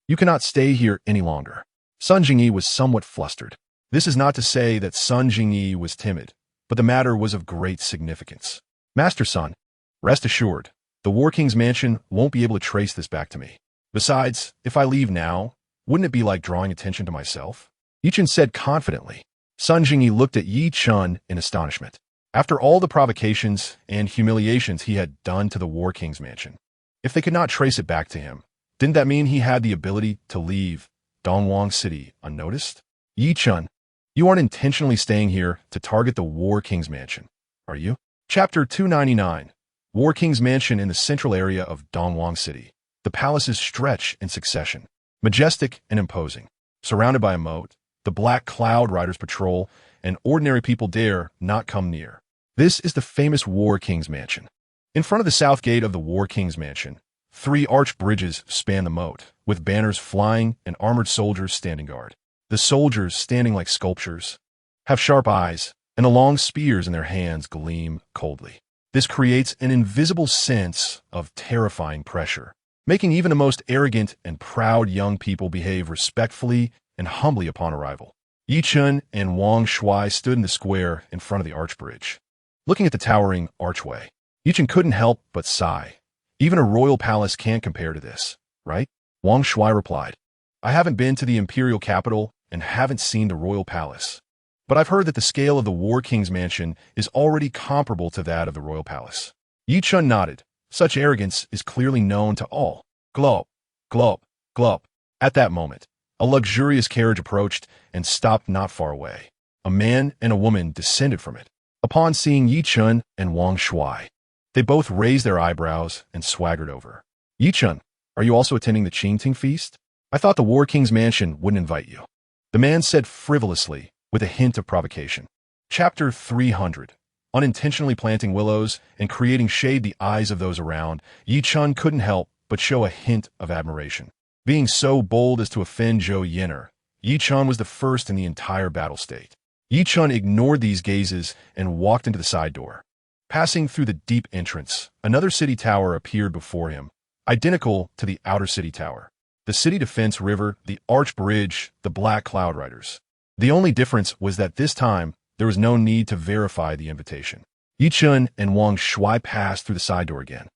You cannot stay here any longer. Sun Jingyi was somewhat flustered. This is not to say that Sun Jingyi was timid, but the matter was of great significance. Master Sun, rest assured, the War King's mansion won't be able to trace this back to me. Besides, if I leave now, wouldn't it be like drawing attention to myself? Yi Chan said confidently. Sun Jingyi looked at Yi Chan in astonishment. After all the provocations and humiliations he had done to the War King's mansion, if they could not trace it back to him, didn't that mean he had the ability to leave Dongwang City unnoticed? Yi Chan, you aren't intentionally staying here to target the War King's mansion, are you? Chapter 299. War King's mansion in the central area of Dongwang City. The palaces stretch in succession, majestic and imposing. Surrounded by a moat, the Black Cloud Riders patrol, and ordinary people dare not come near. This is the famous War King's mansion. In front of the south gate of the War King's mansion, 3 arched bridges span the moat, with banners flying and armored soldiers standing guard. The soldiers, standing like sculptures, have sharp eyes, and the long spears in their hands gleam coldly. This creates an invisible sense of terrifying pressure, making even the most arrogant and proud young people behave respectfully and humbly upon arrival. Yi Chan and Wang Shuai stood in the square in front of the arch bridge. Looking at the towering archway, Yi Chan couldn't help but sigh. Even a royal palace can't compare to this, right? Wang Shuai replied, I haven't been to the imperial capital and haven't seen the royal palace, but I've heard that the scale of the War King's mansion is already comparable to that of the royal palace. Yi Chan nodded. Such arrogance is clearly known to all. Glop, glop, glop. At that moment, a luxurious carriage approached and stopped not far away. A man and a woman descended from it. Upon seeing Yi Chan and Wang Shuai, they both raised their eyebrows and swaggered over. Yi Chan, are you also attending the Qingting feast? I thought the War King's mansion wouldn't invite you. The man said frivolously, with a hint of provocation. Chapter 300. Unintentionally planting willows and creating shade the eyes of those around, Yi Chan couldn't help but show a hint of admiration. Being so bold as to offend Zhou Yenner, Yi Chan was the first in the entire battle state. Yi Chan ignored these gazes and walked into the side door. Passing through the deep entrance, another city tower appeared before him, identical to the outer city tower. The city defense river, the arch bridge, the Black Cloud Riders. The only difference was that this time, there was no need to verify the invitation. Yi Chan and Wang Shuai passed through the side door again,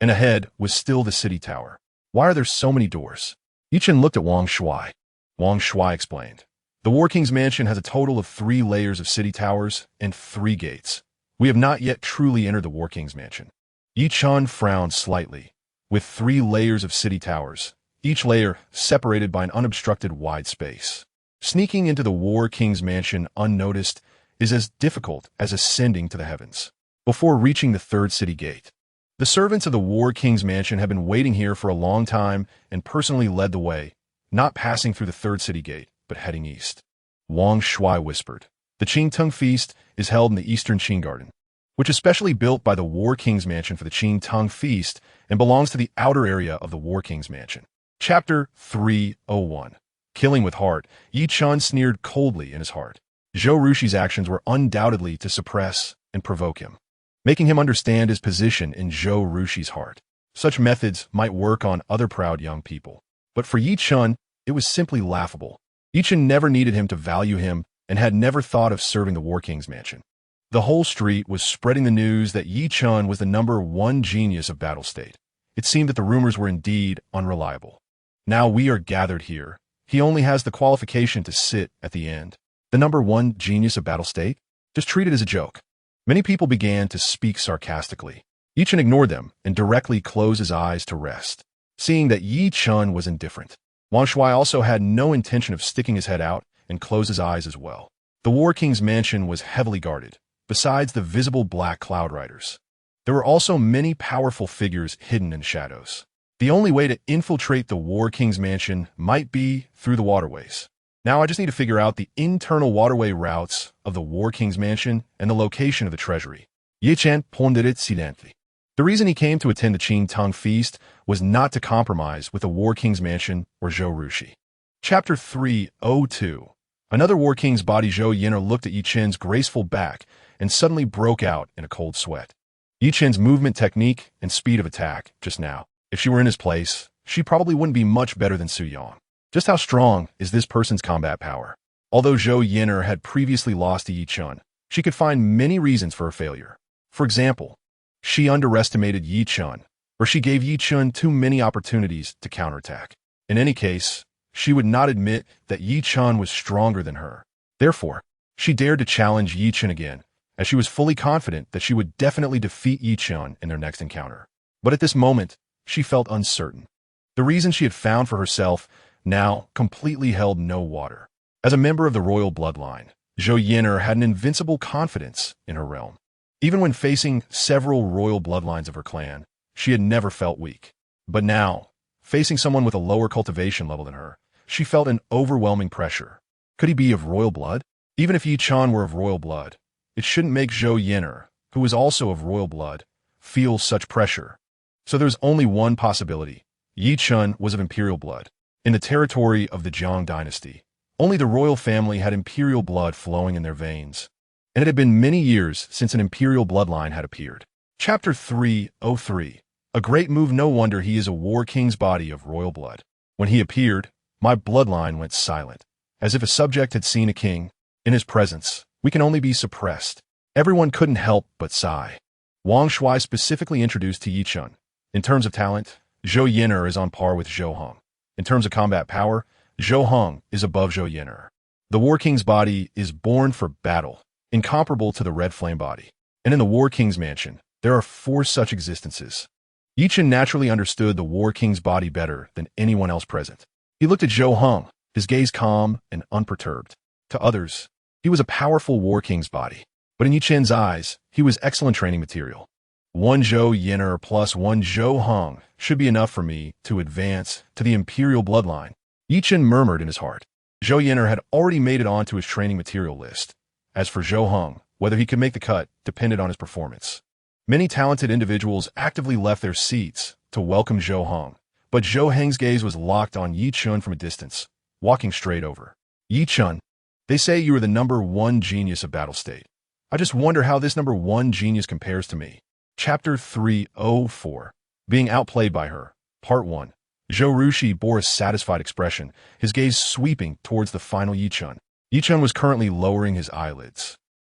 and ahead was still the city tower. Why are there so many doors? Yi Chan looked at Wang Shuai. Wang Shuai explained. The War King's mansion has a total of 3 layers of city towers and 3 gates. We have not yet truly entered the War King's mansion. Yi Chan frowned slightly. With 3 layers of city towers, each layer separated by an unobstructed wide space. Sneaking into the War King's mansion unnoticed is as difficult as ascending to the heavens. Before reaching the 3rd city gate, the servants of the War King's mansion had been waiting here for a long time and personally led the way, not passing through the 3rd city gate, but heading east. Wang Shuai whispered, The Qingtung feast is held in the eastern Qing garden, which is specially built by the War King's mansion for the Qingtung feast and belongs to the outer area of the War King's mansion. Chapter 301. Killing with heart, Yi Chan sneered coldly in his heart. Zhou Rushi's actions were undoubtedly to suppress and provoke him, making him understand his position in Zhou Rushi's heart. Such methods might work on other proud young people, but for Yi Chan, it was simply laughable. Yi Chen never needed him to value him and had never thought of serving the War King's mansion. The whole street was spreading the news that Yi Chen was the #1 genius of Battle State. It seemed that the rumors were indeed unreliable. Now we are gathered here. He only has the qualification to sit at the end. The #1 genius of Battle State? Just treat it as a joke. Many people began to speak sarcastically. Yi Chen ignored them and directly closed his eyes to rest. Seeing that Yi Chen was indifferent, Wang Shuai also had no intention of sticking his head out and closed his eyes as well. The War King's mansion was heavily guarded, besides the visible black cloud riders. There were also many powerful figures hidden in shadows. The only way to infiltrate the War King's mansion might be through the waterways. Now I just need to figure out the internal waterway routes of the War King's mansion and the location of the treasury. Yi Chen pondered silently. The reason he came to attend the Qing Tong feast was not to compromise with the War King's mansion or Zhou Rushi. Chapter 302. Another War King's body. Zhou Yin'er looked at Yi Chen's graceful back and suddenly broke out in a cold sweat. Yi Chen's movement technique and speed of attack just now. If she were in his place, she probably wouldn't be much better than Su Yang. Just how strong is this person's combat power? Although Zhou Yin'er had previously lost to Yi Chen, she could find many reasons for her failure. For example, she underestimated Yi Chen, or she gave Yi Chen too many opportunities to counterattack. In any case, she would not admit that Yi Chen was stronger than her. Therefore, she dared to challenge Yi Chen again, as she was fully confident that she would definitely defeat Yi Chen in their next encounter. But at this moment, she felt uncertain. The reason she had found for herself now completely held no water. As a member of the royal bloodline, Zhou Yin'er had an invincible confidence in her realm. Even when facing several royal bloodlines of her clan, she had never felt weak. But now, facing someone with a lower cultivation level than her, she felt an overwhelming pressure. Could he be of royal blood? Even if Yi Chen were of royal blood, it shouldn't make Zhou Yin'er, who was also of royal blood, feel such pressure. So there was only one possibility. Yi Chen was of imperial blood. In the territory of the Jiang dynasty, only the royal family had imperial blood flowing in their veins. And it had been many years since an imperial bloodline had appeared. Chapter 303. A great move. No wonder he is a War King's body of royal blood. When he appeared, my bloodline went silent, as if a subject had seen a king. In his presence, we can only be suppressed. Everyone couldn't help but sigh. Wang Shuai specifically introduced to Yi Chen. In terms of talent, Zhou Yin'er is on par with Zhou Hong. In terms of combat power, Zhou Hong is above Zhou Yin'er. The War King's body is born for battle, incomparable to the Red Flame body. And in the War King's mansion, there are 4 such existences. Yi Chen naturally understood the War King's body better than anyone else present. He looked at Zhou Hong, his gaze calm and unperturbed. To others, he was a powerful War King's body. But in Yi Chen's eyes, he was excellent training material. 1 Zhou Yin'er plus 1 Zhou Hong should be enough for me to advance to the imperial bloodline. Yi Chen murmured in his heart. Zhou Yin'er had already made it onto his training material list. As for Zhou Hong, whether he could make the cut depended on his performance. Many talented individuals actively left their seats to welcome Zhou Hong, but Zhou Hong's gaze was locked on Yi Chen from a distance, walking straight over. Yi Chen, they say you are the #1 genius of Battle State. I just wonder how this #1 genius compares to me. Chapter 304. Being outplayed by her. Part 1. Zhou Rushi bore a satisfied expression, his gaze sweeping towards the final Yi Chen. Yi Chen was currently lowering his eyelids,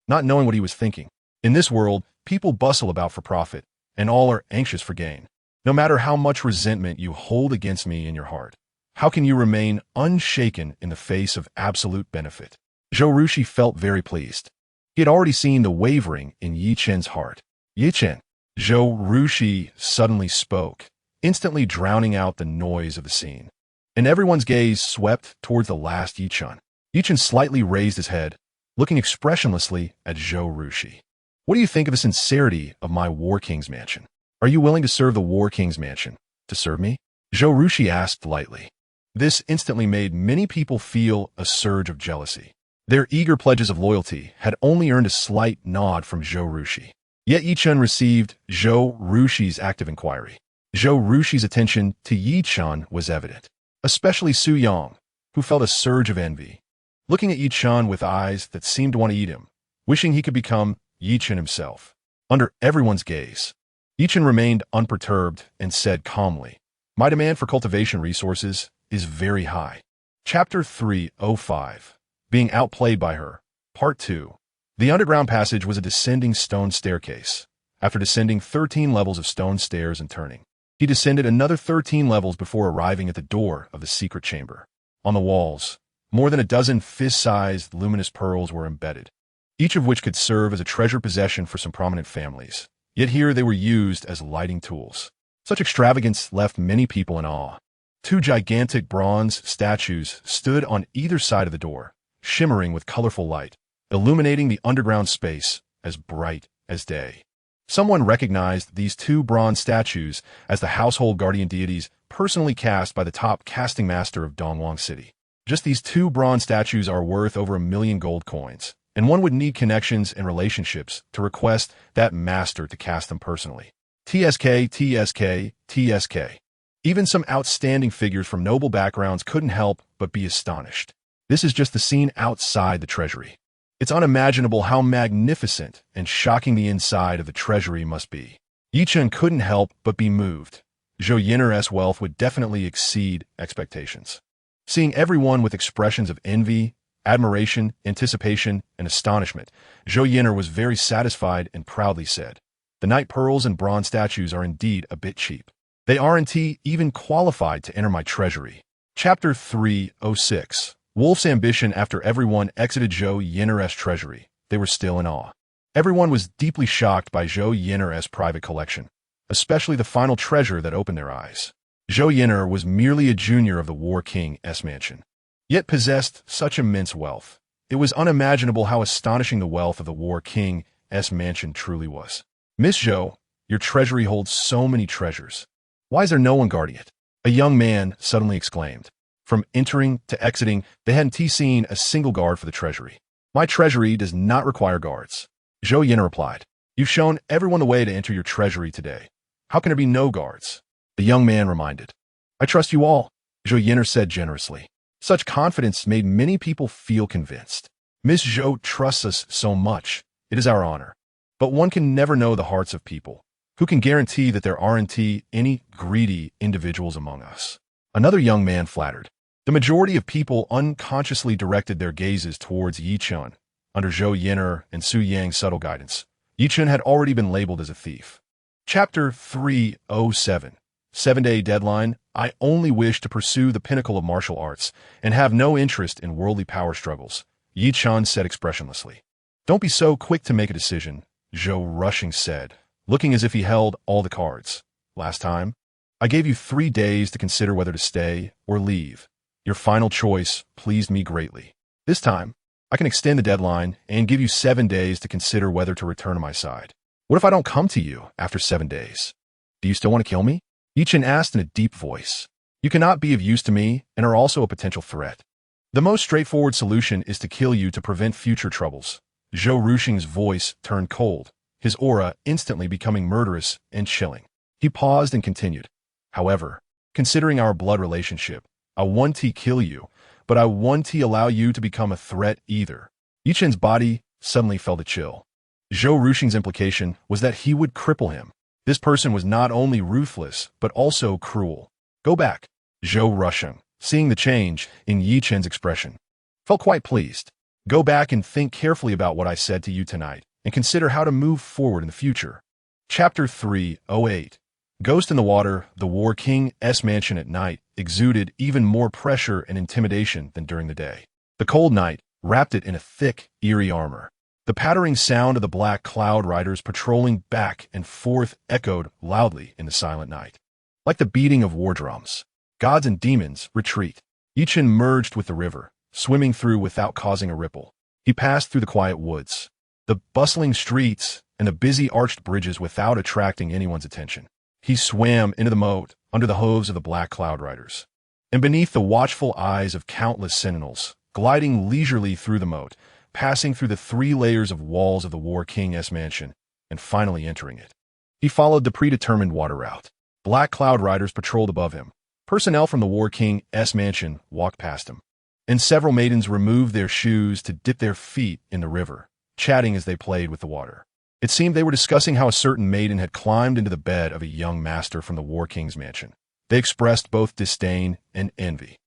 not knowing what he was thinking. In this world, people bustle about for profit, and all are anxious for gain. No matter how much resentment you hold against me in your heart, how can you remain unshaken in the face of absolute benefit? Zhou Rushi felt very pleased. He had already seen the wavering in Yi Chen's heart. Yi Chen, Zhou Rushi suddenly spoke, instantly drowning out the noise of the scene. And everyone's gaze swept towards the last Yi Chen. Yi Chen slightly raised his head, looking expressionlessly at Zhou Rushi. What do you think of the sincerity of my War King's mansion? Are you willing to serve the War King's mansion? To serve me? Zhou Rushi asked lightly. This instantly made many people feel a surge of jealousy. Their eager pledges of loyalty had only earned a slight nod from Zhou Rushi. Yet Yi Chen received Zhou Rushi's active inquiry. Zhou Rushi's attention to Yi Chen was evident, especially Su Yang, who felt a surge of envy, looking at Yi Chen with eyes that seemed to want to eat him, wishing he could become Yi Chen himself. Under everyone's gaze, Yi Chen remained unperturbed and said calmly, "My demand for cultivation resources is very high. Chapter 305. Being Outplayed by Her. Part 2. The underground passage was a descending stone staircase. After descending 13 levels of stone stairs and turning, he descended another 13 levels before arriving at the door of the secret chamber. On the walls, more than a dozen fist-sized luminous pearls were embedded, each of which could serve as a treasure possession for some prominent families. Yet here they were used as lighting tools. Such extravagance left many people in awe. 2 gigantic bronze statues stood on either side of the door, shimmering with colorful light, illuminating the underground space as bright as day. Someone recognized these 2 bronze statues as the household guardian deities personally cast by the top casting master of Dongwang City. Just these 2 bronze statues are worth over 1 million gold coins, and one would need connections and relationships to request that master to cast them personally. TSK, TSK, TSK. Even some outstanding figures from noble backgrounds couldn't help but be astonished. This is just the scene outside the treasury. It's unimaginable how magnificent and shocking the inside of the treasury must be. Chen couldn't help but be moved. Zhou Yinner's wealth would definitely exceed expectations. Seeing everyone with expressions of envy, admiration, anticipation, and astonishment, Zhou Yinner was very satisfied and proudly said, "The night pearls and bronze statues are indeed a bit cheap. They aren't even qualified to enter my treasury." Chapter 306. Wolf's ambition. After everyone exited Zhou Yinner's treasury, they were still in awe. Everyone was deeply shocked by Zhou Yinner's private collection, especially the final treasure that opened their eyes. Zhou Yinner was merely a junior of the War King's mansion, yet possessed such immense wealth. It was unimaginable how astonishing the wealth of the War King's mansion truly was. "Miss Zhou, your treasury holds so many treasures. Why is there no one guarding it?" A young man suddenly exclaimed. From entering to exiting, they hadn't seen a single guard for the treasury. "My treasury does not require guards," Zhou Yinner replied. "You've shown everyone the way to enter your treasury today. How can there be no guards?" The young man reminded. "I trust you all," Zhou Yinner said generously. Such confidence made many people feel convinced. "Miss Zhou trusts us so much. It is our honor. But one can never know the hearts of people. Who can guarantee that there aren't any greedy individuals among us?" Another young man flattered. The majority of people unconsciously directed their gazes towards Chen. Under Zhou Yinner and Su Yang's subtle guidance, Chen had already been labeled as a thief. Chapter 307. 7-day deadline. I only wish to pursue the pinnacle of martial arts and have no interest in worldly power struggles, Chen said expressionlessly. "Don't be so quick to make a decision," Zhou Rushing said, looking as if he held all the cards. "Last time, I gave you 3 days to consider whether to stay or leave. Your final choice pleased me greatly. This time, I can extend the deadline and give you 7 days to consider whether to return to my side. What if I don't come to you after 7 days? Do you still want to kill me?" Chen asked in a deep voice. "You cannot be of use to me and are also a potential threat. The most straightforward solution is to kill you to prevent future troubles." Zhou Rushing's voice turned cold, his aura instantly becoming murderous and chilling. He paused and continued. "However, considering our blood relationship, I won't kill you, but I won't allow you to become a threat either." Chen's body suddenly felt a chill. Zhou Rushing's implication was that he would cripple him. This person was not only ruthless, but also cruel. "Go back." Zhou Rushing, seeing the change in Chen's expression, felt quite pleased. "Go back and think carefully about what I said to you tonight, and consider how to move forward in the future." Chapter 308. Ghost in the Water. The War King's mansion at night exuded even more pressure and intimidation than during the day. The cold night wrapped it in a thick, eerie armor. The pattering sound of the black cloud riders patrolling back and forth echoed loudly in the silent night. Like the beating of war drums, gods and demons retreat. Chen merged with the river, swimming through without causing a ripple. He passed through the quiet woods, the bustling streets, and the busy arched bridges without attracting anyone's attention. He swam into the moat under the hooves of the black cloud riders, and beneath the watchful eyes of countless sentinels, gliding leisurely through the moat, passing through the 3 layers of walls of the War King's mansion, and finally entering it. He followed the predetermined water route. Black cloud riders patrolled above him. Personnel from the War King's mansion walked past him, and several maidens removed their shoes to dip their feet in the river, chatting as they played with the water. It seemed they were discussing how a certain maiden had climbed into the bed of a young master from the War King's mansion. They expressed both disdain and envy.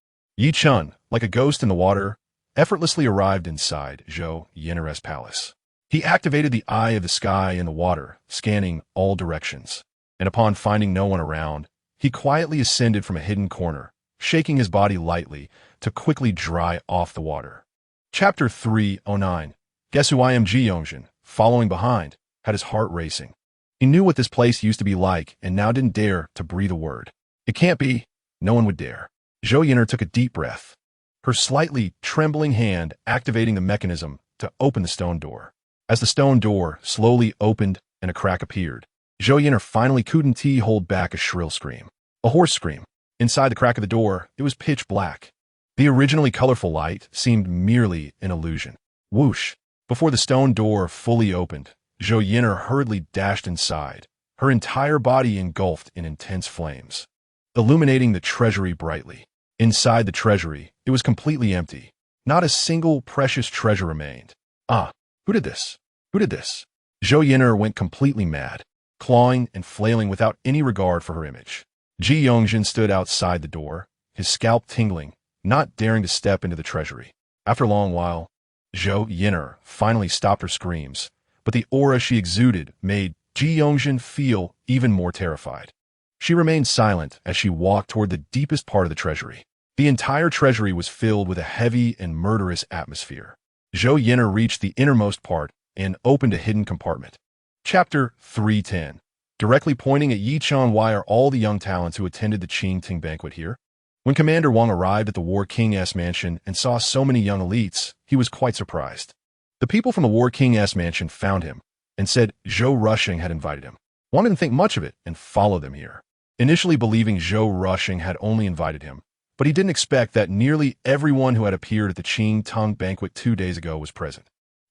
Yi Chun, like a ghost in the water, effortlessly arrived inside Zhou Yiner's palace. He activated the eye of the sky in the water, scanning all directions. And upon finding no one around, he quietly ascended from a hidden corner, shaking his body lightly to quickly dry off the water. Chapter 309. Guess who I am? Ji Yongzhen, following behind, had his heart racing. He knew what this place used to be like and now didn't dare to breathe a word. It can't be. No one would dare. Zhou Yiner took a deep breath, her slightly trembling hand activating the mechanism to open the stone door. As the stone door slowly opened and a crack appeared, Zhou Yiner finally couldn't hold back a shrill scream. A hoarse scream. Inside the crack of the door, it was pitch black. The originally colorful light seemed merely an illusion. Whoosh! Before the stone door fully opened, Zhou Yiner hurriedly dashed inside, her entire body engulfed in intense flames, illuminating the treasury brightly. Inside the treasury, it was completely empty. Not a single precious treasure remained. Ah, who did this? Who did this? Zhou Yiner went completely mad, clawing and flailing without any regard for her image. Ji Yongzhen stood outside the door, his scalp tingling, not daring to step into the treasury. After a long while, Zhou Yiner finally stopped her screams, but the aura she exuded made Ji Yongzhen feel even more terrified. She remained silent as she walked toward the deepest part of the treasury. The entire treasury was filled with a heavy and murderous atmosphere. Zhou Yiner reached the innermost part and opened a hidden compartment. Chapter 310. Directly pointing at Yi Chun, why are all the young talents who attended the Qing banquet here? When Commander Wang arrived at the War King's mansion and saw so many young elites, he was quite surprised. The people from the War King's mansion found him and said Zhou Rushing had invited him. Wang didn't think much of it and followed them here, initially believing Zhou Rushing had only invited him, but he didn't expect that nearly everyone who had appeared at the Qing banquet 2 days ago was present.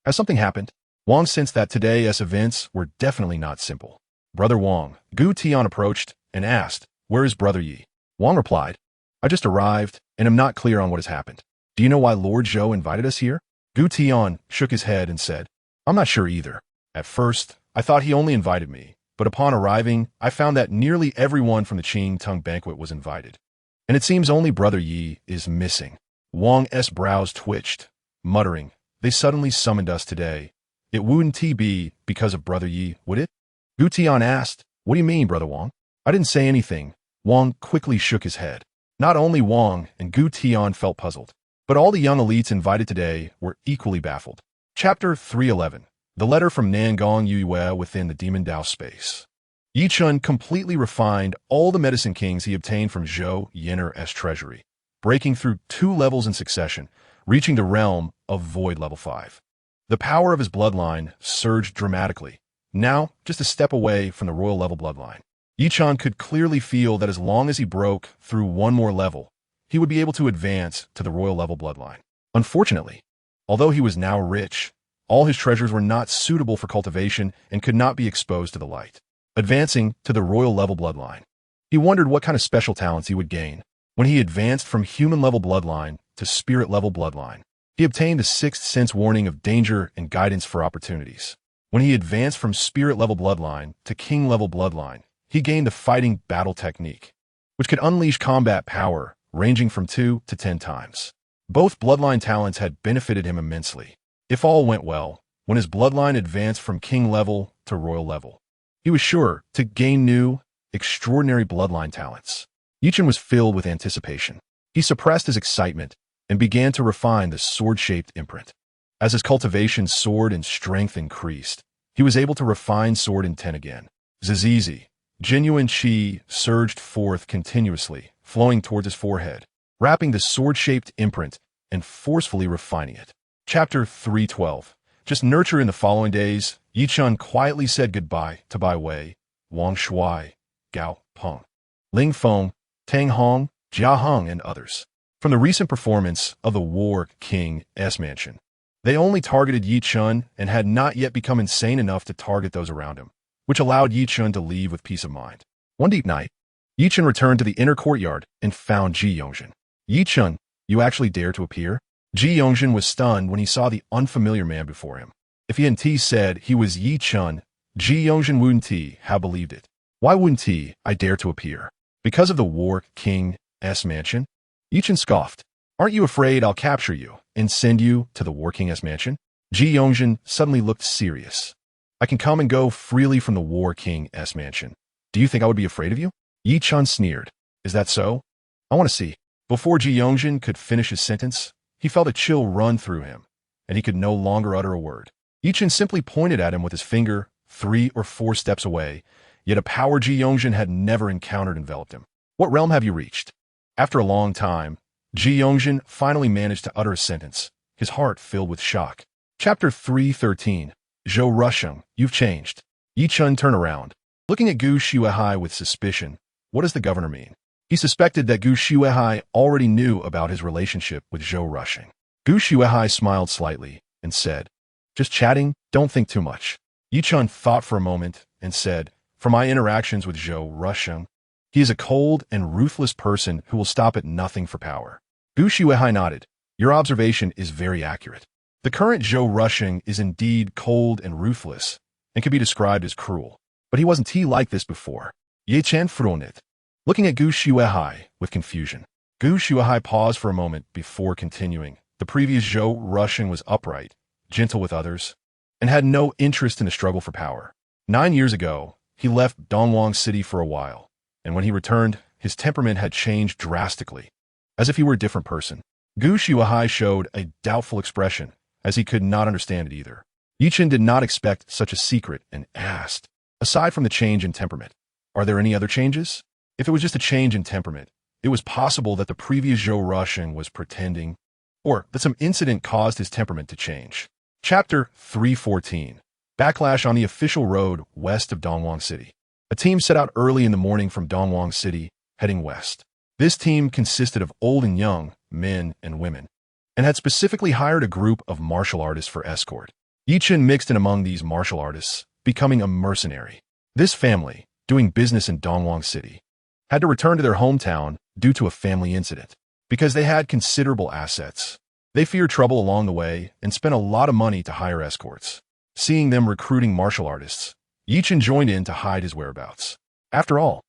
As something happened, Wang sensed that today's events were definitely not simple. Brother Wang, Gu Tian approached and asked, "Where is Brother Yi?" Wang replied, "I just arrived and am not clear on what has happened. Do you know why Lord Zhou invited us here?" Gu Tian shook his head and said, "I'm not sure either. At first, I thought he only invited me, but upon arriving, I found that nearly everyone from the Qing banquet was invited. And it seems only Brother Yi is missing." Wang's brows twitched, muttering, "They suddenly summoned us today. It wouldn't be because of Brother Yi, would it?" Gu Tian asked, "What do you mean, Brother Wang?" "I didn't say anything." Wang quickly shook his head. Not only Wang and Gu Tian felt puzzled, but all the young elites invited today were equally baffled. Chapter 311. The letter from Nangong Yue within the Demon Dao space. Yi Chun completely refined all the medicine kings he obtained from Zhou Yiner's treasury, breaking through 2 levels in succession, reaching the realm of Void Level 5. The power of his bloodline surged dramatically, now just a step away from the royal level bloodline. Yi Chun could clearly feel that as long as he broke through 1 more level, he would be able to advance to the royal level bloodline. Unfortunately, although he was now rich, all his treasures were not suitable for cultivation and could not be exposed to the light. Advancing to the royal level bloodline, he wondered what kind of special talents he would gain. When he advanced from human level bloodline to spirit level bloodline, he obtained the 6th sense warning of danger and guidance for opportunities. When he advanced from spirit level bloodline to king level bloodline, he gained the fighting battle technique, which could unleash combat power ranging from 2 to 10 times. Both bloodline talents had benefited him immensely. If all went well, when his bloodline advanced from king level to royal level, he was sure to gain new, extraordinary bloodline talents. Yi Chun was filled with anticipation. He suppressed his excitement and began to refine the sword-shaped imprint. As his cultivation soared in strength increased, he was able to refine sword intent again. Zizizi, genuine qi surged forth continuously, flowing towards his forehead, wrapping the sword-shaped imprint and forcefully refining it. Chapter 312. Just nurture. In the following days, Yi Chun quietly said goodbye to Bai Wei, Wang Shuai, Gao Peng, Ling Feng, Tang Hong, Jia Heng, and others. From the recent performance of the War King's mansion, they only targeted Yi Chun and had not yet become insane enough to target those around him, which allowed Yi Chun to leave with peace of mind. One deep night, Yi Chun returned to the inner courtyard and found Ji Yongzhen. "Yi Chun, you actually dare to appear?" Ji Yongzhen was stunned when he saw the unfamiliar man before him. If he hadn't said he was Yi Chun, Ji Yongzhen wouldn't have believed it. "Why wouldn't I dare to appear? Because of the War King's mansion?" Yi Chun scoffed. Aren't you afraid I'll capture you and send you to the War King's mansion? Ji Yongjin suddenly looked serious. I can come and go freely from the War King's mansion. Do you think I would be afraid of you? Yi Chun sneered. Is that so? I want to see. Before Ji Yongjin could finish his sentence, he felt a chill run through him, and he could no longer utter a word. Yi Chun simply pointed at him with his finger 3 or 4 steps away, yet a power Ji Yongjin had never encountered enveloped him. What realm have you reached? After a long time, Ji Yongjin finally managed to utter a sentence, his heart filled with shock. Chapter 313. Zhou Rusheng, you've changed. Yi Chun turned around, looking at Gu Xuehai with suspicion. What does the governor mean? He suspected that Gu Xuehai already knew about his relationship with Zhou Rusheng. Gu Xuehai smiled slightly and said, just chatting, don't think too much. Yi Chun thought for a moment and said, for my interactions with Zhou Rusheng, he is a cold and ruthless person who will stop at nothing for power. Gu Xuehai nodded. Your observation is very accurate. The current Zhou Rusheng is indeed cold and ruthless, and can be described as cruel. But he wasn't like this before. Ye Chen frowned, looking at Gu Xuehai with confusion. Gu Xuehai paused for a moment before continuing. The previous Zhou Rusheng was upright, gentle with others, and had no interest in the struggle for power. 9 years ago, he left Dongwang City for a while, and when he returned, his temperament had changed drastically, as if he were a different person. Gu Xuehai showed a doubtful expression, as he could not understand it either. Yi Chun did not expect such a secret and asked, aside from the change in temperament, are there any other changes? If it was just a change in temperament, it was possible that the previous Zhou Rusheng was pretending, or that some incident caused his temperament to change. Chapter 314. Backlash on the official road west of Dongwang City. A team set out early in the morning from Dongwang City, heading west. This team consisted of old and young, men and women, and had specifically hired a group of martial artists for escort. Yi Chun mixed in among these martial artists, becoming a mercenary. This family, doing business in Dongwang City, had to return to their hometown due to a family incident. Because they had considerable assets, they feared trouble along the way and spent a lot of money to hire escorts. Seeing them recruiting martial artists, Yi Chun joined in to hide his whereabouts. After all,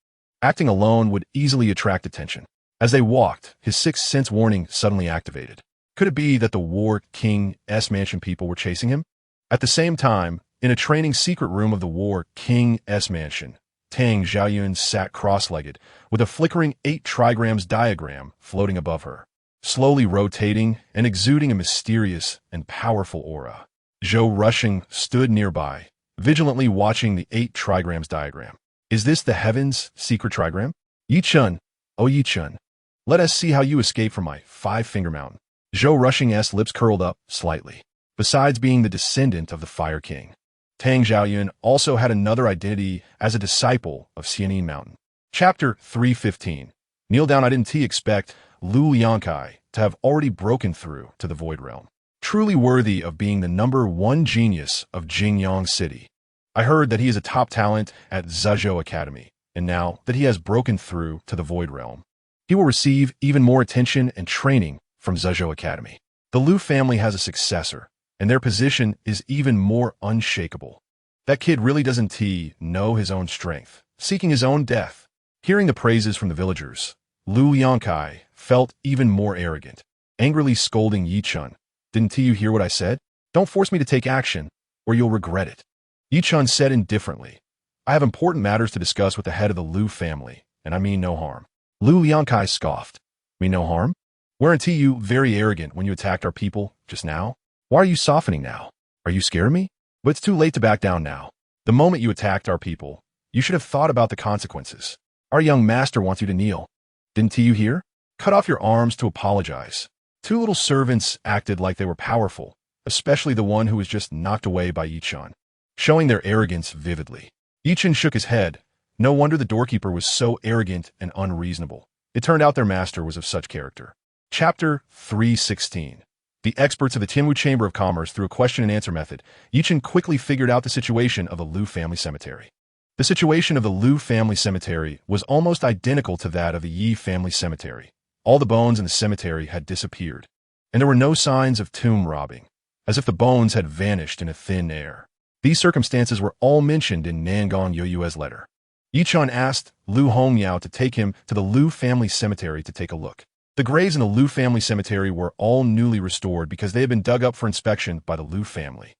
acting alone would easily attract attention. As they walked, his sixth sense warning suddenly activated. Could it be that the War King's mansion people were chasing him? At the same time, in a training secret room of the War King's mansion, Tang Xiaoyun sat cross-legged, with a flickering 8 trigrams diagram floating above her, slowly rotating and exuding a mysterious and powerful aura. Zhou Rusheng stood nearby, vigilantly watching the 8 trigrams diagram. Is this the heaven's secret trigram? Yi Chun, oh Yi Chun, let us see how you escape from my 5-finger mountain. Zhou Rusheng's lips curled up slightly. Besides being the descendant of the Fire King, Tang Xiaoyun also had another identity as a disciple of Xianin Mountain. Chapter 315. Kneel down. I didn't expect Lu Liangkai to have already broken through to the Void Realm. Truly worthy of being the #1 genius of Jingyang City. I heard that he is a top talent at Zhezhou Academy, and now that he has broken through to the Void Realm, he will receive even more attention and training from Zhezhou Academy. The Lu family has a successor, and their position is even more unshakable. That kid really doesn't know his own strength, seeking his own death. Hearing the praises from the villagers, Lu Liangkai felt even more arrogant, angrily scolding Yi Chun. Didn't you hear what I said? Don't force me to take action, or you'll regret it. Yi Chun said indifferently, I have important matters to discuss with the head of the Lu family, and I mean no harm. Lu Liangkai scoffed. Mean no harm? Weren't you very arrogant when you attacked our people just now? Why are you softening now? Are you scared of me? But it's too late to back down now. The moment you attacked our people, you should have thought about the consequences. Our young master wants you to kneel. Didn't you hear? Cut off your arms to apologize. 2 little servants acted like they were powerful, especially the one who was just knocked away by Yi Chun, showing their arrogance vividly. Yi Chun shook his head. No wonder the doorkeeper was so arrogant and unreasonable. It turned out their master was of such character. Chapter 316. The experts of the Tianwu Chamber of Commerce through a question-and-answer method, Yi Chun quickly figured out the situation of the Lu family cemetery. The situation of the Lu family cemetery was almost identical to that of the Yi family cemetery. All the bones in the cemetery had disappeared, and there were no signs of tomb robbing, as if the bones had vanished in a thin air. These circumstances were all mentioned in Nangang Yoyue's letter. Yi Chun asked Lu Hongyao to take him to the Lu family cemetery to take a look. The graves in the Liu family cemetery were all newly restored because they had been dug up for inspection by the Liu family.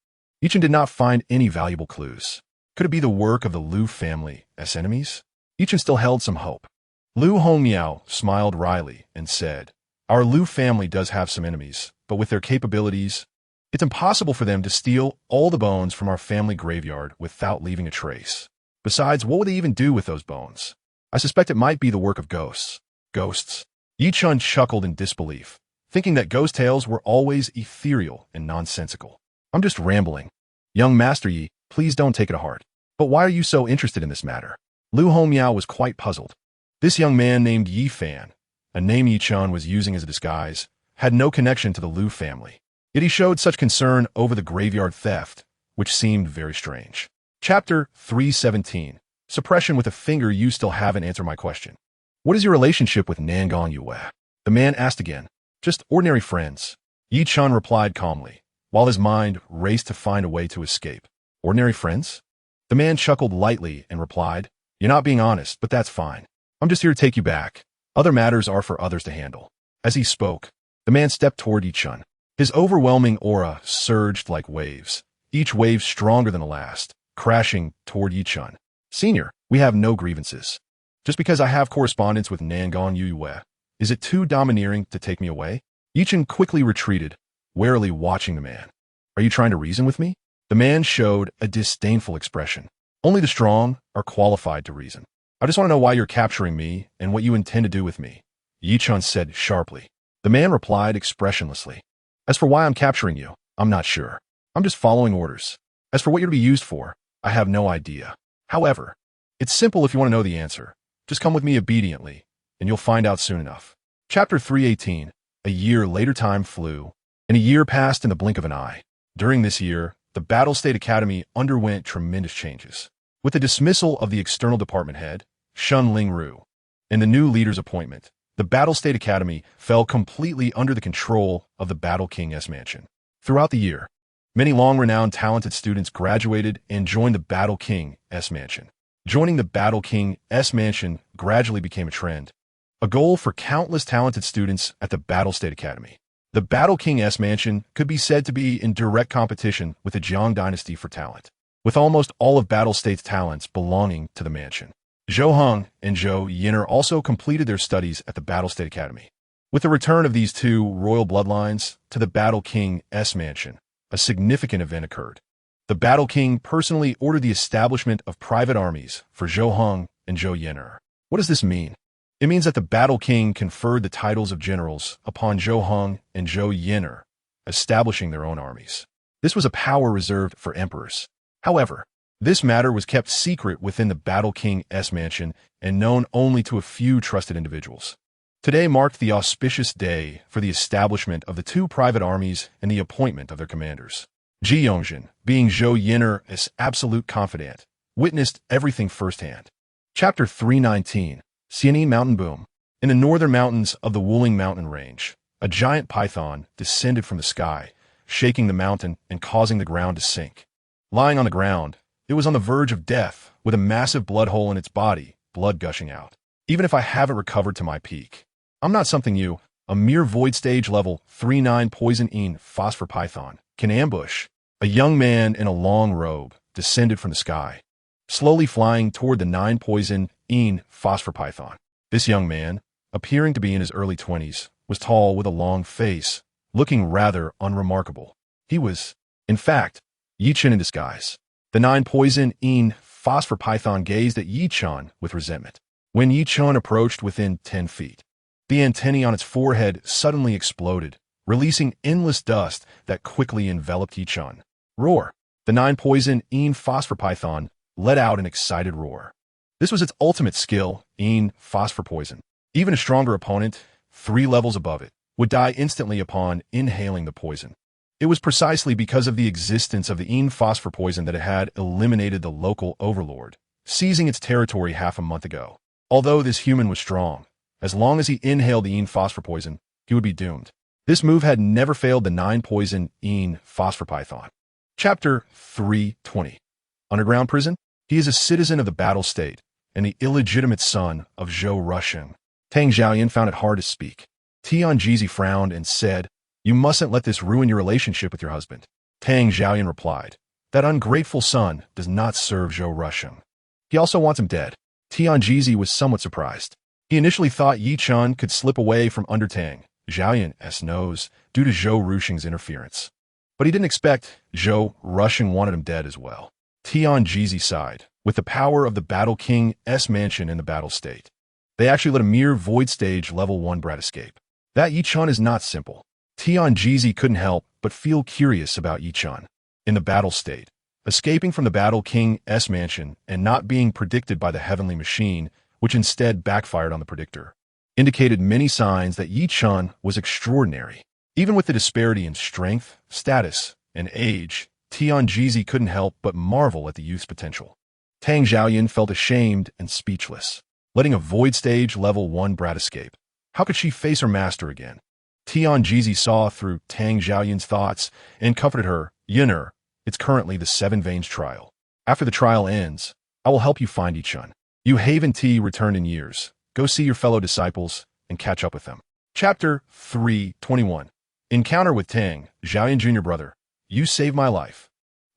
Chen did not find any valuable clues. Could it be the work of the Liu family as enemies? Chen still held some hope. Liu Hongmiao smiled wryly and said, "Our Liu family does have some enemies, but with their capabilities, it's impossible for them to steal all the bones from our family graveyard without leaving a trace. Besides, what would they even do with those bones? I suspect it might be the work of ghosts." Ghosts? Chen chuckled in disbelief, thinking that ghost tales were always ethereal and nonsensical. "I'm just rambling. Young Master Yi, please don't take it to heart. But why are you so interested in this matter?" Liu Hongmiao was quite puzzled. This young man named Yi Fan, a name Chen was using as a disguise, had no connection to the Liu family. Yet he showed such concern over the graveyard theft, which seemed very strange. Chapter 317. Suppression with a finger. "You still haven't answered my question. What is your relationship with Nangang Yue?" The man asked again. "Just ordinary friends," Chen replied calmly, while his mind raced to find a way to escape. "Ordinary friends?" The man chuckled lightly and replied, "You're not being honest, but that's fine. I'm just here to take you back. Other matters are for others to handle." As he spoke, the man stepped toward Chen. His overwhelming aura surged like waves, each wave stronger than the last, crashing toward Chen. "Senior, we have no grievances. Just because I have correspondence with Nangang Yue, is it too domineering to take me away?" Chen quickly retreated, warily watching the man. "Are you trying to reason with me?" The man showed a disdainful expression. "Only the strong are qualified to reason. I just want to know why you're capturing me and what you intend to do with me," Chen said sharply. The man replied expressionlessly, "As for why I'm capturing you, I'm not sure. I'm just following orders. As for what you're to be used for, I have no idea. However, it's simple if you want to know the answer. Just come with me obediently, and you'll find out soon enough." Chapter 318. A year later. Time flew, and a year passed in the blink of an eye. During this year, the Battle State Academy underwent tremendous changes. With the dismissal of the external department head, Shun Lingru, and the new leader's appointment, the Battle State Academy fell completely under the control of the Battle King's mansion. Throughout the year, many long-renowned talented students graduated and joined the Battle King's mansion. Joining the Battle King's mansion gradually became a trend, a goal for countless talented students at the Battle State Academy. The Battle King's mansion could be said to be in direct competition with the Jiang dynasty for talent, with almost all of Battle State's talents belonging to the mansion. Zhou Heng and Zhou Yin'er also completed their studies at the Battle State Academy. With the return of these two royal bloodlines to the Battle King's mansion, a significant event occurred. The Battle King personally ordered the establishment of private armies for Zhou Heng and Zhou Yin'er. What does this mean? It means that the Battle King conferred the titles of generals upon Zhou Heng and Zhou Yin'er, establishing their own armies. This was a power reserved for emperors. However, this matter was kept secret within the Battle King's mansion and known only to a few trusted individuals. Today marked the auspicious day for the establishment of the two private armies and the appointment of their commanders. Ji Yongzhen, being Zhou Yin'er's absolute confidant, witnessed everything firsthand. Chapter 319. Xianyi Mountain Boom. In the northern mountains of the Wuling mountain range, a giant python descended from the sky, shaking the mountain and causing the ground to sink. Lying on the ground, it was on the verge of death, with a massive blood hole in its body, blood gushing out. Even if I haven't recovered to my peak, I'm not something you, a mere void stage level 3-9 poison phosphor python, can ambush. A young man in a long robe descended from the sky, slowly flying toward the 9 poison phosphor python. This young man, appearing to be in his early 20s, was tall with a long face, looking rather unremarkable. He was, in fact, Chen in disguise. The 9 poison phosphor python gazed at Chen with resentment. When Chen approached within 10 feet, the antennae on its forehead suddenly exploded, releasing endless dust that quickly enveloped Chen. Roar! The 9 poison phosphor python let out an excited roar. This was its ultimate skill, phosphor poison. Even a stronger opponent, 3 levels above it, would die instantly upon inhaling the poison. It was precisely because of the existence of the phosphor poison that it had eliminated the local overlord, seizing its territory half a month ago. Although this human was strong, as long as he inhaled the phosphor poison, he would be doomed. This move had never failed the 9 poison phosphor python. Chapter 320. Underground Prison. He is a citizen of the Battle State and the illegitimate son of Zhou Rusheng. Tang Xiaoyan found it hard to speak. Tianjizi frowned and said, "You mustn't let this ruin your relationship with your husband." Tang Xiaoyan replied, "That ungrateful son does not serve Zhou Rusheng. He also wants him dead." Tianjizi was somewhat surprised. He initially thought Yi Chun could slip away from under Tang Xiaoyan's nose due to Zhou Rusheng's interference. But he didn't expect Zhou Rusheng wanted him dead as well. Tianjizi sighed. With the power of the Battle King's mansion in the battle state, they actually let a mere void stage level 1 brat escape. That Yi Chun is not simple. Tianjizi couldn't help but feel curious about Yi Chun. In the battle state, escaping from the Battle King's mansion and not being predicted by the heavenly machine, which instead backfired on the predictor, indicated many signs that Yi Chun was extraordinary. Even with the disparity in strength, status, and age, Tianjizi couldn't help but marvel at the youth's potential. Tang Xiaoyan felt ashamed and speechless, letting a void stage level 1 brat escape. How could she face her master again? Tianjizi saw through Tang Xiaoyan's thoughts and comforted her. "Yin'er, it's currently the Seven Veins trial. After the trial ends, I will help you find Yi Chun. You Haven T returned in years. Go see your fellow disciples and catch up with them." Chapter 3:21. Encounter with Tang Xiaoyan Jr. Brother, you saved my life.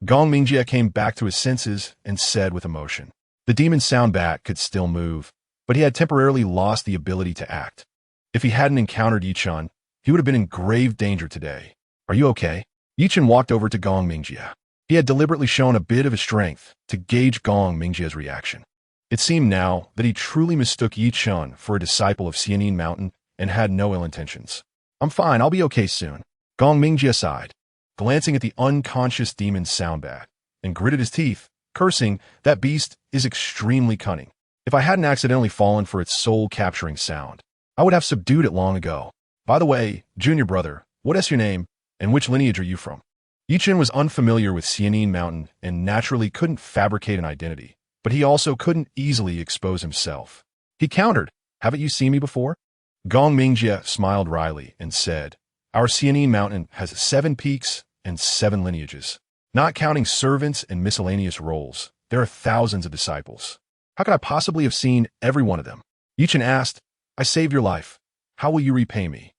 Gong Mingjie came back to his senses and said with emotion. The demon sound bat could still move, but he had temporarily lost the ability to act. If he hadn't encountered Yi Chun, he would have been in grave danger today. "Are you okay?" Yi Chun walked over to Gong Mingjie. He had deliberately shown a bit of his strength to gauge Gong Mingjie's reaction. It seemed now that he truly mistook Yi Chun for a disciple of Xianin Mountain and had no ill intentions. "I'm fine, I'll be okay soon." Gong Mingjie sighed, glancing at the unconscious demon's sound bat, and gritted his teeth, cursing, "That beast is extremely cunning. If I hadn't accidentally fallen for its soul-capturing sound, I would have subdued it long ago. By the way, junior brother, what is your name, and which lineage are you from?" Yi Chun was unfamiliar with Xianin Mountain and naturally couldn't fabricate an identity, but he also couldn't easily expose himself. He countered, "Haven't you seen me before?" Gong Mingjie smiled wryly and said, "Our Xianin Mountain has 7 peaks and 7 lineages. Not counting servants and miscellaneous roles, there are thousands of disciples. How could I possibly have seen every one of them?" Yi Chun asked, "I saved your life. How will you repay me?"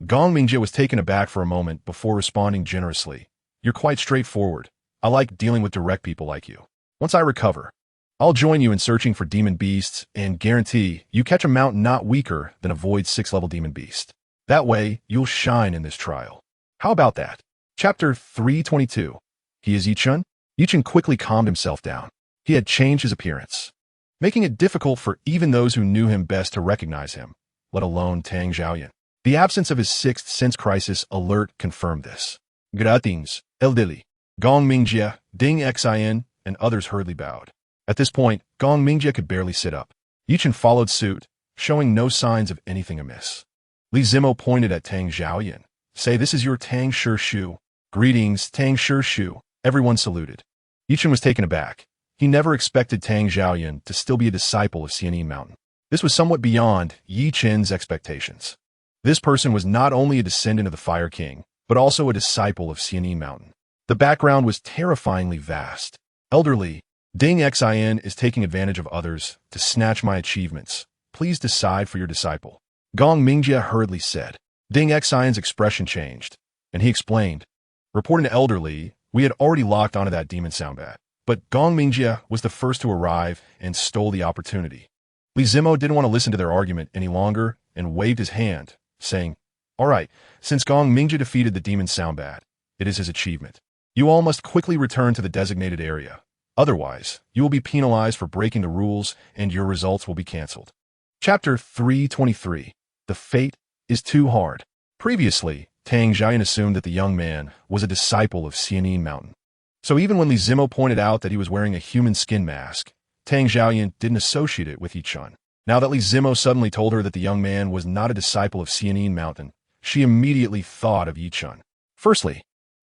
Gong Mingjie was taken aback for a moment before responding generously. "You're quite straightforward. I like dealing with direct people like you. Once I recover, I'll join you in searching for demon beasts and guarantee you catch a mount not weaker than a void 6-level demon beast. That way, you'll shine in this trial. How about that?" Chapter 3:22. He is Yi Chun? Yi Chun quickly calmed himself down. He had changed his appearance, making it difficult for even those who knew him best to recognize him, let alone Tang Xiaoyan. The absence of his sixth sense crisis alert confirmed this. "Greetings, Eldili." Gong Mingjie, Ding Xin, and others hurriedly bowed. At this point, Gong Mingjie could barely sit up. Yi Chun followed suit, showing no signs of anything amiss. Li Zimo pointed at Tang Xiaoyan. "Say, this is your Tang Shu." "Greetings, Tang Shu." Everyone saluted. Yi Chun was taken aback. He never expected Tang Xiaoyan to still be a disciple of Xianin Mountain. This was somewhat beyond Yi Chun's expectations. This person was not only a descendant of the Fire King, but also a disciple of Xianin Mountain. The background was terrifyingly vast. "Elderly, Ding Xin is taking advantage of others to snatch my achievements. Please decide for your disciple." Gong Mingjie hurriedly said. Ding Xion's expression changed, and he explained. Reporting to Elderly, we had already locked onto that demon soundbat, but Gong Mingjie was the first to arrive and stole the opportunity. Li Zimo didn't want to listen to their argument any longer and waved his hand, saying, "All right, since Gong Mingjie defeated the demon soundbat, it is his achievement. You all must quickly return to the designated area. Otherwise, you will be penalized for breaking the rules and your results will be cancelled." Chapter 3:23. The fate is too hard. Previously, Tang Xiaoyan assumed that the young man was a disciple of Xianin Mountain. So even when Li Zimo pointed out that he was wearing a human skin mask, Tang Xiaoyan didn't associate it with Yi Chun. Now that Li Zimo suddenly told her that the young man was not a disciple of Xianin Mountain, she immediately thought of Yi Chun. Firstly,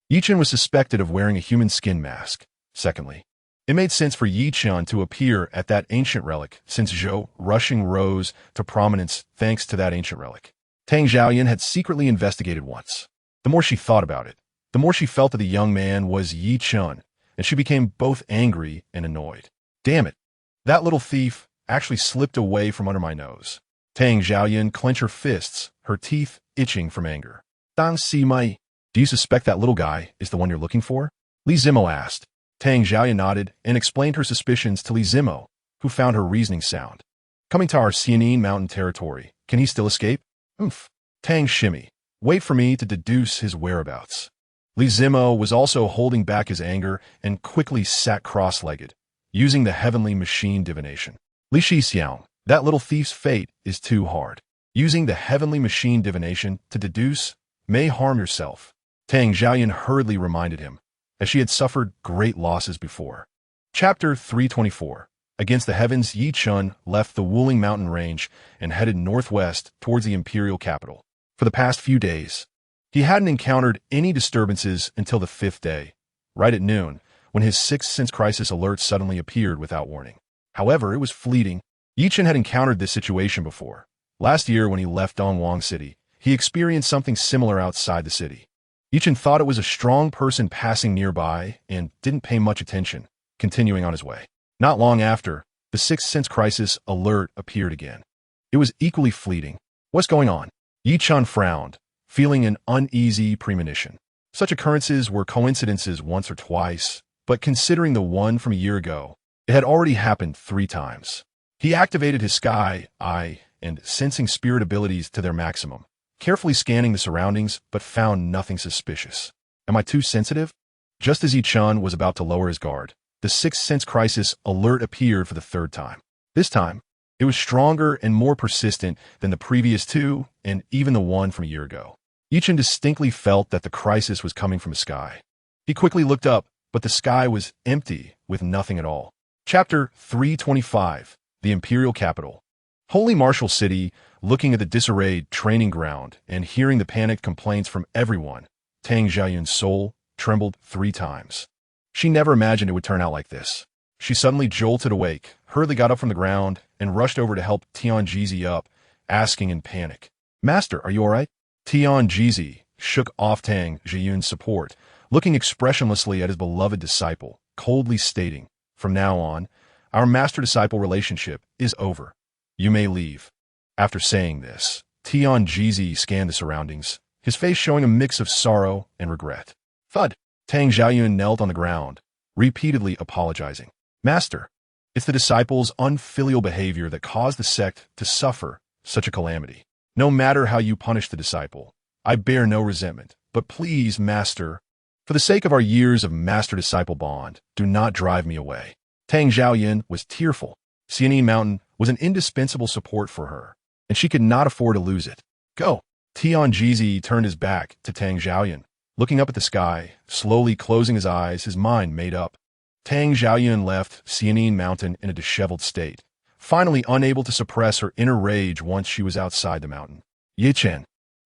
Yi Chun was suspected of wearing a human skin mask. Secondly, it made sense for Yi Chun to appear at that ancient relic since Zhou Rusheng rose to prominence thanks to that ancient relic. Tang Xiaoyan had secretly investigated once. The more she thought about it, the more she felt that the young man was Yi Chun, and she became both angry and annoyed. Damn it, that little thief actually slipped away from under my nose. Tang Xiaoyan clenched her fists, her teeth itching from anger. Dang si mai. Do you suspect that little guy is the one you're looking for? Li Zimo asked. Tang Xiaoyan nodded and explained her suspicions to Li Zimo, who found her reasoning sound. Coming to our Xianin mountain territory, can he still escape? Oomph. Tang shimmy. Wait for me to deduce his whereabouts. Li Zimo was also holding back his anger and quickly sat cross-legged, using the heavenly machine divination. Li Shixiang, that little thief's fate is too hard. Using the heavenly machine divination to deduce may harm yourself. Tang Xiaoyan hurriedly reminded him, as she had suffered great losses before. Chapter 324. Against the heavens, Yi Chun left the Wuling mountain range and headed northwest towards the imperial capital. For the past few days, he hadn't encountered any disturbances until the 5th day, right at noon, when his sixth sense crisis alert suddenly appeared without warning. However, it was fleeting. Yi Chun had encountered this situation before. Last year, when he left Dongwang City, he experienced something similar outside the city. Yi Chun thought it was a strong person passing nearby and didn't pay much attention, continuing on his way. Not long after, the sixth sense crisis alert appeared again. It was equally fleeting. What's going on? Yi Chun frowned, feeling an uneasy premonition. Such occurrences were coincidences once or twice, but considering the one from a year ago, it had already happened 3 times. He activated his sky, eye, and sensing spirit abilities to their maximum, carefully scanning the surroundings but found nothing suspicious. Am I too sensitive? Just as Yi Chun was about to lower his guard, the sixth sense crisis alert appeared for the 3rd time. This time, it was stronger and more persistent than the previous 2 and even the one from a year ago. Yi Chun distinctly felt that the crisis was coming from the sky. He quickly looked up, but the sky was empty with nothing at all. Chapter 325. The Imperial Capital. Holy Martial City, looking at the disarrayed training ground and hearing the panicked complaints from everyone, Tang Xiaoyun's soul trembled 3 times. She never imagined it would turn out like this. She suddenly jolted awake, hurriedly got up from the ground, and rushed over to help Tian Jizi up, asking in panic, "Master, are you all right?" Tian Jizi shook off Tang Xiaoyun's support, looking expressionlessly at his beloved disciple, coldly stating, "From now on, our master-disciple relationship is over. You may leave." After saying this, Tian Jizi scanned the surroundings, his face showing a mix of sorrow and regret. Thud! Tang Xiaoyun knelt on the ground, repeatedly apologizing. "Master, it's the disciples' unfilial behavior that caused the sect to suffer such a calamity. No matter how you punish the disciple, I bear no resentment, but please, Master, for the sake of our years of master-disciple bond, do not drive me away." Tang Xiaoyun was tearful. Xianin Mountain was an indispensable support for her, and she could not afford to lose it. Go! Tian Jizi turned his back to Tang Xiaoyun, looking up at the sky, slowly closing his eyes, his mind made up. Tang Xiaoyun left Xianin Mountain in a disheveled state, finally unable to suppress her inner rage once she was outside the mountain. "Yi Chen,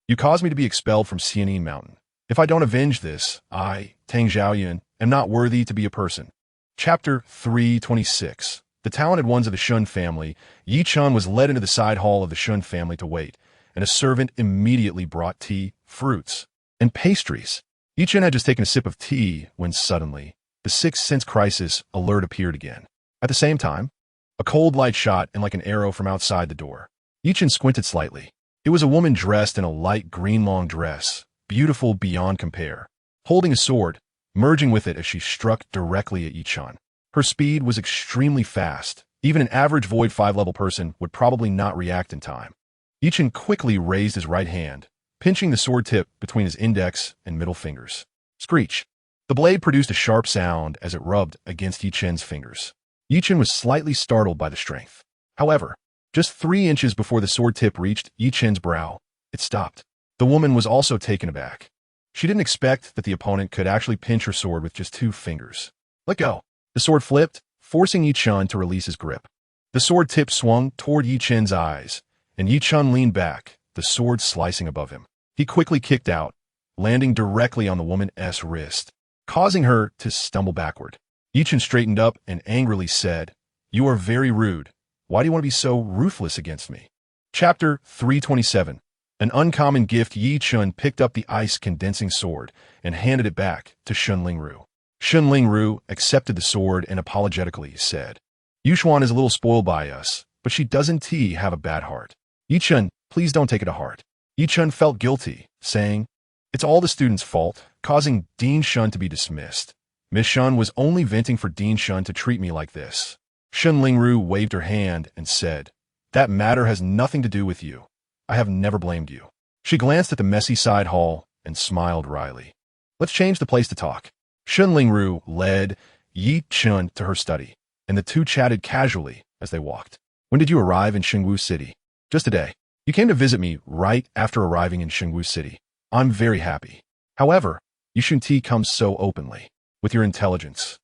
you caused me to be expelled from Xianin Mountain. If I don't avenge this, I, Tang Xiaoyun, am not worthy to be a person." Chapter 326. The talented ones of the Shun family. Yi Chun was led into the side hall of the Shun family to wait, and a servant immediately brought tea, fruits, and pastries. Yi Chun had just taken a sip of tea when suddenly, the sixth sense crisis alert appeared again. At the same time, a cold light shot in like an arrow from outside the door. Yi Chun squinted slightly. It was a woman dressed in a light green long dress, beautiful beyond compare, holding a sword, merging with it as she struck directly at Yi Chun. Her speed was extremely fast. Even an average Void 5-level person would probably not react in time. Yi Chun quickly raised his right hand, pinching the sword tip between his index and middle fingers. Screech! The blade produced a sharp sound as it rubbed against Yi Chun's fingers. Yi Chun was slightly startled by the strength. However, just 3 inches before the sword tip reached Yi Chun's brow, it stopped. The woman was also taken aback. She didn't expect that the opponent could actually pinch her sword with just 2 fingers. Let go. The sword flipped, forcing Yi Chun to release his grip. The sword tip swung toward Yi Chun's eyes, and Yi Chun leaned back, the sword slicing above him. He quickly kicked out, landing directly on the woman's wrist, causing her to stumble backward. Yi Chun straightened up and angrily said, "You are very rude. Why do you want to be so ruthless against me?" Chapter 327. An uncommon gift. Yi Chun picked up the ice-condensing sword and handed it back to Shun Lingru. Shun Lingru accepted the sword and apologetically said, "Yuxuan is a little spoiled by us, but she doesn't have a bad heart." Yi-Chen, please don't take it to heart. Yi-Chen felt guilty, saying, "It's all the student's fault, causing Dean Shun to be dismissed. Miss Shun was only venting for Dean Shun to treat me like this." Shun Lingru waved her hand and said, "That matter has nothing to do with you. I have never blamed you." She glanced at the messy side hall and smiled wryly. "Let's change the place to talk." Shun Lingru led Yi-Chen to her study, and the two chatted casually as they walked. "When did you arrive in Xingwu City?" "Just today. You came to visit me right after arriving in Xingwu City. I'm very happy. However, you shouldn't come so openly. With your intelligence,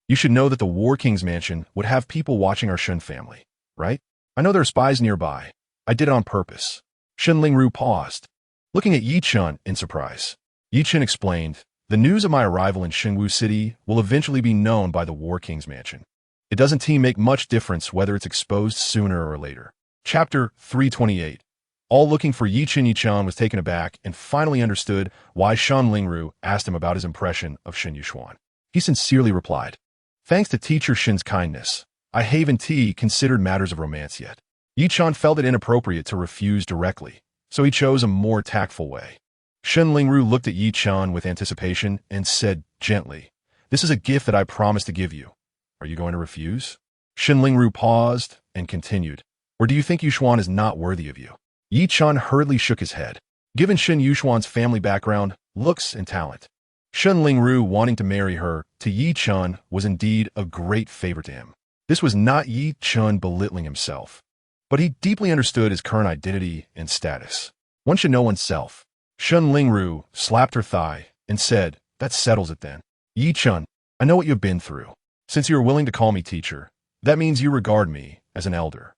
you should know that the War King's mansion would have people watching our Shun family, right? I know there are spies nearby. I did it on purpose." Shun Lingru paused, looking at Yi-Chen in surprise. Yi-Chen explained, "The news of my arrival in Xingwu City will eventually be known by the War King's mansion. It doesn't make much difference whether it's exposed sooner or later." Chapter 328. All looking for Yi-Chen. Yi-Chen was taken aback and finally understood why Shun Lingru asked him about his impression of Shen Yuxuan. He sincerely replied, "Thanks to teacher Shen's kindness, I haven't considered matters of romance yet." Yi-Chen felt it inappropriate to refuse directly, so he chose a more tactful way. Shen Lingru looked at Yi-Chen with anticipation and said gently, "This is a gift that I promised to give you. Are you going to refuse?" Shen Lingru paused and continued, "Or do you think Yuxuan is not worthy of you?" Yi-Chen hurriedly shook his head. Given Shen Yuxuan's family background, looks, and talent, Shen Lingru wanting to marry her to Yi-Chen was indeed a great favor to him. This was not Yi-Chen belittling himself, but he deeply understood his current identity and status. One should know oneself. Shen Lingru slapped her thigh and said, "That settles it then. Yi-Chen, I know what you've been through. Since you are willing to call me teacher, that means you regard me as an elder.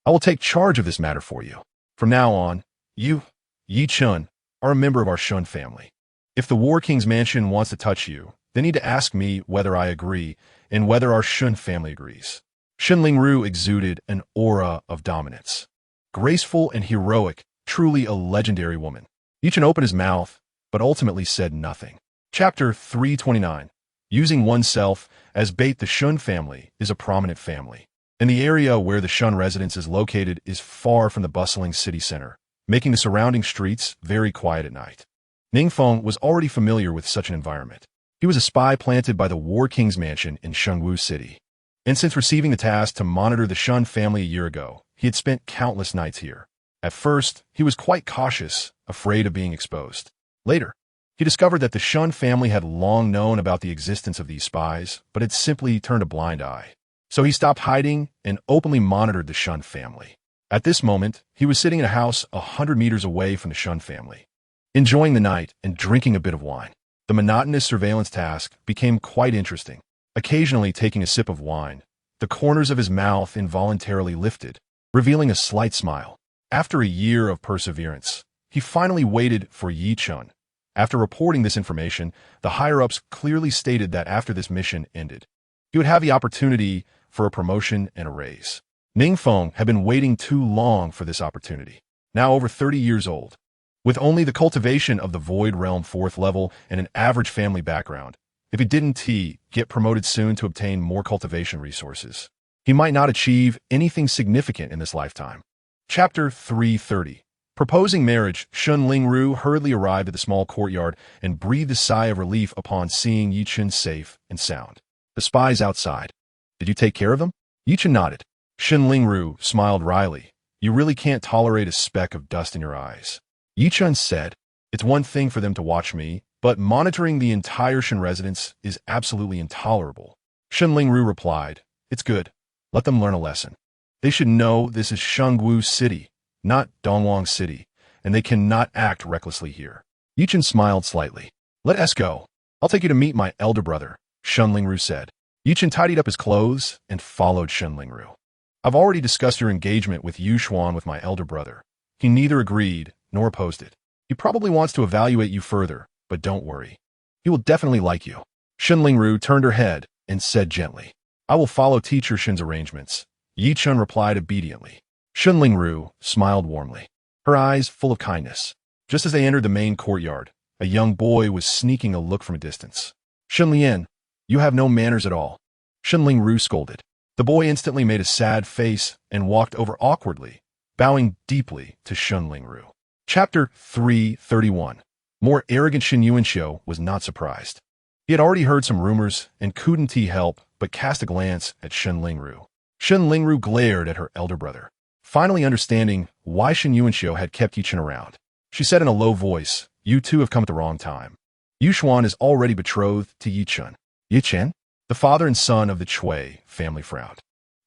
I will take charge of this matter for you. From now on, you, Yi-Chen, are a member of our Shun family. If the War King's mansion wants to touch you, they need to ask me whether I agree and whether our Shun family agrees." Shen Lingru exuded an aura of dominance. Graceful and heroic, truly a legendary woman. Yi-Chen opened his mouth, but ultimately said nothing. Chapter 329. Using oneself as bait. The Shun family is a prominent family, and the area where the Shun residence is located is far from the bustling city center, making the surrounding streets very quiet at night. Ningfeng was already familiar with such an environment. He was a spy planted by the War King's mansion in Xingwu City, and since receiving the task to monitor the Shun family a year ago, he had spent countless nights here. At first, he was quite cautious, afraid of being exposed. Later, he discovered that the Shun family had long known about the existence of these spies, but had simply turned a blind eye. So he stopped hiding and openly monitored the Shun family. At this moment, he was sitting in a house 100 meters away from the Shun family, enjoying the night and drinking a bit of wine. The monotonous surveillance task became quite interesting. Occasionally taking a sip of wine, the corners of his mouth involuntarily lifted, revealing a slight smile. After a year of perseverance, he finally waited for Yi-Chen. After reporting this information, the higher-ups clearly stated that after this mission ended, he would have the opportunity for a promotion and a raise. Ningfeng had been waiting too long for this opportunity. Now over 30 years old, with only the cultivation of the Void Realm 4th level and an average family background, if he didn't get promoted soon to obtain more cultivation resources, he might not achieve anything significant in this lifetime. Chapter 330. Proposing marriage. Shun Lingru hurriedly arrived at the small courtyard and breathed a sigh of relief upon seeing Yi-Chen safe and sound. The spies outside. "Did you take care of them?" Yi-Chen nodded. Shun Lingru smiled wryly. "You really can't tolerate a speck of dust in your eyes." Yi-Chen said, "It's one thing for them to watch me, but monitoring the entire Shun residence is absolutely intolerable." Shun Lingru replied, "It's good. Let them learn a lesson. They should know this is Xingwu City, not Dongwang City, and they cannot act recklessly here." Yi-Chen smiled slightly. "Let us go. I'll take you to meet my elder brother," Shun Lingru said. Yi-Chen tidied up his clothes and followed Shun Lingru. "I've already discussed your engagement with Yuxuan with my elder brother. He neither agreed nor opposed it. He probably wants to evaluate you further, but don't worry. He will definitely like you." Shun Lingru turned her head and said gently, "I will follow teacher Shin's arrangements." Yi-Chen replied obediently. Shun Lingru smiled warmly, her eyes full of kindness. Just as they entered the main courtyard, a young boy was sneaking a look from a distance. "Shun Lian, you have no manners at all," Shun Lingru scolded. The boy instantly made a sad face and walked over awkwardly, bowing deeply to Shun Lingru. Chapter 331. More arrogant Shen Yuanxiu was not surprised. He had already heard some rumors and couldn't help but cast a glance at Shen Lingru. Shen Lingru glared at her elder brother, finally understanding why Shen Yuanxiu had kept Yi Chen around. She said in a low voice, "You two have come at the wrong time. Yu Xuan is already betrothed to Yi Chen." Yi Chen? The father and son of the Chui family frowned.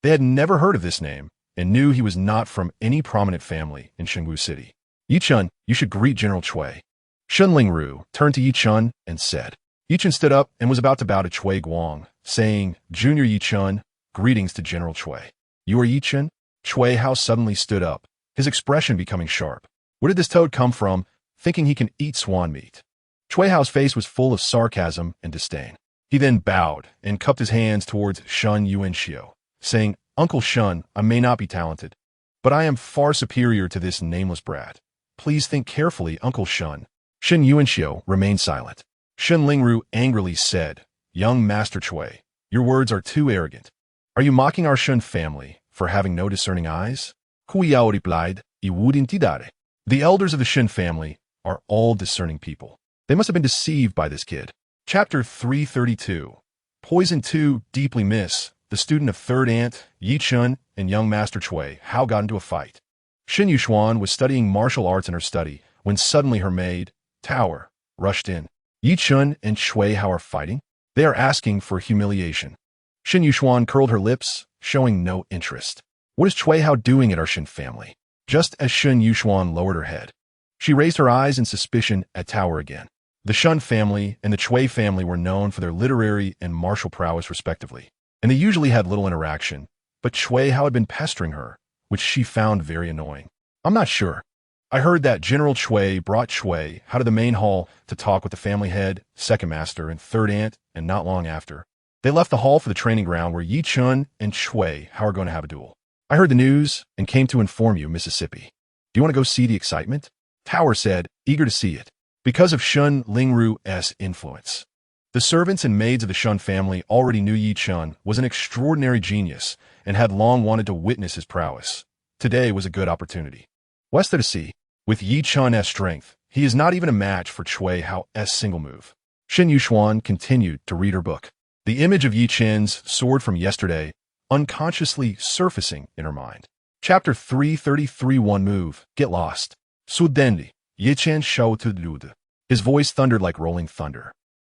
They had never heard of this name and knew he was not from any prominent family in Shengwu City. "Yi Chen, you should greet General Chui." Shen Lingru turned to Yi Chen and said. Yi Chen stood up and was about to bow to Chui Guang, saying, "Junior Yi Chen, greetings to General Chui." "You are Yi Chen?" Chui Hao suddenly stood up, his expression becoming sharp. Where did this toad come from, thinking he can eat swan meat? Chui Hao's face was full of sarcasm and disdain. He then bowed and cupped his hands towards Shen Yuanxiu, saying, "Uncle Shen, I may not be talented, but I am far superior to this nameless brat. Please think carefully, Uncle Shen." Shen Yuanxiu remained silent. Shen Lingru angrily said, "Young Master Chui, your words are too arrogant. Are you mocking our Shen family for having no discerning eyes?" Hu Yao replied, "I wouldn't dare." The elders of the Shen family are all discerning people. They must have been deceived by this kid. Chapter 332. Poison 2 deeply miss. The student of third aunt, Yi Chen, and young Master Chui Hao got into a fight. Shen Yuxuan was studying martial arts in her study when suddenly her maid, Tower, rushed in. Yi Chen and Chui Hao are fighting? They are asking for humiliation. Shen Yuxuan curled her lips, showing no interest. What is Chui Hao doing at our Shen family? Just as Shen Yuxuan lowered her head, she raised her eyes in suspicion at Tower again. The Shen family and the Chui family were known for their literary and martial prowess respectively, and they usually had little interaction, but Chui Hao had been pestering her, which she found very annoying. "I'm not sure. I heard that General Chui brought Chui Hao to the main hall to talk with the family head, second master, and third aunt, and not long after, they left the hall for the training ground where Yi Chen and Chui Hao are going to have a duel. I heard the news and came to inform you, Mississippi. Do you want to go see the excitement?" Tower said, eager to see it. Because of Shen Lingru's influence, the servants and maids of the Shen family already knew Yi Chen was an extraordinary genius and had long wanted to witness his prowess. Today was a good opportunity. What's there to see? With Yi Chen's strength, he is not even a match for Chui Hao's single move. Shen Yuxuan continued to read her book. The image of Yi Chen's sword from yesterday unconsciously surfacing in her mind. Chapter 333. One move. Get lost. Sudendi. Yi Chen shou to lude. His voice thundered like rolling thunder.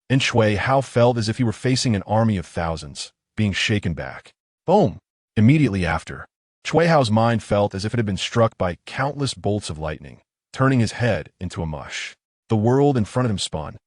And Chui Hao felt as if he were facing an army of thousands, being shaken back. Boom! Immediately after, Chui Hao's mind felt as if it had been struck by countless bolts of lightning, turning his head into a mush. The world in front of him spun,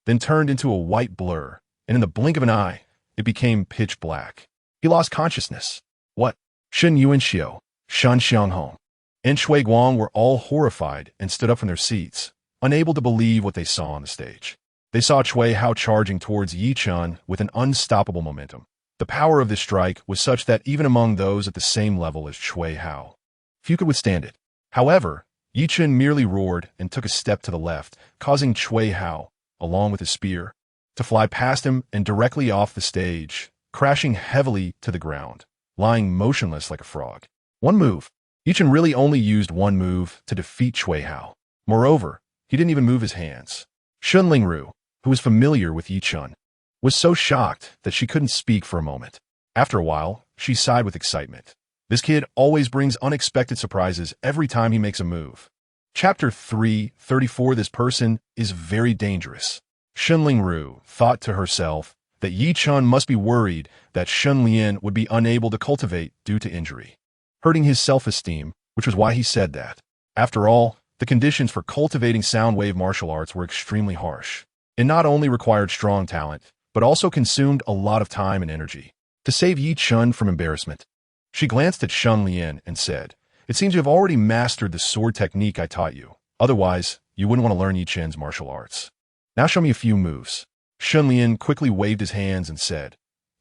then turned into a white blur, and in the blink of an eye, it became pitch black. He lost consciousness. What? Shen Yuanxiu, Shan Xianghong, and Chui Guang were all horrified and stood up from their seats, unable to believe what they saw on the stage. They saw Chui Hao charging towards Yi Chen with an unstoppable momentum. The power of this strike was such that even among those at the same level as Chui Hao, few could withstand it. However, Yi Chen merely roared and took a step to the left, causing Chui Hao, along with his spear, to fly past him and directly off the stage, crashing heavily to the ground, lying motionless like a frog. One move. Yi Chen really only used one move to defeat Chui Hao. Moreover, he didn't even move his hands. Shen Lingru, who was familiar with Yi Chen, was so shocked that she couldn't speak for a moment. After a while, she sighed with excitement. This kid always brings unexpected surprises every time he makes a move. Chapter 334. This person is very dangerous. Shen Lingru thought to herself that Yi Chen must be worried that Shen Lian would be unable to cultivate due to injury, hurting his self-esteem, which was why he said that. After all, the conditions for cultivating sound wave martial arts were extremely harsh. It not only required strong talent, but also consumed a lot of time and energy. To save Yi Chen from embarrassment, she glanced at Shen Lian and said, "It seems you have already mastered the sword technique I taught you. Otherwise, you wouldn't want to learn Yi Chen's martial arts. Now show me a few moves." Shen Lian quickly waved his hands and said,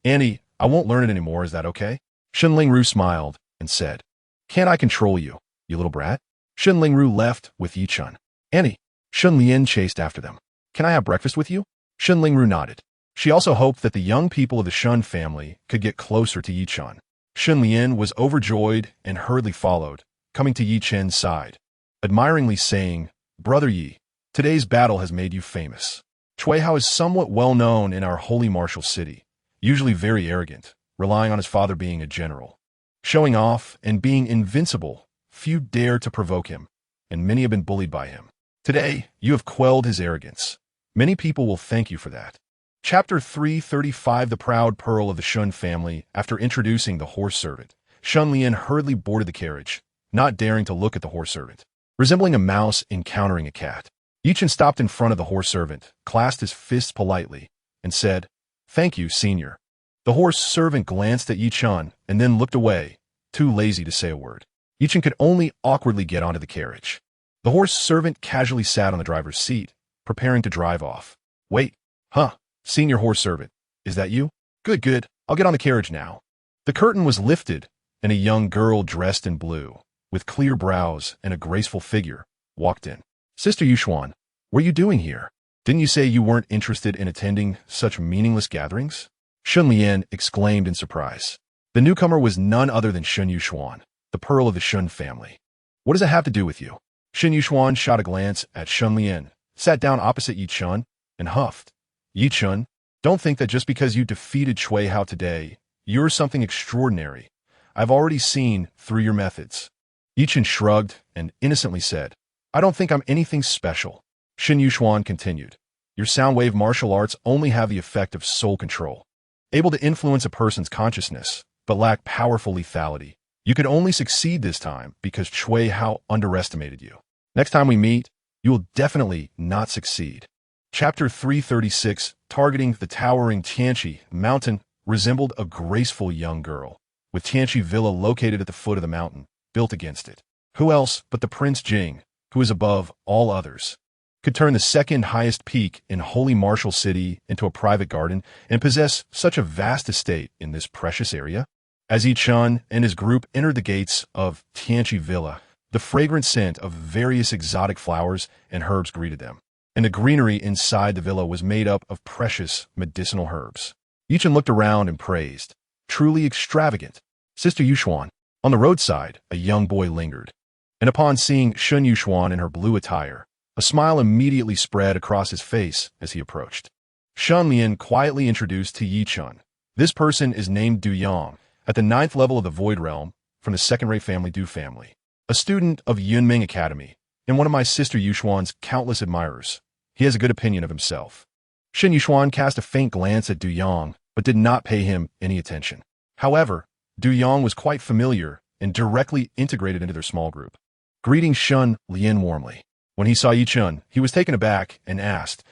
"Annie, I won't learn it anymore, is that okay?" Shen Lingru smiled and said, "Can't I control you, you little brat?" Shen Lingru left with Yi Chen. "Annie." Shen Lian chased after them. "Can I have breakfast with you?" Shen Lingru nodded. She also hoped that the young people of the Shen family could get closer to Yi Chen. Shen Lian was overjoyed and hurriedly followed, coming to Yi Chen's side, admiringly saying, "Brother Yi, today's battle has made you famous. Chui Hao is somewhat well known in our holy martial city, usually very arrogant, relying on his father being a general. Showing off and being invincible, few dare to provoke him, and many have been bullied by him. Today, you have quelled his arrogance. Many people will thank you for that." Chapter 335 The Proud Pearl of the Shun Family. After introducing the horse servant, Shun Lian hurriedly boarded the carriage, not daring to look at the horse servant. Resembling a mouse encountering a cat, Yi Chen stopped in front of the horse servant, clasped his fists politely, and said, "Thank you, senior." The horse servant glanced at Yi Chen and then looked away, too lazy to say a word. Yi Chen could only awkwardly get onto the carriage. The horse servant casually sat on the driver's seat, preparing to drive off. "Wait, huh, senior horse servant, is that you? Good, good, I'll get on the carriage now." The curtain was lifted, and a young girl dressed in blue, with clear brows and a graceful figure, walked in. "Sister Yuxuan, what are you doing here? Didn't you say you weren't interested in attending such meaningless gatherings?" Shun Lian exclaimed in surprise. The newcomer was none other than Shun Yuxuan, the pearl of the Shun family. "What does it have to do with you?" Shun Yuxuan shot a glance at Shun Lian, sat down opposite Yi Chen, and huffed. "Yi Chen, don't think that just because you defeated Chui Hao today, you're something extraordinary. I've already seen through your methods." Yi Chen shrugged and innocently said, "I don't think I'm anything special." Shun Yuxuan continued, "Your sound wave martial arts only have the effect of soul control, able to influence a person's consciousness, but lack powerful lethality. You could only succeed this time because Chui Hao underestimated you. Next time we meet, you will definitely not succeed." Chapter 336 Targeting the towering Tianqi mountain resembled a graceful young girl, with Tianqi Villa located at the foot of the mountain, built against it. Who else but the Prince Jing, who is above all others, could turn the second highest peak in Holy Martial City into a private garden and possess such a vast estate in this precious area? As Yi Chen and his group entered the gates of Tianqi Villa, the fragrant scent of various exotic flowers and herbs greeted them, and the greenery inside the villa was made up of precious medicinal herbs. Yi Chen looked around and praised, "Truly extravagant." "Sister Yuxuan." On the roadside, a young boy lingered, and upon seeing Shun Yuxuan in her blue attire, a smile immediately spread across his face as he approached. Shun Lian quietly introduced to Yi Chen, "This person is named Du Yang, at the 9th level of the Void Realm, from the second-rate family Du family, a student of Yunming Academy, and one of my sister Yuxuan's countless admirers. He has a good opinion of himself." Shen Yuxuan cast a faint glance at Du Yang, but did not pay him any attention. However, Du Yang was quite familiar and directly integrated into their small group, greeting Shun Lian warmly. When he saw Yi Chen, he was taken aback and asked,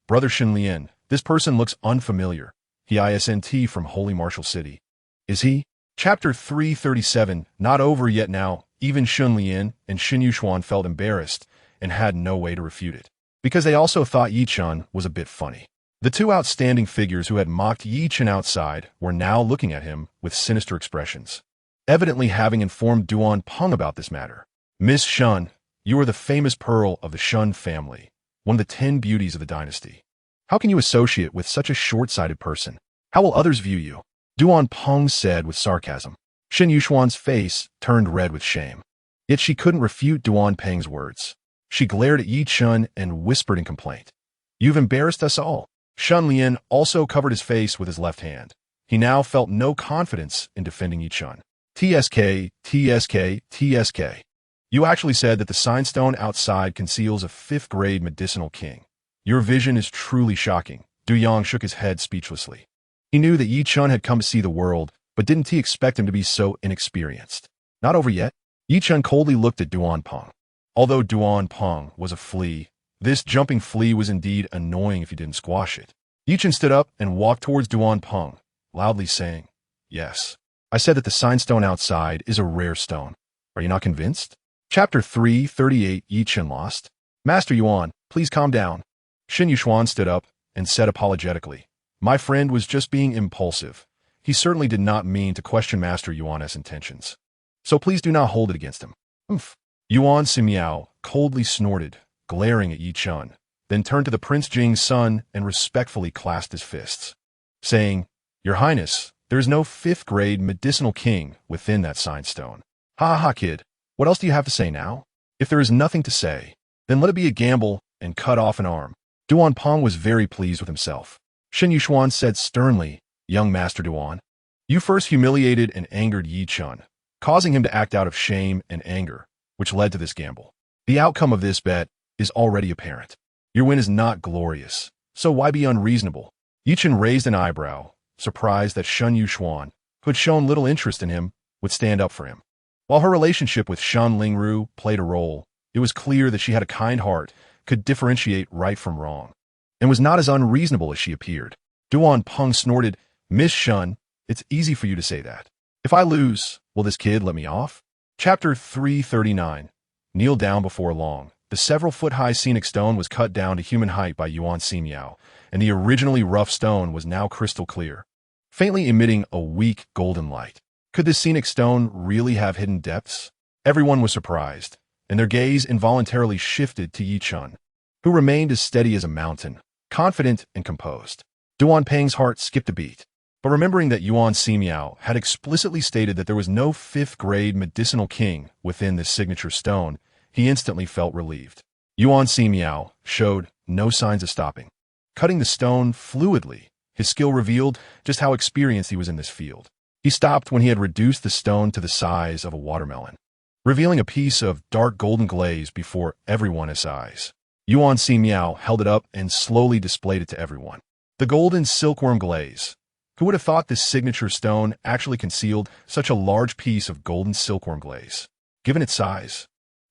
"Brother Shun Lian, this person looks unfamiliar. He isn't from Holy Martial City. Is he?" Chapter 337 Not over yet now. Even Shun Lian and Shen Yuxuan felt embarrassed and had no way to refute it, because they also thought Yi Chen was a bit funny. The two outstanding figures who had mocked Yi Chen outside were now looking at him with sinister expressions, evidently having informed Duan Peng about this matter. "Miss Shun, you are the famous pearl of the Shun family, one of the 10 beauties of the dynasty. How can you associate with such a short-sighted person? How will others view you?" Duan Peng said with sarcasm. Shen Yuxuan's face turned red with shame. Yet she couldn't refute Duan Peng's words. She glared at Yi Chen and whispered in complaint, "You've embarrassed us all." Shun Lian also covered his face with his left hand. He now felt no confidence in defending Yi Chen. "TSK, TSK, TSK. You actually said that the sign stone outside conceals a 5th-grade medicinal king. Your vision is truly shocking." Du Yang shook his head speechlessly. He knew that Yi Chen had come to see the world, but didn't he expect him to be so inexperienced? "Not over yet?" Yi Chen coldly looked at Duan Peng. Although Duan Peng was a flea, this jumping flea was indeed annoying if you didn't squash it. Yi Chen stood up and walked towards Duan Peng, loudly saying, "Yes, I said that the sign stone outside is a rare stone. Are you not convinced?" Chapter 338 Yi Chen lost. "Master Yuan, please calm down." Shen Yuxuan stood up and said apologetically, "My friend was just being impulsive. He certainly did not mean to question Master Yuan's intentions. So please do not hold it against him." "Oomph." Yuan Simiao coldly snorted, glaring at Yi Chen, then turned to the Prince Jing's son and respectfully clasped his fists, saying, "Your Highness, there is no 5th-grade medicinal king within that sign stone." "Ha ha, kid. What else do you have to say now? If there is nothing to say, then let it be a gamble and cut off an arm. Duan Peng was very pleased with himself. Shen Yushuan said sternly, "Young Master Duan, you first humiliated and angered Yi Chun, causing him to act out of shame and anger, which led to this gamble. The outcome of this bet is already apparent. Your win is not glorious, so why be unreasonable?" Yi Chun raised an eyebrow, surprised that Shen Yushuan, who had shown little interest in him, would stand up for him. While her relationship with Shen Lingru played a role, it was clear that she had a kind heart, could differentiate right from wrong, and was not as unreasonable as she appeared. Duan Peng snorted, "Miss Shen, it's easy for you to say that. If I lose, will this kid let me off?" Chapter 339. Kneel down before long. The several-foot-high scenic stone was cut down to human height by Yuan Ximiao, and the originally rough stone was now crystal clear, faintly emitting a weak golden light. Could this scenic stone really have hidden depths? Everyone was surprised, and their gaze involuntarily shifted to Yi Chun, who remained as steady as a mountain, confident and composed. Duan Peng's heart skipped a beat, but remembering that Yuan Ximiao had explicitly stated that there was no fifth-grade medicinal king within this signature stone, he instantly felt relieved. Yuan Ximiao showed no signs of stopping, cutting the stone fluidly. His skill revealed just how experienced he was in this field. He stopped when he had reduced the stone to the size of a watermelon, revealing a piece of dark golden glaze before everyone's eyes. Yuan Ximiao held it up and slowly displayed it to everyone. The golden silkworm glaze. Who would have thought this signature stone actually concealed such a large piece of golden silkworm glaze? Given its size,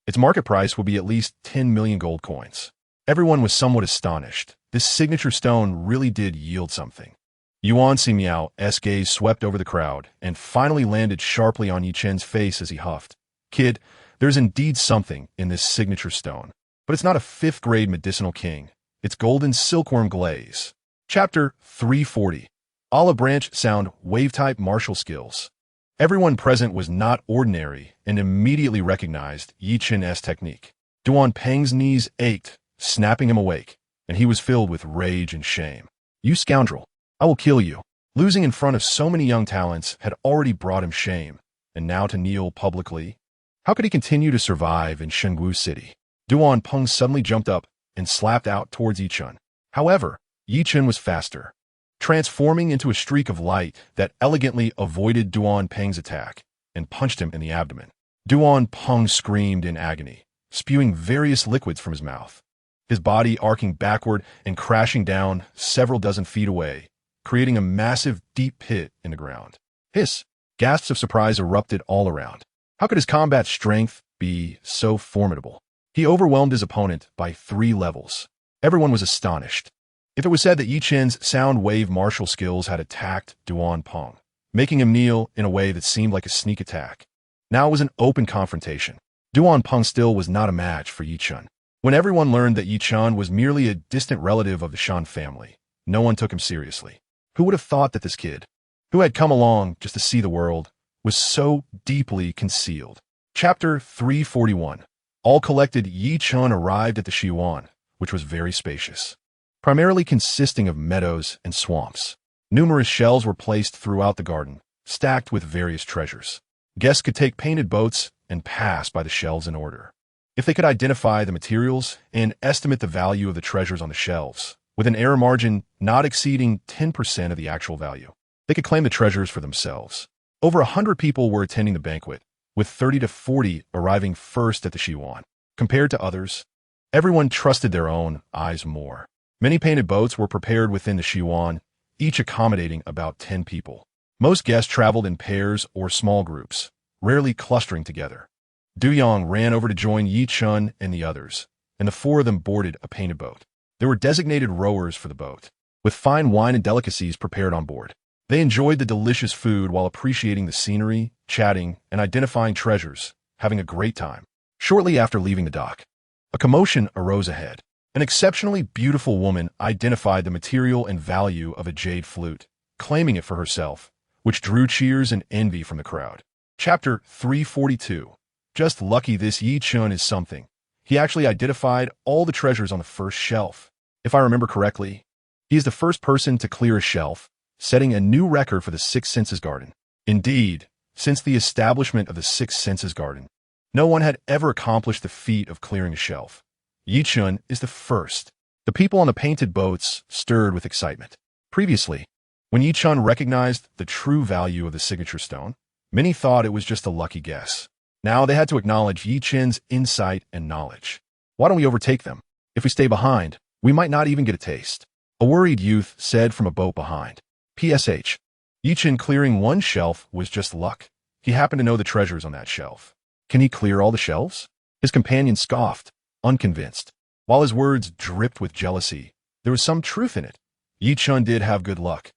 its market price would be at least 10 million gold coins. Everyone was somewhat astonished. This signature stone really did yield something. Yuan Ximiao's gaze swept over the crowd and finally landed sharply on Yi Chen's face as he huffed. "Kid, there's indeed something in this signature stone, but it's not a fifth-grade medicinal king. It's golden silkworm glaze." Chapter 340. Olive branch sound wave-type martial skills. Everyone present was not ordinary and immediately recognized Yi Chen's technique. Duan Peng's knees ached, snapping him awake, and he was filled with rage and shame. "You scoundrel, I will kill you." Losing in front of so many young talents had already brought him shame, and now to kneel publicly? How could he continue to survive in Shengwu City? Duan Peng suddenly jumped up and slapped out towards Yi Chun. However, Yi Chun was faster, transforming into a streak of light that elegantly avoided Duan Peng's attack and punched him in the abdomen. Duan Peng screamed in agony, spewing various liquids from his mouth, his body arcing backward and crashing down several dozen feet away, creating a massive, deep pit in the ground. Hiss! Gasps of surprise erupted all around. How could his combat strength be so formidable? He overwhelmed his opponent by 3 levels. Everyone was astonished. If it was said that Yi Chen's sound wave martial skills had attacked Duan Peng, making him kneel in a way that seemed like a sneak attack, now it was an open confrontation. Duan Peng still was not a match for Yi Chun. When everyone learned that Yi Chun was merely a distant relative of the Shan family, no one took him seriously. Who would have thought that this kid, who had come along just to see the world, was so deeply concealed? Chapter 341. All collected, Yi Chun arrived at the Xiwan, which was very spacious, primarily consisting of meadows and swamps. Numerous shelves were placed throughout the garden, stacked with various treasures. Guests could take painted boats and pass by the shelves in order. If they could identify the materials and estimate the value of the treasures on the shelves, with an error margin not exceeding 10% of the actual value, they could claim the treasures for themselves. Over 100 people were attending the banquet, with 30 to 40 arriving first at the Xiwan. Compared to others, everyone trusted their own eyes more. Many painted boats were prepared within the Xiwan, each accommodating about 10 people. Most guests traveled in pairs or small groups, rarely clustering together. Du Yang ran over to join Yi Chun and the others, and the 4 of them boarded a painted boat. There were designated rowers for the boat, with fine wine and delicacies prepared on board. They enjoyed the delicious food while appreciating the scenery, chatting, and identifying treasures, having a great time. Shortly after leaving the dock, a commotion arose ahead. An exceptionally beautiful woman identified the material and value of a jade flute, claiming it for herself, which drew cheers and envy from the crowd. Chapter 342. Just lucky this Yi Chun is something. He actually identified all the treasures on the first shelf. If I remember correctly, he is the first person to clear a shelf, setting a new record for the Six Senses Garden. Indeed, since the establishment of the Six Senses Garden, No one had ever accomplished the feat of clearing a shelf. Yi Chen is the first. The people on the painted boats stirred with excitement. Previously, when Yi Chen recognized the true value of the signature stone, many thought it was just a lucky guess. Now they had to acknowledge Yi Chen's insight and knowledge. Why don't we overtake them? If we stay behind, we might not even get a taste. A worried youth said from a boat behind. PSH. Yi Chen clearing one shelf was just luck. He happened to know the treasures on that shelf. Can he clear all the shelves? His companion scoffed, unconvinced. While his words dripped with jealousy, there was some truth in it. Yi Chen did have good luck.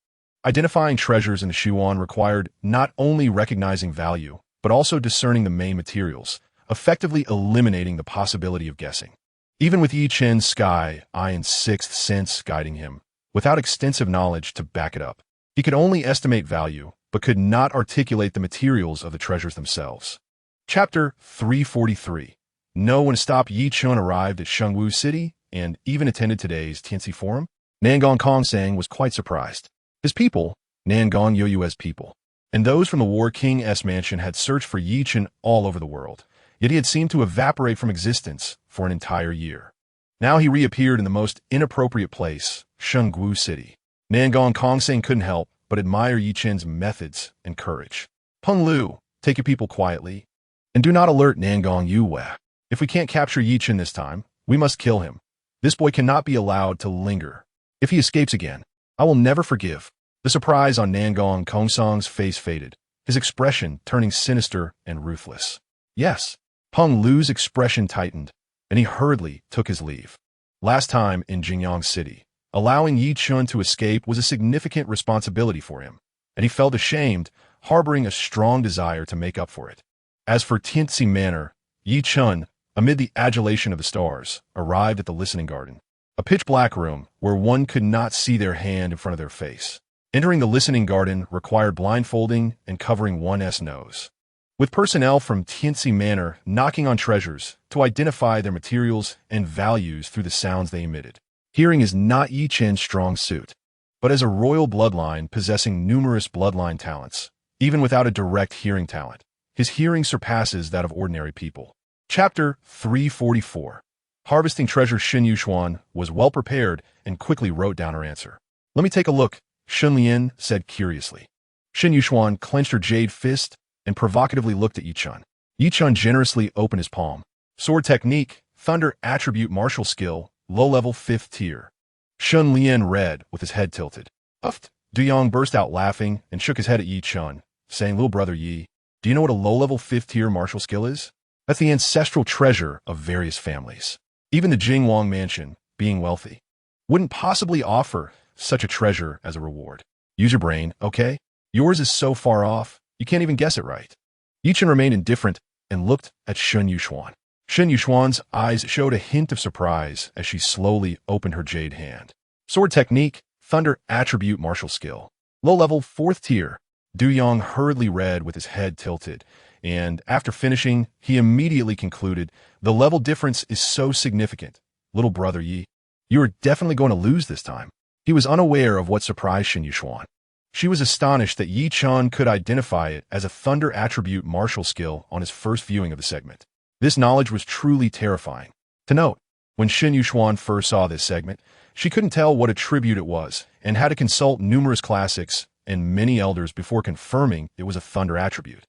Identifying treasures in the Shuan required not only recognizing value, but also discerning the main materials, effectively eliminating the possibility of guessing. Even with Yi Chen's sky, eye, and sixth sense guiding him, without extensive knowledge to back it up, he could only estimate value, but could not articulate the materials of the treasures themselves. Chapter 343. Know when to stop. Yi Chen arrived at Shengwu City and even attended today's Tianxi Forum. Nangong Kongsang was quite surprised. His people, Nangong Yoyue's people, and those from the War King's mansion had searched for Yi Chen all over the world, yet he had seemed to evaporate from existence for an entire year. Now he reappeared in the most inappropriate place, Shengwu City. Nangong Kongsang couldn't help but admire Yi Chen's methods and courage. Peng Lu, take your people quietly, and do not alert Nangong Yue. If we can't capture Yi Chen this time, we must kill him. This boy cannot be allowed to linger. If he escapes again, I will never forgive. The surprise on Nangong Kongsang's face faded, his expression turning sinister and ruthless. Yes, Peng Lu's expression tightened, and he hurriedly took his leave. Last time in Jingyang City, allowing Yi Chen to escape was a significant responsibility for him, and he felt ashamed, harboring a strong desire to make up for it. As for Tianxi Manor, Yi Chen, amid the adulation of the stars, arrived at the listening garden, a pitch-black room where one could not see their hand in front of their face. Entering the listening garden required blindfolding and covering one's nose. With personnel from Tianxi Manor knocking on treasures to identify their materials and values through the sounds they emitted. Hearing is not Yi Chen's strong suit, but as a royal bloodline possessing numerous bloodline talents, even without a direct hearing talent, his hearing surpasses that of ordinary people. Chapter 344. Harvesting treasure. Shen Yuxuan was well prepared and quickly wrote down her answer. Let me take a look, Shun Lian said curiously. Shen Yuxuan clenched her jade fist and provocatively looked at Yi Chen. Yi Chen generously opened his palm. Sword technique, thunder attribute, martial skill, low-level 5th tier. Shun Lian read with his head tilted. Uffed. Du Yong burst out laughing and shook his head at Yi Chen, saying, Little brother Yi, do you know what a low-level 5th tier martial skill is? That's the ancestral treasure of various families. Even the Jingwang mansion, being wealthy, wouldn't possibly offer such a treasure as a reward. Use your brain, okay? Yours is so far off, you can't even guess it right. Yi Chen remained indifferent and looked at Shen Yuxuan. Shen Yuxuan's eyes showed a hint of surprise as she slowly opened her jade hand. Sword technique, thunder attribute, martial skill. Low-level 4th tier. Du Yong hurriedly read with his head tilted, and after finishing, he immediately concluded, the level difference is so significant. Little brother Yi, you are definitely going to lose this time. He was unaware of what surprised Shen Yuxuan. She was astonished that Yi Chen could identify it as a thunder attribute martial skill on his first viewing of the segment. This knowledge was truly terrifying. To note, when Shen Yuxuan first saw this segment, she couldn't tell what attribute it was and had to consult numerous classics and many elders before confirming it was a thunder attribute.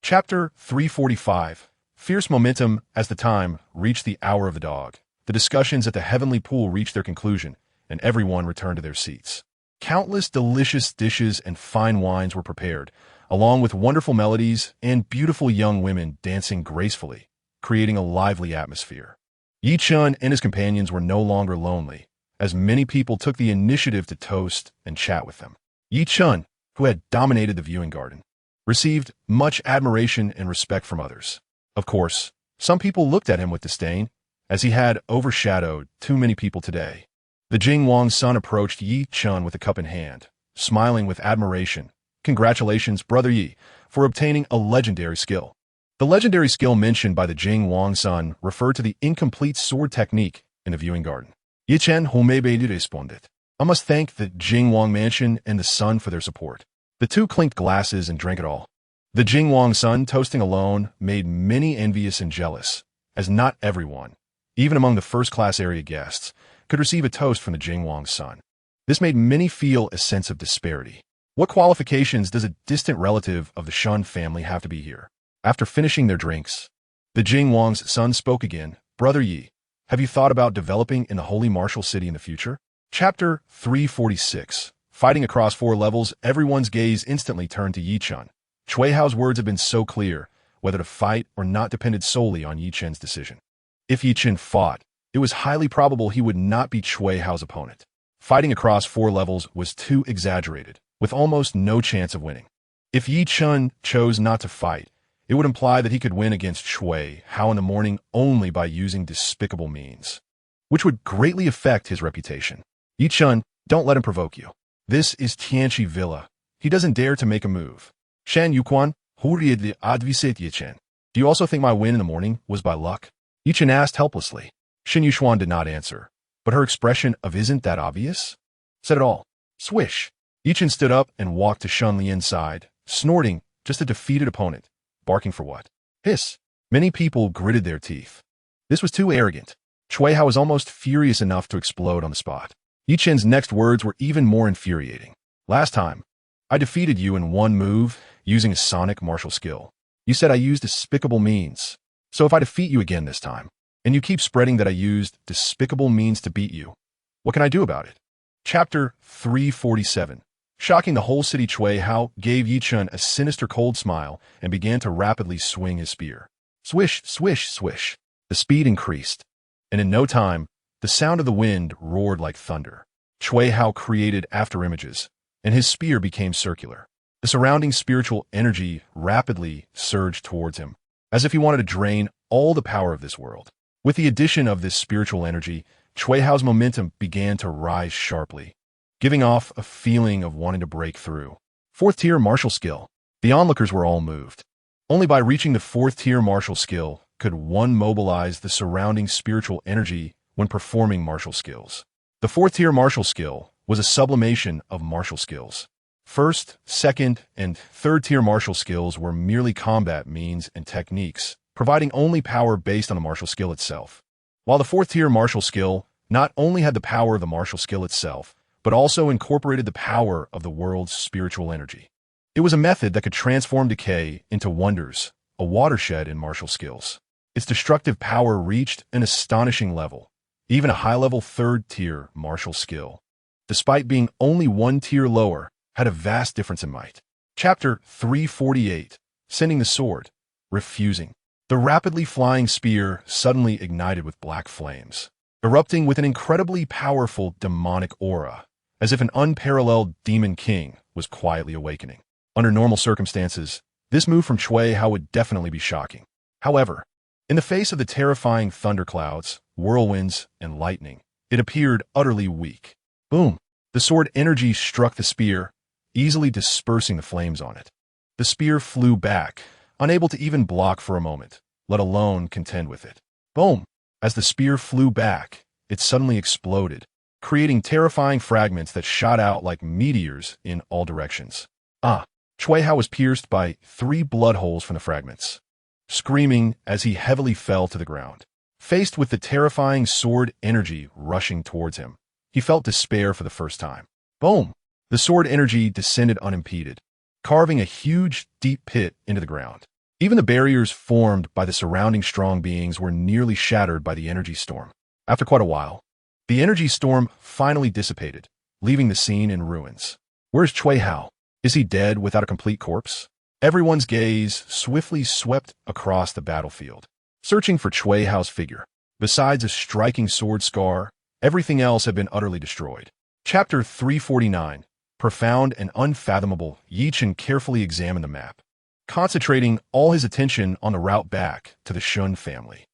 Chapter 345. Fierce momentum. As the time reached the hour of the dog, the discussions at the heavenly pool reached their conclusion, and everyone returned to their seats. Countless delicious dishes and fine wines were prepared, along with wonderful melodies and beautiful young women dancing gracefully, creating a lively atmosphere. Yi Chen and his companions were no longer lonely, as many people took the initiative to toast and chat with them. Yi Chen, who had dominated the viewing garden, received much admiration and respect from others. Of course, some people looked at him with disdain, as he had overshadowed too many people today. The Jingwang's son approached Yi Chen with a cup in hand, smiling with admiration. Congratulations, brother Yi, for obtaining a legendary skill. The legendary skill mentioned by the Jingwang son referred to the incomplete sword technique in the viewing garden. Yi Chen homebe responded. I must thank the Jingwang mansion and the sun for their support. The two clinked glasses and drank it all. The Jingwang sun toasting alone made many envious and jealous, as not everyone, even among the first-class area guests, could receive a toast from the Jingwang sun. This made many feel a sense of disparity. What qualifications does a distant relative of the Shun family have to be here? After finishing their drinks, the Jingwang's son spoke again. Brother Yi, have you thought about developing in the holy martial city in the future? Chapter 346. Fighting across 4 levels, everyone's gaze instantly turned to Yi Chen. Cui Hao's words had been so clear, whether to fight or not depended solely on Yi Chen's decision. If Yi Chen fought, it was highly probable he would not be Cui Hao's opponent. Fighting across 4 levels was too exaggerated, with almost no chance of winning. If Yi Chen chose not to fight, it would imply that he could win against Cui Hao in the morning only by using despicable means, which would greatly affect his reputation. Yi Chen, don't let him provoke you. This is Tianqi Villa. He doesn't dare to make a move. Shan Yuquan, Hurriedli Advisit Yi Chen. Do you also think my win in the morning was by luck? Yi Chen asked helplessly. Shin Yushuan did not answer, but her expression of "isn't that obvious?" said it all. Swish. Yi Chen stood up and walked to Shun Lian's side, snorting, just a defeated opponent. Barking for what? Hiss. Many people gritted their teeth. This was too arrogant. Cui Hao was almost furious enough to explode on the spot. Yi Chen's next words were even more infuriating. Last time, I defeated you in one move, using a sonic martial skill. You said I used despicable means. So if I defeat you again this time, and you keep spreading that I used despicable means to beat you, what can I do about it? Chapter 347. Shocking the whole city, Cui Hao gave Yi Chen a sinister cold smile and began to rapidly swing his spear. Swish, swish, swish. The speed increased, and in no time, the sound of the wind roared like thunder. Cui Hao created afterimages, and his spear became circular. The surrounding spiritual energy rapidly surged towards him, as if he wanted to drain all the power of this world. With the addition of this spiritual energy, Cui Hao's momentum began to rise sharply, giving off a feeling of wanting to break through. 4th tier martial skill. The onlookers were all moved. Only by reaching the 4th tier martial skill could one mobilize the surrounding spiritual energy when performing martial skills. The 4th tier martial skill was a sublimation of martial skills. 1st, 2nd, and 3rd tier martial skills were merely combat means and techniques, providing only power based on the martial skill itself. While the 4th tier martial skill not only had the power of the martial skill itself, but also incorporated the power of the world's spiritual energy. It was a method that could transform decay into wonders, a watershed in martial skills. Its destructive power reached an astonishing level, even a high-level 3rd tier martial skill, despite being only 1 tier lower, had a vast difference in might. Chapter 348. Sending the sword. Refusing. The rapidly flying spear suddenly ignited with black flames, erupting with an incredibly powerful demonic aura, as if an unparalleled demon king was quietly awakening. Under normal circumstances, this move from Cui Hao would definitely be shocking. However, in the face of the terrifying thunderclouds, whirlwinds, and lightning, it appeared utterly weak. Boom! The sword energy struck the spear, easily dispersing the flames on it. The spear flew back, unable to even block for a moment, let alone contend with it. Boom! As the spear flew back, it suddenly exploded, creating terrifying fragments that shot out like meteors in all directions. Cui Hao was pierced by 3 blood holes from the fragments, screaming as he heavily fell to the ground. Faced with the terrifying sword energy rushing towards him, he felt despair for the first time. Boom! The sword energy descended unimpeded, carving a huge, deep pit into the ground. Even the barriers formed by the surrounding strong beings were nearly shattered by the energy storm. After quite a while, the energy storm finally dissipated, leaving the scene in ruins. Where's Cui Hao? Is he dead without a complete corpse? Everyone's gaze swiftly swept across the battlefield, searching for Cui Hao's figure. Besides a striking sword scar, everything else had been utterly destroyed. Chapter 349. Profound and unfathomable. Yi Chen carefully examined the map, concentrating all his attention on the route back to the Shun family.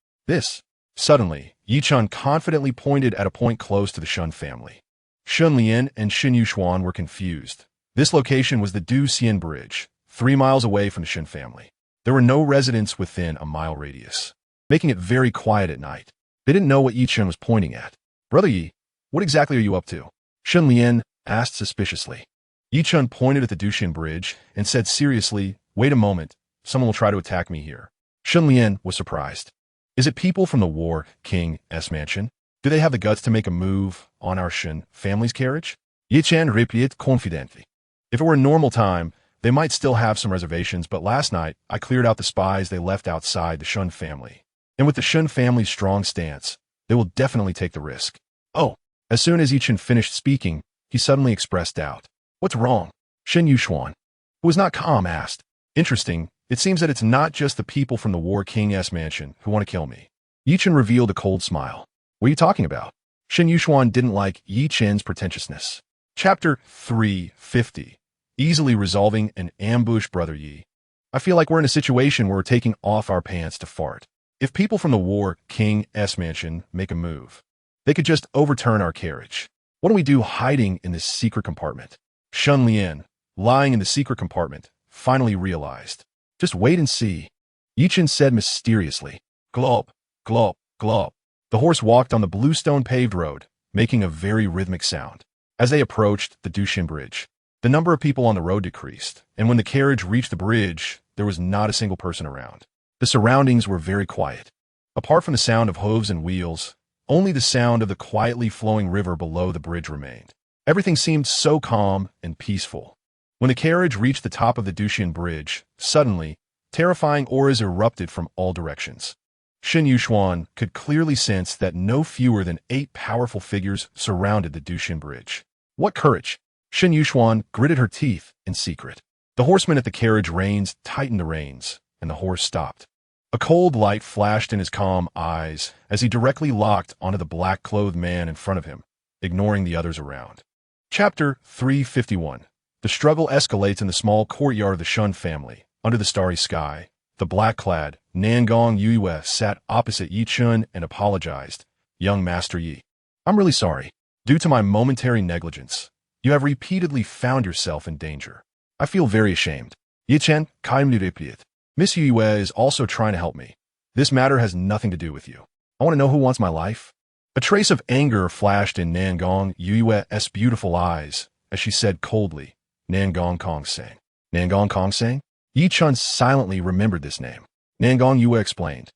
Suddenly, Yi Chen confidently pointed at a point close to the Shun family. Shun Lian and Shin Yushuan were confused. This location was the Du Xian Bridge, 3 miles away from the Shin family. There were no residents within a mile radius, making it very quiet at night. They didn't know what Yi Chen was pointing at. Brother Yi, what exactly are you up to? Shun Lian asked suspiciously. Yi Chen pointed at the Du Xian Bridge and said seriously, Wait a moment, someone will try to attack me here. Shen Lian was surprised. Is it people from the War King's mansion? Do they have the guts to make a move on our Shen family's carriage? Yi Chen replied confidently. If it were a normal time, they might still have some reservations, but last night I cleared out the spies they left outside the Shen family. And with the Shen family's strong stance, they will definitely take the risk. Oh, as soon as Yi Chen finished speaking, he suddenly expressed doubt. What's wrong? Shen Yuxuan, who was not calm, asked. Interesting, it seems that it's not just the people from the War King's mansion who want to kill me. Yi Chen revealed a cold smile. What are you talking about? Shen Yuxuan didn't like Yi Chen's pretentiousness. Chapter 350. Easily resolving an ambush, Brother Yi. I feel like we're in a situation where we're taking off our pants to fart. If people from the War King's mansion make a move, they could just overturn our carriage. What do we do hiding in this secret compartment? Shen Lian, lying in the secret compartment, finally realized. Just wait and see. Yi Chen said mysteriously. Glop, glop, glop. The horse walked on the bluestone paved road, making a very rhythmic sound. As they approached the Dushin Bridge, the number of people on the road decreased, and when the carriage reached the bridge, there was not a single person around. The surroundings were very quiet. Apart from the sound of hooves and wheels, only the sound of the quietly flowing river below the bridge remained. Everything seemed so calm and peaceful. When the carriage reached the top of the Dushin Bridge, suddenly, terrifying auras erupted from all directions. Shen Yuxuan could clearly sense that no fewer than 8 powerful figures surrounded the Dushin Bridge. What courage! Shen Yuxuan gritted her teeth in secret. The horseman at the carriage reins tightened the reins, and the horse stopped. A cold light flashed in his calm eyes as he directly locked onto the black-clothed man in front of him, ignoring the others around. Chapter 351. The struggle escalates in the small courtyard of the Shen family. Under the starry sky, the black-clad Nangong Yue sat opposite Yi Chen and apologized. Young Master Yi, I'm really sorry. Due to my momentary negligence, you have repeatedly found yourself in danger. I feel very ashamed. Yi Chen kindly replied. Miss Yue is also trying to help me. This matter has nothing to do with you. I want to know who wants my life. A trace of anger flashed in Nangong Yue's beautiful eyes as she said coldly, Nangong Kongsang. Nangong Kongsang? Yi Chen silently remembered this name. Nangong Yue explained.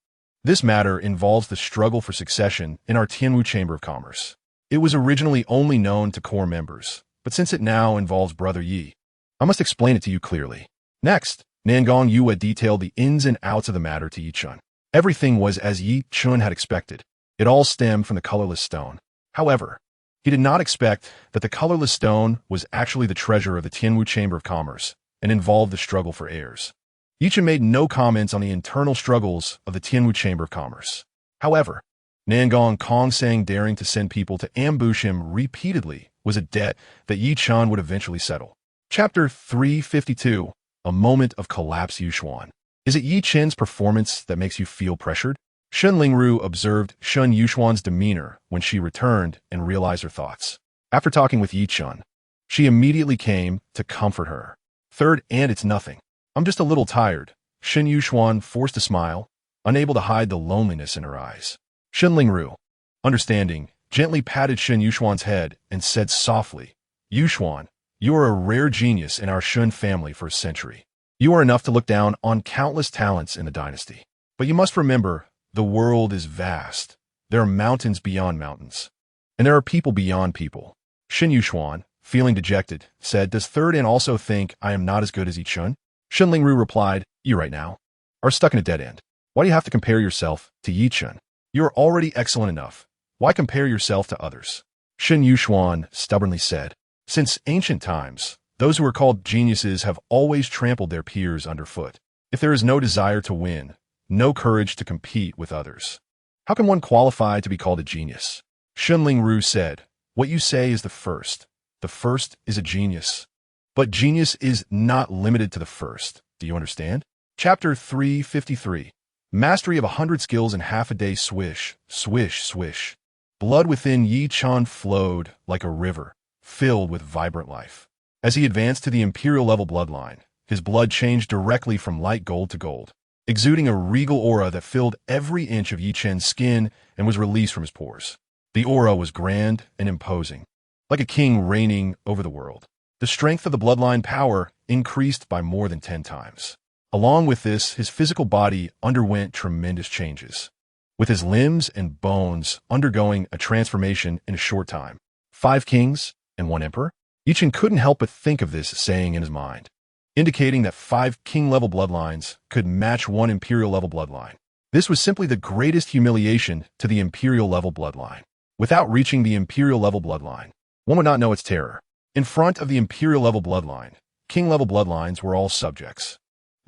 This matter involves the struggle for succession in our Tianwu Chamber of Commerce. It was originally only known to core members, but since it now involves Brother Yi, I must explain it to you clearly. Next, Nangong Yue detailed the ins and outs of the matter to Yi Chen. Everything was as Yi Chen had expected. It all stemmed from the colorless stone. However, he did not expect that the colorless stone was actually the treasure of the Tianwu Chamber of Commerce and involved the struggle for heirs. Yi Chen made no comments on the internal struggles of the Tianwu Chamber of Commerce. However, Nangong Kongsang daring to send people to ambush him repeatedly was a debt that Yi Chen would eventually settle. Chapter 352. A moment of collapse. Yuxuan. Is it Yi Chen's performance that makes you feel pressured? Shen Lingru observed Shen Yuxuan's demeanor when she returned and realized her thoughts. After talking with Yi Chen, she immediately came to comfort her. Third, and it's nothing. I'm just a little tired. Shen Yuxuan forced a smile, unable to hide the loneliness in her eyes. Shen Lingru, understanding, gently patted Shen Yuxuan's head and said softly, Yuxuan, you are a rare genius in our Shen family for a century. You are enough to look down on countless talents in the dynasty. But you must remember, the world is vast. There are mountains beyond mountains. And there are people beyond people. Shen Yuxuan, feeling dejected, said, Does Third An also think I am not as good as Yi Chen? Shen Lingru replied, You right now are stuck in a dead end. Why do you have to compare yourself to Yi Chen? You are already excellent enough. Why compare yourself to others? Shen Yuxuan stubbornly said, Since ancient times, those who are called geniuses have always trampled their peers underfoot. If there is no desire to win, no courage to compete with others, how can one qualify to be called a genius? Shen Lingru said, What you say is the first. The first is a genius. But genius is not limited to the first. Do you understand? Chapter 353. Mastery of 100 skills in half a day. Swish, swish, swish. Blood within Yi Chen flowed like a river, filled with vibrant life. As he advanced to the imperial level bloodline, his blood changed directly from light gold to gold, exuding a regal aura that filled every inch of Yi Chen's skin and was released from his pores. The aura was grand and imposing, like a king reigning over the world. The strength of the bloodline power increased by more than 10 times. Along with this, his physical body underwent tremendous changes, with his limbs and bones undergoing a transformation in a short time. 5 kings and 1 emperor? Chen couldn't help but think of this saying in his mind, indicating that 5 king-level bloodlines could match 1 imperial-level bloodline. This was simply the greatest humiliation to the imperial-level bloodline. Without reaching the imperial-level bloodline, one would not know its terror. In front of the imperial-level bloodline, king-level bloodlines were all subjects.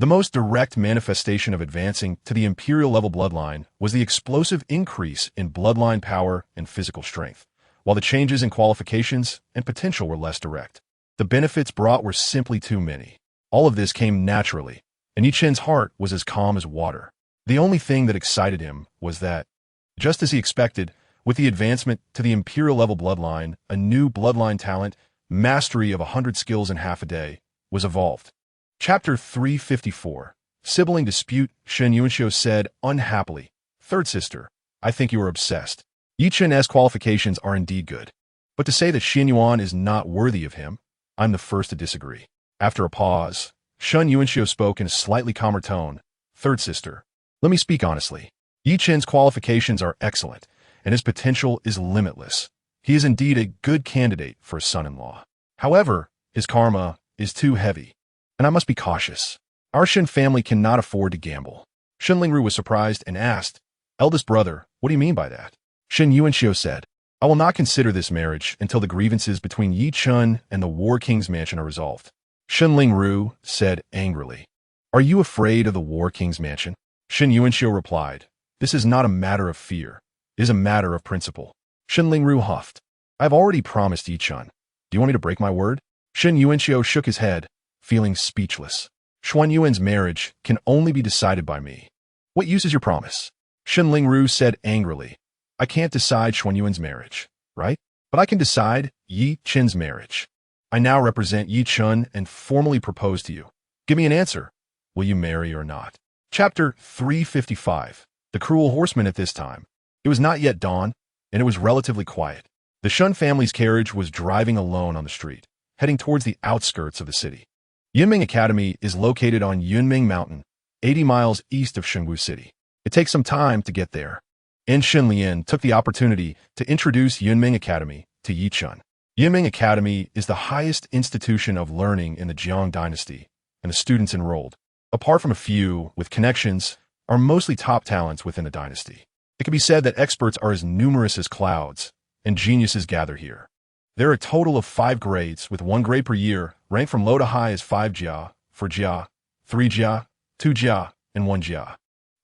The most direct manifestation of advancing to the imperial-level bloodline was the explosive increase in bloodline power and physical strength, while the changes in qualifications and potential were less direct. The benefits brought were simply too many. All of this came naturally, and Chen's heart was as calm as water. The only thing that excited him was that, just as he expected, with the advancement to the imperial-level bloodline, a new bloodline talent, mastery of 100 skills in half a day, was evolved. Chapter 354. Sibling Dispute. Chen Yuanxiu said, unhappily, "Third sister, I think you are obsessed. Chen's qualifications are indeed good. But to say that Xin Yuan is not worthy of him, I'm the first to disagree." After a pause, Chen Yuanxiu spoke in a slightly calmer tone. "Third sister, let me speak honestly. Chen's qualifications are excellent, and his potential is limitless. He is indeed a good candidate for a son-in-law. However, his karma is too heavy, and I must be cautious. Our Shen family cannot afford to gamble." Shen Lingru was surprised and asked, "Eldest brother, what do you mean by that?" Shen Yuanxiu said, "I will not consider this marriage until the grievances between Yi Chen and the War King's mansion are resolved." Shen Lingru said angrily, "Are you afraid of the War King's mansion?" Shen Yuanxiu replied, "This is not a matter of fear. It is a matter of principle." Shen Lingru huffed, "I have already promised Yi Chen. Do you want me to break my word?" Shen Yuanxiu shook his head, feeling speechless. "Xuan Yuan's marriage can only be decided by me. What use is your promise?" Shen Lingru said angrily, "I can't decide Xuan Yuan's marriage, right? But I can decide Yi Chen's marriage. I now represent Yi Chen and formally propose to you. Give me an answer. Will you marry or not?" Chapter 355. The Cruel Horseman. At this time, it was not yet dawn, and it was relatively quiet. The Shun family's carriage was driving alone on the street, heading towards the outskirts of the city. Yunming Academy is located on Yunming Mountain, 80 miles east of Shengwu City. It takes some time to get there. And Shen Lian took the opportunity to introduce Yunming Academy to Yi Chen. Yunming Academy is the highest institution of learning in the Jiang dynasty, and the students enrolled, apart from a few with connections, are mostly top talents within the dynasty. It can be said that experts are as numerous as clouds, and geniuses gather here. There are a total of 5 grades, with 1 grade per year, ranked from low to high as 5 jia, 4 jia, 3 jia, 2 jia, and 1 jia.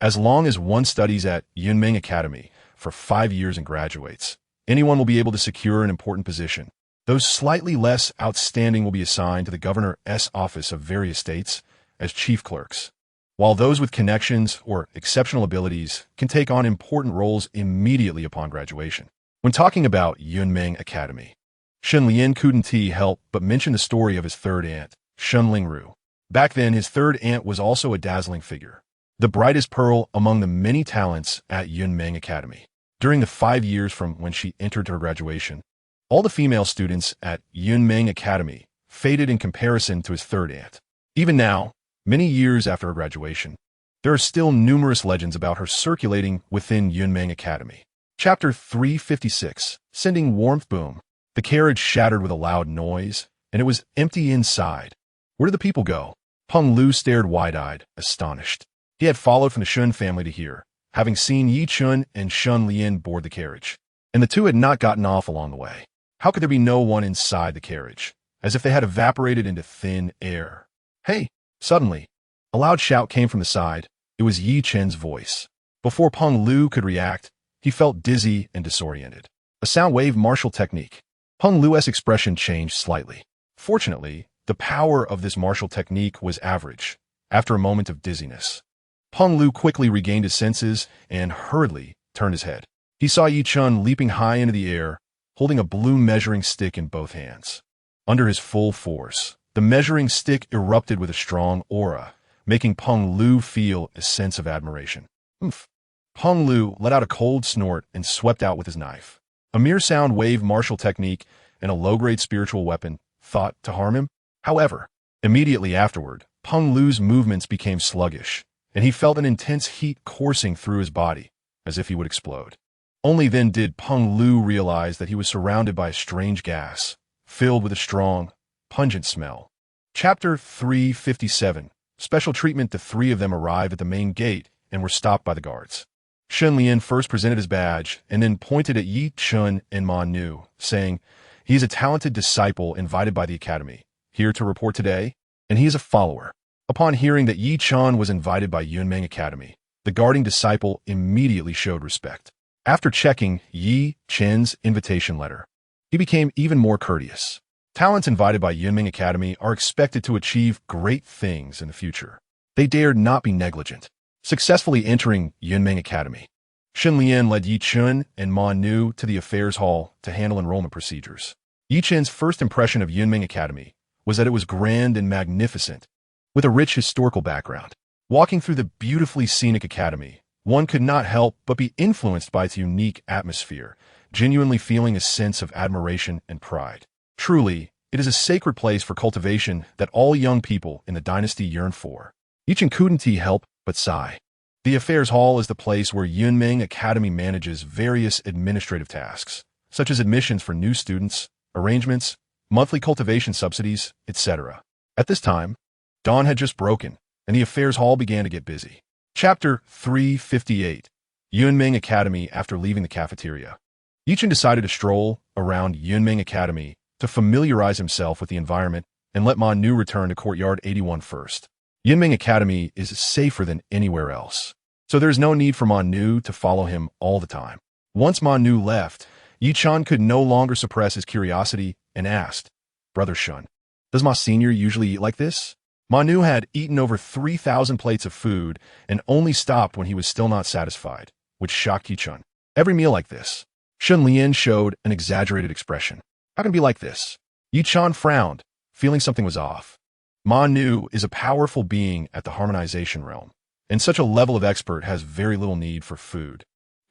As long as one studies at Yunming Academy for 5 years and graduates, anyone will be able to secure an important position. Those slightly less outstanding will be assigned to the governor's office of various states as chief clerks, while those with connections or exceptional abilities can take on important roles immediately upon graduation. When talking about Yunming Academy, Shen Lian couldn't help but mention the story of his third aunt, Shen Lingru. Back then, his third aunt was also a dazzling figure, the brightest pearl among the many talents at Yunming Academy. During the 5 years from when she entered her graduation, all the female students at Yunming Academy faded in comparison to his third aunt. Even now, many years after her graduation, there are still numerous legends about her circulating within Yunming Academy. Chapter 356. Sending Warmth. Boom. The carriage shattered with a loud noise, and it was empty inside. Where did the people go? Peng Lu stared wide-eyed, astonished. He had followed from the Shun family to here, having seen Yi Chun and Shen Lian board the carriage, and the two had not gotten off along the way. How could there be no one inside the carriage, as if they had evaporated into thin air? "Hey!" Suddenly, a loud shout came from the side. It was Yi Chen's voice. Before Peng Lu could react, he felt dizzy and disoriented. A sound wave martial technique. Peng Lu's expression changed slightly. Fortunately, the power of this martial technique was average. After a moment of dizziness, Peng Lu quickly regained his senses and hurriedly turned his head. He saw Yi Chun leaping high into the air, holding a blue measuring stick in both hands. Under his full force, the measuring stick erupted with a strong aura, making Peng Lu feel a sense of admiration. "Oomph." Peng Lu let out a cold snort and swept out with his knife. A mere sound wave martial technique and a low-grade spiritual weapon thought to harm him. However, immediately afterward, Peng Lu's movements became sluggish, and he felt an intense heat coursing through his body, as if he would explode. Only then did Peng Lu realize that he was surrounded by a strange gas, filled with a strong, pungent smell. Chapter 357. Special treatment. The three of them arrived at the main gate and were stopped by the guards. Shen Lian first presented his badge and then pointed at Yi Chun and Ma Nu, saying, "He is a talented disciple invited by the academy, here to report today, and he is a follower." Upon hearing that Yi Chun was invited by Yunmeng Academy, the guarding disciple immediately showed respect. After checking Yi Chen's invitation letter, he became even more courteous. Talents invited by Yunmeng Academy are expected to achieve great things in the future. They dared not be negligent. Successfully entering Yunmeng Academy, Shen Lian led Yi Chun and Ma Nu to the affairs hall to handle enrollment procedures. Yi Chen's first impression of Yunmeng Academy was that it was grand and magnificent, with a rich historical background. Walking through the beautifully scenic academy, one could not help but be influenced by its unique atmosphere, genuinely feeling a sense of admiration and pride. Truly, it is a sacred place for cultivation that all young people in the dynasty yearn for. Yi Chen couldn't help but sigh. The affairs hall is the place where Yunmeng Academy manages various administrative tasks, such as admissions for new students, arrangements, monthly cultivation subsidies, etc. At this time, dawn had just broken, and the affairs hall began to get busy. Chapter 358. Yunmeng Academy. After leaving the cafeteria, Yi Chen decided to stroll around Yunmeng Academy to familiarize himself with the environment and let Ma Nu return to Courtyard 81 first. Yunmeng Academy is safer than anywhere else, so there is no need for Ma Nu to follow him all the time. Once Ma Nu left, Yi Chen could no longer suppress his curiosity and asked, "Brother Shun, does Ma Senior usually eat like this?" Ma Nu had eaten over 3,000 plates of food and only stopped when he was still not satisfied, which shocked Yi Chen. "Every meal like this?" Shen Lian showed an exaggerated expression. "How can it be like this?" Yi Chen frowned, feeling something was off. Ma Nu is a powerful being at the harmonization realm, and such a level of expert has very little need for food.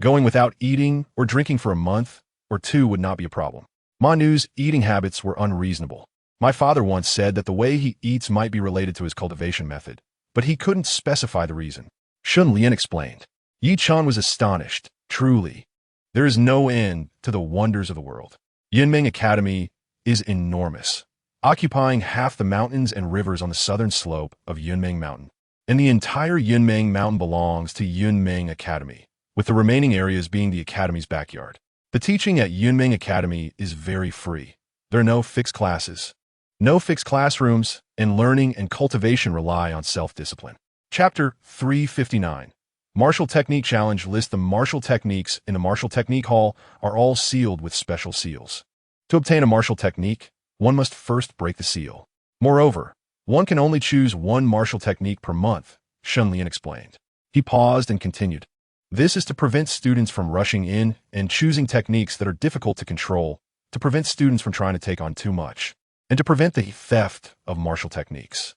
Going without eating or drinking for a month or two would not be a problem. Ma Nu's eating habits were unreasonable. My father once said that the way he eats might be related to his cultivation method, but he couldn't specify the reason. Shen Lian explained. Yi Chen was astonished. Truly, there is no end to the wonders of the world. Yunmeng Academy is enormous, occupying half the mountains and rivers on the southern slope of Yunmeng Mountain. And the entire Yunmeng Mountain belongs to Yunmeng Academy, with the remaining areas being the Academy's backyard. The teaching at Yunmeng Academy is very free. There are no fixed classes, no fixed classrooms, and learning and cultivation rely on self-discipline. Chapter 359. Martial Technique Challenge. List. The martial techniques in the Martial Technique Hall are all sealed with special seals. To obtain a martial technique, one must first break the seal. Moreover, one can only choose one martial technique per month, Shen Lian explained. He paused and continued. This is to prevent students from rushing in and choosing techniques that are difficult to control, to prevent students from trying to take on too much, and to prevent the theft of martial techniques.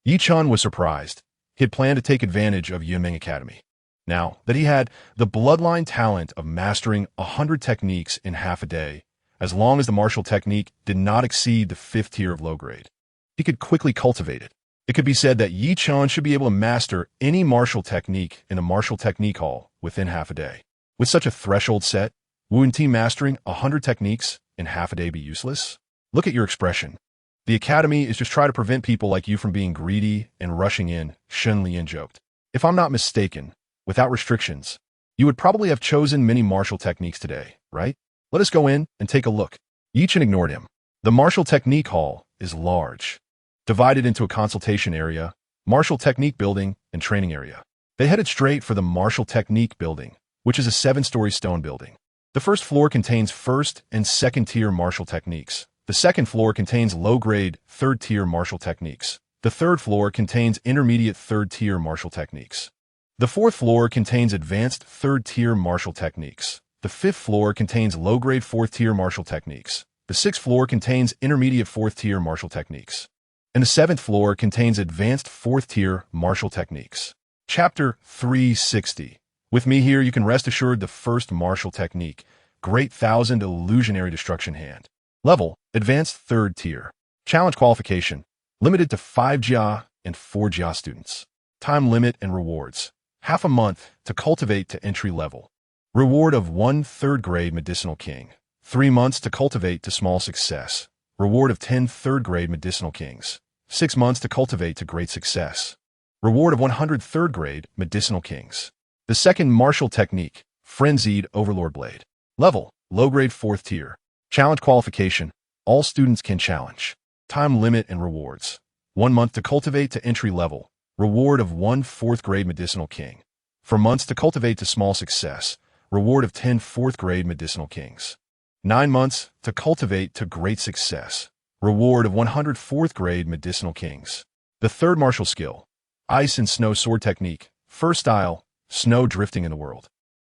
Yi Chen was surprised. He had planned to take advantage of Yunmeng Academy. Now that he had the bloodline talent of mastering 100 techniques in half a day, as long as the martial technique did not exceed the 5th tier of low grade, he could quickly cultivate it. It could be said that Yi Chen should be able to master any martial technique in the Martial Technique Hall within half a day. With such a threshold set, wouldn't he mastering 100 techniques in half a day be useless? Look at your expression. The Academy is just trying to prevent people like you from being greedy and rushing in, Shen Lian joked. If I'm not mistaken, without restrictions, you would probably have chosen many martial techniques today, right? Let us go in and take a look. Yi Chen ignored him. The Martial Technique Hall is large, divided into a consultation area, martial technique building, and training area. They headed straight for the Martial Technique building, which is a 7-story stone building. The first floor contains 1st and 2nd tier martial techniques. The 2nd floor contains low-grade 3rd tier martial techniques. The 3rd floor contains intermediate 3rd tier martial techniques. The 4th floor contains advanced 3rd tier martial techniques. The 5th floor contains low-grade 4th tier martial techniques. The 6th floor contains intermediate 4th tier martial techniques. And the 7th floor contains advanced 4th tier martial techniques. Chapter 360. With me here, you can rest assured the first martial technique, Great Thousand Illusionary Destruction Hand. Level, Advanced 3rd tier. Challenge qualification, limited to 5 Jia and 4 JIA students. Time limit and rewards. Half a month to cultivate to entry level. Reward of 1 3rd grade medicinal king. 3 months to cultivate to small success. Reward of 10 3rd grade medicinal kings. 6 months to cultivate to great success. Reward of 100 3rd grade medicinal kings. The second martial technique, frenzied overlord blade. Level, low grade 4th tier. Challenge qualification, all students can challenge. Time limit and rewards. 1 month to cultivate to entry level. Reward of 1 4th grade medicinal king. 4 months to cultivate to small success. Reward of 10 4th grade medicinal kings. 9 months to cultivate to great success. Reward of 100 4th grade medicinal kings. The third martial skill, ice and snow sword technique. First style, snow drifting in the world.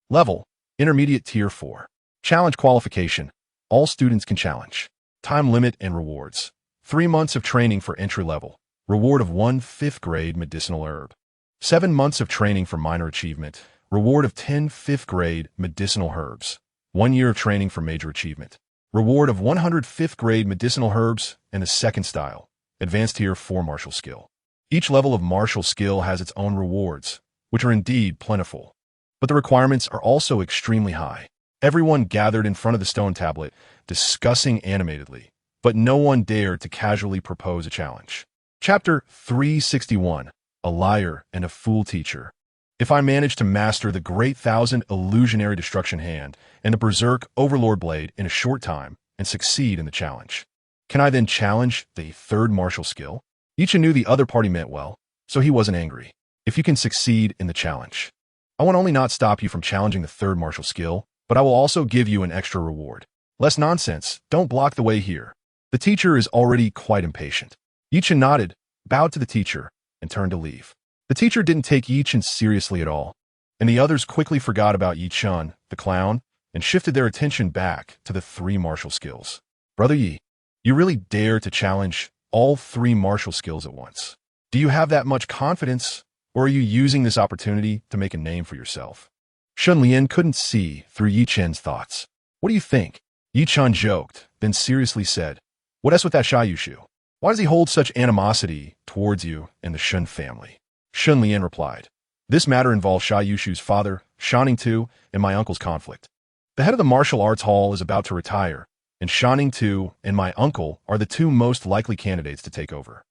Level, intermediate tier 4. Challenge qualification, all students can challenge. Time limit and rewards. 3 months of training for entry level. Reward of 1 5th grade medicinal herb. 7 months of training for minor achievement. Reward of 10 5th grade medicinal herbs. 1 year of training for major achievement. Reward of 100 5th grade medicinal herbs. And the second style, advanced tier 4 martial skill. Each level of martial skill has its own rewards, which are indeed plentiful. But the requirements are also extremely high. Everyone gathered in front of the stone tablet, discussing animatedly, but no one dared to casually propose a challenge. Chapter 361, A Liar and a Fool Teacher. If I manage to master the Great Thousand Illusionary Destruction Hand and the Berserk Overlord Blade in a short time and succeed in the challenge, can I then challenge the third martial skill? Ichi knew the other party meant well, so he wasn't angry. If you can succeed in the challenge, I will only not stop you from challenging the third martial skill, but I will also give you an extra reward. Less nonsense, don't block the way here. The teacher is already quite impatient. Yi-Chen nodded, bowed to the teacher, and turned to leave. The teacher didn't take Yi-Chen seriously at all, and the others quickly forgot about Yi-Chen, the clown, and shifted their attention back to the 3 martial skills. Brother Yi, you really dare to challenge all 3 martial skills at once. Do you have that much confidence, or are you using this opportunity to make a name for yourself? Shun Lian couldn't see through Yi-Chen's thoughts. What do you think? Yi-Chen joked, then seriously said, What else with that Sha Yushu? Why does he hold such animosity towards you and the Shun family? Shun Lian replied, This matter involves Sha Yushu's father, Shanning Tu, and my uncle's conflict. The head of the martial arts hall is about to retire, and Shanning Tu and my uncle are the 2 most likely candidates to take over.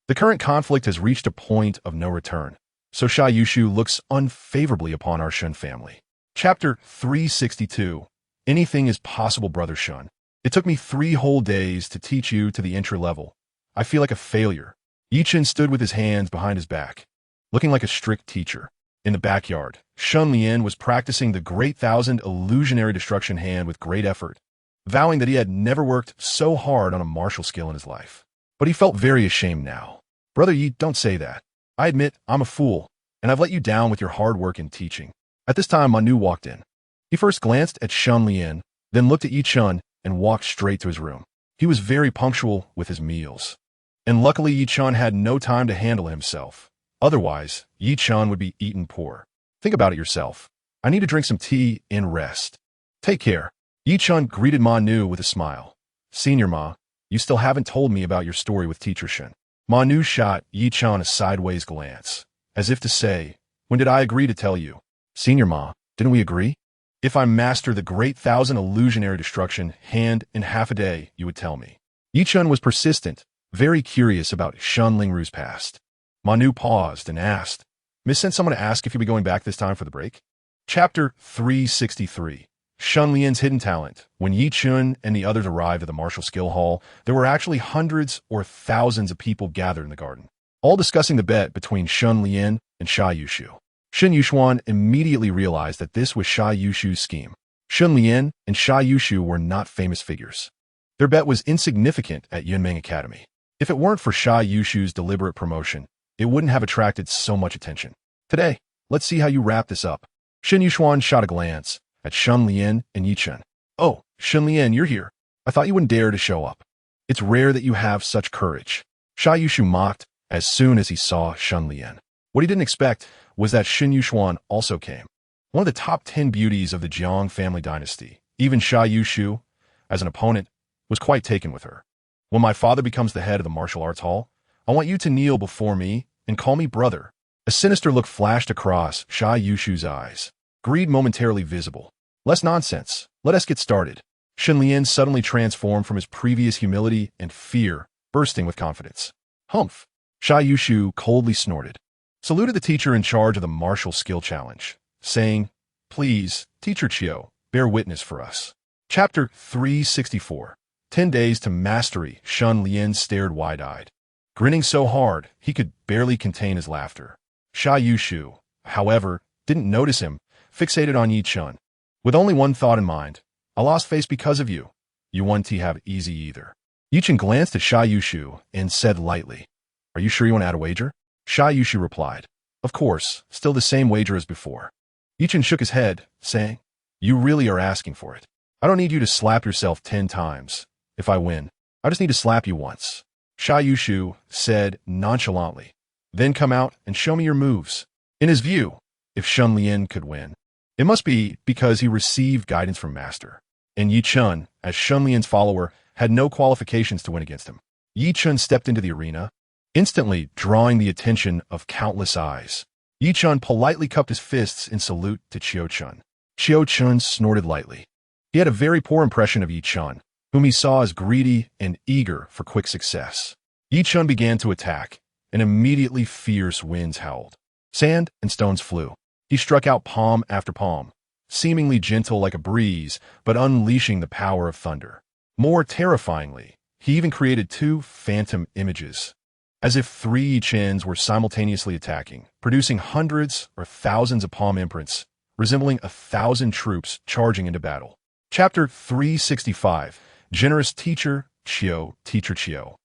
The current conflict has reached a point of no return, so Sha Yushu looks unfavorably upon our Shun family. Chapter 362, Anything is possible, Brother Shun. It took me 3 whole days to teach you to the entry level. I feel like a failure. Yi-Chen stood with his hands behind his back, looking like a strict teacher. In the backyard, Shun Lian was practicing the Great Thousand Illusionary Destruction Hand with great effort, vowing that he had never worked so hard on a martial skill in his life. But he felt very ashamed now. Brother Yi, don't say that. I admit I'm a fool, and I've let you down with your hard work in teaching. At this time, Manu walked in. He first glanced at Shun Lian, then looked at Yi-Chen and walked straight to his room. He was very punctual with his meals. And luckily Yi-Chen had no time to handle himself. Otherwise, Yi-Chen would be eaten poor. Think about it yourself. I need to drink some tea and rest. Take care. Yi-Chen greeted Manu with a smile. Senior Ma, you still haven't told me about your story with Teacher Shen. Manu shot Yi-Chen a sideways glance, as if to say, When did I agree to tell you? Senior Ma, didn't we agree? If I master the Great Thousand Illusionary Destruction Hand in half a day, you would tell me. Yi-Chen was persistent, very curious about Shun Lingru's past. Manu paused and asked, Miss sent someone to ask if you'll be going back this time for the break? Chapter 363, Shun Lian's Hidden Talent. When Yi-Chen and the others arrived at the Martial Skill Hall, there were actually hundreds or thousands of people gathered in the garden, all discussing the bet between Shun Lian and Sha Yushu. Shen Yuxuan immediately realized that this was Sha Yushu's scheme. Shun Lian and Sha Yushu were not famous figures. Their bet was insignificant at Yunmeng Academy. If it weren't for Sha Yushu's deliberate promotion, it wouldn't have attracted so much attention. Today, let's see how you wrap this up. Shen Yuxuan shot a glance at Shun Lian and Yi-Chen. Oh, Shun Lian, you're here. I thought you wouldn't dare to show up. It's rare that you have such courage. Sha Yushu mocked as soon as he saw Shun Lian. What he didn't expect was that Shen Yuxuan also came. One of the top 10 beauties of the Jiang family dynasty, even Sha Yushu, as an opponent, was quite taken with her. When my father becomes the head of the martial arts hall, I want you to kneel before me and call me brother. A sinister look flashed across Sha Yushu's eyes. Greed momentarily visible. Less nonsense. Let us get started. Shen Lian suddenly transformed from his previous humility and fear, bursting with confidence. Humph. Sha Yushu coldly snorted. Saluted the teacher in charge of the martial skill challenge, saying, "Please, Teacher Chiu, bear witness for us." Chapter 364. 10 Days to Mastery. Shen Lian stared wide-eyed, grinning so hard he could barely contain his laughter. Sha Yushu, however, didn't notice him, fixated on Yi Chen. With only one thought in mind, "I lost face because of you. You won't have easy either." Yi Chen glanced at Sha Yushu and said lightly, "Are you sure you want to add a wager?" Sha Yushu replied, "Of course, still the same wager as before." Yi Chen shook his head, saying, "You really are asking for it. I don't need you to slap yourself 10 times. If I win, I just need to slap you once." Sha Yushu said nonchalantly, "Then come out and show me your moves." In his view, if Shen Lian could win, it must be because he received guidance from Master. And Yi Chen, as Shen Lian's follower, had no qualifications to win against him. Yi Chen stepped into the arena, instantly drawing the attention of countless eyes. Yi Chen politely cupped his fists in salute to Chiu Chen. Chiu Chen snorted lightly. He had a very poor impression of Yi Chen, whom he saw as greedy and eager for quick success. Yi Chen began to attack, and immediately fierce winds howled. Sand and stones flew. He struck out palm after palm, seemingly gentle like a breeze, but unleashing the power of thunder. More terrifyingly, he even created 2 phantom images, as if 3 Yi Chens were simultaneously attacking, producing hundreds or thousands of palm imprints, resembling 1,000 troops charging into battle. Chapter 365. Generous Teacher Chiu. Teacher Chiu.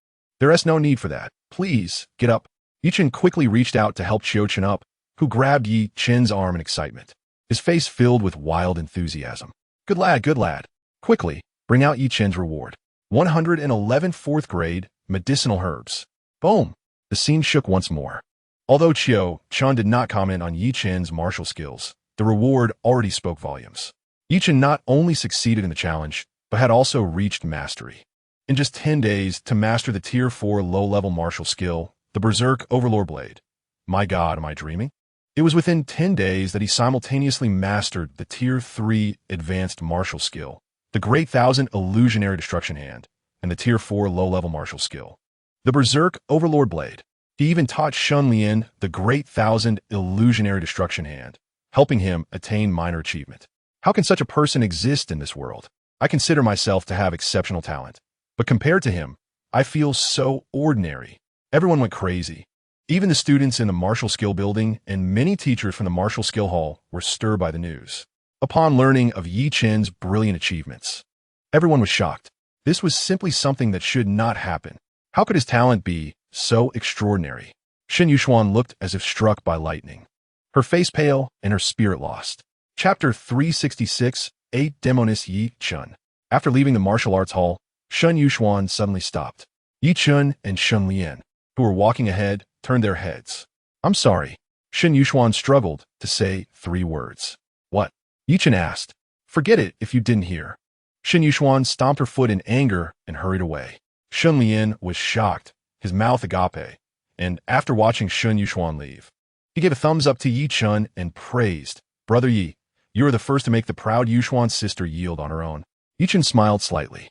There is no need for that. Please, get up. Yi Chen quickly reached out to help Chiu Chen up, who grabbed Yi Chen's arm in excitement, his face filled with wild enthusiasm. Good lad, good lad. Quickly, bring out Yi Chen's reward. 111 4th grade, medicinal herbs. Boom. The scene shook once more. Although Chiu Chen did not comment on Yi Chen's martial skills, the reward already spoke volumes. Yi Chen not only succeeded in the challenge, but had also reached mastery. In just 10 days to master the Tier 4 low-level martial skill, the Berserk Overlord Blade. My God, am I dreaming? It was within 10 days that he simultaneously mastered the Tier 3 advanced martial skill, the Great Thousand Illusionary Destruction Hand, and the Tier 4 low-level martial skill, the Berserk Overlord Blade. He even taught Shen Lian the Great Thousand Illusionary Destruction Hand, helping him attain minor achievement. How can such a person exist in this world? I consider myself to have exceptional talent, but compared to him, I feel so ordinary. Everyone went crazy. Even the students in the martial skill building and many teachers from the martial skill hall were stirred by the news. Upon learning of Yi Chen's brilliant achievements, everyone was shocked. This was simply something that should not happen. How could his talent be so extraordinary? Shen Yushuan looked as if struck by lightning, her face pale and her spirit lost. Chapter 366. 8 Demoness Yi Chen. After leaving the martial arts hall, Shen Yushuan suddenly stopped. Yi Chen and Shen Lian, who were walking ahead, turned their heads. "I'm sorry." Shen Yushuan struggled to say 3 words. "What?" Yi Chen asked. "Forget it if you didn't hear." Shen Yushuan stomped her foot in anger and hurried away. Shen Lian was shocked, his mouth agape, and after watching Shen Yushuan leave, he gave a thumbs up to Yi Chen and praised, "Brother Yi, you are the first to make the proud Yushuan's sister yield on her own." Yi Chen smiled slightly.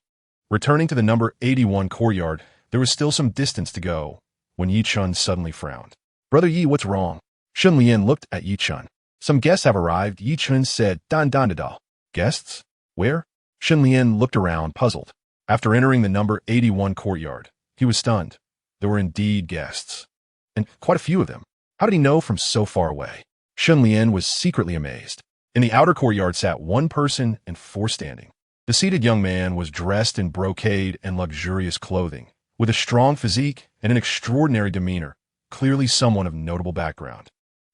Returning to the number 81 courtyard, there was still some distance to go when Yi Chen suddenly frowned. "Brother Yi, what's wrong?" Shen Lian looked at Yi Chen. "Some guests have arrived," Yi Chen said. "Dan dan da da." "Guests? Where?" Shen Lian looked around, puzzled. After entering the number 81 courtyard, he was stunned. There were indeed guests, and quite a few of them. How did he know from so far away? Shen Lian was secretly amazed. In the outer courtyard sat 1 person and 4 standing. The seated young man was dressed in brocade and luxurious clothing, with a strong physique and an extraordinary demeanor, clearly someone of notable background.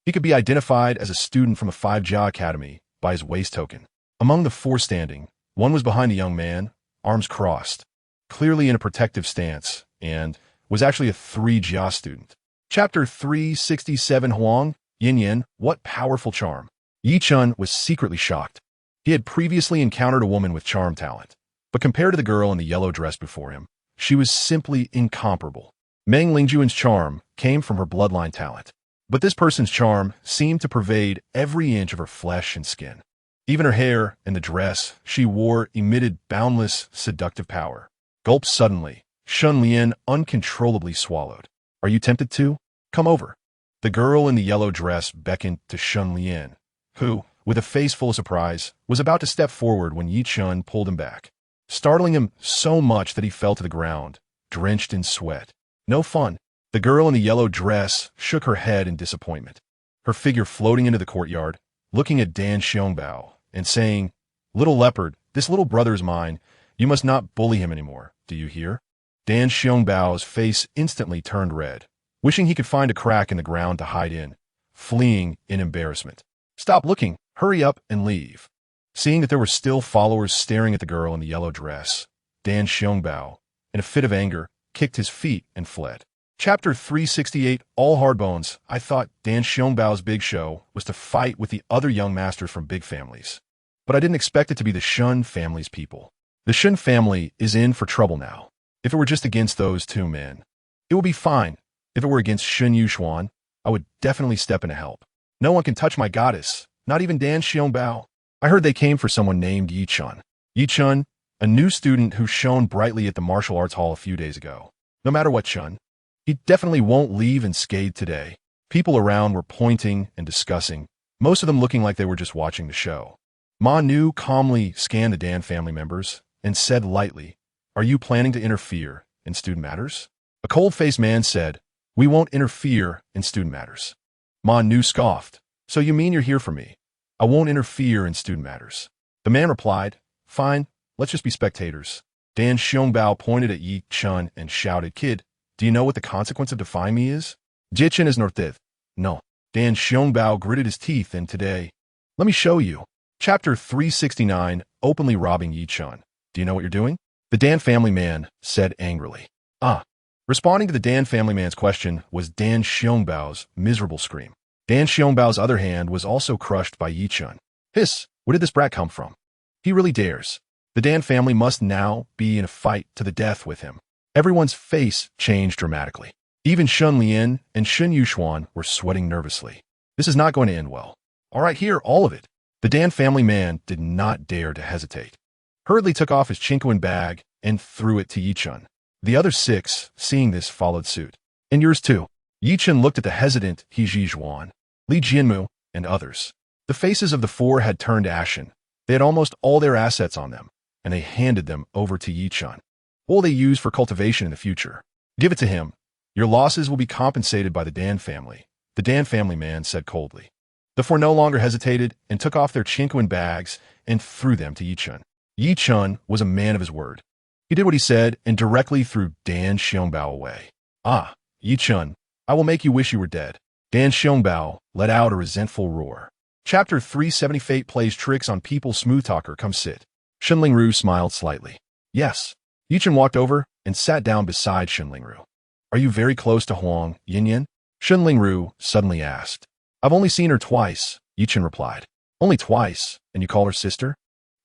He could be identified as a student from the 5 Jia Academy by his waist token. Among the 4 standing, one was behind the young man, arms crossed, clearly in a protective stance, and was actually a 3 Jia student. Chapter 367. Huang, Yin Yin, what powerful charm. Yi Chen was secretly shocked. He had previously encountered a woman with charm talent, but compared to the girl in the yellow dress before him, she was simply incomparable. Meng Lingjuan's charm came from her bloodline talent. But this person's charm seemed to pervade every inch of her flesh and skin. Even her hair and the dress she wore emitted boundless, seductive power. Gulped suddenly, Shun Lian uncontrollably swallowed. Are you tempted to? Come over. The girl in the yellow dress beckoned to Shun Lian, who, with a face full of surprise, was about to step forward when Yi Chun pulled him back, startling him so much that he fell to the ground, drenched in sweat. No fun. The girl in the yellow dress shook her head in disappointment, her figure floating into the courtyard, looking at Dan Xiongbao and saying, "Little leopard, this little brother is mine. You must not bully him anymore. Do you hear?" Dan Xiongbao's face instantly turned red, wishing he could find a crack in the ground to hide in, fleeing in embarrassment. "Stop looking. Hurry up and leave." Seeing that there were still followers staring at the girl in the yellow dress, Dan Xiongbao, in a fit of anger, kicked his feet and fled. Chapter 368, All Hardbones. I thought Dan Xiongbao's big show was to fight with the other young masters from big families. But I didn't expect it to be the Shun family's people. The Shun family is in for trouble now. If it were just against those two men, it would be fine. If it were against Shun Yuxuan, I would definitely step in to help. No one can touch my goddess, not even Dan Xiongbao. I heard they came for someone named Yi Chun. Yi Chun, a new student who shone brightly at the martial arts hall a few days ago. No matter what, Chun, he definitely won't leave unscathed today. People around were pointing and discussing, most of them looking like they were just watching the show. Ma Nu calmly scanned the Dan family members and said lightly, "Are you planning to interfere in student matters?" A cold-faced man said, "We won't interfere in student matters." Ma Nu scoffed, "So you mean you're here for me? I won't interfere in student matters." The man replied, "Fine, let's just be spectators." Dan Xiongbao pointed at Yi Chun and shouted, "Kid, do you know what the consequence of defying me is?" Jichen is Northith. No. Dan Xiongbao gritted his teeth and today. "Let me show you." Chapter 369, Openly Robbing Yi Chun. "Do you know what you're doing?" The Dan family man said angrily. "Ah." Responding to the Dan family man's question was Dan Xiongbao's miserable scream. Dan Xiongbao's other hand was also crushed by Yi Chun. "Hiss, where did this brat come from? He really dares." The Dan family must now be in a fight to the death with him. Everyone's face changed dramatically. Even Shun Lian and Shun Yuxuan were sweating nervously. This is not going to end well. "All right, here, all of it." The Dan family man did not dare to hesitate. Hurriedly took off his Chinquan bag and threw it to Yi Chun. The other 6, seeing this, followed suit. "And yours too." Yi Chun looked at the hesitant He Zhizhuan, Li Jianmu, and others. The faces of the 4 had turned ashen. They had almost all their assets on them, and they handed them over to Yi Chun. What will they use for cultivation in the future? "Give it to him. Your losses will be compensated by the Dan family," the Dan family man said coldly. The 4 no longer hesitated and took off their Chinquan bags and threw them to Yi Chun. Yi Chun was a man of his word. He did what he said and directly threw Dan Xiongbao away. "Ah, Yi Chun, I will make you wish you were dead." Dan Xiongbao let out a resentful roar. Chapter 370, Fate plays tricks on people. Smooth talker, come sit. Shen Lingru smiled slightly. "Yes." Yi Chun walked over and sat down beside Shen Lingru. "Are you very close to Huang Yinyan?" Shen Lingru suddenly asked. "I've only seen her twice," Yi Chun replied. "Only twice, and you call her sister?"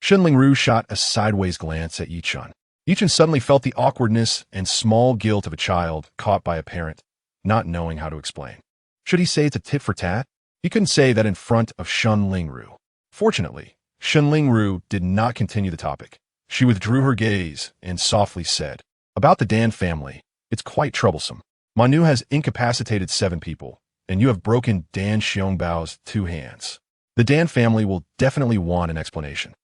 Shen Lingru shot a sideways glance at Yi Chun. Yi Chun suddenly felt the awkwardness and small guilt of a child caught by a parent, not knowing how to explain. Should he say it's a tit for tat? He couldn't say that in front of Shen Lingru. Fortunately, Shen Lingru did not continue the topic. She withdrew her gaze and softly said, "About the Dan family, it's quite troublesome. Manu has incapacitated 7 people, and you have broken Dan Xiongbao's 2 hands. The Dan family will definitely want an explanation.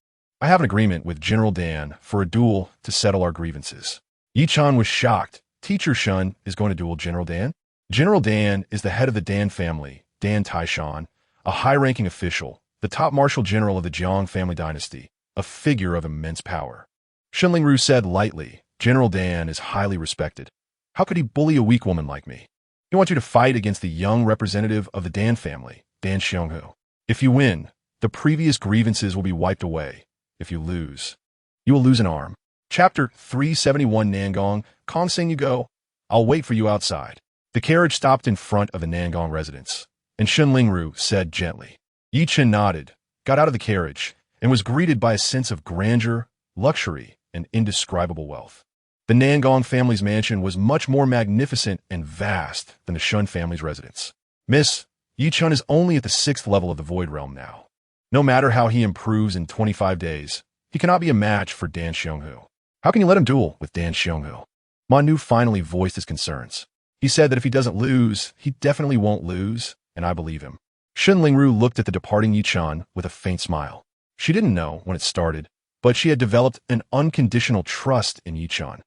I have an agreement with General Dan for a duel to settle our grievances." Yi Chun was shocked. Teacher Shun is going to duel General Dan? General Dan is the head of the Dan family, Dan Taishan, a high-ranking official, the top martial general of the Jiang family dynasty, a figure of immense power. Shen Lingru said lightly, "General Dan is highly respected. How could he bully a weak woman like me? He wants you to fight against the young representative of the Dan family, Dan Xionghu. If you win, the previous grievances will be wiped away. If you lose, you will lose an arm." Chapter 371, Nangong. "Kongsing, you go. I'll wait for you outside." The carriage stopped in front of the Nangong residence, and Shen Lingru said gently. Yi Chun nodded, got out of the carriage, and was greeted by a sense of grandeur, luxury, and indescribable wealth. The Nangong family's mansion was much more magnificent and vast than the Shun family's residence. Miss, Yi Chun is only at the 6th level of the Void Realm now. No matter how he improves in 25 days, he cannot be a match for Dan Xionghu. How can you let him duel with Dan Xionghu? Ma Nu finally voiced his concerns. He said that if he doesn't lose, he definitely won't lose, and I believe him. Shun Lingru looked at the departing Yi Chun with a faint smile. She didn't know when it started, but she had developed an unconditional trust in Yi Chun.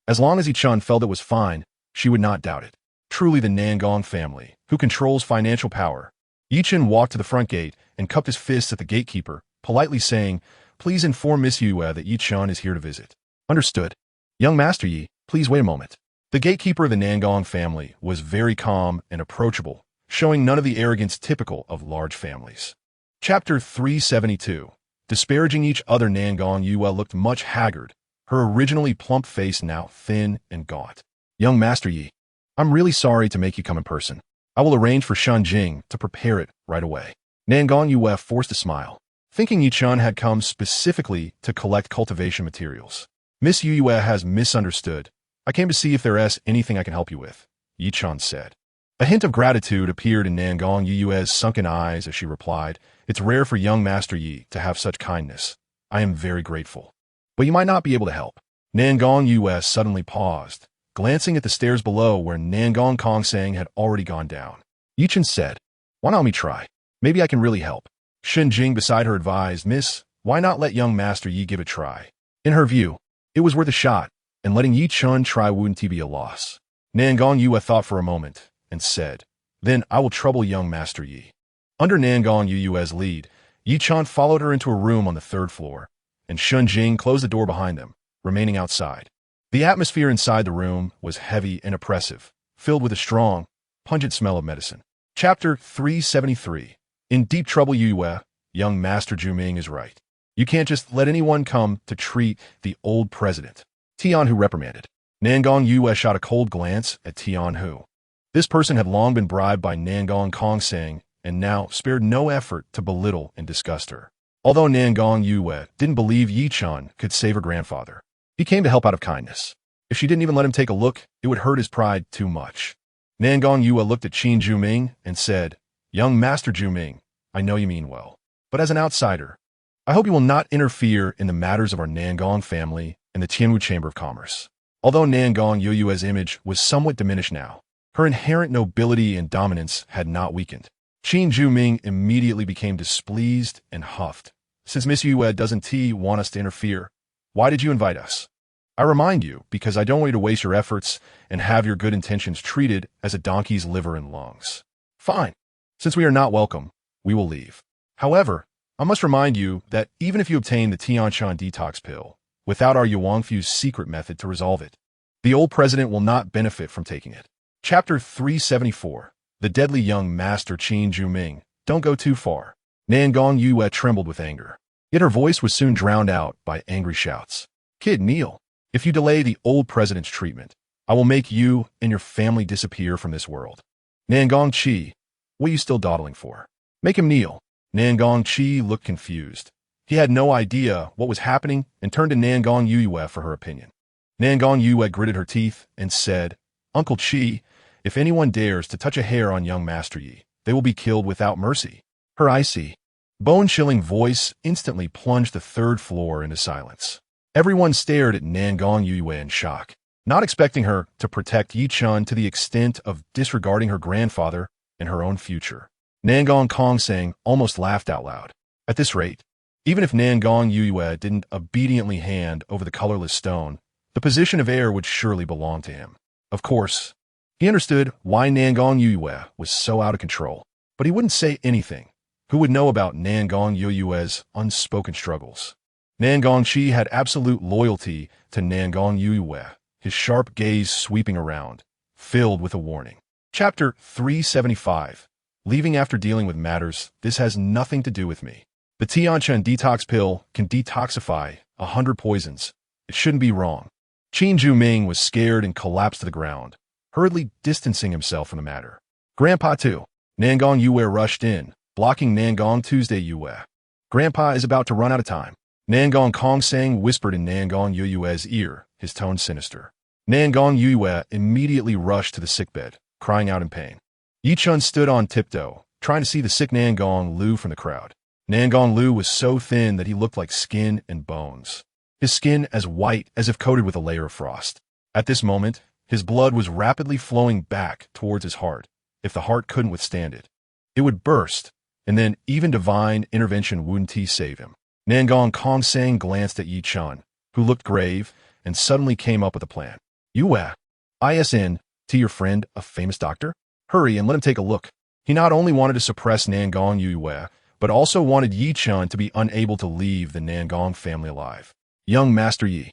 As long as Yi Chun felt it was fine, she would not doubt it. Truly the Nangong family, who controls financial power. Yi Chun walked to the front gate and cupped his fists at the gatekeeper, politely saying, "Please inform Miss Yue that Yi Chun is here to visit." Understood. Young Master Yi, please wait a moment. The gatekeeper of the Nangong family was very calm and approachable, showing none of the arrogance typical of large families. Chapter 372. Disparaging each other. Nangong Yue looked much haggard, her originally plump face now thin and gaunt. Young Master Yi, I'm really sorry to make you come in person. I will arrange for Shun Jing to prepare it right away. Nangong Yue forced a smile, thinking Yi Chun had come specifically to collect cultivation materials. Miss Yue has misunderstood. I came to see if there is anything I can help you with, Yi Chun said. A hint of gratitude appeared in Nangong Yue's sunken eyes as she replied, "It's rare for young Master Yi to have such kindness. I am very grateful. But you might not be able to help." Nangong Yue suddenly paused, glancing at the stairs below where Nangong Kongsang had already gone down. Yi Chun said, "Why not let me try? Maybe I can really help." Shen Jing beside her advised, "Miss, why not let young Master Yi give it a try?" In her view, it was worth a shot, and letting Yi Chun try wouldn't be a loss. Nangong Yue thought for a moment, and said, "Then I will trouble young Master Yi." Under Nangong Yue's lead, Yi Chun followed her into a room on the 3rd floor, and Shun Jing closed the door behind them, remaining outside. The atmosphere inside the room was heavy and oppressive, filled with a strong, pungent smell of medicine. Chapter 373. In deep trouble. Yue, young Master Juming is right. You can't just let anyone come to treat the old president. Tian Hu reprimanded. Nangong Yue shot a cold glance at Tian Hu. This person had long been bribed by Nangong Kongsang and now spared no effort to belittle and disgust her. Although Nangong Yue didn't believe Yi Chun could save her grandfather, he came to help out of kindness. If she didn't even let him take a look, it would hurt his pride too much. Nangong Yue looked at Qin Juming and said, "Young Master Juming, I know you mean well, but as an outsider, I hope you will not interfere in the matters of our Nangong family and the Tianwu Chamber of Commerce." Although Nangong Yue's image was somewhat diminished now, her inherent nobility and dominance had not weakened. Qin Juming immediately became displeased and huffed. "Since Miss Yue doesn't want us to interfere, why did you invite us?" "I remind you because I don't want you to waste your efforts and have your good intentions treated as a donkey's liver and lungs." "Fine. Since we are not welcome, we will leave. However, I must remind you that even if you obtain the Tianshan detox pill, without our Yuanfu's secret method to resolve it, the old president will not benefit from taking it." Chapter 374. The deadly young Master Qin Juming. Don't go too far. Nangong Yue trembled with anger. Yet her voice was soon drowned out by angry shouts. "Kid, kneel. If you delay the old president's treatment, I will make you and your family disappear from this world." "Nangong Qi, what are you still dawdling for? Make him kneel." Nangong Qi looked confused. He had no idea what was happening and turned to Nangong Yue for her opinion. Nangong Yue gritted her teeth and said, "Uncle Qi, if anyone dares to touch a hair on young Master Yi, they will be killed without mercy." Her icy, bone-chilling voice instantly plunged the 3rd floor into silence. Everyone stared at Nangong Yue in shock, not expecting her to protect Yi Chun to the extent of disregarding her grandfather and her own future. Nangong Kongsang almost laughed out loud. At this rate, even if Nangong Yue didn't obediently hand over the colorless stone, the position of heir would surely belong to him. Of course, he understood why Nangong Yue was so out of control, but he wouldn't say anything. Who would know about Nangong Yue's unspoken struggles? Nangong Qi had absolute loyalty to Nangong Yue, his sharp gaze sweeping around, filled with a warning. Chapter 375. Leaving after dealing with matters, this has nothing to do with me. The Tianshan detox pill can detoxify 100 poisons. It shouldn't be wrong. Qin Juming was scared and collapsed to the ground, hurriedly distancing himself from the matter. "Grandpa too." Nangong Yue rushed in, blocking Nangong Tuesday Yue. "Grandpa is about to run out of time." Nangong Kongsang whispered in Nangong Yue's ear, his tone sinister. Nangong Yue immediately rushed to the sickbed, crying out in pain. Yi Chun stood on tiptoe, trying to see the sick Nangong Lu from the crowd. Nangong Lu was so thin that he looked like skin and bones. His skin as white as if coated with a layer of frost. At this moment, his blood was rapidly flowing back towards his heart. If the heart couldn't withstand it, it would burst, and then even divine intervention wouldn't save him. Nangong Kongsang glanced at Yi Chun, who looked grave, and suddenly came up with a plan. Yue, ISN, to your friend, a famous doctor? Hurry and let him take a look. He not only wanted to suppress Nangong Yue, but also wanted Yi Chun to be unable to leave the Nangong family alive. Young Master Yi.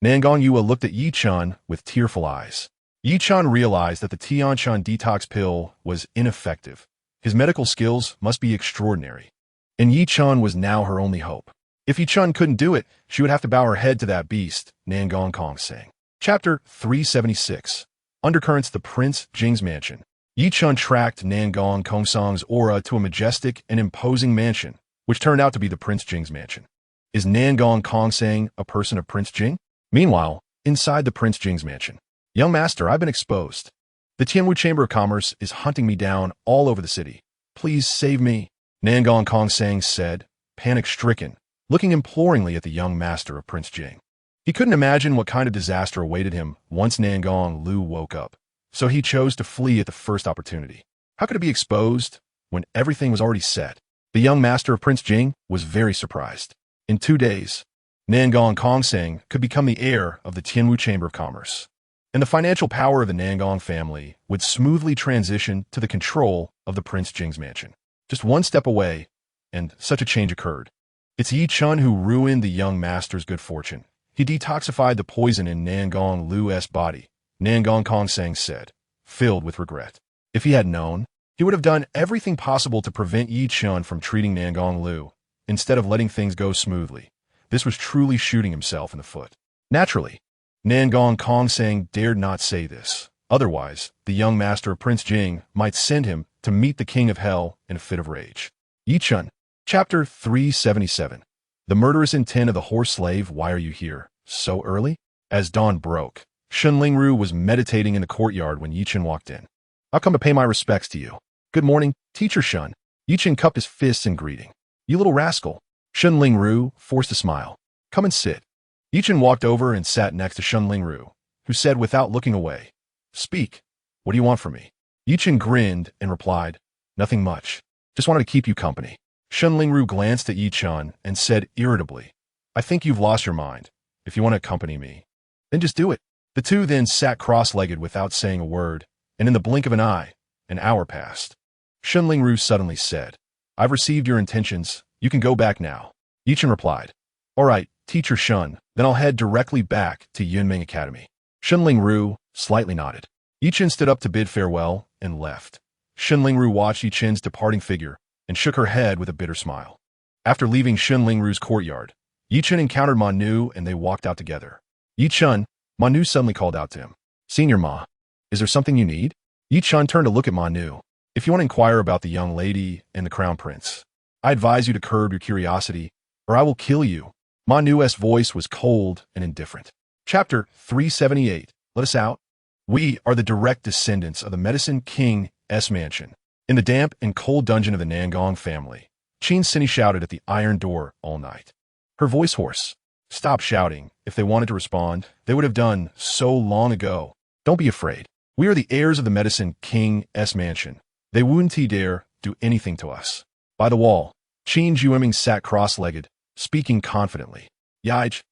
Nangong Yue looked at Yi Chun with tearful eyes. Yi Chun realized that the Tianchun detox pill was ineffective. His medical skills must be extraordinary. And Yi Chun was now her only hope. If Yi Chun couldn't do it, she would have to bow her head to that beast, Nangong Kongsang. Chapter 376. Undercurrents the Prince Jing's Mansion. Yi Chun tracked Nangong Kongsang's aura to a majestic and imposing mansion, which turned out to be the Prince Jing's mansion. Is Nangong Kongsang a person of Prince Jing? Meanwhile, inside the Prince Jing's mansion. Young master, I've been exposed. The Tianwu Chamber of Commerce is hunting me down all over the city. Please save me, Nangong Kongsang said, panic-stricken, looking imploringly at the young master of Prince Jing. He couldn't imagine what kind of disaster awaited him once Nangong Lu woke up, so he chose to flee at the first opportunity. How could it be exposed when everything was already set? The young master of Prince Jing was very surprised. In 2 days, Nangong Kongsang could become the heir of the Tianwu Chamber of Commerce, and the financial power of the Nangong family would smoothly transition to the control of the Prince Jing's mansion. Just one step away, and such a change occurred. It's Yi Chun who ruined the young master's good fortune. He detoxified the poison in Nangong Lu's body, Nangong Kongsang said, filled with regret. If he had known, he would have done everything possible to prevent Yi Chun from treating Nangong Lu, instead of letting things go smoothly. This was truly shooting himself in the foot. Naturally, Nangong Kongsang dared not say this. Otherwise, the young master of Prince Jing might send him to meet the king of hell in a fit of rage. Yi Chun. Chapter 377. The murderous intent of the horse slave. Why are you here so early? As dawn broke, Shen Lingru was meditating in the courtyard when Yi Chun walked in. I'll come to pay my respects to you. Good morning, teacher Shen. Yi Chun cupped his fists in greeting. You little rascal. Shen Lingru forced a smile. Come and sit. Yi Chun walked over and sat next to Shen Lingru, who said without looking away, Speak. What do you want from me? Yi Chun grinned and replied, Nothing much. Just wanted to keep you company. Shen Lingru glanced at Yi Chun and said irritably, I think you've lost your mind. If you want to accompany me, then just do it. The two then sat cross-legged without saying a word, and in the blink of an eye, an hour passed. Shen Lingru suddenly said, I've received your intentions. You can go back now. Yi Chun replied, All right, teacher Shen, then I'll head directly back to Yunming Academy. Shen Lingru slightly nodded. Yi Chun stood up to bid farewell and left. Shen Lingru watched Yi Chun's departing figure and shook her head with a bitter smile. After leaving Shen Lingru's courtyard, Yi Chun encountered Ma Nu and they walked out together. Yi Chun, Ma Nu suddenly called out to him. Senior Ma, is there something you need? Yi Chun turned to look at Ma Nu. If you want to inquire about the young lady and the crown prince, I advise you to curb your curiosity, or I will kill you. Ma Nu's voice was cold and indifferent. Chapter 378. Let us out. We are the direct descendants of the Medicine King's mansion. In the damp and cold dungeon of the Nangong family, Chen Sini shouted at the iron door all night. Her voice hoarse. Stop shouting. If they wanted to respond, they would have done so long ago. Don't be afraid. We are the heirs of the Medicine King's mansion. They wouldn't dare do anything to us. By the wall, Qin Jueming sat cross-legged, speaking confidently. Yaij,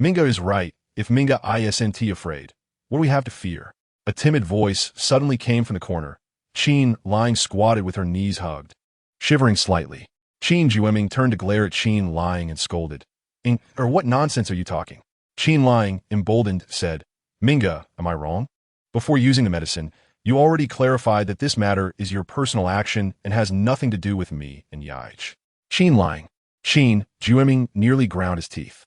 Minga is right. If Minga isn't afraid, what do we have to fear? A timid voice suddenly came from the corner. Qin lying squatted with her knees hugged. Shivering slightly, Qin Jueming turned to glare at Qin lying and scolded. What nonsense are you talking? Qin lying, emboldened, said, Minga, am I wrong? Before using the medicine, you already clarified that this matter is your personal action and has nothing to do with me and Yaij. Qin lying. Qin Jueming nearly ground his teeth.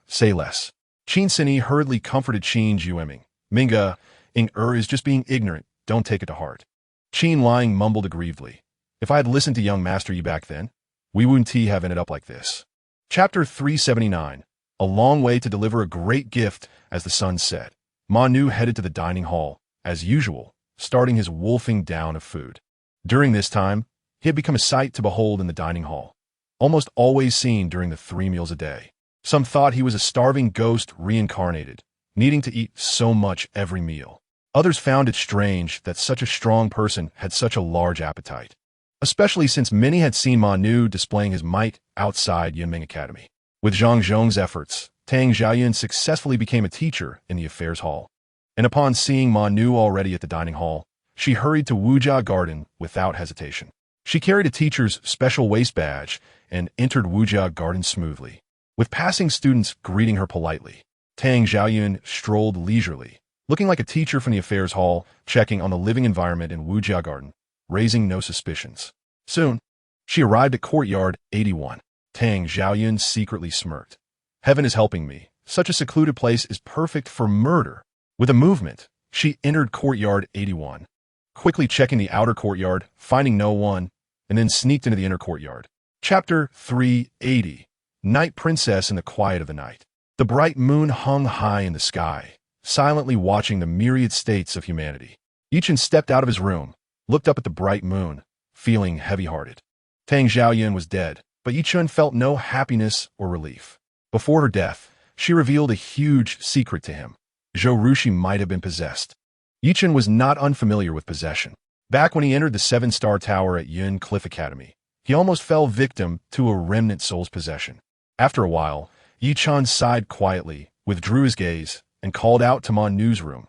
Say less. Qin Sini hurriedly comforted Qin Jueming. Minga, is just being ignorant. Don't take it to heart. Qin lying mumbled aggrievedly. If I had listened to young Master Yi back then, we wouldn't have ended up like this. Chapter 379. A long way to deliver a great gift, as the sun set. Ma Nu headed to the dining hall, as usual, starting his wolfing down of food. During this time, he had become a sight to behold in the dining hall, almost always seen during the 3 meals a day. Some thought he was a starving ghost reincarnated, needing to eat so much every meal. Others found it strange that such a strong person had such a large appetite, especially since many had seen Ma Nu displaying his might outside Yunming Academy. With Zhang Zhong's efforts, Tang Xiaoyun successfully became a teacher in the affairs hall. And upon seeing Ma Nu already at the dining hall, she hurried to Wujia Garden without hesitation. She carried a teacher's special waist badge and entered Wujia Garden smoothly, with passing students greeting her politely. Tang Xiaoyun strolled leisurely, looking like a teacher from the affairs hall, checking on the living environment in Wujia Garden, raising no suspicions. Soon, she arrived at Courtyard 81. Tang Xiaoyun secretly smirked. Heaven is helping me. Such a secluded place is perfect for murder. With a movement, she entered Courtyard 81, quickly checking the outer courtyard, finding no one, and then sneaked into the inner courtyard. Chapter 380. Night Princess in the Quiet of the Night. The bright moon hung high in the sky, silently watching the myriad states of humanity. Chen stepped out of his room, looked up at the bright moon, feeling heavy-hearted. Tang Xiaoyun was dead, but Chen felt no happiness or relief. Before her death, she revealed a huge secret to him. Zhou Rushi might have been possessed. Chen was not unfamiliar with possession. Back when he entered the 7-star tower at Yun Cliff Academy, he almost fell victim to a remnant soul's possession. After a while, Chen sighed quietly, withdrew his gaze, and called out to Ma Nu's room.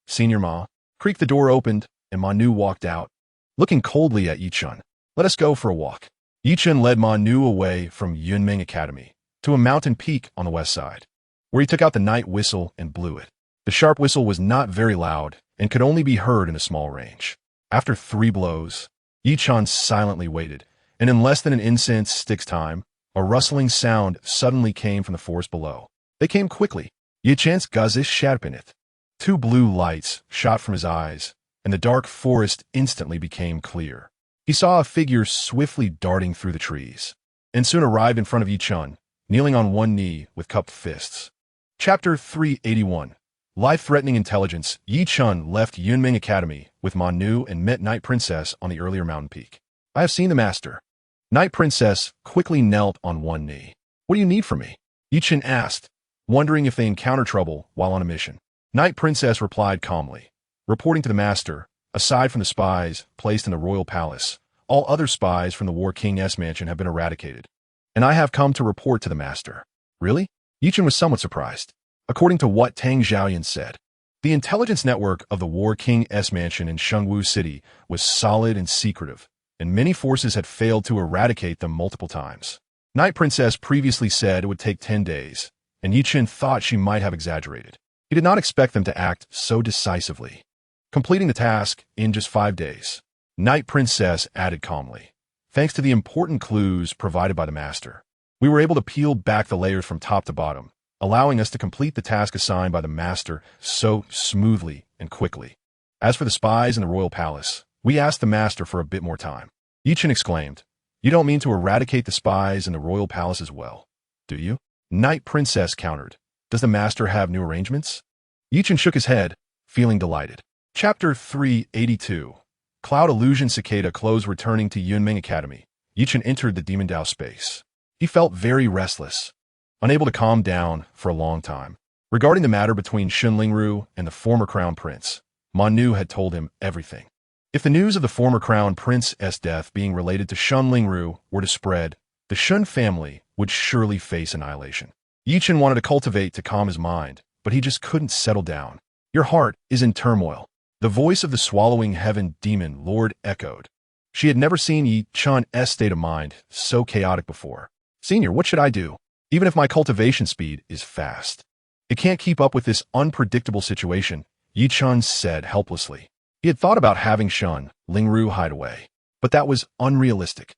Senior Ma. Creaked the door opened, and Ma Nu walked out, looking coldly at Chen. Let us go for a walk. Chen led Ma Nu away from Yunming Academy to a mountain peak on the west side, where he took out the night whistle and blew it. The sharp whistle was not very loud and could only be heard in a small range. After 3 blows, Chen silently waited, and in less than an incense stick's time, a rustling sound suddenly came from the forest below. They came quickly. Chen's gazish sharpened. 2 blue lights shot from his eyes, and the dark forest instantly became clear. He saw a figure swiftly darting through the trees, and soon arrived in front of Chen, kneeling on one knee with cupped fists. Chapter 381. Life-threatening intelligence. Chen left Yunming Academy with Ma Nu and met Night Princess on the earlier mountain peak. I have seen the master. Night Princess quickly knelt on one knee. What do you need from me? Chen asked, wondering if they encountered trouble while on a mission. Night Princess replied calmly, reporting to the master, aside from the spies placed in the royal palace, all other spies from the War King's mansion have been eradicated. And I have come to report to the master. Really? Chen was somewhat surprised. According to what Tang Xiaoyun said, the intelligence network of the War King's mansion in Shengwu City was solid and secretive, and many forces had failed to eradicate them multiple times. Night Princess previously said it would take 10 days, and Chen thought she might have exaggerated. He did not expect them to act so decisively, completing the task in just 5 days. Night Princess added calmly, thanks to the important clues provided by the master, we were able to peel back the layers from top to bottom, allowing us to complete the task assigned by the master so smoothly and quickly. As for the spies in the royal palace, we asked the master for a bit more time. Chen exclaimed, you don't mean to eradicate the spies in the royal palace as well, do you? Night Princess countered, does the master have new arrangements? Chen shook his head, feeling delighted. Chapter 382. Cloud Illusion Cicada clothes. Returning to Yunming Academy, Chen entered the Demon Dao space. He felt very restless, unable to calm down for a long time. Regarding the matter between Shun Lingru and the former crown prince, Ma Nu had told him everything. If the news of the former crown prince's death being related to Shun Lingru were to spread, the Shun family would surely face annihilation. Chen wanted to cultivate to calm his mind, but he just couldn't settle down. Your heart is in turmoil. The voice of the swallowing heaven demon lord echoed. She had never seen Chen's state of mind so chaotic before. Senior, what should I do? Even if my cultivation speed is fast, it can't keep up with this unpredictable situation, Chen said helplessly. He had thought about having Shun Lingru hide away, but that was unrealistic.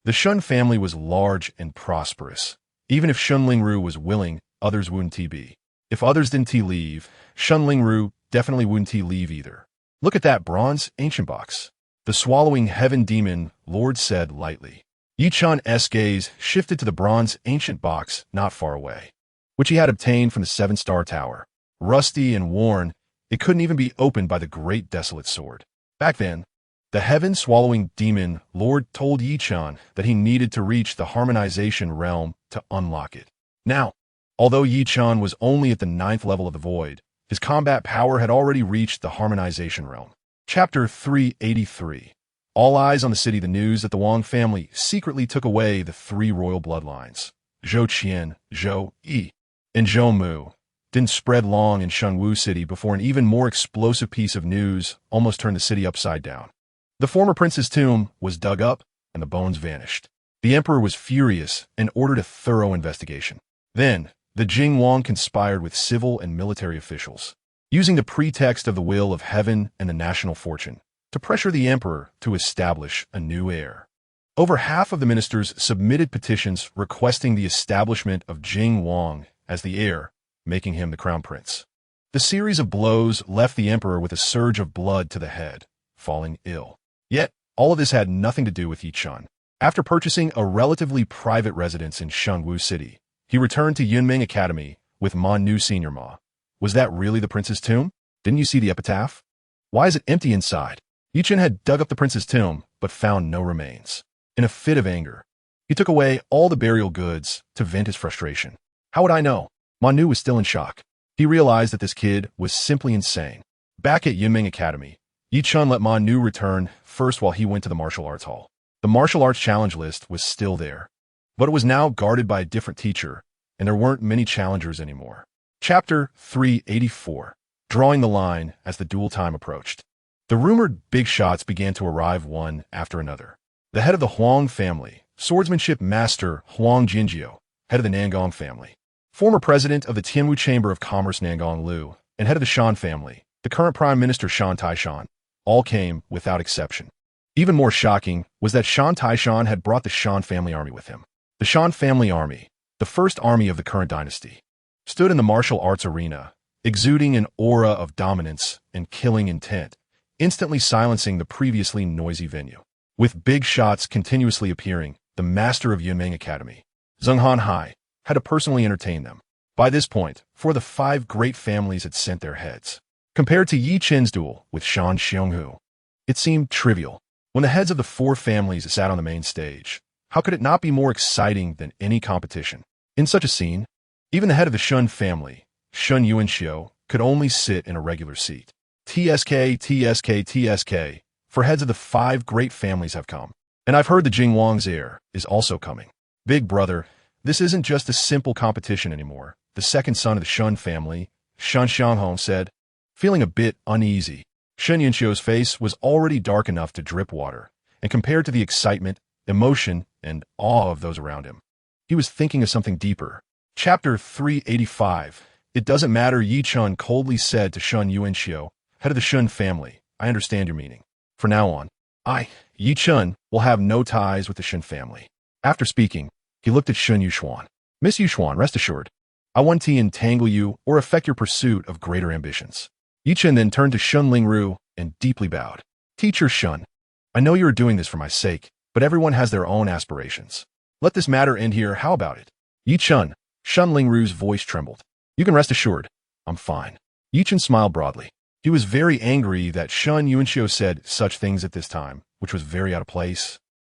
The Shun family was large and prosperous. Even if Shun Lingru was willing, others wouldn't be. If others didn't leave, Shun Lingru definitely wouldn't leave either. Look at that bronze ancient box. The swallowing heaven demon lord said lightly. Chen's gaze shifted to the bronze ancient box not far away, which he had obtained from the 7-star tower. Rusty and worn, It couldn't even be opened by the great desolate sword. Back then, the heaven-swallowing demon lord told Yi Chen that he needed to reach the harmonization realm to unlock it. Now, although Yi Chen was only at the 9th level of the void, his combat power had already reached the harmonization realm. Chapter 383. All eyes on the city. The news that the Wang family secretly took away the 3 royal bloodlines, Zhou Qian, Zhou Yi, and Zhou Mu, didn't spread long in Shunwu City before an even more explosive piece of news almost turned the city upside down. The former prince's tomb was dug up and the bones vanished. The emperor was furious and ordered a thorough investigation. Then, the Jing Wang conspired with civil and military officials, using the pretext of the will of heaven and the national fortune, to pressure the emperor to establish a new heir. Over half of the ministers submitted petitions requesting the establishment of Jing Wang as the heir, making him the crown prince. The series of blows left the emperor with a surge of blood to the head, falling ill. Yet, all of this had nothing to do with Yi Chen. After purchasing a relatively private residence in Shunwu City, he returned to Yunming Academy with Ma Nu Senior Ma. Was that really the prince's tomb? Didn't you see the epitaph? Why is it empty inside? Yi Chen had dug up the prince's tomb, but found no remains. In a fit of anger, he took away all the burial goods to vent his frustration. How would I know? Ma Nu was still in shock. He realized that this kid was simply insane. Back at Yunming Academy, Yi Chen let Ma Nu return first while he went to the martial arts hall. The martial arts challenge list was still there, but it was now guarded by a different teacher, and there weren't many challengers anymore. Chapter 384. Drawing the line as the duel time approached. The rumored big shots began to arrive one after another. The head of the Huang family, swordsmanship master Huang Jinjiu, head of the Nangong family, former president of the Tianwu Chamber of Commerce Nangong Lu, and head of the Shan family, the current Prime Minister Shan Taishan, all came without exception. Even more shocking was that Shan Taishan had brought the Shan family army with him. The Shan family army, the first army of the current dynasty, stood in the martial arts arena, exuding an aura of dominance and killing intent, instantly silencing the previously noisy venue. With big shots continuously appearing, the master of Yunming Academy, Zheng Hanhai, had to personally entertain them. By this point, 4 of the 5 great families had sent their heads. Compared to Yi Chen's duel with Shan Xionghu, it seemed trivial. When the heads of the 4 families sat on the main stage, how could it not be more exciting than any competition? In such a scene, even the head of the Shun family, Shun Yuanxiu, could only sit in a regular seat. TSK, TSK, TSK, for heads of the 5 great families have come. And I've heard the Jing Wang's heir is also coming. Big brother, this isn't just a simple competition anymore, the second son of the Shun family, Shan Xianghong, said, feeling a bit uneasy. Shen Yunxiu's face was already dark enough to drip water, and compared to the excitement, emotion, and awe of those around him, he was thinking of something deeper. Chapter 385. It doesn't matter, Yi Chen coldly said to Shun Yuanxiu, head of the Shun family. I understand your meaning. From now on, Yi Chen, will have no ties with the Shun family. After speaking, he looked at Shun Yuxuan. Miss Yuxuan, rest assured, I won't entangle you or affect your pursuit of greater ambitions. Yi Chen then turned to Shun Lingru and deeply bowed. Teacher Shun, I know you are doing this for my sake, but everyone has their own aspirations. Let this matter end here, how about it? Yi Chen, Shun Lingru's voice trembled. You can rest assured, I'm fine. Yi Chen smiled broadly. He was very angry that Shun Yuanxiu said such things at this time, which was very out of place,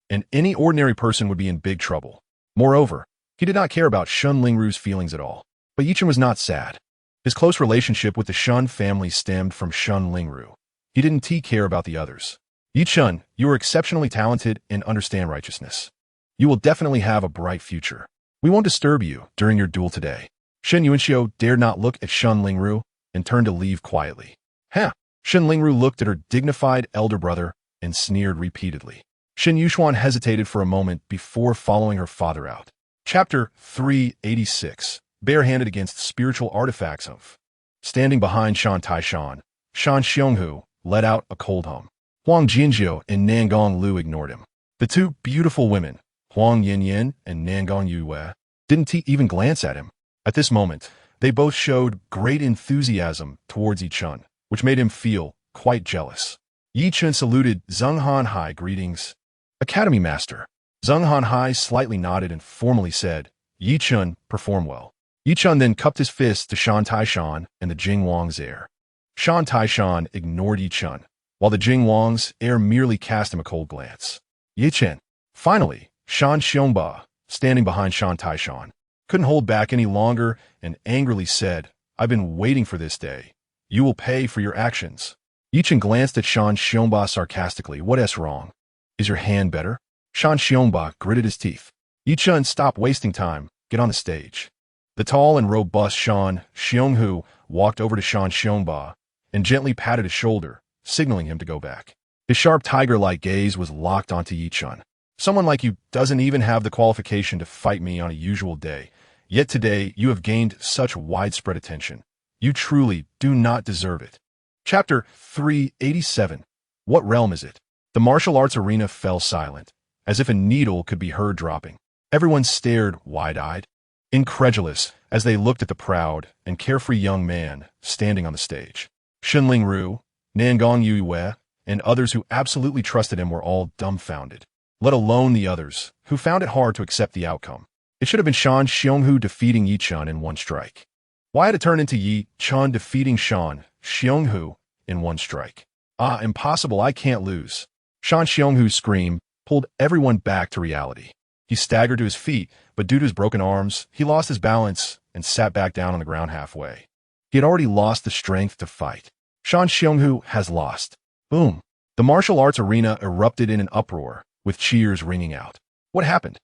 and any ordinary person would be in big trouble. Moreover, he did not care about Shun Lingru's feelings at all. But Yi Chen was not sad. His close relationship with the Shun family stemmed from Shun Lingru. He didn't care about the others. Yi Chen, you are exceptionally talented and understand righteousness. You will definitely have a bright future. We won't disturb you during your duel today. Shen Yuanxiu dared not look at Shun Lingru and turned to leave quietly. Huh! Shen Lingru looked at her dignified elder brother and sneered repeatedly. Shen Yuxuan hesitated for a moment before following her father out. Chapter 386. Barehanded against spiritual artifacts of. Standing behind Shan Taishan, Shan Xionghu let out a cold hum. Huang Jinjiu and Nangong Lu ignored him. The 2 beautiful women, Huang Yinyin and Nangong Yue, didn't even glance at him. At this moment, they both showed great enthusiasm towards Yi Chen, which made him feel quite jealous. Yi Chen saluted Zheng Hanhai. Greetings, Academy Master. Zheng Hanhai slightly nodded and formally said, Yi Chen, perform well. Yi Chen then cupped his fist to Shan Taishan and the Jing Wang's heir. Shan Taishan ignored Yi Chen, while the Jing Wang's heir merely cast him a cold glance. Yi Chen. Finally, Shan Xiongba, standing behind Shan Taishan, couldn't hold back any longer and angrily said, I've been waiting for this day. You will pay for your actions. Yi Chen glanced at Shan Xiongba sarcastically. What's wrong? Is your hand better? Shan Xiongba gritted his teeth. Yi Chen, stop wasting time. Get on the stage. The tall and robust Shan Xionghu walked over to Shan Xiongba and gently patted his shoulder, signaling him to go back. His sharp tiger-like gaze was locked onto Yi Chen. Someone like you doesn't even have the qualification to fight me on a usual day. Yet today you have gained such widespread attention. You truly do not deserve it. Chapter 387. What realm is it? The martial arts arena fell silent, as if a needle could be heard dropping. Everyone stared wide-eyed, incredulous, as they looked at the proud and carefree young man standing on the stage. Shenling Ru, Nangong Yue, and others who absolutely trusted him were all dumbfounded, let alone the others, who found it hard to accept the outcome. It should have been Shan Xionghu defeating Yi Chen in one strike. Why had it turned into Yi Chen defeating Shan Xionghu in one strike? Ah, impossible, I can't lose. Shan Xionghu's scream pulled everyone back to reality. He staggered to his feet, but due to his broken arms, he lost his balance and sat back down on the ground halfway. He had already lost the strength to fight. Shan Xionghu has lost. Boom. The martial arts arena erupted in an uproar, with cheers ringing out. What happened?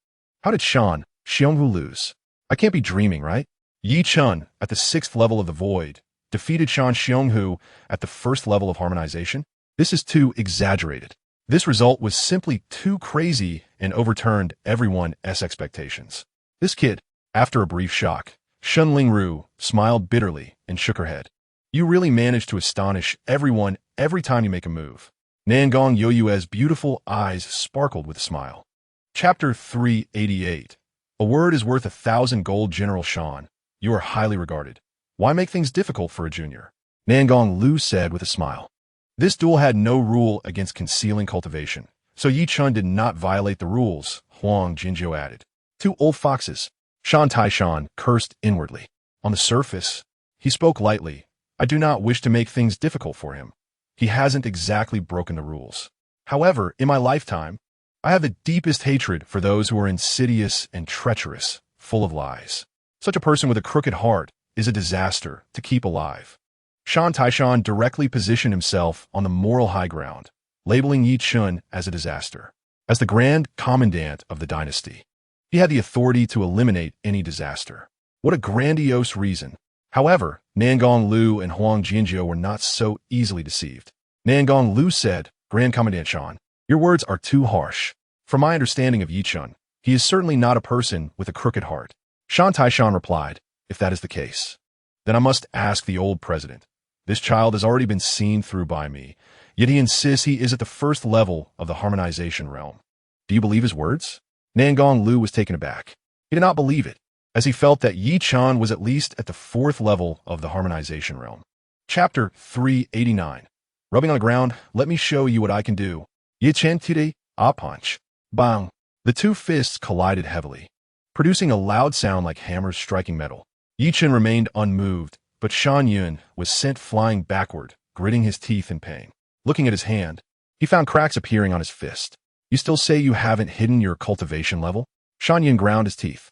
How did Shan Xionghu lose? I can't be dreaming, right? Yi Chen, at the 6th level of the void, defeated Shan Xionghu at the 1st level of harmonization? This is too exaggerated. This result was simply too crazy and overturned everyone's expectations. This kid, after a brief shock, Shenling Ru smiled bitterly and shook her head. You really manage to astonish everyone every time you make a move. Nangong Yoyue's beautiful eyes sparkled with a smile. Chapter 388. A word is worth 1,000 gold. General Shan, you are highly regarded. Why make things difficult for a junior? Nangong Lu said with a smile. This duel had no rule against concealing cultivation, so Yi Chen did not violate the rules, Huang Jinzhou added. 2 old foxes. Shan Taishan cursed inwardly. On the surface, he spoke lightly. I do not wish to make things difficult for him. He hasn't exactly broken the rules. However, in my lifetime, I have the deepest hatred for those who are insidious and treacherous, full of lies. Such a person with a crooked heart is a disaster to keep alive. Shan Taishan directly positioned himself on the moral high ground, labeling Yi Chen as a disaster. As the Grand Commandant of the dynasty, he had the authority to eliminate any disaster. What a grandiose reason. However, Nangong Lu and Huang Jinzhou were not so easily deceived. Nangong Lu said, Grand Commandant Shan, your words are too harsh. From my understanding of Yi Chen, he is certainly not a person with a crooked heart. Shan Taishan replied, if that is the case, then I must ask the old president. This child has already been seen through by me, yet he insists he is at the 1st level of the harmonization realm. Do you believe his words? Nangong Lu was taken aback. He did not believe it, as he felt that Yi Chen was at least at the 4th level of the harmonization realm. Chapter 389. Rubbing on the ground, let me show you what I can do. Yi Chen tire, a punch. Bang. The 2 fists collided heavily, producing a loud sound like hammers striking metal. Yi Chen remained unmoved, but Shan Yun was sent flying backward, gritting his teeth in pain. Looking at his hand, he found cracks appearing on his fist. You still say you haven't hidden your cultivation level? Shan Yun ground his teeth.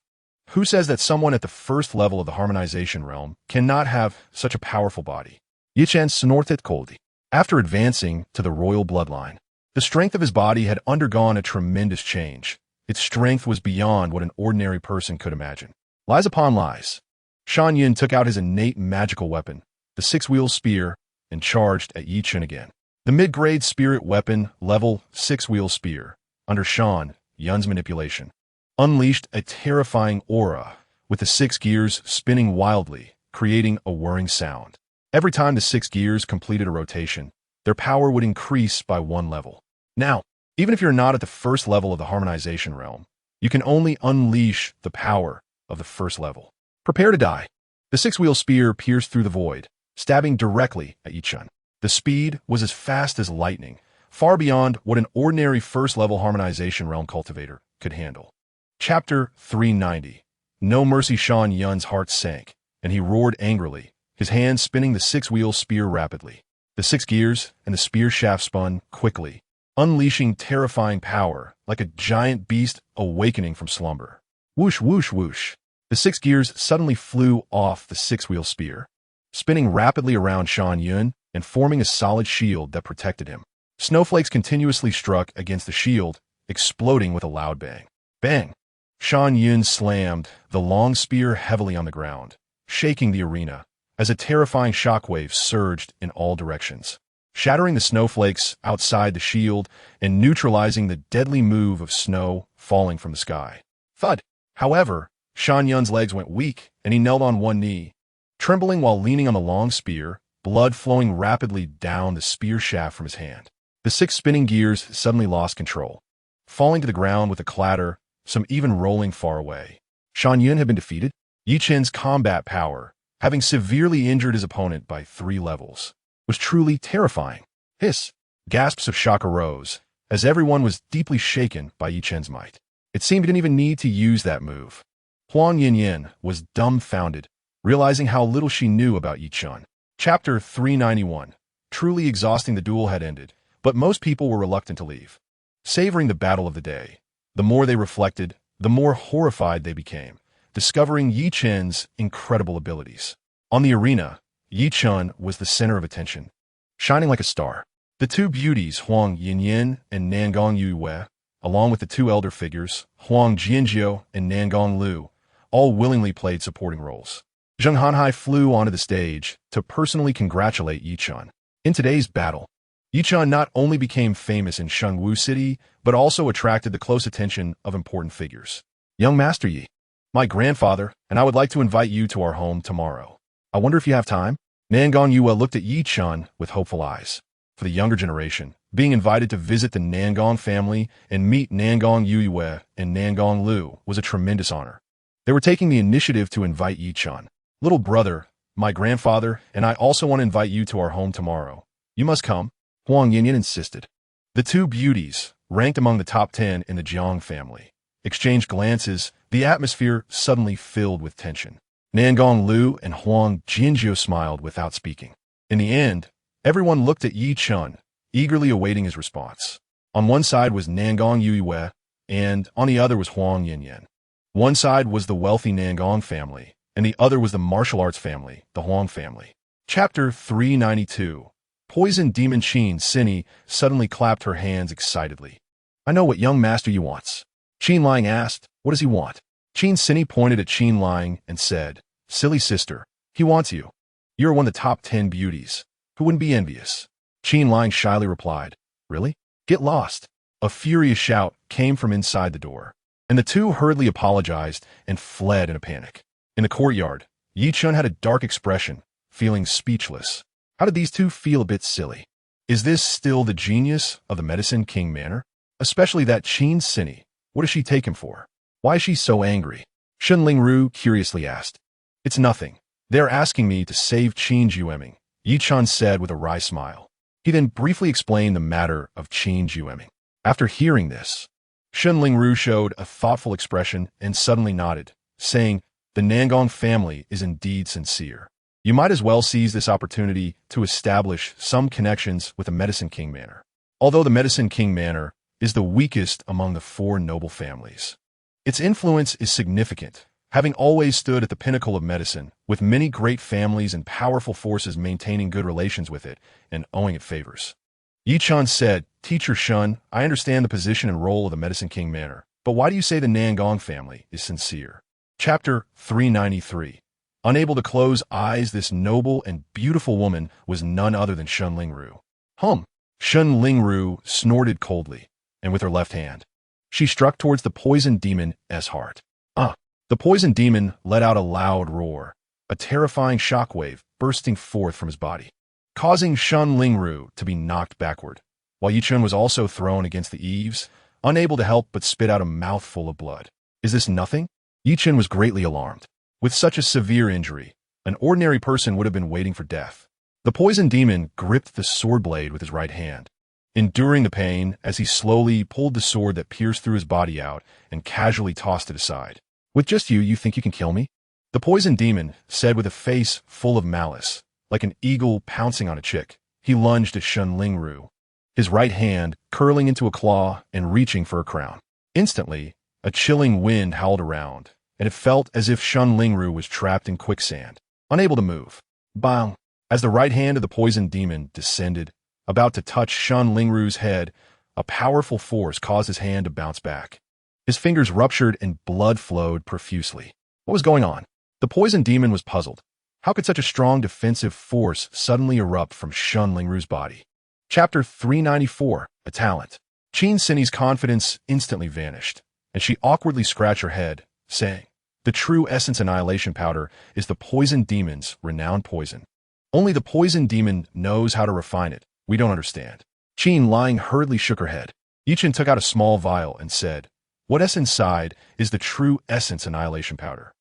Who says that someone at the 1st level of the harmonization realm cannot have such a powerful body? Yi Chen snorted coldly. After advancing to the royal bloodline, the strength of his body had undergone a tremendous change. Its strength was beyond what an ordinary person could imagine. Lies upon lies. Shan Yun took out his innate magical weapon, the 6-wheel spear, and charged at Yi Chen again. The mid-grade spirit weapon, level 6-wheel spear, under Shan Yun's manipulation, unleashed a terrifying aura, with the 6 gears spinning wildly, creating a whirring sound. Every time the 6 gears completed a rotation, their power would increase by 1 level. Now, even if you're not at the 1st level of the harmonization realm, you can only unleash the power of the 1st level. Prepare to die. The 6-wheel spear pierced through the void, stabbing directly at Yi Chen. The speed was as fast as lightning, far beyond what an ordinary 1st-level harmonization realm cultivator could handle. Chapter 390. No mercy. Shan Yun's heart sank, and he roared angrily, his hand spinning the six-wheel spear rapidly. The six gears and the spear shaft spun quickly, unleashing terrifying power like a giant beast awakening from slumber. Whoosh, whoosh, whoosh. The six gears suddenly flew off the six-wheel spear, spinning rapidly around Shan Yun and forming a solid shield that protected him. Snowflakes continuously struck against the shield, exploding with a loud bang. Bang! Shan Yun slammed the long spear heavily on the ground, shaking the arena as a terrifying shockwave surged in all directions, shattering the snowflakes outside the shield and neutralizing the deadly move of snow falling from the sky. Thud! However, Shan Yun's legs went weak and he knelt on one knee, trembling while leaning on the long spear, blood flowing rapidly down the spear shaft from his hand. The six spinning gears suddenly lost control, falling to the ground with a clatter, some even rolling far away. Shan Yun had been defeated. Yi Chen's combat power, having severely injured his opponent by 3 levels, was truly terrifying. Hiss! Gasps of shock arose, as everyone was deeply shaken by Yi Chen's might. It seemed he didn't even need to use that move. Huang Yinyin was dumbfounded, realizing how little she knew about Yi Chen. Chapter 391. Truly exhausting. The duel had ended, but most people were reluctant to leave. Savoring the battle of the day, the more they reflected, the more horrified they became, discovering Yi Chen's incredible abilities. On the arena, Yi Chen was the center of attention, shining like a star. The two beauties, Huang Yinyin and Nangong Yue, along with the two elder figures, Huang Jianjiu and Nangong Lu, all willingly played supporting roles. Zheng Hanhai flew onto the stage to personally congratulate Yi Chen. In today's battle, Yi Chen not only became famous in Shengwu City, but also attracted the close attention of important figures. Young Master Yi, my grandfather, and I would like to invite you to our home tomorrow. I wonder if you have time? Nangong Yue looked at Yi Chen with hopeful eyes. For the younger generation, being invited to visit the Nangong family and meet Nangong Yue and Nangong Lu was a tremendous honor. They were taking the initiative to invite Yi Chen. Little brother, my grandfather, and I also want to invite you to our home tomorrow. You must come, Huang Yinyin insisted. The two beauties, ranked among the top 10 in the Jiang family, exchanged glances, the atmosphere suddenly filled with tension. Nangong Lu and Huang Jianjiu smiled without speaking. In the end, everyone looked at Yi Chen, eagerly awaiting his response. On one side was Nangong Yue, and on the other was Huang Yinyin. One side was the wealthy Nangong family, and the other was the martial arts family, the Huang family. Chapter 392. Poison Demon Qin Sini suddenly clapped her hands excitedly. I know what young master you wants. Qin Lang asked, what does he want? Qin Sini pointed at Qin Lang and said, silly sister, he wants you. You're one of the top 10 beauties. Who wouldn't be envious? Qin Lang shyly replied, really? Get lost. A furious shout came from inside the door, and the two hurriedly apologized and fled in a panic. In the courtyard, Yi Chen had a dark expression, feeling speechless. How did these two feel? A bit silly. Is this still the genius of the Medicine King manner? Especially that Qin Sini. What does she take him for? Why is she so angry? Shen Lingru curiously asked. It's nothing. They're asking me to save Qin Jueming, Yi Chen said with a wry smile. He then briefly explained the matter of Qin Jueming. After hearing this, Shen Lingru showed a thoughtful expression and suddenly nodded, saying, the Nangong family is indeed sincere. You might as well seize this opportunity to establish some connections with the Medicine King manor. Although the Medicine King manor is the weakest among the 4 noble families, its influence is significant, having always stood at the pinnacle of medicine, with many great families and powerful forces maintaining good relations with it and owing it favors. Yi Chen said, Teacher Shun, I understand the position and role of the Medicine King manor, but why do you say the Nangong family is sincere? Chapter 393. Unable to close eyes, this noble and beautiful woman was none other than Shen Lingru. Shen Lingru snorted coldly, and with her left hand, she struck towards the poison demon's heart. The poison demon let out a loud roar, a terrifying shockwave bursting forth from his body, causing Shen Lingru to be knocked backward, while Yi Chen was also thrown against the eaves, unable to help but spit out a mouthful of blood. Is this nothing? Yi Chen was greatly alarmed. With such a severe injury, an ordinary person would have been waiting for death. The poison demon gripped the sword blade with his right hand, enduring the pain as he slowly pulled the sword that pierced through his body out and casually tossed it aside. With just you think you can kill me? The poison demon said with a face full of malice, like an eagle pouncing on a chick. He lunged at Shen Lingru, his right hand curling into a claw and reaching for a crown. Instantly, a chilling wind howled around, and it felt as if Shen Lingru was trapped in quicksand, unable to move. Bang! As the right hand of the poison demon descended, about to touch Shen Lingru's head, a powerful force caused his hand to bounce back. His fingers ruptured and blood flowed profusely. What was going on? The poison demon was puzzled. How could such a strong defensive force suddenly erupt from Shen Lingru's body? Chapter 394, A Talent. Qin Sini's confidence instantly vanished, and she awkwardly scratched her head, saying, "The true essence annihilation powder is the poison demon's renowned poison. Only the poison demon knows how to refine it. We don't understand." Qin lying hurriedly shook her head. Yichen took out a small vial and said, "What essence inside is the true essence annihilation powder?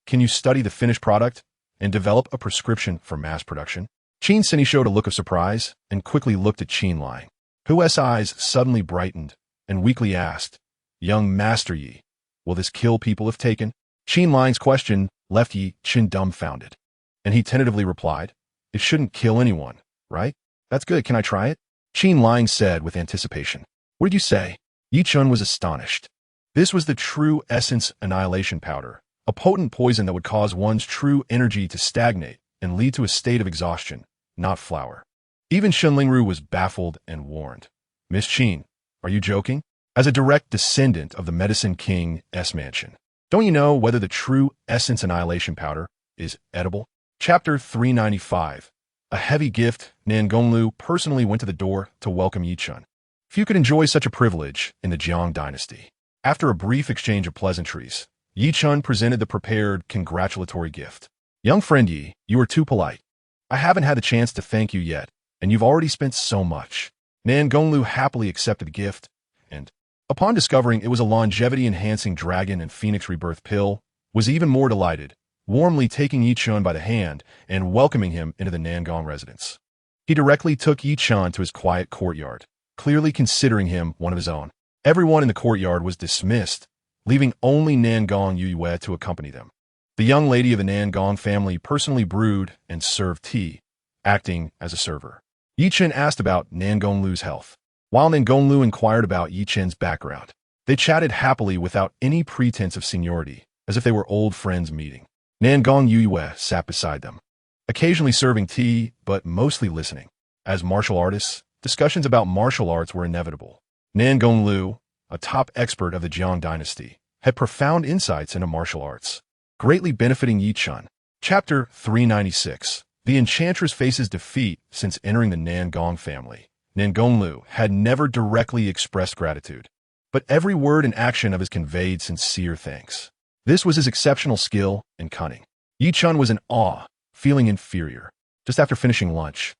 Can you study the finished product and develop a prescription for mass production?" Qin Sini showed a look of surprise and quickly looked at Qin Lang, whose eyes suddenly brightened and weakly asked, "Young Master Yi, will this kill people if taken?" Qin Lang's question left Yi Chen dumbfounded, and he tentatively replied, "It shouldn't kill anyone, right? That's good. Can I try it?" Qin Lang said with anticipation. "What did you say?" Yi Chen was astonished. This was the true essence annihilation powder, a potent poison that would cause one's true energy to stagnate and lead to a state of exhaustion, not flower. Even Shen Lingru was baffled and warned. "Miss Qin, are you joking? As a direct descendant of the Medicine King's mansion, don't you know whether the true essence annihilation powder is edible?" Chapter 395. A heavy gift. Nan Gonglu personally went to the door to welcome Yi Chen. Few could enjoy such a privilege in the Jiang dynasty. After a brief exchange of pleasantries, Yi Chen presented the prepared congratulatory gift. "Young friend Yi, you are too polite. I haven't had the chance to thank you yet, and you've already spent so much." Nan Gonglu happily accepted the gift, and, upon discovering it was a longevity-enhancing dragon and phoenix rebirth pill, was even more delighted, warmly taking Yi Chen by the hand and welcoming him into the Nangong residence. He directly took Yi Chen to his quiet courtyard, clearly considering him one of his own. Everyone in the courtyard was dismissed, leaving only Nangong Yue to accompany them. The young lady of the Nangong family personally brewed and served tea, acting as a server. Yi Chen asked about Nangonglu's health, while Nangonglu inquired about Yi Chen's background. They chatted happily without any pretense of seniority, as if they were old friends meeting. Nangong Yue sat beside them, occasionally serving tea, but mostly listening. As martial artists, discussions about martial arts were inevitable. Nangonglu, a top expert of the Jiang dynasty, had profound insights into martial arts, greatly benefiting Yi Chen. Chapter 396. The enchantress faces defeat since entering the Nangong family. Nangonglu had never directly expressed gratitude, but every word and action of his conveyed sincere thanks. This was his exceptional skill and cunning. Yi Chen was in awe, feeling inferior. Just after finishing lunch,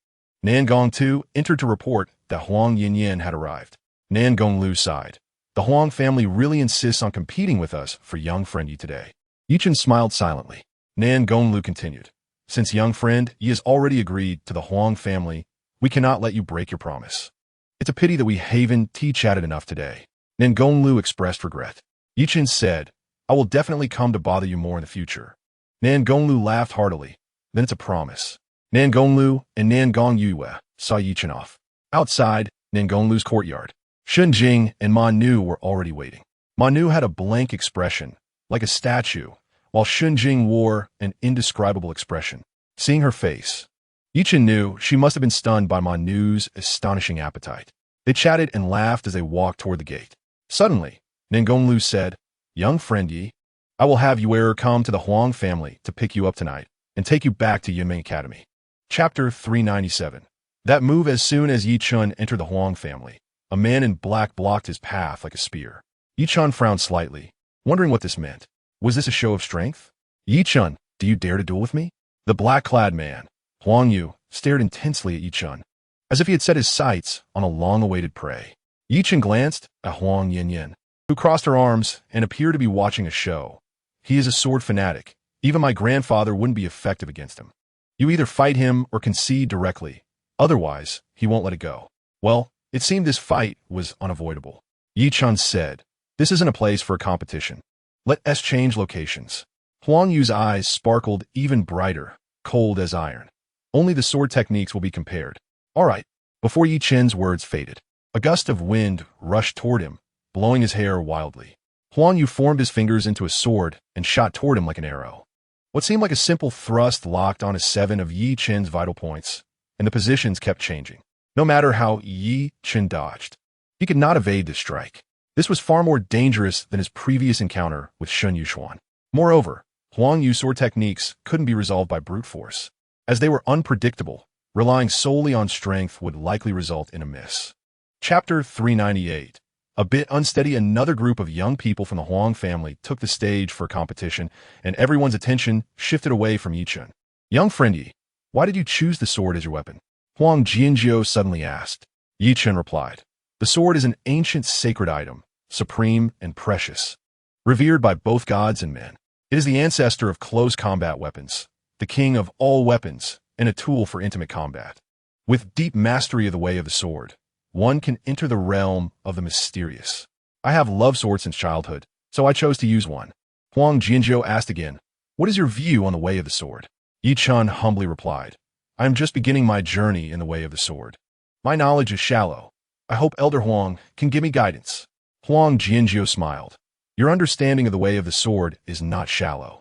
Nangong too entered to report that Huang Yinyan had arrived. Nangonglu sighed. "The Huang family really insists on competing with us for young friend Yi today." Yi Chen smiled silently. Nangonglu continued. "Since young friend Yi has already agreed to the Huang family, we cannot let you break your promise. It's a pity that we haven't tea-chatted enough today." Nangonglu expressed regret. Yi Chen said, "I will definitely come to bother you more in the future." Nangonglu laughed heartily. "Then it's a promise." Nangonglu and Nangong Yue saw Yi Chen off. Outside Nangonglu's courtyard, Shun Jing and Ma Nu were already waiting. Ma Nu had a blank expression, like a statue, while Shun Jing wore an indescribable expression. Seeing her face, Yi Chen knew she must have been stunned by Ma Nu's astonishing appetite. They chatted and laughed as they walked toward the gate. Suddenly, Nangonglu said, "Young friend Yi, I will have Yue come to the Huang family to pick you up tonight and take you back to Yunming Academy." Chapter 397. That move. As soon as Yi Chen entered the Huang family, a man in black blocked his path like a spear. Yi Chen frowned slightly, wondering what this meant. Was this a show of strength? "Yi Chen, do you dare to duel with me?" The black-clad man, Huang Yu, stared intensely at Yi Chen, as if he had set his sights on a long-awaited prey. Yi Chen glanced at Huang Yinyan, who crossed her arms and appeared to be watching a show. "He is a sword fanatic. Even my grandfather wouldn't be effective against him. You either fight him or concede directly. Otherwise, he won't let it go." Well, it seemed this fight was unavoidable. Yi Chen said, "This isn't a place for a competition. Let us change locations." Huang Yu's eyes sparkled even brighter, cold as iron. Only the sword techniques will be compared. All right. Before Yi Chen's words faded, a gust of wind rushed toward him, blowing his hair wildly. Huang Yu formed his fingers into a sword and shot toward him like an arrow. What seemed like a simple thrust locked on 7 of Yi Chen's vital points, and the positions kept changing. No matter how Yi Chen dodged, he could not evade this strike. This was far more dangerous than his previous encounter with Shen Yuxuan. Moreover, Huang Yu's sword techniques couldn't be resolved by brute force. As they were unpredictable, relying solely on strength would likely result in a miss. Chapter 398. A bit unsteady, another group of young people from the Huang family took the stage for a competition, and everyone's attention shifted away from Yi Chen. Young friend Yi, why did you choose the sword as your weapon? Huang Jianjiu suddenly asked. Yi Chen replied, the sword is an ancient sacred item, supreme and precious, revered by both gods and men. It is the ancestor of close combat weapons, the king of all weapons, and a tool for intimate combat. With deep mastery of the way of the sword, one can enter the realm of the mysterious. I have loved swords since childhood, so I chose to use one. Huang Jianjiu asked again, what is your view on the way of the sword? Yi Chen humbly replied, I am just beginning my journey in the way of the sword. My knowledge is shallow. I hope Elder Huang can give me guidance. Huang Jianjiu smiled. Your understanding of the way of the sword is not shallow.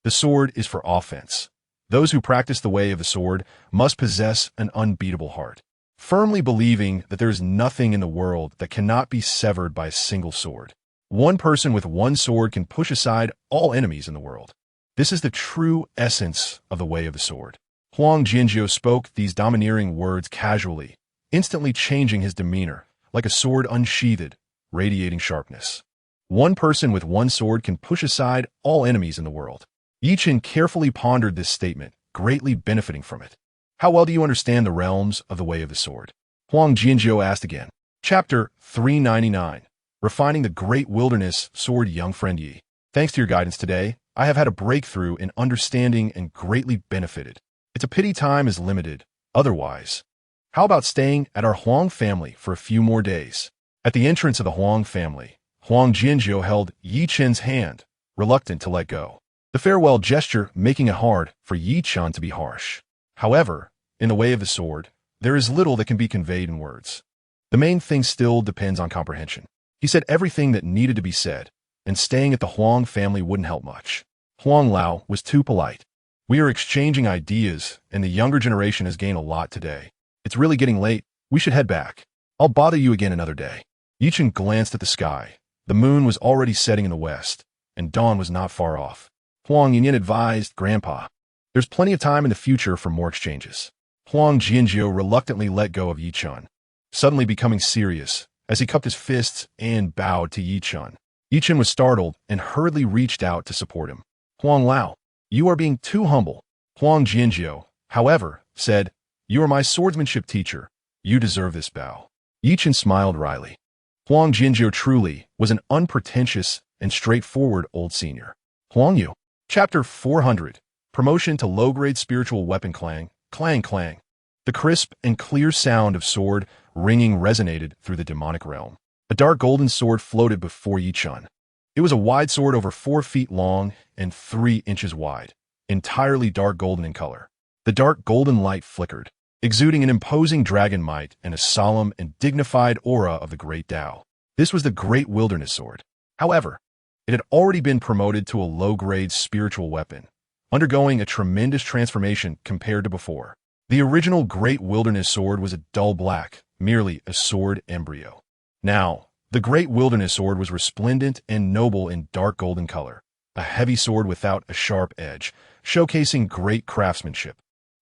The sword is for offense. Those who practice the way of the sword must possess an unbeatable heart, firmly believing that there is nothing in the world that cannot be severed by a single sword. One person with one sword can push aside all enemies in the world. This is the true essence of the way of the sword. Huang Jianjiu spoke these domineering words casually, instantly changing his demeanor, like a sword unsheathed, radiating sharpness. One person with one sword can push aside all enemies in the world. Yi Chen carefully pondered this statement, greatly benefiting from it. How well do you understand the realms of the way of the sword? Huang Jianjiu asked again. Chapter 399. Refining the Great Wilderness Sword. Young friend Yi, thanks to your guidance today, I have had a breakthrough in understanding and greatly benefited. It's a pity time is limited. Otherwise, how about staying at our Huang family for a few more days? At the entrance of the Huang family, Huang Jianjiu held Yi Chen's hand, reluctant to let go. The farewell gesture making it hard for Yi Chen to be harsh. However, in the way of the sword, there is little that can be conveyed in words. The main thing still depends on comprehension. He said everything that needed to be said, and staying at the Huang family wouldn't help much. Huang Lao was too polite. We are exchanging ideas, and the younger generation has gained a lot today. It's really getting late. We should head back. I'll bother you again another day. Yi Chen glanced at the sky. The moon was already setting in the west, and dawn was not far off. Huang Yinyin advised, Grandpa, there's plenty of time in the future for more exchanges. Huang Jianjiu reluctantly let go of Yi Chen, suddenly becoming serious as he cupped his fists and bowed to Yi Chen. Yi Chen was startled and hurriedly reached out to support him. Huang Lao, you are being too humble. Huang Jianjiu, however, said, you are my swordsmanship teacher. You deserve this bow. Yi Chen smiled wryly. Huang Jianjiu truly was an unpretentious and straightforward old senior. Huang Yu. Chapter 400. Promotion to low-grade spiritual weapon. Clang, clang, clang. The crisp and clear sound of sword ringing resonated through the demonic realm. A dark golden sword floated before Yi Chen. It was a wide sword over 4 feet long and 3 inches wide, entirely dark golden in color. The dark golden light flickered, exuding an imposing dragon might and a solemn and dignified aura of the great Tao. This was the Great Wilderness Sword. However, it had already been promoted to a low-grade spiritual weapon, undergoing a tremendous transformation compared to before. The original Great Wilderness Sword was a dull black, merely a sword embryo. Now, the Great Wilderness Sword was resplendent and noble in dark golden color, a heavy sword without a sharp edge, showcasing great craftsmanship.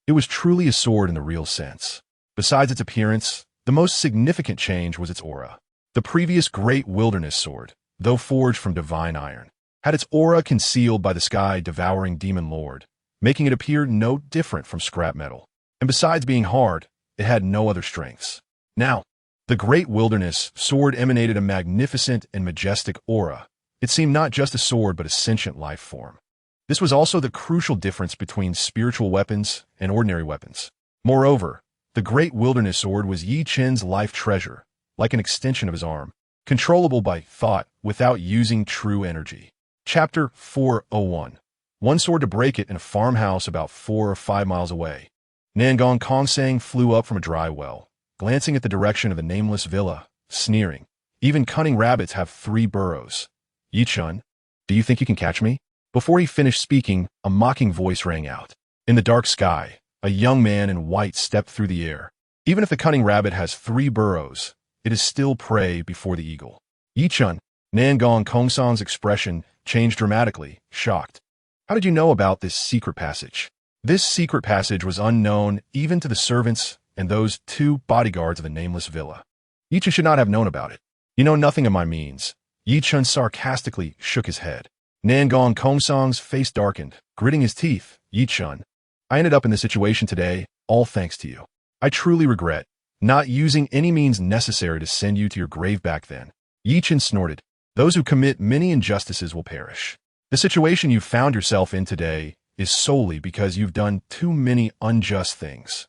It was truly a sword in the real sense. Besides its appearance, the most significant change was its aura. The previous Great Wilderness Sword, though forged from divine iron, had its aura concealed by the sky devouring demon lord, making it appear no different from scrap metal. And besides being hard, it had no other strengths. Now, the Great Wilderness Sword emanated a magnificent and majestic aura. It seemed not just a sword but a sentient life form. This was also the crucial difference between spiritual weapons and ordinary weapons. Moreover, the Great Wilderness Sword was Yi Chen's life treasure, like an extension of his arm, controllable by thought without using true energy. Chapter 401. one sword to break it in a farmhouse about 4 or 5 miles away. Nangong Kongsang flew up from a dry well, glancing at the direction of the nameless villa, sneering. Even cunning rabbits have 3 burrows. Yi Chun, do you think you can catch me? Before he finished speaking, a mocking voice rang out. In the dark sky, a young man in white stepped through the air. Even if the cunning rabbit has 3 burrows, it is still prey before the eagle. Yi Chun, Nangong Kongsang's expression changed dramatically, shocked. How did you know about this secret passage? This secret passage was unknown even to the servants and those 2 bodyguards of the nameless villa. Yi Chun should not have known about it. You know nothing of my means. Yi Chun sarcastically shook his head. Nangong Kongsang's face darkened, gritting his teeth. Yi Chun, I ended up in this situation today, all thanks to you. I truly regret not using any means necessary to send you to your grave back then. Yi Chun snorted. Those who commit many injustices will perish. The situation you found yourself in today is solely because you've done too many unjust things.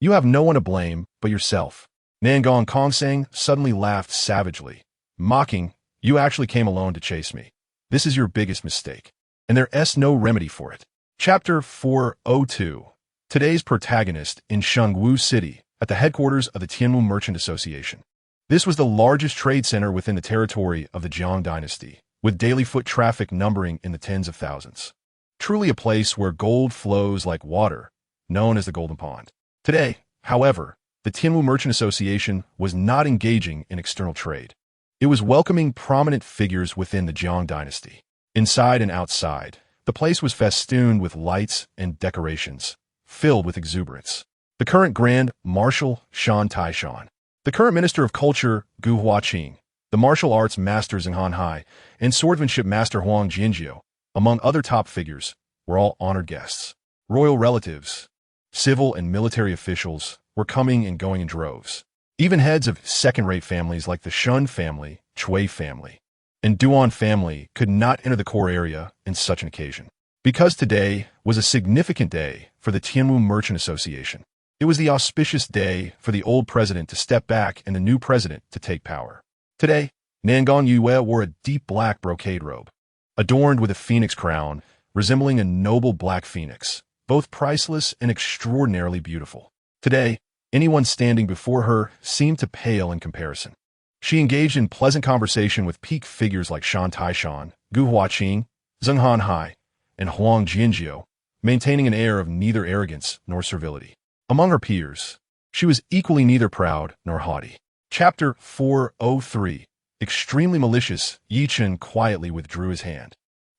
You have no one to blame but yourself. Nangong Kongsang suddenly laughed savagely, mocking, you actually came alone to chase me. This is your biggest mistake, and there's no remedy for it. Chapter 402. Today's protagonist in Shengwu City, at the headquarters of the Tianmu Merchant Association. This was the largest trade center within the territory of the Jiang dynasty, with daily foot traffic numbering in the tens of thousands. Truly a place where gold flows like water, known as the Golden Pond. Today, however, the Tianmu Merchant Association was not engaging in external trade. It was welcoming prominent figures within the Jiang dynasty. Inside and outside, the place was festooned with lights and decorations, filled with exuberance. The current Grand Marshal Shan Taishan, the current Minister of Culture Gu Huaqing, the martial arts master Zheng Hanhai, and swordsmanship master Huang Jianjiu, among other top figures, were all honored guests. Royal relatives, civil and military officials were coming and going in droves. Even heads of second-rate families like the Shun family, Chui family, and Duan family could not enter the core area in such an occasion. Because today was a significant day for the Tianmu Merchant Association. It was the auspicious day for the old president to step back and the new president to take power. Today, Nangong Yue wore a deep black brocade robe, adorned with a phoenix crown, resembling a noble black phoenix, both priceless and extraordinarily beautiful. Today, anyone standing before her seemed to pale in comparison. She engaged in pleasant conversation with peak figures like Shan Taishan, Gu Huaqing, Zheng Hanhai, and Huang Jianjiu, maintaining an air of neither arrogance nor servility. Among her peers, she was equally neither proud nor haughty. Chapter 403. Extremely malicious, Yi Chun quietly withdrew his hand.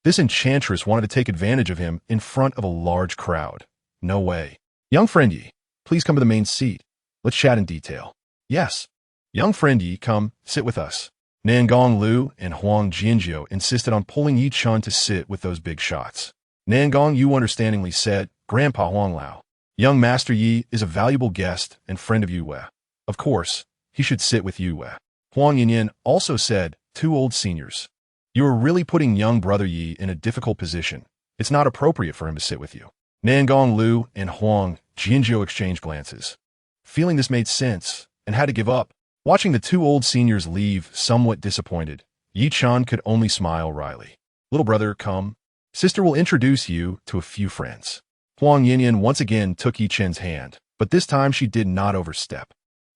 This enchantress wanted to take advantage of him in front of a large crowd. No way. Young friend Yi, please come to the main seat. Let's chat in detail. Yes. Young friend Yi, come, sit with us. Nangong Lu and Huang Jianjiu insisted on pulling Yi Chun to sit with those big shots. Nangong Yu understandingly said, Grandpa Huang Lao, young Master Yi is a valuable guest and friend of Yue. Of course, he should sit with Yue. Huang Yinyan also said, 2 old seniors. You are really putting young brother Yi in a difficult position. It's not appropriate for him to sit with you. Nangong Lu and Huang Jianjiu exchanged glances. Feeling this made sense and had to give up. Watching the 2 old seniors leave somewhat disappointed, Yi Chun could only smile wryly. Little brother, come. Sister will introduce you to a few friends. Huang Yinyan once again took Yi Chun's hand, but this time she did not overstep.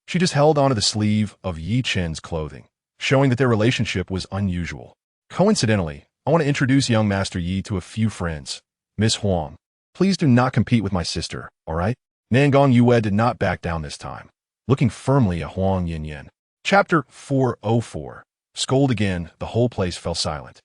She just held onto the sleeve of Yi Chun's clothing, showing that their relationship was unusual. Coincidentally, I want to introduce young Master Yi to a few friends. Miss Huang, please do not compete with my sister, all right? Nangong Yue did not back down this time, looking firmly at Huang Yinyan. Chapter 404. Scold again, the whole place fell silent,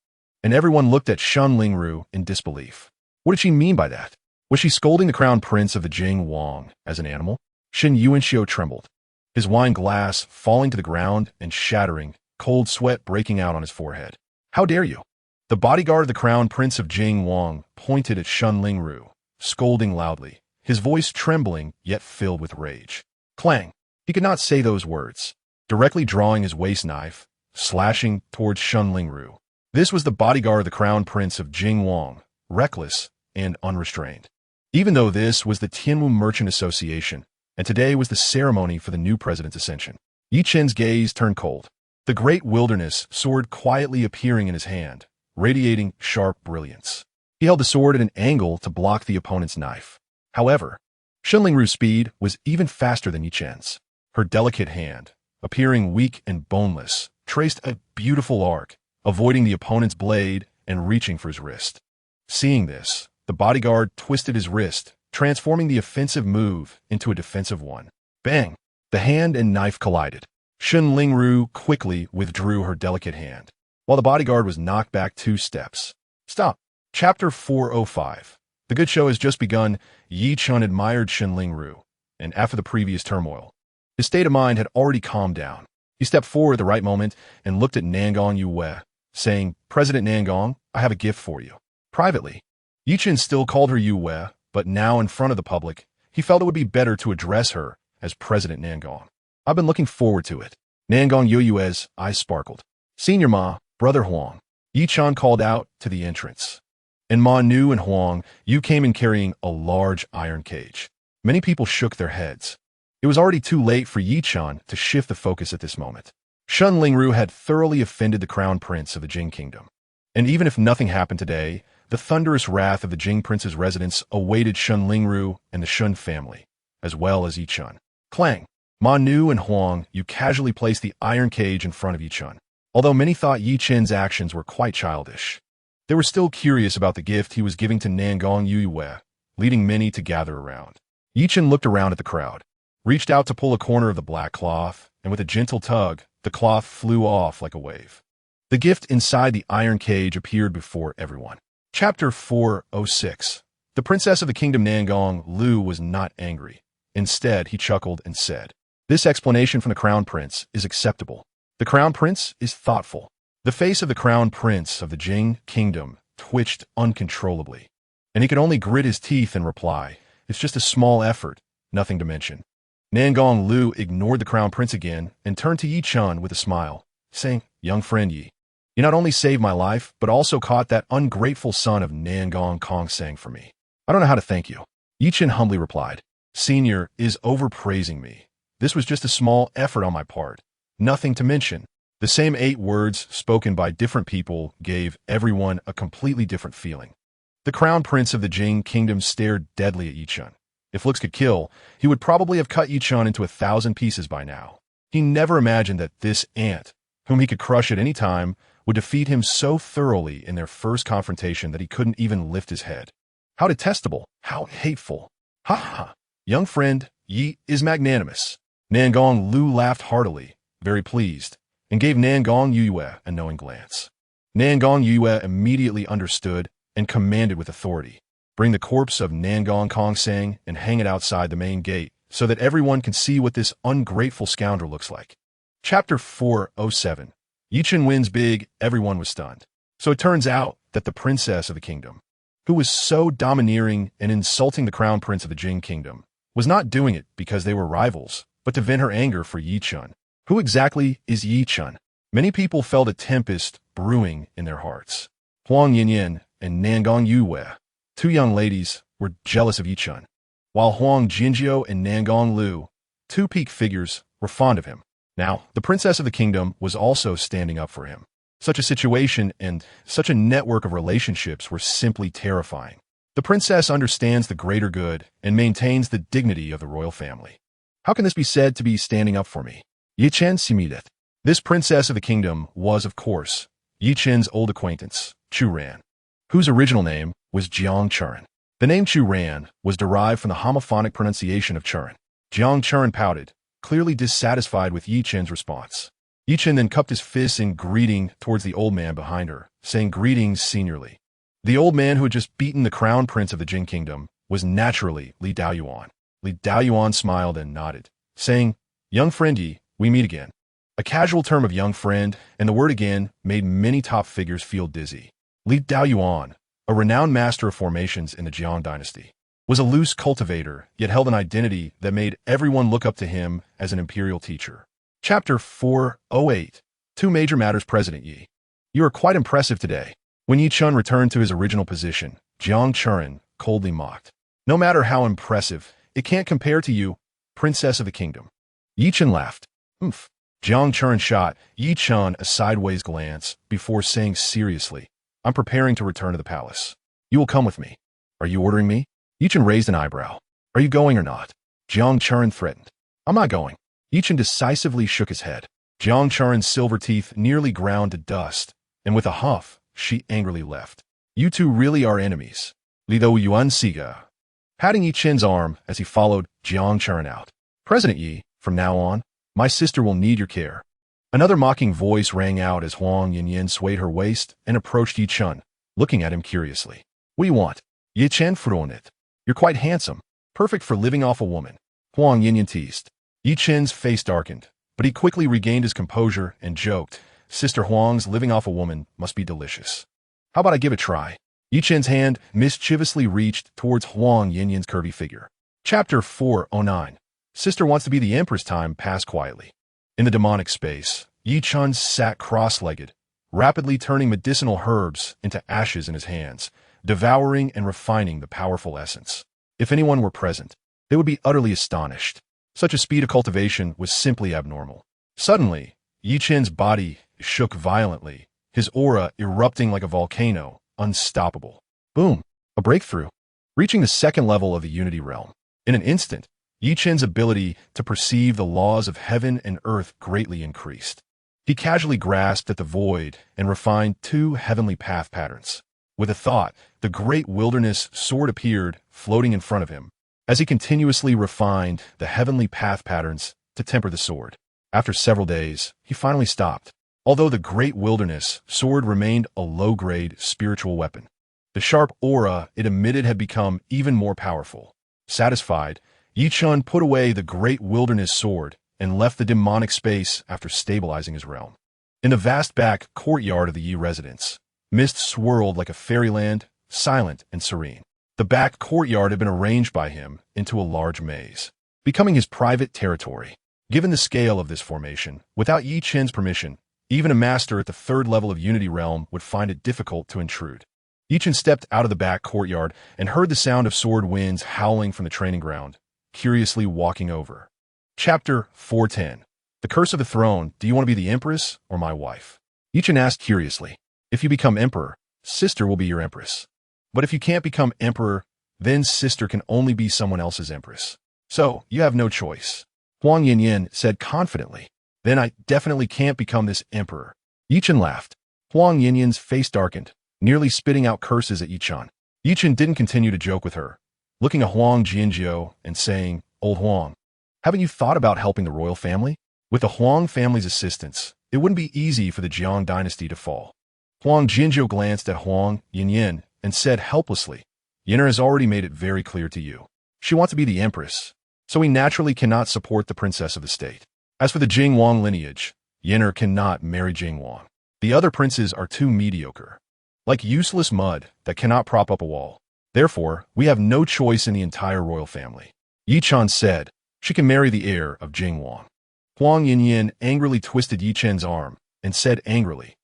and everyone looked at Shun Lingru in disbelief. What did she mean by that? Was she scolding the crown prince of the Jing Wang as an animal? Shin Yuanxiu trembled, his wine glass falling to the ground and shattering, cold sweat breaking out on his forehead. How dare you? The bodyguard of the crown prince of Jing Wang pointed at Shun Lingru, scolding loudly, his voice trembling yet filled with rage. Clang! He could not say those words, directly drawing his waist knife, slashing towards Shun Lingru. This was the bodyguard of the crown prince of Jing Wang, reckless and unrestrained. Even though this was the Tianmu Merchant Association, and today was the ceremony for the new president's ascension, Yi Chen's gaze turned cold. The great wilderness sword quietly appearing in his hand, radiating sharp brilliance. He held the sword at an angle to block the opponent's knife. However, Shen Lingru's speed was even faster than Yi Chen's. Her delicate hand, appearing weak and boneless, traced a beautiful arc, avoiding the opponent's blade and reaching for his wrist. Seeing this, the bodyguard twisted his wrist, transforming the offensive move into a defensive one. Bang! The hand and knife collided. Shen Lingru quickly withdrew her delicate hand, while the bodyguard was knocked back 2 steps. Stop. Chapter 405. The good show has just begun. Yi Chen admired Shen Lingru, and after the previous turmoil, his state of mind had already calmed down. He stepped forward at the right moment and looked at Nangong Yue, saying, "President Nangong, I have a gift for you." Privately, Yi Chen still called her Yue, but now in front of the public, he felt it would be better to address her as President Nangong. "I've been looking forward to it." Nangong Yue's eyes sparkled. "Senior Ma, Brother Huang," Yi Chen called out to the entrance. And Ma Nu and Huang Yu came in carrying a large iron cage. Many people shook their heads. It was already too late for Yi Chen to shift the focus at this moment. Shen Lingru had thoroughly offended the crown prince of the Jing kingdom. And even if nothing happened today, the thunderous wrath of the Jing prince's residence awaited Shen Lingru and the Shen family, as well as Yi Chen. Clang! Ma Nu and Huang Yu casually placed the iron cage in front of Yi Chen. Although many thought Yi Chen's actions were quite childish, they were still curious about the gift he was giving to Nangong Yue, leading many to gather around. Yi Chen looked around at the crowd, reached out to pull a corner of the black cloth, and with a gentle tug, the cloth flew off like a wave. The gift inside the iron cage appeared before everyone. Chapter 406. The princess of the kingdom Nangong Lu was not angry. Instead, he chuckled and said, "This explanation from the crown prince is acceptable. The crown prince is thoughtful." The face of the crown prince of the Jing kingdom twitched uncontrollably, and he could only grit his teeth and reply, "It's just a small effort, nothing to mention." Nangong Lu ignored the crown prince again and turned to Yi Chen with a smile, saying, "Young friend Yi, you not only saved my life, but also caught that ungrateful son of Nangong Kong Sang for me. I don't know how to thank you." Yi Chen humbly replied, "Senior is overpraising me. This was just a small effort on my part, nothing to mention." The same 8 words spoken by different people gave everyone a completely different feeling. The crown prince of the Jing kingdom stared deadly at Yi Chen. If looks could kill, he would probably have cut Yi Chen into 1,000 pieces by now. He never imagined that this ant, whom he could crush at any time, would defeat him so thoroughly in their first confrontation that he couldn't even lift his head. How detestable, how hateful. Ha ha, young friend, Yi is magnanimous. Nangong Lu laughed heartily, very pleased, and gave Nangong Yue a knowing glance. Nangong Yue immediately understood and commanded with authority, "Bring the corpse of Nangong Kong Sang and hang it outside the main gate so that everyone can see what this ungrateful scoundrel looks like." Chapter 407. Yi Chen wins big, everyone was stunned. So it turns out that the princess of the kingdom, who was so domineering and insulting the crown prince of the Jing kingdom, was not doing it because they were rivals, but to vent her anger for Yi Chen. Who exactly is Yi Chen? Many people felt a tempest brewing in their hearts. Huang Yinyin and Nangong Yue, 2 young ladies, were jealous of Yi Chen, while Huang Jinjiu and Nangong Lu, 2 peak figures, were fond of him. Now, the princess of the kingdom was also standing up for him. Such a situation and such a network of relationships were simply terrifying. The princess understands the greater good and maintains the dignity of the royal family. How can this be said to be standing up for me? Yi Chen Simideth. This princess of the kingdom was, of course, Yi Chen's old acquaintance, Chu Ran, whose original name was Jiang Churen. The name Chu Ran was derived from the homophonic pronunciation of Churen. Jiang Churen pouted, clearly dissatisfied with Yi Chen's response. Yi Chen then cupped his fists in greeting towards the old man behind her, saying greetings seniorly. The old man who had just beaten the crown prince of the Jing kingdom was naturally Li Daoyuan. Li Daoyuan smiled and nodded, saying, "Young friend Yi, we meet again." A casual term of young friend, and the word again made many top figures feel dizzy. Li Daoyuan, a renowned master of formations in the Jiang dynasty, was a loose cultivator, yet held an identity that made everyone look up to him as an imperial teacher. Chapter 408. 2 major matters, President Yi. You are quite impressive today. When Yi Chen returned to his original position, Jiang Churen coldly mocked. "No matter how impressive, it can't compare to you, princess of the kingdom." Yi Chen laughed. "Oomph." Jiang Churen shot Yi Chen a sideways glance before saying seriously, "I'm preparing to return to the palace." You will come with me. Are you ordering me? Yichen raised an eyebrow. Are you going or not? Jiang Churen threatened. I'm not going. Yichen decisively shook his head. Jiang Churen's silver teeth nearly ground to dust, and with a huff, she angrily left. You two really are enemies. Li Dou Yuan Siga. Patting Yichen's arm as he followed Jiang Churen out. President Yi, from now on, my sister will need your care. Another mocking voice rang out as Huang Yinyin swayed her waist and approached Yichen, looking at him curiously. What do you want? Yichen frowned it. You're quite handsome. Perfect for living off a woman. Huang Yinyin teased. Yichen's face darkened, but he quickly regained his composure and joked, Sister Huang's living off a woman must be delicious. How about I give it a try? Yichen's hand mischievously reached towards Huang Yinyin's curvy figure. Chapter 409. Sister wants to be the Empress. Time passed quietly. In the demonic space, Yichen sat cross-legged, rapidly turning medicinal herbs into ashes in his hands, devouring and refining the powerful essence. If anyone were present, they would be utterly astonished. Such a speed of cultivation was simply abnormal. Suddenly, Yichen's body shook violently, his aura erupting like a volcano, unstoppable. Boom! A breakthrough. Reaching the second level of the Unity Realm. In an instant, Yichen's ability to perceive the laws of heaven and earth greatly increased. He casually grasped at the void and refined 2 heavenly path patterns. With a thought, the great wilderness sword appeared, floating in front of him, as he continuously refined the heavenly path patterns to temper the sword. After several days, he finally stopped. Although the great wilderness sword remained a low-grade spiritual weapon, the sharp aura it emitted had become even more powerful. Satisfied, Yichen put away the great wilderness sword and left the demonic space after stabilizing his realm. In the vast back courtyard of the Yi residence, mist swirled like a fairyland, silent and serene. The back courtyard had been arranged by him into a large maze, becoming his private territory. Given the scale of this formation, without Yichen's permission, even a master at the 3rd level of Unity Realm would find it difficult to intrude. Yichen stepped out of the back courtyard and heard the sound of sword winds howling from the training ground, curiously walking over. Chapter 410. The Curse of the Throne. Do you want to be the Empress or my wife? Yichen asked curiously. If you become Emperor, Sister will be your Empress. But if you can't become Emperor, then Sister can only be someone else's Empress. So, you have no choice. Huang Yinyin said confidently. Then I definitely can't become this Emperor. Yichen laughed. Huang Yinyin's face darkened, nearly spitting out curses at Yichen. Yichen didn't continue to joke with her, looking at Huang Jianjiu and saying, Old Huang, haven't you thought about helping the royal family? With the Huang family's assistance, it wouldn't be easy for the Jiang dynasty to fall. Huang Jianjiu glanced at Huang Yinyin and said helplessly, Yinner has already made it very clear to you. She wants to be the Empress, so he naturally cannot support the princess of the state. As for the Jing Wang lineage, Yinner cannot marry Jing Wang. The other princes are too mediocre, like useless mud that cannot prop up a wall. Therefore, we have no choice in the entire royal family. Yichen said, she can marry the heir of Jing Wang. Huang Yinyin angrily twisted Yichen's arm and said angrily,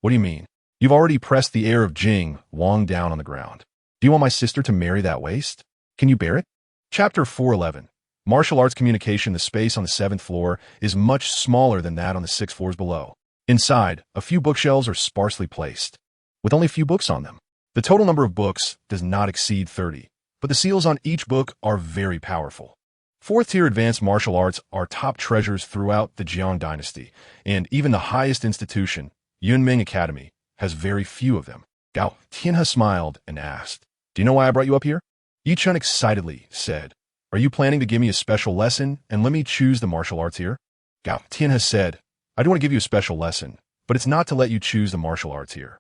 What do you mean? You've already pressed the heir of Jing Wang down on the ground. Do you want my sister to marry that waste? Can you bear it? Chapter 411. Martial arts communication. The space on the 7th floor is much smaller than that on the 6 floors below. Inside, a few bookshelves are sparsely placed, with only a few books on them. The total number of books does not exceed 30, but the seals on each book are very powerful. 4th-tier advanced martial arts are top treasures throughout the Jiang dynasty, and even the highest institution, Yunming Academy, has very few of them. Gao Tianhe smiled and asked, Do you know why I brought you up here? Yichen excitedly said, Are you planning to give me a special lesson and let me choose the martial arts here? Gao Tianhe said, I do want to give you a special lesson, but it's not to let you choose the martial arts here.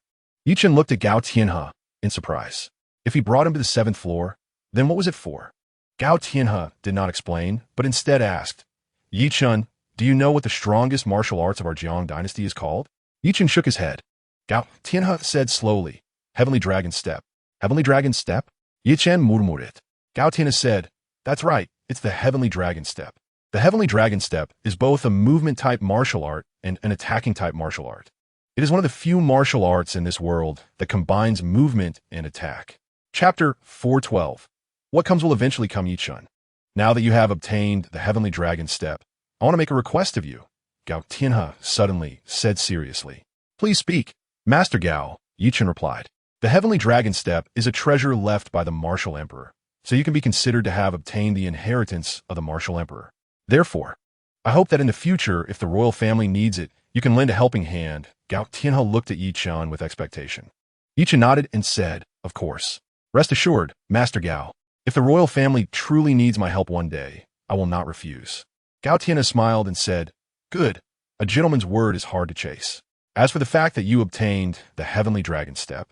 Yichen looked at Gao Tianhe in surprise. If he brought him to the 7th floor, then what was it for? Gao Tianhe did not explain, but instead asked, Yichen, do you know what the strongest martial arts of our Jiang dynasty is called? Yichen shook his head. Gao Tianhe said slowly, Heavenly Dragon Step. Heavenly Dragon Step? Yichen murmured. Gao Tianhe said, That's right, it's the Heavenly Dragon Step. The Heavenly Dragon Step is both a movement-type martial art and an attacking-type martial art. It is one of the few martial arts in this world that combines movement and attack. Chapter 412. What comes will eventually come, Yichen. Now that you have obtained the Heavenly Dragon Step, I want to make a request of you. Gao Tianhe suddenly said seriously. Please speak. Master Gao, Yichen replied. The heavenly dragon step is a treasure left by the martial emperor, so you can be considered to have obtained the inheritance of the martial emperor. Therefore, I hope that in the future, if the royal family needs it, you can lend a helping hand. Gao Tianhe looked at Yi Chen with expectation. Yi Chen nodded and said, "Of course. Rest assured, Master Gao, if the royal family truly needs my help one day, I will not refuse." Gao Tianhe smiled and said, "Good. A gentleman's word is hard to chase. As for the fact that you obtained the heavenly dragon step,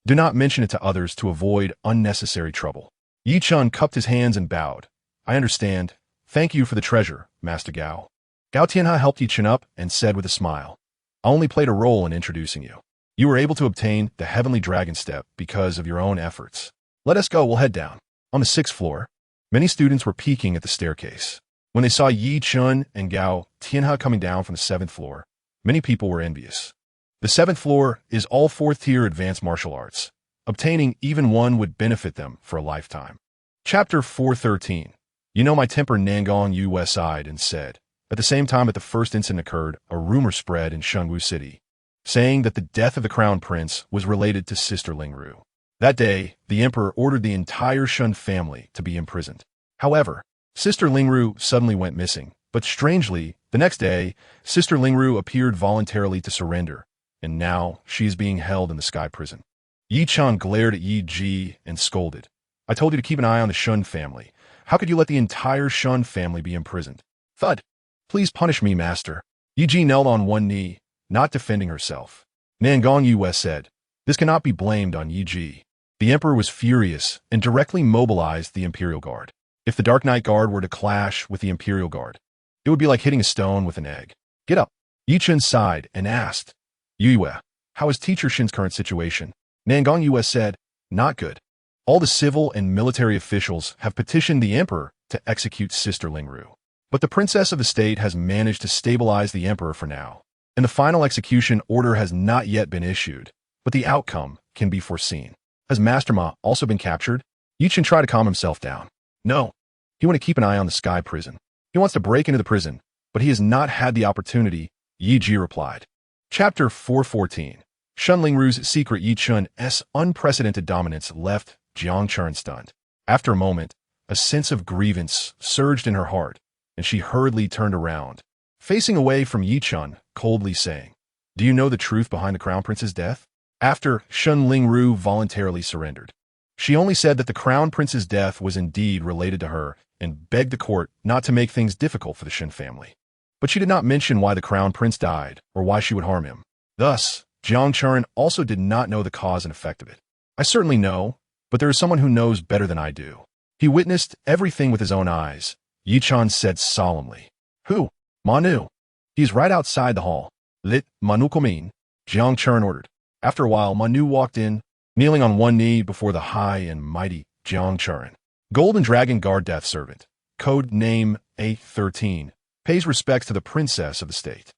do not mention it to others to avoid unnecessary trouble." Yi Chen cupped his hands and bowed. "I understand. Thank you for the treasure, Master Gao." Gao Tianhe helped Yi Chen up and said with a smile, "I only played a role in introducing you. You were able to obtain the heavenly dragon step because of your own efforts. Let us go, we'll head down." On the 6th floor, many students were peeking at the staircase. When they saw Yi Chen and Gao Tianhe coming down from the 7th floor, many people were envious. The 7th floor is all 4th-tier advanced martial arts. Obtaining even one would benefit them for a lifetime. Chapter 413. You know my temper. Nangong Yu sighed and said. At the same time that the first incident occurred, a rumor spread in Shengwu City, saying that the death of the crown prince was related to Sister Lingru. That day, the emperor ordered the entire Shen family to be imprisoned. However, Sister Lingru suddenly went missing, but strangely, the next day, Sister Lingru appeared voluntarily to surrender, and now she is being held in the sky prison. Yi Chen glared at Yi Ji and scolded. "I told you to keep an eye on the Shen family. How could you let the entire Shen family be imprisoned?" Thud. "Please punish me, master." Yi Ji knelt on one knee, not defending herself. Nangong Yu said, "This cannot be blamed on Yi Ji." The emperor was furious and directly mobilized the Imperial Guard. If the Dark Knight Guard were to clash with the Imperial Guard, it would be like hitting a stone with an egg. "Get up." Yi Chen sighed and asked, "Yue, how is Teacher Shin's current situation?" Nangong Yu said, "Not good. All the civil and military officials have petitioned the emperor to execute Sister Lingru. But the princess of the state has managed to stabilize the emperor for now, and the final execution order has not yet been issued, but the outcome can be foreseen. Has Master Ma also been captured?" Yi Chen tried to calm himself down. "No. He wants to keep an eye on the sky prison. He wants to break into the prison, but he has not had the opportunity," Yi Ji replied. Chapter 414. Shen Lingru's secret. Yi Chen's unprecedented dominance left Jiang Chen stunned. After a moment, a sense of grievance surged in her heart, and she hurriedly turned around, facing away from Yi Chen, coldly saying, "Do you know the truth behind the crown prince's death?" After Shen Lingru voluntarily surrendered, she only said that the crown prince's death was indeed related to her and begged the court not to make things difficult for the Shen family. But she did not mention why the crown prince died or why she would harm him. Thus, Jiang Chen also did not know the cause and effect of it. "I certainly know, but there is someone who knows better than I do. He witnessed everything with his own eyes," Yi Chen said solemnly. "Who?" "Manu. He is right outside the hall." "Lit Manu Komin," Jiang Chen ordered. After a while, Manu walked in, kneeling on one knee before the high and mighty Jiang Chen. Golden Dragon Guard Death Servant, code name A13, pays respects to the princess of the state.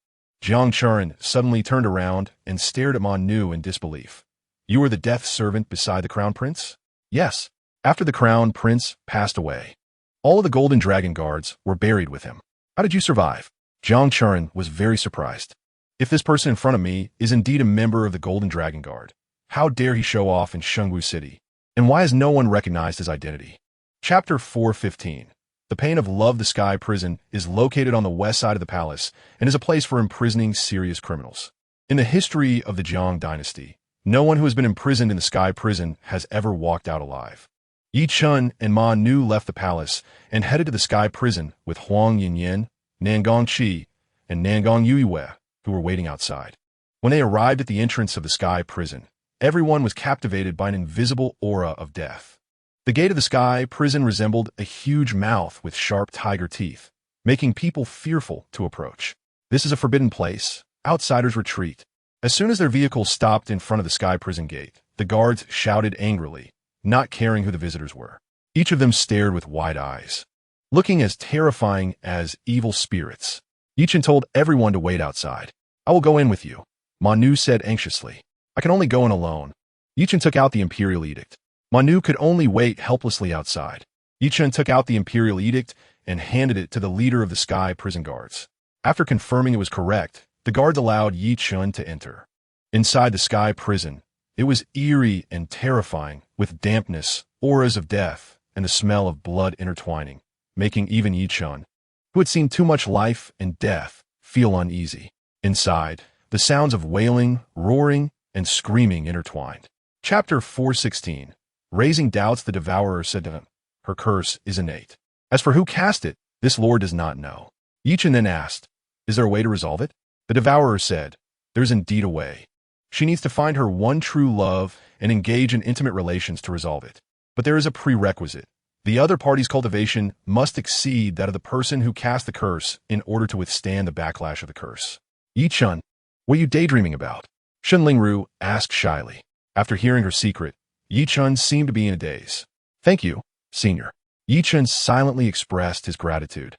Jiang Chen suddenly turned around and stared at Manu in disbelief. "You were the death servant beside the crown prince?" "Yes. After the crown prince passed away, all of the Golden Dragon Guards were buried with him." "How did you survive?" Jiang Chen was very surprised. If this person in front of me is indeed a member of the Golden Dragon Guard, how dare he show off in Shengwu City? And why has no one recognized his identity? Chapter 415. The Pain of Love. The Sky Prison is located on the west side of the palace and is a place for imprisoning serious criminals. In the history of the Jiang dynasty, no one who has been imprisoned in the Sky Prison has ever walked out alive. Yi Chen and Ma Nu left the palace and headed to the Sky Prison with Huang Yinyan, Nangong Qi, and Nangong Yue, who were waiting outside. When they arrived at the entrance of the Sky Prison, everyone was captivated by an invisible aura of death. The gate of the Sky Prison resembled a huge mouth with sharp tiger teeth, making people fearful to approach. "This is a forbidden place. Outsiders retreat." As soon as their vehicles stopped in front of the Sky Prison gate, the guards shouted angrily, not caring who the visitors were. Each of them stared with wide eyes, looking as terrifying as evil spirits. Yi Chen told everyone to wait outside. "I will go in with you," Manu said anxiously. "I can only go in alone." Yi Chen took out the Imperial Edict. Manu could only wait helplessly outside. Yi Chen took out the Imperial Edict and handed it to the leader of the Sky Prison Guards. After confirming it was correct, the guards allowed Yi Chen to enter. Inside the Sky Prison, It was eerie and terrifying, with dampness, auras of death, and the smell of blood intertwining, making even Yi-chun, who had seen too much life and death, feel uneasy. Inside, the sounds of wailing, roaring, and screaming intertwined. Chapter 416. Raising doubts, the devourer said to him, "Her curse is innate. As for who cast it, this lord does not know." Yi-chun then asked, "Is there a way to resolve it?" The devourer said, "There's indeed a way. She needs to find her one true love and engage in intimate relations to resolve it. But there is a prerequisite. The other party's cultivation must exceed that of the person who cast the curse in order to withstand the backlash of the curse." "Yi-chun, what are you daydreaming about?" Shen Lingru asked shyly. After hearing her secret, Yi-chun seemed to be in a daze. "Thank you, senior." Yi-chun silently expressed his gratitude.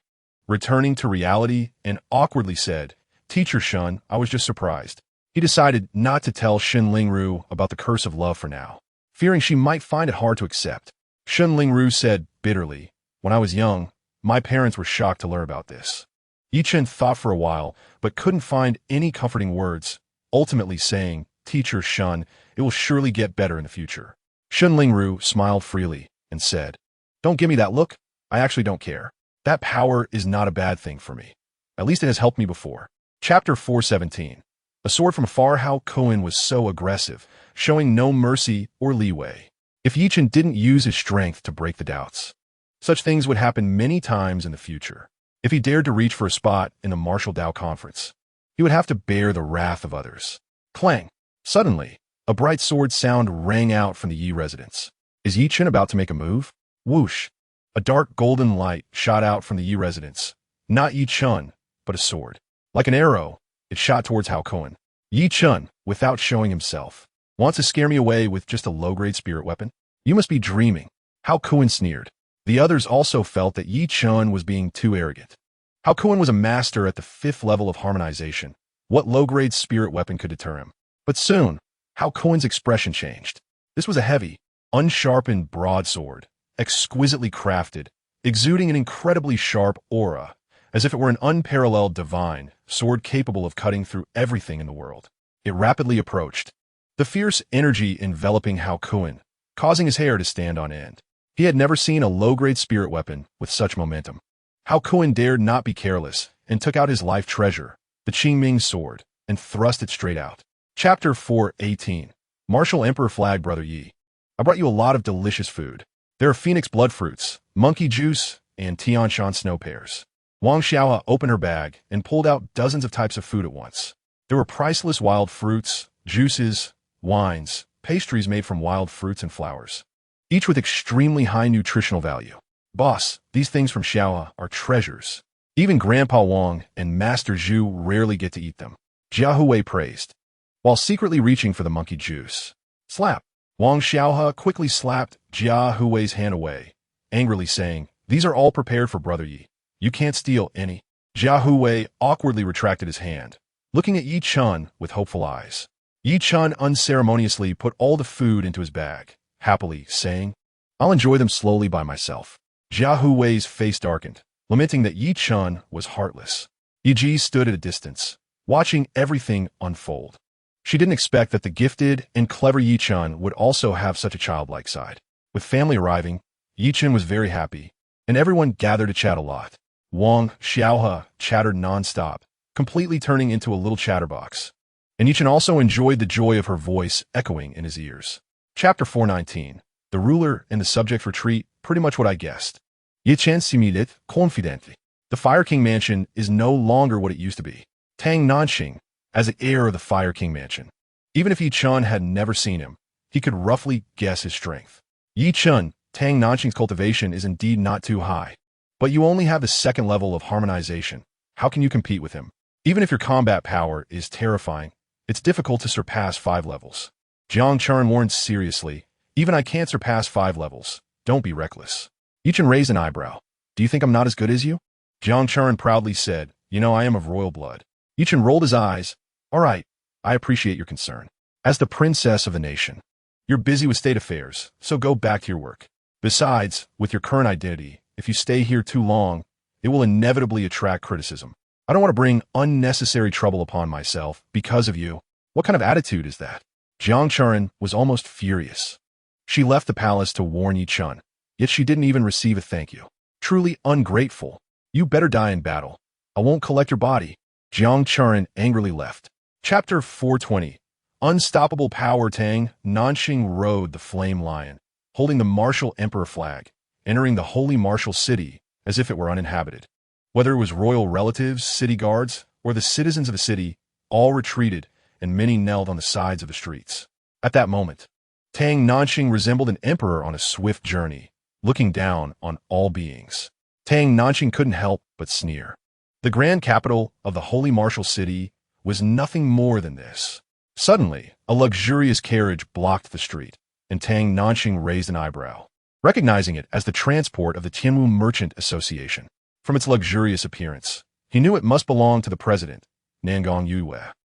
Returning to reality and awkwardly said, "Teacher Shun, I was just surprised." He decided not to tell Shen Lingru about the curse of love for now, fearing she might find it hard to accept. Shen Lingru said bitterly, "When I was young, my parents were shocked to learn about this." Yi-chun thought for a while, but couldn't find any comforting words, ultimately saying, "Teacher Shun, it will surely get better in the future." Shen Lingru smiled freely and said, "Don't give me that look. I actually don't care. That power is not a bad thing for me. At least it has helped me before." Chapter 417. A sword from afar. How Cohen was so aggressive, showing no mercy or leeway. If Yi-chun didn't use his strength to break the doubts, such things would happen many times in the future. If he dared to reach for a spot in the martial Dao conference, he would have to bear the wrath of others. Clang! Suddenly, a bright sword sound rang out from the Yi residence. Is Yi-chun about to make a move? Whoosh! A dark golden light shot out from the Yi residence. Not Yi-chun, but a sword. Like an arrow, it shot towards Hao Cohen. Yi-chun, without showing himself, wants to scare me away with just a low-grade spirit weapon? You must be dreaming. Hao Cohen sneered. The others also felt that Yi-chun was being too arrogant. Hao Cohen was a master at the 5th level of harmonization. What low-grade spirit weapon could deter him? But soon, Hao Cohen's expression changed. This was a heavy, unsharpened broadsword, exquisitely crafted, exuding an incredibly sharp aura, as if it were an unparalleled divine sword capable of cutting through everything in the world. It rapidly approached, the fierce energy enveloping Hao Cohen, causing his hair to stand on end. He had never seen a low-grade spirit weapon with such momentum. Hao Cohen dared not be careless and took out his life treasure, the Qingming sword, and thrust it straight out. Chapter 418. Martial Emperor Flag. Brother Yi, I brought you a lot of delicious food. There are phoenix blood fruits, monkey juice, and Tianshan snow pears. Wang Xiaoa opened her bag and pulled out dozens of types of food at once. There were priceless wild fruits, juices, wines, pastries made from wild fruits and flowers, each with extremely high nutritional value. Boss, these things from Xiaoa are treasures. Even Grandpa Wang and Master Zhu rarely get to eat them. Jia Huwei praised, while secretly reaching for the monkey juice. Slap! Wang Xiaohe quickly slapped Jia Huwei's hand away, angrily saying, "These are all prepared for Brother Yi. You can't steal any." Jia Huwei awkwardly retracted his hand, looking at Yi-chun with hopeful eyes. Yi-chun unceremoniously put all the food into his bag, happily saying, "I'll enjoy them slowly by myself." Jia Huwei's face darkened, lamenting that Yi-chun was heartless. Yi-ji stood at a distance, watching everything unfold. She didn't expect that the gifted and clever Yi-chun would also have such a childlike side. With family arriving, Yi-chun was very happy, and everyone gathered to chat a lot. Wang Xiaohe chattered non-stop, completely turning into a little chatterbox. And Yi-chun also enjoyed the joy of her voice echoing in his ears. Chapter 419. The ruler and the subject retreat, pretty much what I guessed. Yi-chun similite confidently. The Fire King Mansion is no longer what it used to be. Tang Nanxing, as the heir of the Fire King Mansion. Even if Yi-chun had never seen him, he could roughly guess his strength. Yi-chun, Tang Nanxing's cultivation is indeed not too high. But you only have the 2nd level of harmonization. How can you compete with him? Even if your combat power is terrifying, it's difficult to surpass 5 levels. Jiang Chun warned seriously, "Even I can't surpass 5 levels. Don't be reckless." Yi-chun raised an eyebrow. "Do you think I'm not as good as you?" Jiang Chun proudly said, "You know I am of royal blood." Yi-chun rolled his eyes. "All right, I appreciate your concern. As the princess of the nation, you're busy with state affairs, so go back to your work. Besides, with your current identity, if you stay here too long, it will inevitably attract criticism. I don't want to bring unnecessary trouble upon myself because of you." What kind of attitude is that? Jiang Chuan was almost furious. She left the palace to warn Yi Chun, yet she didn't even receive a thank you. Truly ungrateful. You better die in battle. I won't collect your body. Jiang Chuan angrily left. Chapter 420. Unstoppable power. Tang Nanxing rode the flame lion, holding the martial emperor flag, entering the holy martial city as if it were uninhabited. Whether it was royal relatives, city guards, or the citizens of the city, all retreated, and many knelt on the sides of the streets. At that moment, Tang Nanxing resembled an emperor on a swift journey, looking down on all beings. Tang Nanxing couldn't help but sneer. The grand capital of the holy martial city was nothing more than this. Suddenly, a luxurious carriage blocked the street, and Tang Nanxing raised an eyebrow, recognizing it as the transport of the Tianwu Merchant Association. From its luxurious appearance, he knew it must belong to the president, Nangong Yue.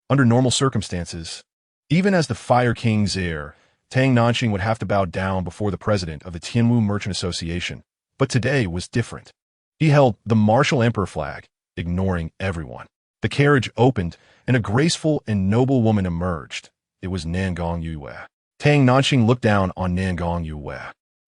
Under normal circumstances, even as the Fire King's heir, Tang Nanxing would have to bow down before the president of the Tianwu Merchant Association, but today was different. He held the martial emperor flag, ignoring everyone. The carriage opened, and a graceful and noble woman emerged. It was Nangong Yue. Tang Nanxing looked down on Nangong Yue,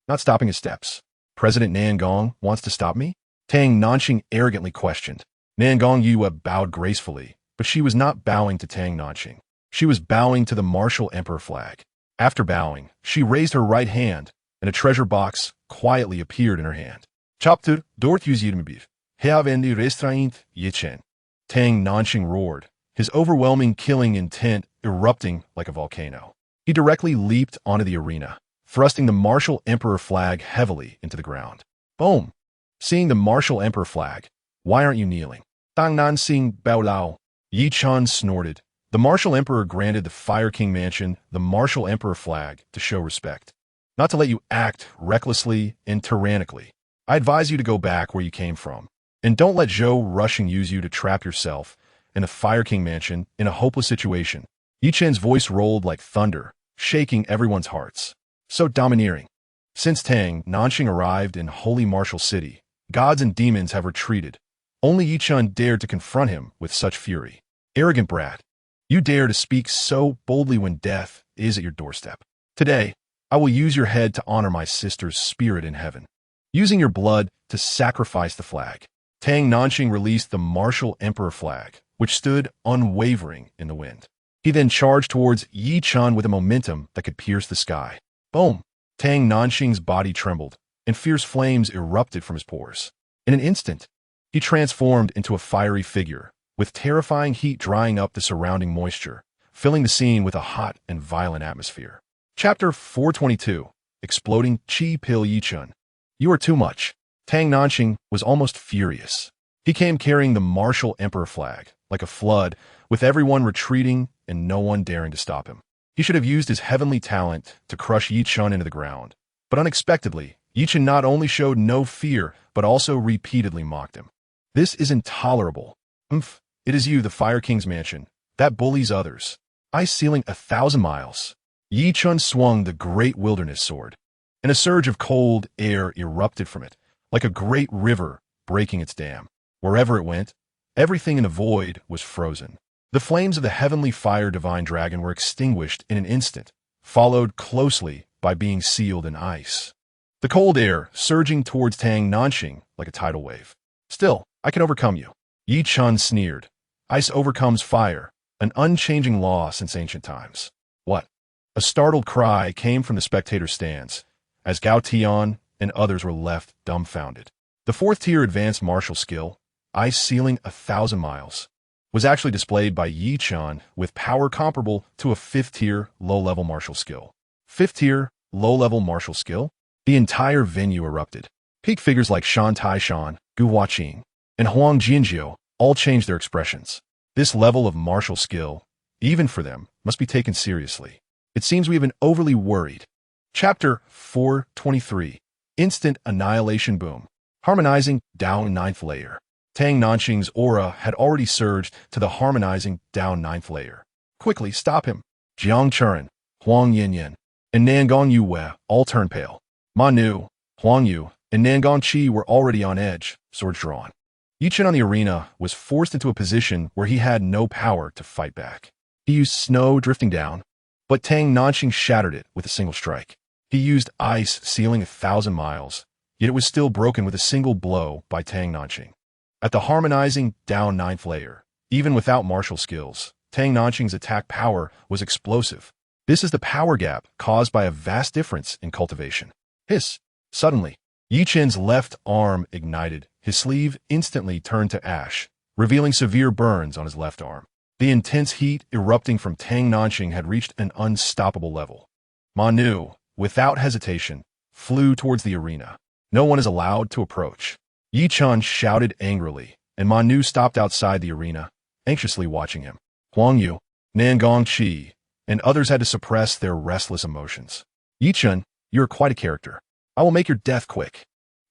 not stopping his steps. President Nangong wants to stop me? Tang Nanxing arrogantly questioned. Nangong Yue bowed gracefully, but she was not bowing to Tang Nanxing. She was bowing to the martial emperor flag. After bowing, she raised her right hand, and a treasure box quietly appeared in her hand. Chapter dort 121. Heavendi restraint Yi Chen. Tang Nanxing roared, his overwhelming killing intent erupting like a volcano. He directly leaped onto the arena, thrusting the martial emperor flag heavily into the ground. Boom! Seeing the martial emperor flag, why aren't you kneeling? Tang Nanxing bao lao. Yi Chun snorted. The martial emperor granted the Fire King mansion the martial emperor flag to show respect, not to let you act recklessly and tyrannically. I advise you to go back where you came from, and don't let Zhou Rushing use you to trap yourself in the Fire King mansion in a hopeless situation. Yi Chen's voice rolled like thunder, shaking everyone's hearts. So domineering. Since Tang Nanxing arrived in Holy Martial City, gods and demons have retreated. Only Yi Chun dared to confront him with such fury. Arrogant brat. You dare to speak so boldly when death is at your doorstep. Today, I will use your head to honor my sister's spirit in heaven, using your blood to sacrifice the flag. Tang Nanxing released the martial emperor flag, which stood unwavering in the wind. He then charged towards Yi Chun with a momentum that could pierce the sky. Boom! Tang Nanxing's body trembled, and fierce flames erupted from his pores. In an instant, he transformed into a fiery figure, with terrifying heat drying up the surrounding moisture, filling the scene with a hot and violent atmosphere. Chapter 422. Exploding Qi Pill Yi Chun. You are too much. Tang Nanxing was almost furious. He came carrying the martial emperor flag, like a flood, with everyone retreating and no one daring to stop him. He should have used his heavenly talent to crush Yi Chun into the ground. But unexpectedly, Yi Chun not only showed no fear, but also repeatedly mocked him. This is intolerable. It is you, the Fire King's mansion, that bullies others. Ice ceiling 1,000 miles. Yi Chun swung the great wilderness sword, and a surge of cold air erupted from it, like a great river breaking its dam. Wherever it went, everything in the void was frozen. The flames of the heavenly fire divine dragon were extinguished in an instant, followed closely by being sealed in ice. The cold air surging towards Tang Nanxing like a tidal wave. Still, I can overcome you. Yi Chun sneered. Ice overcomes fire, an unchanging law since ancient times. What? A startled cry came from the spectator stands, as Gao Tian and others were left dumbfounded. The fourth-tier advanced martial skill, ice ceiling 1,000 miles, was actually displayed by Yi Chun with power comparable to a fifth-tier low-level martial skill. Fifth-tier low-level martial skill? The entire venue erupted. Peak figures like Shan Taishan, Gu Huaqing, and Huang Jinjiu all changed their expressions. This level of martial skill, even for them, must be taken seriously. It seems we have been overly worried. Chapter 423. Instant Annihilation Boom. Harmonizing down 9th layer. Tang Nanxing's aura had already surged to the harmonizing down 9th layer. Quickly stop him. Jiang Chuan, Huang Yinyan, and Nangong Yue all turned pale. Ma Nu, Huang Yu, and Nangong Qi were already on edge, swords drawn. Yi Chun on the arena was forced into a position where he had no power to fight back. He used snow drifting down, but Tang Nanxing shattered it with a single strike. He used ice sealing 1,000 miles, yet it was still broken with a single blow by Tang Nanxing. At the harmonizing down 9th layer, even without martial skills, Tang Nanxing's attack power was explosive. This is the power gap caused by a vast difference in cultivation. Hiss! Suddenly, Yi Chen's left arm ignited. His sleeve instantly turned to ash, revealing severe burns on his left arm. The intense heat erupting from Tang Nanxing had reached an unstoppable level. Ma Nu, without hesitation, flew towards the arena. No one is allowed to approach. Yi Chen shouted angrily, and Ma Nu stopped outside the arena, anxiously watching him. Huang Yu, Nangong Qi, and others had to suppress their restless emotions. Yi Chen, you are quite a character. I will make your death quick.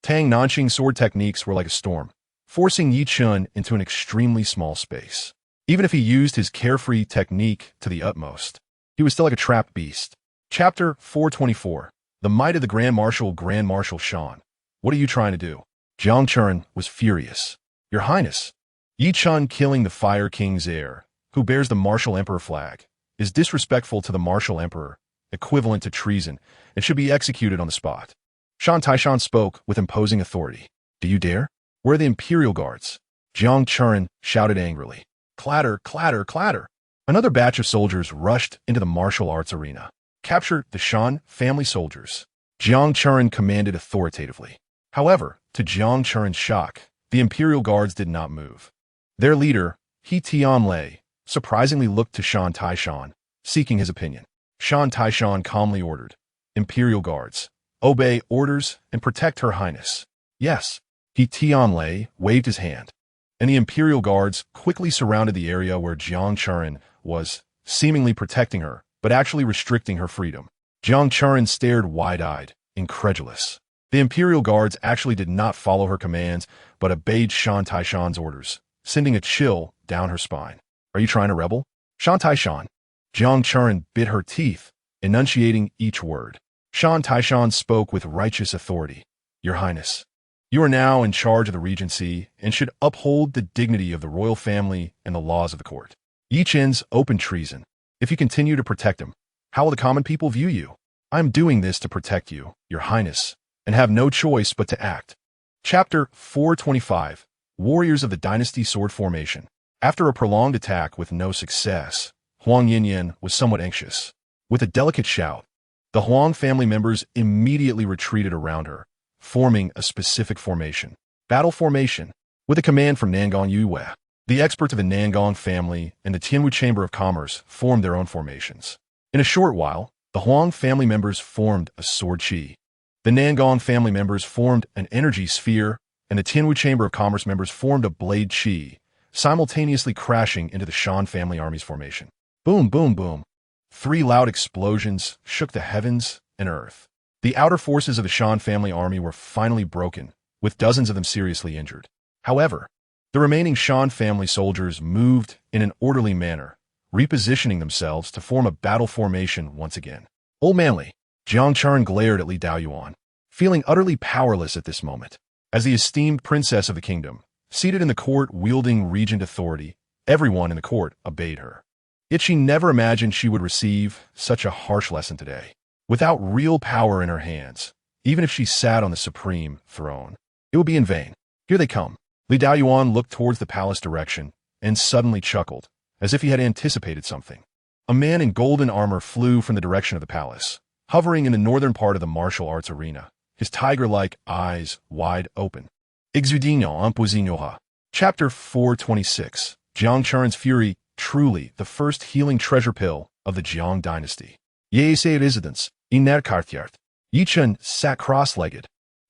Tang Nanxing's sword techniques were like a storm, forcing Yi Chen into an extremely small space. Even if he used his carefree technique to the utmost, he was still like a trapped beast. Chapter 424. The Might of the Grand Marshal Shan. What are you trying to do? Jiang Chen was furious. Your Highness, Yi Chen killing the Fire King's heir, who bears the Martial Emperor flag, is disrespectful to the Martial Emperor, equivalent to treason, and should be executed on the spot. Shan Taishan spoke with imposing authority. Do you dare? Where are the Imperial Guards? Jiang Chen shouted angrily. Clatter, clatter, clatter. Another batch of soldiers rushed into the martial arts arena. Capture the Shan family soldiers. Jiang Chen commanded authoritatively. However, to Jiang Chen's shock, the Imperial Guards did not move. Their leader, He Tianlei, surprisingly looked to Shan Taishan, seeking his opinion. Shan Taishan calmly ordered, Imperial Guards, obey orders and protect Her Highness. Yes. He Tianlei waved his hand, and the Imperial Guards quickly surrounded the area where Jiang Chen was, seemingly protecting her, but actually restricting her freedom. Jiang Chen stared wide-eyed, incredulous. The Imperial Guards actually did not follow her commands, but obeyed Shan Taishan's orders, sending a chill down her spine. Are you trying to rebel? Shan Taishan. Jiang Chen bit her teeth, enunciating each word. Shan Taishan spoke with righteous authority. Your Highness, you are now in charge of the Regency and should uphold the dignity of the royal family and the laws of the court. Yi Chen's open treason. If you continue to protect him, how will the common people view you? I am doing this to protect you, Your Highness, and have no choice but to act. Chapter 425. Warriors of the Dynasty Sword Formation. After a prolonged attack with no success, Huang Yinyan was somewhat anxious. With a delicate shout, the Huang family members immediately retreated around her, forming a specific formation. Battle formation. With a command from Nangong Yue, the experts of the Nangong family and the Tianwu Chamber of Commerce formed their own formations. In a short while, the Huang family members formed a sword chi. The Nangong family members formed an energy sphere, and the Tianwu Chamber of Commerce members formed a blade chi, simultaneously crashing into the Shan family army's formation. Boom, boom, boom. 3 loud explosions shook the heavens and earth. The outer forces of the Shan family army were finally broken, with dozens of them seriously injured. However, the remaining Shan family soldiers moved in an orderly manner, repositioning themselves to form a battle formation once again. Old Manly, Jiang Chen glared at Li Daoyuan, feeling utterly powerless at this moment. As the esteemed princess of the kingdom, seated in the court wielding regent authority, everyone in the court obeyed her. Yet she never imagined she would receive such a harsh lesson today. Without real power in her hands, even if she sat on the supreme throne, it would be in vain. Here they come. Li Daoyuan looked towards the palace direction and suddenly chuckled, as if he had anticipated something. A man in golden armor flew from the direction of the palace, hovering in the northern part of the martial arts arena, his tiger-like eyes wide open. Exudino Imposignoha. Chapter 426. Jiang Chen's Fury, truly the first healing treasure pill of the Jiang dynasty. Yeise residence, Iner Karthyart. Yi Chen sat cross-legged,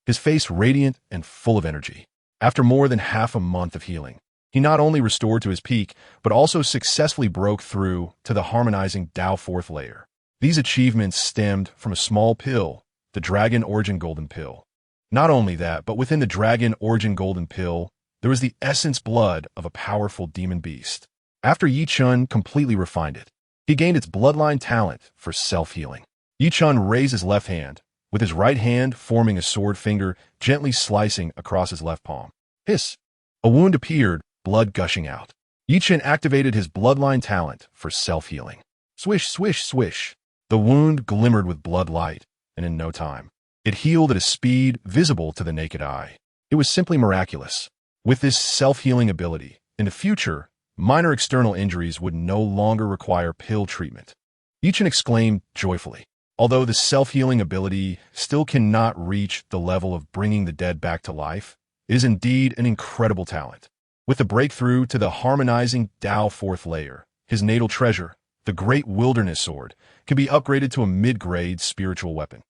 his face radiant and full of energy. After more than half a month of healing, he not only restored to his peak, but also successfully broke through to the harmonizing Dao 4th layer. These achievements stemmed from a small pill, the Dragon Origin Golden Pill. Not only that, but within the Dragon Origin Golden Pill, there was the essence blood of a powerful demon beast. After Yi Chen completely refined it, he gained its bloodline talent for self-healing. Yi Chen raised his left hand, with his right hand forming a sword finger gently slicing across his left palm. Hiss! A wound appeared, blood gushing out. Yi Chen activated his bloodline talent for self-healing. Swish, swish, swish. The wound glimmered with blood light, and in no time, it healed at a speed visible to the naked eye. It was simply miraculous. With this self-healing ability, in the future, minor external injuries would no longer require pill treatment. Chen exclaimed joyfully. Although the self-healing ability still cannot reach the level of bringing the dead back to life, it is indeed an incredible talent. With the breakthrough to the harmonizing Tao fourth layer, his natal treasure, the Great Wilderness Sword, can be upgraded to a mid-grade spiritual weapon.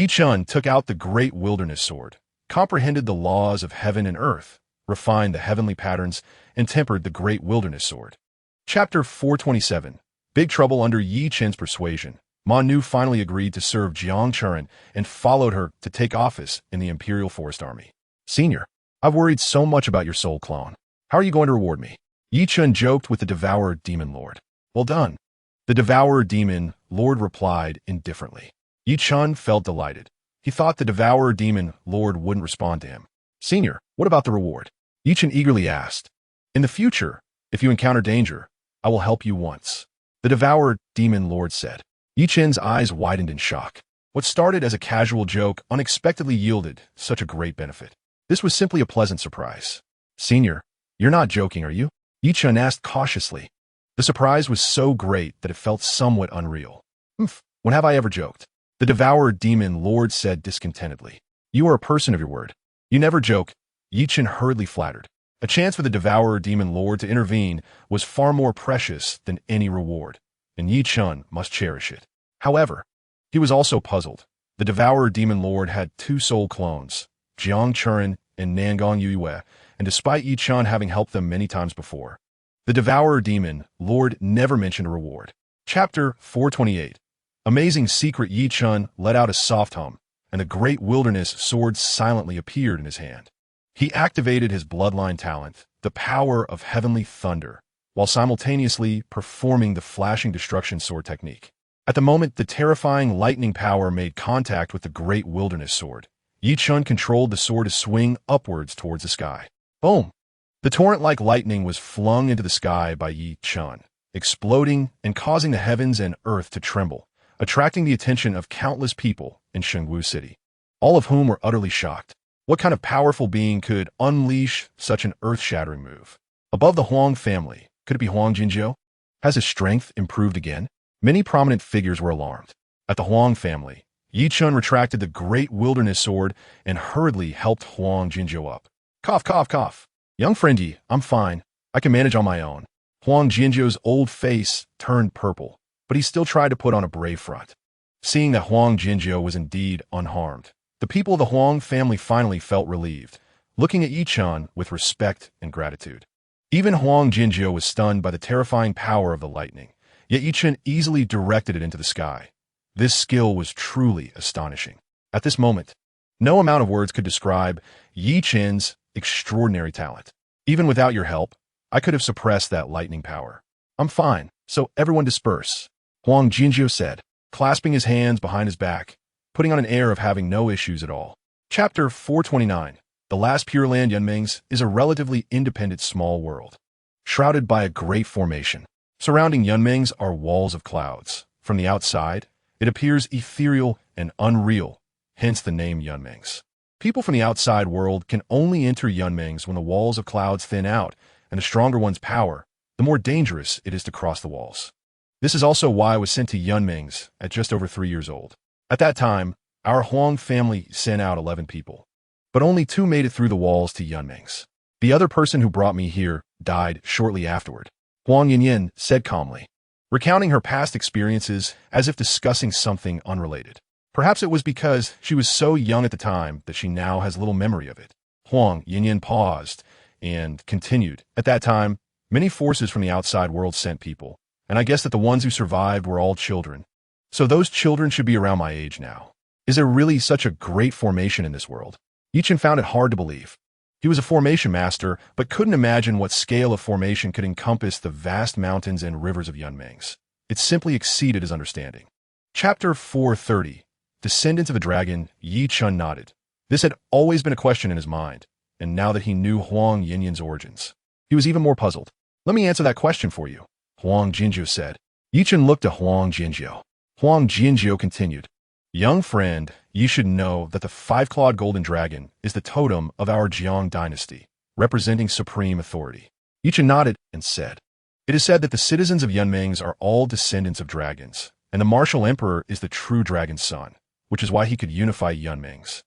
Chen took out the Great Wilderness Sword, comprehended the laws of heaven and earth, refined the heavenly patterns, and tempered the Great Wilderness Sword. Chapter 427. Big Trouble under Chen's persuasion. Ma Nu finally agreed to serve Jiang Churen and followed her to take office in the Imperial Forest Army. Senior, I've worried so much about your soul clone. How are you going to reward me? Chen joked with the Devourer Demon Lord. Well done. The Devourer Demon Lord replied indifferently. Chen felt delighted. He thought the Devourer Demon Lord wouldn't respond to him. Senior, what about the reward? Chen eagerly asked. In the future, if you encounter danger, I will help you once. The Devourer Demon Lord said. Chen's eyes widened in shock. What started as a casual joke unexpectedly yielded such a great benefit. This was simply a pleasant surprise. Senior, you're not joking, are you? Chen asked cautiously. The surprise was so great that it felt somewhat unreal. When have I ever joked? The Devourer Demon Lord said discontentedly. You are a person of your word. You never joke. Chen hurriedly flattered. A chance for the Devourer Demon Lord to intervene was far more precious than any reward, and Chen must cherish it. However, he was also puzzled. The Devourer Demon Lord had two soul clones, Jiang Churen and Nangong Yue, and despite Chen having helped them many times before, the Devourer Demon Lord never mentioned a reward. Chapter 428. Amazing Secret. Chen let out a soft hum, and the Great Wilderness Sword silently appeared in his hand. He activated his bloodline talent, the power of heavenly thunder, while simultaneously performing the flashing destruction sword technique. At the moment the terrifying lightning power made contact with the Great Wilderness Sword, Chen controlled the sword to swing upwards towards the sky. Boom! The torrent-like lightning was flung into the sky by Chen, exploding and causing the heavens and earth to tremble, attracting the attention of countless people in Shengwu City, all of whom were utterly shocked. What kind of powerful being could unleash such an earth-shattering move? Above the Huang family, could it be Huang Jinzhou? Has his strength improved again? Many prominent figures were alarmed. At the Huang family, Chen retracted the Great Wilderness Sword and hurriedly helped Huang Jinzhou up. Cough, cough, cough. Young friendy, I'm fine. I can manage on my own. Huang Jinzhou's old face turned purple, but he still tried to put on a brave front. Seeing that Huang Jinzhou was indeed unharmed, the people of the Huang family finally felt relieved, looking at Chen with respect and gratitude. Even Huang Jinzhou was stunned by the terrifying power of the lightning, yet Chen easily directed it into the sky. This skill was truly astonishing. At this moment, no amount of words could describe Chen's extraordinary talent. Even without your help, I could have suppressed that lightning power. I'm fine, so everyone disperse, Huang Jinzhou said, clasping his hands behind his back, putting on an air of having no issues at all. Chapter 429. The last Pure Land Yunmings is a relatively independent small world, shrouded by a great formation. Surrounding Yunmings are walls of clouds. From the outside, it appears ethereal and unreal, hence the name Yunmings. People from the outside world can only enter Yunmings when the walls of clouds thin out, and the stronger one's power, the more dangerous it is to cross the walls. This is also why I was sent to Yunmings at just over 3 years old. At that time, our Huang family sent out 11 people, but only 2 made it through the walls to Yunmings. The other person who brought me here died shortly afterward, Huang Yinyin said calmly, recounting her past experiences as if discussing something unrelated. Perhaps it was because she was so young at the time that she now has little memory of it. Huang Yinyin paused and continued. At that time, many forces from the outside world sent people, and I guess that the ones who survived were all children. So those children should be around my age now. Is there really such a great formation in this world? Chen found it hard to believe. He was a formation master, but couldn't imagine what scale of formation could encompass the vast mountains and rivers of Yunmings. It simply exceeded his understanding. Chapter 430. Descendants of a Dragon. Chen nodded. This had always been a question in his mind, and now that he knew Huang Yinyin's origins, he was even more puzzled. Let me answer that question for you, Huang Jinzhou said. Chen looked at Huang Jinzhou. Huang Jianjiu continued. Young friend, you should know that the five-clawed golden dragon is the totem of our Jiang dynasty, representing supreme authority. Yichen nodded and said, It is said that the citizens of Yunmings are all descendants of dragons, and the martial emperor is the true dragon's son, which is why he could unify Yunmings,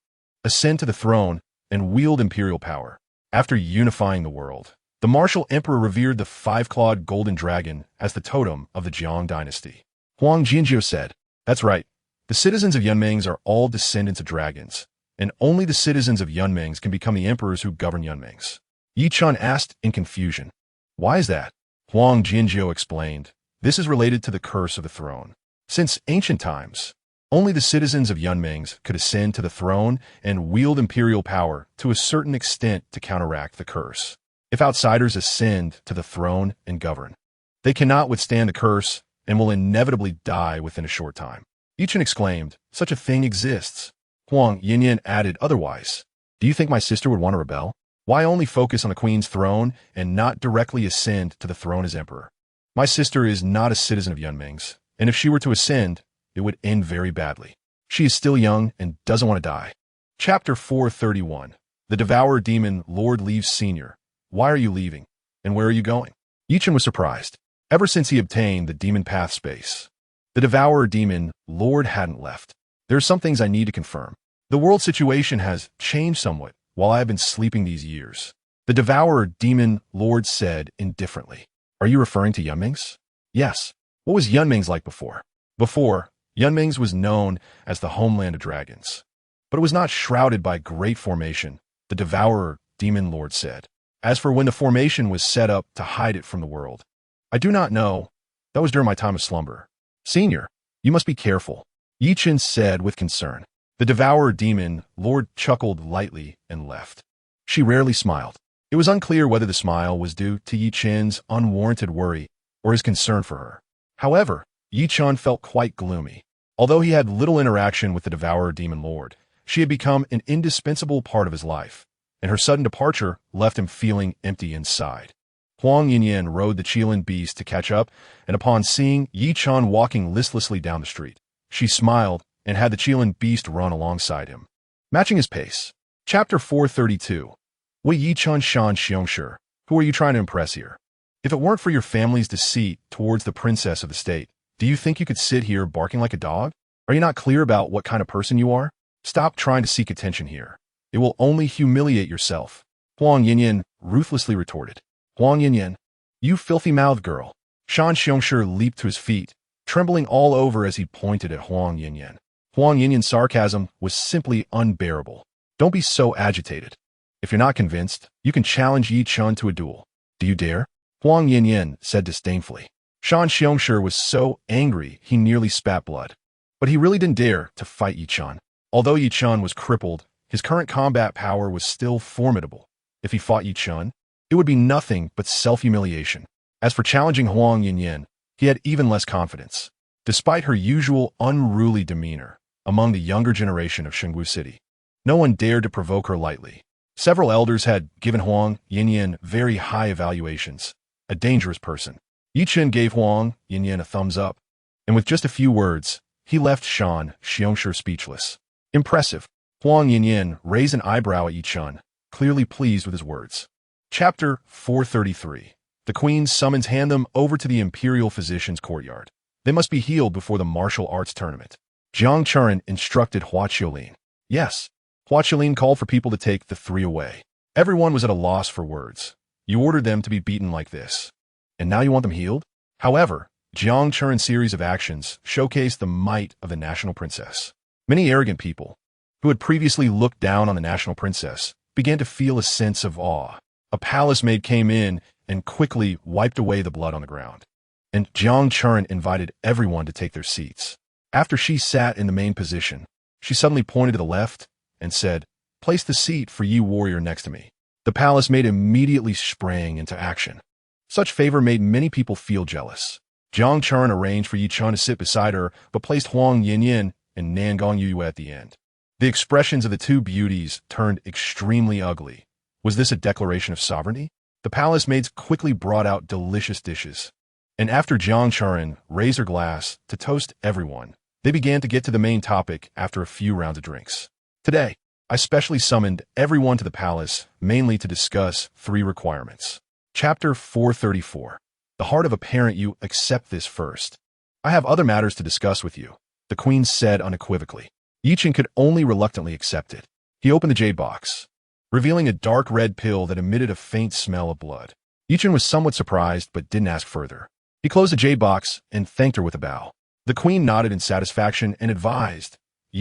ascend to the throne, and wield imperial power. After unifying the world, the martial emperor revered the five-clawed golden dragon as the totem of the Jiang dynasty. Huang Jianjiu said, That's right. The citizens of Yunmings are all descendants of dragons, and only the citizens of Yunmings can become the emperors who govern Yunmings. Yi Chun asked in confusion, Why is that? Huang Jianjiu explained, This is related to the curse of the throne. Since ancient times, only the citizens of Yunmings could ascend to the throne and wield imperial power to a certain extent to counteract the curse. If outsiders ascend to the throne and govern, they cannot withstand the curse and will inevitably die within a short time. Yichen exclaimed, Such a thing exists. Huang Yinyan added otherwise. Do you think my sister would want to rebel? Why only focus on the queen's throne and not directly ascend to the throne as emperor? My sister is not a citizen of Yunmings, and if she were to ascend, it would end very badly. She is still young and doesn't want to die. Chapter 431. The Devourer Demon Lord leaves Senior. Why are you leaving? And where are you going? Yichen was surprised. Ever since he obtained the demon path space, the Devourer Demon Lord hadn't left. There are some things I need to confirm. The world situation has changed somewhat while I have been sleeping these years. The Devourer Demon Lord said indifferently. Are you referring to Yunmings? Yes. What was Yunmings like before? Before, Yunmings was known as the homeland of dragons. But it was not shrouded by great formation, the Devourer Demon Lord said. As for when the formation was set up to hide it from the world, I do not know. That was during my time of slumber. Senior, you must be careful, Yichen said with concern. The Devourer Demon Lord chuckled lightly and left. She rarely smiled. It was unclear whether the smile was due to Yichen's unwarranted worry or his concern for her. However, Yichen felt quite gloomy. Although he had little interaction with the Devourer Demon Lord, she had become an indispensable part of his life, and her sudden departure left him feeling empty inside. Huang Yinyan rode the Qilin beast to catch up, and upon seeing Yichen walking listlessly down the street, she smiled and had the Qilin beast run alongside him, matching his pace. Chapter 432. Wei Yichen Shan Xiongshi, who are you trying to impress here? If it weren't for your family's deceit towards the princess of the state, do you think you could sit here barking like a dog? Are you not clear about what kind of person you are? Stop trying to seek attention here. It will only humiliate yourself. Huang Yinyan ruthlessly retorted. Huang Yinyan, you filthy-mouthed girl. Shan Xiongshi leaped to his feet, trembling all over as he pointed at Huang Yinyan. Huang Yinyan's sarcasm was simply unbearable. Don't be so agitated. If you're not convinced, you can challenge Yi Chun to a duel. Do you dare? Huang Yinyan said disdainfully. Shan Xiongshi was so angry he nearly spat blood. But he really didn't dare to fight Yi Chun. Although Yi Chun was crippled, his current combat power was still formidable. If he fought Yi Chun, it would be nothing but self-humiliation. As for challenging Huang Yinyan, he had even less confidence. Despite her usual unruly demeanor among the younger generation of Shengwu City, no one dared to provoke her lightly. Several elders had given Huang Yinyan very high evaluations. A dangerous person. Yichen gave Huang Yinyan a thumbs up, and with just a few words, he left Shan Xiongshi speechless. Impressive. Huang Yinyan raised an eyebrow at Yichen, clearly pleased with his words. Chapter 433. The queen summons hand them over to the imperial physician's courtyard. They must be healed before the martial arts tournament. Jiang Churen instructed Hua Qiulin. Yes. Hua Qiulin called for people to take the three away. Everyone was at a loss for words. You ordered them to be beaten like this. And now you want them healed? However, Jiang Churen's series of actions showcased the might of the national princess. Many arrogant people, who had previously looked down on the national princess, began to feel a sense of awe. A palace maid came in and quickly wiped away the blood on the ground. And Jiang Churen invited everyone to take their seats. After she sat in the main position, she suddenly pointed to the left and said, "Place the seat for you warrior next to me." The palace maid immediately sprang into action. Such favor made many people feel jealous. Jiang Churen arranged for Yi Chun to sit beside her, but placed Huang Yinyan and Nan Gongyue at the end. The expressions of the two beauties turned extremely ugly. Was this a declaration of sovereignty? The palace maids quickly brought out delicious dishes. And after Jiang Chuan raised her glass to toast everyone, they began to get to the main topic after a few rounds of drinks. Today, I specially summoned everyone to the palace mainly to discuss 3 requirements. Chapter 434. The heart of a parent. You accept this first. I have other matters to discuss with you, the queen said unequivocally. Chen could only reluctantly accept it. He opened the jade box, revealing a dark red pill that emitted a faint smell of blood. Chen was somewhat surprised but didn't ask further. He closed the jade box and thanked her with a bow. The queen nodded in satisfaction and advised,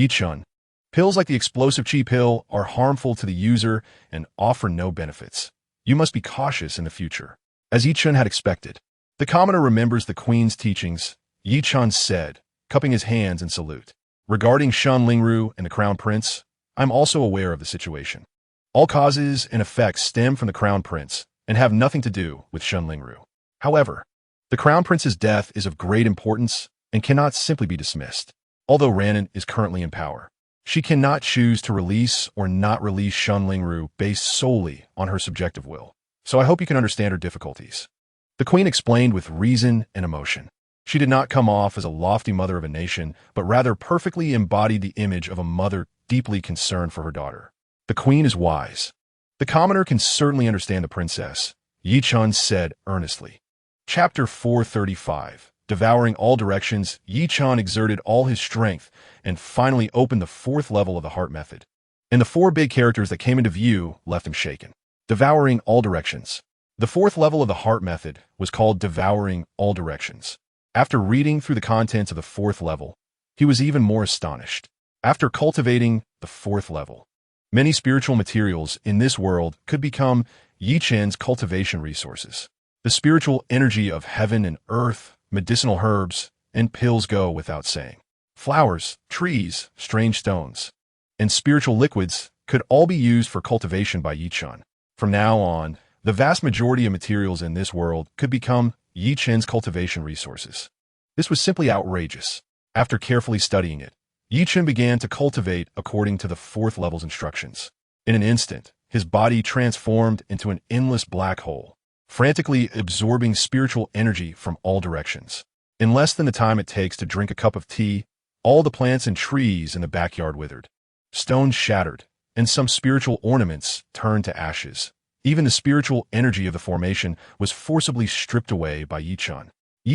Chen, pills like the explosive chi pill are harmful to the user and offer no benefits. You must be cautious in the future. As Chen had expected, the commoner remembers the queen's teachings, Chen said, cupping his hands in salute. Regarding Shen Lingru and the crown prince, I'm also aware of the situation. All causes and effects stem from the crown prince and have nothing to do with Shen Lingru. However, the crown prince's death is of great importance and cannot simply be dismissed. Although Ranan is currently in power, she cannot choose to release or not release Shen Lingru based solely on her subjective will. So I hope you can understand her difficulties. The queen explained with reason and emotion. She did not come off as a lofty mother of a nation, but rather perfectly embodied the image of a mother deeply concerned for her daughter. The queen is wise. The commoner can certainly understand the princess, Chen said earnestly. Chapter 435. Devouring all directions. Chen exerted all his strength and finally opened the 4th level of the heart method. And the 4 big characters that came into view left him shaken. Devouring all directions. The 4th level of the heart method was called devouring all directions. After reading through the contents of the 4th level, he was even more astonished. After cultivating the 4th level, many spiritual materials in this world could become Chen's cultivation resources. The spiritual energy of heaven and earth, medicinal herbs, and pills go without saying. Flowers, trees, strange stones, and spiritual liquids could all be used for cultivation by Chen. From now on, the vast majority of materials in this world could become Chen's cultivation resources. This was simply outrageous. After carefully studying it, Chen began to cultivate according to the 4th level's instructions. In an instant, his body transformed into an endless black hole, frantically absorbing spiritual energy from all directions. In less than the time it takes to drink a cup of tea, all the plants and trees in the backyard withered. Stones shattered, and some spiritual ornaments turned to ashes. Even the spiritual energy of the formation was forcibly stripped away by Chen.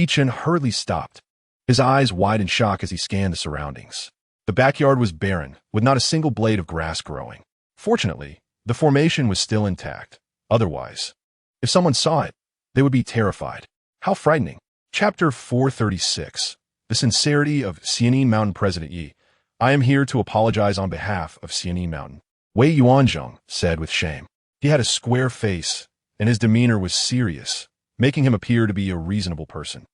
Chen hurriedly stopped, his eyes wide in shock as he scanned the surroundings. The backyard was barren, with not a single blade of grass growing. Fortunately, the formation was still intact. Otherwise, if someone saw it, they would be terrified. How frightening. Chapter 436. The sincerity of Xianin Mountain President Yi. I am here to apologize on behalf of Xianin Mountain. Wei Yuanzhong said with shame. He had a square face, and his demeanor was serious, making him appear to be a reasonable person.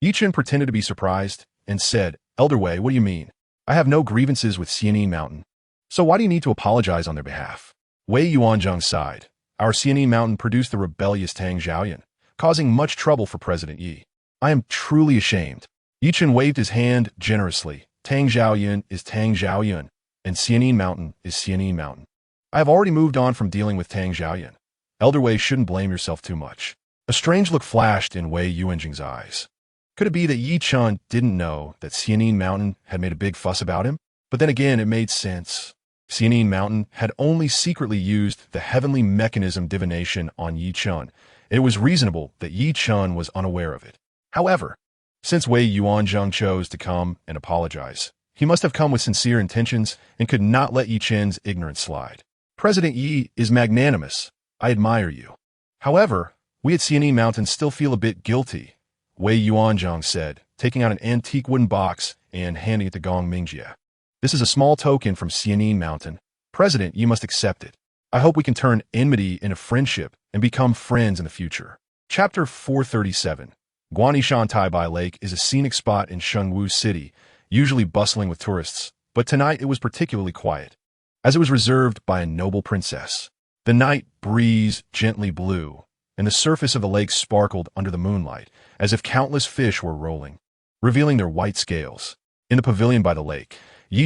Chen pretended to be surprised and said, Elder Wei, what do you mean? I have no grievances with Xianin Mountain. So why do you need to apologize on their behalf? Wei Yuanzhong sighed. Our Xianin Mountain produced the rebellious Tang Zhaoyun, causing much trouble for President Yi. I am truly ashamed. Chen waved his hand generously. Tang Zhaoyun is Tang Zhaoyun, and Xianin Mountain is Xianin Mountain. I have already moved on from dealing with Tang Zhaoyun. Elder Wei shouldn't blame yourself too much. A strange look flashed in Wei Yuanzhong's eyes. Could it be that Chen didn't know that Xianin Mountain had made a big fuss about him? But then again, it made sense. Xianin Mountain had only secretly used the heavenly mechanism divination on Chen, and it was reasonable that Chen was unaware of it. However, since Wei Yuanzhong chose to come and apologize, he must have come with sincere intentions and could not let Chen's ignorance slide. President Yi is magnanimous. I admire you. However, we at Xianin Mountain still feel a bit guilty, Wei Yuanzhong said, taking out an antique wooden box and handing it to Gong Mingjie. This is a small token from Xianin Mountain. President, you must accept it. I hope we can turn enmity into friendship and become friends in the future. Chapter 437. Guanishan Taibai Lake is a scenic spot in Shengwu City, usually bustling with tourists, but tonight it was particularly quiet, as it was reserved by a noble princess. The night breeze gently blew, and the surface of the lake sparkled under the moonlight, as if countless fish were rolling, revealing their white scales. In the pavilion by the lake,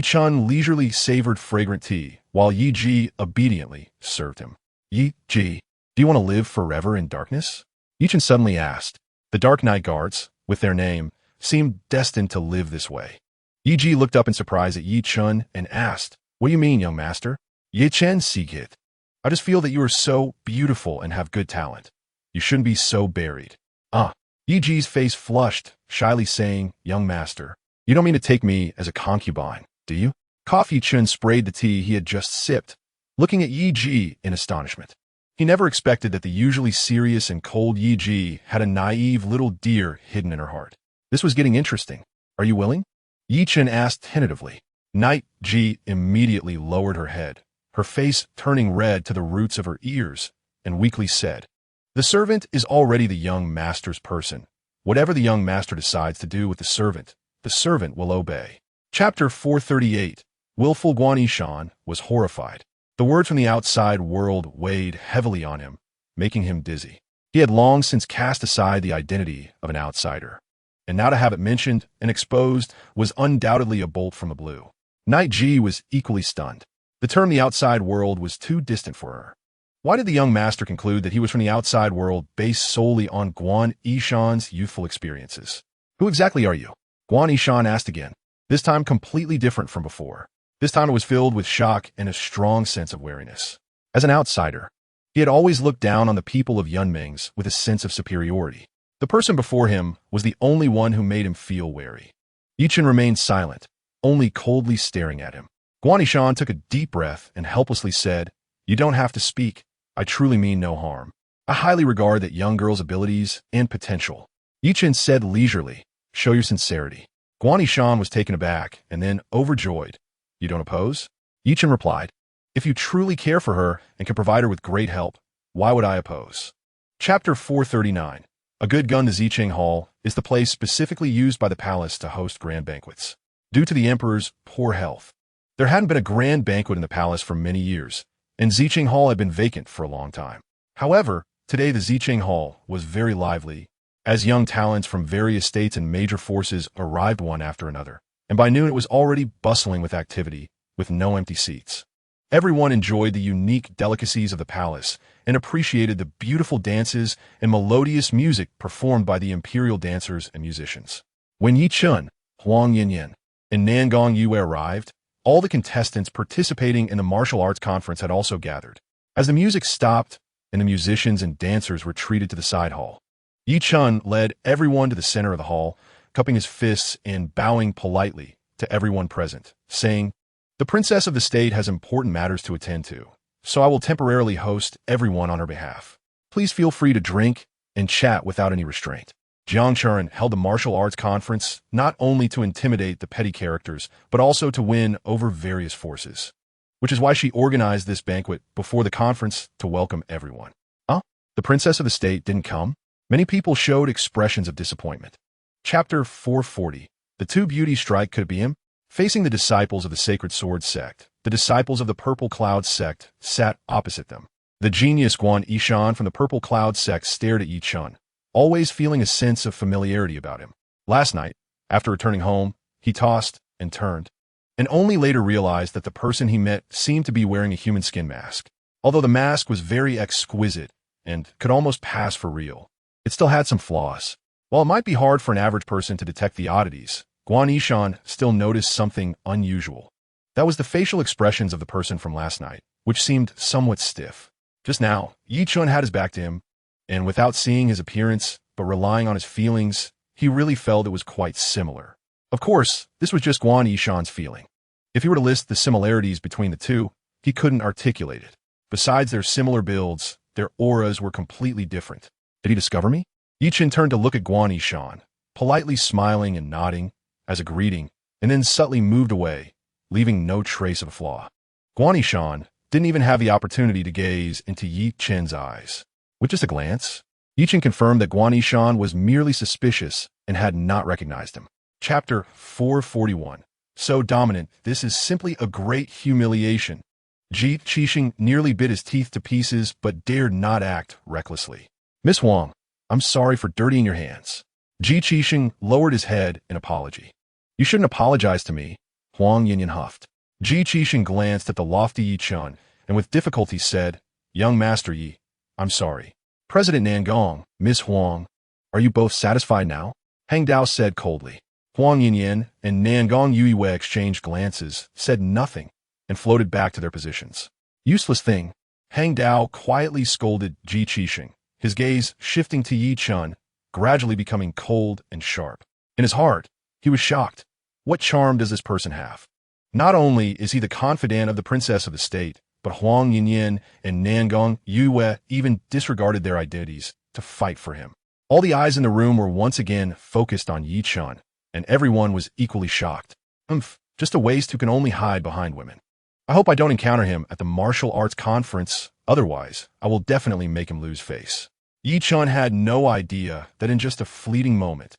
Chen leisurely savored fragrant tea, while Yi Ji obediently served him. Yi Ji, do you want to live forever in darkness? Chen suddenly asked. The dark night guards, with their name, seemed destined to live this way. Yi Ji looked up in surprise at Yi Chen and asked, "What do you mean, young master?" "Yi Chen Sigit. I just feel that you are so beautiful and have good talent. You shouldn't be so buried." Yi Ji's face flushed, shyly saying, "Young master, you don't mean to take me as a concubine, do you?" Yi Chen sprayed the tea he had just sipped, looking at Yi Ji in astonishment. He never expected that the usually serious and cold Yi Ji had a naive little deer hidden in her heart. This was getting interesting. "Are you willing?" Yi Chen asked tentatively. Night Ji immediately lowered her head, her face turning red to the roots of her ears, and weakly said, "The servant is already the young master's person. Whatever the young master decides to do with the servant will obey." Chapter 438. Willful Guan Yishan was horrified. The words from the outside world weighed heavily on him, making him dizzy. He had long since cast aside the identity of an outsider, and now to have it mentioned and exposed was undoubtedly a bolt from the blue. Night Ji was equally stunned. The term the outside world was too distant for her. Why did the young master conclude that he was from the outside world based solely on Guan Yishan's youthful experiences? "Who exactly are you?" Guan Yishan asked again, this time completely different from before. This time it was filled with shock and a strong sense of wariness. As an outsider, he had always looked down on the people of Yunming's with a sense of superiority. The person before him was the only one who made him feel wary. Yi Chen remained silent, only coldly staring at him. Guan Yishan took a deep breath and helplessly said, "You don't have to speak. I truly mean no harm. I highly regard that young girl's abilities and potential." Yi Chen said leisurely, "Show your sincerity." Guan Yishan was taken aback and then overjoyed. "You don't oppose?" Yi Chen replied, "If you truly care for her and can provide her with great help, why would I oppose?" Chapter 439. A good gun. The Zicheng Hall is the place specifically used by the palace to host grand banquets. Due to the emperor's poor health, there hadn't been a grand banquet in the palace for many years, and Zicheng Hall had been vacant for a long time. However, today the Zicheng Hall was very lively, as young talents from various states and major forces arrived one after another, and by noon it was already bustling with activity, with no empty seats. Everyone enjoyed the unique delicacies of the palace and appreciated the beautiful dances and melodious music performed by the imperial dancers and musicians. When Yi Chen, Huang Yinyan, and Nangong Yue arrived, all the contestants participating in the martial arts conference had also gathered. As the music stopped and the musicians and dancers retreated to the side hall, Yi Chen led everyone to the center of the hall, cupping his fists and bowing politely to everyone present, saying, "The princess of the state has important matters to attend to, so I will temporarily host everyone on her behalf. Please feel free to drink and chat without any restraint." Jiang Churen held the martial arts conference not only to intimidate the petty characters, but also to win over various forces, which is why she organized this banquet before the conference to welcome everyone. The princess of the state didn't come? Many people showed expressions of disappointment. Chapter 440. The two beauties strike. Could it be him? Facing the disciples of the Sacred Sword sect, the disciples of the Purple Cloud sect sat opposite them. The genius Guan Yishan from the Purple Cloud sect stared at Yi Chen, always feeling a sense of familiarity about him. Last night, after returning home, he tossed and turned, and only later realized that the person he met seemed to be wearing a human skin mask. Although the mask was very exquisite and could almost pass for real, it still had some flaws. While it might be hard for an average person to detect the oddities, Guan Yishan still noticed something unusual. That was the facial expressions of the person from last night, which seemed somewhat stiff. Just now, Yi Chen had his back to him, and without seeing his appearance, but relying on his feelings, he really felt it was quite similar. Of course, this was just Guan Yishan's feeling. If he were to list the similarities between the two, he couldn't articulate it. Besides their similar builds, their auras were completely different. Did he discover me? Yi Chen turned to look at Guan Yishan, politely smiling and nodding as a greeting, and then subtly moved away, leaving no trace of a flaw. Guan Yishan didn't even have the opportunity to gaze into Yi Chen's eyes. With just a glance, Yi Chen confirmed that Guan Yishan was merely suspicious and had not recognized him. Chapter 441. So dominant, this is simply a great humiliation. Ji Qixing nearly bit his teeth to pieces but dared not act recklessly. "Miss Huang, I'm sorry for dirtying your hands." Ji Qixing lowered his head in apology. "You shouldn't apologize to me," Huang Yinyan huffed. Ji Qixing glanced at the lofty Yi Chen and with difficulty said, "Young Master Yi, I'm sorry." "President Nangong, Miss Huang, are you both satisfied now?" Hang Dao said coldly. Huang Yinyan and Nangong Yuiwei exchanged glances, said nothing, and floated back to their positions. Useless thing. Hang Dao quietly scolded Ji Qixing, his gaze shifting to Yi Chun, gradually becoming cold and sharp. In his heart, he was shocked. What charm does this person have? Not only is he the confidant of the princess of the state, but Huang Yinyan and Nangong Yuiwei even disregarded their identities to fight for him. All the eyes in the room were once again focused on Yi Chun, and everyone was equally shocked. Just a waste who can only hide behind women. I hope I don't encounter him at the martial arts conference, otherwise I will definitely make him lose face. Yi Chun had no idea that in just a fleeting moment,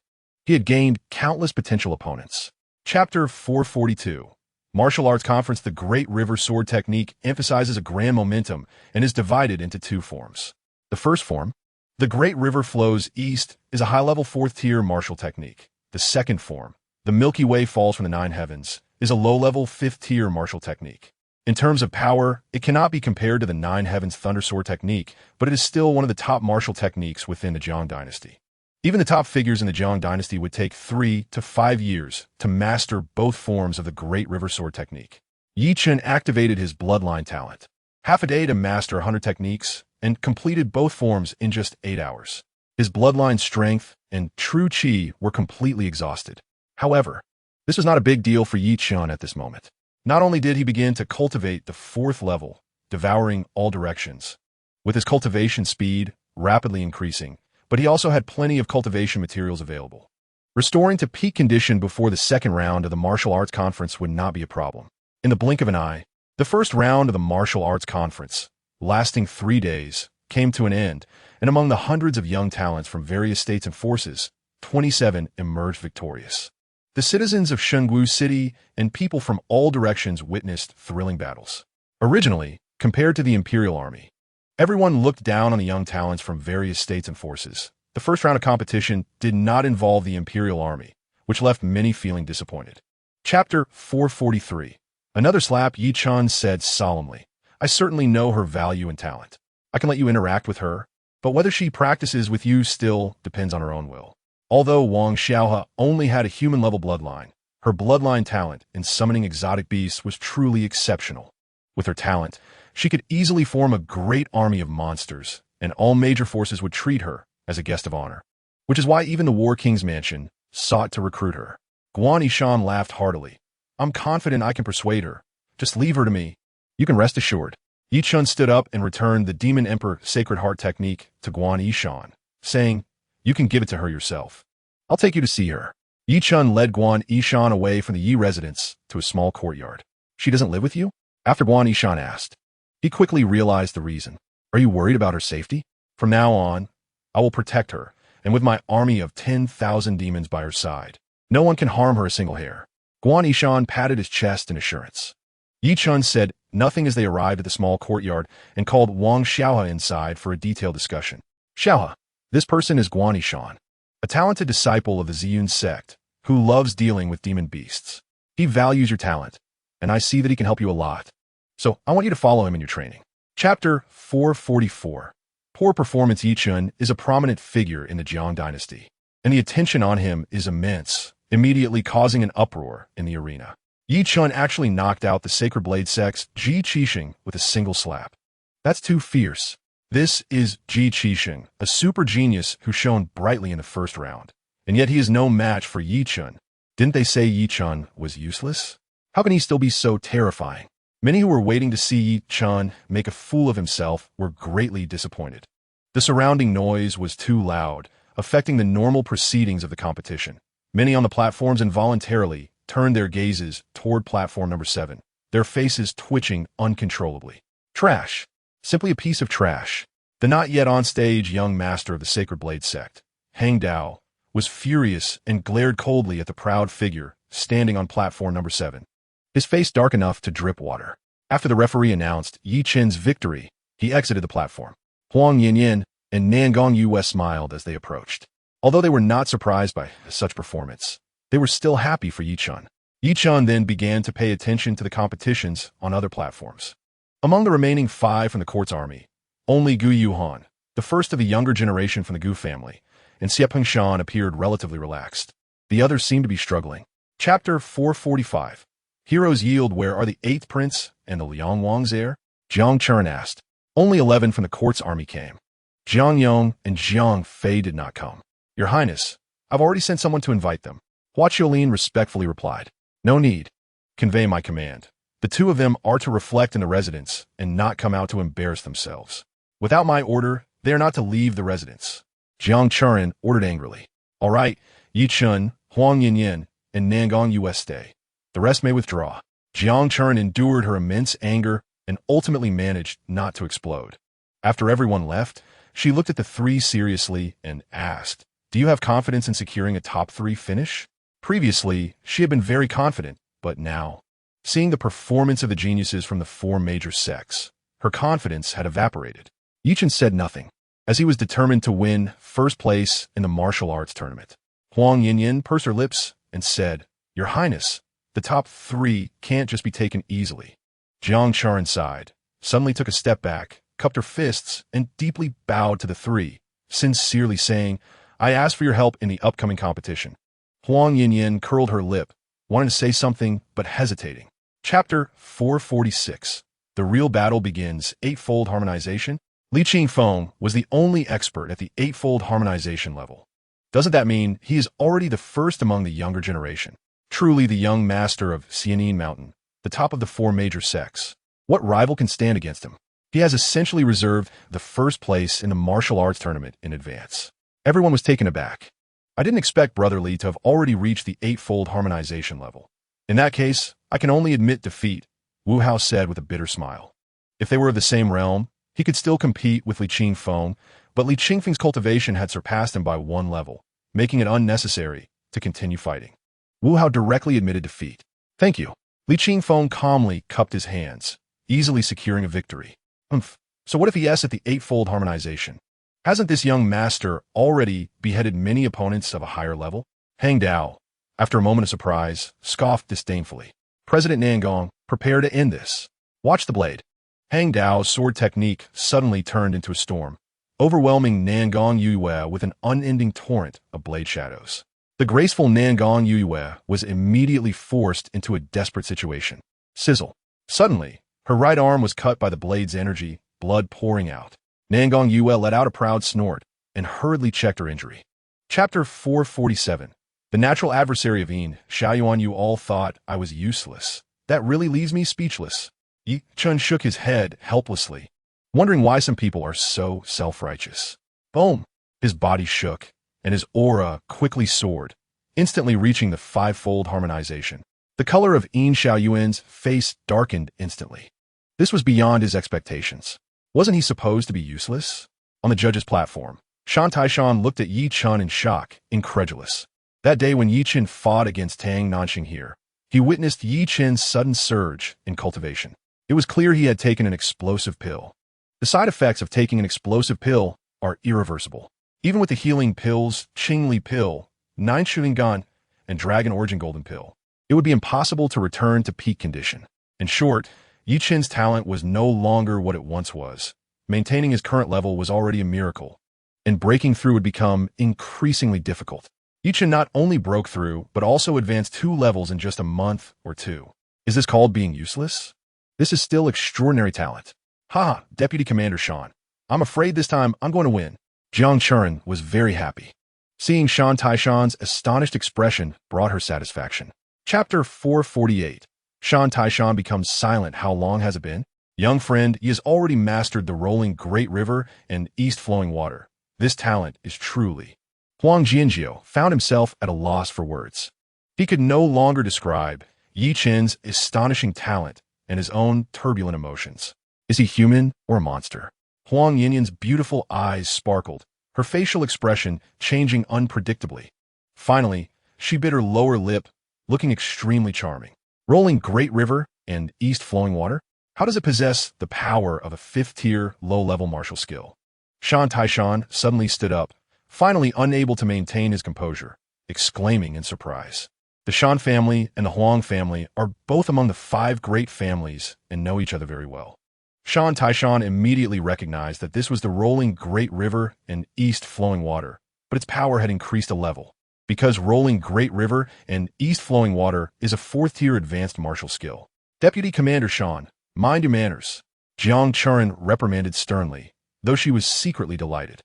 he had gained countless potential opponents. Chapter 442. Martial Arts Conference. The Great River Sword Technique emphasizes a grand momentum and is divided into two forms. The first form, the Great River Flows East, is a high-level fourth-tier martial technique. The second form, the Milky Way Falls from the Nine Heavens, is a low-level fifth-tier martial technique. In terms of power, it cannot be compared to the Nine Heavens Thunder Sword technique, but it is still one of the top martial techniques within the Zhang dynasty. Even the top figures in the Zhang dynasty would take 3 to 5 years to master both forms of the Great River Sword technique. Yi Chen activated his bloodline talent, half a day to master 100 techniques, and completed both forms in just 8 hours. His bloodline strength and true qi were completely exhausted. However, this was not a big deal for Yi Chen at this moment. Not only did he begin to cultivate the fourth level, devouring all directions, with his cultivation speed rapidly increasing, but he also had plenty of cultivation materials available. Restoring to peak condition before the second round of the martial arts conference would not be a problem. In the blink of an eye, the first round of the martial arts conference, lasting 3 days, came to an end, and among the hundreds of young talents from various states and forces, 27 emerged victorious. The citizens of Shengwu City and people from all directions witnessed thrilling battles. Originally, compared to the Imperial Army, everyone looked down on the young talents from various states and forces. The first round of competition did not involve the Imperial Army, which left many feeling disappointed. Chapter 443. Another slap. Yi Chen said solemnly, I certainly know her value and talent. I can let you interact with her, but whether she practices with you still depends on her own will. Although Wang Xiaohe only had a human-level bloodline, her bloodline talent in summoning exotic beasts was truly exceptional. With her talent, she could easily form a great army of monsters, and all major forces would treat her as a guest of honor, which is why even the War King's mansion sought to recruit her. Guan Yishan laughed heartily. I'm confident I can persuade her. Just leave her to me. You can rest assured. Yi Chen stood up and returned the Demon Emperor Sacred Heart technique to Guan Yishan, saying, You can give it to her yourself. I'll take you to see her. Yi Chen led Guan Yishan away from the Yi residence to a small courtyard. She doesn't live with you? After Guan Yishan asked. He quickly realized the reason. Are you worried about her safety? From now on, I will protect her, and with my army of 10,000 demons by her side, no one can harm her a single hair. Guan Yishan patted his chest in assurance. Yi Chen said nothing as they arrived at the small courtyard and called Wang Xiaohe inside for a detailed discussion. Xiaohe, this person is Guan Yishan, a talented disciple of the Ziyun sect who loves dealing with demon beasts. He values your talent, and I see that he can help you a lot. So I want you to follow him in your training. Chapter 444. Poor performance. Yi Chen is a prominent figure in the Jiang dynasty, and the attention on him is immense, immediately causing an uproar in the arena. Yi Chen actually knocked out the Sacred Blade Sect's Ji Qixing with a single slap. That's too fierce. This is Ji Qixing, a super genius who shone brightly in the first round, and yet he is no match for Yi Chen. Didn't they say Yi Chen was useless? How can he still be so terrifying? Many who were waiting to see Yi Chen make a fool of himself were greatly disappointed. The surrounding noise was too loud, affecting the normal proceedings of the competition. Many on the platforms involuntarily turned their gazes toward platform number 7, their faces twitching uncontrollably. Trash. Simply a piece of trash. The not yet on stage young master of the Sacred Blade sect, Hang Dao, was furious and glared coldly at the proud figure standing on platform number 7. His face dark enough to drip water. After the referee announced Yi Chen's victory, he exited the platform. Huang Yinyan and Nangong Yuiwei smiled as they approached. Although they were not surprised by such performance, they were still happy for Yi Chen. Yi Chen then began to pay attention to the competitions on other platforms. Among the remaining 5 from the court's army, only Gu Yuhan, the first of the younger generation from the Gu family, and Siepeng Shan appeared relatively relaxed. The others seemed to be struggling. Chapter 445. Heroes yield. Where are the 8th prince and the Liang Wang's heir? Jiang Chen asked. Only 11 from the court's army came. Jiang Yong and Jiang Fei did not come. Your Highness, I've already sent someone to invite them. Hua Qiulin respectfully replied. No need. Convey my command. The 2 of them are to reflect in the residence and not come out to embarrass themselves. Without my order, they are not to leave the residence. Jiang Chen ordered angrily. All right, Yi Chun, Huang Yinyin, and Nangong Yue stay. The rest may withdraw. Jiang Chen endured her immense anger and ultimately managed not to explode. After everyone left, she looked at the 3 seriously and asked, do you have confidence in securing a top 3 finish? Previously, she had been very confident, but now, seeing the performance of the geniuses from the 4 major sects, her confidence had evaporated. Yi Chen said nothing, as he was determined to win first place in the martial arts tournament. Huang Yinyin pursed her lips and said, Your Highness, the top 3 can't just be taken easily. Jiang Chen sighed, suddenly took a step back, cupped her fists, and deeply bowed to the 3, sincerely saying, I ask for your help in the upcoming competition. Huang Yinyin curled her lip, wanting to say something but hesitating. Chapter 446. The real battle begins. 8-fold harmonization. Li Qingfeng was the only expert at the 8-fold harmonization level. Doesn't that mean he is already the first among the younger generation? Truly the young master of Xianin Mountain, the top of the 4 major sects. What rival can stand against him? He has essentially reserved the first place in the martial arts tournament in advance. Everyone was taken aback. I didn't expect Brother Li to have already reached the 8-fold harmonization level. In that case, I can only admit defeat, Wu Hao said with a bitter smile. If they were of the same realm, he could still compete with Li Qingfeng, but Li Qingfeng's cultivation had surpassed him by 1 level, making it unnecessary to continue fighting. Wu Hao directly admitted defeat. Thank you. Li Qingfeng calmly cupped his hands, easily securing a victory. So what if he asks at the 8-fold harmonization? Hasn't this young master already beheaded many opponents of a higher level? Hang Dao, after a moment of surprise, scoffed disdainfully. President Nangong, prepare to end this. Watch the blade. Hang Dao's sword technique suddenly turned into a storm, overwhelming Nangong Yue with an unending torrent of blade shadows. The graceful Nangong Yue was immediately forced into a desperate situation. Sizzle. Suddenly, her right arm was cut by the blade's energy, blood pouring out. Nangong Yue let out a proud snort and hurriedly checked her injury. Chapter 447. The natural adversary of Yin, Xiaoyuan. You all thought I was useless. That really leaves me speechless. Yi Chen shook his head helplessly, wondering why some people are so self-righteous. Boom! His body shook, and his aura quickly soared, instantly reaching the 5-fold harmonization. The color of Yin Xiaoyuan's face darkened instantly. This was beyond his expectations. Wasn't he supposed to be useless? On the judge's platform, Shan Taishan looked at Yi Chen in shock, incredulous. That day when Yi Chen fought against Tang Nanxing here, he witnessed Yi Chen's sudden surge in cultivation. It was clear he had taken an explosive pill. The side effects of taking an explosive pill are irreversible. Even with the healing pills, Qingli pill, 9 Shuningan, and Dragon Origin Golden pill, it would be impossible to return to peak condition. In short, Yi Chen's talent was no longer what it once was. Maintaining his current level was already a miracle, and breaking through would become increasingly difficult. Yi Chen not only broke through, but also advanced 2 levels in just a month or 2. Is this called being useless? This is still extraordinary talent. Ha, Deputy Commander Shan. I'm afraid this time I'm going to win. Jiang Chen was very happy. Seeing Shan Taishan's astonished expression brought her satisfaction. Chapter 448. Shan Taishan becomes silent. How long has it been? Young friend, he has already mastered the rolling Great River and east-flowing water. This talent is truly... Huang Jianjiu found himself at a loss for words. He could no longer describe Yi Chen's astonishing talent and his own turbulent emotions. Is he human or a monster? Huang Yinyin's beautiful eyes sparkled, her facial expression changing unpredictably. Finally, she bit her lower lip, looking extremely charming. Rolling Great River and east-flowing water? How does it possess the power of a 5th-tier, low-level martial skill? Shan Taishan suddenly stood up, finally unable to maintain his composure, exclaiming in surprise. The Shan family and the Huang family are both among the 5 great families and know each other very well. Shan Taishan immediately recognized that this was the rolling Great River and east-flowing water, but its power had increased a level. Because rolling Great River and east-flowing water is a fourth-tier advanced martial skill. Deputy Commander Chen, mind your manners. Jiang Chuan reprimanded sternly, though she was secretly delighted.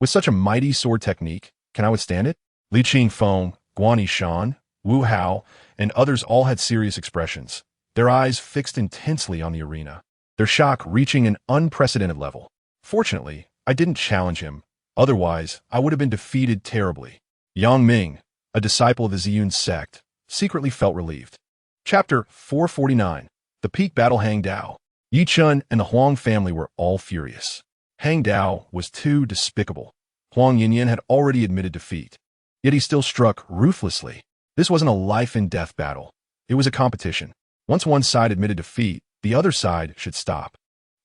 With such a mighty sword technique, can I withstand it? Li Qingfeng, Guan Yishan, Wu Hao, and others all had serious expressions, their eyes fixed intensely on the arena, their shock reaching an unprecedented level. Fortunately, I didn't challenge him, otherwise I would have been defeated terribly. Yang Ming, a disciple of the Ziyun sect, secretly felt relieved. Chapter 449. The Peak Battle. Hang Dao. Yi Chun and the Huang family were all furious. Hang Dao was too despicable. Huang Yinyan had already admitted defeat. Yet he still struck ruthlessly. This wasn't a life-and-death battle. It was a competition. Once one side admitted defeat, the other side should stop.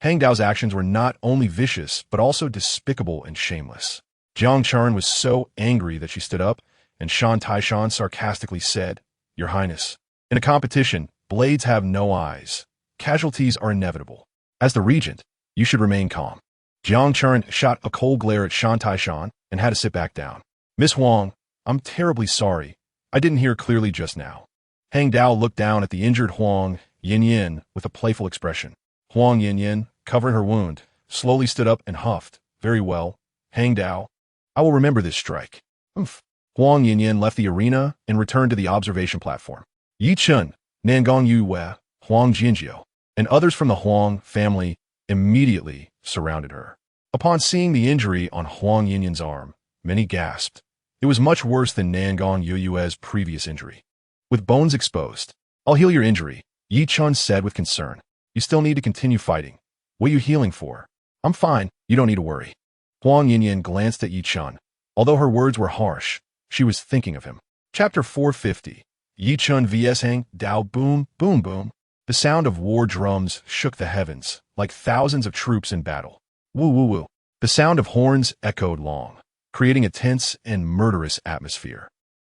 Hang Dao's actions were not only vicious, but also despicable and shameless. Jiang Chuan was so angry that she stood up, and Shan Taishan sarcastically said, "Your Highness, in a competition, blades have no eyes. Casualties are inevitable. As the regent, you should remain calm." Jiang Chuan shot a cold glare at Shan Taishan and had to sit back down. "Miss Huang, I'm terribly sorry. I didn't hear clearly just now." Hang Dao looked down at the injured Huang Yinyan with a playful expression. Huang Yinyan, covering her wound, slowly stood up and huffed. "Very well, Hang Dao. I will remember this strike." Huang Yinyan left the arena and returned to the observation platform. Yi Chun, Nangong Yue, Huang Jinjiu, and others from the Huang family immediately surrounded her. Upon seeing the injury on Huang Yinyan's arm, many gasped. It was much worse than Nangong Yue's previous injury. With bones exposed, "I'll heal your injury," Yi Chun said with concern. "You still need to continue fighting. What are you healing for?" "I'm fine, you don't need to worry." Huang Yinyan glanced at Yi Chun. Although her words were harsh, she was thinking of him. Chapter 450. Yi Chun vs Hang Dao. Boom, boom, boom. The sound of war drums shook the heavens, like thousands of troops in battle. Woo, woo, woo. The sound of horns echoed long, creating a tense and murderous atmosphere.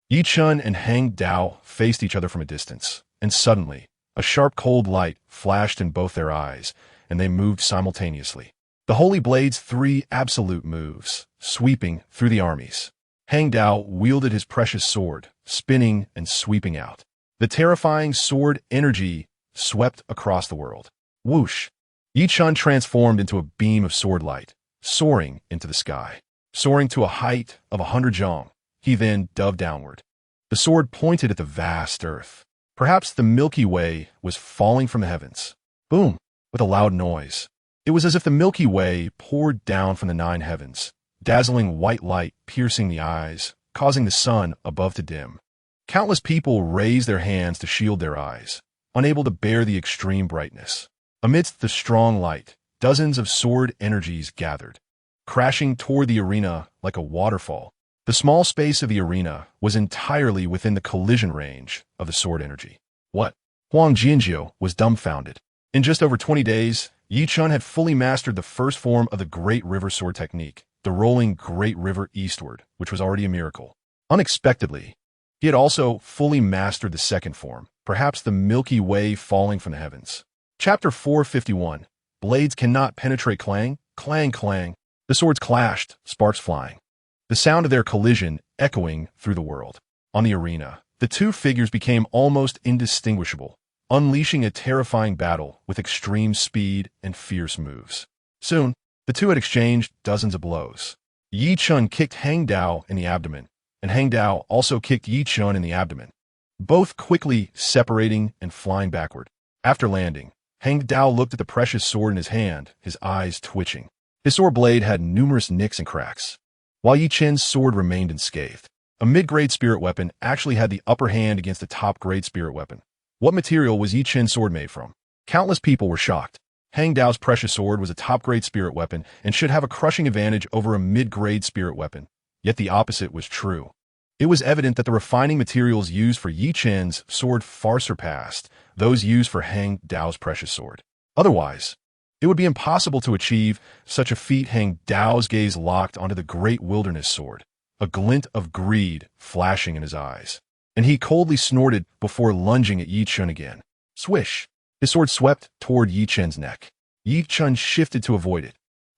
Yi Chun and Hang Dao faced each other from a distance, and suddenly, a sharp cold light flashed in both their eyes, and they moved simultaneously. The Holy Blade's three absolute moves, sweeping through the armies. Hang Dao wielded his precious sword, spinning and sweeping out. The terrifying sword energy swept across the world. Whoosh! Yi Chun transformed into a beam of sword light, soaring into the sky. Soaring to a height of 100 zhong, he then dove downward. The sword pointed at the vast earth. Perhaps the Milky Way was falling from the heavens. Boom! With a loud noise. It was as if the Milky Way poured down from the 9 heavens, dazzling white light piercing the eyes, causing the sun above to dim. Countless people raised their hands to shield their eyes, unable to bear the extreme brightness. Amidst the strong light, dozens of sword energies gathered, crashing toward the arena like a waterfall. The small space of the arena was entirely within the collision range of the sword energy. What? Huang Jinjiu was dumbfounded. In just over 20 days, Yi Chun had fully mastered the first form of the Great River sword technique, the rolling Great River eastward, which was already a miracle. Unexpectedly, he had also fully mastered the second form, perhaps the Milky Way falling from the heavens. Chapter 451. Blades cannot penetrate. Clang, clang, clang. The swords clashed, sparks flying. The sound of their collision echoing through the world. On the arena, the two figures became almost indistinguishable, unleashing a terrifying battle with extreme speed and fierce moves. Soon, the two had exchanged dozens of blows. Yi Chun kicked Hang Dao in the abdomen, and Hang Dao also kicked Yi Chun in the abdomen, both quickly separating and flying backward. After landing, Hang Dao looked at the precious sword in his hand, his eyes twitching. His sword blade had numerous nicks and cracks, while Yi Chun's sword remained unscathed. A mid-grade spirit weapon actually had the upper hand against a top-grade spirit weapon. What material was Yi Chun's sword made from? Countless people were shocked. Hang Dao's precious sword was a top-grade spirit weapon and should have a crushing advantage over a mid-grade spirit weapon. Yet the opposite was true. It was evident that the refining materials used for Yi Chun's sword far surpassed those used for Hang Dao's precious sword. Otherwise, it would be impossible to achieve such a feat. Hang Dao's gaze locked onto the great wilderness sword, a glint of greed flashing in his eyes, and he coldly snorted before lunging at Yi Chun again. Swish! His sword swept toward Yi Chun's neck. Yi Chun shifted to avoid it,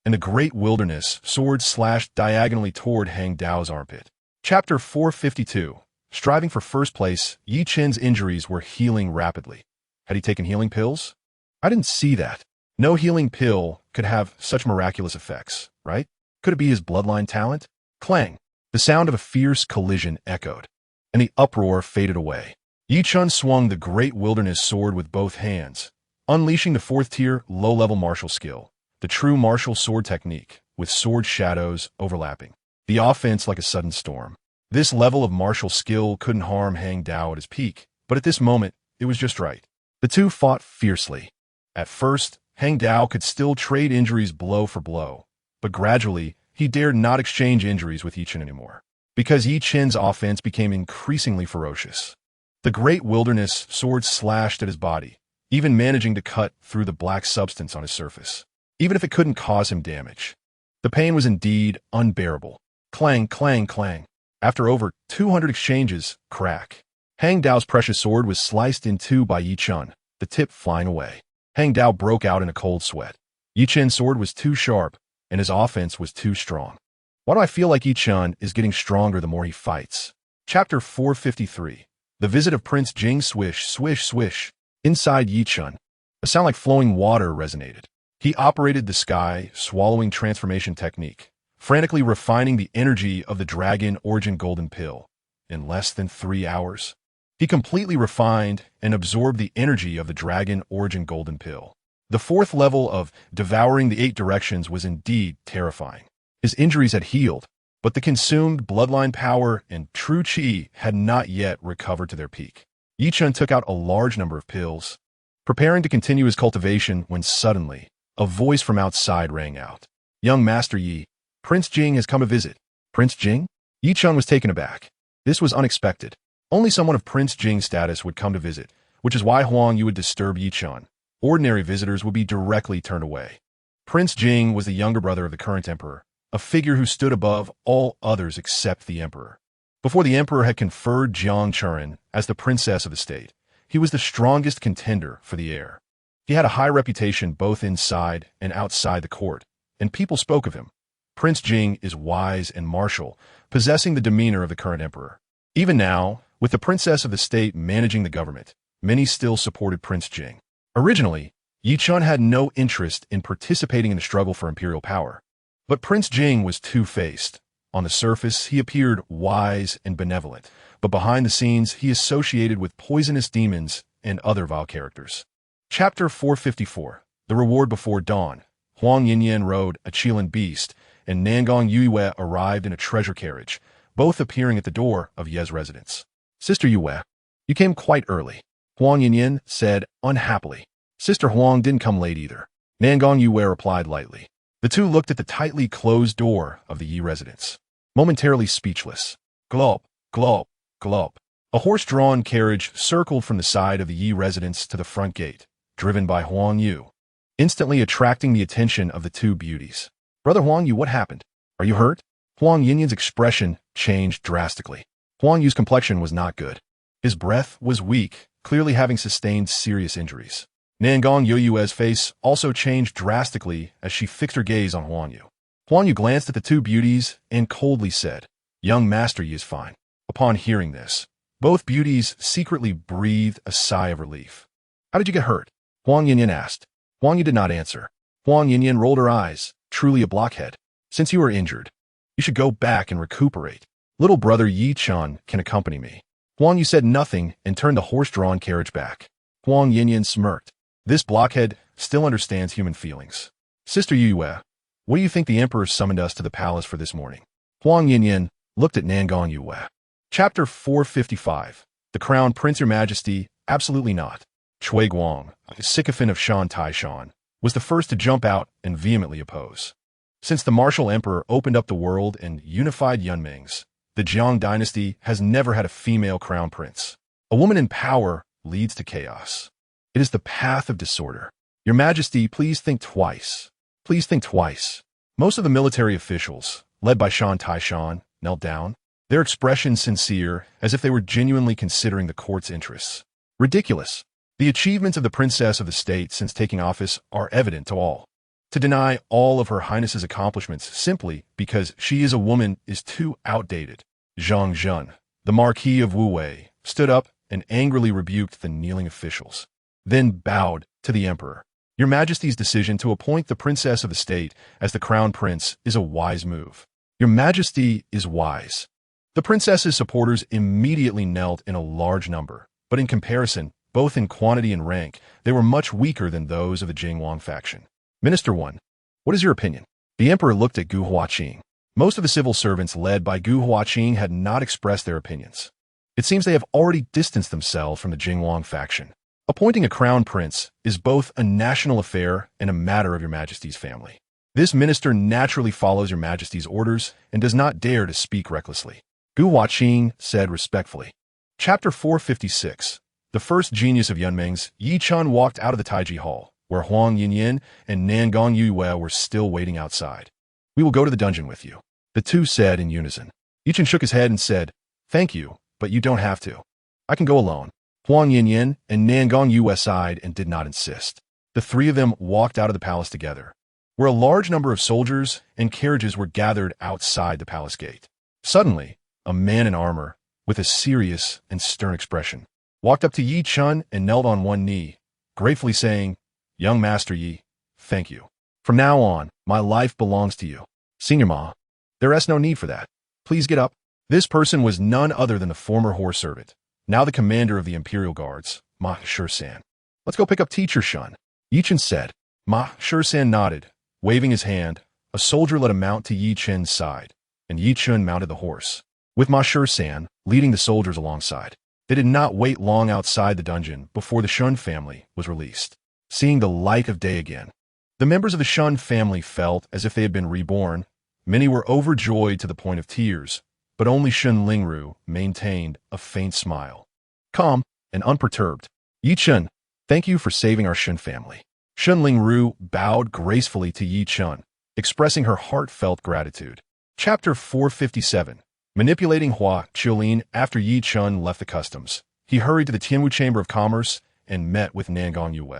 and the great wilderness sword slashed diagonally toward Hang Dao's armpit. Chapter 452. Striving for first place, Yi Chen's injuries were healing rapidly. Had he taken healing pills? I didn't see that. No healing pill could have such miraculous effects, right? Could it be his bloodline talent? Clang! The sound of a fierce collision echoed, and the uproar faded away. Yi Chen swung the great wilderness sword with both hands, unleashing the fourth-tier, low-level martial skill, the true martial sword technique, with sword shadows overlapping. The offense like a sudden storm. This level of martial skill couldn't harm Hang Dao at his peak, but at this moment, it was just right. The two fought fiercely. At first, Hang Dao could still trade injuries blow for blow, but gradually, he dared not exchange injuries with Yi Chen anymore, because Yi Chen's offense became increasingly ferocious. The great wilderness sword slashed at his body, even managing to cut through the black substance on his surface, even if it couldn't cause him damage. The pain was indeed unbearable. Clang, clang, clang. After over 200 exchanges, crack. Hang Dao's precious sword was sliced in two by Yi Chen, the tip flying away. Hang Dao broke out in a cold sweat. Yi Chen's sword was too sharp, and his offense was too strong. Why do I feel like Yi Chen is getting stronger the more he fights? Chapter 453. The visit of Prince Jing. Swish, swish, swish. Inside Yi Chen, a sound like flowing water resonated. He operated the sky, swallowing transformation technique, frantically refining the energy of the dragon origin golden pill. In less than 3 hours, he completely refined and absorbed the energy of the dragon origin golden pill. The fourth level of devouring the 8 directions was indeed terrifying. His injuries had healed, but the consumed bloodline power and true qi had not yet recovered to their peak. Yi Chen took out a large number of pills, preparing to continue his cultivation when suddenly, a voice from outside rang out. "Young Master Yi, Prince Jing has come to visit." Prince Jing? Yi Chen was taken aback. This was unexpected. Only someone of Prince Jing's status would come to visit, which is why Huang Yu would disturb Yi Chen. Ordinary visitors would be directly turned away. Prince Jing was the younger brother of the current emperor, a figure who stood above all others except the emperor. Before the emperor had conferred Jiang Churen as the princess of the state, he was the strongest contender for the heir. He had a high reputation both inside and outside the court, and people spoke of him. Prince Jing is wise and martial, possessing the demeanor of the current emperor. Even now, with the princess of the state managing the government, many still supported Prince Jing. Originally, Yi Chen had no interest in participating in the struggle for imperial power. But Prince Jing was two-faced. On the surface, he appeared wise and benevolent, but behind the scenes, he associated with poisonous demons and other vile characters. Chapter 454. The Reward Before Dawn. Huang Yinyan rode a Chilan beast, and Nangong Yue arrived in a treasure carriage, both appearing at the door of Ye's residence. "Sister Yue, you came quite early," Huang Yinyan said unhappily. Sister Huang didn't come late either. Nangong Yue replied lightly. The two looked at the tightly closed door of the Yi residence, momentarily speechless. Glop, glop, glop. A horse-drawn carriage circled from the side of the Yi residence to the front gate, driven by Huang Yu, instantly attracting the attention of the two beauties. "Brother Huang Yu, what happened? Are you hurt?" Huang Yinyan's expression changed drastically. Huang Yu's complexion was not good. His breath was weak, clearly having sustained serious injuries. Nangong Yue's face also changed drastically as she fixed her gaze on Huang Yu. Huang Yu glanced at the two beauties and coldly said, "Young Master Yi is fine." Upon hearing this, both beauties secretly breathed a sigh of relief. "How did you get hurt?" Huang Yinyan asked. Huang Yu did not answer. Huang Yinyan rolled her eyes, truly a blockhead. "Since you are injured, you should go back and recuperate. Little brother Yi Chen can accompany me." Huang Yu said nothing and turned the horse-drawn carriage back. Huang Yinyan smirked. This blockhead still understands human feelings. "Sister Yue, what do you think the emperor summoned us to the palace for this morning?" Huang Yinyan looked at Nangong Yue. Chapter 455. The Crown Prince, Your Majesty, absolutely not. Chui Guang, a sycophant of Shan Taishan, was the first to jump out and vehemently oppose. Since the martial emperor opened up the world and unified Yunmings, the Jiang dynasty has never had a female crown prince. A woman in power leads to chaos. It is the path of disorder. Your Majesty, please think twice. Please think twice. Most of the military officials, led by Shan Taishan, knelt down, their expressions sincere, as if they were genuinely considering the court's interests. Ridiculous. The achievements of the princess of the state since taking office are evident to all. To deny all of Her Highness's accomplishments simply because she is a woman is too outdated. Zhang Zhen, the Marquis of Wu Wei, stood up and angrily rebuked the kneeling officials, then bowed to the emperor. Your Majesty's decision to appoint the princess of the state as the crown prince is a wise move. Your Majesty is wise. The princess's supporters immediately knelt in a large number, but in comparison, both in quantity and rank, they were much weaker than those of the Jingwang faction. Minister 1. What is your opinion? The emperor looked at Gu Huaqing. Most of the civil servants led by Gu Huaqing had not expressed their opinions. It seems they have already distanced themselves from the Jingwang faction. Appointing a crown prince is both a national affair and a matter of Your Majesty's family. This minister naturally follows Your Majesty's orders and does not dare to speak recklessly. Gu Huaqing said respectfully. Chapter 456. The first genius of Yunmeng's, Yi Chen walked out of the Taiji Hall, where Huang Yinyin and Nangong Yue were still waiting outside. We will go to the dungeon with you, the two said in unison. Yi Chen shook his head and said, Thank you, but you don't have to. I can go alone. Huang Yinyin and Nangong Yue sighed and did not insist. The three of them walked out of the palace together, where a large number of soldiers and carriages were gathered outside the palace gate. Suddenly, a man in armor, with a serious and stern expression, walked up to Yi Chen and knelt on one knee, gratefully saying, Young Master Yi, thank you. From now on, my life belongs to you. Senior Ma, there is no need for that. Please get up. This person was none other than the former horse servant, now the commander of the Imperial Guards, Ma Shisan. Let's go pick up Teacher Shun, Yi Chen said. Ma Shisan nodded, waving his hand. A soldier led a mount to Yi Chen's side, and Yi Chen mounted the horse, with Ma Shisan leading the soldiers alongside. They did not wait long outside the dungeon before the Shun family was released. Seeing the light of day again, the members of the Shun family felt as if they had been reborn. Many were overjoyed to the point of tears, but only Shun Lingru maintained a faint smile. Calm and unperturbed. Yi Chen, thank you for saving our Shun family. Shun Lingru bowed gracefully to Yi Chen, expressing her heartfelt gratitude. Chapter 457. Manipulating Hua Qiulin. After Yi Chen left the customs, he hurried to the Tianwu Chamber of Commerce and met with Nangong Yue.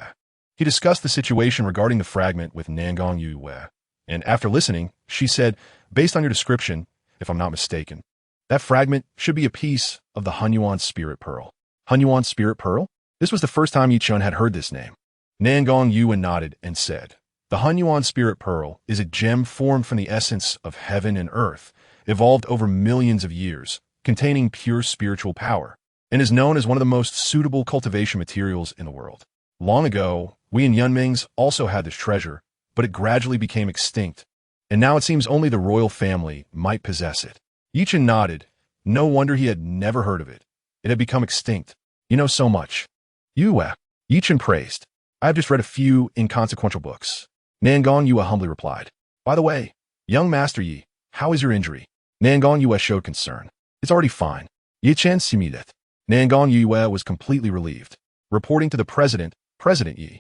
He discussed the situation regarding the fragment with Nangong Yue, and after listening, she said, based on your description, if I'm not mistaken, that fragment should be a piece of the Hunyuan Spirit Pearl. Hunyuan Spirit Pearl? This was the first time Yi Chen had heard this name. Nangong Yue nodded and said, the Hunyuan Spirit Pearl is a gem formed from the essence of heaven and earth, evolved over millions of years, containing pure spiritual power, and is known as one of the most suitable cultivation materials in the world. Long ago, we in Yunmeng's also had this treasure, but it gradually became extinct, and now it seems only the royal family might possess it. Yi Chen nodded. No wonder he had never heard of it. It had become extinct. You know so much. Yue, Yi Chen praised. I have just read a few inconsequential books. Nangong Yue humbly replied. By the way, young Master Yi, how is your injury? Nangong Yue showed concern. It's already fine. Yi Chen similed. Nangong Yue was completely relieved. Reporting to the President Yi.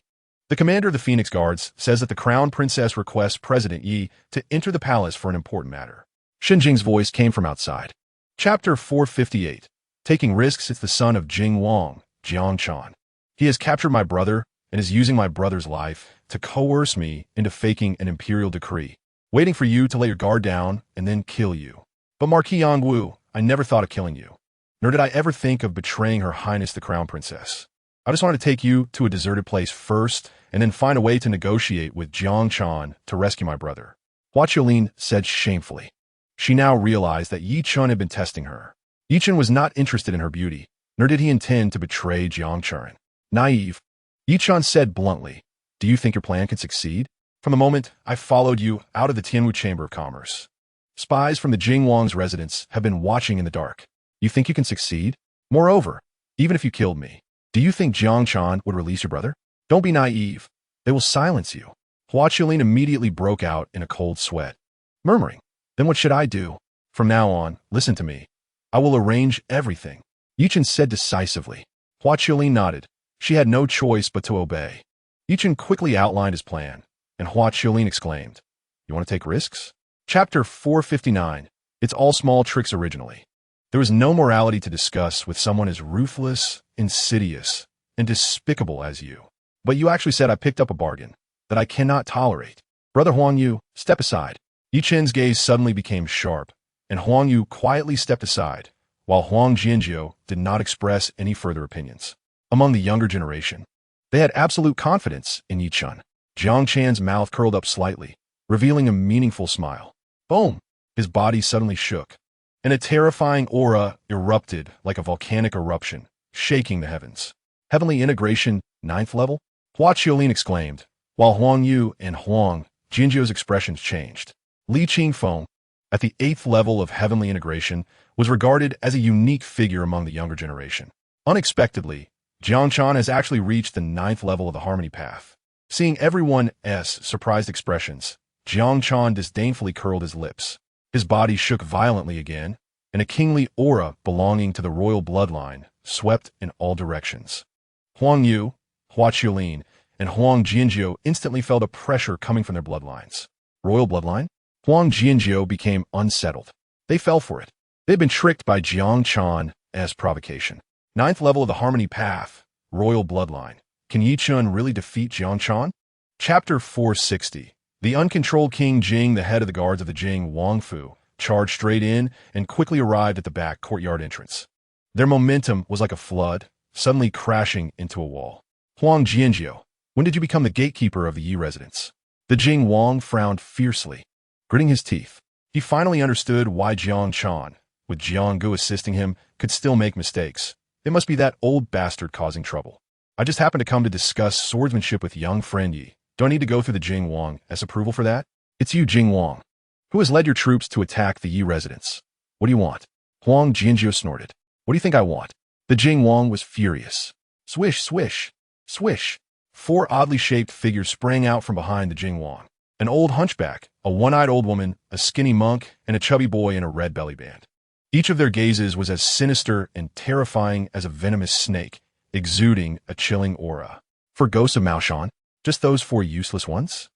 The commander of the Phoenix Guards says that the Crown Princess requests President Yi to enter the palace for an important matter. Xinjing's voice came from outside. Chapter 458. Taking risks. It's the son of Jing Wang, Jiang Chan. He has captured my brother and is using my brother's life to coerce me into faking an imperial decree, waiting for you to lay your guard down and then kill you. But Marquis Yangwu, I never thought of killing you, nor did I ever think of betraying Her Highness the Crown Princess. I just wanted to take you to a deserted place first and then find a way to negotiate with Jiang Chan to rescue my brother. Hua Qiulin said shamefully. She now realized that Yi Chen had been testing her. Yi Chen was not interested in her beauty, nor did he intend to betray Jiang Chen. Naive. Yi Chen said bluntly, do you think your plan can succeed? From the moment I followed you out of the Tianwu Chamber of Commerce, spies from the Jingwang's residence have been watching in the dark. You think you can succeed? Moreover, even if you killed me, do you think Jiang Chan would release your brother? Don't be naive. They will silence you. Hua Qiulin immediately broke out in a cold sweat, murmuring, then what should I do? From now on, listen to me. I will arrange everything. Yi Chen said decisively. Hua Qiulin nodded. She had no choice but to obey. Yi Chen quickly outlined his plan, and Hua Qiulin exclaimed, you want to take risks? Chapter 459. It's all small tricks originally. There is no morality to discuss with someone as ruthless, insidious, and despicable as you. But you actually said I picked up a bargain that I cannot tolerate. Brother Huang Yu, step aside. Yi Chen's gaze suddenly became sharp, and Huang Yu quietly stepped aside, while Huang Jianjiu did not express any further opinions. Among the younger generation, they had absolute confidence in Yi Chen. Jiang Chan's mouth curled up slightly, revealing a meaningful smile. Boom! His body suddenly shook, and a terrifying aura erupted like a volcanic eruption, shaking the heavens. Heavenly integration, 9th level? Hua Qiulin exclaimed, while Huang Yu and Huang Jinjiu's expressions changed. Li Qingfeng, at the 8th level of heavenly integration, was regarded as a unique figure among the younger generation. Unexpectedly, Jiang Chan has actually reached the 9th level of the harmony path. Seeing everyone's surprised expressions, Jiang Chan disdainfully curled his lips. His body shook violently again, and a kingly aura belonging to the royal bloodline swept in all directions. Huang Yu, Hua Qiulin, and Huang Jianjiu instantly felt a pressure coming from their bloodlines. Royal bloodline? Huang Jianjiu became unsettled. They fell for it. They had been tricked by Jiang Chan's provocation. 9th level of the harmony path, royal bloodline. Can Yi Chen really defeat Jiang Chan? Chapter 460. The uncontrolled King Jing, the head of the guards of the Jing Wangfu, charged straight in and quickly arrived at the back courtyard entrance. Their momentum was like a flood, suddenly crashing into a wall. Huang Jianjiu, when did you become the gatekeeper of the Yi residence? The Jing Wang frowned fiercely, gritting his teeth. He finally understood why Jiang Chan, with Jiang Gu assisting him, could still make mistakes. It must be that old bastard causing trouble. I just happened to come to discuss swordsmanship with young friend Yi. Do I need to go through the Jing Wang as approval for that? It's you, Jing Wang, who has led your troops to attack the Yi residence. What do you want? Huang Jianjiu snorted. What do you think I want? The Jing Wang was furious. Swish, swish, swish. 4 oddly shaped figures sprang out from behind the Jing Wang. An old hunchback, a one-eyed old woman, a skinny monk, and a chubby boy in a red belly band. Each of their gazes was as sinister and terrifying as a venomous snake, exuding a chilling aura. For ghosts of Mao Shan, just those 4 useless ones?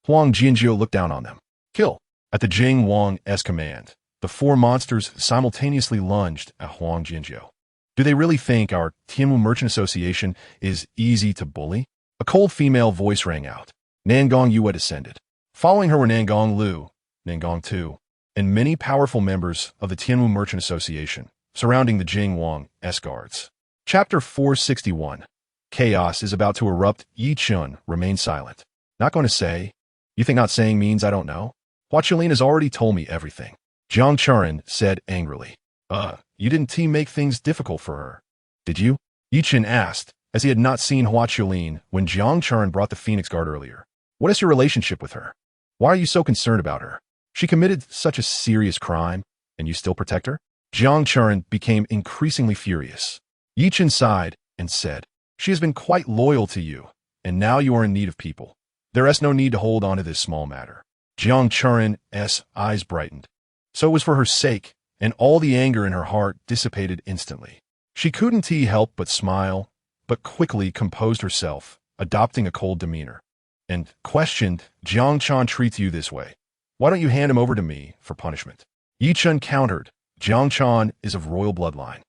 Huang Jianjiu looked down on them. Kill! At the Jing Wang's command, the 4 monsters simultaneously lunged at Huang Jianjiu. Do they really think our Tianwu Merchant Association is easy to bully? A cold female voice rang out. Nangong Yue descended. Following her were Nangong Lu, Nangong Tu, and many powerful members of the Tianwu Merchant Association, surrounding the Jing Wang's guards. Chapter 461. Chaos is about to erupt. Yi Chen remained silent. Not going to say. You think not saying means I don't know? Hua Qiulin has already told me everything. Jiang Chen said angrily. You didn't make things difficult for her, did you? Yi Chen asked, as he had not seen Hua Qiulin when Jiang Chen brought the Phoenix Guard earlier. What is your relationship with her? Why are you so concerned about her? She committed such a serious crime, and you still protect her? Jiang Chen became increasingly furious. Yi Chen sighed and said, she has been quite loyal to you, and now you are in need of people. There is no need to hold on to this small matter. Jiang Chen's eyes brightened. So it was for her sake, and all the anger in her heart dissipated instantly. She couldn't help but smile, but quickly composed herself, adopting a cold demeanor, and questioned, Jiang Chan treats you this way. Why don't you hand him over to me for punishment? Yi Chen countered, Jiang Chan is of royal bloodline.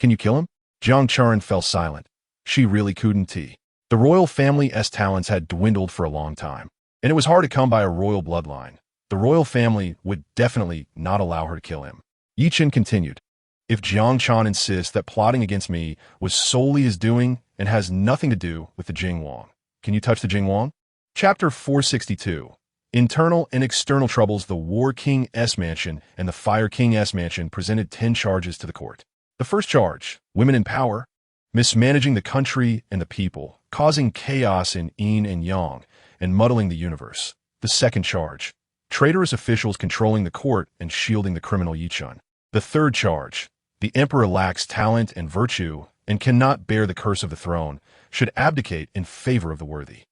Can you kill him? Jiang Chen fell silent. She really couldn't. The royal family's talents had dwindled for a long time, and it was hard to come by a royal bloodline. The royal family would definitely not allow her to kill him. Yi Chen continued, if Jiang Chan insists that plotting against me was solely his doing and has nothing to do with the Jing Wang, can you touch the Jing Wang? Chapter 462. Internal and external troubles. The War King's mansion and the Fire King's mansion presented 10 charges to the court. The first charge, women in power, mismanaging the country and the people, causing chaos in yin and yang, and muddling the universe. The second charge, traitorous officials controlling the court and shielding the criminal Yi Chen. The third charge, the emperor lacks talent and virtue and cannot bear the curse of the throne, should abdicate in favor of the worthy.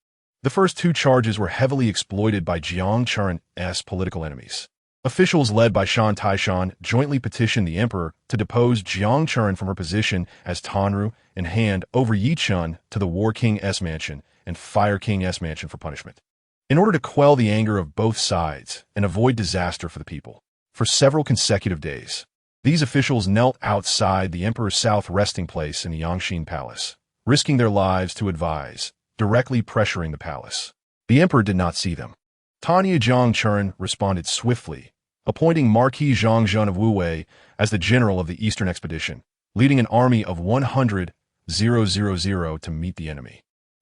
The first 2 charges were heavily exploited by Jiang Chen's political enemies. Officials led by Shan Taishan jointly petitioned the emperor to depose Jiang Chen from her position as Tanru and hand over Yi Chen to the War King's mansion and Fire King's mansion for punishment, in order to quell the anger of both sides and avoid disaster for the people. For several consecutive days, these officials knelt outside the emperor's south resting place in the Yangxin Palace, risking their lives to advise, directly pressuring the palace. The emperor did not see them. Tanya Zhang responded swiftly, appointing Marquis Zhang Zhun of Wuwei as the general of the Eastern Expedition, leading an army of 100,000 to meet the enemy.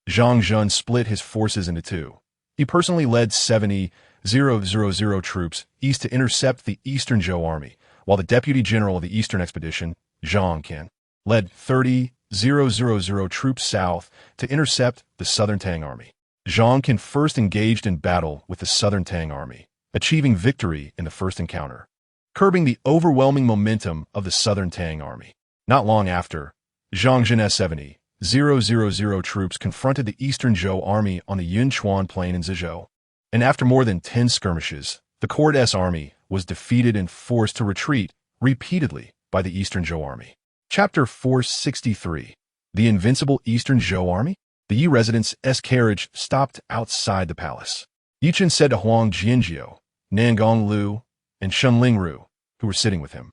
Zhang Zhun split his forces into two. He personally led 70,000 troops east to intercept the Eastern Zhou army, while the deputy general of the Eastern Expedition, Zhang Qian, led 30,000 troops south to intercept the Southern Tang army. Zhang Qian first engaged in battle with the Southern Tang army, achieving victory in the first encounter, curbing the overwhelming momentum of the Southern Tang army. Not long after, Zhang Zhen's 70,000 troops confronted the Eastern Zhou army on the Yunchuan Plain in Zizhou, and after more than 10 skirmishes, the Court's army was defeated and forced to retreat repeatedly by the Eastern Zhou army. Chapter 463. The Invincible Eastern Zhou Army? The Yi resident's carriage stopped outside the palace. Yi Chen said to Huang Jianjiu, Nangong Lu, and Shen Lingru, who were sitting with him,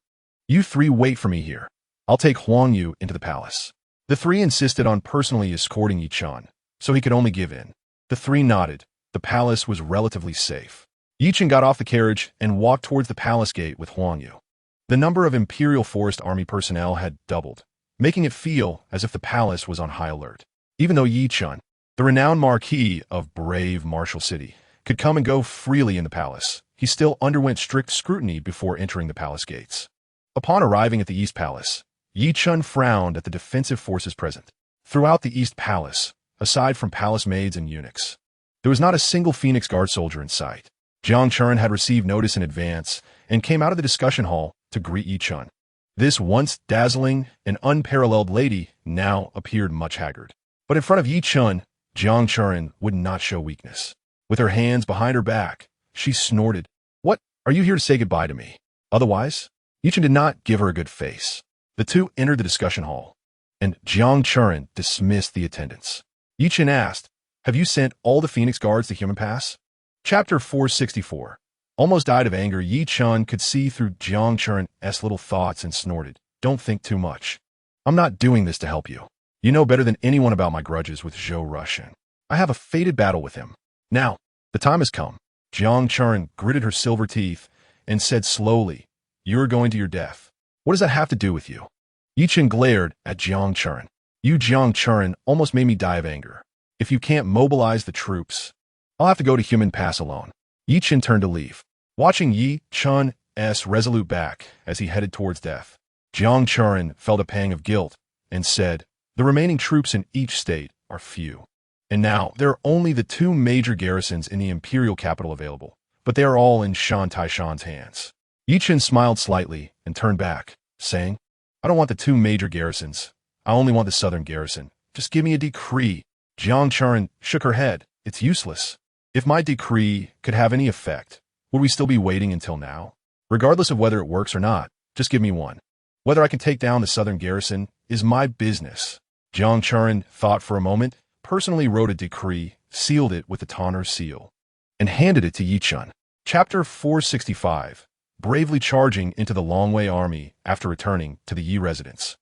"You three wait for me here. I'll take Huang Yu into the palace." The three insisted on personally escorting Yi Chen, so he could only give in. The three nodded. The palace was relatively safe. Yi Chen got off the carriage and walked towards the palace gate with Huang Yu. The number of Imperial Forest Army personnel had doubled, making it feel as if the palace was on high alert. Even though Yi Chen, the renowned Marquis of brave Martial City, could come and go freely in the palace, he still underwent strict scrutiny before entering the palace gates. Upon arriving at the East Palace, Yi Chen frowned at the defensive forces present. Throughout the East Palace, aside from palace maids and eunuchs, there was not a single Phoenix Guard soldier in sight. Jiang Chen had received notice in advance and came out of the discussion hall to greet Yi Chen. This once dazzling and unparalleled lady now appeared much haggard. But in front of Yi Chen, Jiang Chen would not show weakness. With her hands behind her back, she snorted, "What? Are you here to say goodbye to me? Otherwise?" Yi Chen did not give her a good face. The two entered the discussion hall, and Jiang Chen dismissed the attendants. Yi Chen asked, "Have you sent all the Phoenix Guards to Human Pass?" Chapter 464. Almost died of anger, Yi Chen could see through Jiang Chen's little thoughts and snorted, "Don't think too much. I'm not doing this to help you. You know better than anyone about my grudges with Zhou Rushan. I have a fated battle with him. Now, the time has come." Jiang Chen gritted her silver teeth and said slowly, "You're going to your death. What does that have to do with you?" Yi Chen glared at Jiang Chen. "You Jiang Chen almost made me die of anger. If you can't mobilize the troops, I'll have to go to Human Pass alone." Yi Chen turned to leave. Watching Yi Chen's resolute back as he headed towards death, Jiang Chen felt a pang of guilt and said, "The remaining troops in each state are few. And now there are only the two major garrisons in the imperial capital available, but they are all in Shan Taishan's hands." Yi Chen smiled slightly and turned back, saying, "I don't want the two major garrisons. I only want the southern garrison. Just give me a decree." Jiang Chen shook her head. "It's useless. If my decree could have any effect, would we still be waiting until now? Regardless of whether it works or not, just give me one. Whether I can take down the southern garrison is my business." Jiang Chen thought for a moment, personally wrote a decree, sealed it with the Tonner seal, and handed it to Yi Chen. Chapter 465. Bravely charging into the Longwei army after returning to the Yi residence.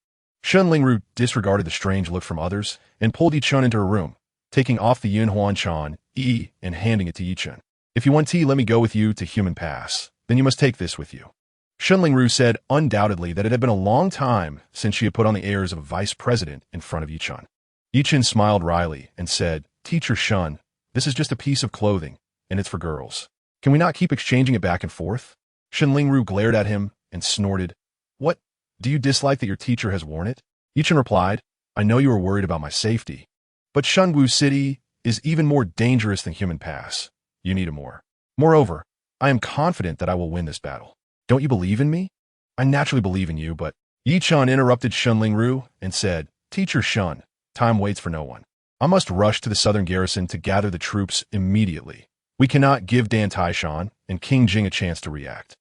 Shen Lingru disregarded the strange look from others and pulled Yi Chen into her room, taking off the Yunhuan Chan and handing it to Yi Chen. "If you want tea, let me go with you to Human Pass. Then you must take this with you." Shen Lingru said undoubtedly that it had been a long time since she had put on the airs of a vice president in front of Yi Chen. Yi Chen smiled wryly and said, "Teacher Shen, this is just a piece of clothing, and it's for girls. Can we not keep exchanging it back and forth?" Shen Lingru glared at him and snorted, "What? Do you dislike that your teacher has worn it?" Yi Chen replied, "I know you are worried about my safety, but Shunwu City is even more dangerous than Human Pass. You need a more. Moreover, I am confident that I will win this battle. Don't you believe in me?" "I naturally believe in you, but..." Yi Chen interrupted Shen Lingru and said, "Teacher Shen, time waits for no one. I must rush to the southern garrison to gather the troops immediately. We cannot give Dan Taishan and King Jing a chance to react.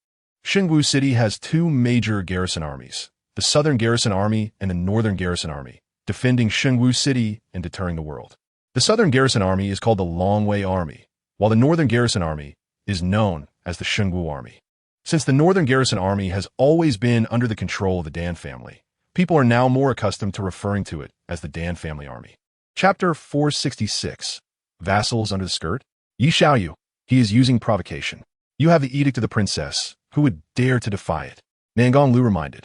Xingwu City has two major garrison armies, the Southern Garrison Army and the Northern Garrison Army, defending Xingwu City and deterring the world. The Southern Garrison Army is called the Longwei Army, while the Northern Garrison Army is known as the Xingwu Army. Since the Northern Garrison Army has always been under the control of the Dan family, people are now more accustomed to referring to it as the Dan family army. Chapter 466. Vassals under the skirt. Yi Xiaoyu, He is using provocation. You have the edict of the princess. Who would dare to defy it? Nangong Lu reminded.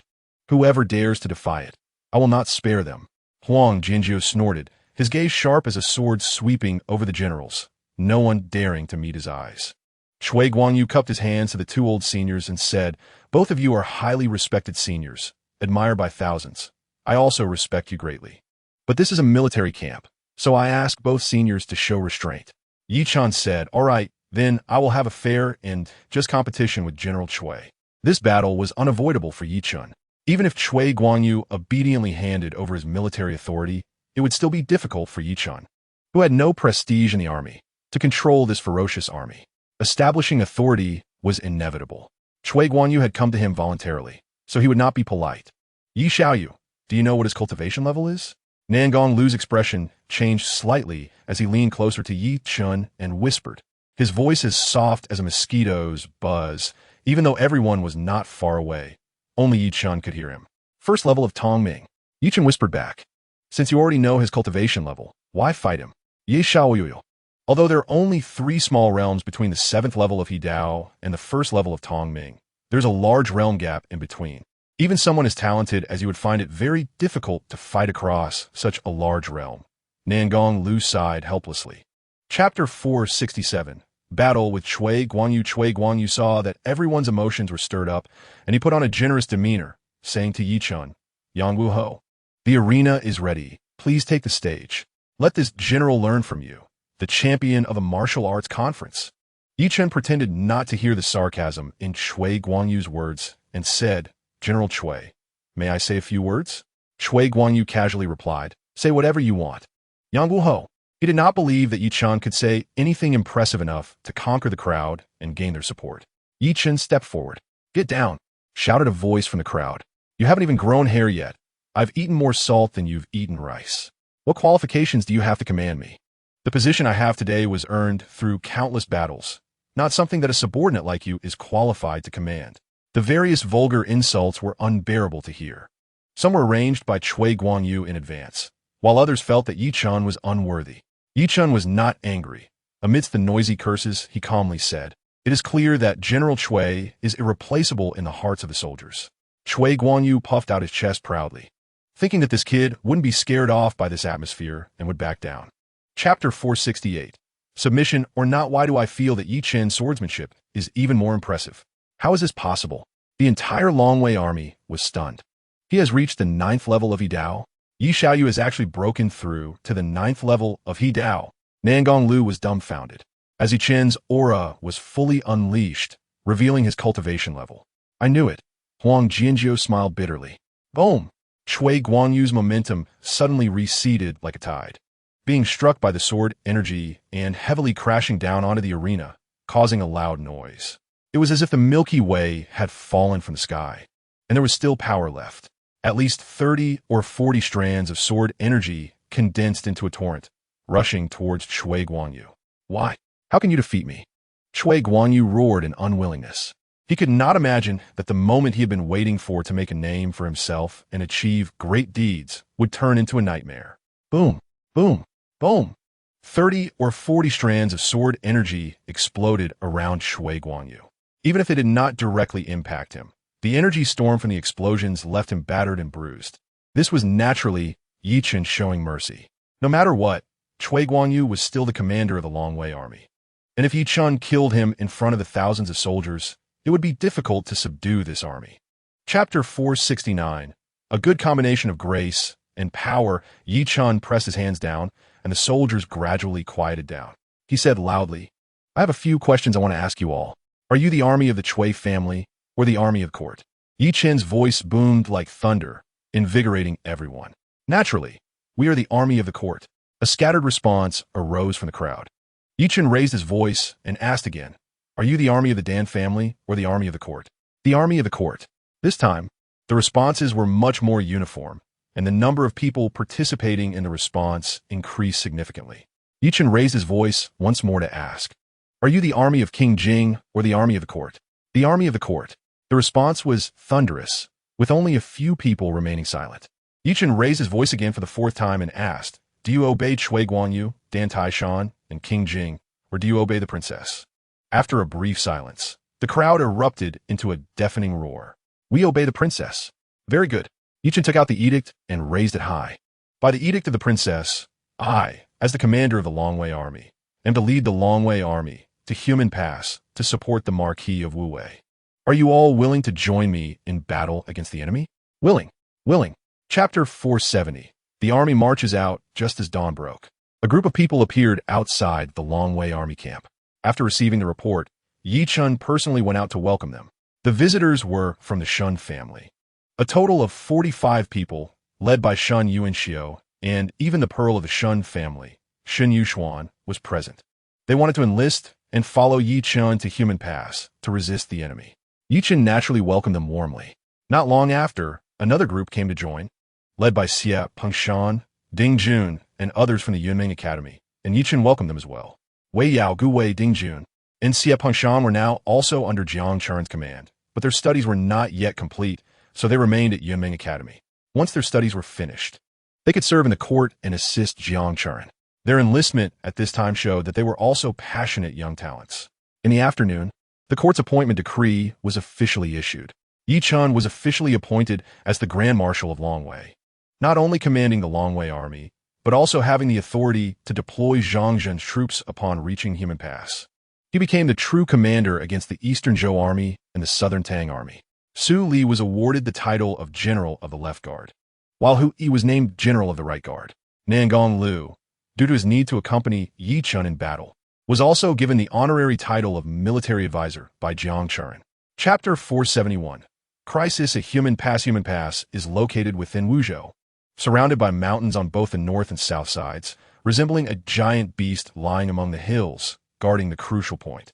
Whoever dares to defy it, I will not spare them. Huang Jinjiu snorted, his gaze sharp as a sword sweeping over the generals, no one daring to meet his eyes. Shui Guanyu cupped his hands to the two old seniors and said, both of you are highly respected seniors, admired by thousands. I also respect you greatly. But this is a military camp, so I ask both seniors to show restraint. Yi Chan said, all right, then I will have a fair and just competition with General Chui. This battle was unavoidable for Yi Chan. Even if Shui Guanyu obediently handed over his military authority, it would still be difficult for Yi Chan, who had no prestige in the army, to control this ferocious army. Establishing authority was inevitable. Shui Guanyu had come to him voluntarily, so he would not be polite. Yi Xiaoyu, do you know what his cultivation level is? Nangong Lu's expression changed slightly as he leaned closer to Yi Chun and whispered, his voice as soft as a mosquito's buzz, even though everyone was not far away. Only Yi Chun could hear him. First level of Tongming. Yi Chun whispered back, since you already know his cultivation level, why fight him? Ye Xiaoyu. Although there are only 3 small realms between the 7th level of He Dao and the 1st level of Tongming, there's a large realm gap in between. Even someone as talented as you would find it very difficult to fight across such a large realm. Nangong Lu sighed helplessly. Chapter 467. Battle with Shui Guanyu. Shui Guanyu saw that everyone's emotions were stirred up, and he put on a generous demeanor, saying to Yi Chun, Yang Wu Ho, the arena is ready. Please take the stage. Let this general learn from you, the champion of a martial arts conference. Yi Chun pretended not to hear the sarcasm in Shui Guanyu's words and said, General Shui, may I say a few words? Shui Guanyu casually replied, say whatever you want. Yang Wu Ho. He did not believe that Yi Chun could say anything impressive enough to conquer the crowd and gain their support. Yi Chun stepped forward. Get down, shouted a voice from the crowd. You haven't even grown hair yet. I've eaten more salt than you've eaten rice. What qualifications do you have to command me? The position I have today was earned through countless battles, not something that a subordinate like you is qualified to command. The various vulgar insults were unbearable to hear. Some were arranged by Shui Guanyu in advance, while others felt that Yi Chun was unworthy. Yi Chun was not angry. Amidst the noisy curses, he calmly said, it is clear that General Chui is irreplaceable in the hearts of the soldiers. Shui Guanyu puffed out his chest proudly, thinking that this kid wouldn't be scared off by this atmosphere and would back down. Chapter 468. Submission or not, why do I feel that Yi Chen's swordsmanship is even more impressive? How is this possible? The entire Longwei army was stunned. He has reached the 9th level of He Dao. Yi Xiaoyu has actually broken through to the 9th level of He Dao. Nangong Lu was dumbfounded, as Yi Chen's aura was fully unleashed, revealing his cultivation level. I knew it. Huang Jinjiu smiled bitterly. Boom! Shui Guanyu's momentum suddenly receded like a tide, being struck by the sword energy and heavily crashing down onto the arena, causing a loud noise. It was as if the Milky Way had fallen from the sky, and there was still power left. At least 30 or 40 strands of sword energy condensed into a torrent, rushing towards Shui Guanyu. Why? How can you defeat me? Shui Guanyu roared in unwillingness. He could not imagine that the moment he had been waiting for to make a name for himself and achieve great deeds would turn into a nightmare. Boom, boom, boom. 30 or 40 strands of sword energy exploded around Shui Guanyu. Even if it did not directly impact him, the energy storm from the explosions left him battered and bruised. This was naturally Yi Chun showing mercy. No matter what, Shui Guanyu was still the commander of the Longwei army. And if Yi Chun killed him in front of the thousands of soldiers, it would be difficult to subdue this army. Chapter 469. A good combination of grace and power. Yi Chun pressed his hands down, and the soldiers gradually quieted down. He said loudly, I have a few questions I want to ask you all. Are you the army of the Chui family, or the army of the court? Yi Chen's voice boomed like thunder, invigorating everyone. Naturally, we are the army of the court. A scattered response arose from the crowd. Yi Chen raised his voice and asked again, are you the army of the Dan family, or the army of the court? The army of the court. This time, the responses were much more uniform, and the number of people participating in the response increased significantly. Yi Chen raised his voice once more to ask, are you the army of King Jing, or the army of the court? The army of the court. The response was thunderous, with only a few people remaining silent. Yi Chen raised his voice again for the 4th time and asked, do you obey Shui Guanyu, Dan Taishan, and King Jing, or do you obey the princess? After a brief silence, the crowd erupted into a deafening roar. We obey the princess. Very good. Chen took out the edict and raised it high. By the edict of the princess, I, as the commander of the Longwei army, am to lead the Longwei army to Human Pass to support the Marquis of Wuwei. Are you all willing to join me in battle against the enemy? Willing. Willing. Chapter 470. The army marches out just as dawn broke. A group of people appeared outside the Longwei army camp. After receiving the report, Chen personally went out to welcome them. The visitors were from the Shen family. A total of 45 people, led by Shen Yuanxiu, and even the Pearl of the Shen family, Shen Yuxuan, was present. They wanted to enlist and follow Chen to Human Pass to resist the enemy. Chen naturally welcomed them warmly. Not long after, another group came to join, led by Xie Pengshan, Ding Jun, and others from the Yunming Academy, and Chen welcomed them as well. Wei Yao, Gu Wei, Ding Jun, and Xie Pengshan were now also under Jiang Churen's command, but their studies were not yet complete, so they remained at Yunming Academy. Once their studies were finished, they could serve in the court and assist Jiang Churen. Their enlistment at this time showed that they were also passionate young talents. In the afternoon, the court's appointment decree was officially issued. Chen was officially appointed as the Grand Marshal of Longwei, not only commanding the Longwei army, but also having the authority to deploy Zhang Zhen's troops upon reaching Human Pass. He became the true commander against the Eastern Zhou army and the Southern Tang army. Su Li was awarded the title of General of the Left Guard, while Hu Yi was named General of the Right Guard. Nangong Lu, due to his need to accompany Chen in battle, was also given the honorary title of Military Advisor by Jiang Churen. Chapter 471. Crisis at Human Pass. Human Pass is located within Wuzhou, surrounded by mountains on both the north and south sides, resembling a giant beast lying among the hills, guarding the crucial point.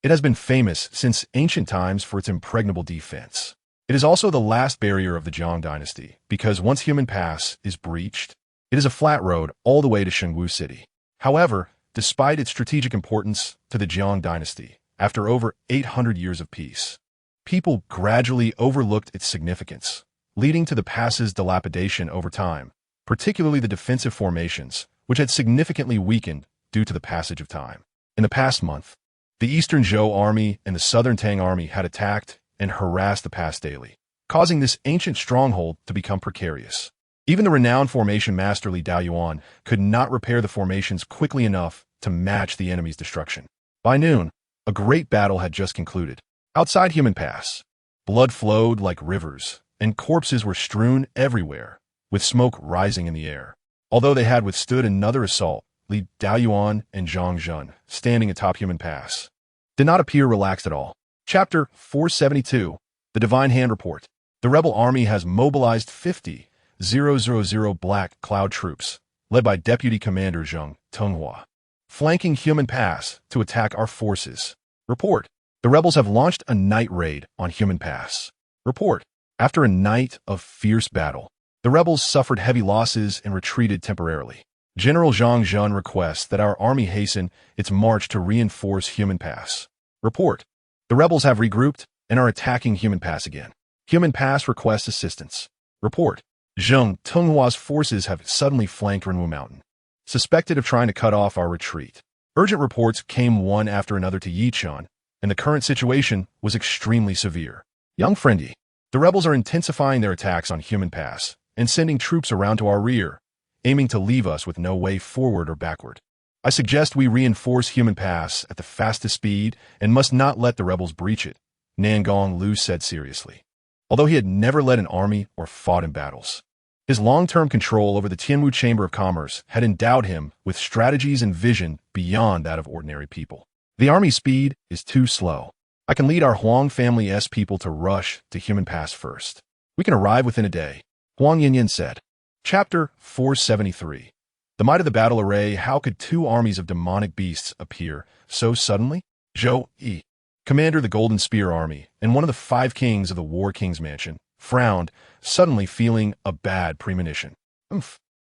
It has been famous since ancient times for its impregnable defense. It is also the last barrier of the Jiang dynasty, because once Human Pass is breached, it is a flat road all the way to Shengwu City. However, despite its strategic importance to the Jiang dynasty, after over 800 years of peace, people gradually overlooked its significance, leading to the pass's dilapidation over time, particularly the defensive formations, which had significantly weakened due to the passage of time. In the past month, the Eastern Zhou army and the Southern Tang army had attacked and harassed the pass daily, causing this ancient stronghold to become precarious. Even the renowned formation master Li Daoyuan could not repair the formations quickly enough to match the enemy's destruction. By noon, a great battle had just concluded. Outside Human Pass, blood flowed like rivers, and corpses were strewn everywhere, with smoke rising in the air. Although they had withstood another assault, Li Daoyuan and Zhang Zhen, standing atop Human Pass, did not appear relaxed at all. Chapter 472. The Divine Hand Report. The rebel army has mobilized 50,000 Black Cloud troops, led by Deputy Commander Zheng Tenghua, flanking Human Pass to attack our forces. Report. The rebels have launched a night raid on Human Pass. Report. After a night of fierce battle, the rebels suffered heavy losses and retreated temporarily. General Zhang Zhen requests that our army hasten its march to reinforce Human Pass. Report. The rebels have regrouped and are attacking Human Pass again. Human Pass requests assistance. Report. Zheng Tenghua's forces have suddenly flanked Renwu Mountain, suspected of trying to cut off our retreat. Urgent reports came one after another to Chen, and the current situation was extremely severe. Young friendy, the rebels are intensifying their attacks on Human Pass and sending troops around to our rear, aiming to leave us with no way forward or backward. I suggest we reinforce Human Pass at the fastest speed and must not let the rebels breach it, Nangong Lu said seriously. Although he had never led an army or fought in battles, his long-term control over the Tianwu Chamber of Commerce had endowed him with strategies and vision beyond that of ordinary people. The army's speed is too slow. I can lead our Huang family's people to rush to Human Pass first. We can arrive within a day, Huang Yinyin said. Chapter 473. The might of the battle array. How could two armies of demonic beasts appear so suddenly? Zhou Yi, commander of the Golden Spear Army and one of the 5 kings of the War King's Mansion, frowned, suddenly feeling a bad premonition.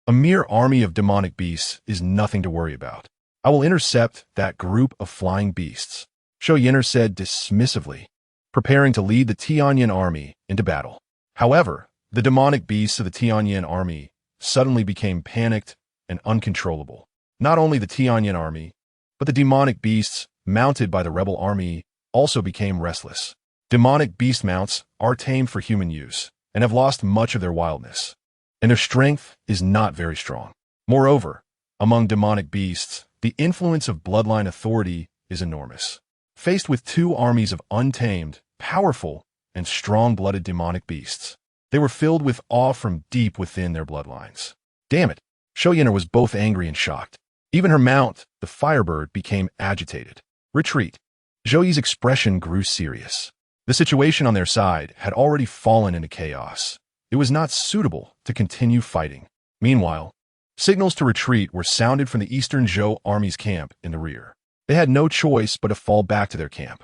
A mere army of demonic beasts is nothing to worry about. I will intercept that group of flying beasts, Zhou Yin'er said dismissively, preparing to lead the Tianyin army into battle. However, the demonic beasts of the Tianyin army suddenly became panicked and uncontrollable. Not only the Tianyin army, but the demonic beasts mounted by the rebel army, also became restless. Demonic beast mounts are tamed for human use and have lost much of their wildness, and their strength is not very strong. Moreover, among demonic beasts, the influence of bloodline authority is enormous. Faced with two armies of untamed, powerful, and strong-blooded demonic beasts, they were filled with awe from deep within their bloodlines. Damn it! Shoyinner was both angry and shocked. Even her mount, the Firebird, became agitated. Retreat. Zhou expression grew serious. The situation on their side had already fallen into chaos. It was not suitable to continue fighting. Meanwhile, signals to retreat were sounded from the Eastern Zhou army's camp in the rear. They had no choice but to fall back to their camp.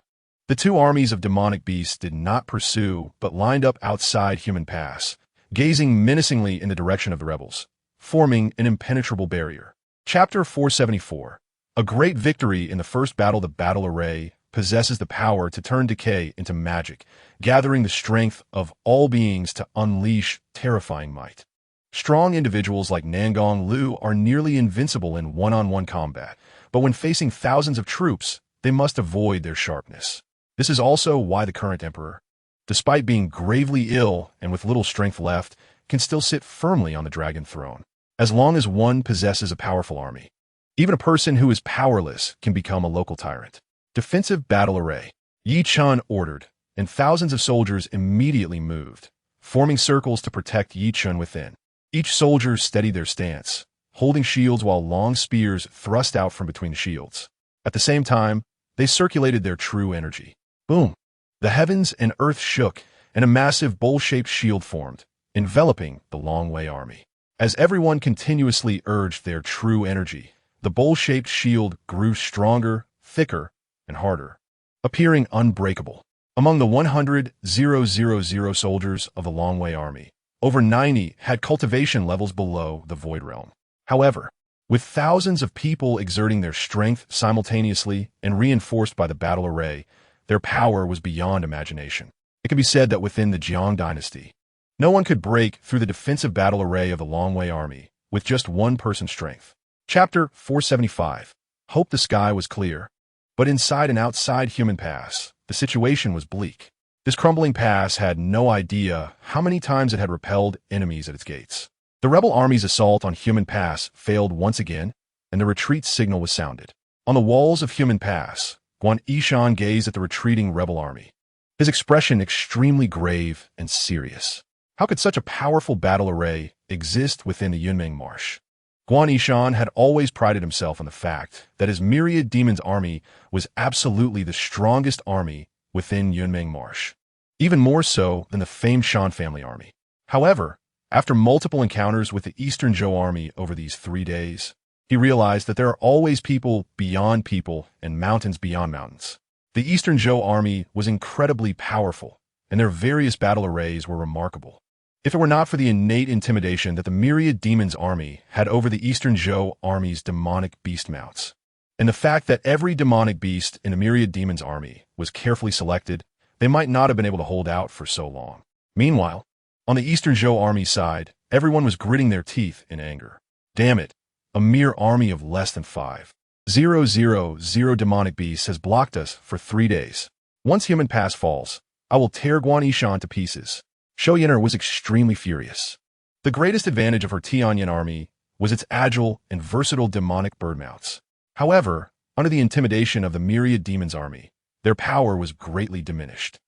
The two armies of demonic beasts did not pursue, but lined up outside Human Pass, gazing menacingly in the direction of the rebels, forming an impenetrable barrier. Chapter 474. A great victory in the first battle. The battle array possesses the power to turn decay into magic, gathering the strength of all beings to unleash terrifying might. Strong individuals like Nangong Lu are nearly invincible in one-on-one combat, but when facing thousands of troops, they must avoid their sharpness. This is also why the current emperor, despite being gravely ill and with little strength left, can still sit firmly on the dragon throne, as long as one possesses a powerful army. Even a person who is powerless can become a local tyrant. Defensive battle array. Yi Chen ordered, and thousands of soldiers immediately moved, forming circles to protect Yi Chen within. Each soldier steadied their stance, holding shields while long spears thrust out from between shields. At the same time, they circulated their true energy. Boom! The heavens and earth shook, and a massive bowl-shaped shield formed, enveloping the Long Wei army. As everyone continuously urged their true energy, the bowl-shaped shield grew stronger, thicker, and harder, appearing unbreakable. Among the 100,000 soldiers of the Long Wei army, over 90 had cultivation levels below the Void Realm. However, with thousands of people exerting their strength simultaneously and reinforced by the battle array, their power was beyond imagination. It can be said that within the Jiang dynasty, no one could break through the defensive battle array of the Long Wei army with just one person's strength. Chapter 475. Hope. The sky was clear, but inside and outside Human Pass, the situation was bleak. This crumbling pass had no idea how many times it had repelled enemies at its gates. The rebel army's assault on Human Pass failed once again, and the retreat signal was sounded. On the walls of Human Pass, Guan Yishan gazed at the retreating rebel army, his expression extremely grave and serious. How could such a powerful battle array exist within the Yunmeng Marsh? Guan Yishan had always prided himself on the fact that his myriad demons army was absolutely the strongest army within Yunmeng Marsh, even more so than the famed Shan family army. However, after multiple encounters with the Eastern Zhou army over these 3 days, he realized that there are always people beyond people and mountains beyond mountains. The Eastern Zhou army was incredibly powerful, and their various battle arrays were remarkable. If it were not for the innate intimidation that the myriad demons army had over the Eastern Zhou army's demonic beast mounts, and the fact that every demonic beast in the myriad demons army was carefully selected, they might not have been able to hold out for so long. Meanwhile, on the Eastern Zhou army side, everyone was gritting their teeth in anger. Damn it! A mere army of less than 5,000 demonic beasts has blocked us for 3 days. Once Human Pass falls, I will tear Guan Yishan to pieces. Shoyinner was extremely furious. The greatest advantage of her Tianyan army was its agile and versatile demonic bird mounts. However, under the intimidation of the myriad demons army, their power was greatly diminished.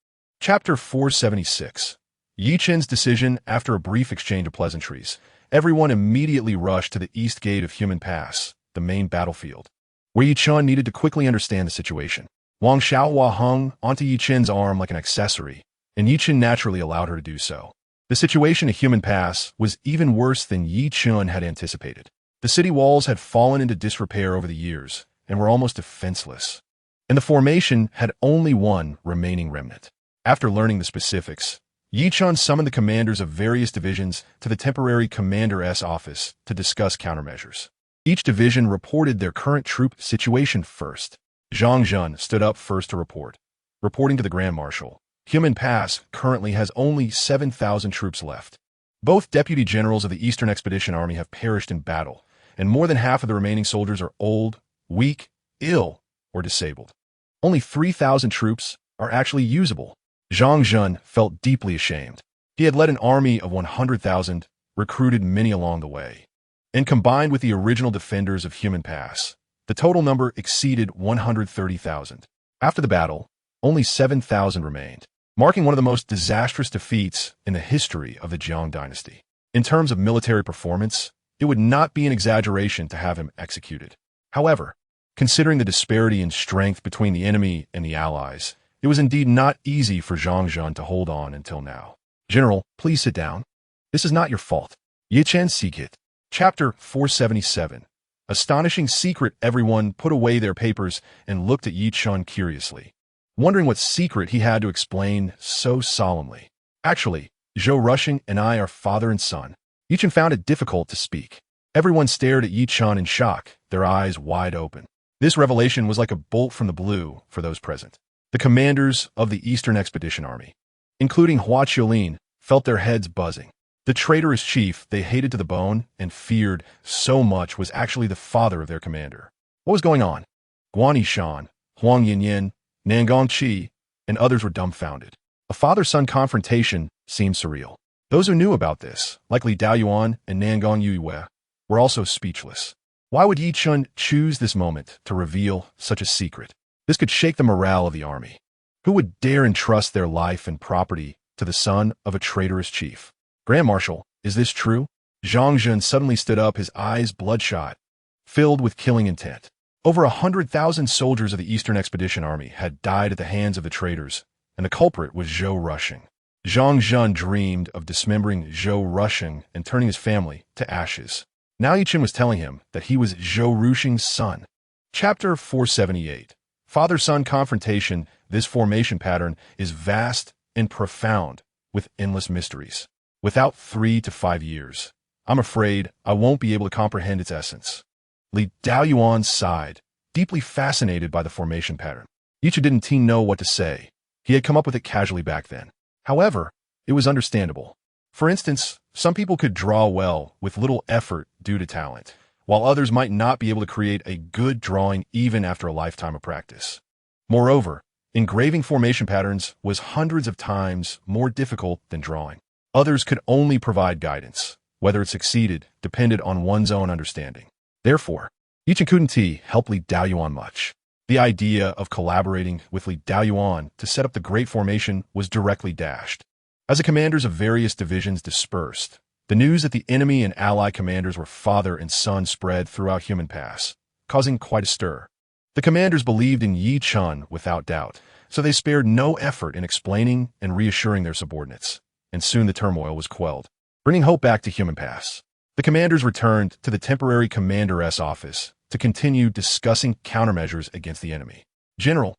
Chapter 476. Yi Chen's decision. After a brief exchange of pleasantries, everyone immediately rushed to the east gate of Human Pass, the main battlefield, where Yi Chen needed to quickly understand the situation. Wang Xiaohua hung onto Yi Chen's arm like an accessory, and Yi Chen naturally allowed her to do so. The situation at Human Pass was even worse than Yi Chen had anticipated. The city walls had fallen into disrepair over the years and were almost defenseless, and the formation had only one remaining remnant. After learning the specifics, Yi Chen summoned the commanders of various divisions to the temporary commander's office to discuss countermeasures. Each division reported their current troop situation first. Zhang Zhun stood up first to report. Reporting to the Grand Marshal, Human Pass currently has only 7,000 troops left. Both deputy generals of the Eastern Expedition Army have perished in battle, and more than half of the remaining soldiers are old, weak, ill, or disabled. Only 3,000 troops are actually usable. Zhang Zhen felt deeply ashamed. He had led an army of 100,000, recruited many along the way. And combined with the original defenders of Human Pass, the total number exceeded 130,000. After the battle, only 7,000 remained, marking one of the most disastrous defeats in the history of the Jiang dynasty. In terms of military performance, it would not be an exaggeration to have him executed. However, considering the disparity in strength between the enemy and the allies, it was indeed not easy for Zhang Zhen to hold on until now. General, please sit down. This is not your fault. Yi Chen's secret. Chapter 477. Astonishing secret. Everyone put away their papers and looked at Yi Chen curiously, wondering what secret he had to explain so solemnly. Actually, Zhou Rushing and I are father and son. Yi Chen found it difficult to speak. Everyone stared at Yi Chen in shock, their eyes wide open. This revelation was like a bolt from the blue for those present. The commanders of the Eastern Expedition Army, including Hua Qiulin, felt their heads buzzing. The traitorous chief they hated to the bone and feared so much was actually the father of their commander. What was going on? Guan Yishan, Huang Yinyin, Nangong Qi, and others were dumbfounded. A father-son confrontation seemed surreal. Those who knew about this, like Li Daoyuan and Nangong Yuyue, were also speechless. Why would Yi Chen choose this moment to reveal such a secret? This could shake the morale of the army. Who would dare entrust their life and property to the son of a traitorous chief? Grand Marshal, is this true? Zhang Zhen suddenly stood up, his eyes bloodshot, filled with killing intent. Over 100,000 soldiers of the Eastern Expedition Army had died at the hands of the traitors, and the culprit was Zhou Rushing. Zhang Zhen dreamed of dismembering Zhou Rushing and turning his family to ashes. Now Yi Chen was telling him that he was Zhou Rushing's son. Chapter 478. Father-son confrontation. This formation pattern is vast and profound, with endless mysteries. Without 3 to 5 years, I'm afraid I won't be able to comprehend its essence. Li Daoyuan sighed, deeply fascinated by the formation pattern. Yi Chen didn't know what to say. He had come up with it casually back then. However, it was understandable. For instance, some people could draw well with little effort due to talent, while others might not be able to create a good drawing even after a lifetime of practice. Moreover, engraving formation patterns was hundreds of times more difficult than drawing. Others could only provide guidance. Whether it succeeded depended on one's own understanding. Therefore, Yi Chen couldn't help Li Daoyuan much. The idea of collaborating with Li Daoyuan to set up the Great Formation was directly dashed. As the commanders of various divisions dispersed, the news that the enemy and ally commanders were father and son spread throughout Human Pass, causing quite a stir. The commanders believed in Yi Chen without doubt, so they spared no effort in explaining and reassuring their subordinates. And soon the turmoil was quelled, bringing hope back to Human Pass. The commanders returned to the temporary commander's office to continue discussing countermeasures against the enemy. General,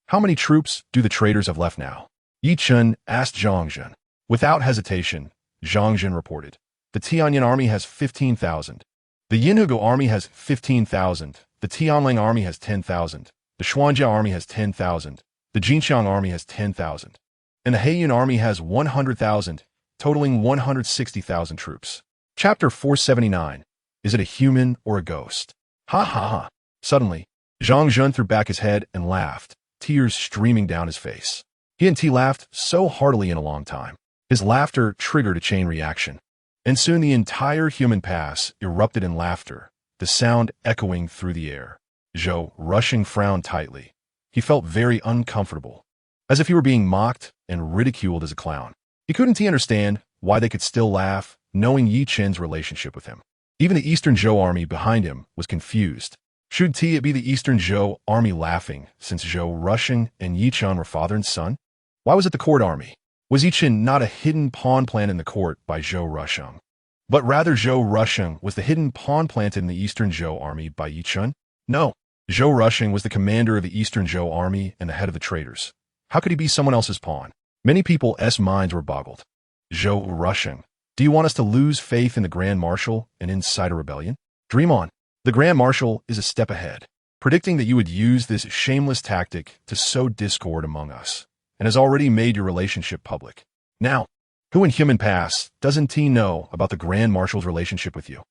how many troops do the traitors have left now? Yi Chen asked Zhang Zhen. Without hesitation, Zhang Zhen reported. The Tianyin army has 15,000. The Yinhugo army has 15,000. The Tianling army has 10,000. The Xuanjia army has 10,000. The Jinxiang army has 10,000. And the Heiyun army has 100,000, totaling 160,000 troops. Chapter 479. Is it a human or a ghost? Ha ha ha. Suddenly, Zhang Zhen threw back his head and laughed, tears streaming down his face. He and T laughed so heartily in a long time. His laughter triggered a chain reaction. And soon the entire Human Pass erupted in laughter, the sound echoing through the air. Zhou Rushing frowned tightly. He felt very uncomfortable, as if he were being mocked and ridiculed as a clown. He couldn't understand why they could still laugh, knowing Yi Chen's relationship with him. Even the Eastern Zhou army behind him was confused. Should it be the Eastern Zhou army laughing, since Zhou Rushing and Yi Chen were father and son? Why was it the court army? Was Yi Chen not a hidden pawn planted in the court by Zhou Rushing? But rather Zhou Rushing was the hidden pawn planted in the Eastern Zhou army by Yi Chen? No. Zhou Rushing was the commander of the Eastern Zhou army and the head of the traitors. How could he be someone else's pawn? Many people's minds were boggled. Zhou Rushing, do you want us to lose faith in the Grand Marshal and incite a rebellion? Dream on. The Grand Marshal is a step ahead, predicting that you would use this shameless tactic to sow discord among us, and has already made your relationship public. Now, who in Human Pass doesn't know about the Grand Marshal's relationship with you?